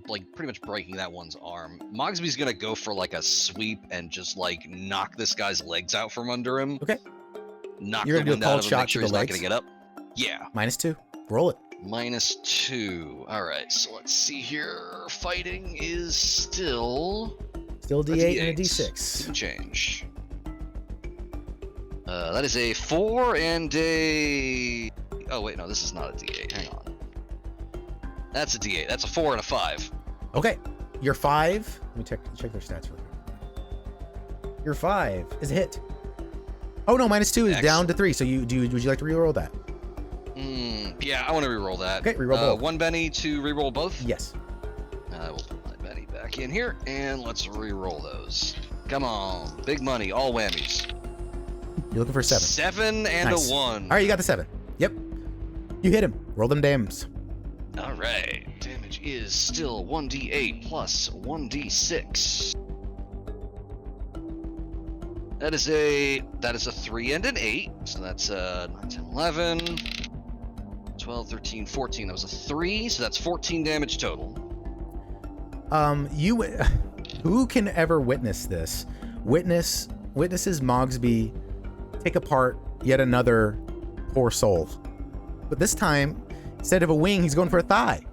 like pretty much breaking that one's arm, Mogsby's gonna go for like a sweep and just like knock this guy's legs out from under him. Okay. Knock You're the gonna do a wind out cold of him, shot make to sure the he's not legs? gonna get up. Yeah. -2. Roll it. -2. All right. So let's see here. Fighting is still Still a D8 and a D8. D6. Didn't change. That is a 4 and a. Oh wait, no, this is not a D8. Hang on. That's a D8. That's a 4 and a 5. Okay. Your 5. Let me check their stats real quick. Your 5 is a hit. Oh no, -2 is down to 3. So would you like to reroll that? Yeah, I want to reroll that. Okay, reroll both. 1 Benny to reroll both. Yes. I will put my Benny back in here and let's reroll those. Come on, big money, all whammies. You're looking for 7. 7 and Nice. a 1. All right, you got the 7. Yep. You hit him. Roll them dams. All right, damage is still 1d8 plus 1d6. That is a 3 and an 8. So that's 9, 10, 11, 12, 13, 14. That was a 3, so that's 14 damage total. Who can ever witness this? Witnesses Mogsby take apart yet another poor soul. But this time, instead of a wing, he's going for a thigh.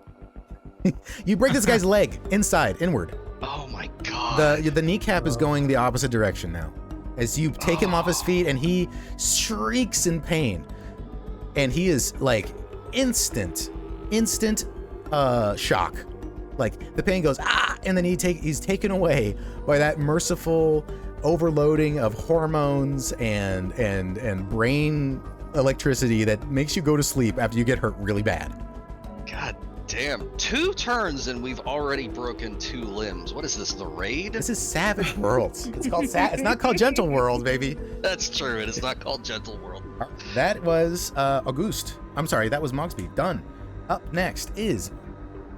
You break this guy's leg, inward. Oh my god. The kneecap is going the opposite direction now. As you take him off his feet and he shrieks in pain. And he is like instant shock. Like the pain goes, ah, and then he's taken away by that merciful overloading of hormones and brain electricity that makes you go to sleep after you get hurt really bad. God damn. 2 turns and we've already broken 2 limbs. What is this, the raid? This is Savage Worlds. It's called it's not called Gentle World, baby. That's true. It is not called Gentle World. That was Auguste. I'm sorry, that was Mogsby. Done. Up next is...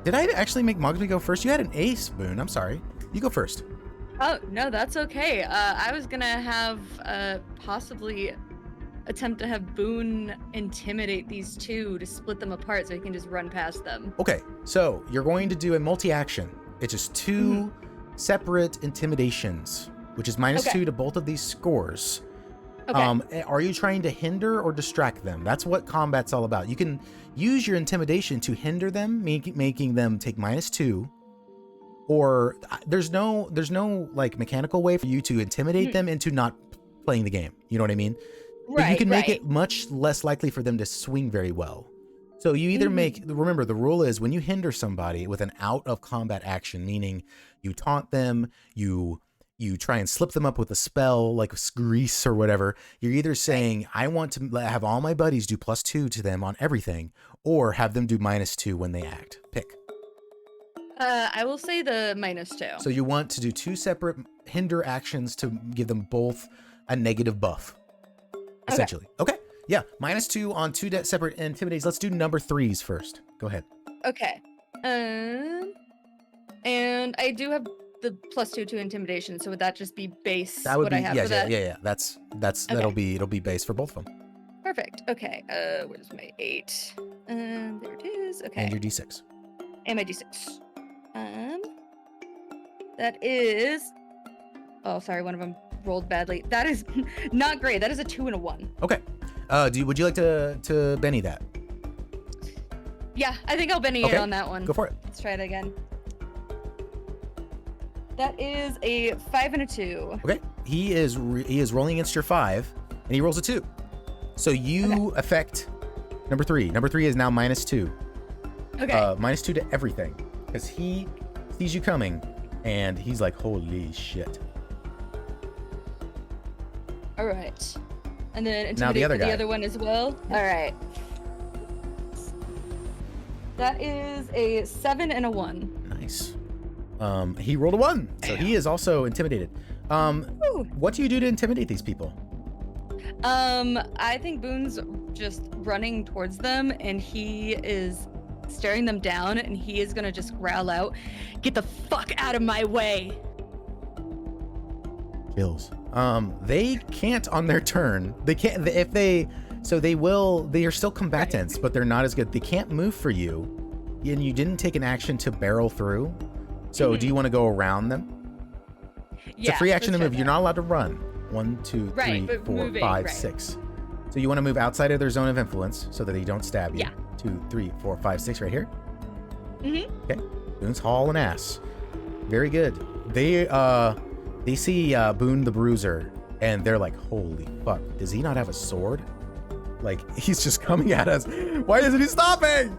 Did I actually make Mogsby go first? You had an ace, Boone. I'm sorry. You go first. Oh, no, that's okay. I was gonna have possibly attempt to have Boone intimidate these 2 to split them apart so he can just run past them. Okay, so you're going to do a multi-action. It's just 2 separate intimidations, which is -2 to both of these scores. Okay. Are you trying to hinder or distract them? That's what combat's all about. You can use your intimidation to hinder them, making them take -2, or there's no like mechanical way for you to intimidate them into not playing the game. You know what I mean? But you can make it much less likely for them to swing very well. So you either remember the rule is when you hinder somebody with an out of combat action, meaning you taunt them, you try and slip them up with a spell like grease or whatever, you're either saying, I want to have all my buddies do +2 to them on everything, or have them do -2 when they act. Pick. I will say the -2. So you want to do 2 separate hinder actions to give them both a negative buff, essentially. Okay. Yeah, -2 on 2 separate intimidates. Let's do number 3s first. Go ahead. Okay. And I do have the +2 to intimidation, so would that just be base? That would what be I have for that? yeah. That's Okay. it'll be base for both of them. Perfect. Okay. Where's my 8? There it is. Okay. And your D6. And my D6. That is. Oh, sorry. One of them rolled badly. That is not great. That is a 2 and a 1. Okay. Would you like to Benny that? Yeah, I think I'll Benny it on that one. Go for it. Let's try it again. That is a 5 and a 2. Okay. He is rolling against your 5, and he rolls a 2. So you affect number 3. Number 3 is now -2. Okay. -2 to everything, because he sees you coming, and he's like, "Holy shit!" All right. And then Now the intimidate other for the guy. other one as well. All right. That is a 7 and a 1. Nice. He rolled a 1, so he is also intimidated. Ooh. What do you do to intimidate these people? I think Boone's just running towards them, and he is staring them down, and he is gonna just growl out, "Get the fuck out of my way!" Kills. They can't on their turn. They can't if they. So they will. They are still combatants, but they're not as good. They can't move for you, and you didn't take an action to barrel through. So do you want to go around them? It's a free action to move. You're not allowed to run. 1, 2, 3, Right, but 4, moving, 5, right. 6. So you want to move outside of their zone of influence so that they don't stab you. Yeah. 2, 3, 4, 5, 6 right here. Mm-hmm. Okay. Boone's hauling ass. Very good. They see Boone the Bruiser, and they're like, holy fuck, does he not have a sword? Like, he's just coming at us. Why isn't he stopping?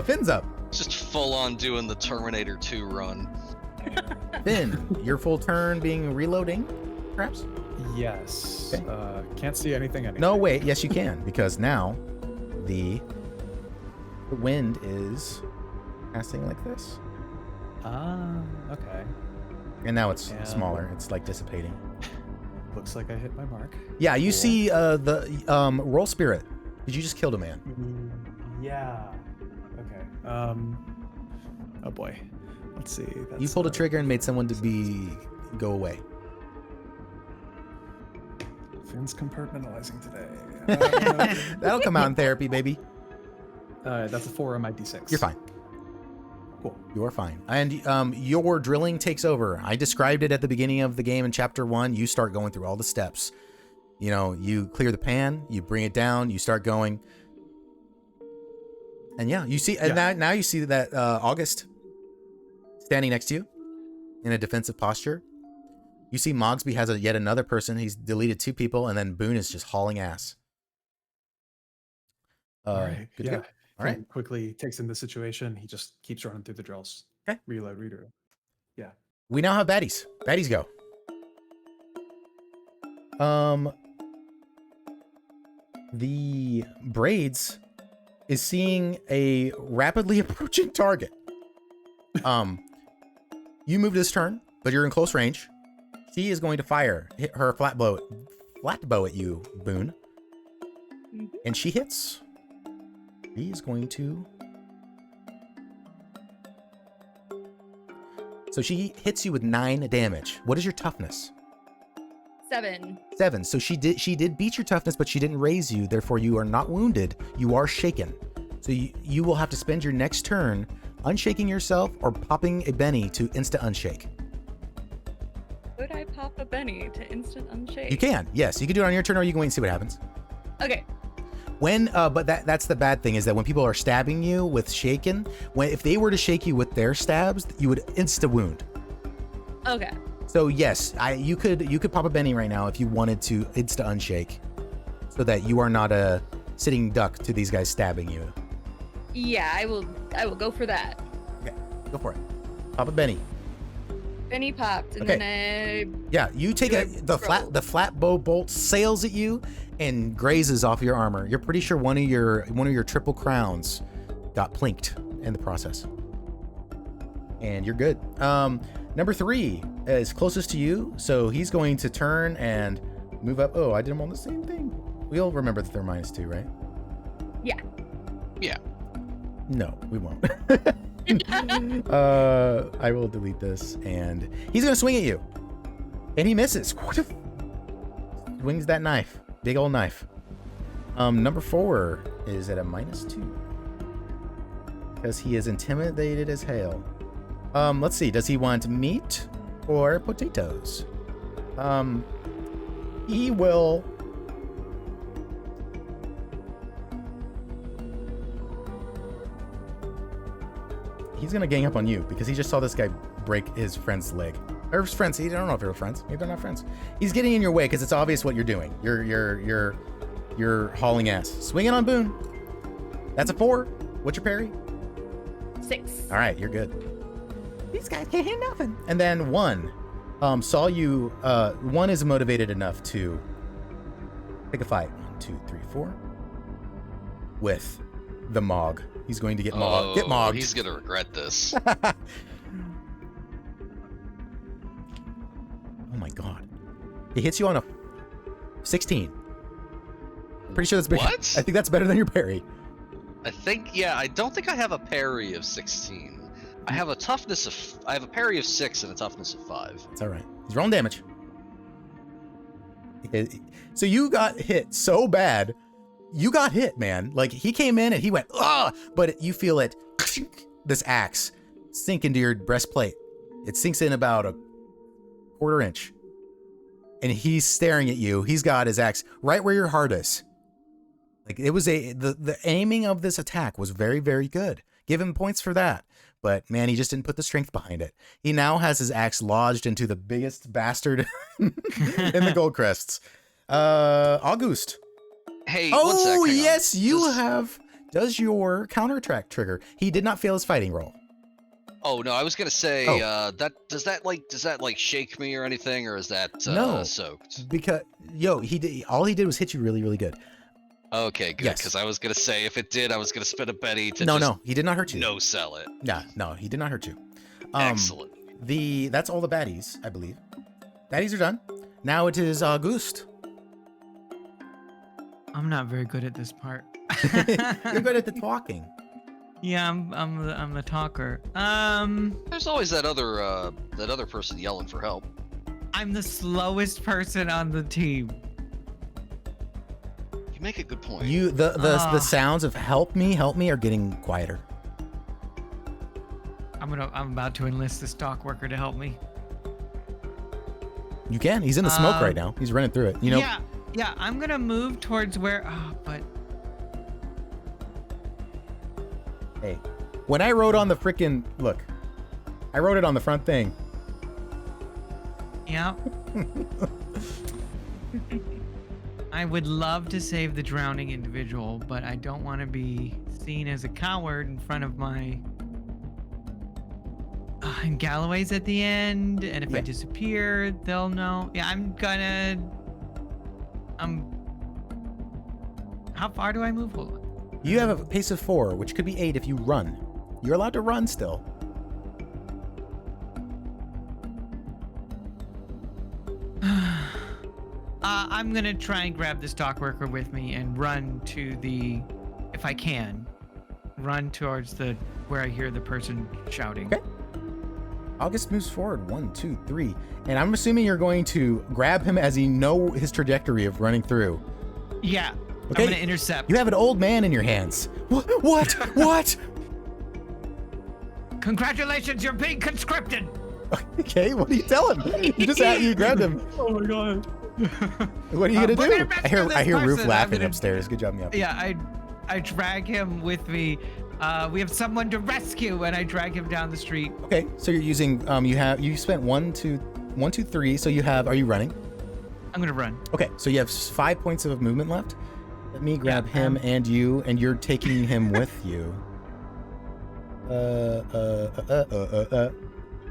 Finn's up. Just full on doing the Terminator 2 run. Finn, your full turn being reloading, perhaps? Yes. Okay. Can't see anything anymore. No, wait, yes you can, because now the wind is passing like this. Ah, okay. And now it's Yeah. smaller, it's like dissipating. Looks like I hit my mark. Yeah, you Cool. see the roll spirit. Did you just killed a man? Yeah. Okay. Oh boy. Let's see. That's, You pulled a trigger and made someone to go away. Finn's compartmentalizing today. That'll come out in therapy, baby. That's a 4 on my d6. You're fine. Cool. You are fine. And your drilling takes over. I described it at the beginning of the game in chapter 1. You start going through all the steps. You know, you clear the pan, you bring it down, you start going. And yeah, you see, and now you see that August standing next to you in a defensive posture. You see Mogsby has yet another person. He's deleted 2 people, and then Boone is just hauling ass. All right. Good to Yeah. go. All right. Finn quickly takes in the situation. He just keeps running through the drills. Okay. Reload, redrill. Yeah. We now have baddies. Baddies go. The Braids is seeing a rapidly approaching target. You move this turn, but you're in close range. She is going to hit her flat bow at you, Boone. Mhm. And she hits. He is going to. So she hits you with 9 damage. What is your toughness? 7. 7. So she did beat your toughness, but she didn't raise you. Therefore, you are not wounded. You are shaken. So you will have to spend your next turn unshaking yourself or popping a Benny to insta unshake. Could I pop a Benny to instant unshake? You can. Yes, you can do it on your turn, or you can wait and see what happens. Okay. But that's the bad thing, is that when people are stabbing you with shaken, if they were to shake you with their stabs, you would insta wound. Okay. So yes, you could pop a Benny right now if you wanted to insta unshake, so that you are not a sitting duck to these guys stabbing you. Yeah, I will go for that. Okay, go for it. Pop a Benny. Benny popped, and Okay. then Yeah, you take Do I the flat bow bolt sails at you and grazes off your armor. You're pretty sure one of your triple crowns got plinked in the process, and you're good. Number 3 is closest to you, so he's going to turn and move up. Oh, I did them on the same thing. We'll remember that they're -2, right? Yeah. Yeah. No, we won't. I will delete this, and he's gonna swing at you, and he misses. Swings that knife, big old knife. Number 4 is at a -2 because he is intimidated as hell. Let's see. Does he want meat or potatoes? He will. He's gonna gang up on you because he just saw this guy break his friend's leg. Or his friends. I don't know if they're friends. Maybe they're not friends. He's getting in your way because it's obvious what you're doing. You're hauling ass. Swinging on Boone. That's a 4. What's your parry? 6. All right, you're good. These guys can't hit nothing. And then 1 saw you. 1 is motivated enough to Pick a fight. 1, 2, 3, 4. With the Mog. He's going to get Mog. Get Mogged. He's gonna regret this. Oh my god. He hits you on a 16. Pretty sure that's bigger. What? I think that's better than your parry. I don't think I have a parry of 16. I have a parry of 6 and a toughness of 5. It's alright. He's rolling damage. So you got hit so bad. You got hit, man. Like, he came in and he went, ah! But you feel it, this axe, sink into your breastplate. It sinks in about a quarter inch. And he's staring at you. He's got his axe right where your heart is. Like, it was the aiming of this attack was very, very good. Give him points for that. But man, he just didn't put the strength behind it. He now has his axe lodged into the biggest bastard in the Gold Crests. August. Hey, one sec, hang on. Yes, you have. Does your counterattack trigger? He did not fail his fighting roll. Oh no, I was gonna say does that shake me or anything, or is that No. soaked? Because all he did was hit you really, really good. Okay, good. Yes. Because I was gonna say if it did, I was gonna spend a Betty to No, he did not hurt you. no sell it. No, he did not hurt you. Excellent. That's all the baddies, I believe. Baddies are done. Now it is August. I'm not very good at this part. You're good at the talking. Yeah, I'm the talker. There's always that other person yelling for help. I'm the slowest person on the team. You make a good point. The sounds of help me are getting quieter. I'm about to enlist this dock worker to help me. You can. He's in the smoke right now. He's running through it. You know. Yeah, I'm gonna move towards where. But hey, when I wrote on the frickin' look, I wrote it on the front thing. yeah. I would love to save the drowning individual, but I don't want to be seen as a coward in front of my. And Galloway's at the end, and if I disappear, they'll know. Yeah, how far do I move? Hold on. You have a pace of 4, which could be 8 if you run. You're allowed to run still. I'm gonna try and grab this dock worker with me and run to if I can, run towards where I hear the person shouting. Okay. August moves forward. 1, 2, 3. And I'm assuming you're going to grab him as you know his trajectory of running through. Yeah. Okay. I'm gonna intercept. You have an old man in your hands. What? What? Congratulations, you're being conscripted. Okay, what do you tell him? You grabbed him. Oh my god. What are you gonna do? I hear Roof laughing upstairs. Good job, Meowpenheimer. Yeah, I drag him with me. We have someone to rescue, and I drag him down the street. Okay, so you're using you spent 1, 2, 3. So are you running? I'm gonna run. Okay, so you have 5 points of movement left. Let me grab him and you, and you're taking him with you.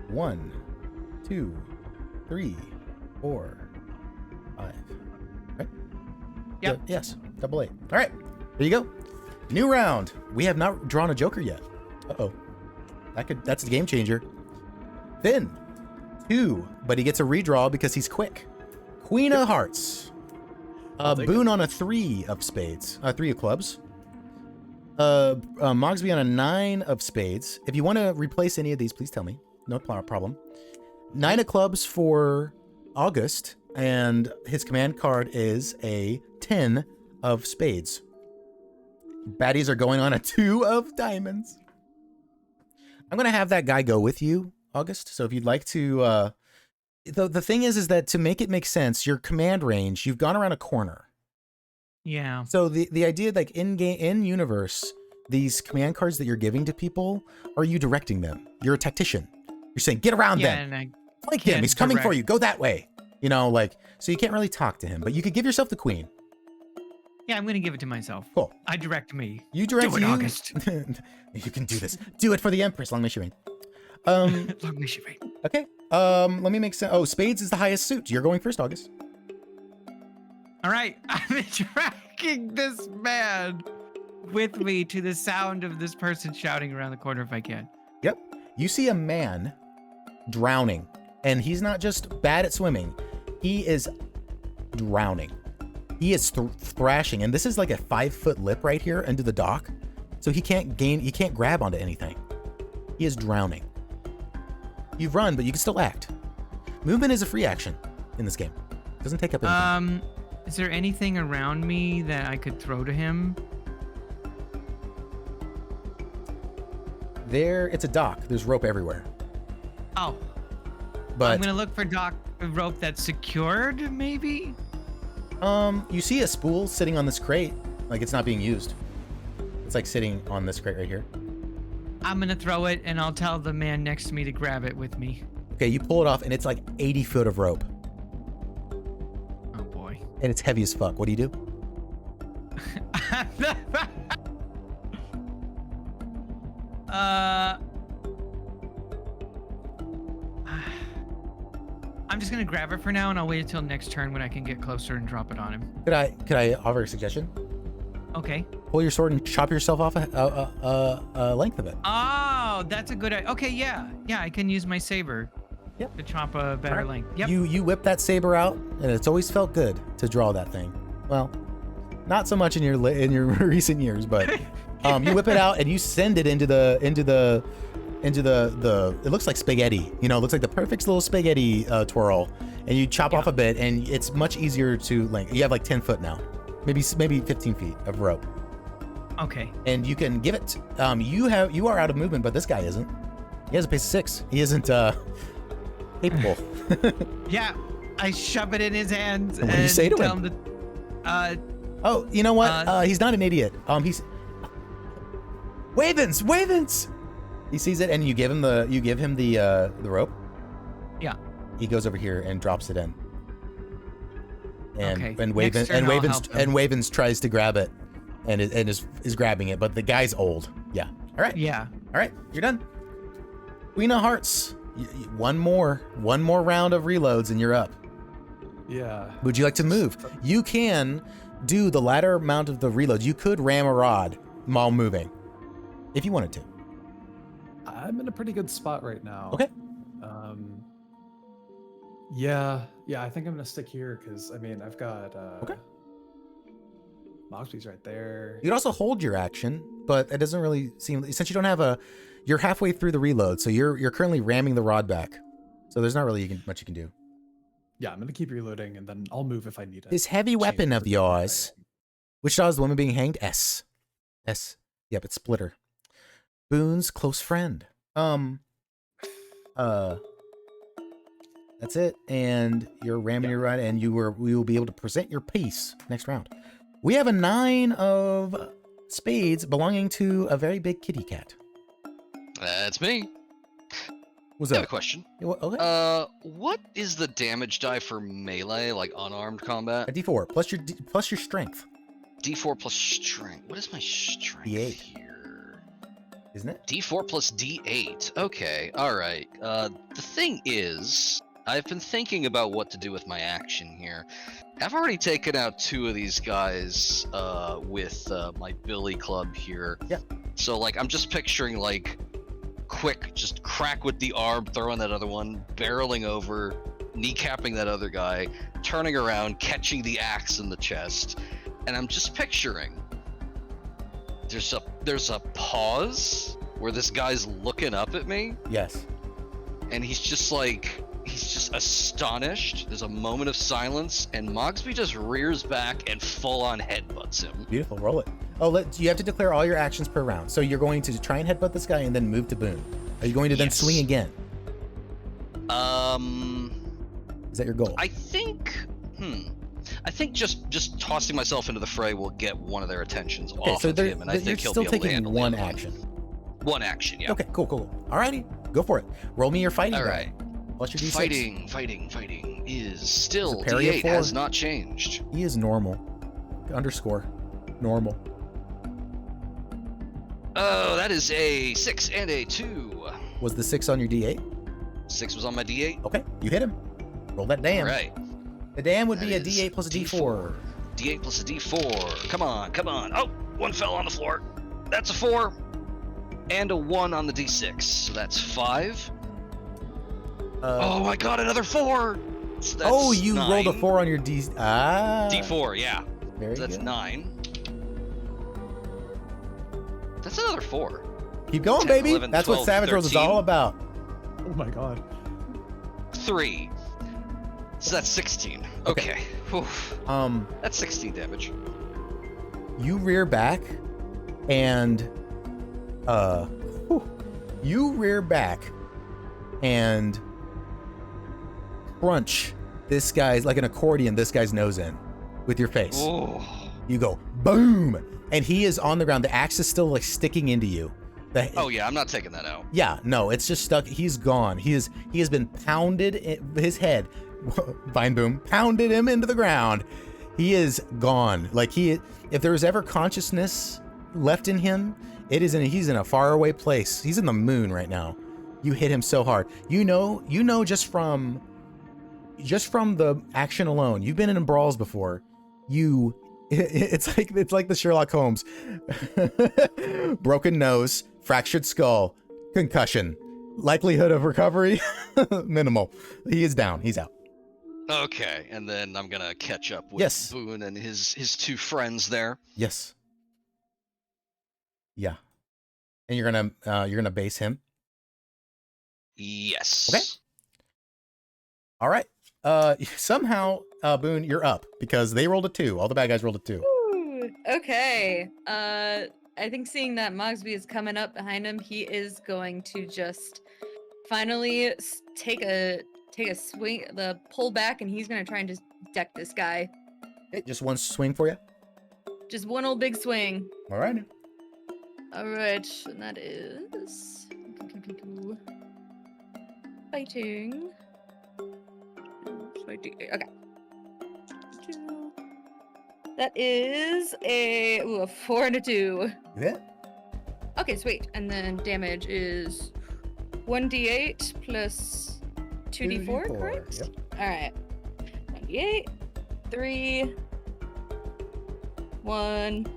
1, 2, 3, 4, 5. Right? Yep. Yes. 8. All right. There you go. New round. We have not drawn a joker yet. Uh-oh. That's a game changer. Finn. 2, but he gets a redraw because he's quick. Queen of Hearts. Boone on a 3 of spades. 3 of clubs. Mogsby on a 9 of spades. If you want to replace any of these, please tell me. No problem. 9 of clubs for August, and his command card is a 10 of spades. Baddies are going on a 2 of diamonds. I'm going to have that guy go with you, August. So if you'd like to... The thing is that to make it make sense, your command range, you've gone around a corner. Yeah. So the idea, like in universe, these command cards that you're giving to people, are you directing them? You're a tactician. You're saying, get around them. And Flank him. He's coming for you. Go that way. You know, like, so you can't really talk to him, but you could give yourself the queen. Yeah, I'm going to give it to myself. Cool. I direct me. You direct Do it, August. You can do this. Do it for the Empress. Long may she reign. Long may she reign. Okay. Let me make sense. Oh, spades is the highest suit. You're going first, August. All right, I'm tracking this man with me to the sound of this person shouting around the corner if I can. Yep. You see a man drowning, and he's not just bad at swimming. He is drowning. He is thrashing, and this is like a 5-foot lip right here into the dock, so he can't grab onto anything. He is drowning. You've run, but you can still act. Movement is a free action in this game. It doesn't take up anything. Is there anything around me that I could throw to him? It's a dock. There's rope everywhere. Oh. But I'm gonna look for rope that's secured, maybe? You see a spool sitting on this crate, like it's not being used. It's like sitting on this crate right here. I'm gonna throw it, and I'll tell the man next to me to grab it with me. Okay, you pull it off, and it's like 80 foot of rope. Oh boy. And it's heavy as fuck. What do you do? I'm just gonna grab it for now, and I'll wait until next turn when I can get closer and drop it on him. Could I offer a suggestion? Okay. Pull your sword and chop yourself off a length of it. Oh, that's a good idea. Okay, yeah, I can use my saber. Yep. To chop a better length. Yep. You whip that saber out, and it's always felt good to draw that thing. Well, not so much in your recent years, but you whip it out and you send it into the it looks like spaghetti. You know, it looks like the perfect little spaghetti twirl, and you chop off a bit, and it's much easier to length. You have like 10 foot now, maybe 15 feet of rope. Okay. And you can give it. You are out of movement, but this guy isn't. He has a pace of 6. He isn't capable. Yeah, I shove it in his hands. What do you say to him? Oh, you know what? He's not an idiot. He's Wavens. He sees it, and you give him the rope. Yeah. He goes over here and drops it in. And Okay. and Next turn, I'll help him. Wavens tries to grab it, and is grabbing it, but the guy's old. Yeah. All right. Yeah. All right. You're done. Queen of Hearts. One more round of reloads, and you're up. Yeah. Would you like to move? You can do the latter amount of the reloads. You could ram a rod while moving, if you wanted to. I'm in a pretty good spot right now. Okay. Yeah, I think I'm gonna stick here because I mean I've got Okay. Mogsby's right there. You could also hold your action, but it doesn't really seem, since you don't have you're halfway through the reload, so you're currently ramming the rod back. So there's not really much you can do. Yeah, I'm gonna keep reloading and then I'll move if I need it. This heavy weapon of yours. Which dog is the woman being hanged? S. Yep, it's Splitter. Boone's close friend. That's it. And you're ramming your rod, and we will be able to present your piece next round. We have a 9 of spades belonging to a very big kitty cat. That's me. What's I have a up? question. Okay. What is the damage die for melee, like unarmed combat? A D4 plus your strength. D4 plus strength. What is my strength D8. here? Isn't it? D4 plus D8. Okay, alright. The thing is, I've been thinking about what to do with my action here. I've already taken out 2 of these guys with my billy club here. Yeah. So, like, I'm just picturing, like, quick, just crack with the arm, throwing that other one, barreling over, kneecapping that other guy, turning around, catching the axe in the chest. And I'm just picturing there's a pause where this guy's looking up at me, Yes. and he's just astonished. There's a moment of silence, and Mogsby just rears back and full-on headbutts him. Beautiful. Roll it. Oh, you have to declare all your actions per round. So you're going to try and headbutt this guy and then move to Boone. Are you going to then Yes. swing again? Is that your goal? I think just tossing myself into the fray will get one of their attentions off so of him, and I you're think he'll still be able to taking handle the one other action. One action, yeah. Okay, cool. Alrighty, go for it. Roll me your fighting. All die. right. Plus your D6. Fighting is still Is it parry of D8 4? has not changed. He is normal. Underscore. Normal. Oh, that is a 6 and a 2. Was the 6 on your D8? 6 was on my D8. Okay, you hit him. Roll that damn. All right. The dam would That be a is D8 plus a D4. D8 plus a D4. Come on, come on. Oh, one fell on the floor. That's a 4. And a 1 on the D6. So that's 5. Oh, I got another 4. So that's you 9. rolled a 4 on your D. D4, yeah. Very So that's good. 9. That's another 4. Keep going, 10, baby. 11, That's 12, what Savage Rolls is 13. all about. Oh my god. 3. So that's 16. Okay. Whew. That's 16 damage. You rear back, and you rear back, and crunch this guy's like an accordion. This guy's nose in with your face. Oh. You go boom, and he is on the ground. The axe is still like sticking into you. Oh yeah, I'm not taking that out. Yeah, no, it's just stuck. He's gone. He has been pounded. His head, Vine Boom, pounded him into the ground. He is gone. Like if there was ever consciousness left in him, he's in a faraway place. He's in the moon right now. You hit him so hard. You know, just from the action alone. You've been in brawls before. It's like the Sherlock Holmes. Broken nose, fractured skull, concussion. Likelihood of recovery minimal. He is down. He's out. Okay, and then I'm gonna catch up with Yes. Boone and his 2 friends there. Yes. Yeah. And you're gonna base him. Yes. Okay. All right. Somehow, Boone, you're up because they rolled a 2. All the bad guys rolled a 2. Ooh, okay. I think seeing that Mogsby is coming up behind him, he is going to just finally take a swing, pull back, and he's gonna try and just deck this guy. Okay, just one swing for you. Just one old big swing. All right. All right, and that is fighting. Okay. That is a 4 and a 2. Yeah. Okay, sweet. And then damage is 1d8 plus 2d4, correct? Yep. All right. 1d8, 3, 1,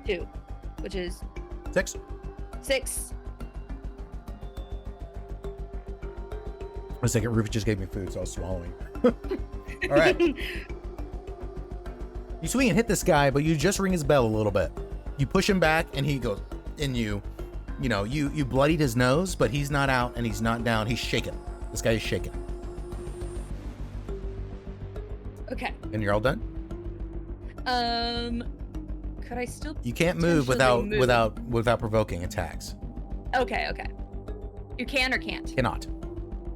2, which is 6. 6. A second, Rufus just gave me food, so I was swallowing. All right. You swing and hit this guy, but you just ring his bell a little bit. You push him back, and he goes, and you bloodied his nose, but he's not out and he's not down. He's shaking. This guy is shaking. Okay. And you're all done? Could I still? You can't move Potentially without move. provoking attacks. Okay. You can or can't? Cannot.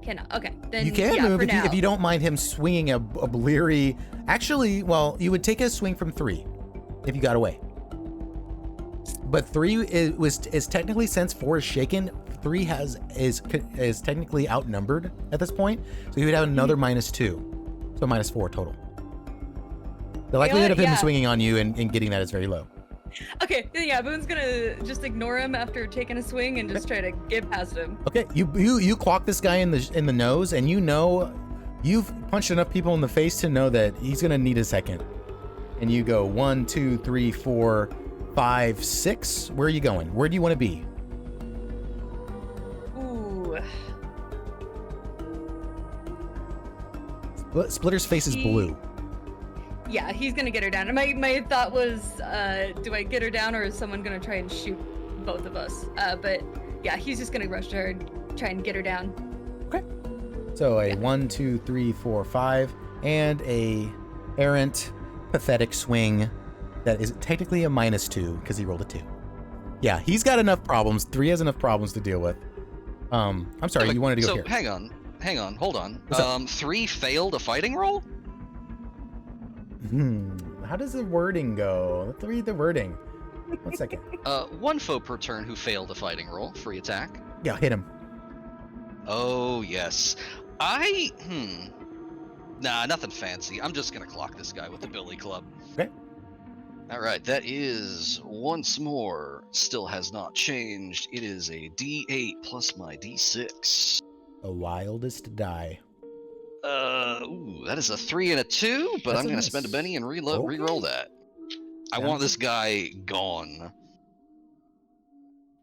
Cannot. Okay. Then You can yeah, move for if you now. don't mind him swinging a bleary. Actually, well, you would take a swing from 3 if you got away. But 3 is technically, since 4 is shaken, 3 is technically outnumbered at this point. So you would have another -2, so -4 total. The likelihood of him swinging on you and getting that is very low. Okay, yeah, Boone's gonna just ignore him after taking a swing and just try to get past him. Okay, you clock this guy in the nose, and you know you've punched enough people in the face to know that he's gonna need a second. And you go 1, 2, 3, 4, 5, 6. Where are you going? Where do you want to be? Ooh. Splitter's face is blue. Yeah, he's gonna get her down. And my thought was, do I get her down or is someone gonna try and shoot both of us? But yeah, he's just gonna rush to her and try and get her down. Okay. So a 1, 2, 3, 4, 5, and a errant, pathetic swing that is technically a -2 because he rolled a 2. Yeah, he's got enough problems. 3 has enough problems to deal with. I'm sorry, you wanted to go here. So hang on, hold on. What's up? 3 failed a fighting roll? How does the wording go? Let's read the wording. 1 second. 1 foe per turn who failed a fighting roll, free attack. Yeah, hit him. Oh yes. Nah, nothing fancy. I'm just gonna clock this guy with the billy club. Okay. Alright, that is once more. Still has not changed. It is a D8 plus my D6. The wildest die. Ooh, that is a 3 and a 2, but That's I'm a gonna miss. spend a Benny and Okay. re-roll that. I Sounds want this guy gone.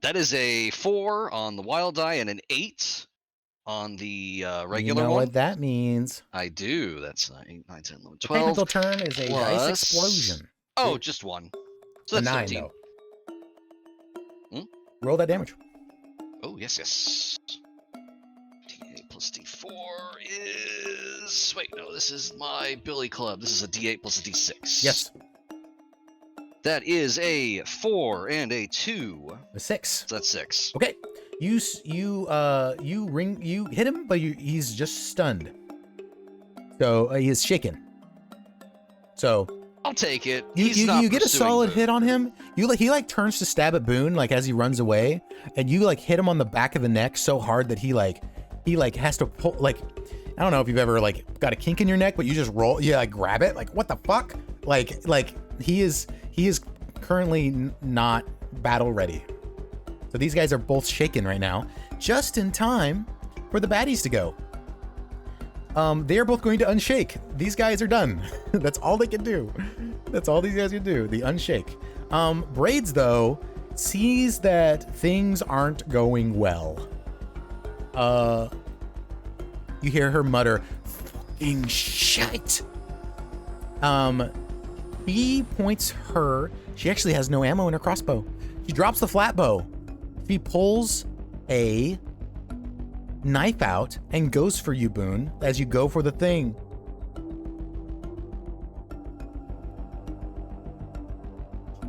That is a 4 on the wild die and an 8 on the regular You know one. what that means. I do. That's 8, 9, 10, 11, The 12. technical term is a dice plus- explosion. Oh, just 1. So A that's 9, 13. though. Roll that damage. Oh, yes. D8 plus D4 is... Wait, no, this is my Billy Club. This is a D8 plus a D6. Yes. That is a 4 and a 2. A 6. So that's 6. Okay. You hit him, but he's just stunned. So he is shaken. So I'll take it. you get a solid Boone. hit on him. He turns to stab at Boone like as he runs away, and you like hit him on the back of the neck so hard that he has to pull like, I don't know if you've ever like got a kink in your neck, but you just roll, you like grab it, like what the fuck? Like he is currently not battle ready. So these guys are both shaken right now, just in time for the baddies to go. They are both going to unshake. These guys are done. That's all they can do. That's all these guys can do. The unshake. Braids though sees that things aren't going well. You hear her mutter, "Fucking shit." He points her. She actually has no ammo in her crossbow. She drops the flat bow. She pulls a knife out and goes for you, Boone, as you go for the thing.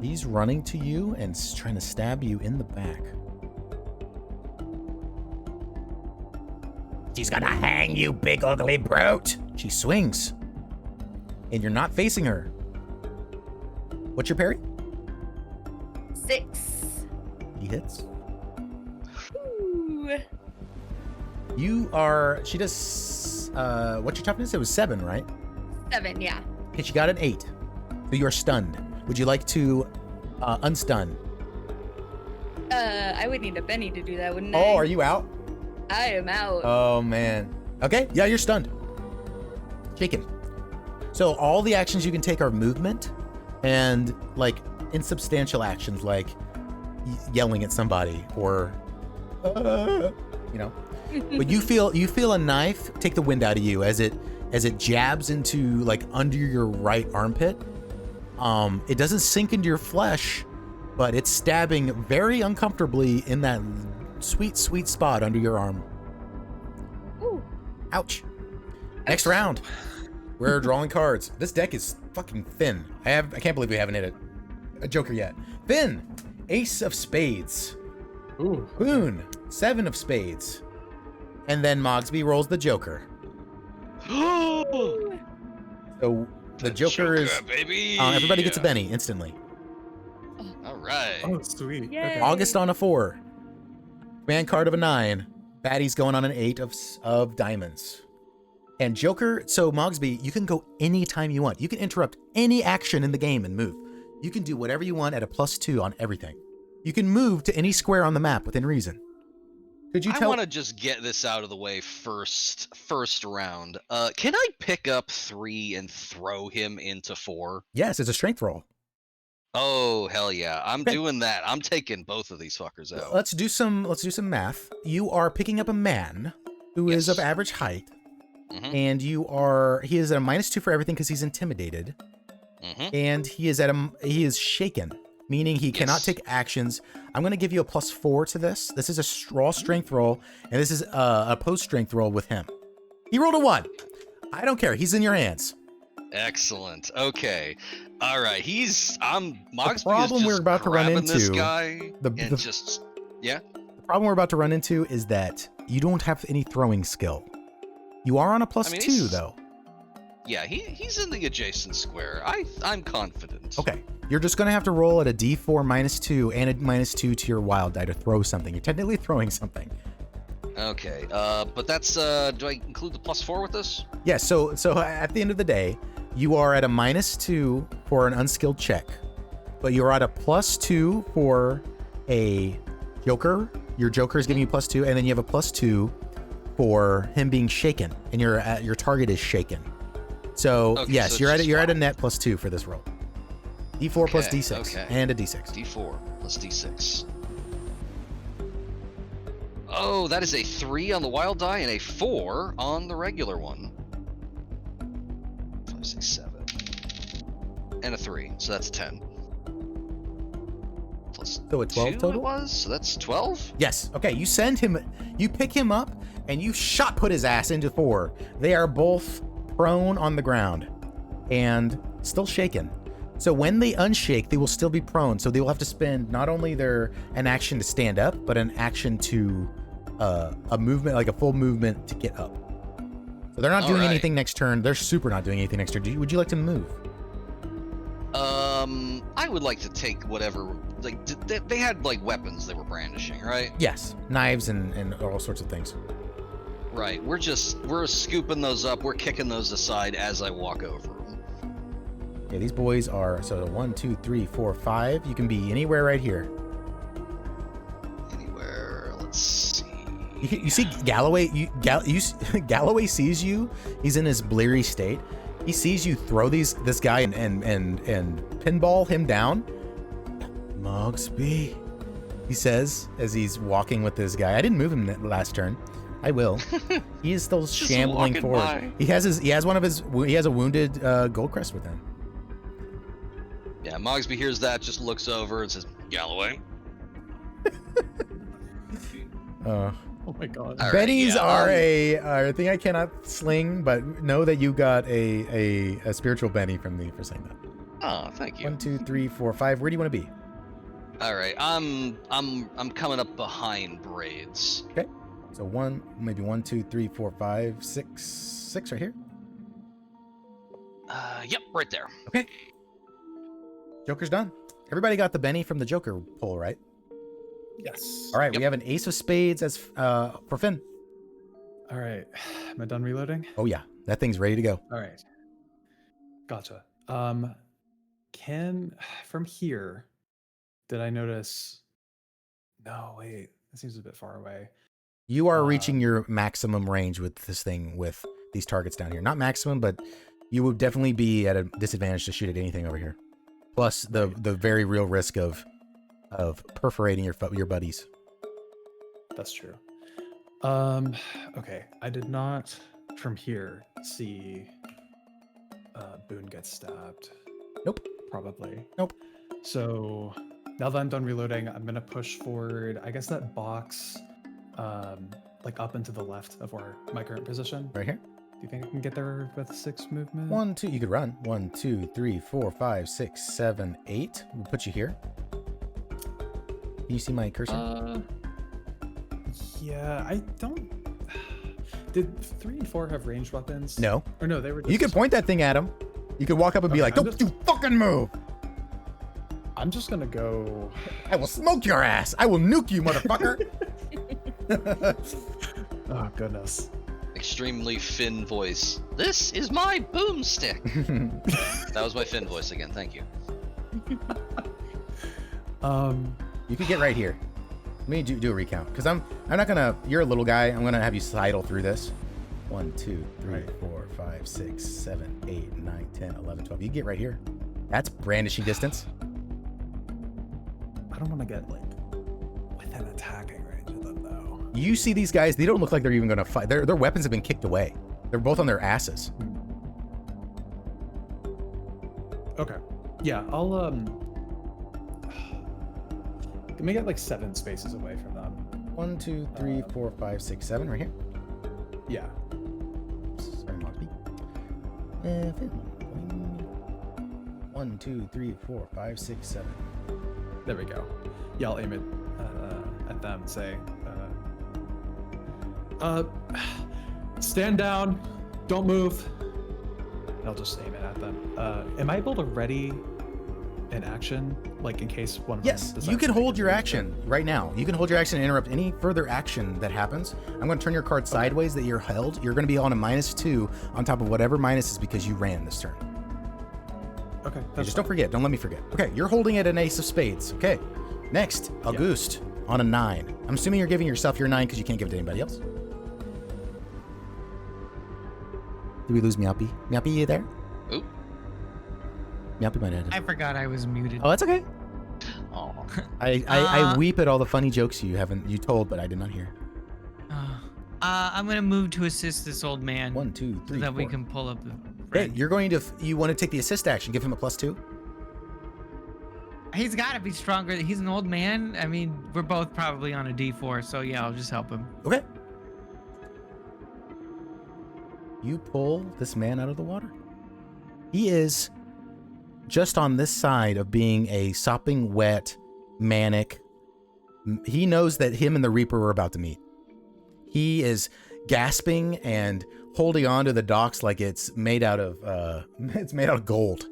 He's running to you and trying to stab you in the back. She's gonna hang you, big ugly brute. She swings. And you're not facing her. What's your parry? 6. He hits. Ooh. She does, what's your toughness? It was 7, right? 7, yeah. Okay, she got an 8. So you're stunned. Would you like to unstun? I would need a Benny to do that, wouldn't I? Oh, are you out? I am out. Oh, man. Okay, yeah, you're stunned. Shaken. So all the actions you can take are movement and, like, insubstantial actions, like yelling at somebody or, you know. But you feel a knife take the wind out of you as it jabs into, like, under your right armpit. It doesn't sink into your flesh, but it's stabbing very uncomfortably in that sweet, sweet spot under your arm. Ooh. Ouch. Next round. We're drawing cards. This deck is fucking thin. I can't believe we haven't hit a Joker yet. Finn, Ace of Spades. Ooh. Boone, 7 of Spades. And then Mogsby rolls the Joker. So the Joker is... baby. everybody gets a Benny instantly. All right. Oh, sweet. Yay. Okay. August on a 4. Command card of a 9. Baddie's going on an 8 of diamonds. And Joker, so Mogsby, you can go anytime you want. You can interrupt any action in the game and move. You can do whatever you want at a +2 on everything. You can move to any square on the map within reason. Could you I tell? want to just get this out of the way first round. Can I pick up 3 and throw him into 4? Yes, it's a strength roll. Oh, hell yeah. I'm Okay. doing that. I'm taking both of these fuckers out. Let's do some math. You are picking up a man who is Yes. of average height, Mhm. and he is at a -2 for everything because he's intimidated, and he is shaken, meaning he cannot Yes. take actions. I'm going to give you a +4 to this. This is a raw strength roll, and this is a post strength roll with him. He rolled a 1. I don't care. He's in your hands. Excellent. Okay. All right. Mogsby problem is we're just about to run grabbing this into- guy the- yeah. The problem we're about to run into is that you don't have any throwing skill. You are on a +2 he's- though. Yeah, he's in the adjacent square. I'm confident. Okay, you're just gonna have to roll at a D4 -2 and a -2 to your wild die to throw something. You're technically throwing something. Okay. But that's do I include the +4 with this? Yeah. So at the end of the day, you are at a -2 for an unskilled check, but you're at a +2 for a Joker. Your Joker is giving you +2, and then you have a +2 for him being shaken, and your target is shaken. So Okay, yes, so it's you're just at a 12. net +2 for this roll. D4 plus Okay, D6 okay. and a D6. D4 plus D6. Oh, that is a 3 on the wild die and a 4 on the regular one. 5, 6, 7. And a 3, so that's 10. Plus So a 12 2 total? it was, so that's 12? Yes. Okay, you pick him up and you shot put his ass into 4. They are both prone on the ground and still shaken. So when they unshake, they will still be prone. So they will have to spend not only an action to stand up, but an action to a movement, like a full movement to get up. So they're not doing Alright. anything next turn. They're super not doing anything next turn. Would you like to move? I would like to take whatever, like, they had, like, weapons they were brandishing, right? Yes, knives and all sorts of things. Right, we're scooping those up, we're kicking those aside as I walk over them. Yeah, these boys are, so 1, 2, 3, 4, 5. You can be anywhere right here. Anywhere, let's see. You see Galloway, Galloway sees you. He's in his bleary state. He sees you throw this guy and pinball him down. Mogsby, he says as he's walking with this guy. I didn't move him last turn. I will. He is still Just shambling walking forward. by. He has a wounded Goldcrest with him. Yeah, Mogsby hears that, just looks over and says, Galloway. Oh my god. All right, Bennies yeah, are a thing I cannot sling, but know that you got a spiritual Benny from me for saying that. Oh, thank you. 1, 2, 3, 4, 5. Where do you want to be? All right, I'm coming up behind Braids. Okay. So 1, 2, 3, 4, 5, 6 right here. Yep, right there. Okay. Joker's done. Everybody got the Benny from the Joker pull, right? Yes. All right. Yep. We have an Ace of Spades as for Finn. All right. Am I done reloading? Oh yeah, that thing's ready to go. All right. Gotcha. Can from here did I notice? No, wait. It seems a bit far away. You are reaching your maximum range with this thing, with these targets down here. Not maximum, but you would definitely be at a disadvantage to shoot at anything over here. Plus the very real risk of perforating your buddies. That's true. Okay. I did not from here see Boone get stabbed. Nope. Probably. Nope. So now that I'm done reloading, I'm gonna push forward. I guess that box, like up and to the left of where my current position. Right here. Do you think I can get there with 6 movement? 1, 2. You could run. 1, 2, 3, 4, 5, 6, 7, 8. We'll put you here. Can you see my cursor? Yeah, I don't. Did 3 and 4 have ranged weapons? No. Or no, they were. Just... You could point that thing at him. You could walk up and be like, I'm "Don't you fucking move! I'm just gonna go. I will smoke your ass. I will nuke you, motherfucker." Oh goodness. Extremely Finn voice. This is my boomstick. That was my Finn voice again. Thank you. You could get right here. Let me do a recount, because I'm not gonna. You're a little guy. I'm gonna have you sidle through this. 1, 2, 3, 4, 5, 6, 7, 8, 9, 10, 11, 12. You get right here. That's brandishing distance. I don't want to get like within attacking range of them though. You see these guys? They don't look like they're even gonna fight. Their weapons have been kicked away. They're both on their asses. Okay. Yeah, I'll Let me get like 7 spaces away from them. 1, 2, 3, 4, 5, 6, 7. Right here. Yeah. Sorry, Mogsby. 1, 2, 3, 4, 5, 6, 7. There we go. Yeah, I'll aim it at them and say, stand down, don't move. And I'll just aim it at them. Am I able to ready an action, like in case one of Yes, them you can decides to hold make your a action right now. You can hold your action and interrupt any further action that happens. I'm going to turn your card sideways that you're held. You're going to be on a -2 on top of whatever minus is because you ran this turn. Okay, Okay, that's just don't forget. Don't let me forget. Okay, you're holding it an Ace of Spades. Okay, next, Auguste on a 9. I'm assuming you're giving yourself your 9 because you can't give it to anybody else. Did we lose Meowpie? Meowpie, you there? Oop. Meowpie might have. I forgot I was muted. Oh, that's okay. Oh. I weep at all the funny jokes you told, but I did not hear. I'm gonna move to assist this old man. 1, 2, 3, so that 4. we can pull up the. Hey, you want to take the assist action? Give him a +2. He's got to be stronger. He's an old man. I mean, we're both probably on a D4, so yeah, I'll just help him. Okay. You pull this man out of the water. He is just on this side of being a sopping wet, manic. He knows that him and the Reaper are about to meet. He is gasping and holding on to the docks like it's made out of gold.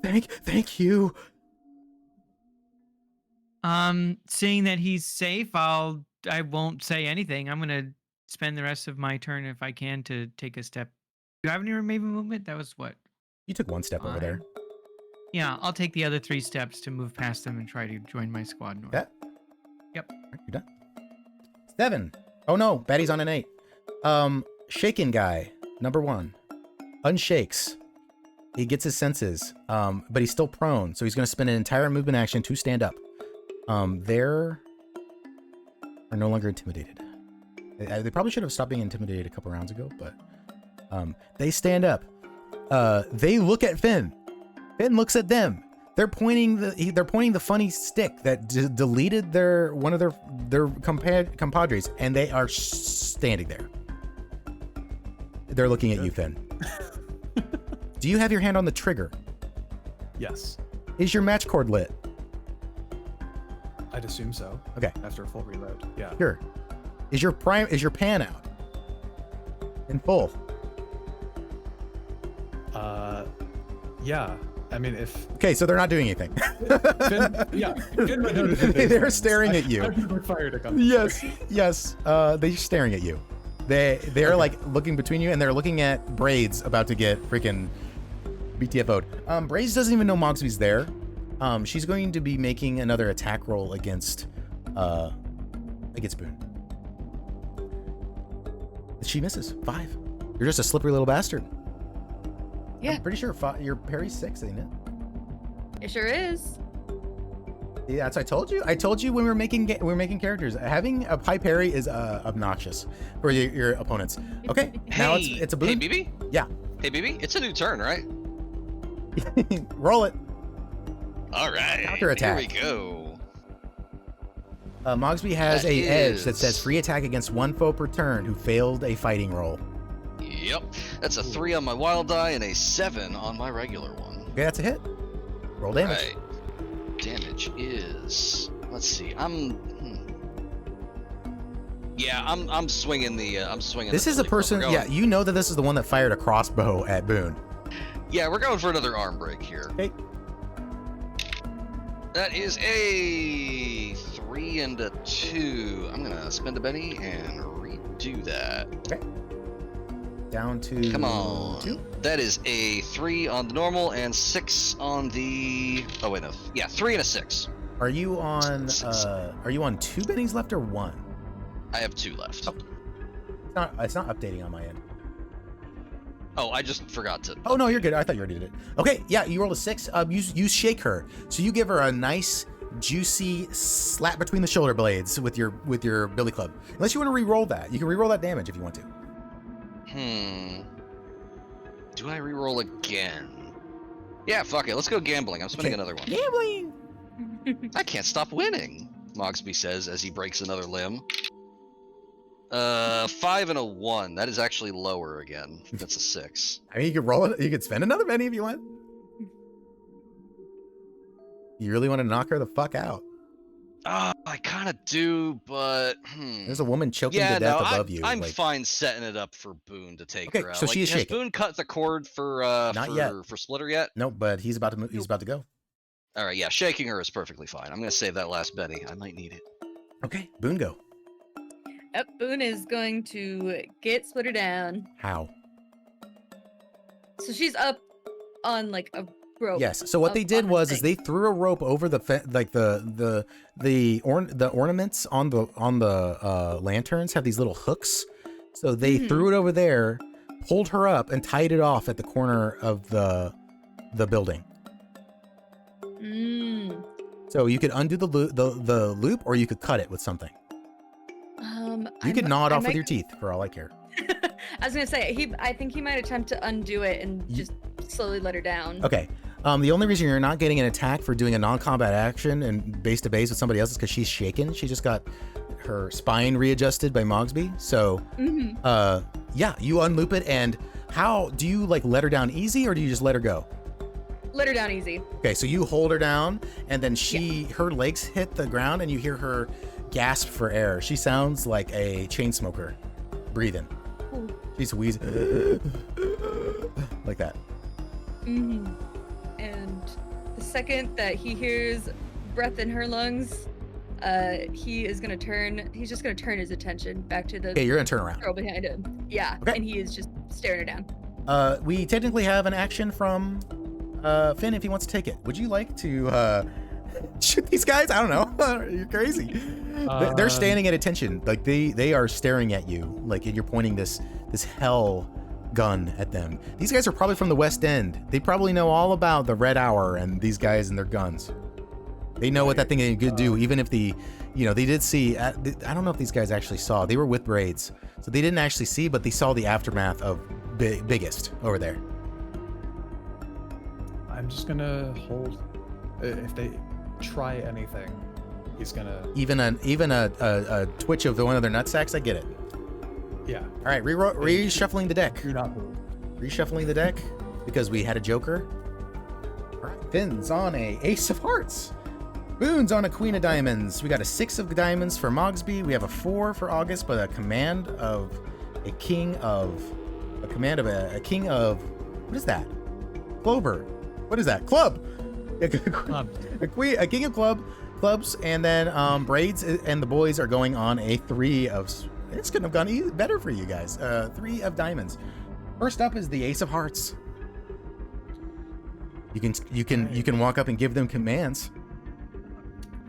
Thank you. Seeing that he's safe, I won't say anything. I'm gonna spend the rest of my turn if I can to take a step. Do you have any remaining movement? That was what? You took 1 step over there. Yeah, I'll take the other 3 steps to move past them and try to join my squad north. That? Yep. All right, you're done. 7. Oh no, Batty's on an 8. Shaken guy, number 1. Unshakes. He gets his senses, but he's still prone, so he's going to spend an entire movement action to stand up. They are no longer intimidated. They probably should have stopped being intimidated a couple rounds ago, but they stand up. They look at Finn. Finn looks at them. They're pointing the funny stick that deleted one of their compadres, and they are standing there. They're looking at you, Finn. Do you have your hand on the trigger? Yes. Is your match cord lit? I'd assume so. Okay. After a full reload. Yeah. Sure. Is your pan out? In full? Yeah. I mean, if... Okay, so they're not doing anything. Finn might notice that They're staring at you. I'm fire to come. Yes. They're staring at you. They're like looking between you, and they're looking at Braids about to get freaking BTFO'd. Braids doesn't even know Mogsby's there. She's going to be making another attack roll against Boone. She misses. 5. You're just a slippery little bastard. Yeah. I'm pretty sure your parry's 6, ain't it? It sure is. Yeah, that's what I told you. I told you when we were making characters. Having a high parry is obnoxious for your opponents. Okay, now it's a Boone. Hey, BB? Yeah. Hey, BB, it's a new turn, right? Roll it. All right. Counterattack. Here we go. Mogsby has That a edge that is- says free attack against 1 foe per turn who failed a fighting roll. Yep. That's a 3 on my wild die and a 7 on my regular one. Okay, that's a hit. Roll damage. Right. Damage is. Let's see. I'm swinging the. I'm swinging. This the is a Billy Club. person. We're going- Yeah, you know that this is the one that fired a crossbow at Boone. Yeah, we're going for another arm break here. Okay. That is a 3 and a 2. I'm gonna spend a Benny and redo that. Okay. Down to Come on. 2. That is a 3 on the normal and 6 on the. Oh wait, no. Yeah, 3 and a 6. Are you on 2 bennies left or 1? I have 2 left. Oh. It's not updating on my end. Oh, I just forgot to. Oh no, you're good. I thought you already did it. Okay, yeah, you roll a 6. You shake her, so you give her a nice, juicy slap between the shoulder blades with your billy club. Unless you want to re-roll that, you can re-roll that damage if you want to. Do I re-roll again? Yeah, fuck it. Let's go gambling. I'm spending another one. Gambling. I can't stop winning, Mogsby says as he breaks another limb. 5 and a 1. That is actually lower again. That's a 6. I mean, you could roll it. You could spend another penny if you want. You really want to knock her the fuck out? I kind of do, but There's a woman choking to death above you. I'm fine setting it up for Boone to take her out. So she is has shaken. Boone cut the cord for Splitter yet? No, but he's about to move. He's about to go. All right, yeah, shaking her is perfectly fine. I'm gonna save that last Benny. I might need it. Okay, Boone, go. Yep, Boone is going to get Splitter down. How? So she's up on like a rope. Yes. So what they did was they threw a rope over the the ornaments on the lanterns have these little hooks. So they threw it over there pulled her up and tied it off at the corner of the building. So you could undo the loop, or you could cut it with something. You could gnaw it off with your teeth, for all I care. I was gonna say I think he might attempt to undo it and just slowly let her down. Okay. The only reason you're not getting an attack for doing a non-combat action and base to base with somebody else is because she's shaken. She just got her spine readjusted by Mogsby. So, yeah, you unloop it. And how do you like let her down easy, or do you just let her go? Let her down easy. Okay, so you hold her down, and then her legs hit the ground, and you hear her gasp for air. She sounds like a chain smoker breathing. Ooh. She's wheezing like that. And the second that he hears breath in her lungs, he's just gonna turn his attention back to the You're gonna turn around. girl behind him. Yeah, Okay. and he is just staring her down. We technically have an action from Finn if he wants to take it. Would you like to shoot these guys? I don't know. You're crazy. They're standing at attention. Like they are staring at you. Like you're pointing this hell gun at them. These guys are probably from the West End. They probably know all about the Red Hour and these guys and their guns. They know what that thing could do, even if they did see. I don't know if these guys actually saw. They were with braids, so they didn't actually see, but they saw the aftermath of biggest over there. I'm just gonna hold. If they try anything, he's gonna. Even a twitch of one of their nutsacks. I get it. Yeah. All right, reshuffling the deck. You're not moved. Reshuffling the deck because we had a Joker. All right, Finn's on a Ace of Hearts. Boone's on a Queen of Diamonds. We got a 6 of Diamonds for Mogsby. We have a 4 for August, but a command of a king of what is that? Clover. What is that? Club. Club. A king of clubs, and then braids and the boys are going on a 3 of. This couldn't have gone better for you guys. 3 of diamonds. First up is the Ace of Hearts. You can walk up and give them commands.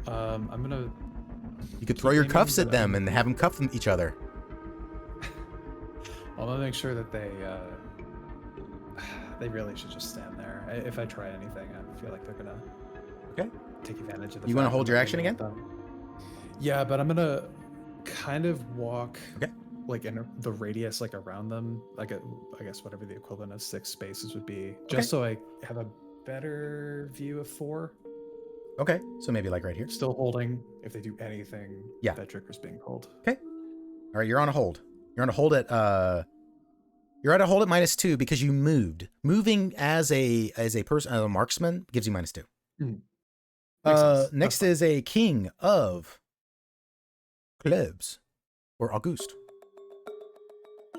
I'm gonna. You could throw your cuffs at them and have them cuff each other. I'm gonna make sure that they really should just stand there. If I try anything, I feel like they're gonna take advantage of the. You want to fact hold that your I'm action being again? with them. Yeah, but I'm gonna kind of walk like in the radius like around them, like I guess whatever the equivalent of 6 spaces would be, just so I have a better view of 4. Okay, so maybe like right here. Still holding if they do anything. Yeah. That trigger's being pulled. Okay. All right, you're on a hold. You're on a hold at you're at a hold at -2 because you moved. Moving as a person, a marksman gives you -2. Next is a king of clubs, or Auguste.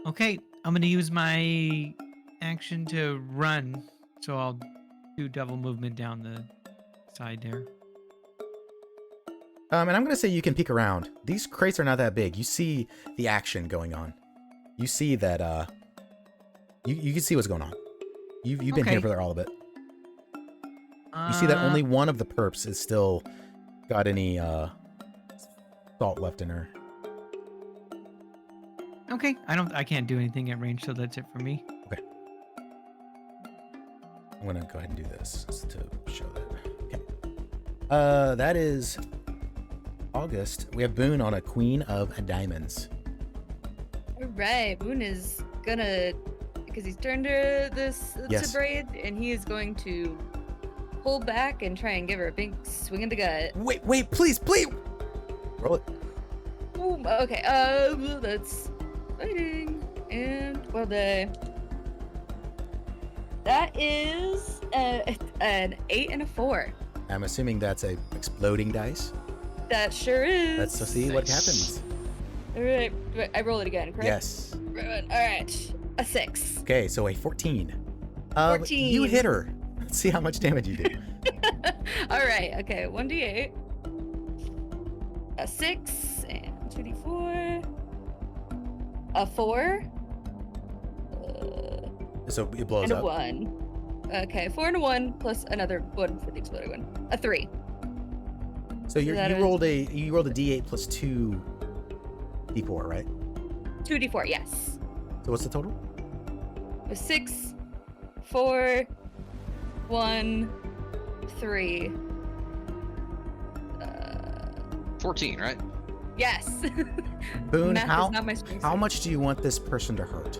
Okay, I'm gonna use my action to run, so I'll do double movement down the side there. And I'm gonna say you can peek around. These crates are not that big. You see the action going on. You see that you can see what's going on. You've been here for all of it. You see that only one of the perps is still got any salt left in her. Okay, I can't do anything at range, so that's it for me. Okay. I'm gonna go ahead and do this to show that. Okay. That is August. We have Boone on a Queen of Diamonds. All right, Boone is gonna, because he's turned to this to Braid, and he is going to pull back and try and give her a big swing in the gut. Wait, please. Roll it. Ooh, okay, that's fighting, and well, that is an 8 and a 4. I'm assuming that's a exploding dice. That sure is. Let's see what happens. All right, I roll it again, correct? Yes. All right, a 6. Okay, so a 14. 14. You hit her. Let's see how much damage you do. All right, okay, 1d8, a 6, and 2d4, a 4, So it blows and up. a 1. Okay, 4 and a 1 plus another 1 for the exploding one. A 3. So you rolled a d8 plus 2 d4, right? 2d4, yes. So what's the total? was 6, 4, 1, 3. 14, right? Yes. Boone, Math is not my strong how suit. much do you want this person to hurt?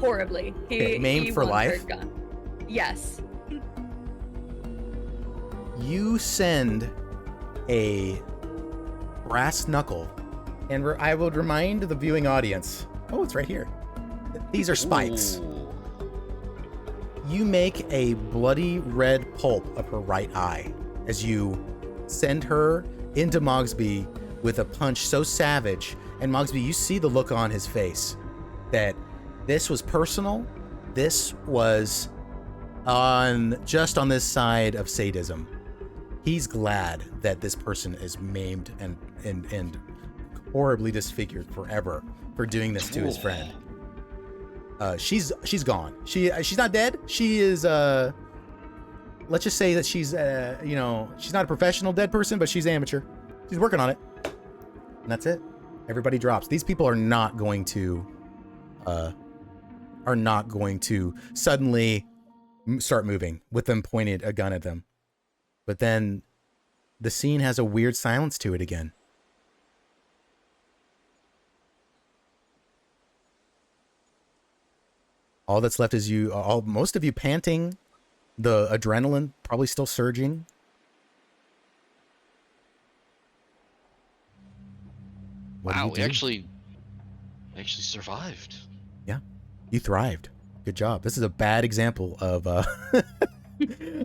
Horribly. Okay, maimed he for wants her life? gone. Yes. You send a brass knuckle, and I would remind the viewing audience. Oh, it's right here. These are spikes. Ooh. You make a bloody red pulp of her right eye as you send her into Mogsby with a punch so savage. And Mogsby, you see the look on his face that this was personal. This was just on this side of sadism. He's glad that this person is maimed and horribly disfigured forever for doing this to his friend. She's gone. She's not dead. She is let's just say that she's she's not a professional dead person, but she's amateur. She's working on it. And that's it. Everybody drops. These people are not going to suddenly start moving with them pointed a gun at them. But then the scene has a weird silence to it again. All that's left is most of you panting, the adrenaline probably still surging. What do Wow, you do? we actually survived. Yeah, you thrived. Good job. This is a bad example of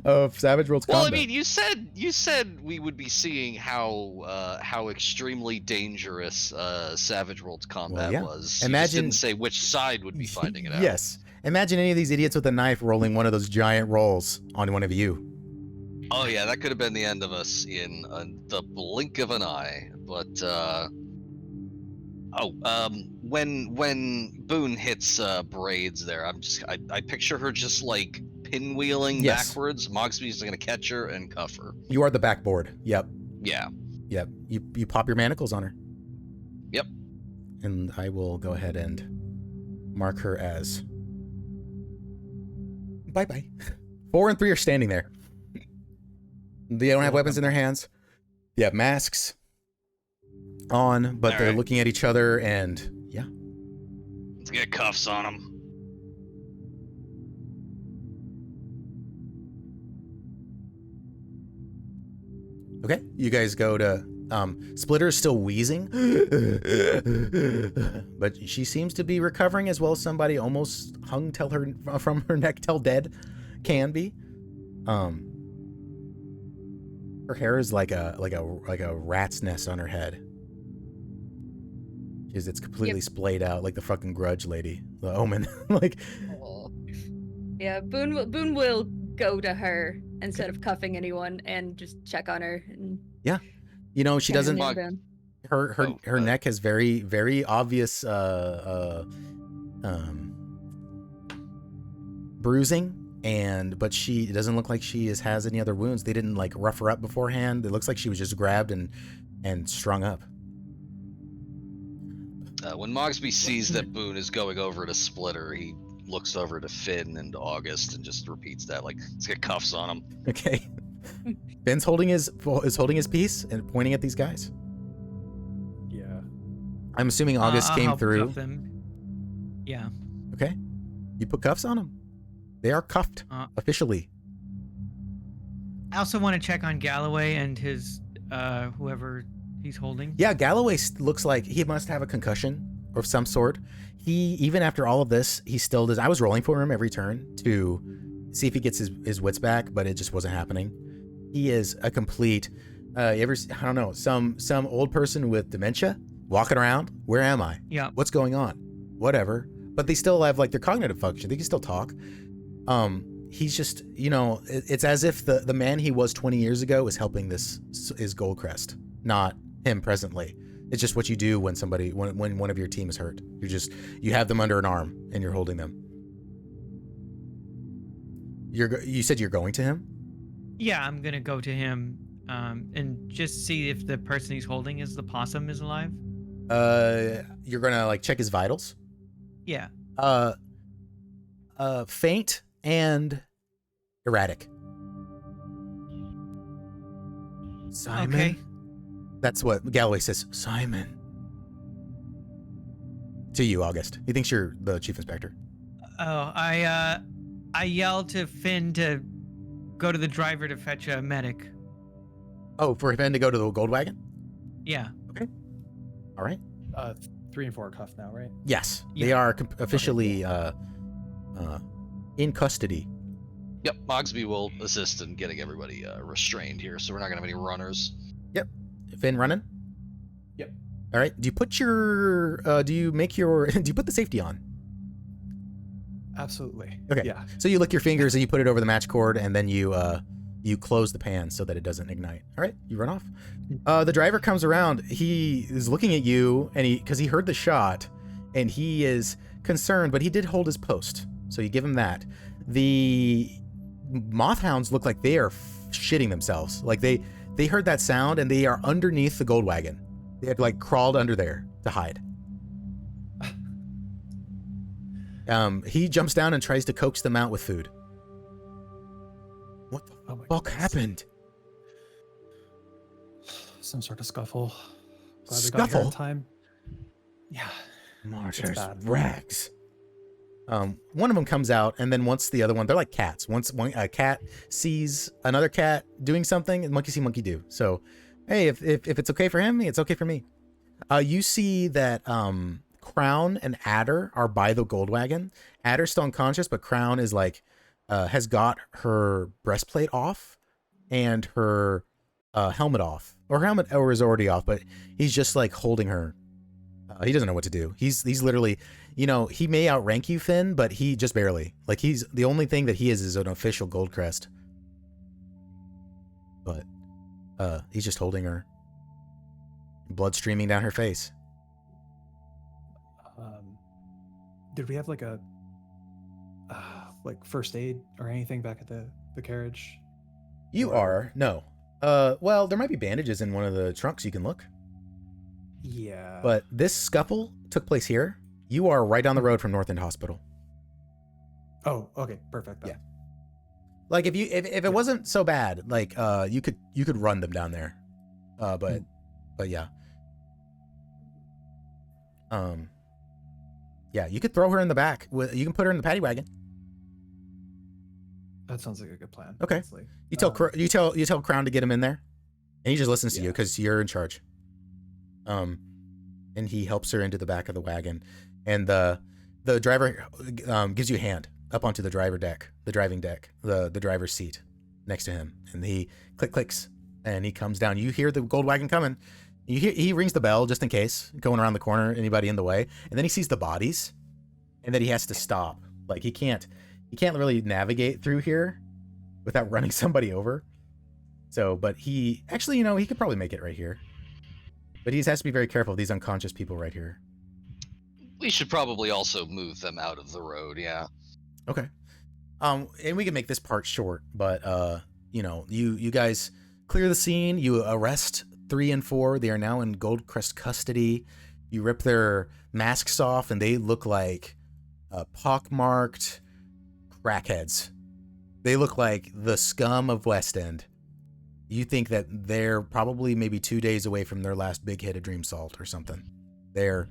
of Savage Worlds Well, combat. I mean, you said we would be seeing how extremely dangerous Savage Worlds combat yeah. was. You just Imagine- didn't say which side would be finding it out. Yes. Imagine any of these idiots with a knife rolling one of those giant rolls on one of you. Oh yeah, that could have been the end of us in the blink of an eye. But when Boone hits Braids there, I picture her just like pinwheeling Yes. backwards. Mogsby's gonna catch her and cuff her. You are the backboard. Yep. Yeah. Yep. You pop your manacles on her. Yep. And I will go ahead and mark her as bye-bye. 4 and 3 are standing there. They don't have weapons in their hands. They have masks on, but All they're right. looking at each other and yeah. Let's get cuffs on him. Okay. You guys go to Splitter is still wheezing. But she seems to be recovering as well as somebody almost hung from her neck till dead can be. Her hair is like a rat's nest on her head. It's completely splayed out like the fucking Grudge lady, the Omen. Like, Yeah, Boone will go to her instead of cuffing anyone and just check on her. And you know, she pat doesn't. her down. Her neck has very, very obvious bruising, but it doesn't look like she has any other wounds. They didn't like rough her up beforehand. It looks like she was just grabbed and strung up. When Mogsby sees that Boone is going over to Splitter, he looks over to Finn and August and just repeats that, like, let's get cuffs on him. Okay. Ben's holding his piece and pointing at these guys. Yeah. I'm assuming August I'll came help through. cuff them. Yeah. Okay. You put cuffs on them. They are cuffed officially. I also want to check on Galloway and his whoever he's holding. Yeah, Galloway looks like he must have a concussion of some sort. He, even after all of this, he still does. I was rolling for him every turn to see if he gets his wits back, but it just wasn't happening. He is a complete, I don't know, some old person with dementia walking around. Where am I? Yeah. What's going on? Whatever. But they still have like their cognitive function. They can still talk. He's just, it's as if the man he was 20 years ago is helping is Goldcrest, not him presently. It's just what you do when when one of your team is hurt. You have them under an arm and you're holding them. You said you're going to him? Yeah, I'm gonna go to him and just see if the person he's holding is the possum is alive. You're gonna like check his vitals? Yeah. faint and erratic. Simon? Okay. That's what Galloway says. Simon. To you, August. He thinks you're the chief inspector. Oh, I yelled to Finn to go to the driver to fetch a medic. Oh, for Finn to go to the gold wagon? Yeah. Okay. All right. 3 and 4 are cuffed now, right? Yes, they Yeah. are officially in custody. Yep, Mogsby will assist in getting everybody restrained here, so we're not gonna have any runners. Yep. Finn running? Yep. All right. Do you put your do you put the safety on? Absolutely. Okay. Yeah. So you lick your fingers and you put it over the match cord, and then you close the pan so that it doesn't ignite. All right, you run off. The driver comes around. He is looking at you, and because he heard the shot, and he is concerned, but he did hold his post, so you give him that. The mothhounds look like they are shitting themselves. Like they heard that sound, and they are underneath the gold wagon. They had like crawled under there to hide. He jumps down and tries to coax them out with food. What the Oh my fuck goodness. happened? Some sort of scuffle. Glad we got here Scuffle? in time. Yeah. Martyr's bad. rags. One of them comes out, and then once the other one, they're like cats. Once a cat sees another cat doing something, monkey see, monkey do. So, hey, if it's okay for him, it's okay for me. You see that Crown and Adder are by the gold wagon. Adder's still unconscious, but Crown is like has got her breastplate off and her helmet off, or her helmet is already off, but he's just like holding her. He doesn't know what to do. He's literally, he may outrank you, Finn, but he just barely. Like he's the only thing that he is an official gold crest. But he's just holding her. Blood streaming down her face. Did we have like a like first aid or anything back at the carriage? You Or- are no. Well, there might be bandages in one of the trunks. You can look. Yeah. But this scuffle took place here. You are right down the road from North End Hospital. Oh, okay, perfect. Then. Yeah. Like if it wasn't so bad, like you could run them down there. But yeah. Yeah, you could throw her in the back. You can put her in the paddy wagon. That sounds like a good plan. Okay. Honestly. You tell Crown to get him in there, and he just listens to you Yeah. because you're in charge. And he helps her into the back of the wagon, and the driver gives you a hand up onto the driving deck, the driver's seat next to him, and he clicks, and he comes down. You hear the gold wagon coming. He rings the bell just in case, going around the corner, anybody in the way, and then he sees the bodies, and then he has to stop. Like he can't really navigate through here without running somebody over. So, but he actually, he could probably make it right here. But he has to be very careful of these unconscious people right here. We should probably also move them out of the road, yeah. Okay. And we can make this part short, but you guys clear the scene, you arrest 3 and 4. They are now in Goldcrest custody. You rip their masks off, and they look like pockmarked crackheads. They look like the scum of West End. You think that they're probably maybe 2 days away from their last big hit of Dream Salt or something. They're,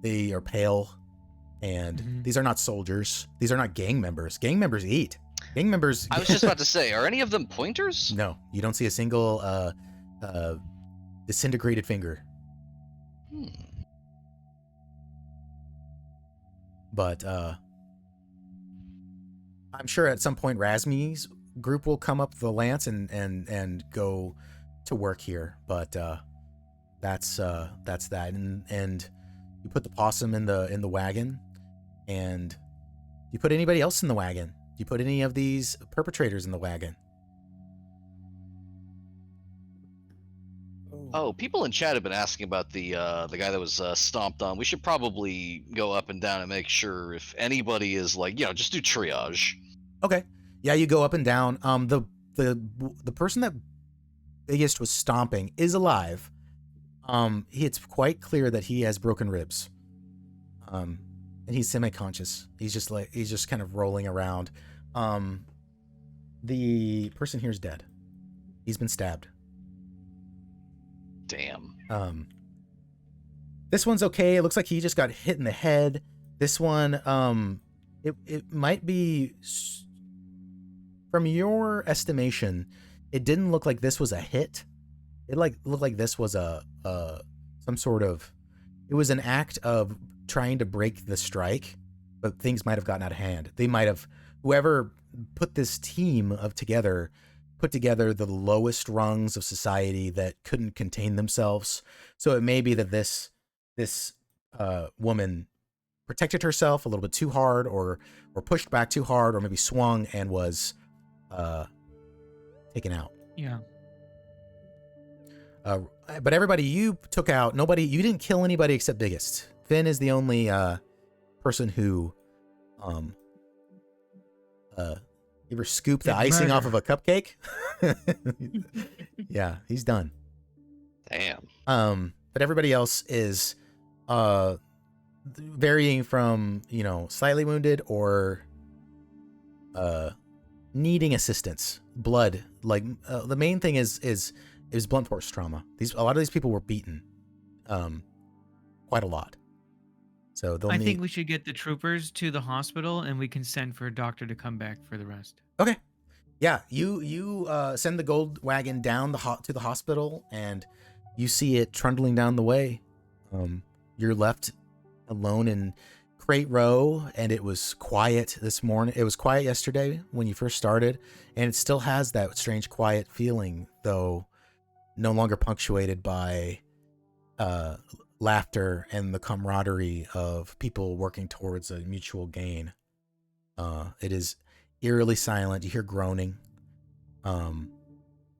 they are pale, and these are not soldiers. These are not gang members. Gang members eat. Gang members. I was just about to say, are any of them pointers? No, you don't see a single disintegrated finger. But I'm sure at some point Razmi's group will come up the lance and go to work here. But that's that. And you put the possum in the wagon, and you put anybody else in the wagon. You put any of these perpetrators in the wagon. Oh, people in chat have been asking about the guy that was stomped on. We should probably go up and down and make sure if anybody is like, just do triage. Okay. Yeah, you go up and down. The person that biggest was stomping is alive. It's quite clear that he has broken ribs. and he's semi-conscious. He's just kind of rolling around. The person here is dead. He's been stabbed. Damn. This one's okay. It looks like he just got hit in the head. This one, it might be, from your estimation, it didn't look like this was a hit. It looked like this was some sort of, it was an act of trying to break the strike, but things might have gotten out of hand. They might have, whoever put this team together, put together the lowest rungs of society that couldn't contain themselves. So it may be that this woman protected herself a little bit too hard, or pushed back too hard, or maybe swung and was taken out. Yeah. But everybody you took out, you didn't kill anybody except Biggest. Finn is the only person who you ever scoop the icing off of a cupcake? Yeah, he's done. Damn. But everybody else is varying from, slightly wounded or needing assistance. Blood. Like the main thing is blunt force trauma. A lot of these people were beaten quite a lot. So I think we should get the troopers to the hospital, and we can send for a doctor to come back for the rest. Okay. Yeah, you send the gold wagon down to the hospital, and you see it trundling down the way. You're left alone in Crate Row, and it was quiet this morning. It was quiet yesterday when you first started, and it still has that strange quiet feeling, though no longer punctuated by laughter and the camaraderie of people working towards a mutual gain. It is eerily silent. You hear groaning.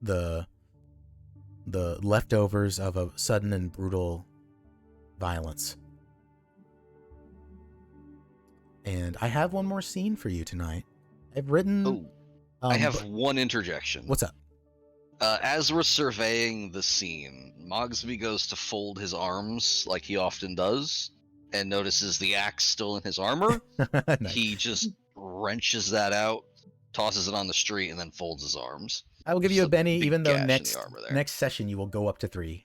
The leftovers of a sudden and brutal violence. And I have one more scene for you tonight. I've written... Oh, I have one interjection. What's up? As we're surveying the scene, Mogsby goes to fold his arms like he often does, and notices the axe still in his armor. Nice. He just wrenches that out, tosses it on the street, and then folds his arms. I will give you a Benny, big even though gash in the armor there. next session you will go up to 3.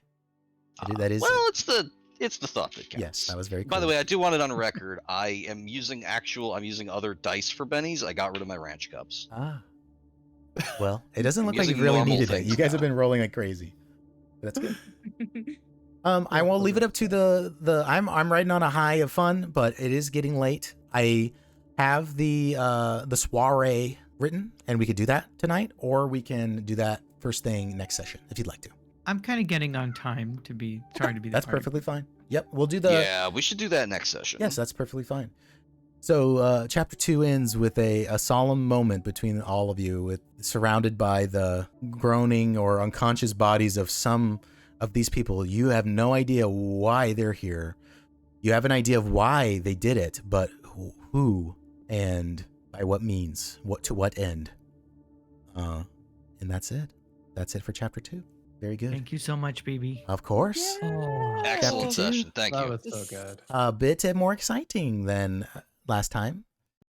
That is... Well, it's the thought that counts. Yes, that was very cool. By the way, I do want it on record. I'm using other dice for bennies. I got rid of my ranch cups. Ah. Well, it doesn't look I'm like you've using really normal needed it. things You guys have now. been rolling like crazy. That's good. I will leave it up to the I'm riding on a high of fun, but it is getting late. I have the soiree written, and we could do that tonight, or we can do that first thing next session if you'd like to. I'm kind of getting on time to be trying to be. That's party. perfectly fine. Yep, we'll do the. Yeah, we should do that next session. Yes, that's perfectly fine. So chapter 2 ends with a solemn moment between all of you, surrounded by the groaning or unconscious bodies of some of these people. You have no idea why they're here. You have an idea of why they did it, but who and by what means, to what end. And that's it. That's it for chapter 2. Very good. Thank you so much, baby. Of course. Oh. Excellent Chapter two. session. Thank That you. was so good. A bit more exciting than last time.